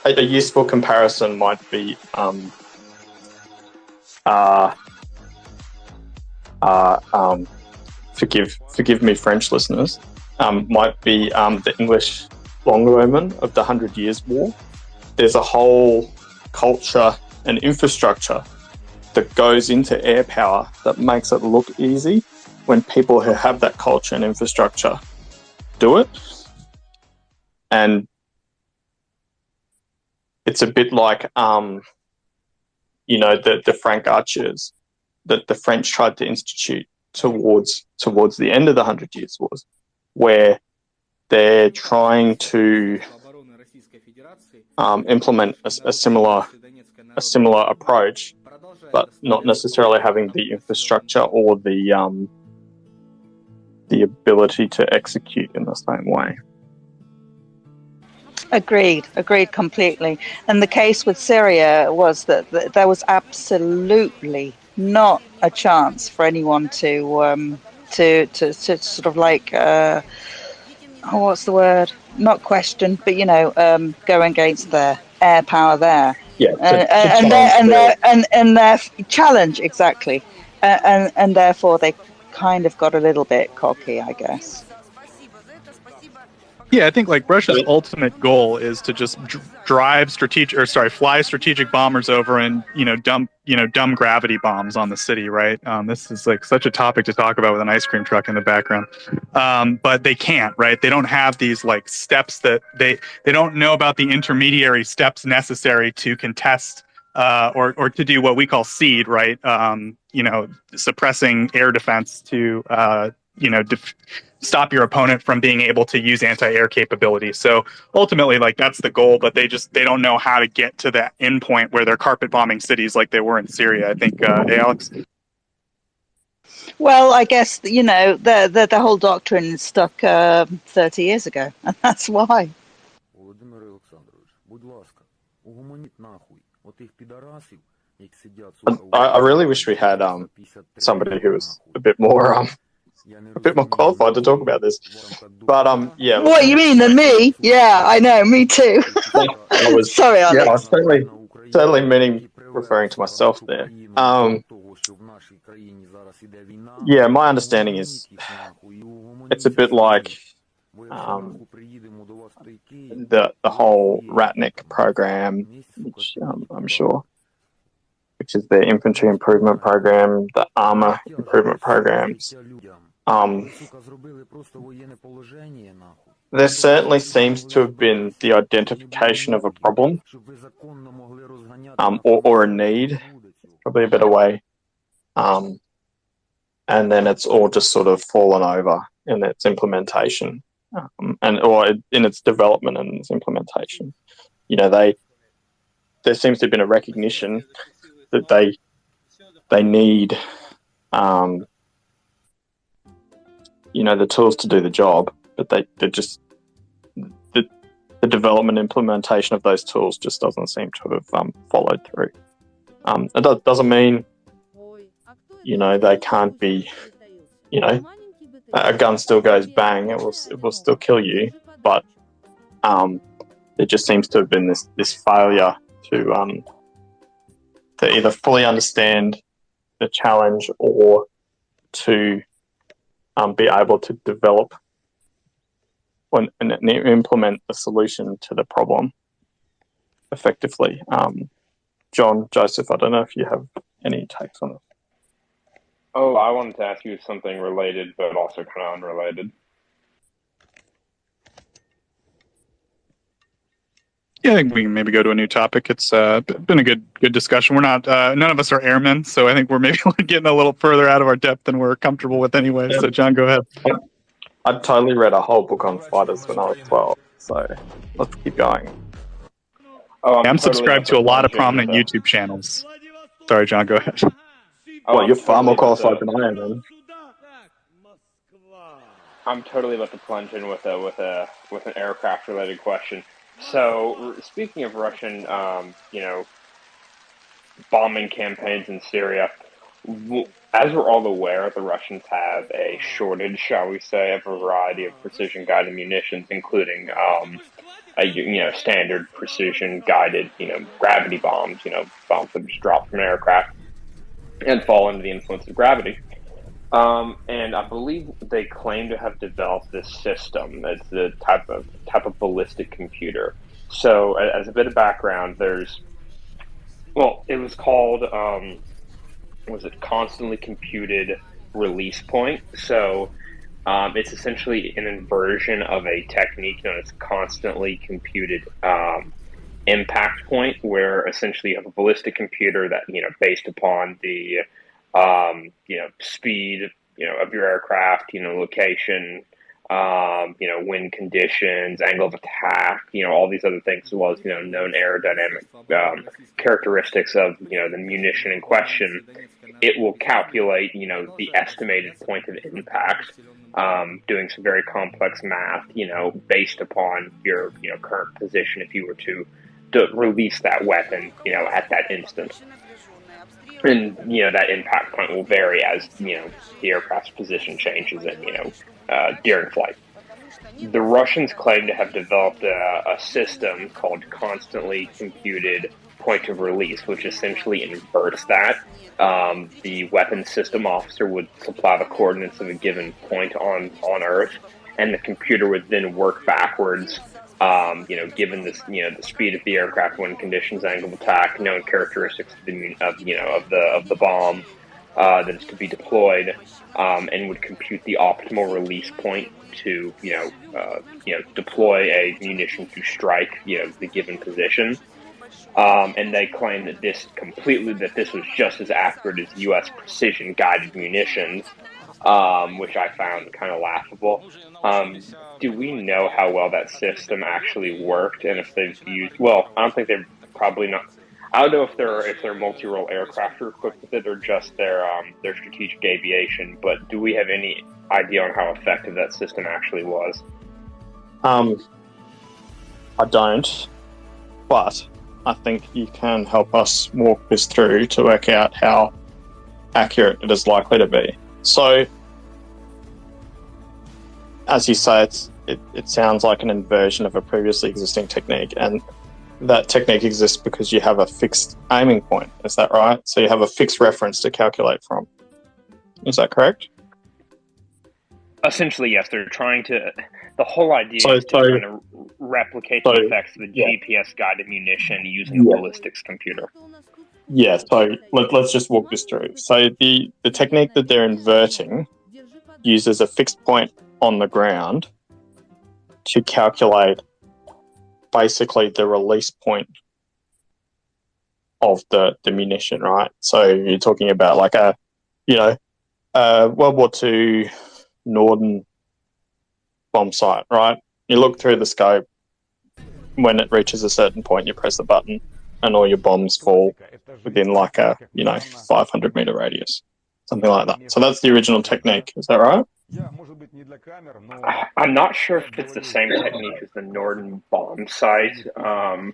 A useful comparison might be forgive me, French listeners, might be the English longbowmen of the 100 Years' War. There's a whole culture and infrastructure that goes into air power that makes it look easy when people who have that culture and infrastructure do it. And it's a bit like, the Frank Archers that the French tried to institute towards the end of the 100 Years' Wars, where they're trying to implement a similar approach, but not necessarily having the infrastructure or the ability to execute in the same way. Agreed completely. And the case with Syria was that there was absolutely not a chance for anyone to sort of like what's the word? Not question, but go against their air power there. Yeah, and their challenge exactly, and therefore they kind of got a little bit cocky, I guess. Yeah, I think like Russia's ultimate goal is to just fly strategic bombers over and dump dumb gravity bombs on the city, right? This is like such a topic to talk about with an ice cream truck in the background, but they can't, right? They don't have these like steps that they don't know about the intermediary steps necessary to contest or to do what we call seed, right? Suppressing air defense to stop your opponent from being able to use anti-air capabilities. So ultimately, like that's the goal, but they don't know how to get to that end point where they're carpet bombing cities like they were in Syria. I think, Alex. Well, I guess the whole doctrine stuck 30 years ago, and that's why. I really wish we had somebody who was a bit more qualified to talk about this. But yeah. What you mean than me? Yeah, I know. Me too. Sorry, Alex. Yeah, I was totally meaning referring to myself there. Yeah, my understanding is it's a bit like the whole Ratnik program, which I'm sure, which is the infantry improvement program, the armor improvement programs. There certainly seems to have been the identification of a problem, or a need, probably a better way, and then it's all just sort of fallen over in its implementation, or in its development and its implementation. There seems to have been a recognition that they need the tools to do the job, but they're just the development implementation of those tools just doesn't seem to have followed through. It doesn't mean they can't be a gun still goes bang, it will still kill you, but there just seems to have been this failure to either fully understand the challenge or to be able to develop and implement a solution to the problem effectively. John, Joseph, I don't know if you have any takes on it. Oh, I wanted to ask you something related, but also kind of unrelated. Yeah, I think we can maybe go to a new topic. It's been a good discussion. We're not none of us are airmen, so I think we're maybe getting a little further out of our depth than we're comfortable with anyway. So, John, go ahead. I totally read a whole book on fighters when I was 12, so let's keep going. I'm subscribed to a lot of prominent YouTube channels. Sorry, John, go ahead. Well, you're far more qualified than I am, then. I'm totally about to plunge in with an aircraft related question. So, speaking of Russian, bombing campaigns in Syria, as we're all aware, the Russians have a shortage, shall we say, of a variety of precision-guided munitions, including, standard precision-guided, gravity bombs, bombs that just drop from an aircraft and fall under the influence of gravity. And I believe they claim to have developed this system. It's the type of ballistic computer. So, as a bit of background, it was called, constantly computed release point. So, it's essentially an inversion of a technique known as constantly computed impact point, where essentially you have a ballistic computer that, based upon the speed, of your aircraft, location, wind conditions, angle of attack, all these other things, as well as, known aerodynamic characteristics of, the munition in question, it will calculate, the estimated point of impact doing some very complex math, based upon your, current position if you were to release that weapon, at that instant. And, that impact point will vary as, the aircraft's position changes and, during flight. The Russians claim to have developed a system called constantly computed point of release, which essentially inverts that. The weapons system officer would supply the coordinates of a given point on Earth, and the computer would then work backwards, given this, the speed of the aircraft, wind conditions, angle of attack, known characteristics of the bomb that is to be deployed, and would compute the optimal release point to deploy a munition to strike the given position. And they claim that this was just as accurate as U.S. precision guided munitions, which I found kind of laughable. Do we know how well that system actually worked, and if they've used? Well, I don't think they're probably not. I don't know if their multi-role aircraft are equipped with it or just their strategic aviation. But do we have any idea on how effective that system actually was? I don't, but I think you can help us walk this through to work out how accurate it is likely to be. So, as you say, it sounds like an inversion of a previously existing technique, and that technique exists because you have a fixed aiming point. Is that right? So you have a fixed reference to calculate from. Is that correct? Essentially, yes. They're trying to. The whole idea is to replicate the effects of the GPS-guided munition using a ballistics computer. Yeah. So let's just walk this through. So the technique that they're inverting uses a fixed point on the ground to calculate basically the release point of the munition, right? So you're talking about like a World War II Norden bomb sight, right? You look through the scope, when it reaches a certain point, you press the button and all your bombs fall within like a, 500 meter radius, something like that. So that's the original technique. Is that right? I'm not sure if it's the same technique as the Norden bomb sight. That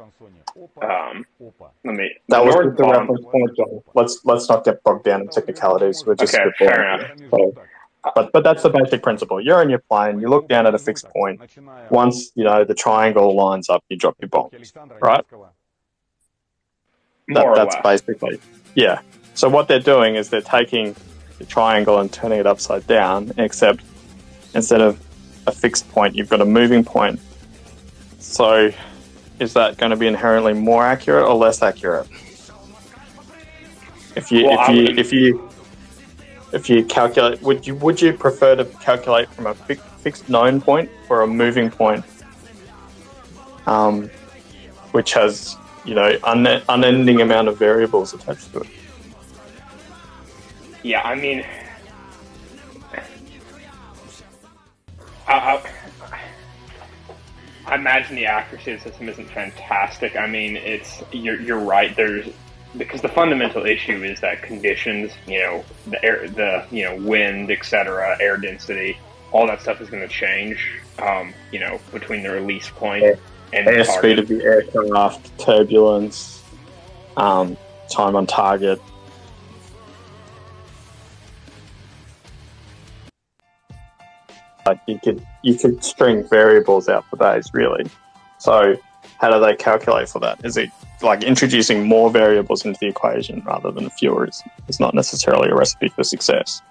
was the reference point, John. Let's not get bogged down in technicalities. We're just fair enough. But that's the basic principle. You're in your plane. You look down at a fixed point. Once the triangle lines up, you drop your bombs, right? That's basically So what they're doing is they're taking the triangle and turning it upside down, except instead of a fixed point, you've got a moving point. So is that going to be inherently more accurate or less accurate? If you calculate, would you prefer to calculate from a fixed known point or a moving point, which has unending amount of variables attached to it? Yeah, I mean, I imagine the accuracy of the system isn't fantastic. I mean, you're right. Because the fundamental issue is that conditions, the air, wind, etc., air density, all that stuff is going to change, between the release point and the airspeed of the aircraft, turbulence, time on target. You could string variables out for days, really. So how do they calculate for that? Is it like introducing more variables into the equation rather than fewer? Is not necessarily a recipe for success.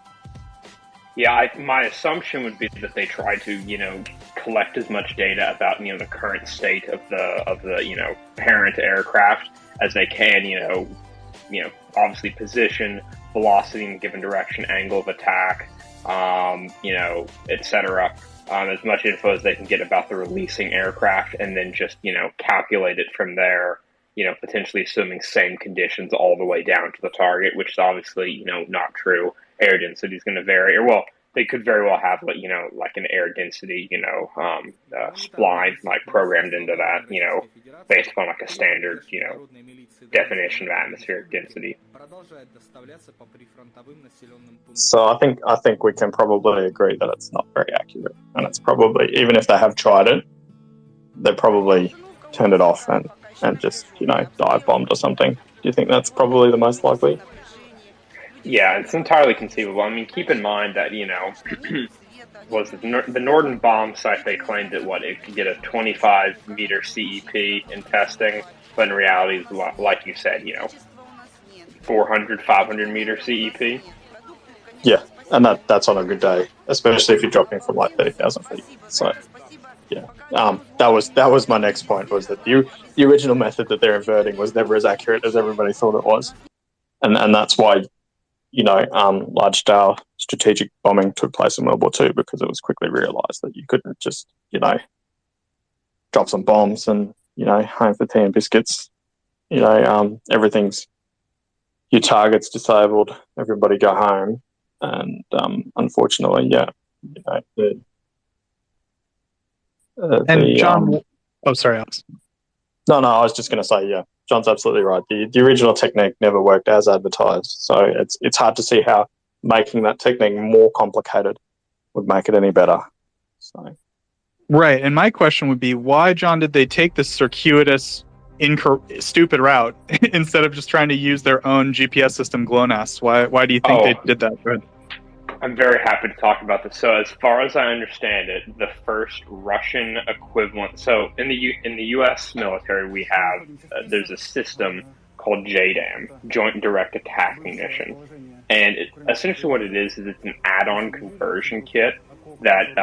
Yeah, my assumption would be that they try to, collect as much data about, the current state of the parent aircraft as they can, obviously position, velocity in a given direction, angle of attack, etc. As much info as they can get about the releasing aircraft, and then just, calculate it from there, potentially assuming same conditions all the way down to the target, which is obviously, not true. Air density is going to vary, they could very well have, like, like an air density, spline, like, programmed into that, based upon like a standard, definition of atmospheric density. So I think we can probably agree that it's not very accurate, and it's probably, even if they have tried it, they probably turned it off and just dive bombed or something. Do you think that's probably the most likely? Yeah, it's entirely conceivable. I mean, keep in mind that was the Norden bomb site, they claimed that it could get a 25-meter CEP in testing, but in reality, like you said, 400, 500-meter CEP. Yeah, and that's on a good day, especially if you're dropping from like 30,000 feet. So, yeah, that was my next point, was that the original method that they're inverting was never as accurate as everybody thought it was, and that's why large-scale strategic bombing took place in World War II, because it was quickly realised that you couldn't just drop some bombs and home for tea and biscuits. Everything's, your target's disabled, everybody go home, and unfortunately, John, sorry, Alex. No, I was just going to say, yeah, John's absolutely right. The original technique never worked as advertised, so it's hard to see how making that technique more complicated would make it any better. So, right, and my question would be, why, John, did they take the circuitous, stupid route instead of just trying to use their own GPS system, GLONASS? Why do you think they did that? Go ahead. I'm very happy to talk about this. So, as far as I understand it, the first Russian equivalent. So, in the U.S. military, we have there's a system called JDAM, Joint Direct Attack Munition, and essentially what it is it's an add-on conversion kit that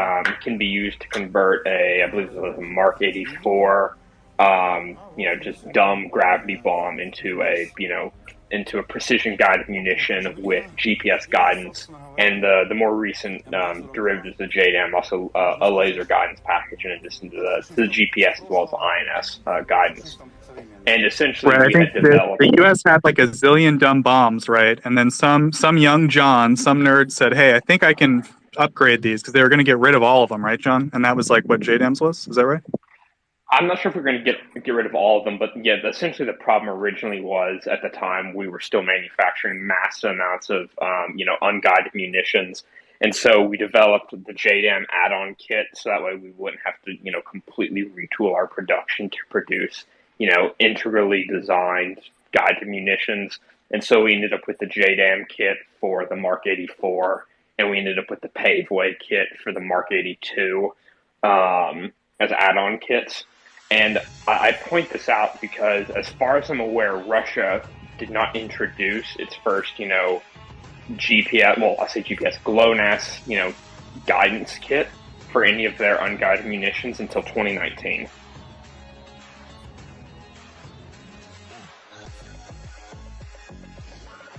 can be used to convert I believe it was a Mark 84, just dumb gravity bomb into a precision-guided munition with GPS guidance, and the more recent derivatives of JDAM, also a laser guidance package in addition to the GPS as well as the INS guidance. And essentially, I think the U.S. had like a zillion dumb bombs, right? And then some young John, some nerd said, "Hey, I think I can upgrade these," because they were going to get rid of all of them, right, John? And that was like what JDAMs was. Is that right? I'm not sure if we're going to get rid of all of them, but yeah, essentially the problem originally was, at the time, we were still manufacturing massive amounts of, unguided munitions. And so we developed the JDAM add-on kit, so that way we wouldn't have to, completely retool our production to produce, integrally designed guided munitions. And so we ended up with the JDAM kit for the Mark 84, and we ended up with the Paveway kit for the Mark 82 as add-on kits. And I point this out because, as far as I'm aware, Russia did not introduce its first, GPS, well, I say GPS, GLONASS, guidance kit for any of their unguided munitions until 2019.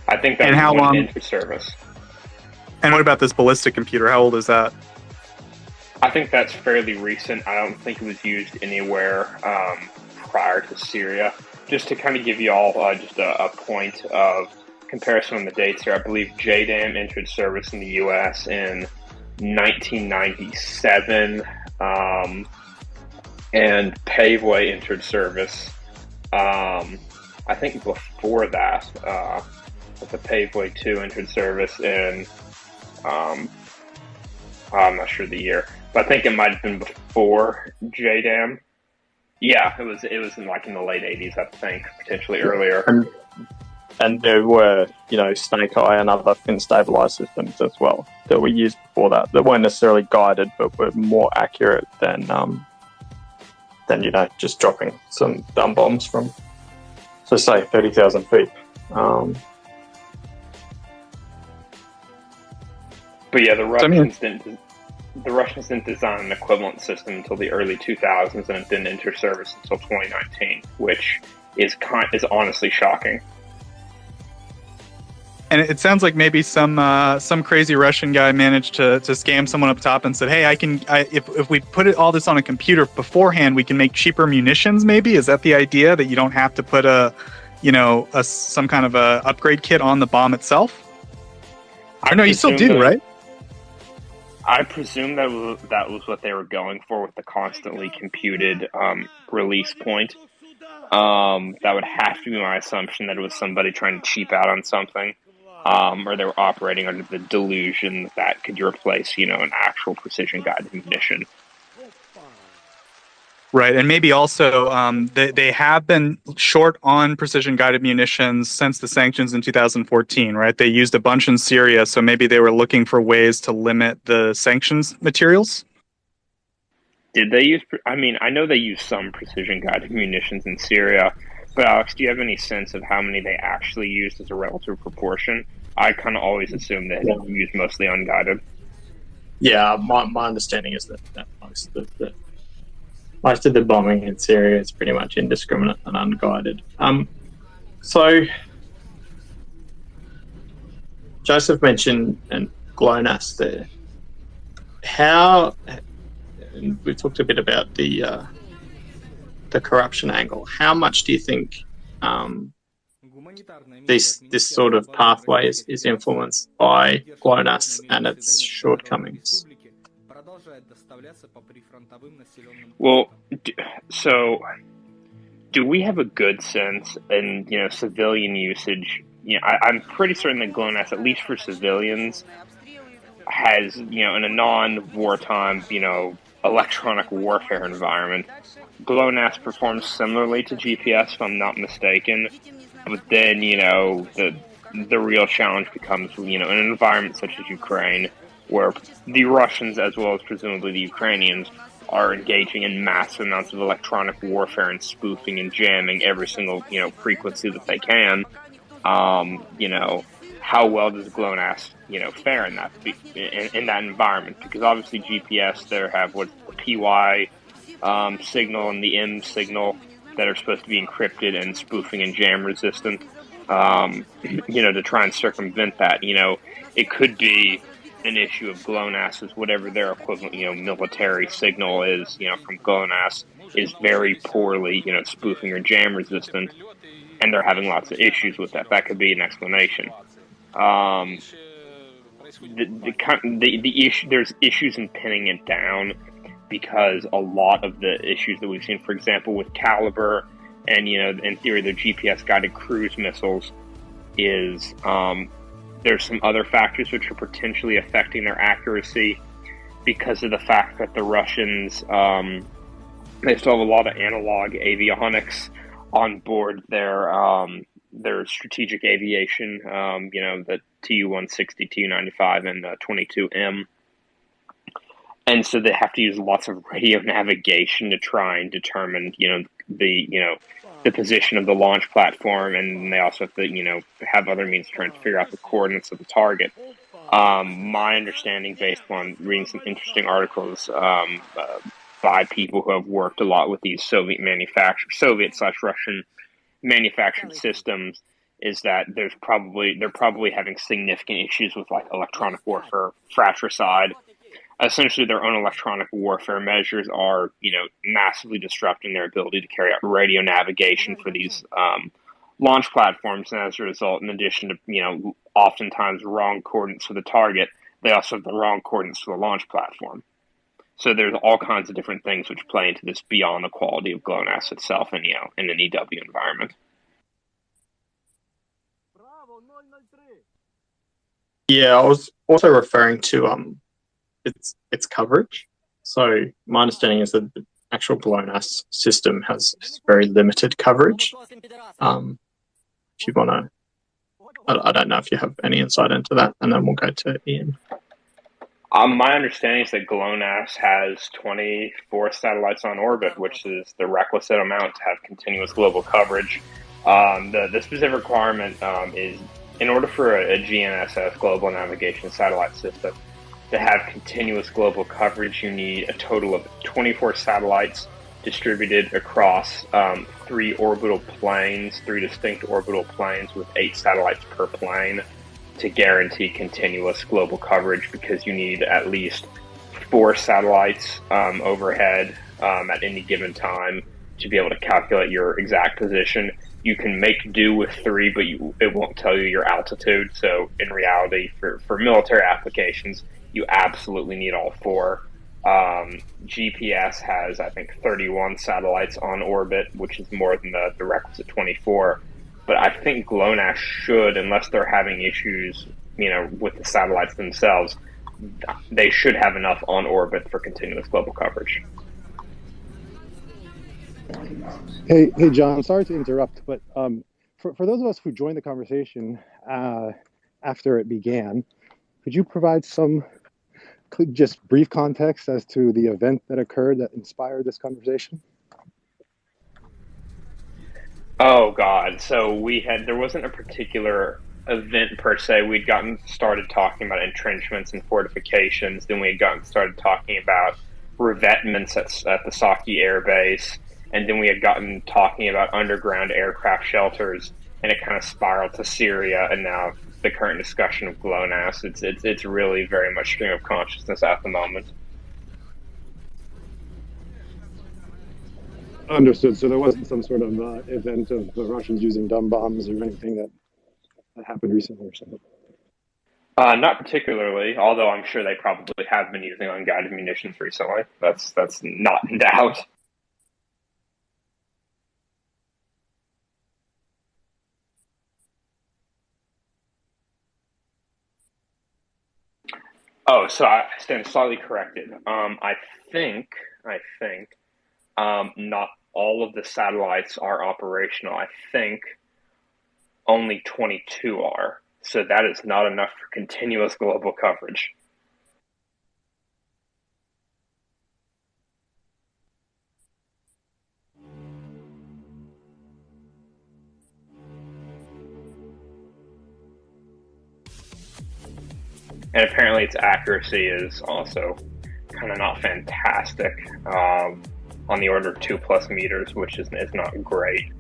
I think that's how long into service. And what about this ballistic computer? How old is that? I think that's fairly recent. I don't think it was used anywhere prior to Syria. Just to kind of give you all just a point of comparison on the dates here, I believe JDAM entered service in the U.S. in 1997, and Paveway entered service, I think before that, but the Paveway 2 entered service in, I'm not sure the year, but I think it might have been before JDAM. Yeah, it was in in the late 80s, I think, potentially earlier. And there were, Snake Eye and other fin stabilized systems as well that were used before that weren't necessarily guided, but were more accurate than just dropping some dumb bombs from, so say, 30,000 feet. But yeah, the Russians didn't design an equivalent system until the early 2000s, and it didn't enter service until 2019, which is honestly shocking. And it sounds like maybe some crazy Russian guy managed to scam someone up top and said, "Hey, if we put all this on a computer beforehand, we can make cheaper munitions." Maybe is that the idea, that you don't have to put some kind of a upgrade kit on the bomb itself? I know you still do, right? I presume that was what they were going for with the constantly computed release point. That would have to be my assumption, that it was somebody trying to cheap out on something, or they were operating under the delusion that could replace, an actual precision-guided munition. Right, and maybe also they have been short on precision-guided munitions since the sanctions in 2014, right? They used a bunch in Syria, so maybe they were looking for ways to limit the sanctions materials? Did they use... I know they used some precision-guided munitions in Syria, but Alex, do you have any sense of how many they actually used as a relative proportion? I kind of always assumed they used mostly unguided. Yeah, my understanding is that most of the bombing in Syria is pretty much indiscriminate and unguided. So Joseph mentioned GLONASS there. We talked a bit about the corruption angle. How much do you think this sort of pathway is influenced by GLONASS and its shortcomings? Well, so do we have a good sense in civilian usage? I'm pretty certain that GLONASS, at least for civilians, has in a non-wartime electronic warfare environment, GLONASS performs similarly to GPS, if I'm not mistaken. But then the real challenge becomes in an environment such as Ukraine, where the Russians, as well as presumably the Ukrainians, are engaging in massive amounts of electronic warfare and spoofing and jamming every single, frequency that they can. How well does GLONASS, fare in that environment? Because obviously GPS, there have the PY signal and the M signal that are supposed to be encrypted and spoofing and jam resistant. To try and circumvent that, it could be an issue of GLONASS, whatever their equivalent, military signal is, from GLONASS is very poorly, spoofing or jam resistant, and they're having lots of issues with that. That could be an explanation. There's issues in pinning it down, because a lot of the issues that we've seen, for example, with Caliber and, in theory, the GPS-guided cruise missiles, is there's some other factors which are potentially affecting their accuracy because of the fact that the Russians, they still have a lot of analog avionics on board their strategic aviation, the Tu-160, Tu-95, and 22M. And so they have to use lots of radio navigation to try and determine, the position of the launch platform, and they also have to, have other means to try and figure out the coordinates of the target. My understanding, based on reading some interesting articles by people who have worked a lot with these Soviet/Russian manufactured systems, is that they're probably having significant issues with electronic warfare, fratricide. Essentially, their own electronic warfare measures are, massively disrupting their ability to carry out radio navigation for these launch platforms. And as a result, in addition to, oftentimes wrong coordinates for the target, they also have the wrong coordinates for the launch platform. So there's all kinds of different things which play into this beyond the quality of GLONASS itself and, in an EW environment. Yeah, I was also referring to its coverage. So my understanding is that the actual GLONASS system has very limited coverage. If you want to, I don't know if you have any insight into that, and then we'll go to Ian. My understanding is that GLONASS has 24 satellites on orbit, which is the requisite amount to have continuous global coverage. The specific requirement is, in order for a GNSS, Global Navigation Satellite System, to have continuous global coverage, you need a total of 24 satellites distributed across 3 distinct orbital planes with 8 satellites per plane to guarantee continuous global coverage, because you need at least 4 satellites overhead at any given time to be able to calculate your exact position. You can make do with 3, but it won't tell you your altitude. So in reality, for military applications, you absolutely need all four. GPS has, I think, 31 satellites on orbit, which is more than the requisite 24. But I think GLONASS should, unless they're having issues, with the satellites themselves, they should have enough on orbit for continuous global coverage. Hey, John. Sorry to interrupt, but for those of us who joined the conversation after it began, could you provide some just brief context as to the event that occurred that inspired this conversation? Oh God! So there wasn't a particular event per se. We'd gotten started talking about entrenchments and fortifications. Then we had gotten started talking about revetments at the Saki Air Base. And then we had gotten talking about underground aircraft shelters, and it kind of spiraled to Syria, and now the current discussion of GLONASS. It's really very much stream of consciousness at the moment. Understood. So there wasn't some sort of event of the Russians using dumb bombs or anything that happened recently or something? Not particularly, although I'm sure they probably have been using unguided munitions recently. That's not in doubt. Oh, so I stand slightly corrected. I think not all of the satellites are operational. I think only 22 are. So that is not enough for continuous global coverage. And apparently its accuracy is also kind of not fantastic, on the order of 2+ meters, which is not great.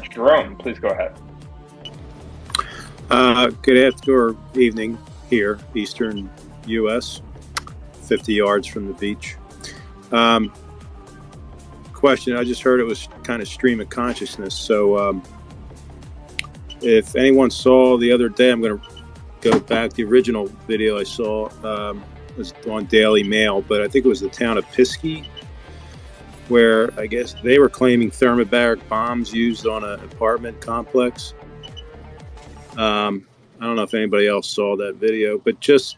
Jerome, please go ahead. Good afternoon or evening here, Eastern U.S., 50 yards from the beach. Question, I just heard it was kind of stream of consciousness. So if anyone saw the other day, I'm going to go back. The original video I saw was on Daily Mail, but I think it was the town of Piski, where I guess they were claiming thermobaric bombs used on an apartment complex. I don't know if anybody else saw that video, but just,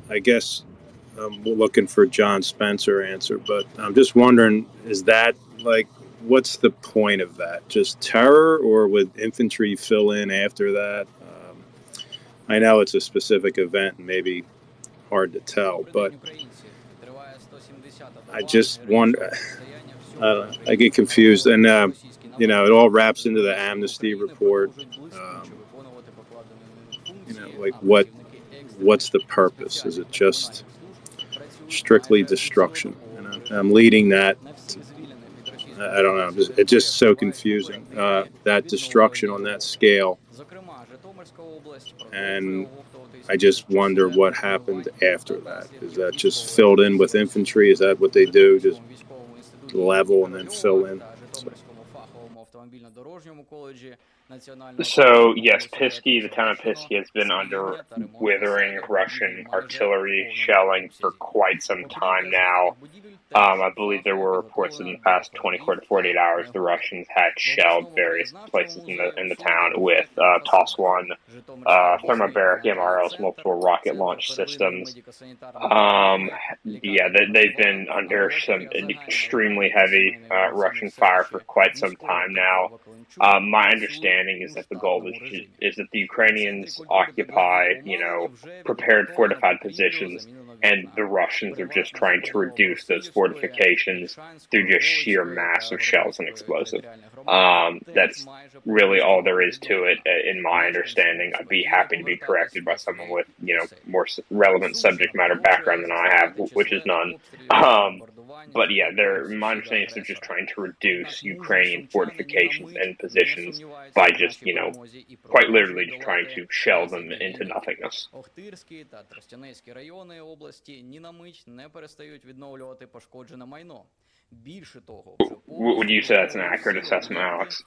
I guess, we're looking for John Spencer answer, but I'm just wondering, is that what's the point of that? Just terror, or would infantry fill in after that? I know it's a specific event and maybe hard to tell, but I just wonder, I don't know, I get confused. And, it all wraps into the amnesty report. What's the purpose? Is it just strictly destruction? I'm leading that. I don't know. It's just so confusing. That destruction on that scale. And I just wonder what happened after that. Is that just filled in with infantry? Is that what they do? Just level and then fill in? So yes, Piski, the town of Piski, has been under withering Russian artillery shelling for quite some time now. I believe there were reports in the past 24 to 48 hours the Russians had shelled various places in the town with TOS-1, thermobaric MRLs, multiple rocket launch systems. They've been under some extremely heavy Russian fire for quite some time now. My understanding is that the goal is that the Ukrainians occupy, prepared fortified positions, and the Russians are just trying to reduce those fortifications through just sheer mass of shells and explosive. That's really all there is to it, in my understanding. I'd be happy to be corrected by someone with, more relevant subject matter background than I have, which is none. But yeah, my understanding is they're just trying to reduce Ukrainian fortifications and positions by just, quite literally just trying to shell them into nothingness. Would you say that's an accurate assessment, Alex?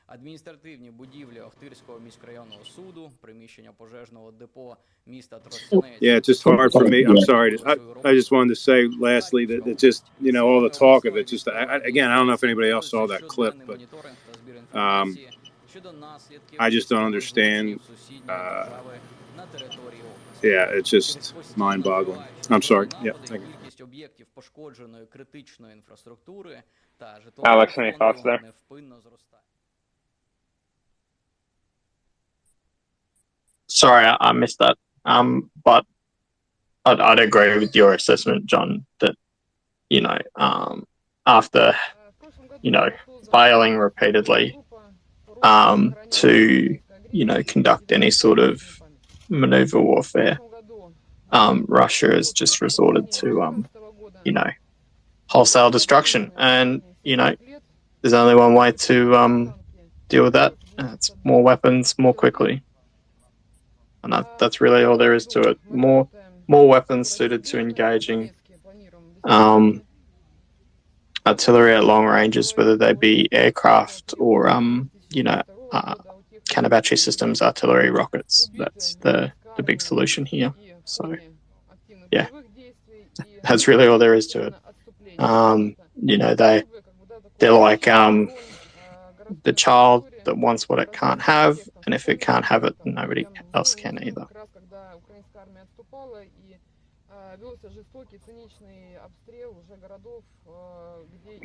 Адміністративні будівлі Охтирського міськрайонного суду, приміщення пожежного депо міста Тростянець. Yeah, it's just hard for me. I'm sorry. I just wanted to say lastly that it just, all the talk of it, just, again, I don't know if anybody else saw that clip, but I just don't understand. Yeah, it's just mind-boggling. I'm sorry. Yeah, thank you. Об'єктів пошкодженої критичної інфраструктури та Alex, any thoughts there? невпинно зростає. Sorry, I missed that. But I'd agree with your assessment, John, that, after, failing repeatedly to, conduct any sort of maneuver warfare, Russia has just resorted to, wholesale destruction. And, there's only one way to deal with that. And it's more weapons, more quickly. And that's really all there is to it. More weapons suited to engaging artillery at long ranges, whether they be aircraft or, counter battery systems, artillery, rockets. That's the big solution here. So, yeah, that's really all there is to it. They're like the child that wants what it can't have, and if it can't have it, nobody else can either.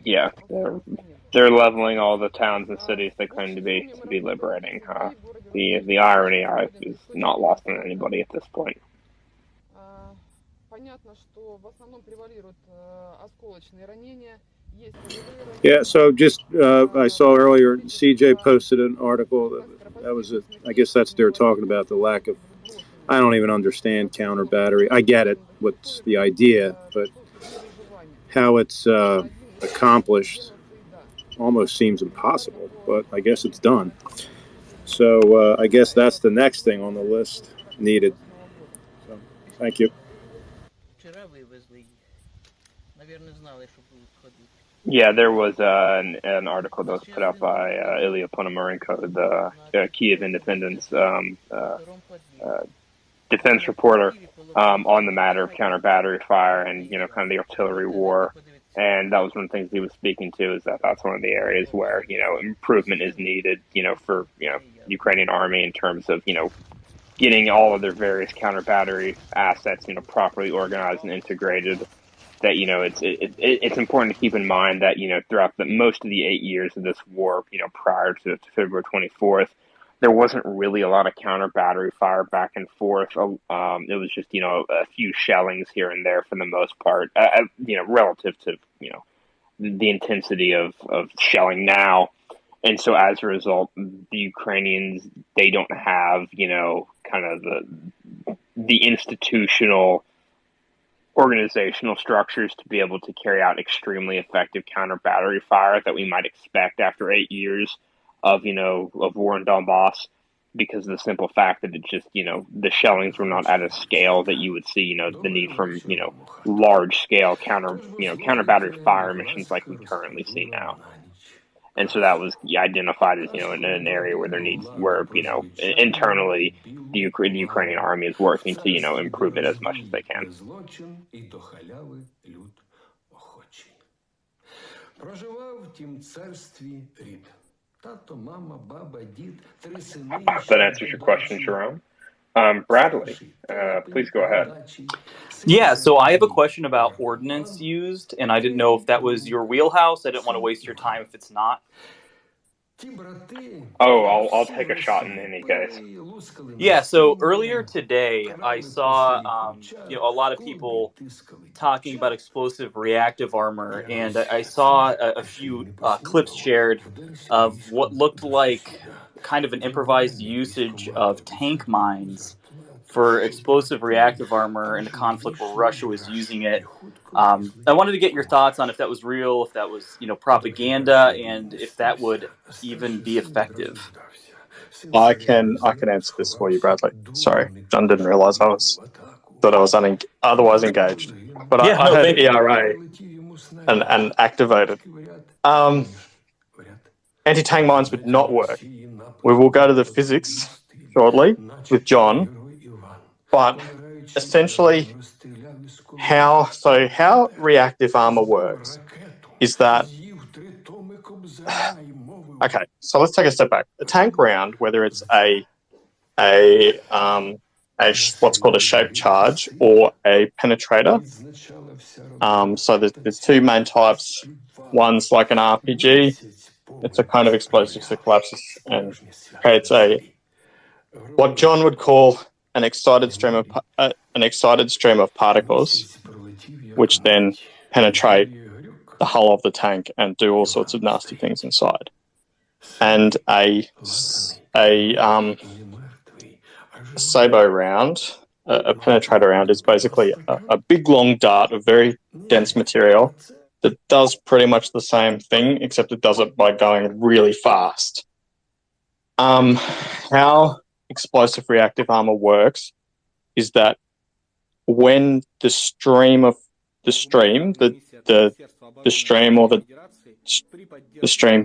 Yeah, they're leveling all the towns and cities they claim to be liberating. The irony is not lost on anybody at this point. Yeah, so just I saw earlier CJ posted an article that was I guess that's they're talking about the lack of, I don't even understand counter battery. I get it, what's the idea, but how it's accomplished almost seems impossible, but I guess it's done. So I guess that's the next thing on the list needed. So thank you. Yeah, there was an article that was put out by Ilya Ponomarenko, the Kiev Independence defense reporter, on the matter of counter battery fire and kind of the artillery war. And that was one of the things he was speaking to, is that that's one of the areas where improvement is needed for Ukrainian army in terms of getting all of their various counter battery assets properly organized and integrated. That it's important to keep in mind that throughout most of the 8 years of this war, prior to February 24th, there wasn't really a lot of counter battery fire back and forth. It was just a few shellings here and there for the most part, relative to the intensity of shelling now. And so as a result, the Ukrainians, they don't have kind of the institutional organizational structures to be able to carry out extremely effective counter battery fire that we might expect after 8 years of war in Donbass, because of the simple fact that it just the shellings were not at a scale that you would see the need from large scale counter battery fire missions like we currently see now. And so that was identified as in an area where internally the Ukrainian army is working to improve it as much as they can. That answers your question, Jerome. Bradley, please go ahead. Yeah, so I have a question about ordnance used, and I didn't know if that was your wheelhouse. I didn't want to waste your time if it's not. Oh, I'll take a shot in any case. Yeah, so earlier today, I saw a lot of people talking about explosive reactive armor, and I saw a few clips shared of what looked like kind of an improvised usage of tank mines for explosive reactive armor in a conflict where Russia was using it. I wanted to get your thoughts on if that was real, if that was propaganda, and if that would even be effective. I can answer this for you, Bradley. Sorry, John didn't realize I was otherwise engaged. But I heard ERA. and activated. Anti-tank mines would not work. We will go to the physics shortly with John, but essentially how reactive armor works is that, okay, so let's take a step back. A tank round, whether it's what's called a shape charge or a penetrator. So there's two main types. One's like an RPG. It's a kind of explosive that collapses and creates what John would call an excited stream of particles, which then penetrate the hull of the tank and do all sorts of nasty things inside. And a sabot round, a penetrator round, is basically a big long dart of very dense material that does pretty much the same thing, except it does it by going really fast. How explosive reactive armor works is that when the stream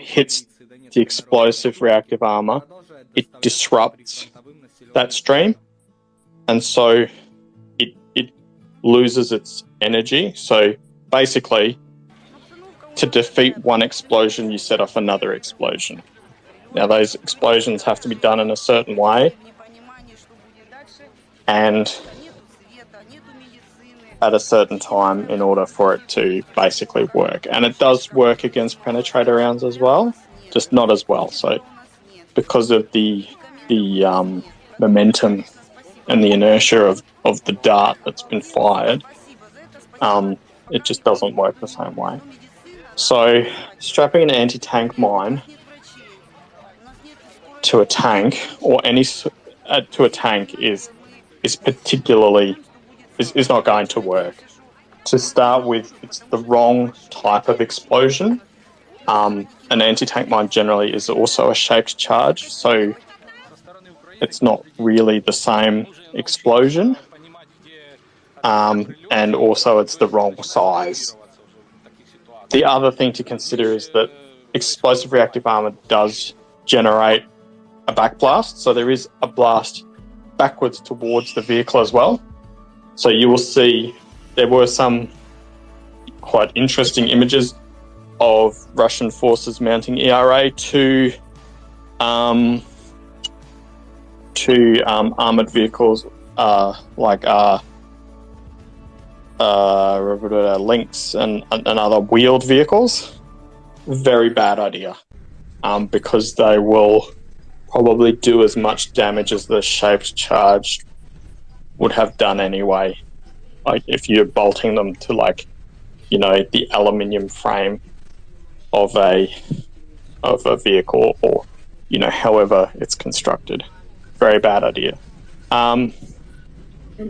hits the explosive reactive armor, it disrupts that stream, and so it loses its energy. So basically, to defeat one explosion, you set off another explosion. Now, those explosions have to be done in a certain way and at a certain time in order for it to basically work. And it does work against penetrator rounds as well, just not as well. So because of the momentum and the inertia of the dart that's been fired, it just doesn't work the same way. So strapping an anti-tank mine to a tank or to a tank is particularly is not going to work. To start with, it's the wrong type of explosion. An anti-tank mine generally is also a shaped charge, so it's not really the same explosion. And also it's the wrong size. The other thing to consider is that explosive reactive armor does generate a backblast, so there is a blast backwards towards the vehicle as well. So you will see there were some quite interesting images of Russian forces mounting ERA to armored vehicles like Lynx and other wheeled vehicles. Very bad idea, because they will probably do as much damage as the shaped charge would have done anyway. Like if you're bolting them to the aluminium frame of a vehicle, or however it's constructed. Very bad idea.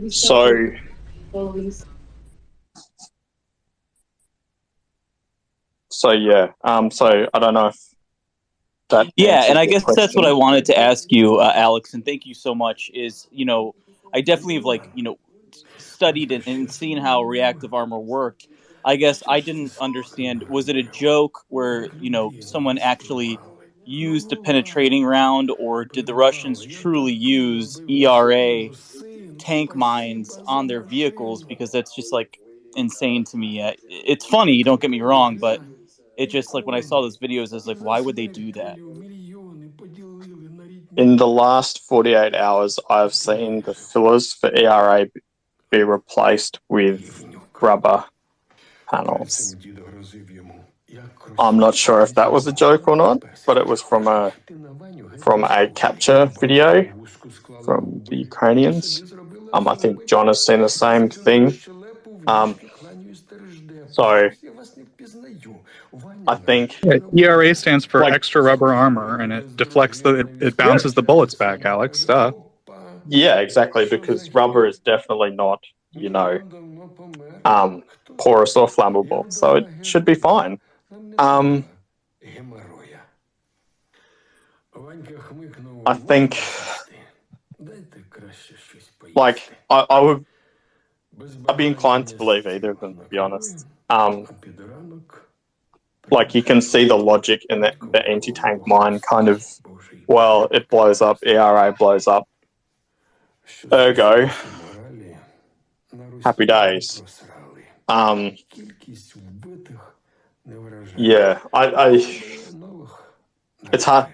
So yeah. So I don't know if that. Yeah, and I guess that's what I wanted to ask you, Alex, and thank you so much. Is I definitely have studied and seen how reactive armor worked. I guess I didn't understand. Was it a joke where someone actually used a penetrating round, or did the Russians truly use ERA tank mines on their vehicles? Because that's just insane to me. It's funny, don't get me wrong, but it just when I saw those videos, I was like, why would they do that? In the last 48 hours, I've seen the fillers for ERA be replaced with rubber panels. I'm not sure if that was a joke or not, but it was from a capture video from the Ukrainians. I think John has seen the same thing. So I think ERA stands for extra rubber armor, and it deflects it bounces the bullets back, Alex. Duh. Yeah, exactly, because rubber is definitely not, porous or flammable, so it should be fine. I think, I would I'd be inclined to believe either of them, to be honest. Like, you can see the logic in the anti-tank mine kind of, well, it blows up, ERA blows up. Ergo, happy days. Yeah, it's hard.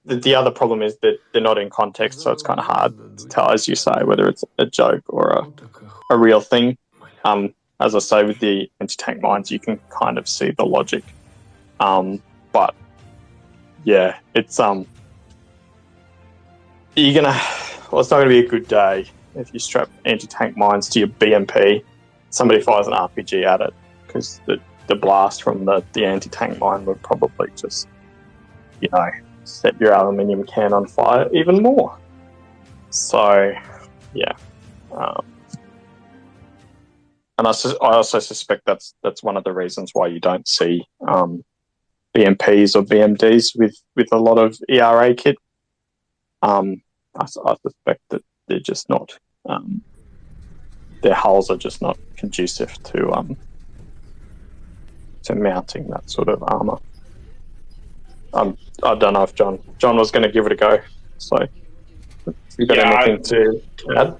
The other problem is that they're not in context, so it's kind of hard to tell, as you say, whether it's a joke or a real thing. As I say, with the anti-tank mines, you can kind of see the logic. But yeah, it's it's not going to be a good day if you strap anti-tank mines to your BMP. Somebody fires an RPG at it, because the blast from the anti-tank mine would probably just, set your aluminium can on fire even more. So, yeah. And I also suspect that's one of the reasons why you don't see BMPs or BMDs with a lot of ERA kit. I suspect that they're just not, their hulls are just not conducive to mounting that sort of armor. I don't know if John was going to give it a go. So, you got anything to add?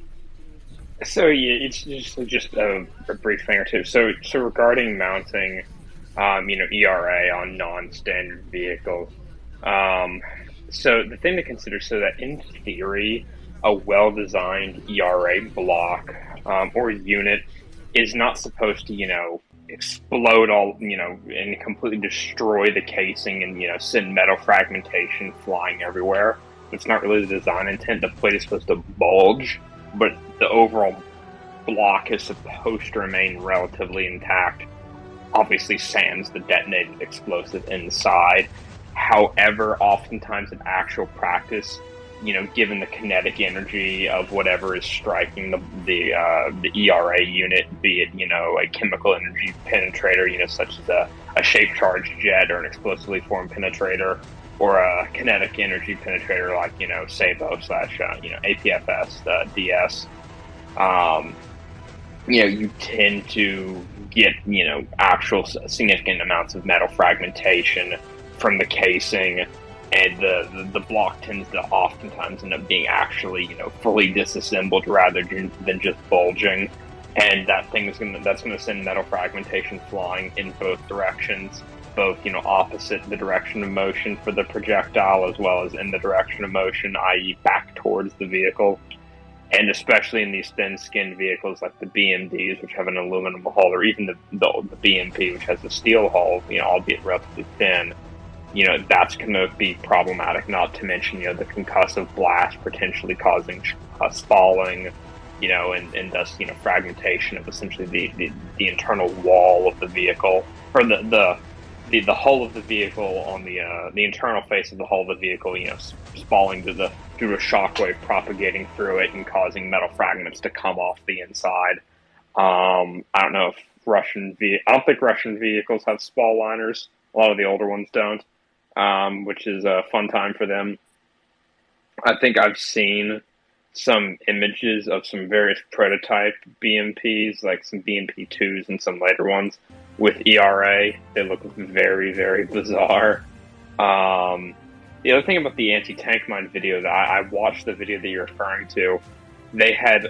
So yeah, it's just a brief thing or two. So regarding mounting, ERA on non-standard vehicles. So the thing to consider, so that in theory, a well-designed ERA block or unit is not supposed to, explode all, and completely destroy the casing and, send metal fragmentation flying everywhere. It's not really the design intent. The plate is supposed to bulge, but the overall block is supposed to remain relatively intact. Obviously, sans the detonated explosive inside. However, oftentimes in actual practice, given the kinetic energy of whatever is striking the ERA unit, be it a chemical energy penetrator, such as a shape charged jet or an explosively formed penetrator, or a kinetic energy penetrator like Sabo / APFS DS. You tend to get actual significant amounts of metal fragmentation from the casing, and the block tends to oftentimes end up being actually fully disassembled rather than just bulging, and that's gonna send metal fragmentation flying in both directions, both opposite the direction of motion for the projectile as well as in the direction of motion, i.e. back towards the vehicle. And especially in these thin-skinned vehicles like the BMDs, which have an aluminum hull, or even the BMP, which has a steel hull, albeit relatively thin, that's going to be problematic, not to mention, the concussive blast potentially causing spalling, and thus, fragmentation of essentially the internal wall of the vehicle, or the hull of the vehicle on the internal face of the hull of the vehicle, spalling due to a shockwave propagating through it and causing metal fragments to come off the inside. I don't know if I don't think Russian vehicles have spall liners. A lot of the older ones don't, which is a fun time for them. I think I've seen some images of some various prototype BMPs, like some BMP2s and some later ones with ERA. They look very, very bizarre. The other thing about the anti-tank mine video, that I watched the video that you're referring to, they had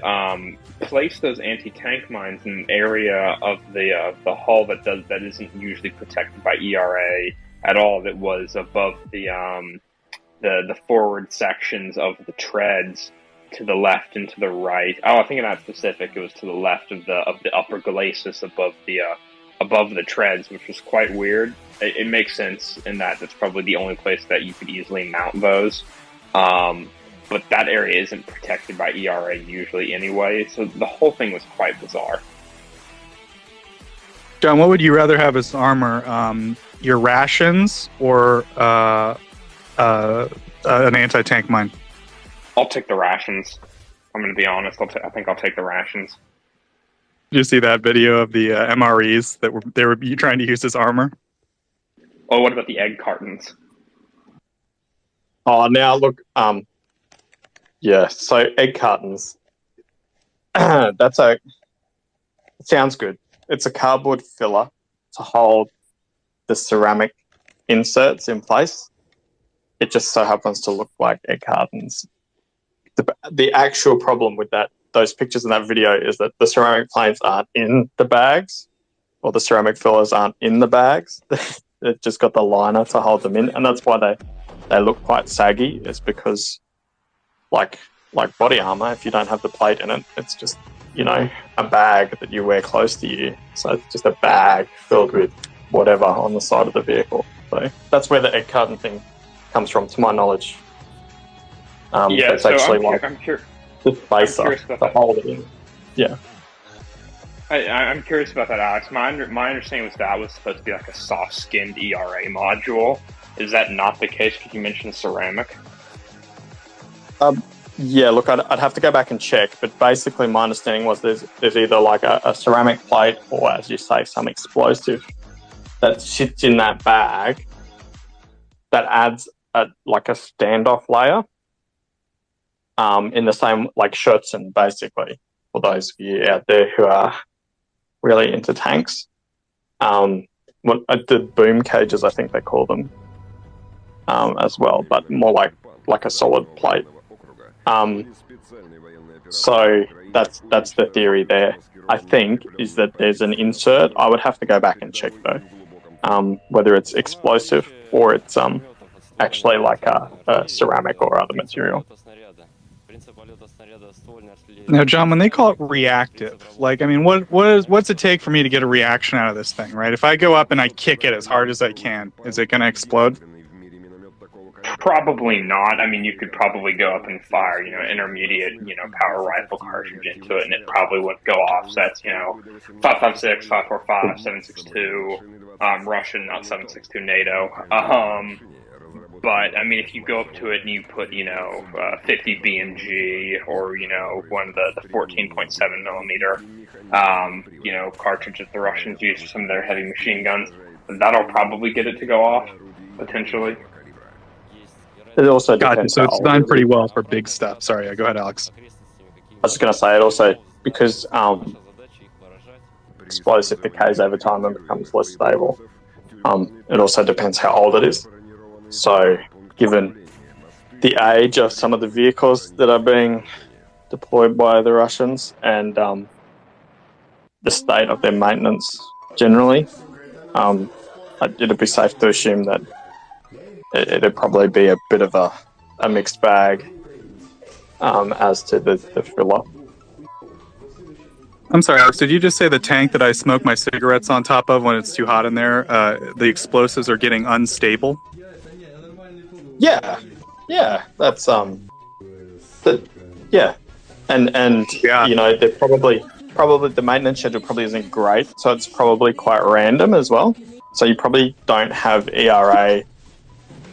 placed those anti-tank mines in an area of the hull that isn't usually protected by ERA at all. That was above the forward sections of the treads, to the left and to the right. Oh, I think in that specific, it was to the left of the upper glacis above the treads, which was quite weird. It makes sense in that that's probably the only place that you could easily mount those. But that area isn't protected by ERA usually anyway, so the whole thing was quite bizarre. John, what would you rather have as armor? Your rations or an anti-tank mine? I'll take the rations. I'm going to be honest. I think I'll take the rations. Did you see that video of the MREs that they were trying to use as armor? Oh, what about the egg cartons? Oh, now look. Yeah. So egg cartons. That's a It sounds good. It's a cardboard filler to hold the ceramic inserts in place. It just so happens to look like egg cartons. The actual problem with those pictures in that video is that the ceramic plates aren't in the bags, or the ceramic fillers aren't in the bags. They've just got the liner to hold them in, and that's why they look quite saggy. It's because, like body armor, if you don't have the plate in it, it's just, you know, a bag that you wear close to you. So it's just a bag filled with whatever on the side of the vehicle. So that's where the egg carton thing comes from, to my knowledge. It's so actually I'm curious to hold it in. Yeah. I'm curious about that, Alex. My understanding was that was supposed to be like a soft-skinned ERA module. Is that not the case? Because you mentioned ceramic. Yeah, look, I'd have to go back and check, but basically my understanding was there's either like a ceramic plate or, as you say, some explosive that sits in that bag that adds a standoff layer in the same, like Scherzen, basically, for those of you out there who are really into tanks. The boom cages, I think they call them, as well, but more like a solid plate. So that's the theory there. I think is that there's an insert. I would have to go back and check though, whether it's explosive or it's actually like a ceramic or other material. Now, John, when they call it reactive, like, I mean, what's it take for me to get a reaction out of this thing, right? If I go up and I kick it as hard as I can, is it going to explode? Probably not. I mean, you could probably go up and fire, intermediate, power rifle cartridge into it, and it probably wouldn't go off. So that's, 5.56, 5.45, 7.62, Russian, not 7.62 NATO. But I mean, if you go up to it and you put, 50 BMG or, one of the 14.7 millimeter, cartridge that the Russians use for some of their heavy machine guns, that'll probably get it to go off, potentially. It also depends. So it's done pretty well for big stuff. Sorry, go ahead, Alex. I was just going to say it also, because explosive decays over time and becomes less stable. It also depends how old it is. So, given the age of some of the vehicles that are being deployed by the Russians and the state of their maintenance generally, it'd be safe to assume that it'd probably be a bit of a mixed bag as to the filler. I'm sorry, Alex, did you just say the tank that I smoke my cigarettes on top of when it's too hot in there, the explosives are getting unstable? Yeah, that's and they're probably the maintenance schedule probably isn't great, so it's probably quite random as well. So you probably don't have ERA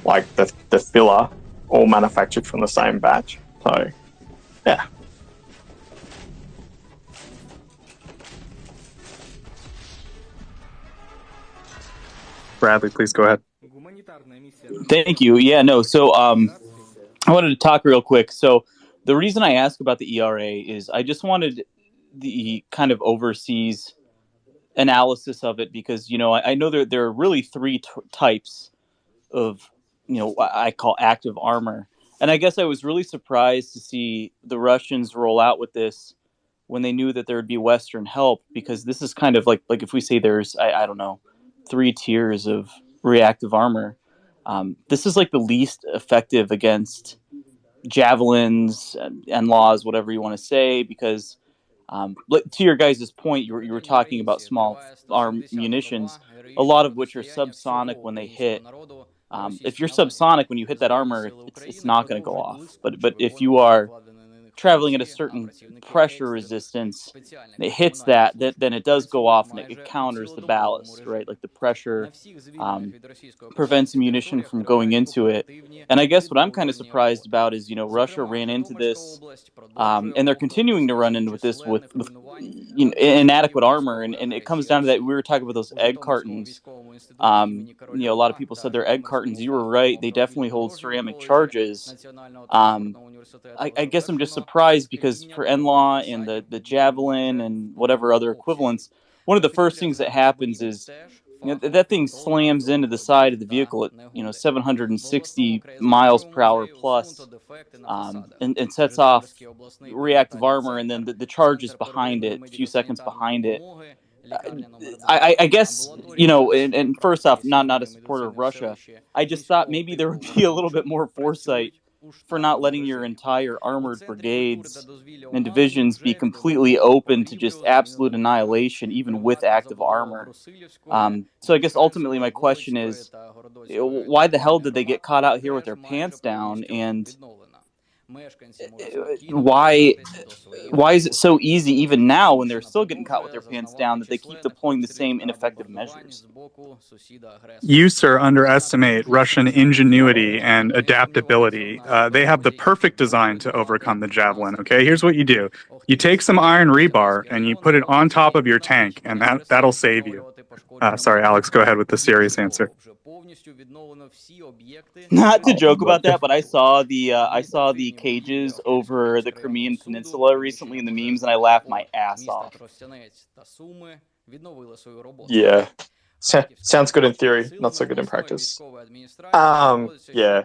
like the filler all manufactured from the same batch. So yeah. Bradley, please go ahead. Thank you. Yeah, no. So I wanted to talk real quick. So the reason I ask about the ERA is I just wanted the kind of overseas analysis of it because, I know there are really three types of, what I call active armor. And I guess I was really surprised to see the Russians roll out with this when they knew that there would be Western help, because this is kind of like if we say there's, I don't know, 3 tiers of reactive armor. This is like the least effective against javelins and laws, whatever you want to say, because to your guys' point, you were talking about small arm munitions, a lot of which are subsonic when they hit. If you're subsonic when you hit that armor, it's not going to go off. But if you are traveling at a certain pressure resistance, and it hits that, then it does go off and it counters the ballast, right? Like the pressure prevents munition from going into it. And I guess what I'm kind of surprised about is, Russia ran into this, and they're continuing to run into this with inadequate armor. And it comes down to that. We were talking about those egg cartons. A lot of people said they're egg cartons. You were right. They definitely hold ceramic charges. I guess I'm just surprised surprised because for NLAW and the Javelin and whatever other equivalents, one of the first things that happens is that thing slams into the side of the vehicle at 760 miles per hour plus, and sets off reactive armor, and then the charge is behind it, a few seconds behind it. I guess, and first off, not a supporter of Russia. I just thought maybe there would be a little bit more foresight for not letting your entire armored brigades and divisions be completely open to just absolute annihilation, even with active armor. So I guess ultimately my question is, why the hell did they get caught out here with their pants down? And why is it so easy, even now when they're still getting caught with their pants down, that they keep deploying the same ineffective measures? You, sir, underestimate Russian ingenuity and adaptability. They have the perfect design to overcome the Javelin, okay? Here's what you do. You take some iron rebar and you put it on top of your tank, and that'll save you. Sorry, Alex, go ahead with the serious answer. Not to joke about that, but I saw the cages over the Crimean Peninsula recently in the memes, and I laughed my ass off. Yeah. Sounds good in theory, not so good in practice. Yeah,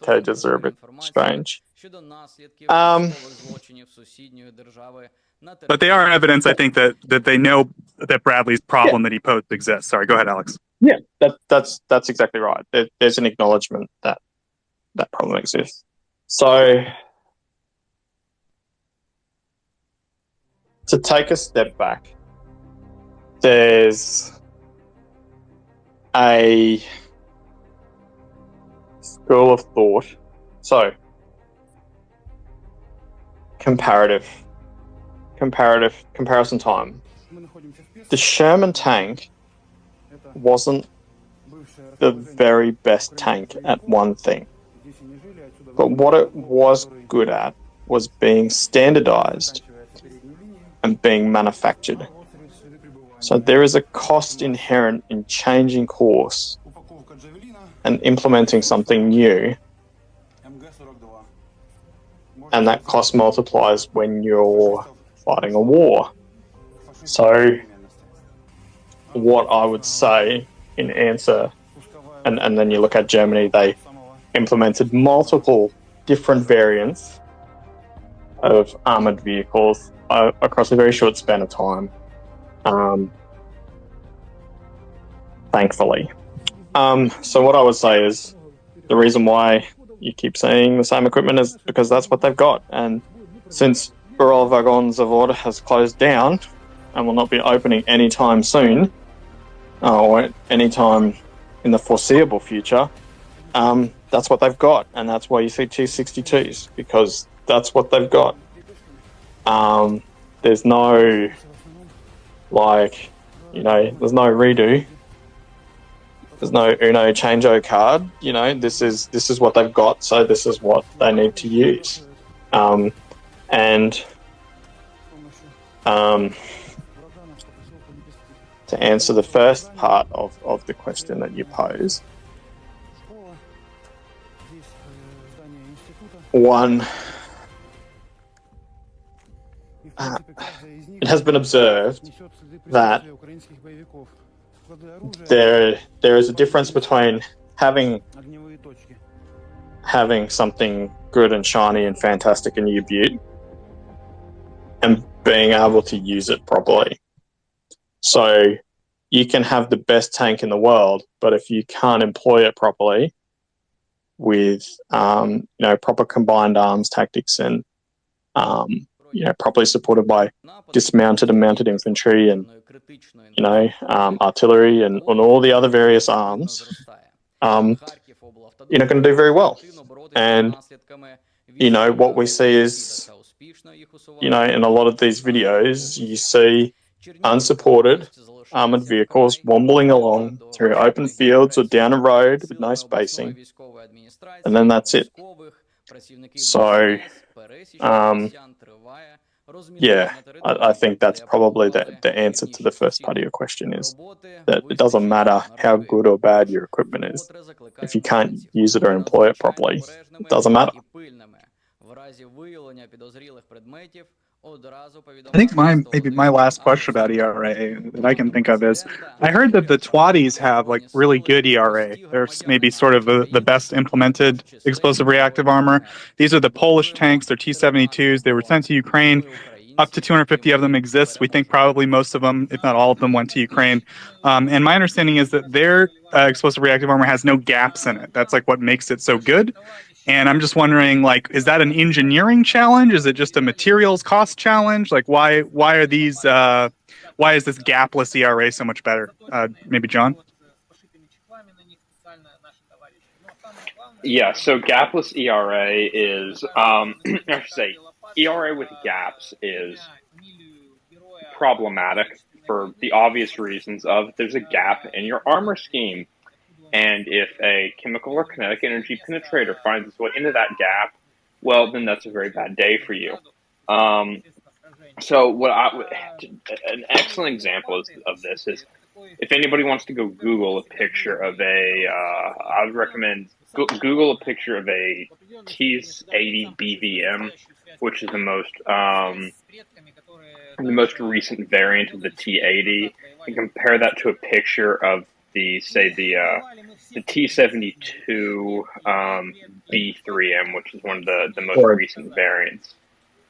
cages are a bit strange. But they are evidence, I think, that they know that Bradley's problem that he posed exists. Sorry, go ahead, Alex. Yeah, that's exactly right. There's an acknowledgement that that problem exists. So, to take a step back, there's a school of thought. So, comparison time. The Sherman tank wasn't the very best tank at one thing, but what it was good at was being standardized and being manufactured. So there is a cost inherent in changing course and implementing something new, and that cost multiplies when you're fighting a war. So what I would say in answer, and then you look at Germany, they implemented multiple different variants of armored vehicles across a very short span of time, thankfully. So what I would say is the reason why you keep seeing the same equipment is because that's what they've got. And since Ural Vagon Zavod has closed down and will not be opening anytime soon, or anytime in the foreseeable future, that's what they've got. And that's why you see T-62s, because that's what they've got. There's no, there's no redo. There's no Uno changeo card. This is what they've got, so this is what they need to use. To answer the first part of the question that you posed, one, it has been observed that there is a difference between having something good and shiny and fantastic in your butte and being able to use it properly. So you can have the best tank in the world, but if you can't employ it properly with proper combined arms tactics and properly supported by dismounted and mounted infantry and artillery and on all the other various arms, you're not going to do very well. And what we see is, in a lot of these videos, you see unsupported armored vehicles wombling along through open fields or down a road with no spacing, and then that's it. So, I think that's probably the answer to the first part of your question, is that it doesn't matter how good or bad your equipment is. If you can't use it or employ it properly, it doesn't matter. I think maybe my last question about ERA that I can think of is, I heard that the Twaddies have like really good ERA. They're maybe sort of the best implemented explosive reactive armor. These are the Polish tanks. They're T-72s. They were sent to Ukraine. Up to 250 of them exist. We think probably most of them, if not all of them, went to Ukraine. And my understanding is that their explosive reactive armor has no gaps in it. That's like what makes it so good. And I'm just wondering, like, is that an engineering challenge? Is it just a materials cost challenge? Like, why are these? Why is this gapless ERA so much better? Maybe John. Yeah. So gapless ERA is, I should say, ERA with gaps is problematic for the obvious reasons of there's a gap in your armor scheme. And if a chemical or kinetic energy penetrator finds its way into that gap, well, then that's a very bad day for you. So an excellent example of this is, if anybody wants to go Google a picture of I would recommend Google a picture of a T-80 BVM, which is the most recent variant of the T-80, and compare that to a picture of the T-72 B3M, which is one of the most recent variants.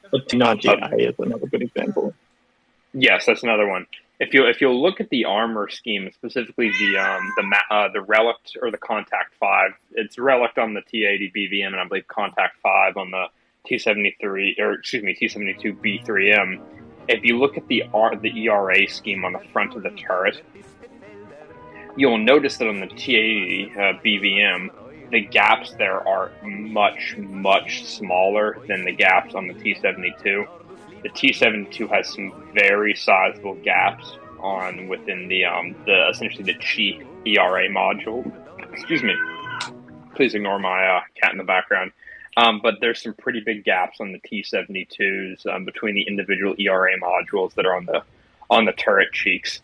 The T-90A is another good example. Yes, that's another one. If you'll look at the armor scheme, specifically the Relict or the Contact 5, it's Relict on the T-80 BVM, and I believe Contact 5 on the T-72 B3M. If you look at the ERA scheme on the front of the turret, you'll notice that on the T-80 BVM, the gaps there are much, much smaller than the gaps on the T-72. The T-72 has some very sizable gaps within the essentially the cheap ERA module. Excuse me. Please ignore my cat in the background. But there's some pretty big gaps on the T-72s between the individual ERA modules that are on the turret cheeks.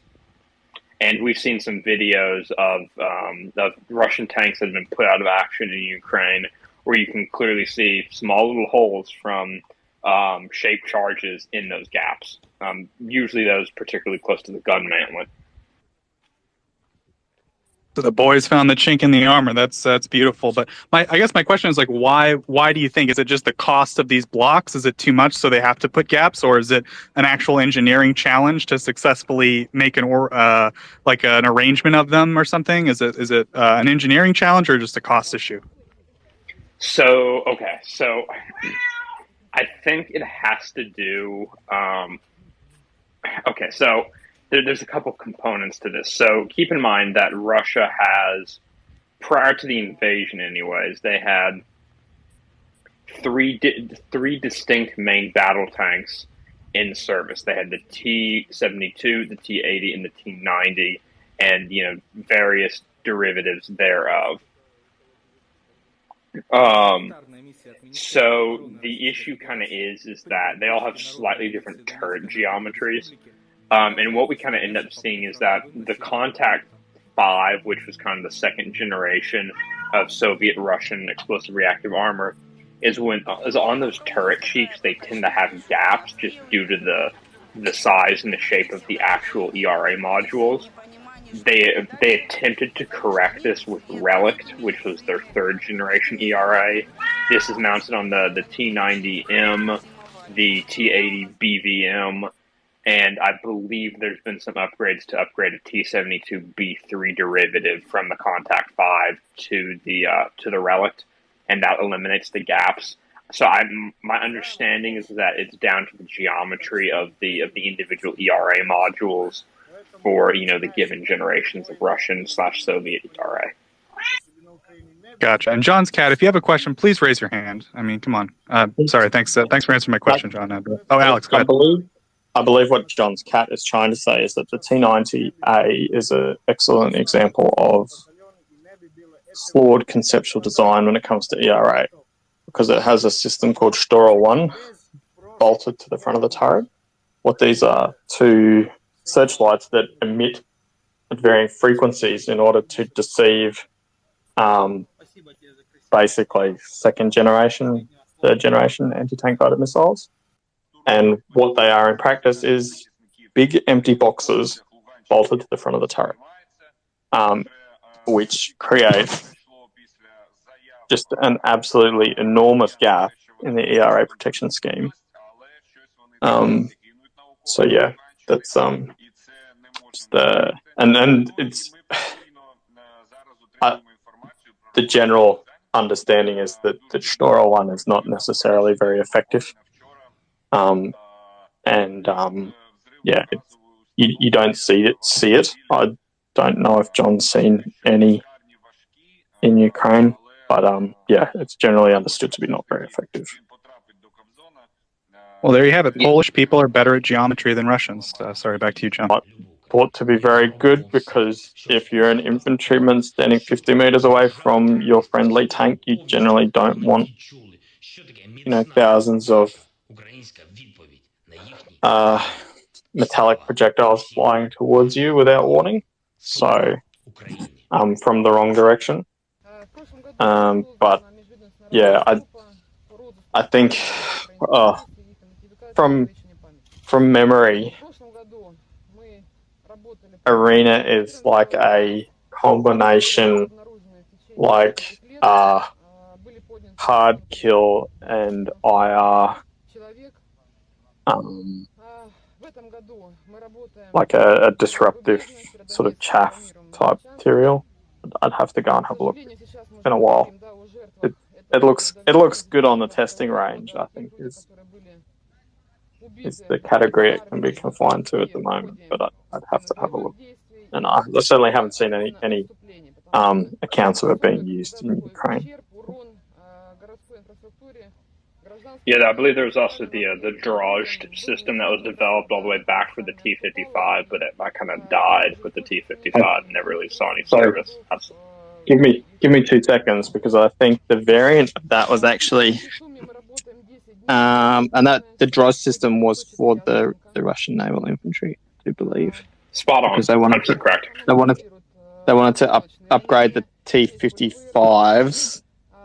And we've seen some videos of Russian tanks that have been put out of action in Ukraine, where you can clearly see small little holes from shaped charges in those gaps. Usually those particularly close to the gun mantlet. So the boys found the chink in the armor. That's beautiful. But I guess my question is, like, why do you think? Is it just the cost of these blocks? Is it too much, so they have to put gaps, or is it an actual engineering challenge to successfully make an arrangement of them or something? Is it an engineering challenge or just a cost issue? So I think it has to do. So there's a couple components to this. So keep in mind that Russia has, prior to the invasion anyways, they had three distinct main battle tanks in service. They had the T-72, the T-80, and the T-90, and various derivatives thereof. So the issue kind of is that they all have slightly different turret geometries. And what we kind of end up seeing is that the Contact 5, which was kind of the second generation of Soviet-Russian explosive reactive armor, is on those turret cheeks, they tend to have gaps just due to the size and the shape of the actual ERA modules. They attempted to correct this with Relict, which was their third generation ERA. This is mounted on the T-90M, the T-80 BVM, and I believe there's been some upgrades to upgrade a T-72 B3 derivative from the Contact 5 to the Relict, and that eliminates the gaps. So my understanding is that it's down to the geometry of the individual ERA modules for the given generations of Russian/Soviet ERA. Gotcha. And John's cat, if you have a question, please raise your hand. I mean, come on. Sorry. Thanks for answering my question, John. Alex, go ahead. I believe what John's cat is trying to say is that the T-90A is an excellent example of flawed conceptual design when it comes to ERA, because it has a system called Stora-1 bolted to the front of the turret. What these are, two searchlights that emit at varying frequencies in order to deceive basically second generation third generation anti-tank guided missiles. And what they are in practice is big empty boxes bolted to the front of the turret, which create just an absolutely enormous gap in the ERA protection scheme. So yeah, that's just and it's the general understanding is that the Schnorr one is not necessarily very effective, yeah, you don't see it. I don't know if John's seen any in Ukraine, but yeah, it's generally understood to be not very effective. Well, there you have it. Polish people are better at geometry than Russians. Sorry, back to you, John. Thought to be very good, because if you're an infantryman standing 50 meters away from your friendly tank, you generally don't want, thousands of metallic projectiles flying towards you without warning. So, from the wrong direction. But yeah, I think from memory, Arena is like a combination, like hard kill and IR, like a disruptive sort of chaff type material. I'd have to go and have a look. It's been a while. It looks good on the testing range, I think, is the category it can be confined to at the moment, but I'd have to have a look. And I certainly haven't seen any accounts of it being used in Ukraine. Yeah, I believe there was also the Drozd system that was developed all the way back for the T-55, but it kind of died with the T-55 and never really saw any service. Give me 2 seconds, because I think the variant of that was actually, and that the Drozd system was for the Russian naval infantry, I do believe. Spot on. Because they wanted to, correct. They wanted to upgrade the T-55s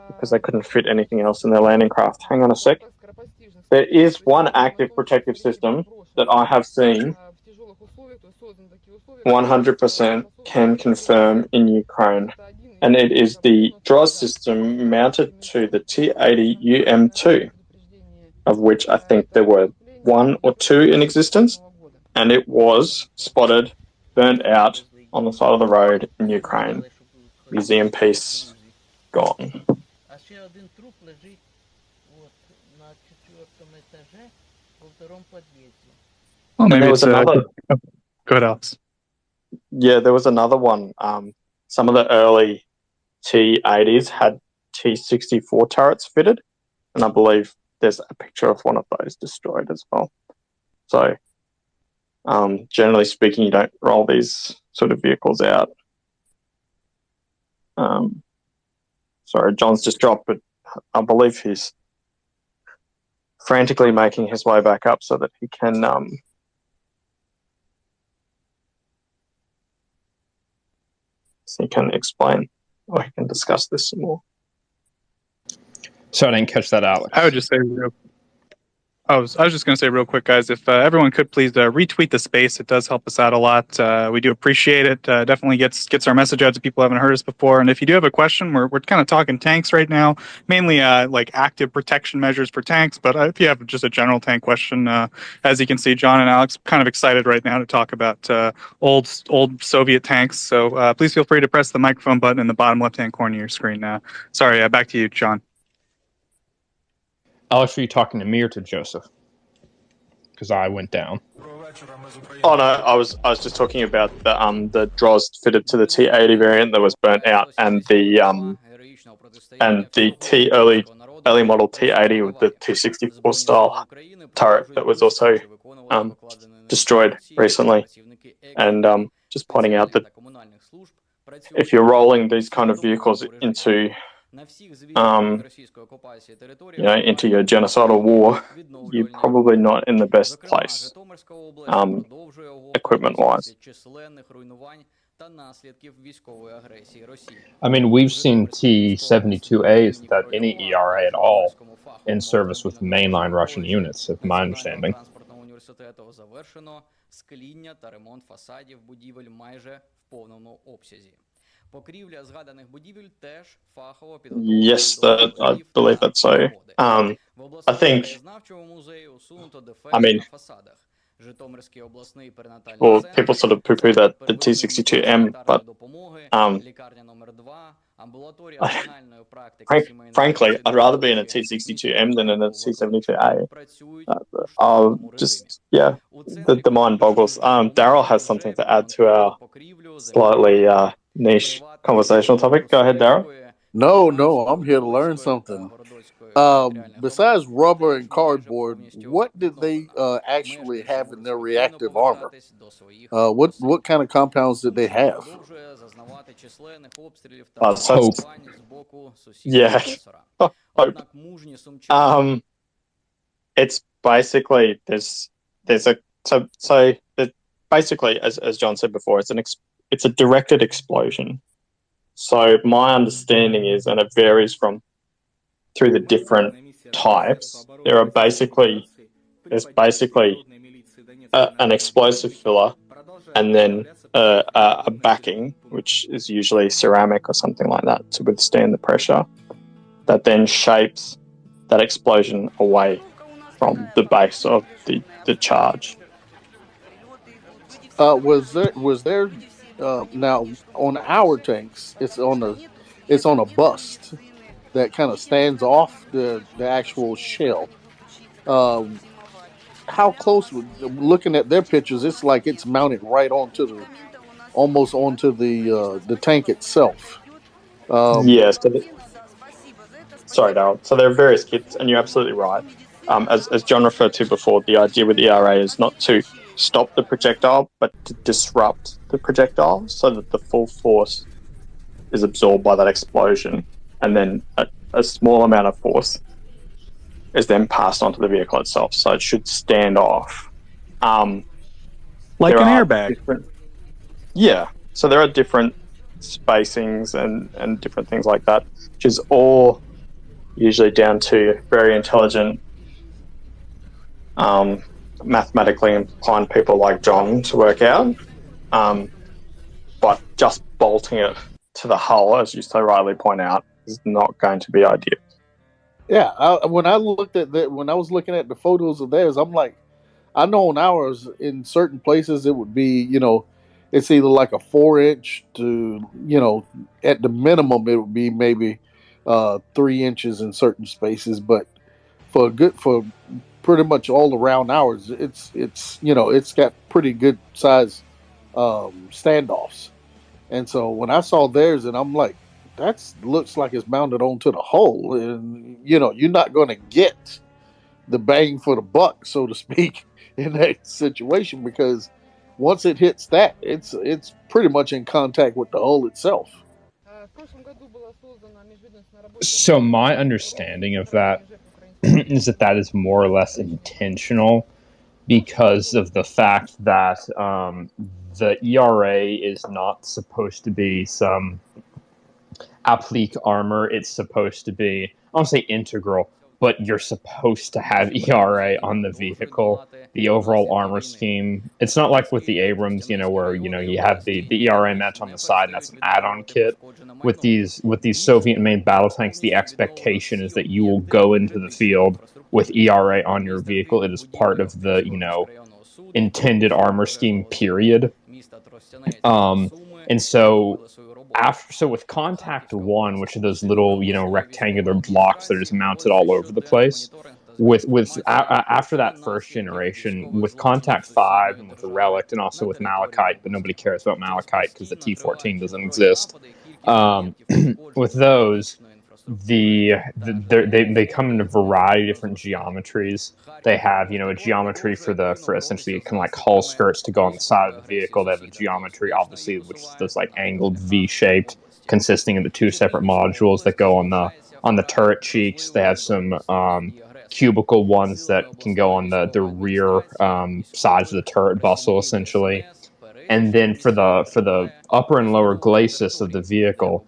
because they couldn't fit anything else in their landing craft. Hang on a sec. There is one active protective system that I have seen 100% can confirm in Ukraine, and it is the Drozd system mounted to the T-80 UM2, of which I think there were 1 or 2 in existence, and it was spotted, burnt out on the side of the road in Ukraine. Museum piece gone. Well, maybe there was another. Good, Alex. Yeah, there was another one. Some of the early T-80s had T-64 turrets fitted, and I believe there's a picture of one of those destroyed as well. So, generally speaking, you don't roll these sort of vehicles out. Sorry, John's just dropped, but I believe he's frantically making his way back up so that he can explain, or he can discuss this some more. So I didn't catch that, Alex. I would just say I was just going to say real quick, guys, if everyone could please retweet the space. It does help us out a lot. We do appreciate it. Definitely gets our message out to people who haven't heard us before. And if you do have a question, we're kind of talking tanks right now, mainly like active protection measures for tanks. But if you have just a general tank question, as you can see, John and Alex kind of excited right now to talk about old Soviet tanks. So please feel free to press the microphone button in the bottom left-hand corner of your screen now. Sorry, back to you, John. Alex, are you talking to me or to Joseph? Because I went down. Oh no, I was just talking about the Drozd fitted to the T-80 variant that was burnt out, and the early model T-80 with the T-64 style turret that was also destroyed recently. And just pointing out that if you're rolling these kind of vehicles into into your genocidal war, you're probably not in the best place, equipment-wise. I mean, we've seen T-72As without any ERA at all in service with mainline Russian units, if my understanding. Транспортного університету завершено скління та ремонт фасадів будівель майже в повному обсязі. Покрівля згаданих будівель теж фахово підготовлена. Yes, I believe that's so. I think, краєзнавчого музею усунуто I дефекти mean, на фасадах. Житомирський обласний перинатальний well, центр, people sort of poo-poo that the T62M, but лікарня номер 2, амбулаторія регіональної практики сімейної frankly, I'd rather be in a T62M than in a T72A. I'll just, yeah, the mind boggles. Daryl has something to add to our slightly niche conversational topic. Go ahead, Daryl. No, I'm here to learn something. Besides rubber and cardboard, what did they actually have in their reactive armor? What kind of compounds did they have? Hope. Yeah. Hope. It's basically basically as John said before, it's a directed explosion. So my understanding is, and it varies through the different types, there's basically an explosive filler and then a backing, which is usually ceramic or something like that to withstand the pressure, that then shapes that explosion away from the base of the charge. Was there now on our tanks? It's on a bust that kind of stands off the actual shell. How close? Looking at their pictures, it's like it's mounted right onto almost onto the tank itself. Yes. Sorry, Darryl. So there are various kits, and you're absolutely right. As John referred to before, the idea with ERA is not to stop the projectile, but to disrupt the projectile so that the full force is absorbed by that explosion, and then a small amount of force is then passed onto the vehicle itself. So it should stand off. Like an airbag. Yeah. So there are different spacings and different things like that, which is all usually down to very intelligent, mathematically inclined people like John to work out. But just bolting it to the hull, as you so rightly point out, is not going to be ideal. Yeah, when I was looking at the photos of theirs, I'm like, I know on ours in certain places it would be, it's either like a 4-inch to, at the minimum it would be maybe 3 inches in certain spaces, but for pretty much all around ours, it's got pretty good size standoffs. And so when I saw theirs, and I'm like, that looks like it's mounted onto the hull, and you're not going to get the bang for the buck, so to speak, in that situation, because once it hits that, it's pretty much in contact with the hull itself. So my understanding of that is that is more or less intentional, because of the fact that the ERA is not supposed to be some applique armor. It's supposed to be, I won't say integral, but you're supposed to have ERA on the vehicle, the overall armor scheme. It's not like with the Abrams, where you have the ERA match on the side, and that's an add-on kit. With these Soviet-made battle tanks, the expectation is that you will go into the field with ERA on your vehicle. It is part of the intended armor scheme, period. And so with Contact 1, which are those little, rectangular blocks that are just mounted all over the place, after that first generation, with Contact 5 and with the Relic, and also with Malachite, but nobody cares about Malachite because the T14 doesn't exist. With those, they come in a variety of different geometries. They have, a geometry for essentially kind of like hull skirts to go on the side of the vehicle. They have a geometry, obviously, which is this like angled V-shaped, consisting of the 2 separate modules that go on the turret cheeks. They have some cubical ones that can go on the rear sides of the turret bustle, essentially. And then for the upper and lower glacis of the vehicle,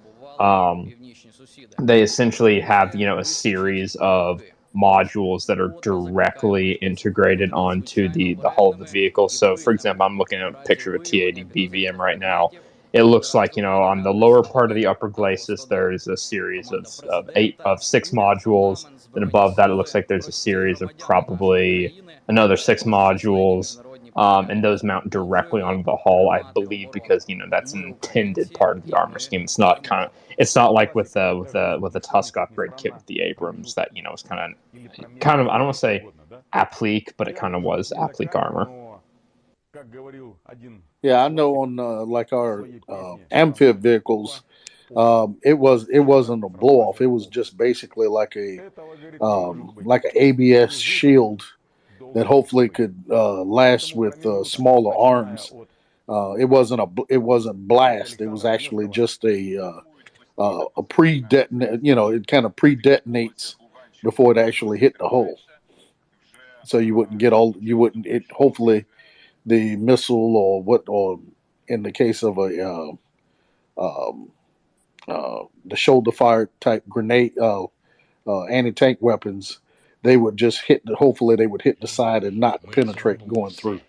they essentially have, a series of modules that are directly integrated onto the hull of the vehicle. So, for example, I'm looking at a picture of a T-80 BVM right now. It looks like, on the lower part of the upper glacis, there's a series of 6 modules. Then above that, it looks like there's a series of probably another 6 modules. And those mount directly onto the hull, I believe, because that's an intended part of the armor scheme. It's not like with the Tusk upgrade kit with the Abrams that was kind of I don't want to say applique, but it kind of was applique armor. Yeah, I know on like our amphib vehicles, it wasn't a blow off. It was just basically like an ABS shield that hopefully could last with smaller arms. It wasn't blast. It was actually just a pre-detonate. It kind of pre-detonates before it actually hit the hole. So you wouldn't get hopefully the missile or in the case of the shoulder fire type grenade anti-tank weapons, they would just hopefully they would hit the side and not penetrate going through.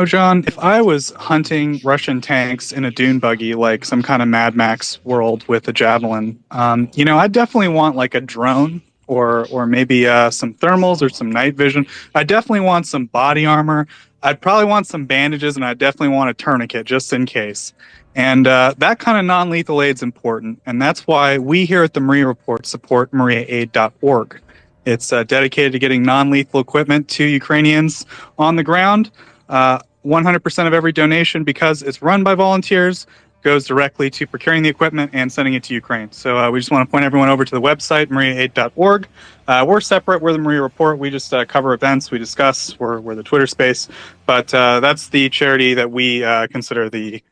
John, if I was hunting Russian tanks in a dune buggy, like some kind of Mad Max world with a Javelin, I'd definitely want like a drone or maybe some thermals or some night vision. I definitely want some body armor. I'd probably want some bandages, and I definitely want a tourniquet just in case. And that kind of non-lethal aid is important, and that's why we here at the Maria Report support MariaAid.org. It's dedicated to getting non-lethal equipment to Ukrainians on the ground. 100% of every donation, because it's run by volunteers, goes directly to procuring the equipment and sending it to Ukraine. So we just want to point everyone over to the website, MariaAid.org. We're separate. We're the Maria Report. We just cover events. We discuss. We're the Twitter space. But that's the charity that we consider the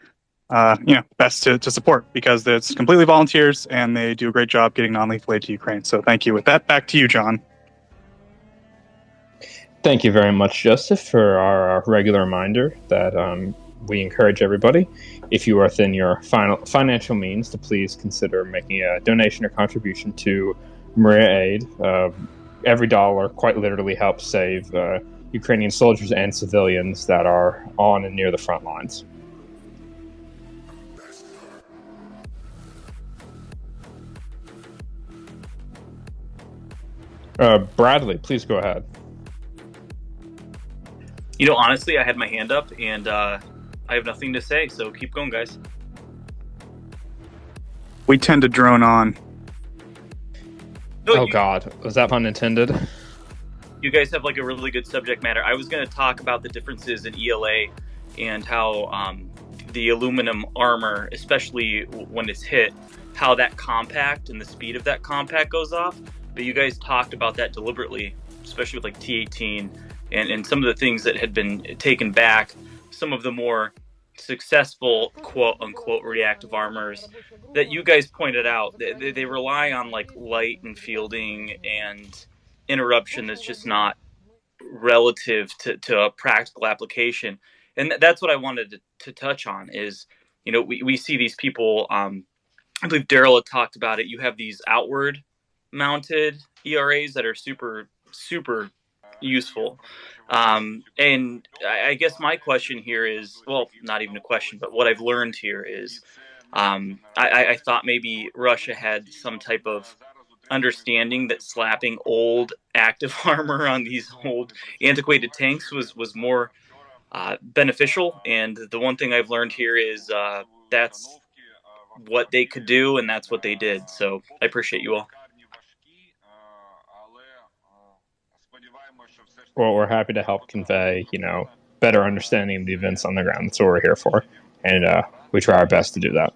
best to support, because it's completely volunteers and they do a great job getting non-lethal aid to Ukraine. So thank you. With that, back to you, John. Thank you very much, Joseph, for our regular reminder that we encourage everybody, if you are within your financial means, to please consider making a donation or contribution to Maria Aid. Every dollar quite literally helps save Ukrainian soldiers and civilians that are on and near the front lines. Bradley, please go ahead. Honestly, I had my hand up, and I have nothing to say, so keep going, guys. We tend to drone on. No, God, was that pun intended? You guys have like a really good subject matter. I was going to talk about the differences in ELA and how the aluminum armor, especially when it's hit, how that compact and the speed of that compact goes off. But you guys talked about that deliberately, especially with like T-18 and some of the things that had been taken back, some of the more successful quote-unquote reactive armors that you guys pointed out. They rely on like light and fielding and interruption that's just not relative to a practical application. And that's what I wanted to touch on is, we see these people, I believe Daryl had talked about it, you have these outward mounted ERAs that are super, super useful. And I guess my question here is, well, not even a question, but what I've learned here is I thought maybe Russia had some type of understanding that slapping old active armor on these old antiquated tanks was more beneficial. And the one thing I've learned here is that's what they could do, and that's what they did. So I appreciate you all. Well, we're happy to help convey, better understanding of the events on the ground. That's what we're here for. And we try our best to do that.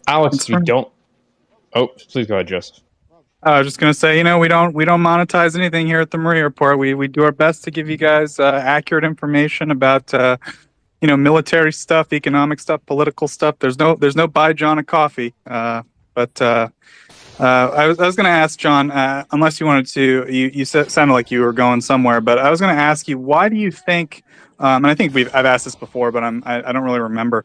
Alex, we don't... Oh, please go ahead, Joseph. I was just going to say, we don't monetize anything here at the Maria Report. We do our best to give you guys accurate information about, military stuff, economic stuff, political stuff. There's no buy John a coffee. I was going to ask John, unless you wanted to, you sounded like you were going somewhere, but I was going to ask you, why do you think, and I think I've asked this before, but I don't really remember,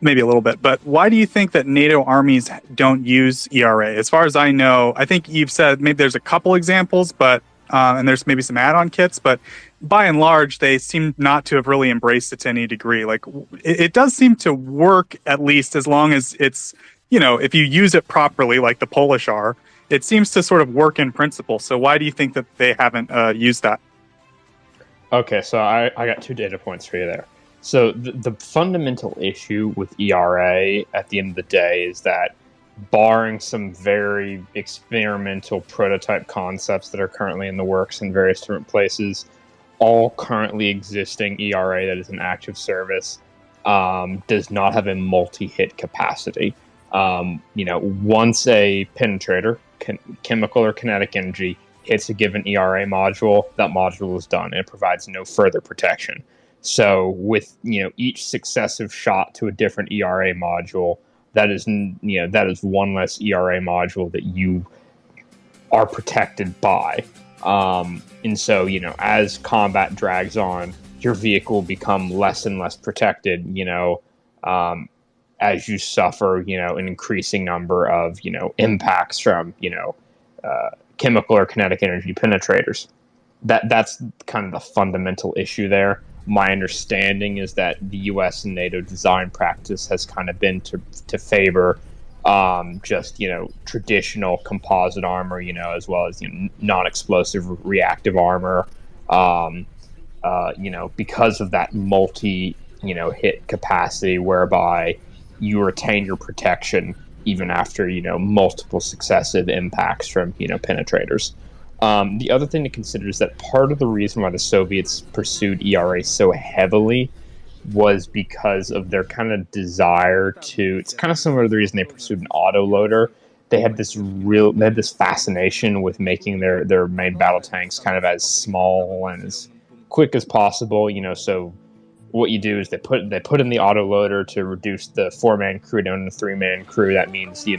maybe a little bit, but why do you think that NATO armies don't use ERA? As far as I know, I think you've said maybe there's a couple examples, but and there's maybe some add-on kits, but by and large, they seem not to have really embraced it to any degree. Like, it does seem to work, at least as long as it's, if you use it properly, like the Polish are, it seems to sort of work in principle. So why do you think that they haven't used that? Okay, so I got 2 data points for you there. So the fundamental issue with ERA at the end of the day is that, barring some very experimental prototype concepts that are currently in the works in various different places, all currently existing ERA that is in active service does not have a multi-hit capacity. Once a penetrator, chemical or kinetic energy, hits a given ERA module, that module is done, and it provides no further protection. So with each successive shot to a different ERA module, that is one less ERA module that you are protected by. And so, as combat drags on, your vehicle will become less and less protected, as you suffer, an increasing number of, impacts from, chemical or kinetic energy penetrators. That's kind of the fundamental issue there. My understanding is that the U.S. and NATO design practice has kind of been to favor just traditional composite armor, as well as non-explosive reactive armor. Because of that multi hit capacity, whereby you retain your protection even after multiple successive impacts from penetrators. The other thing to consider is that part of the reason why the Soviets pursued ERA so heavily was because of their kind of desire to. It's kind of similar to the reason they pursued an autoloader. They had this fascination with making their main battle tanks kind of as small and as quick as possible. So what you do is they put in the autoloader to reduce the 4-man crew down to 3-man crew. That means you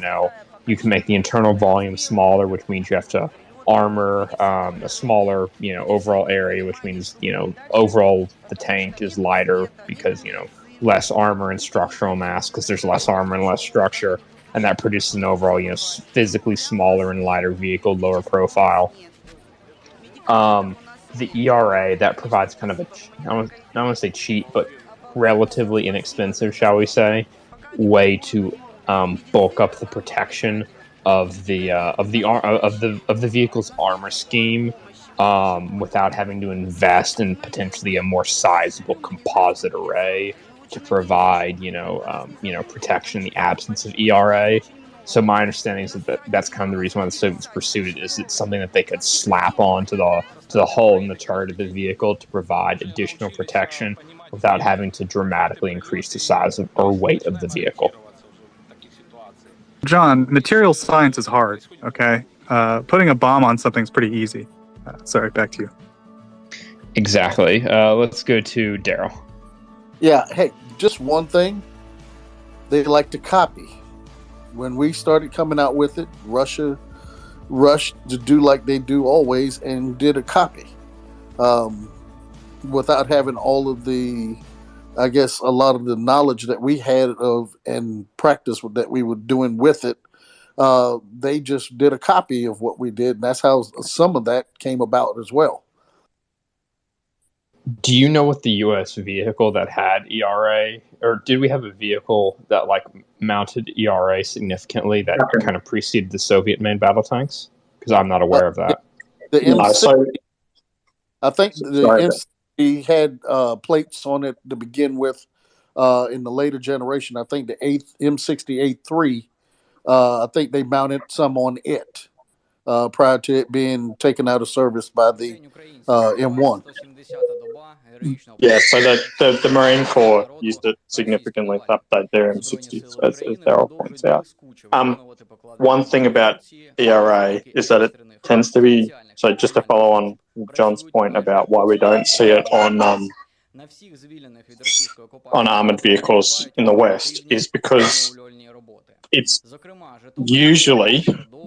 can make the internal volume smaller, which means you have to armor a smaller overall area, which means overall the tank is lighter because less armor and structural mass because there's less armor and less structure, and that produces an overall physically smaller and lighter vehicle, lower profile. The ERA, that provides kind of I don't want to say cheap, but relatively inexpensive, shall we say, way to bulk up the protection of the vehicle's armor scheme, without having to invest in potentially a more sizable composite array to provide protection in the absence of ERA. So my understanding is that that's kind of the reason why the Soviets pursued it, is it's something that they could slap onto the hull and the turret of the vehicle to provide additional protection without having to dramatically increase the size or weight of the vehicle. John, material science is hard, okay? Putting a bomb on something is pretty easy. Sorry, back to you. Exactly. Let's go to Daryl. Yeah, hey, just one thing. They like to copy. When we started coming out with it, Russia rushed to do like they do always and did a copy. Without having all of the, I guess, a lot of the knowledge that we had of and practice that we were doing with it, they just did a copy of what we did, and that's how some of that came about as well. Do you know what the U.S. vehicle that had ERA, or did we have a vehicle that mounted ERA significantly that kind of preceded the Soviet main battle tanks? Because I'm not aware of that. The M60, I think the M60 had plates on it to begin with. In the later generation, I think the M60A3, I think they mounted some on it prior to it being taken out of service by the M1. Yeah, so the Marine Corps used it significantly to update their M60s, as Daryl points out. One thing about ERA is that it tends to be, so just to follow on John's point about why we don't see it on armored vehicles in the West, is because it's usually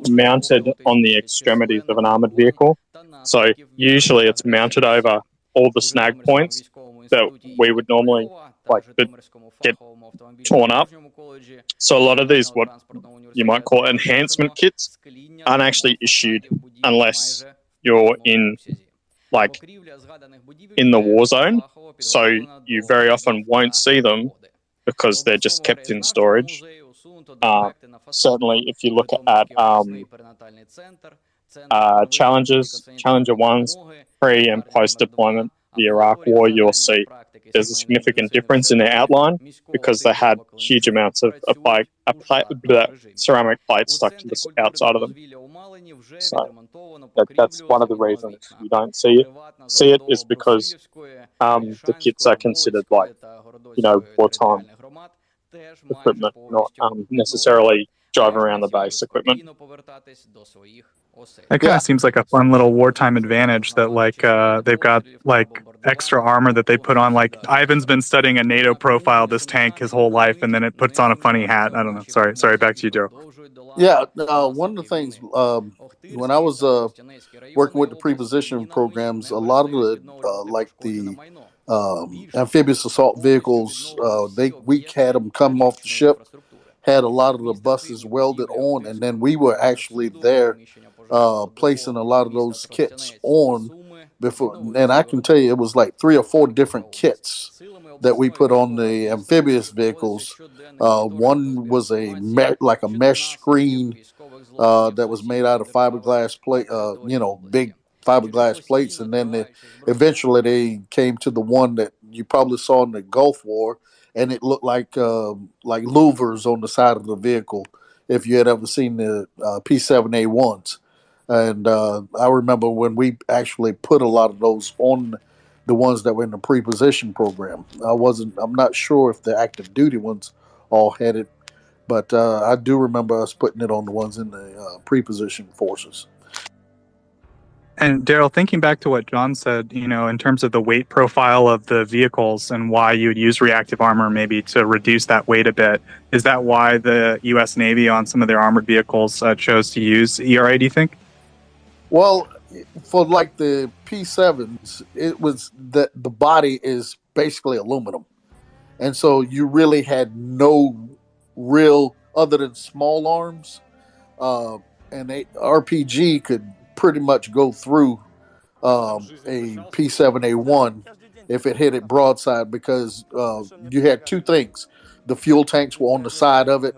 mounted on the extremities of an armored vehicle. So usually it's mounted over all the snag points, that we would normally get torn up. So a lot of these, what you might call enhancement kits, aren't actually issued unless you're in the war zone. So you very often won't see them because they're just kept in storage. Certainly, if you look at Challenger 1's pre and post deployment, the Iraq War, you'll see there's a significant difference in their outline because they had huge amounts of ceramic plates stuck to the outside of them. So that's one of the reasons you don't see it. See it is because the kits are considered wartime equipment, not necessarily driving around the base equipment. That kind of seems like a fun little wartime advantage that they've got extra armor that they put on. Like Ivan's been studying a NATO profile, this tank his whole life, and then it puts on a funny hat. I don't know. Sorry, back to you, Joe. Yeah, one of the things when I was working with the preposition programs, a lot of the amphibious assault vehicles, we had them come off the ship, had a lot of the buses welded on, and then we were actually there placing a lot of those kits on before. And I can tell you, it was like 3 or 4 different kits that we put on the amphibious vehicles. One was a mesh screen that was made out of fiberglass plate, big fiberglass plates, and then eventually they came to the one that you probably saw in the Gulf War, and it looked like louvers on the side of the vehicle. If you had ever seen the P7A1s, and I remember when we actually put a lot of those on the ones that were in the preposition program. I'm not sure if the active duty ones all had it, but I do remember us putting it on the ones in the preposition forces. And Daryl, thinking back to what John said, in terms of the weight profile of the vehicles and why you would use reactive armor maybe to reduce that weight a bit, is that why the U.S. Navy on some of their armored vehicles chose to use ERA, do you think? Well, for like the P7s, it was that the body is basically aluminum. And so you really had no real, other than small arms, and RPG could pretty much go through a P7A1 if it hit it broadside, because you had 2 things. The fuel tanks were on the side of it,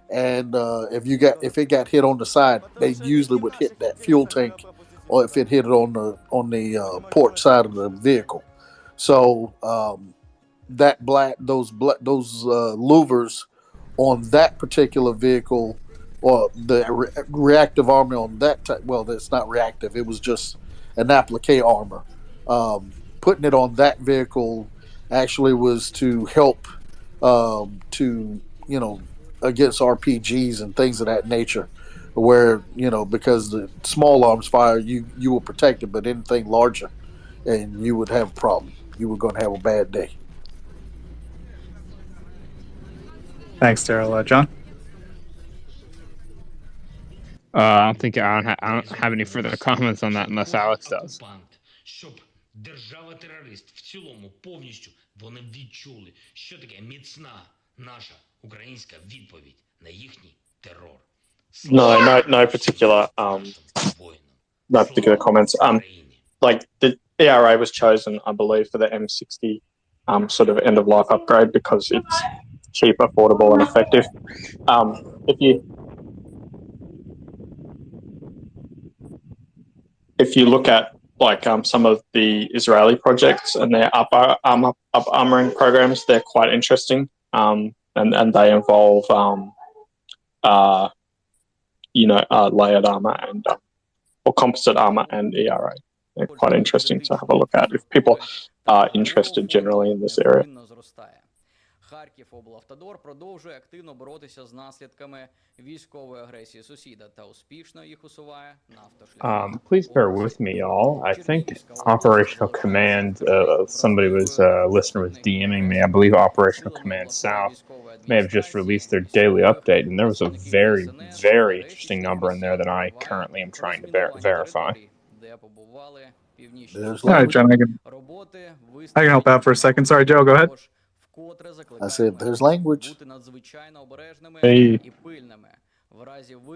and if it got hit on the side, they usually would hit that fuel tank, or if it hit it on the port side of the vehicle. So those louvers on that particular vehicle, or the reactive armor on that type, well, that's not reactive. It was just an applique armor. Putting it on that vehicle actually was to help against RPGs and things of that nature, where, because the small arms fire, you were protected, but anything larger, and you would have a problem. You were going to have a bad day. Thanks, Daryl. John? I don't have any further comments on that unless Alex does. Щоб держава-терорист в цілому повністю вони відчули, що таке міцна наша українська відповідь на їхній терор. No particular comments. Like the ERA was chosen, I believe, for the M60 sort of end of life upgrade because it's cheap, affordable, and effective. If you look at some of the Israeli projects and their up armoring programs, they're quite interesting, and they involve layered armor and or composite armor and ERA. They're quite interesting to have a look at if people are interested generally in this area. Харків облавтодор продовжує активно боротися з наслідками військової агресії сусіда та успішно їх усуває на автошляхах. Please bear with me, y'all. I think Operational Command, a listener was DMing me. I believe Operational Command South may have just released their daily update, and there was a very, very interesting number in there that I currently am trying to verify. There's All right, language. John, I can help out for a second. Sorry, Joe, go ahead. I said there's language. Hey.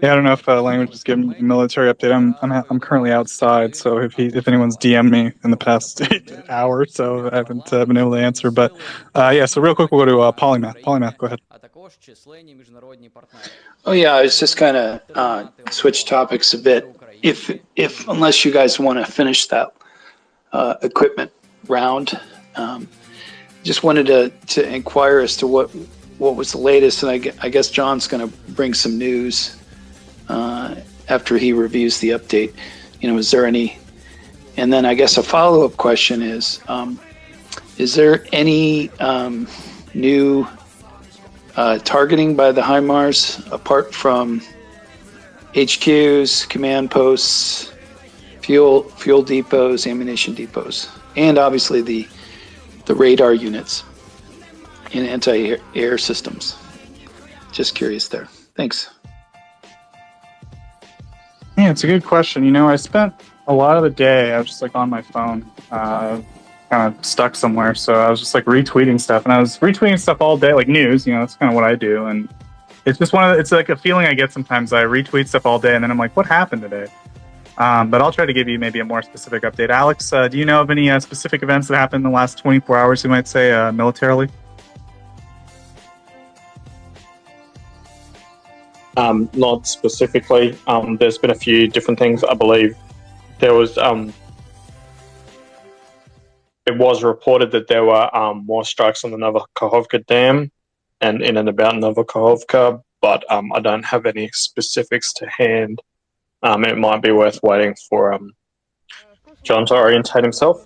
Yeah, I don't know if language is giving me a military update. I'm currently outside, so if anyone's DM'd me in the past hour or so, I haven't been able to answer. But yeah, so real quick, we'll go to Polymath. Polymath, go ahead. Oh yeah, I was just kind of switch topics a bit. If unless you guys want to finish that equipment round, just wanted to inquire as to what was the latest, and I guess John's going to bring some news after he reviews the update. You know, is there any? And then I guess a follow-up question is there any new targeting by the HIMARS apart from HQs, command posts, fuel depots, ammunition depots, and obviously the radar units in anti-air systems? Just curious there. Thanks. Yeah, it's a good question. You know, I spent a lot of the day, I was just like on my phone, kind of stuck somewhere. So I was just like retweeting stuff, and I was retweeting stuff all day, like news, you know, that's kind of what I do. And it's just it's like a feeling I get sometimes. I retweet stuff all day and then I'm like, what happened today? But I'll try to give you maybe a more specific update. Alex, do you know of any specific events that happened in the last 24 hours, you might say, militarily? Not specifically. There's been a few different things. I believe there was it was reported that there were more strikes on the Novokhovka Dam and in and about Novokhovka, but I don't have any specifics to hand. It might be worth waiting for John to orientate himself,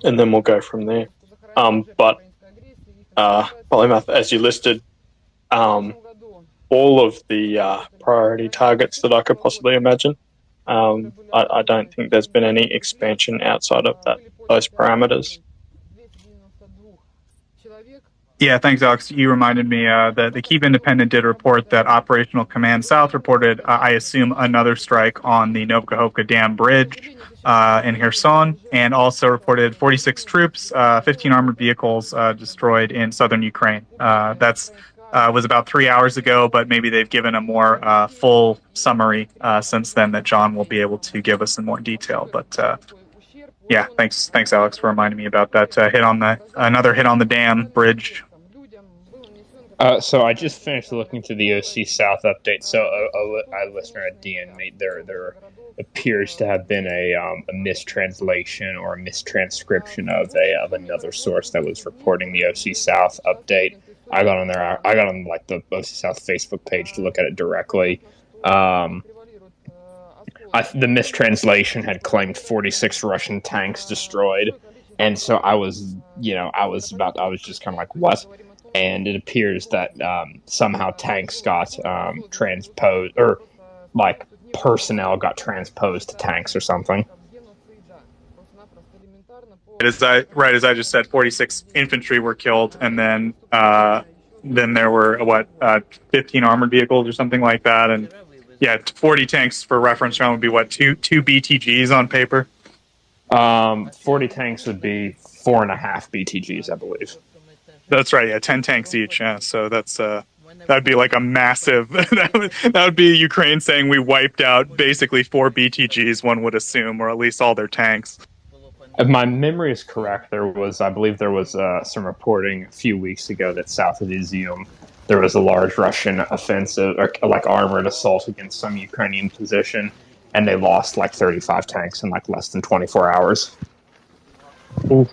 and then we'll go from there. But Polymath, as you listed, all of the priority targets that I could possibly imagine. I don't think there's been any expansion outside of those parameters. Yeah, thanks, Alex. You reminded me that the Kyiv Independent did report that Operational Command South reported, I assume, another strike on the Novokhovka Dam Bridge in Kherson, and also reported 46 troops, 15 armored vehicles destroyed in southern Ukraine. That's was about 3 hours ago, but maybe they've given a more full summary since then that John will be able to give us in more detail. But yeah, thanks, Alex, for reminding me about that another hit on the dam bridge. So I just finished looking through the OC South update. So a listener at DN made there appears to have been a mistranslation or a mistranscription of another source that was reporting the OC South update. I got on like the OC South Facebook page to look at it directly. The mistranslation had claimed 46 Russian tanks destroyed, and so I was just kind of like, what? And it appears that somehow tanks got transposed, or like personnel got transposed to tanks or something. As I just said, 46 infantry were killed, and then there were 15 armored vehicles or something like that, and yeah, 40 tanks for reference round would be what, two BTGs on paper. 40 tanks would be 4.5 BTGs, I believe. That's right. Yeah, 10 tanks each. Yeah, so that's that'd be like a massive. that would be Ukraine saying we wiped out basically 4 BTGs. One would assume, or at least all their tanks. If my memory is correct, I believe there was some reporting a few weeks ago that south of Izium there was a large Russian offensive, or like armored assault against some Ukrainian position, and they lost like 35 tanks in like less than 24 hours. Ooh.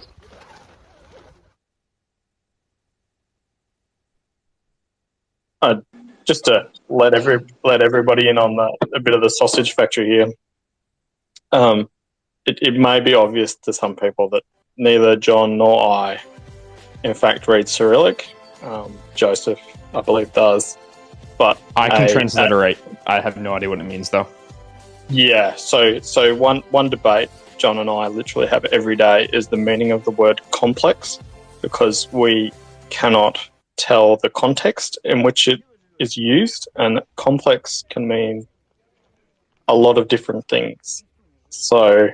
Just to let everybody in on a bit of the sausage factory here. It may be obvious to some people that neither John nor I, in fact, read Cyrillic. Joseph, I believe, does. But I can transliterate. I have no idea what it means, though. Yeah, so one debate John and I literally have every day is the meaning of the word complex, because we cannot tell the context in which it is used, and complex can mean a lot of different things. So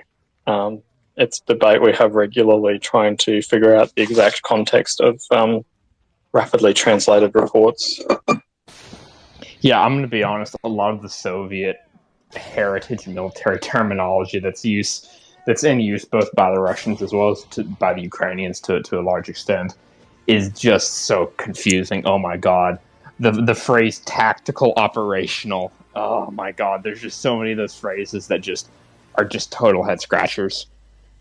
it's a debate we have regularly, trying to figure out the exact context of rapidly translated reports. Yeah, I'm going to be honest. A lot of the Soviet heritage military terminology that's in use both by the Russians as well as by the Ukrainians to a large extent is just so confusing. Oh my god, the phrase "tactical operational." Oh my god, there's just so many of those phrases that just are just total head scratchers.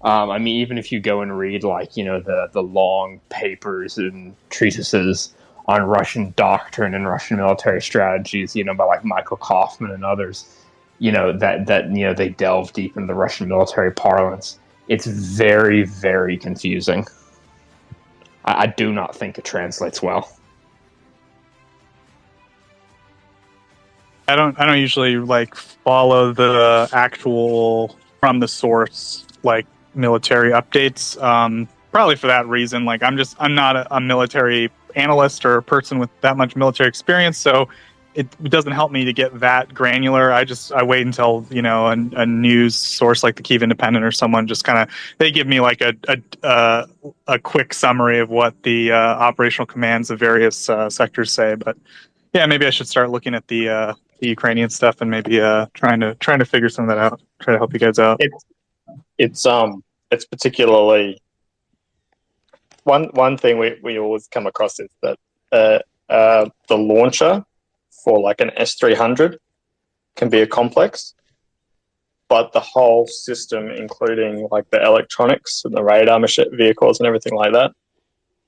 I mean, even if you go and read the long papers and treatises on Russian doctrine and Russian military strategies, by like Michael Kaufman and others, that they delve deep into the Russian military parlance. It's very, very confusing. I do not think it translates well. I don't usually follow the actual from the source military updates. Probably for that reason. I'm not a military analyst or a person with that much military experience, so it doesn't help me to get that granular. I wait until a news source like the Kyiv Independent or someone just they give me a quick summary of what the operational commands of various sectors say. But yeah, maybe I should start looking at the Ukrainian stuff and maybe trying to figure some of that out. Try to help you guys out. It's particularly one thing we always come across is that the launcher for an S-300 can be a complex, but the whole system, including the electronics and the radar vehicles and everything like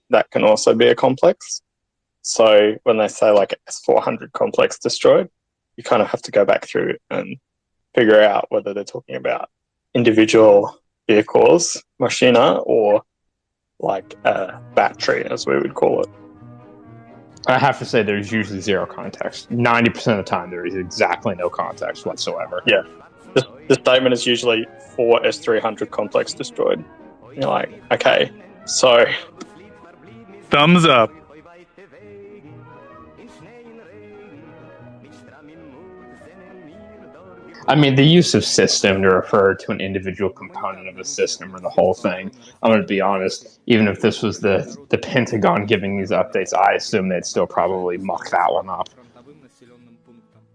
that can also be a complex. So when they say S-400 complex destroyed, you kind of have to go back through and figure out whether they're talking about individual vehicles, machina, or a battery, as we would call it. I have to say there's usually zero context. 90% of the time there is exactly no context whatsoever. Yeah. The statement is usually 4 S-300 complex destroyed. And you're like, okay, so... Thumbs up. I mean, the use of system to refer to an individual component of the system or the whole thing, I'm going to be honest, even if this was the Pentagon giving these updates, I assume they'd still probably muck that one up.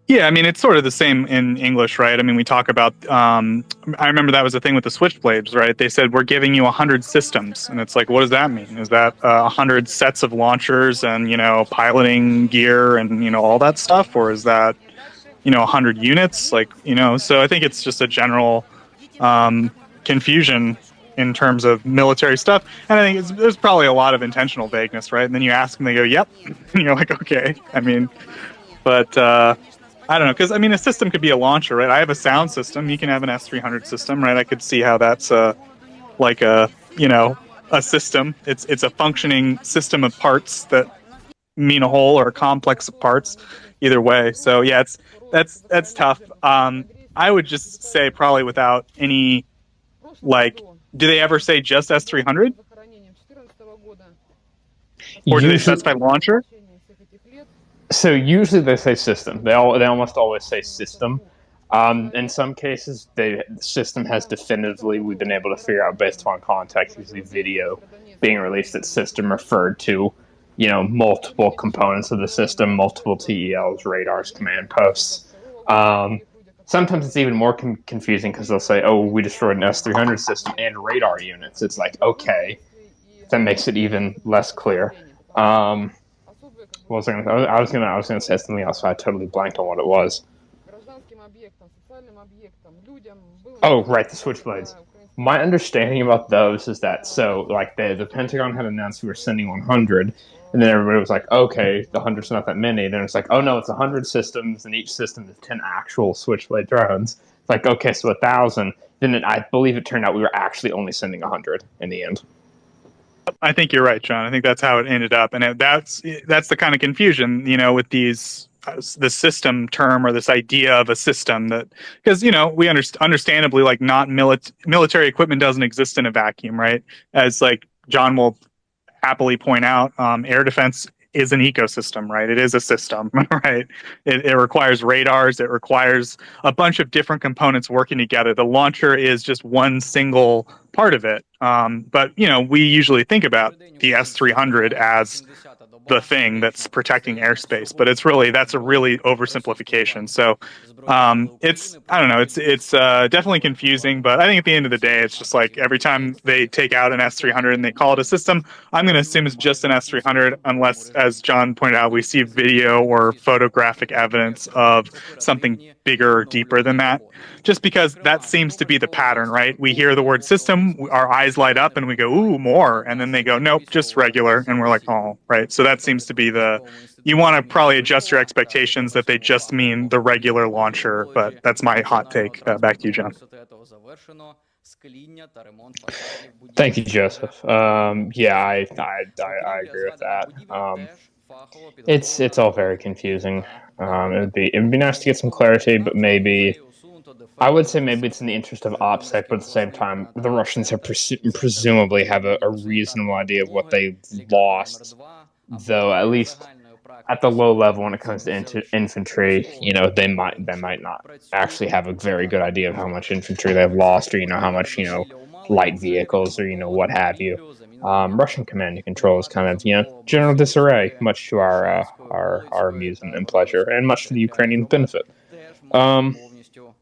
Yeah, I mean, it's sort of the same in English, right? I mean, we talk about, I remember that was the thing with the Switchblades, right? They said, we're giving you 100 systems. And it's like, what does that mean? Is that 100 sets of launchers and, piloting gear and, all that stuff? Or is that... 100 units, so I think it's just a general confusion in terms of military stuff. And I think there's probably a lot of intentional vagueness, right? And then you ask them, they go, yep. And you're like, okay. I mean, but I don't know, because, I mean, a system could be a launcher, right? I have a sound system. You can have an S-300 system, right? I could see how that's a system. It's a functioning system of parts that mean a whole or a complex of parts. Either way, so yeah, that's tough. I would just say probably without any do they ever say just S-300, or do they specify launcher? So usually they say system. They almost always say system. In some cases, the system has definitively we've been able to figure out based on context, usually video being released, that system referred to multiple components of the system, multiple TELs, radars, command posts. Sometimes it's even more confusing because they'll say, oh, we destroyed an S-300 system and radar units. It's like, okay, that makes it even less clear. What was I was gonna say something else, so I totally blanked on what it was. Oh, right, the Switchblades. My understanding about those is that, the Pentagon had announced we were sending 100, and then everybody was like, okay, the 100's not that many. Then it's like, oh no, it's 100 systems, and each system is 10 actual Switchblade drones. It's like, okay, so 1,000. Then I believe it turned out we were actually only sending 100 in the end. I think you're right, John. I think that's how it ended up. And that's the kind of confusion, with these... the system term or this idea of a system that, because we understandably not military equipment doesn't exist in a vacuum, right? As John will happily point out, air defense is an ecosystem, right? It is a system, right? It requires radars. It requires a bunch of different components working together. The launcher is just one single part of it. But, you know, we usually think about the S-300 as the thing that's protecting airspace, but that's a really oversimplification. So I don't know, it's definitely confusing, but I think at the end of the day, it's just like every time they take out an S-300 and they call it a system, I'm going to assume it's just an S-300 unless, as John pointed out, we see video or photographic evidence of something bigger or deeper than that, just because that seems to be the pattern, right? We hear the word system, our eyes light up and we go, ooh, more, and then they go, nope, just regular, and we're like, oh, right. So that seems to be you want to probably adjust your expectations that they just mean the regular launcher, but that's my hot take. Back to you, John. Thank you, Joseph. Yeah, I agree with that. It's all very confusing. It'd be nice to get some clarity, but maybe I would say maybe it's in the interest of OPSEC, but at the same time, the Russians have presumably have a reasonable idea of what they lost, though at least at the low level when it comes to infantry, you know, they might not actually have a very good idea of how much infantry they've lost, or, you know, how much, you know, light vehicles or, you know, what have you. Russian command and control is kind of, you know, general disarray, much to our amusement and pleasure, and much to the Ukrainians' benefit.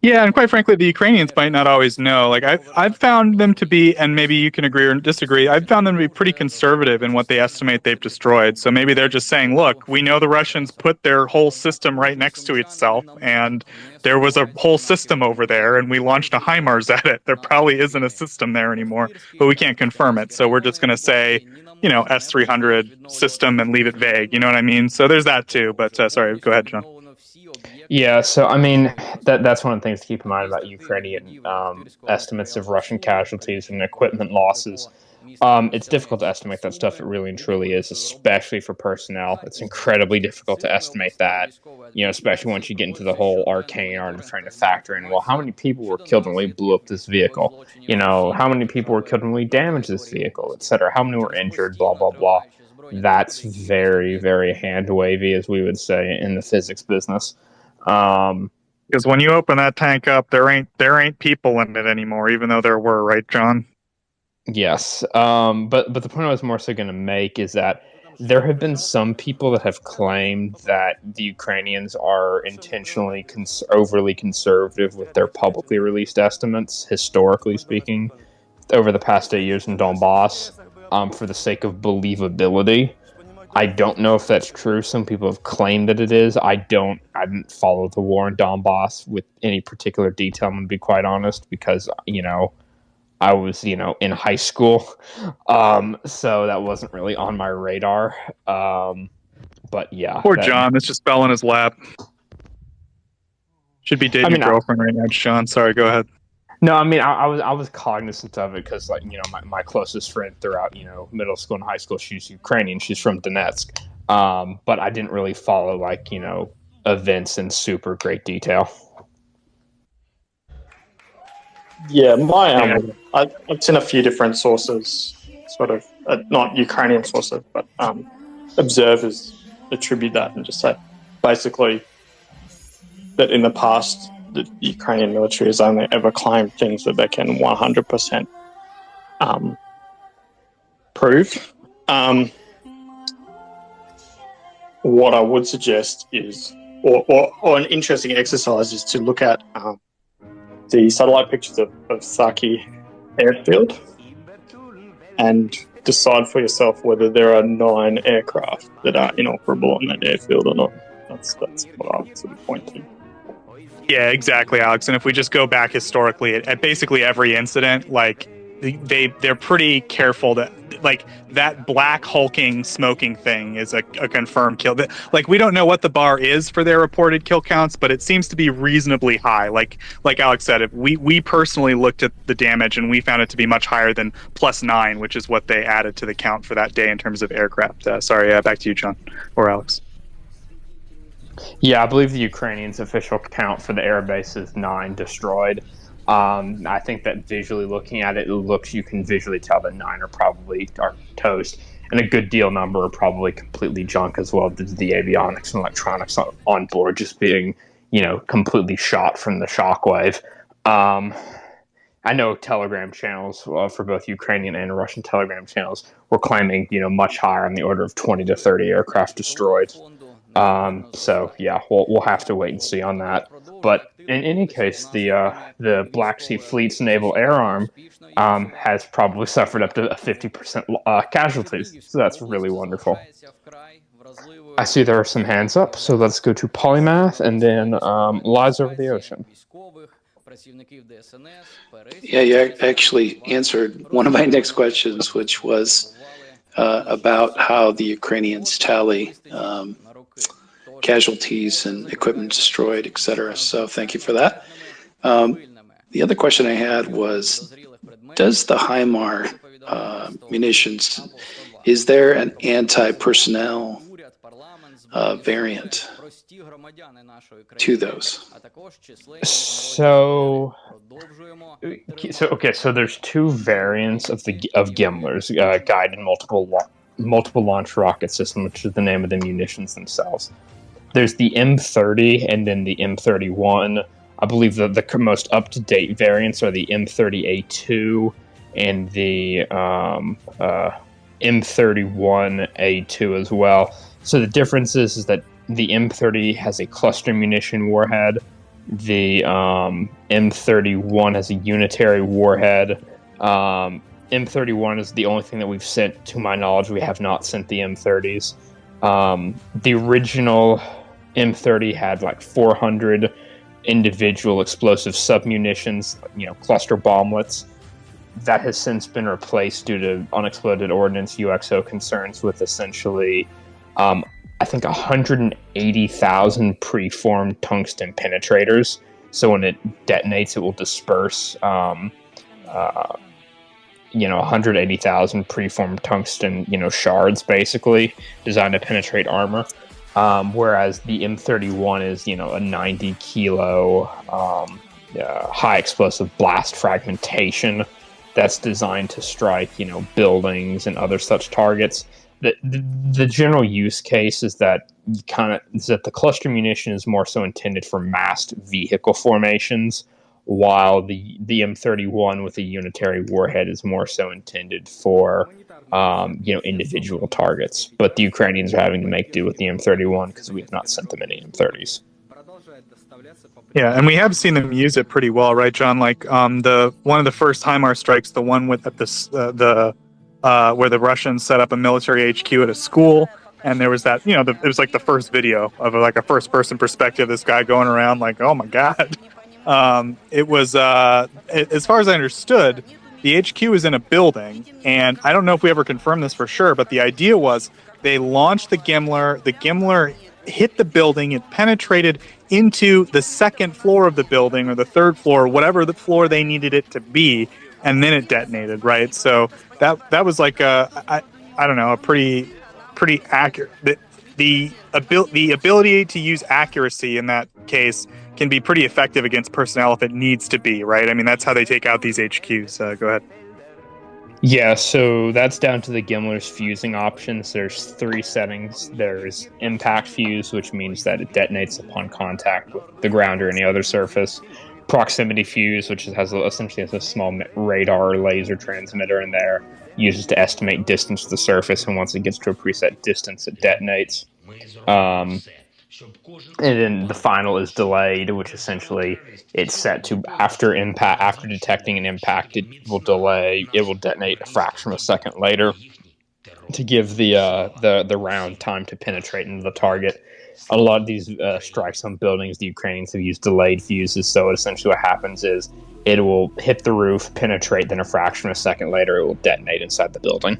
Yeah, and quite frankly, the Ukrainians might not always know. Like I've found them to be, and maybe you can agree or disagree, I've found them to be pretty conservative in what they estimate they've destroyed. So maybe they're just saying, look, we know the Russians put their whole system right next to itself, and there was a whole system over there, and we launched a HIMARS at it. There probably isn't a system there anymore, but we can't confirm it. So we're just going to say, you know, S-300 system and leave it vague. You know what I mean? So there's that too. But sorry, go ahead, John. Yeah, so I mean, that's one of the things to keep in mind about Ukrainian estimates of Russian casualties and equipment losses. It's difficult to estimate that stuff. It really and truly is, especially for personnel. It's incredibly difficult to estimate that, you know, especially once you get into the whole arcane art of trying to factor in, well, how many people were killed when we blew up this vehicle? You know, how many people were killed when we damaged this vehicle, etc.? How many were injured, blah, blah, blah. That's very, very hand-wavy, as we would say in the physics business. Because when you open that tank up, there ain't people in it anymore, even though there were, right, John? Yes. But the point I was more so going to make is that there have been some people that have claimed that the Ukrainians are intentionally overly conservative with their publicly released estimates, historically speaking, over the past 8 years in Donbass, for the sake of believability. I don't know if that's true. Some people have claimed that it is. I didn't follow the war in Donbass with any particular detail, I'm going to be quite honest, because, you know, I was, you know, in high school. So that wasn't really on my radar. But yeah. Poor John, this just fell in his lap. Should be dating your girlfriend right now, John. Sorry, go ahead. No, I mean, I was cognizant of it because, like, you know, my closest friend throughout, you know, middle school and high school, she's Ukrainian. She's from Donetsk. But I didn't really follow, like, you know, events in super great detail. Yeah, I've seen a few different sources, sort of, not Ukrainian sources, but observers attribute that and just say, basically, that in the past, the Ukrainian military has only ever claimed things that they can 100% prove. What I would suggest is, or an interesting exercise is to look at the satellite pictures of Saki airfield and decide for yourself whether there are 9 aircraft that are inoperable on that airfield or not. That's what I would sort of point to. Yeah, exactly, Alex. And if we just go back historically at basically every incident, like they're pretty careful to, like, that black hulking smoking thing is a confirmed kill. Like, we don't know what the bar is for their reported kill counts, but it seems to be reasonably high. Like Alex said, we personally looked at the damage and we found it to be much higher than +9, which is what they added to the count for that day in terms of aircraft. Back to you, John or Alex. Yeah, I believe the Ukrainians' official count for the air base is 9 destroyed. I think that visually looking at it, you can visually tell that 9 are toast. and a good deal number are probably completely junk as well. The avionics and electronics on board just being, completely shot from the shockwave. I know Telegram channels for both Ukrainian and Russian Telegram channels were claiming, much higher, on the order of 20 to 30 aircraft destroyed. So yeah, we'll have to wait and see on that. But in any case, the Black Sea Fleet's Naval Air Arm has probably suffered up to 50% casualties. So that's really wonderful. I see there are some hands up, so let's go to Polymath and then Lies Over the Ocean. Yeah, you actually answered one of my next questions, which was about how the Ukrainians tally casualties and equipment destroyed, etc. So thank you for that. The other question I had was, does the HIMAR munitions, is there an anti-personnel variant to those? So there's two variants of Gimlers, guided multiple launch rocket system, which is the name of the munitions themselves. There's the M30 and then the M31. I believe the most up-to-date variants are the M30A2 and the M31A2 as well. So the difference is that the M30 has a cluster munition warhead. The M31 has a unitary warhead. M31 is the only thing that we've sent, to my knowledge. We have not sent the M30s. The original M30 had like 400 individual explosive submunitions, cluster bomblets. That has since been replaced due to unexploded ordnance UXO concerns with essentially, I think, 180,000 preformed tungsten penetrators. So when it detonates, it will disperse, 180,000 preformed tungsten, shards, basically, designed to penetrate armor. Whereas the M31 is, a 90 kilo high explosive blast fragmentation that's designed to strike, buildings and other such targets. The general use case is that the cluster munition is more so intended for massed vehicle formations, while the M31 with a unitary warhead is more so intended for individual targets. But the Ukrainians are having to make do with the M31 because we have not sent them any M30s. Yeah, and we have seen them use it pretty well, right, John? Like the one of the first HIMARS strikes, the one with where the Russians set up a military HQ at a school, and there was that, it was like the first video of like a first-person perspective. This guy going around like, oh my god. It was, as far as I understood, the HQ is in a building, and I don't know if we ever confirmed this for sure, but the idea was they launched the Gimler hit the building, it penetrated into the second floor of the building, or the third floor, whatever the floor they needed it to be, and then it detonated, right? So that was like I don't know, a pretty accurate. The ability to use accuracy in that case can be pretty effective against personnel if it needs to be, right? I mean, that's how they take out these HQs. Go ahead. Yeah, so that's down to the Gimler's fusing options. There's 3 settings. There's impact fuse, which means that it detonates upon contact with the ground or any other surface. Proximity fuse, which essentially has a small radar or laser transmitter in there, uses to estimate distance to the surface, and once it gets to a preset distance, it detonates. And then the final is delayed, which essentially it's set to after detecting an impact, it will detonate a fraction of a second later to give the round time to penetrate into the target. A lot of these strikes on buildings, the Ukrainians have used delayed fuses, so essentially what happens is it will hit the roof, penetrate, then a fraction of a second later it will detonate inside the building.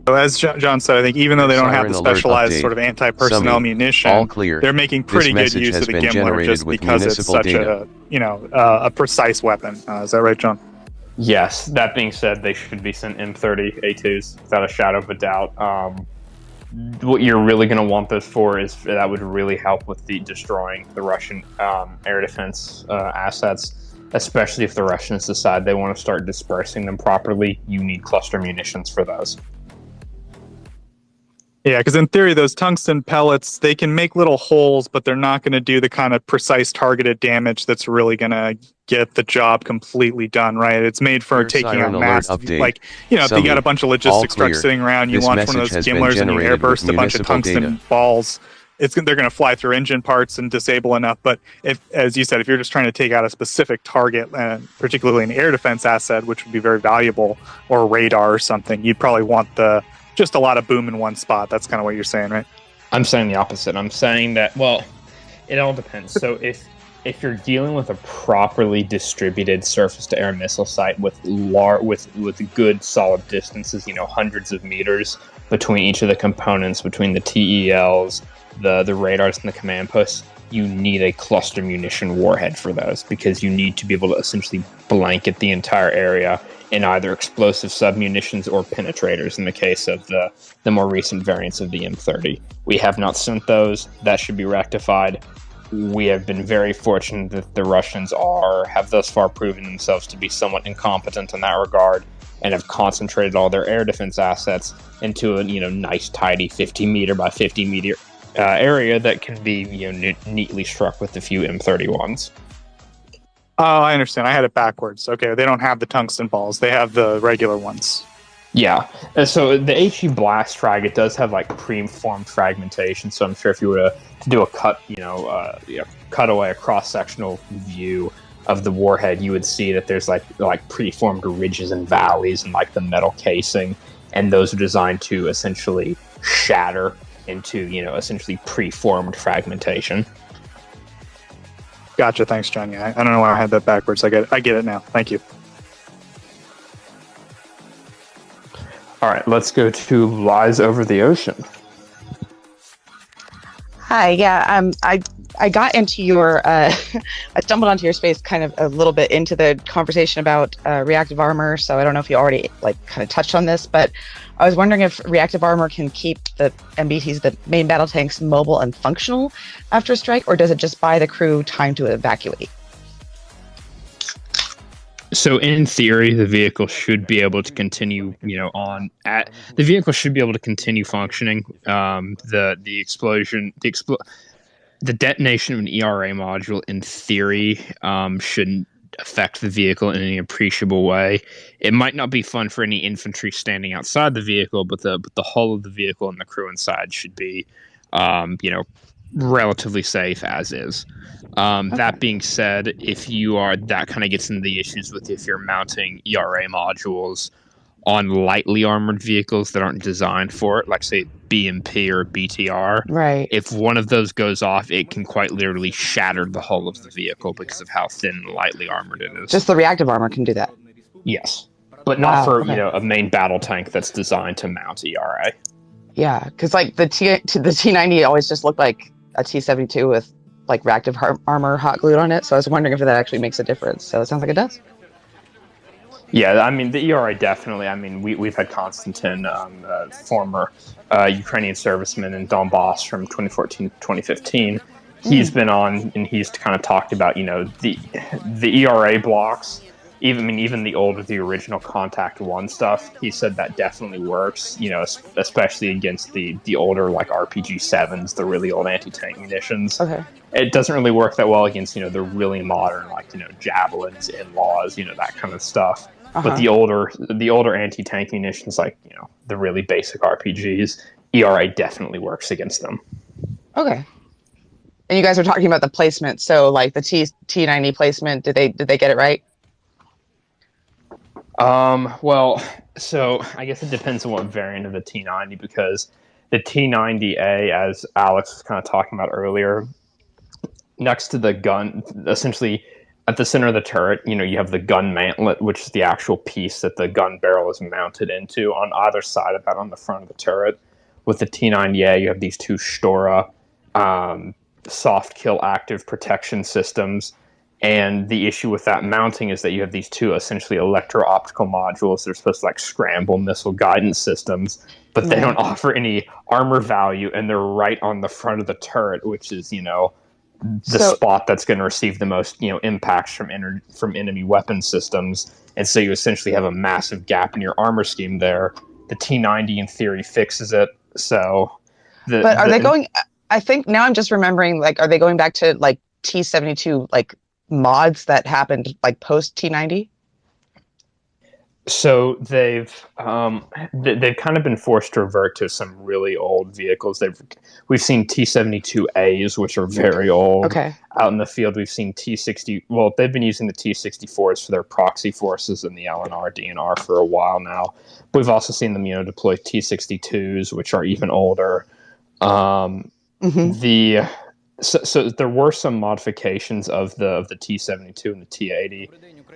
So as John said, I think even though they don't have the specialized sort of anti-personnel munition, they're making pretty good use of the Gimler just because it's such a precise weapon. Is that right, John? Yes. That being said, they should be sent M30 A2s without a shadow of a doubt. What you're really going to want those for is that would really help with destroying the Russian air defense assets. especially if the Russians decide they want to start dispersing them properly. You need cluster munitions for those. Yeah, because in theory, those tungsten pellets, they can make little holes, but they're not going to do the kind of precise targeted damage that's really going to get the job completely done, right? It's made for taking out massive, like, you know, if you got a bunch of logistics trucks sitting around, you launch one of those gimlers and you airburst a bunch of tungsten balls, they're going to fly through engine parts and disable enough. But if, as you said, if you're just trying to take out a specific target, particularly an air defense asset, which would be very valuable, or radar or something, you'd probably want just a lot of boom in one spot. That's kind of what you're saying, right? I'm saying the opposite. I'm saying that, well, it all depends. So if you're dealing with a properly distributed surface-to-air missile site with good solid distances, you know, hundreds of meters between each of the components, between the TELs, the radars, and the command posts, you need a cluster munition warhead for those, because you need to be able to essentially blanket the entire area in either explosive submunitions or penetrators in the case of the more recent variants of the M30. We have not sent those. That should be rectified. We have been very fortunate that the Russians have thus far proven themselves to be somewhat incompetent in that regard, and have concentrated all their air defense assets into a nice tidy 50 meter by 50 meter area that can be neatly struck with a few M31s. Oh, I understand. I had it backwards. Okay, they don't have the tungsten balls. They have the regular ones. Yeah. So the HE Blast Frag, it does have like preformed fragmentation. So I'm sure if you were to do a cutaway, a cross-sectional view of the warhead, you would see that there's like preformed ridges and valleys in like the metal casing, and those are designed to essentially shatter into essentially preformed fragmentation. Gotcha. Thanks, John. Yeah, I don't know why I had that backwards. I get it now. Thank you. All right, let's go to Lies Over the Ocean. Hi. Yeah. I got into your I stumbled onto your space kind of a little bit into the conversation about reactive armor. So I don't know if you already kind of touched on this, but I was wondering if reactive armor can keep the MBTs, the main battle tanks, mobile and functional after a strike, or does it just buy the crew time to evacuate? So in theory, the vehicle should be able to continue, the vehicle should be able to continue functioning. The detonation of an ERA module, in theory, shouldn't affect the vehicle in any appreciable way. It might not be fun for any infantry standing outside the vehicle, but the hull of the vehicle and the crew inside should be, relatively safe as is. That being said, that kind of gets into the issues with if you're mounting ERA modules on lightly armored vehicles that aren't designed for it, like say BMP or BTR. Right. If one of those goes off, it can quite literally shatter the hull of the vehicle because of how thin and lightly armored it is. Just the reactive armor can do that. Yes, but not for a main battle tank that's designed to mount ERA. Yeah, because the T90 always just looked like a T72 with reactive armor hot glued on it. So I was wondering if that actually makes a difference. So it sounds like it does. Yeah, I mean, the ERA definitely. I mean, we've had Konstantin, former Ukrainian serviceman in Donbass from 2014 to 2015. He's been on, and he's kind of talked about, the ERA blocks, even the original Contact 1 stuff. He said that definitely works, especially against the older, RPG-7s, the really old anti-tank munitions. Okay. It doesn't really work that well against, the really modern, Javelins, In-Laws, that kind of stuff. Uh-huh. But the older anti-tank munitions, the really basic RPGs, ERA definitely works against them. Okay. And you guys were talking about the placement. So, the T90 placement, did they get it right? Well, so I guess it depends on what variant of the T90, because the T90A, as Alex was kind of talking about earlier, next to the gun, essentially at the center of the turret, you have the gun mantlet, which is the actual piece that the gun barrel is mounted into. On either side of that, on the front of the turret, with the T90A, you have these two Stora soft kill active protection systems. And the issue with that mounting is that you have these two essentially electro-optical modules that are supposed to scramble missile guidance systems, but they don't offer any armor value, and they're right on the front of the turret, which is, the spot that's going to receive the most, impacts from enemy weapon systems. And so you essentially have a massive gap in your armor scheme there. The T90 in theory fixes it. So, but are they going? I think now I'm just remembering. Like, are they going back to like T72 like mods that happened like post T90? So they've kind of been forced to revert to some really old vehicles. We've seen T72As, which are very old. Okay. Out in the field, we've seen T60. Well, they've been using the T64s for their proxy forces in the LNR, DNR for a while now. We've also seen them, deploy T62s, which are even older. So there were some modifications of the T72 and the T80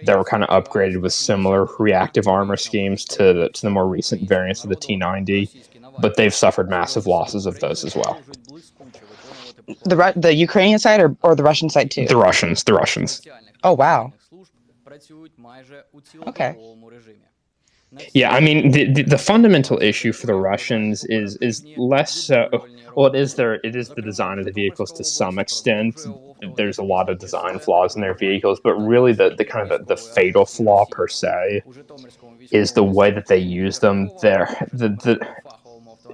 that were kind of upgraded with similar reactive armor schemes to the more recent variants of the T90, but they've suffered massive losses of those as well. The Ukrainian side or the Russian side too? The Russians. Oh wow. Okay. Yeah, I mean the fundamental issue for the Russians is less so. Well, it is the design of the vehicles to some extent. There's a lot of design flaws in their vehicles, but really the kind of the fatal flaw per se is the way that they use them.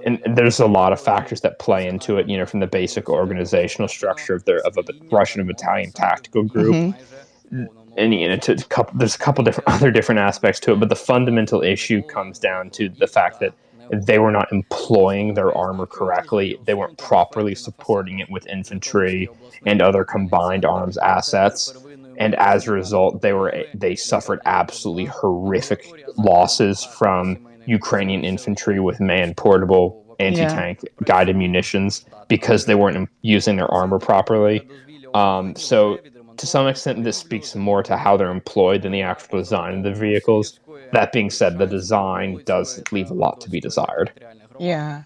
And there's a lot of factors that play into it. From the basic organizational structure of a Russian battalion tactical group. Mm-hmm. And there's a couple different aspects to it, but the fundamental issue comes down to the fact that they were not employing their armor correctly. They weren't properly supporting it with infantry and other combined arms assets, and as a result, they suffered absolutely horrific losses from Ukrainian infantry with man-portable anti-tank guided munitions because they weren't using their armor properly. So to some extent, this speaks more to how they're employed than the actual design of the vehicles. That being said, the design does leave a lot to be desired. Yeah.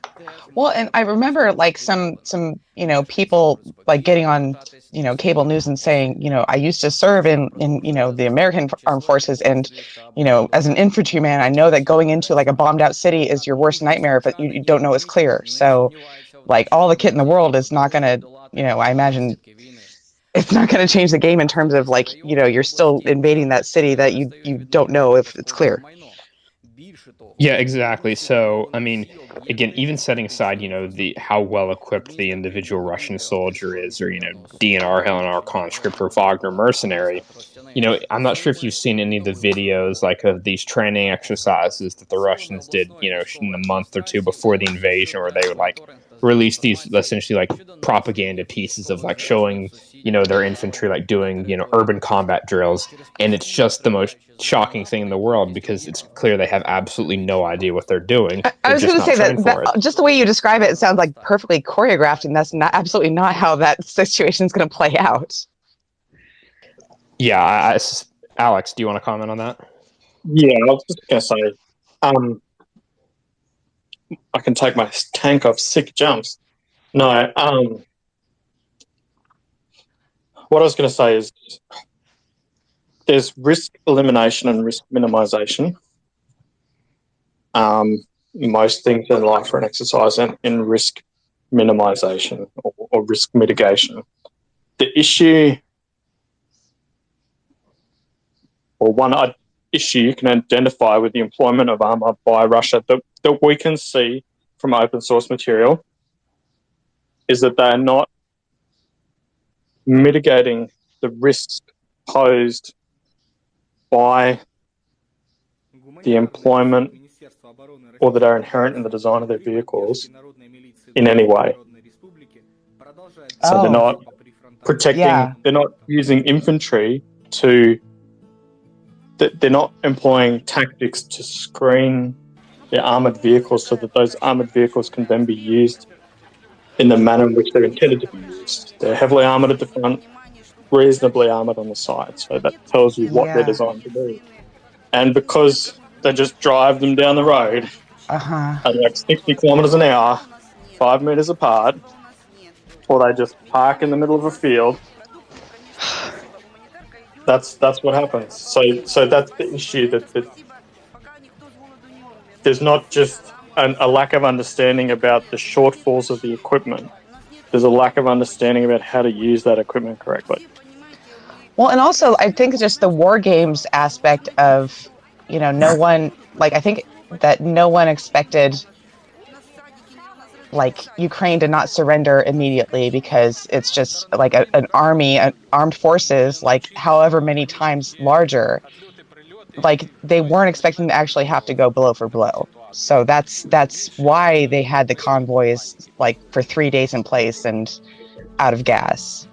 Well, and I remember like some people like getting on, cable news and saying, I used to serve in the American armed forces, and, as an infantryman, I know that going into like a bombed out city is your worst nightmare, but you don't know it's clear. So like all the kit in the world is not going to, I imagine it's not going to change the game in terms of like, you're still invading that city that you don't know if it's clear. Yeah, exactly. So, I mean, again, even setting aside, how well equipped the individual Russian soldier is, or, DNR, LNR conscript, or Wagner mercenary, I'm not sure if you've seen any of the videos like of these training exercises that the Russians did, in the month or two before the invasion, where they would like release these essentially like propaganda pieces of like showing, their infantry like doing, urban combat drills. And it's just the most shocking thing in the world because it's clear they have absolutely no idea what they're doing. I was going to say that just the way you describe it, it sounds like perfectly choreographed, and that's absolutely not how that situation is going to play out. Yeah, Alex, do you want to comment on that? Yeah, I was just going to say, I can take my tank off sick jumps. No, what I was going to say is there's risk elimination and risk minimization. Most things in life are an exercise in risk minimization or risk mitigation. The issue, or one issue you can identify with the employment of armor by Russia that we can see from open source material is that they're not mitigating the risks posed by the employment or that are inherent in the design of their vehicles in any way. So they're not protecting, they're not using infantry they're not employing tactics to screen their armoured vehicles so that those armoured vehicles can then be used in the manner in which they're intended to be used. They're heavily armoured at the front, reasonably armoured on the side. So that tells you what they're designed to do. And because they just drive them down the road at like 60 kilometres an hour, 5 metres apart, or they just park in the middle of a field, that's what happens. So that's the issue, that there's not just a lack of understanding about the shortfalls of the equipment, there's a lack of understanding about how to use that equipment correctly. Well, and also I think just the war games aspect of, no one, I think that no one expected Ukraine to not surrender immediately, because it's just an army, armed forces, however many times larger. They weren't expecting to actually have to go blow for blow. So that's why they had the convoys for 3 days in place and out of gas.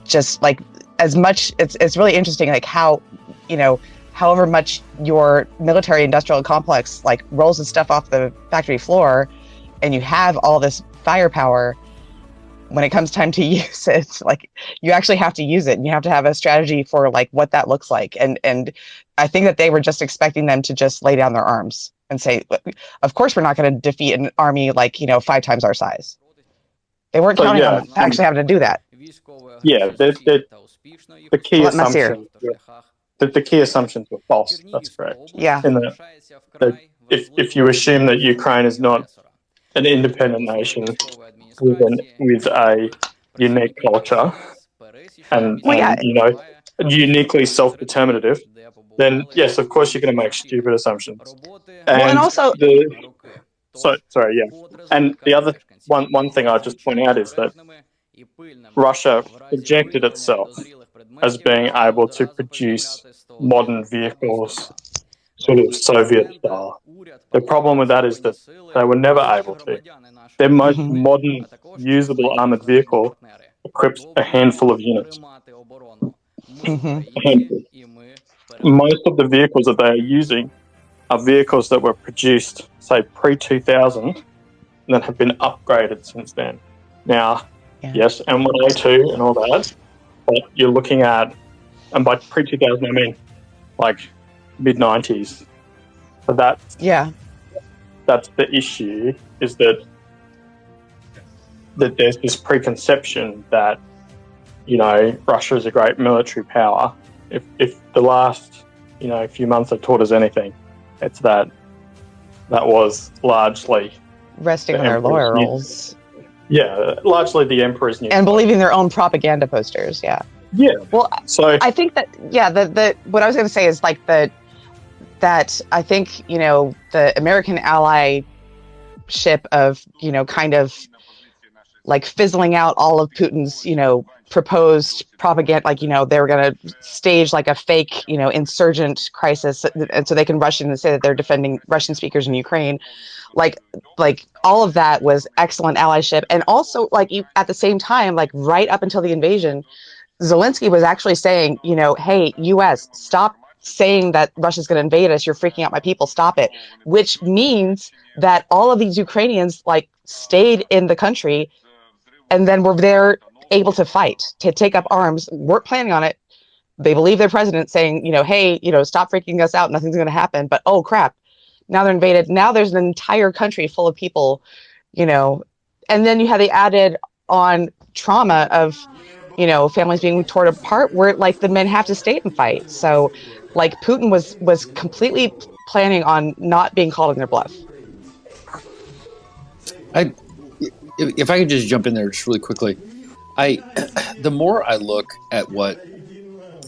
Just as much, it's really interesting how, however much your military industrial complex rolls the stuff off the factory floor, and you have all this firepower, when it comes time to use it, you actually have to use it, and you have to have a strategy for what that looks like. And I think that they were just expecting them to just lay down their arms and say, of course we're not going to defeat an army 5 times our size. They weren't counting on actually having to do that. Yeah, the key assumptions. The key assumptions were false. That's correct. Yeah. In that if you assume that Ukraine is not an independent nation with a unique culture and uniquely self-determinative, then yes, of course you're going to make stupid assumptions. And also, and the other one thing I'll just point out is that Russia projected itself as being able to produce modern vehicles, sort of Soviet style. The problem with that is that they were never able to. Their most modern, usable armored vehicle equips a handful of units. A handful. Most of the vehicles that they are using are vehicles that were produced, say, pre-2000, and that have been upgraded since then. Now, yes, M1A2 and all that, but you're looking at, and by pre-2000 I mean mid-90s. So that's the issue, is that there's this preconception that, Russia is a great military power. If the last, few months have taught us anything, it's that was largely resting on their laurels. Yeah, largely the Emperor's New and believing their own propaganda posters. Yeah. Yeah. Well, so I think that the what I was going to say is that I think the American ally ship of kind of fizzling out all of Putin's proposed propaganda, they were going to stage a fake insurgent crisis, and so they can rush in and say that they're defending Russian speakers in Ukraine. All of that was excellent allyship, and also at the same time, right up until the invasion, Zelensky was actually saying, hey, U.S., stop saying that Russia's going to invade us. You're freaking out my people. Stop it. Which means that all of these Ukrainians stayed in the country, and then were there able to fight, to take up arms, weren't planning on it. They believe their president saying, hey, stop freaking us out. Nothing's going to happen. But oh crap, now they're invaded. Now there's an entire country full of people, and then you have the added on trauma of, families being torn apart, where the men have to stay and fight. So Putin was completely planning on not being called in their bluff. If I could just jump in there just really quickly, the more I look at what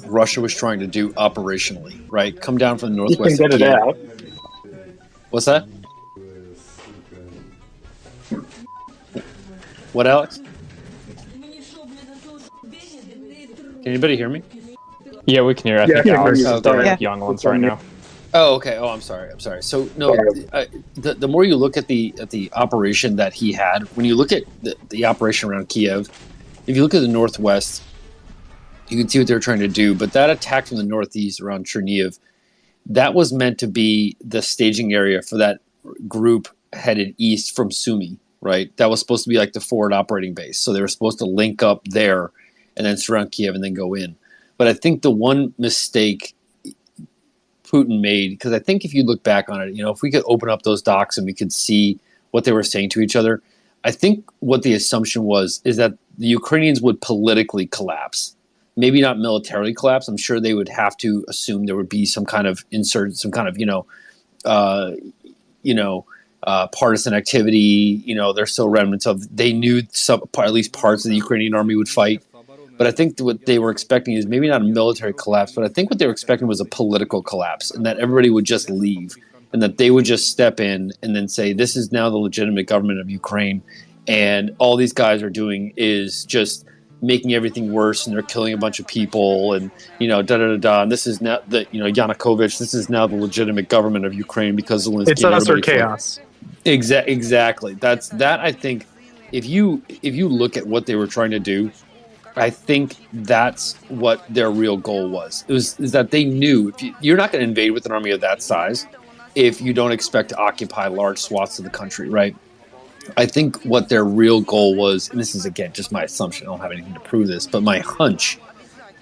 Russia was trying to do operationally, right? Come down from the northwest. You can get it out. What's that? What, Alex? Can anybody hear me? Yeah, we can hear. I think Alex is doing young ones right now. Oh, okay. Oh, I'm sorry. So no, the more you look at the operation that he had, when you look at the operation around Kiev, if you look at the northwest, you can see what they're trying to do. But that attack from the northeast around Chernihiv, that was meant to be the staging area for that group headed east from Sumy, right? That was supposed to be the forward operating base. So they were supposed to link up there and then surround Kiev and then go in. But I think the one mistake Putin made, because I think if you look back on it, if we could open up those docs and we could see what they were saying to each other, I think what the assumption is that the Ukrainians would politically collapse. Maybe not militarily collapse. I'm sure they would have to assume there would be some kind of insurgent, some kind of, partisan activity. There's still remnants of. They knew at least parts of the Ukrainian army would fight, but I think what they were expecting is maybe not a military collapse, but I think what they were expecting was a political collapse, and that everybody would just leave, and that they would just step in and then say, "This is now the legitimate government of Ukraine," and all these guys are doing is just making everything worse, and they're killing a bunch of people, and and this is now the Yanukovych. This is now the legitimate government of Ukraine because Zelensky. It's us or chaos. Exactly. That. I think if you look at what they were trying to do, I think that's what their real goal was. Is that they knew you're not going to invade with an army of that size if you don't expect to occupy large swaths of the country, right? I think what their real goal was, and this is, again, just my assumption, I don't have anything to prove this, but my hunch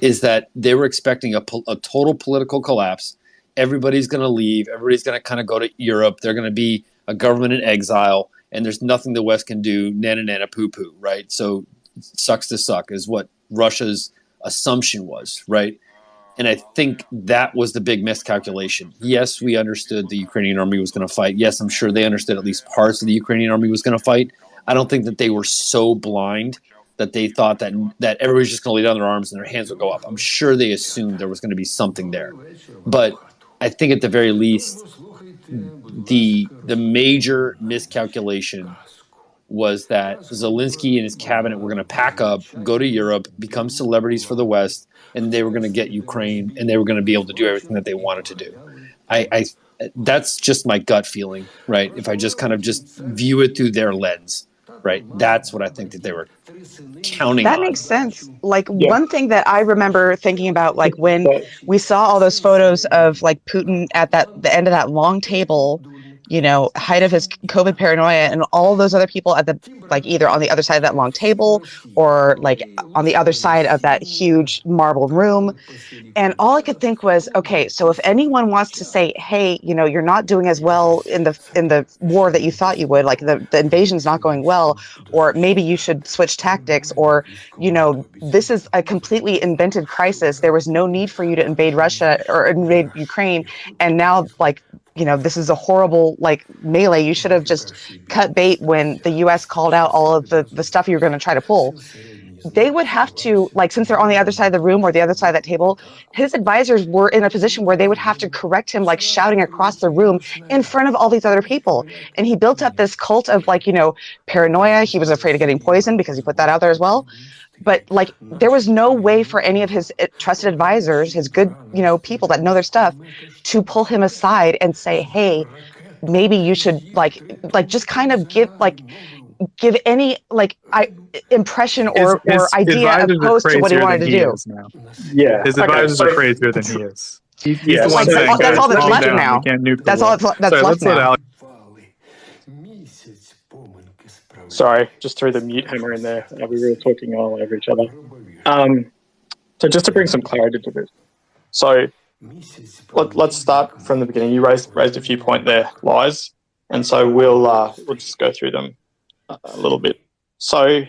is that they were expecting a total political collapse. Everybody's going to leave. Everybody's going to kind of go to Europe. They're going to be a government in exile, and there's nothing the West can do, nana poo-poo, right? So sucks to suck is what Russia's assumption was, right? And I think that was the big miscalculation. Yes, we understood the Ukrainian army was going to fight. Yes, I'm sure they understood at least parts of the Ukrainian army was going to fight. I don't think that they were so blind that they thought that everybody's just going to lay down their arms and their hands would go up. I'm sure they assumed there was going to be something there. But I think at the very least, the major miscalculation was that Zelensky and his cabinet were going to pack up, go to Europe, become celebrities for the West, and they were going to get Ukraine, and they were going to be able to do everything that they wanted to do. That's just my gut feeling, right? If I just kind of just view it through their lens, right? That's what I think that they were counting on. That makes sense. One thing that I remember thinking about, when we saw all those photos of Putin at the end of that long table, height of his COVID paranoia, and all those other people at the either on the other side of that long table or on the other side of that huge marble room. And all I could think was, okay, so if anyone wants to say, hey, you're not doing as well in the war that you thought you would, the invasion's not going well, or maybe you should switch tactics, or this is a completely invented crisis. There was no need for you to invade Russia or invade Ukraine, and now this is a horrible melee. You should have just cut bait when the U.S. called out all of the stuff you were going to try to pull. They would have to, since they're on the other side of the room or the other side of that table, his advisors were in a position where they would have to correct him, shouting across the room in front of all these other people. And he built up this cult of paranoia. He was afraid of getting poisoned because he put that out there as well. But there was no way for any of his trusted advisors, his good, people that know their stuff, to pull him aside and say, hey, maybe you should just kind of give any impression or idea opposed to what he wanted to do. Yeah, his advisors are crazier than he is. He's the one saying, that's all that's left now. That's all that's left now. Sorry, just threw the mute hammer in there. We were talking all over each other. So just to bring some clarity to this. So let's start from the beginning. You raised a few points there, Lies, and so we'll just go through them a little bit. So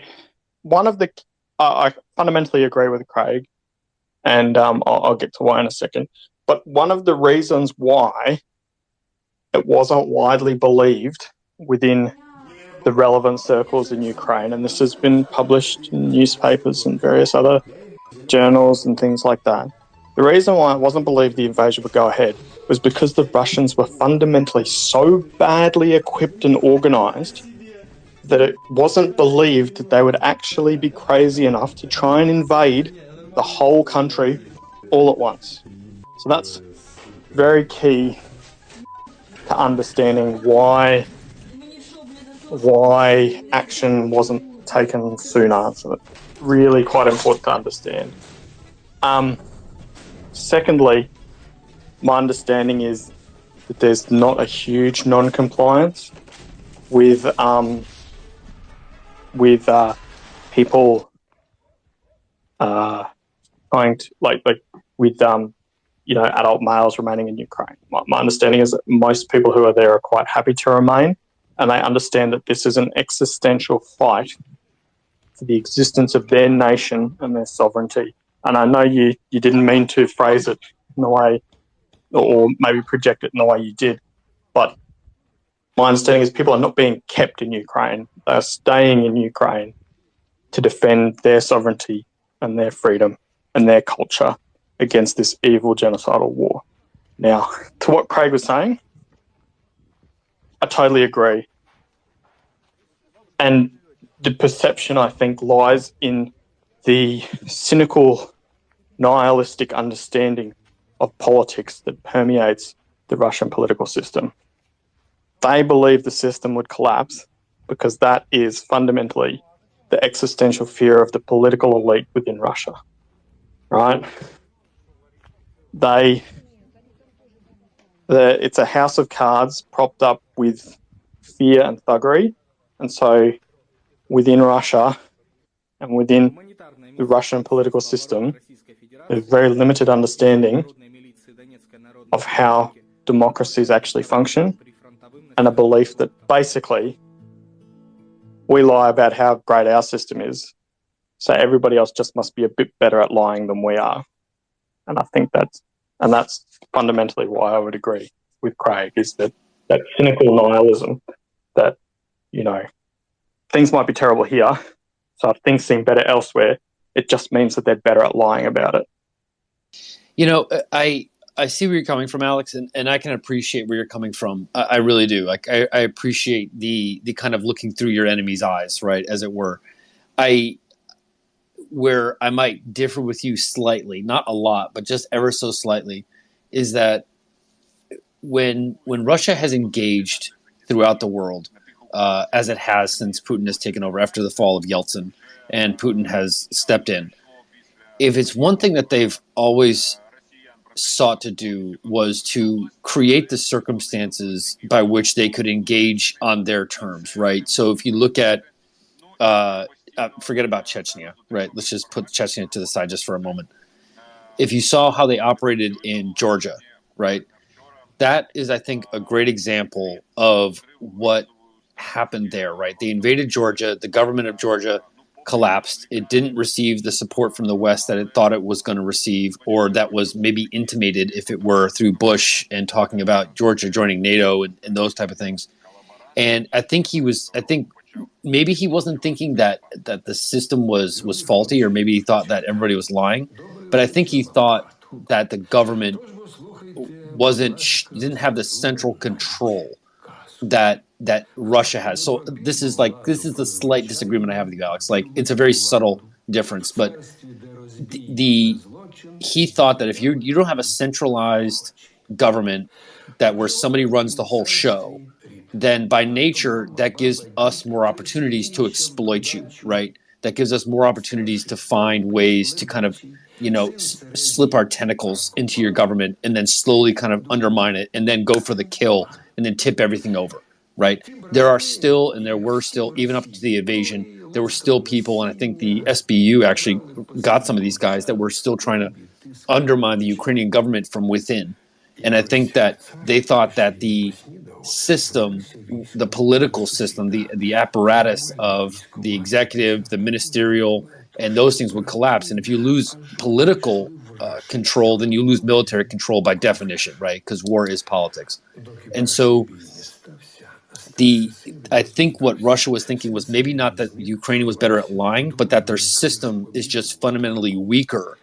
one of the I fundamentally agree with Craig, and I'll get to why in a second. But one of the reasons why it wasn't widely believed within the relevant circles in Ukraine, and this has been published in newspapers and various other journals and things like that. The reason why it wasn't believed the invasion would go ahead was because the Russians were fundamentally so badly equipped and organized that it wasn't believed that they would actually be crazy enough to try and invade the whole country all at once. So that's very key to understanding why action wasn't taken sooner. So it's really quite important to understand. Secondly, my understanding is that there's not a huge non-compliance with people trying to with adult males remaining in Ukraine. My understanding is that most people who are there are quite happy to remain, and they understand that this is an existential fight for the existence of their nation and their sovereignty. And I know you didn't mean to phrase it in the way, or maybe project it in the way you did, but my understanding is people are not being kept in Ukraine. They are staying in Ukraine to defend their sovereignty and their freedom and their culture against this evil genocidal war. Now, to what Craig was saying, I totally agree. And the perception, I think, lies in the cynical, nihilistic understanding of politics that permeates the Russian political system. They believe the system would collapse because that is fundamentally the existential fear of the political elite within Russia, right? It's a house of cards propped up with fear and thuggery, and so within Russia and within the Russian political system, there's very limited understanding of how democracies actually function, and a belief that basically we lie about how great our system is, so everybody else just must be a bit better at lying than we are. And I think that's fundamentally why I would agree with Craig, is that cynical nihilism that, you know, things might be terrible here, so if things seem better elsewhere, it just means that they're better at lying about it. You know, I see where you're coming from, Alex, and I can appreciate where you're coming from. I really do. Like, I appreciate the kind of looking through your enemy's eyes, right, as it were. Where I might differ with you slightly, not a lot, but just ever so slightly, is that when Russia has engaged throughout the world, as it has since Putin has taken over after the fall of Yeltsin and Putin has stepped in, if it's one thing that they've always sought to do was to create the circumstances by which they could engage on their terms, right? So if you look at, forget about Chechnya, right? Let's just put Chechnya to the side just for a moment. If you saw how they operated in Georgia, right? That is, I think, a great example of what happened there, right? They invaded Georgia. The government of Georgia collapsed. It didn't receive the support from the West that it thought it was going to receive, or that was maybe intimated, if it were, through Bush and talking about Georgia joining NATO and those type of things. And I think maybe he wasn't thinking that the system was faulty, or maybe he thought that everybody was lying. But I think he thought that the government didn't have the central control that Russia has. So this is the slight disagreement I have with you, Alex. Like, it's a very subtle difference, but he thought that if you don't have a centralized government where somebody runs the whole show, then by nature that gives us more opportunities to exploit you, right? That gives us more opportunities to find ways to kind of, you know, slip our tentacles into your government and then slowly kind of undermine it and then go for the kill and then tip everything over, right? There are still, and there were still, even up to the invasion, there were still people, and I think the SBU actually got some of these guys that were still trying to undermine the Ukrainian government from within. And I think that they thought that the system, the political system, the apparatus of the executive, the ministerial, and those things would collapse. And if you lose political control, then you lose military control by definition, right? Because war is politics. And so I think what Russia was thinking was maybe not that Ukraine was better at lying, but that their system is just fundamentally weaker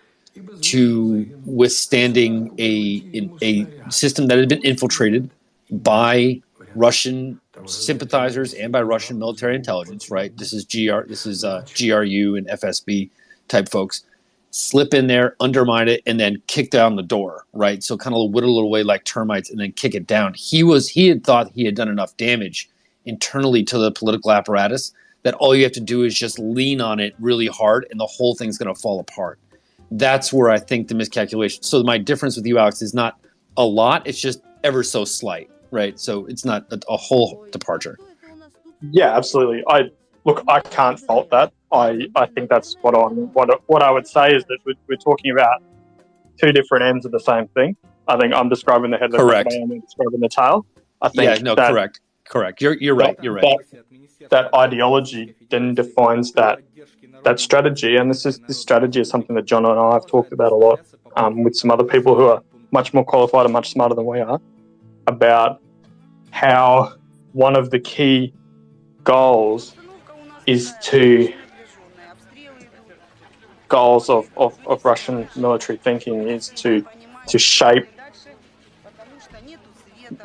to withstanding a system that had been infiltrated by Russian sympathizers and by Russian military intelligence, right? This is GRU and FSB type folks. Slip in there, undermine it, and then kick down the door, right? So kind of whittle it away like termites and then kick it down. He had thought he had done enough damage internally to the political apparatus that all you have to do is just lean on it really hard and the whole thing's going to fall apart. That's where I think the miscalculation. So my difference with you, Alex, is not a lot. It's just ever so slight, right? So it's not a whole departure. Yeah, absolutely. I can't fault that. I think that's spot on. What I would say is that we're talking about two different ends of the same thing. I think I'm describing the head of the rainbow and I'm describing the tail. I think correct. You're right. You're right. That ideology then defines that strategy, and this strategy is something that John and I have talked about a lot with some other people who are much more qualified and much smarter than we are, about how one of the key goals of Russian military thinking is to shape.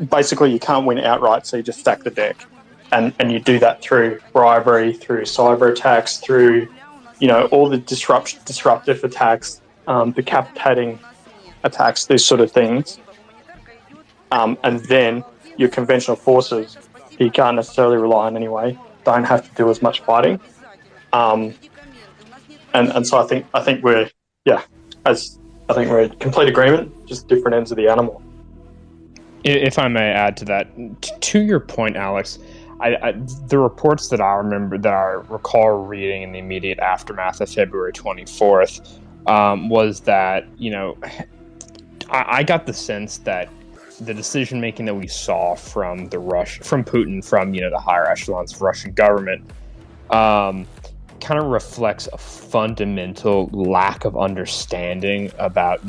Basically, you can't win outright, so you just stack the deck, and you do that through bribery, through cyber attacks, through all the disruptive attacks, decapitating attacks, these sort of things. And then your conventional forces, you can't necessarily rely on anyway, don't have to do as much fighting. And so I think we're in complete agreement, just different ends of the animal. If I may add to that, to your point, Alex, the reports that I recall reading in the immediate aftermath of February 24th was that I got the sense that the decision making that we saw from Putin, from the higher echelons of Russian government, kind of reflects a fundamental lack of understanding about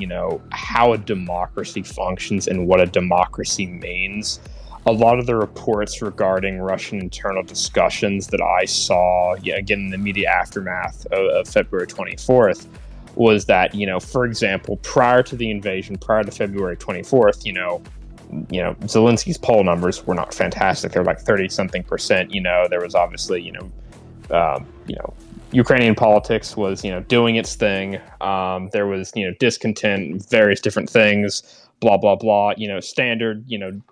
how a democracy functions and what a democracy means. A lot of the reports regarding Russian internal discussions that I saw, again in the immediate aftermath of February 24th, was that for example, prior to the invasion, prior to February 24th, Zelensky's poll numbers were not fantastic. They were like 30-something%. There was obviously Ukrainian politics was, doing its thing. There was, discontent, various different things, blah, blah, blah, standard,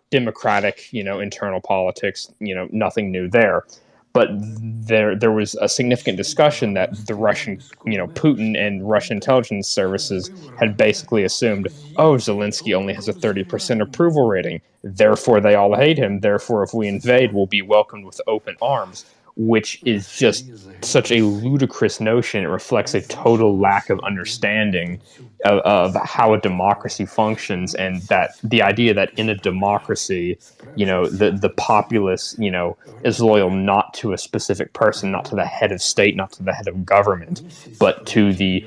democratic, internal politics, nothing new there. But there was a significant discussion that the Russian, Putin and Russian intelligence services had basically assumed, Zelensky only has a 30% approval rating. Therefore, they all hate him. Therefore, if we invade, we'll be welcomed with open arms, which is just such a ludicrous notion. It reflects a total lack of understanding of how a democracy functions, and that the idea that in a democracy, the populace, is loyal not to a specific person, not to the head of state, not to the head of government, but to the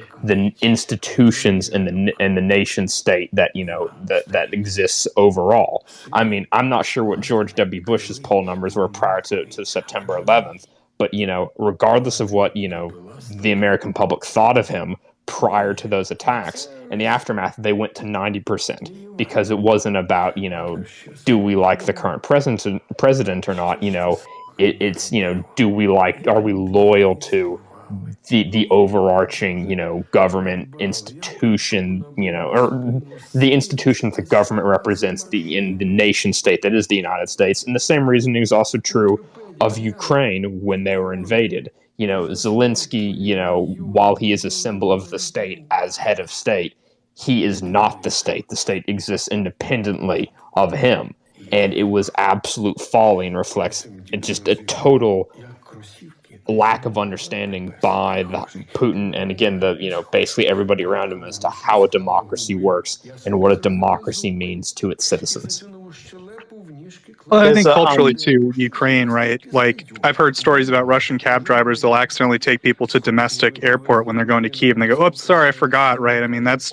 institutions and the nation state that that exists overall. I mean, I'm not sure what George W. Bush's poll numbers were prior to September 11th, but regardless of what the American public thought of him prior to those attacks, in the aftermath they went to 90%, because it wasn't about do we like the current president or not. It's are we loyal to the overarching government institution, or the institution that the government represents in the nation state that is the United States. And the same reasoning is also true of Ukraine when they were invaded. Zelensky, while he is a symbol of the state as head of state, he is not the state. The state exists independently of him. And it was absolute folly and reflects just a total lack of understanding by Putin and, again, basically everybody around him as to how a democracy works and what a democracy means to its citizens. Well, I think culturally too, Ukraine, right? Like, I've heard stories about Russian cab drivers. They'll accidentally take people to domestic airport when they're going to Kiev, and they go, "Oops, sorry, I forgot." Right? I mean, that's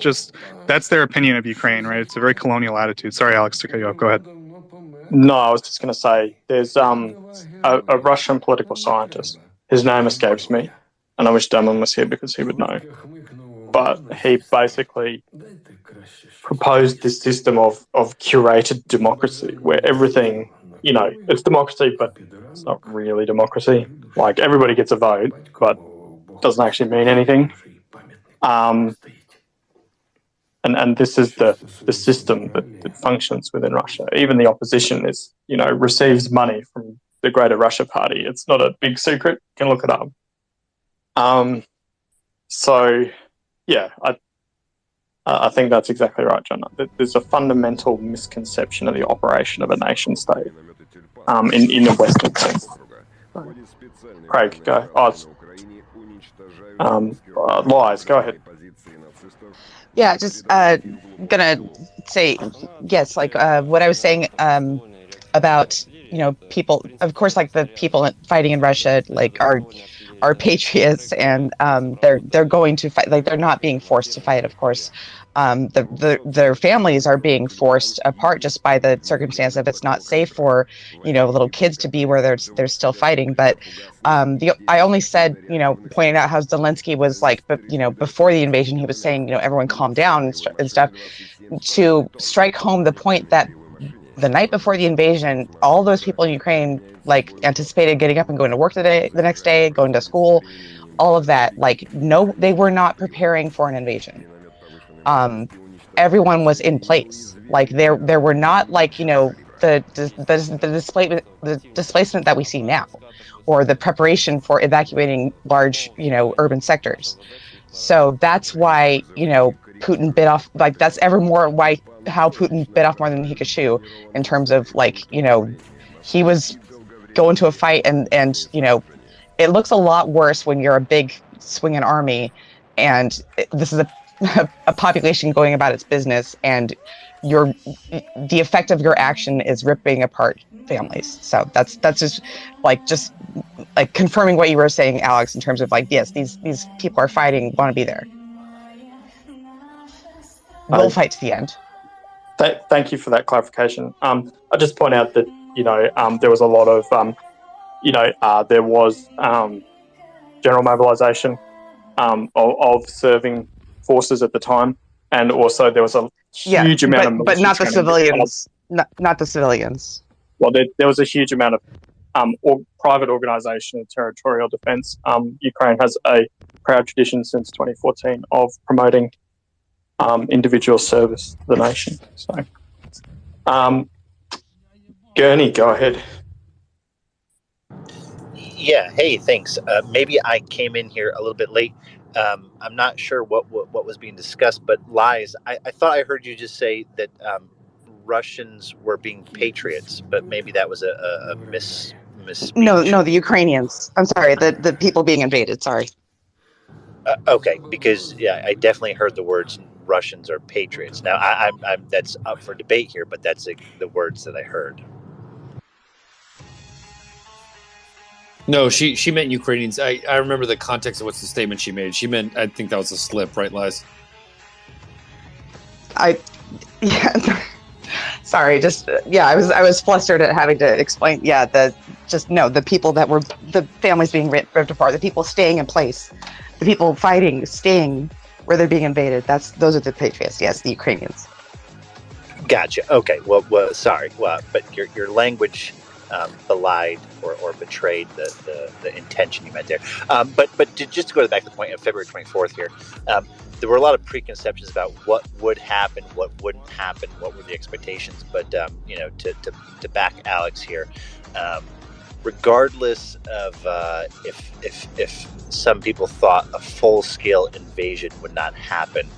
their opinion of Ukraine, right? It's a very colonial attitude. Sorry, Alex, to cut you off. Go ahead. No, I was just going to say, there's a Russian political scientist. His name escapes me, and I wish Damon was here because he would know. But he basically proposed this system of curated democracy, where everything, it's democracy, but it's not really democracy. Like, everybody gets a vote, but it doesn't actually mean anything. And this is the system that functions within Russia. Even the opposition receives money from the Greater Russia Party. It's not a big secret. You can look it up. So, yeah, I think that's exactly right, John. There's a fundamental misconception of the operation of a nation state in the Western sense. Craig, go. Lies, go ahead. Yeah, just gonna say yes. Like what I was saying about people. Of course, like the people fighting in Russia, like are patriots, and they're going to fight. Like, they're not being forced to fight, of course. Their families are being forced apart just by the circumstance of it's not safe for, little kids to be where they're still fighting. But I only said, pointing out how Zelensky was like, but before the invasion, he was saying, everyone calm down and stuff, to strike home the point that the night before the invasion, all those people in Ukraine like anticipated getting up and going to work the next day, going to school, all of that. Like, no, they were not preparing for an invasion. Everyone was in place. Like there were not like, the displacement that we see now, or the preparation for evacuating large, urban sectors. So that's why, Putin bit off, like that's ever more why how Putin bit off more than he could chew, in terms of like, he was going to a fight and it looks a lot worse when you're a big swinging army and this is a population going about its business, and the effect of your action is ripping apart families. So that's just like confirming what you were saying, Alex, in terms of like, yes, these people are fighting, want to be there. We'll fight to the end. Thank you for that clarification. I'll just point out that, there was a lot of, there was general mobilization of serving forces at the time, and also there was a huge amount of but not the civilians, not the civilians. Well, there was a huge amount of private organisation and territorial defence. Ukraine has a proud tradition since 2014 of promoting individual service to the nation. So, Gurney, go ahead. Yeah. Hey, thanks. Maybe I came in here a little bit late. I'm not sure what was being discussed, but Lies, I thought I heard you just say that Russians were being patriots, but maybe that was a misspeech. No, the Ukrainians. I'm sorry, the people being invaded. Sorry. Okay, because I definitely heard the words Russians are patriots. Now I'm that's up for debate here, but that's the words that I heard. No, she meant Ukrainians. I remember the context of what's the statement she made. She meant, I think that was a slip, right, Liz? Sorry, I was flustered at having to explain. Yeah, the people that were, the families being ripped apart, the people staying in place, the people fighting, staying where they're being invaded. Those are the patriots. Yes, the Ukrainians. Gotcha. Okay. Well, sorry. Well, but your language belied or betrayed the intention you meant there. But just to go back to the point of February 24th here, there were a lot of preconceptions about what would happen, what wouldn't happen, what were the expectations. But to back Alex here, regardless of if some people thought a full-scale invasion would not happen,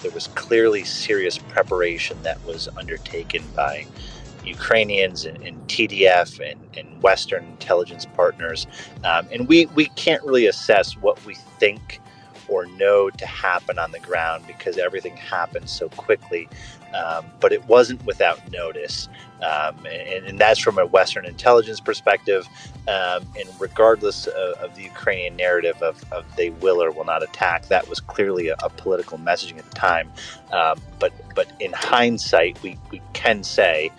there was clearly serious preparation that was undertaken by Ukrainians and TDF and Western intelligence partners. And we can't really assess what we think or know to happen on the ground because everything happened so quickly. But it wasn't without notice. And that's from a Western intelligence perspective. And regardless of the Ukrainian narrative of they will or will not attack, that was clearly a political messaging at the time. But in hindsight, we can say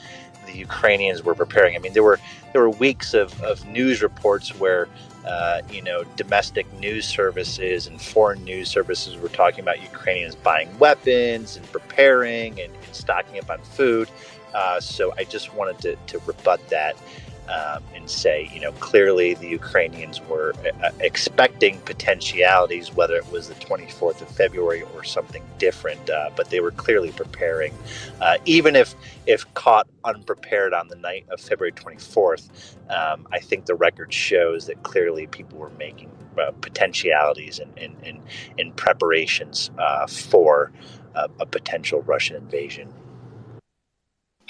the Ukrainians were preparing. I mean, there were weeks of news reports where domestic news services and foreign news services were talking about Ukrainians buying weapons and preparing and stocking up on food. So I just wanted to rebut that and say, clearly the Ukrainians were expecting potentialities, whether it was the 24th of February or something different, but they were clearly preparing. Even if caught unprepared on the night of February 24th, I think the record shows that clearly people were making potentialities and preparations for a potential Russian invasion.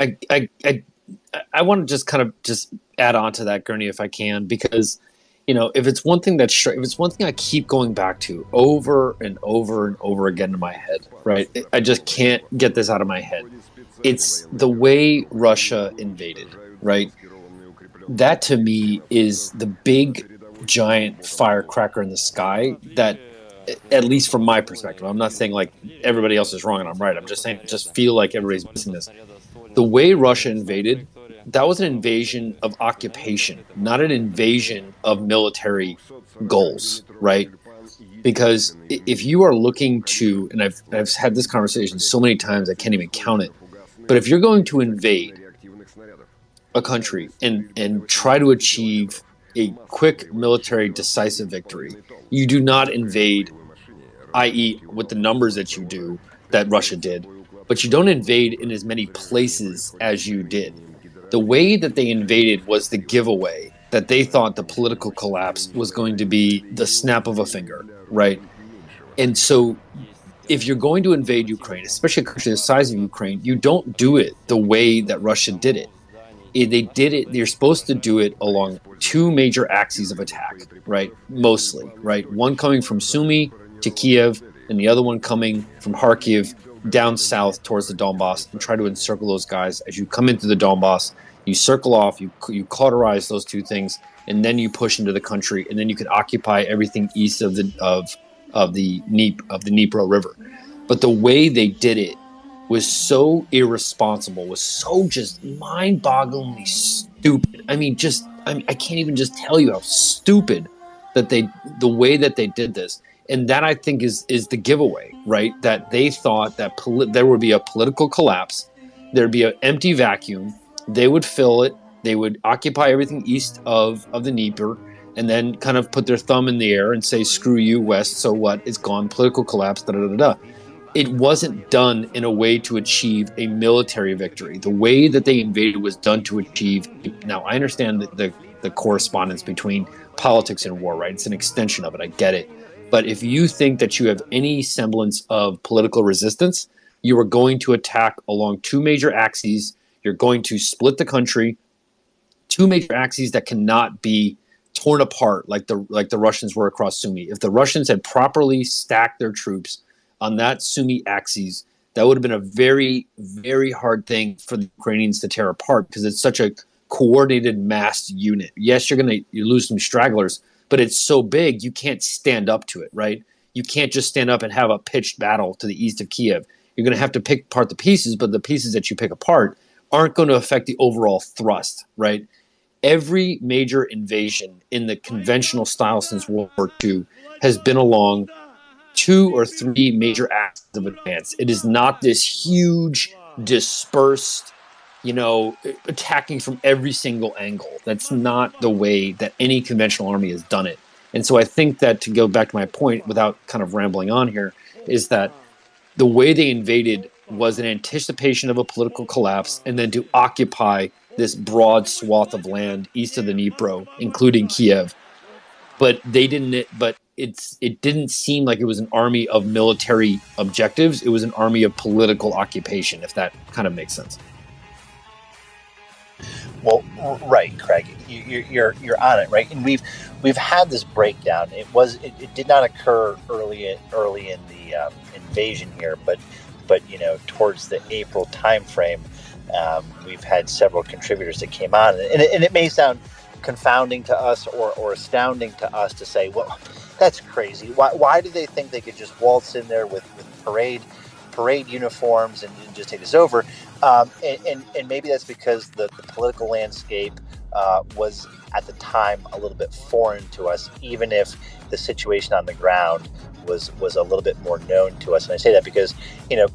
I want to just kind of just add on to that, Gurney, if I can, because if it's one thing I keep going back to over and over and over again in my head, right? I just can't get this out of my head. It's the way Russia invaded, right? That to me is the big giant firecracker in the sky that at least from my perspective, I'm not saying like everybody else is wrong and I'm right. I'm just saying, just feel like everybody's missing this. The way Russia invaded, that was an invasion of occupation, not an invasion of military goals, right? Because if you are looking to, and I've had this conversation so many times I can't even count it, but if you're going to invade a country and try to achieve a quick military decisive victory, you do not invade, i.e. with the numbers that you do, that Russia did, but you don't invade in as many places as you did. The way that they invaded was the giveaway that they thought the political collapse was going to be the snap of a finger, right? And so if you're going to invade Ukraine, especially a country the size of Ukraine, you don't do it the way that Russia did it. They did it, they're supposed to do it along two major axes of attack, right? Mostly, right? One coming from Sumy to Kiev, and the other one coming from Kharkiv down south towards the Donbass, and try to encircle those guys. As you come into the Donbass, you circle off, you cauterize those two things, and then you push into the country, and then you can occupy everything east of the Dnipro River. But the way they did it was so irresponsible, was so just mind-bogglingly stupid. I mean, I can't even just tell you how stupid that the way that they did this. And that, I think, is the giveaway, right? That they thought that there would be a political collapse, there'd be an empty vacuum, they would fill it, they would occupy everything east of the Dnieper, and then kind of put their thumb in the air and say, screw you, West, so what? It's gone, political collapse, da-da-da-da. It wasn't done in a way to achieve a military victory. The way that they invaded was done to achieve... Now, I understand the correspondence between politics and war, right? It's an extension of it, I get it. But if you think that you have any semblance of political resistance, you are going to attack along two major axes. You're going to split the country, two major axes that cannot be torn apart like the Russians were across Sumy. If the Russians had properly stacked their troops on that Sumy axis, that would have been a very, very hard thing for the Ukrainians to tear apart because it's such a coordinated massed unit. Yes, you lose some stragglers, but it's so big you can't stand up to it, right? You can't just stand up and have a pitched battle to the east of Kiev. You're going to have to pick apart the pieces, but the pieces that you pick apart aren't going to affect the overall thrust, right? Every major invasion in the conventional style since World War II has been along two or three major axes of advance. It is not this huge, dispersed, attacking from every single angle. That's not the way that any conventional army has done it. And so I think that, to go back to my point without kind of rambling on here, is that the way they invaded was an anticipation of a political collapse and then to occupy this broad swath of land east of the Dnipro, including Kiev. But it didn't seem like it was an army of military objectives. It was an army of political occupation, if that kind of makes sense. Well, right, Craig, you're on it, right? And we've had this breakdown. It did not occur early in the invasion here, but towards the April timeframe, we've had several contributors that came on, and it may sound confounding to us or astounding to us to say, well, that's crazy. Why do they think they could just waltz in there with parade uniforms and just take us over? And maybe that's because the political landscape was at the time a little bit foreign to us, even if the situation on the ground was a little bit more known to us. And I say that because,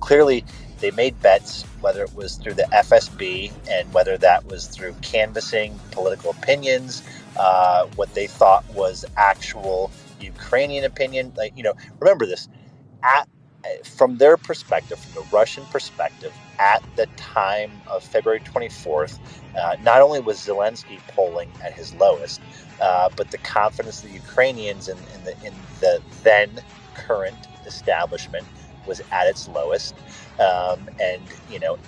clearly they made bets, whether it was through the FSB and whether that was through canvassing political opinions, what they thought was actual Ukrainian opinion. Remember this, from their perspective, from the Russian perspective, at the time of February 24th, not only was Zelensky polling at his lowest, but the confidence of the Ukrainians in the then current establishment was at its lowest. And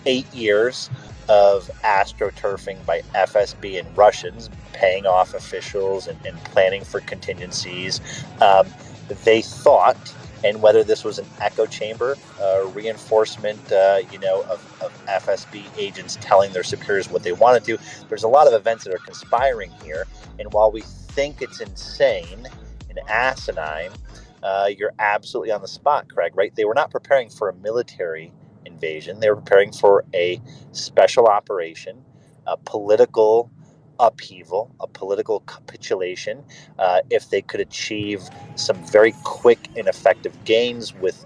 8 years of astroturfing by FSB and Russians, paying off officials and planning for contingencies, they thought, and whether this was an echo chamber, reinforcement, of FSB agents telling their superiors what they want to do, there's a lot of events that are conspiring here. And while we think it's insane and asinine, you're absolutely on the spot, Craig, right? They were not preparing for a military invasion. They were preparing for a special operation, a political upheaval, a political capitulation. If they could achieve some very quick and effective gains with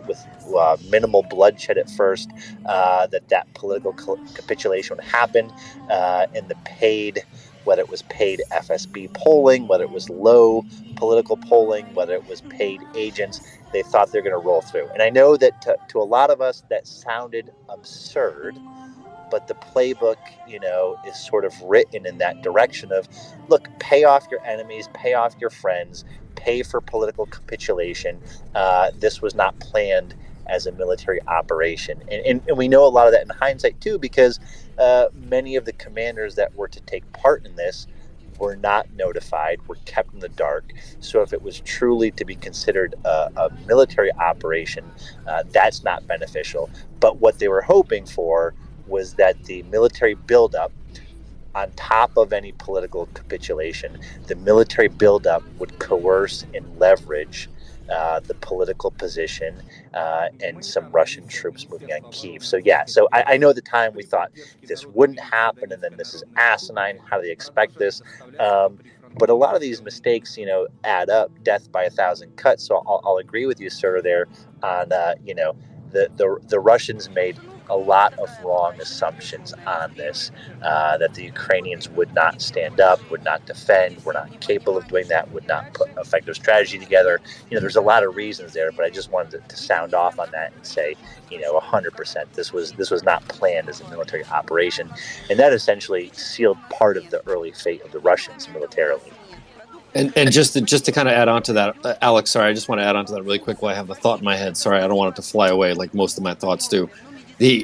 minimal bloodshed at first, that political capitulation would happen, and the paid, whether it was paid FSB polling, whether it was low political polling, whether it was paid agents, they thought they're going to roll through. And I know that to a lot of us that sounded absurd, but the playbook, is sort of written in that direction of, look, pay off your enemies, pay off your friends, pay for political capitulation. This was not planned as a military operation. And we know a lot of that in hindsight too, because many of the commanders that were to take part in this were not notified, were kept in the dark. So if it was truly to be considered a military operation, that's not beneficial. But what they were hoping for was that the military buildup, on top of any political capitulation, the military buildup would coerce and leverage the political position and some Russian troops moving on Kyiv. So I know at the time we thought this wouldn't happen, and then this is asinine. How do they expect this? But a lot of these mistakes, add up. Death by 1,000 cuts. So I'll agree with you, sir, there on the Russians made a lot of wrong assumptions on this, that the Ukrainians would not stand up, would not defend, were not capable of doing that, would not put effective strategy together. There's a lot of reasons there, but I just wanted to sound off on that and say, 100% this was not planned as a military operation, and that essentially sealed part of the early fate of the Russians militarily. And just to kind of add on to that, Alex, sorry, I just want to add on to that really quick while I have a thought in my head. Sorry, I don't want it to fly away like most of my thoughts do. A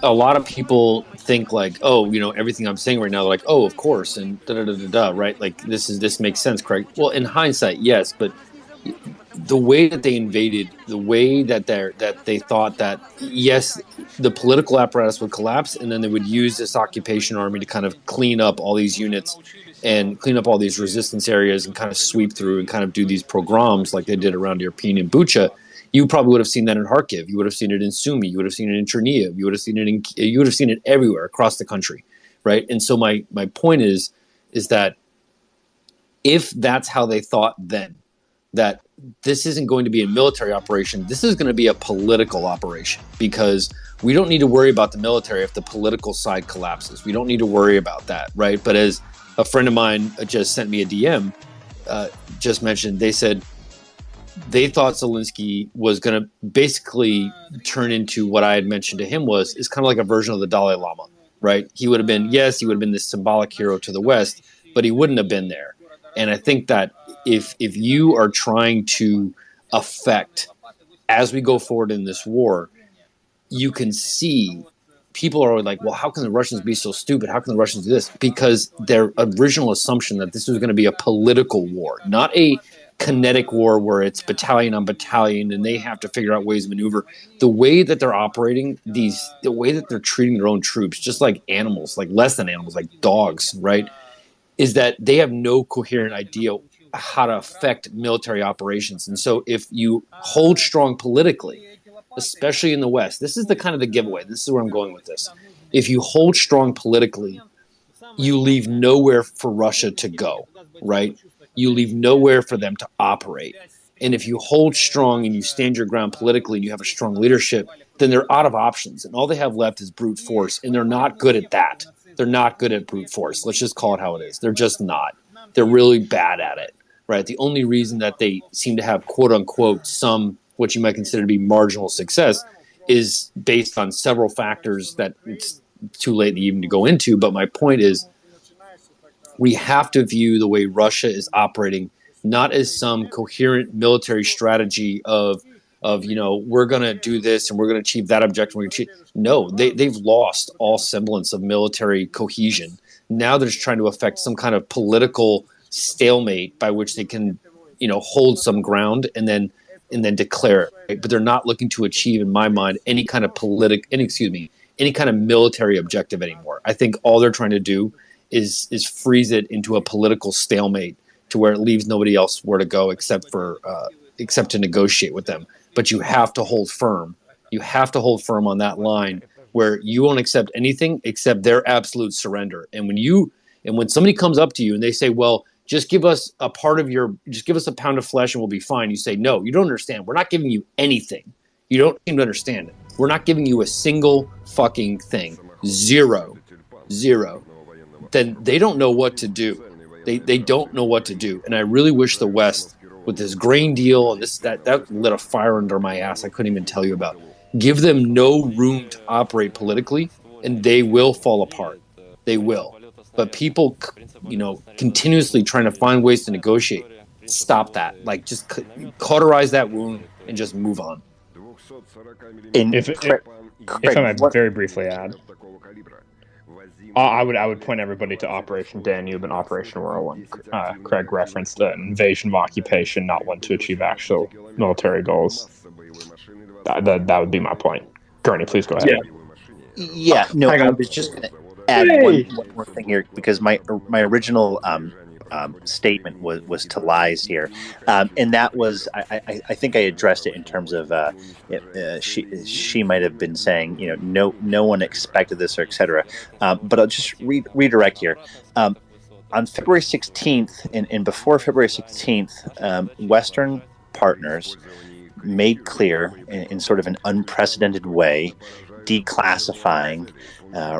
lot of people think like, everything I'm saying right now, they're like, oh, of course, and right? Like this makes sense, Craig. Well, in hindsight, yes, but the way that they invaded, the way that they thought that, yes, the political apparatus would collapse, and then they would use this occupation army to kind of clean up all these units and clean up all these resistance areas and kind of sweep through and kind of do these pogroms like they did around Irpin and Bucha. You probably would have seen that in Kharkiv. You would have seen it in Sumy. You would have seen it in Chernihiv. You would have seen it everywhere across the country, right? And so my point is that if that's how they thought then, that this isn't going to be a military operation, this is going to be a political operation, because we don't need to worry about the military if the political side collapses. We don't need to worry about that, right? But as a friend of mine just sent me a DM, just mentioned, they said they thought Zelensky was going to basically turn into what I had mentioned to him is kind of like a version of the Dalai Lama, right? He would have been this symbolic hero to the West, but he wouldn't have been there. And I think that if you are trying to affect, as we go forward in this war, you can see people are like, well, how can the Russians be so stupid? How can the Russians do this? Because their original assumption that this was going to be a political war, not a kinetic war where it's battalion on battalion and they have to figure out ways to maneuver. The way that they're operating the way that they're treating their own troops, just like animals, like less than animals, like dogs, right? Is that they have no coherent idea how to affect military operations. And so if you hold strong politically, especially in the West, this is the kind of the giveaway. This is where I'm going with this. If you hold strong politically, you leave nowhere for Russia to go, right? You leave nowhere for them to operate. And if you hold strong and you stand your ground politically and you have a strong leadership, then they're out of options. And all they have left is brute force. And they're not good at that. They're not good at brute force. Let's just call it how it is. They're just not. They're really bad at it, right? The only reason that they seem to have, quote unquote, some what you might consider to be marginal success is based on several factors that it's too late even to go into. But my point is, we have to view the way Russia is operating not as some coherent military strategy of we're going to do this and we're going to achieve that objective. No, they've lost all semblance of military cohesion. Now they're just trying to affect some kind of political stalemate by which they can, hold some ground and then declare it. Right? But they're not looking to achieve, in my mind, any kind of military objective anymore. I think all they're trying to do is freeze it into a political stalemate to where it leaves nobody else where to go except to negotiate with them. But you have to hold firm. You have to hold firm on that line where you won't accept anything except their absolute surrender. And when somebody comes up to you and they say, well, just give us a pound of flesh and we'll be fine. You say, no, you don't understand. We're not giving you anything. You don't seem to understand it. We're not giving you a single fucking thing. Zero. Then they don't know what to do. They don't know what to do. And I really wish the West, with this grain deal and that lit a fire under my ass I couldn't even tell you about. Give them no room to operate politically, and they will fall apart. They will. But people, continuously trying to find ways to negotiate, stop that. Like, just cauterize that wound and just move on. If I might very briefly add, I would point everybody to Operation Danube and Operation Whirlwind. Craig referenced an invasion of occupation, not one to achieve actual military goals. That would be my point. Gurney, please go ahead. Yeah, no, I was just going to add one more thing here, because my original statement was to Lies here, and that was I think I addressed it in terms of she might have been saying no one expected this or etc. But I'll just redirect here. On February 16th and before February 16th, Western partners made clear in sort of an unprecedented way, declassifying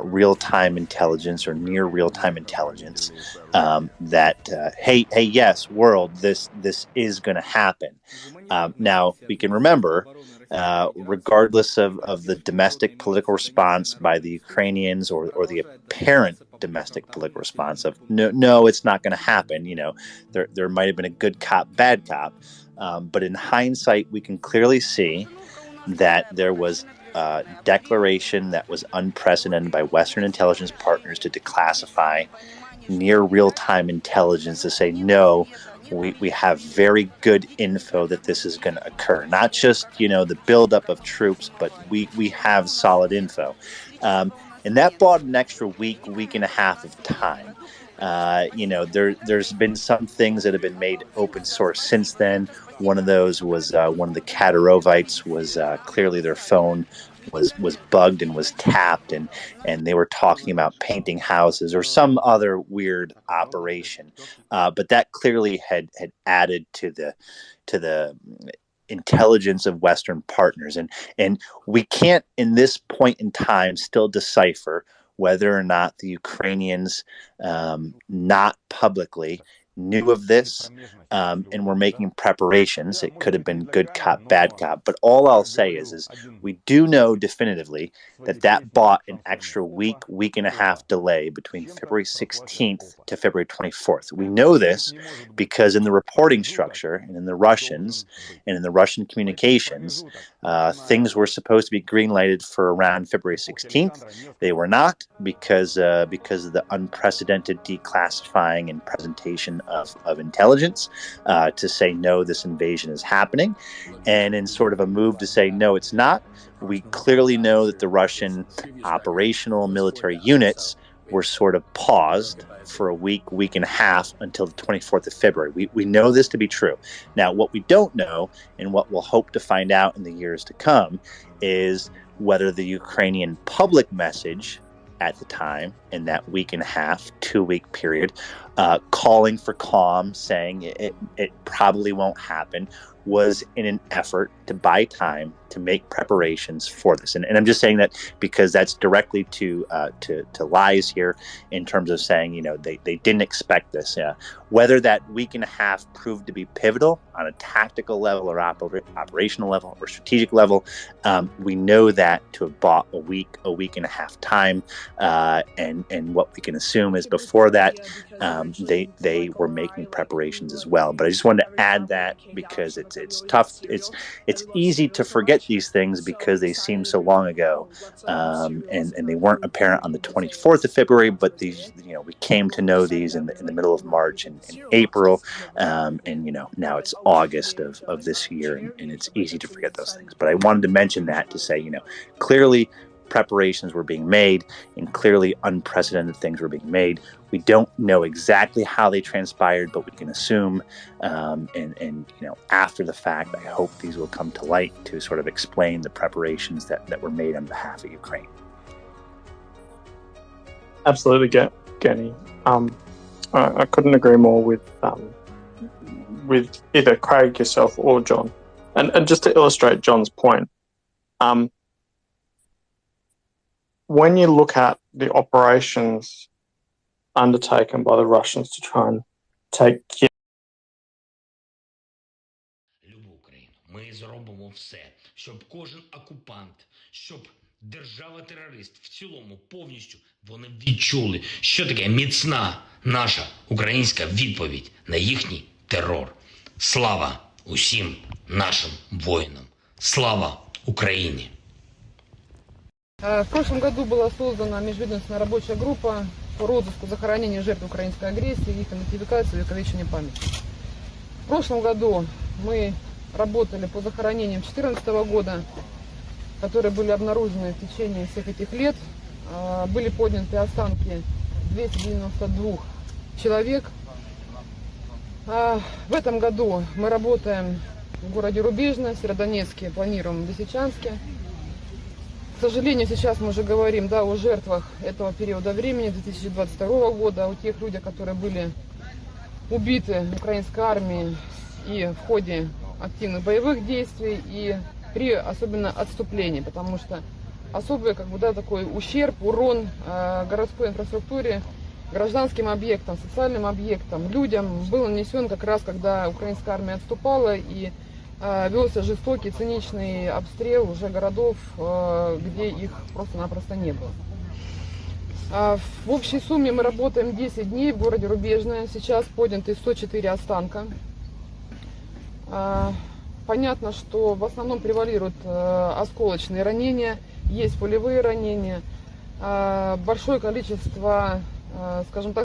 real-time intelligence or near real-time intelligence, that hey, yes, world, this is going to happen. Now we can remember, regardless of the domestic political response by the Ukrainians or the apparent domestic political response of no, it's not going to happen. There might have been a good cop, bad cop, but in hindsight, we can clearly see that there was declaration that was unprecedented by Western intelligence partners to declassify near real-time intelligence, to say no, we have very good info that this is going to occur. Not just the buildup of troops, but we have solid info, and that bought an extra week and a half of time. There's been some things that have been made open source since then. One of those was one of the Kadarovites was clearly their phone was bugged and was tapped, and they were talking about painting houses or some other weird operation. But that clearly had added to the intelligence of Western partners, and we can't in this point in time still decipher whether or not the Ukrainians, not publicly, knew of this and were making preparations. It could have been good cop, bad cop. But all I'll say is we do know definitively that bought an extra week and a half delay between February 16th to February 24th. We know this because in the reporting structure and in the Russians and in the Russian communications, things were supposed to be green-lighted for around February 16th. They were not because of the unprecedented declassifying and presentation of intelligence to say no, this invasion is happening, and in sort of a move to say no, it's not. We clearly know that the Russian operational military units were sort of paused for a week and a half until the 24th of February. We know this to be true. Now, what we don't know, and what we'll hope to find out in the years to come, is whether the Ukrainian public message at the time, in that week and a half, 2-week period, calling for calm, saying it probably won't happen, was in an effort to buy time to make preparations for this. And I'm just saying that because that's directly to Lies here in terms of saying, they didn't expect this. Whether that week and a half proved to be pivotal on a tactical level or operational level or strategic level, we know that to have bought a week and a half time. And what we can assume is before that, they were making preparations as well. But I just wanted to add that because it's tough. It's easy to forget these things because they seem so long ago, and they weren't apparent on the 24th of February. But these, we came to know these in the middle of March and April, and now it's August of this year, and it's easy to forget those things. But I wanted to mention that to say, clearly preparations were being made, and clearly unprecedented things were being made. We don't know exactly how they transpired, but we can assume, and after the fact, I hope these will come to light to sort of explain the preparations that were made on behalf of Ukraine. Absolutely, Genny. I couldn't agree more with either Craig, yourself, or John. And just to illustrate John's point, when you look at the operations undertaken by the Russians to try and take Kiev. Ми зробимо все, щоб кожен окупант, щоб держава-терорист в цілому повністю вони відчули, що таке міцна наша українська відповідь на їхній терор. Слава усім нашим воїнам! Слава Украине! В прошлом году была создана межведомственная рабочая группа по розыску захоронения жертв украинской агрессии, их идентификации и увековечения памяти. В прошлом году мы работали по захоронениям 2014 года, которые были обнаружены в течение всех этих лет. Были подняты останки 292 человек. В этом году мы работаем в городе Рубежное, Северодонецке, планируем в Лисичанске. К сожалению, сейчас мы уже говорим, да, о жертвах этого периода времени, 2022 года, о тех людях, которые были убиты украинской армией и в ходе активных боевых действий, и при особенно отступлении, потому что особый такой ущерб, урон городской инфраструктуре, гражданским объектам, социальным объектам, людям был нанесен как раз, когда украинская армия отступала и велся жестокий, циничный обстрел уже городов, где их просто-напросто не было. В общей сумме мы работаем 10 дней в городе Рубежное. Сейчас подняты 104 останка. Понятно, что в основном превалируют осколочные ранения, есть пулевые ранения. Большое количество, скажем так,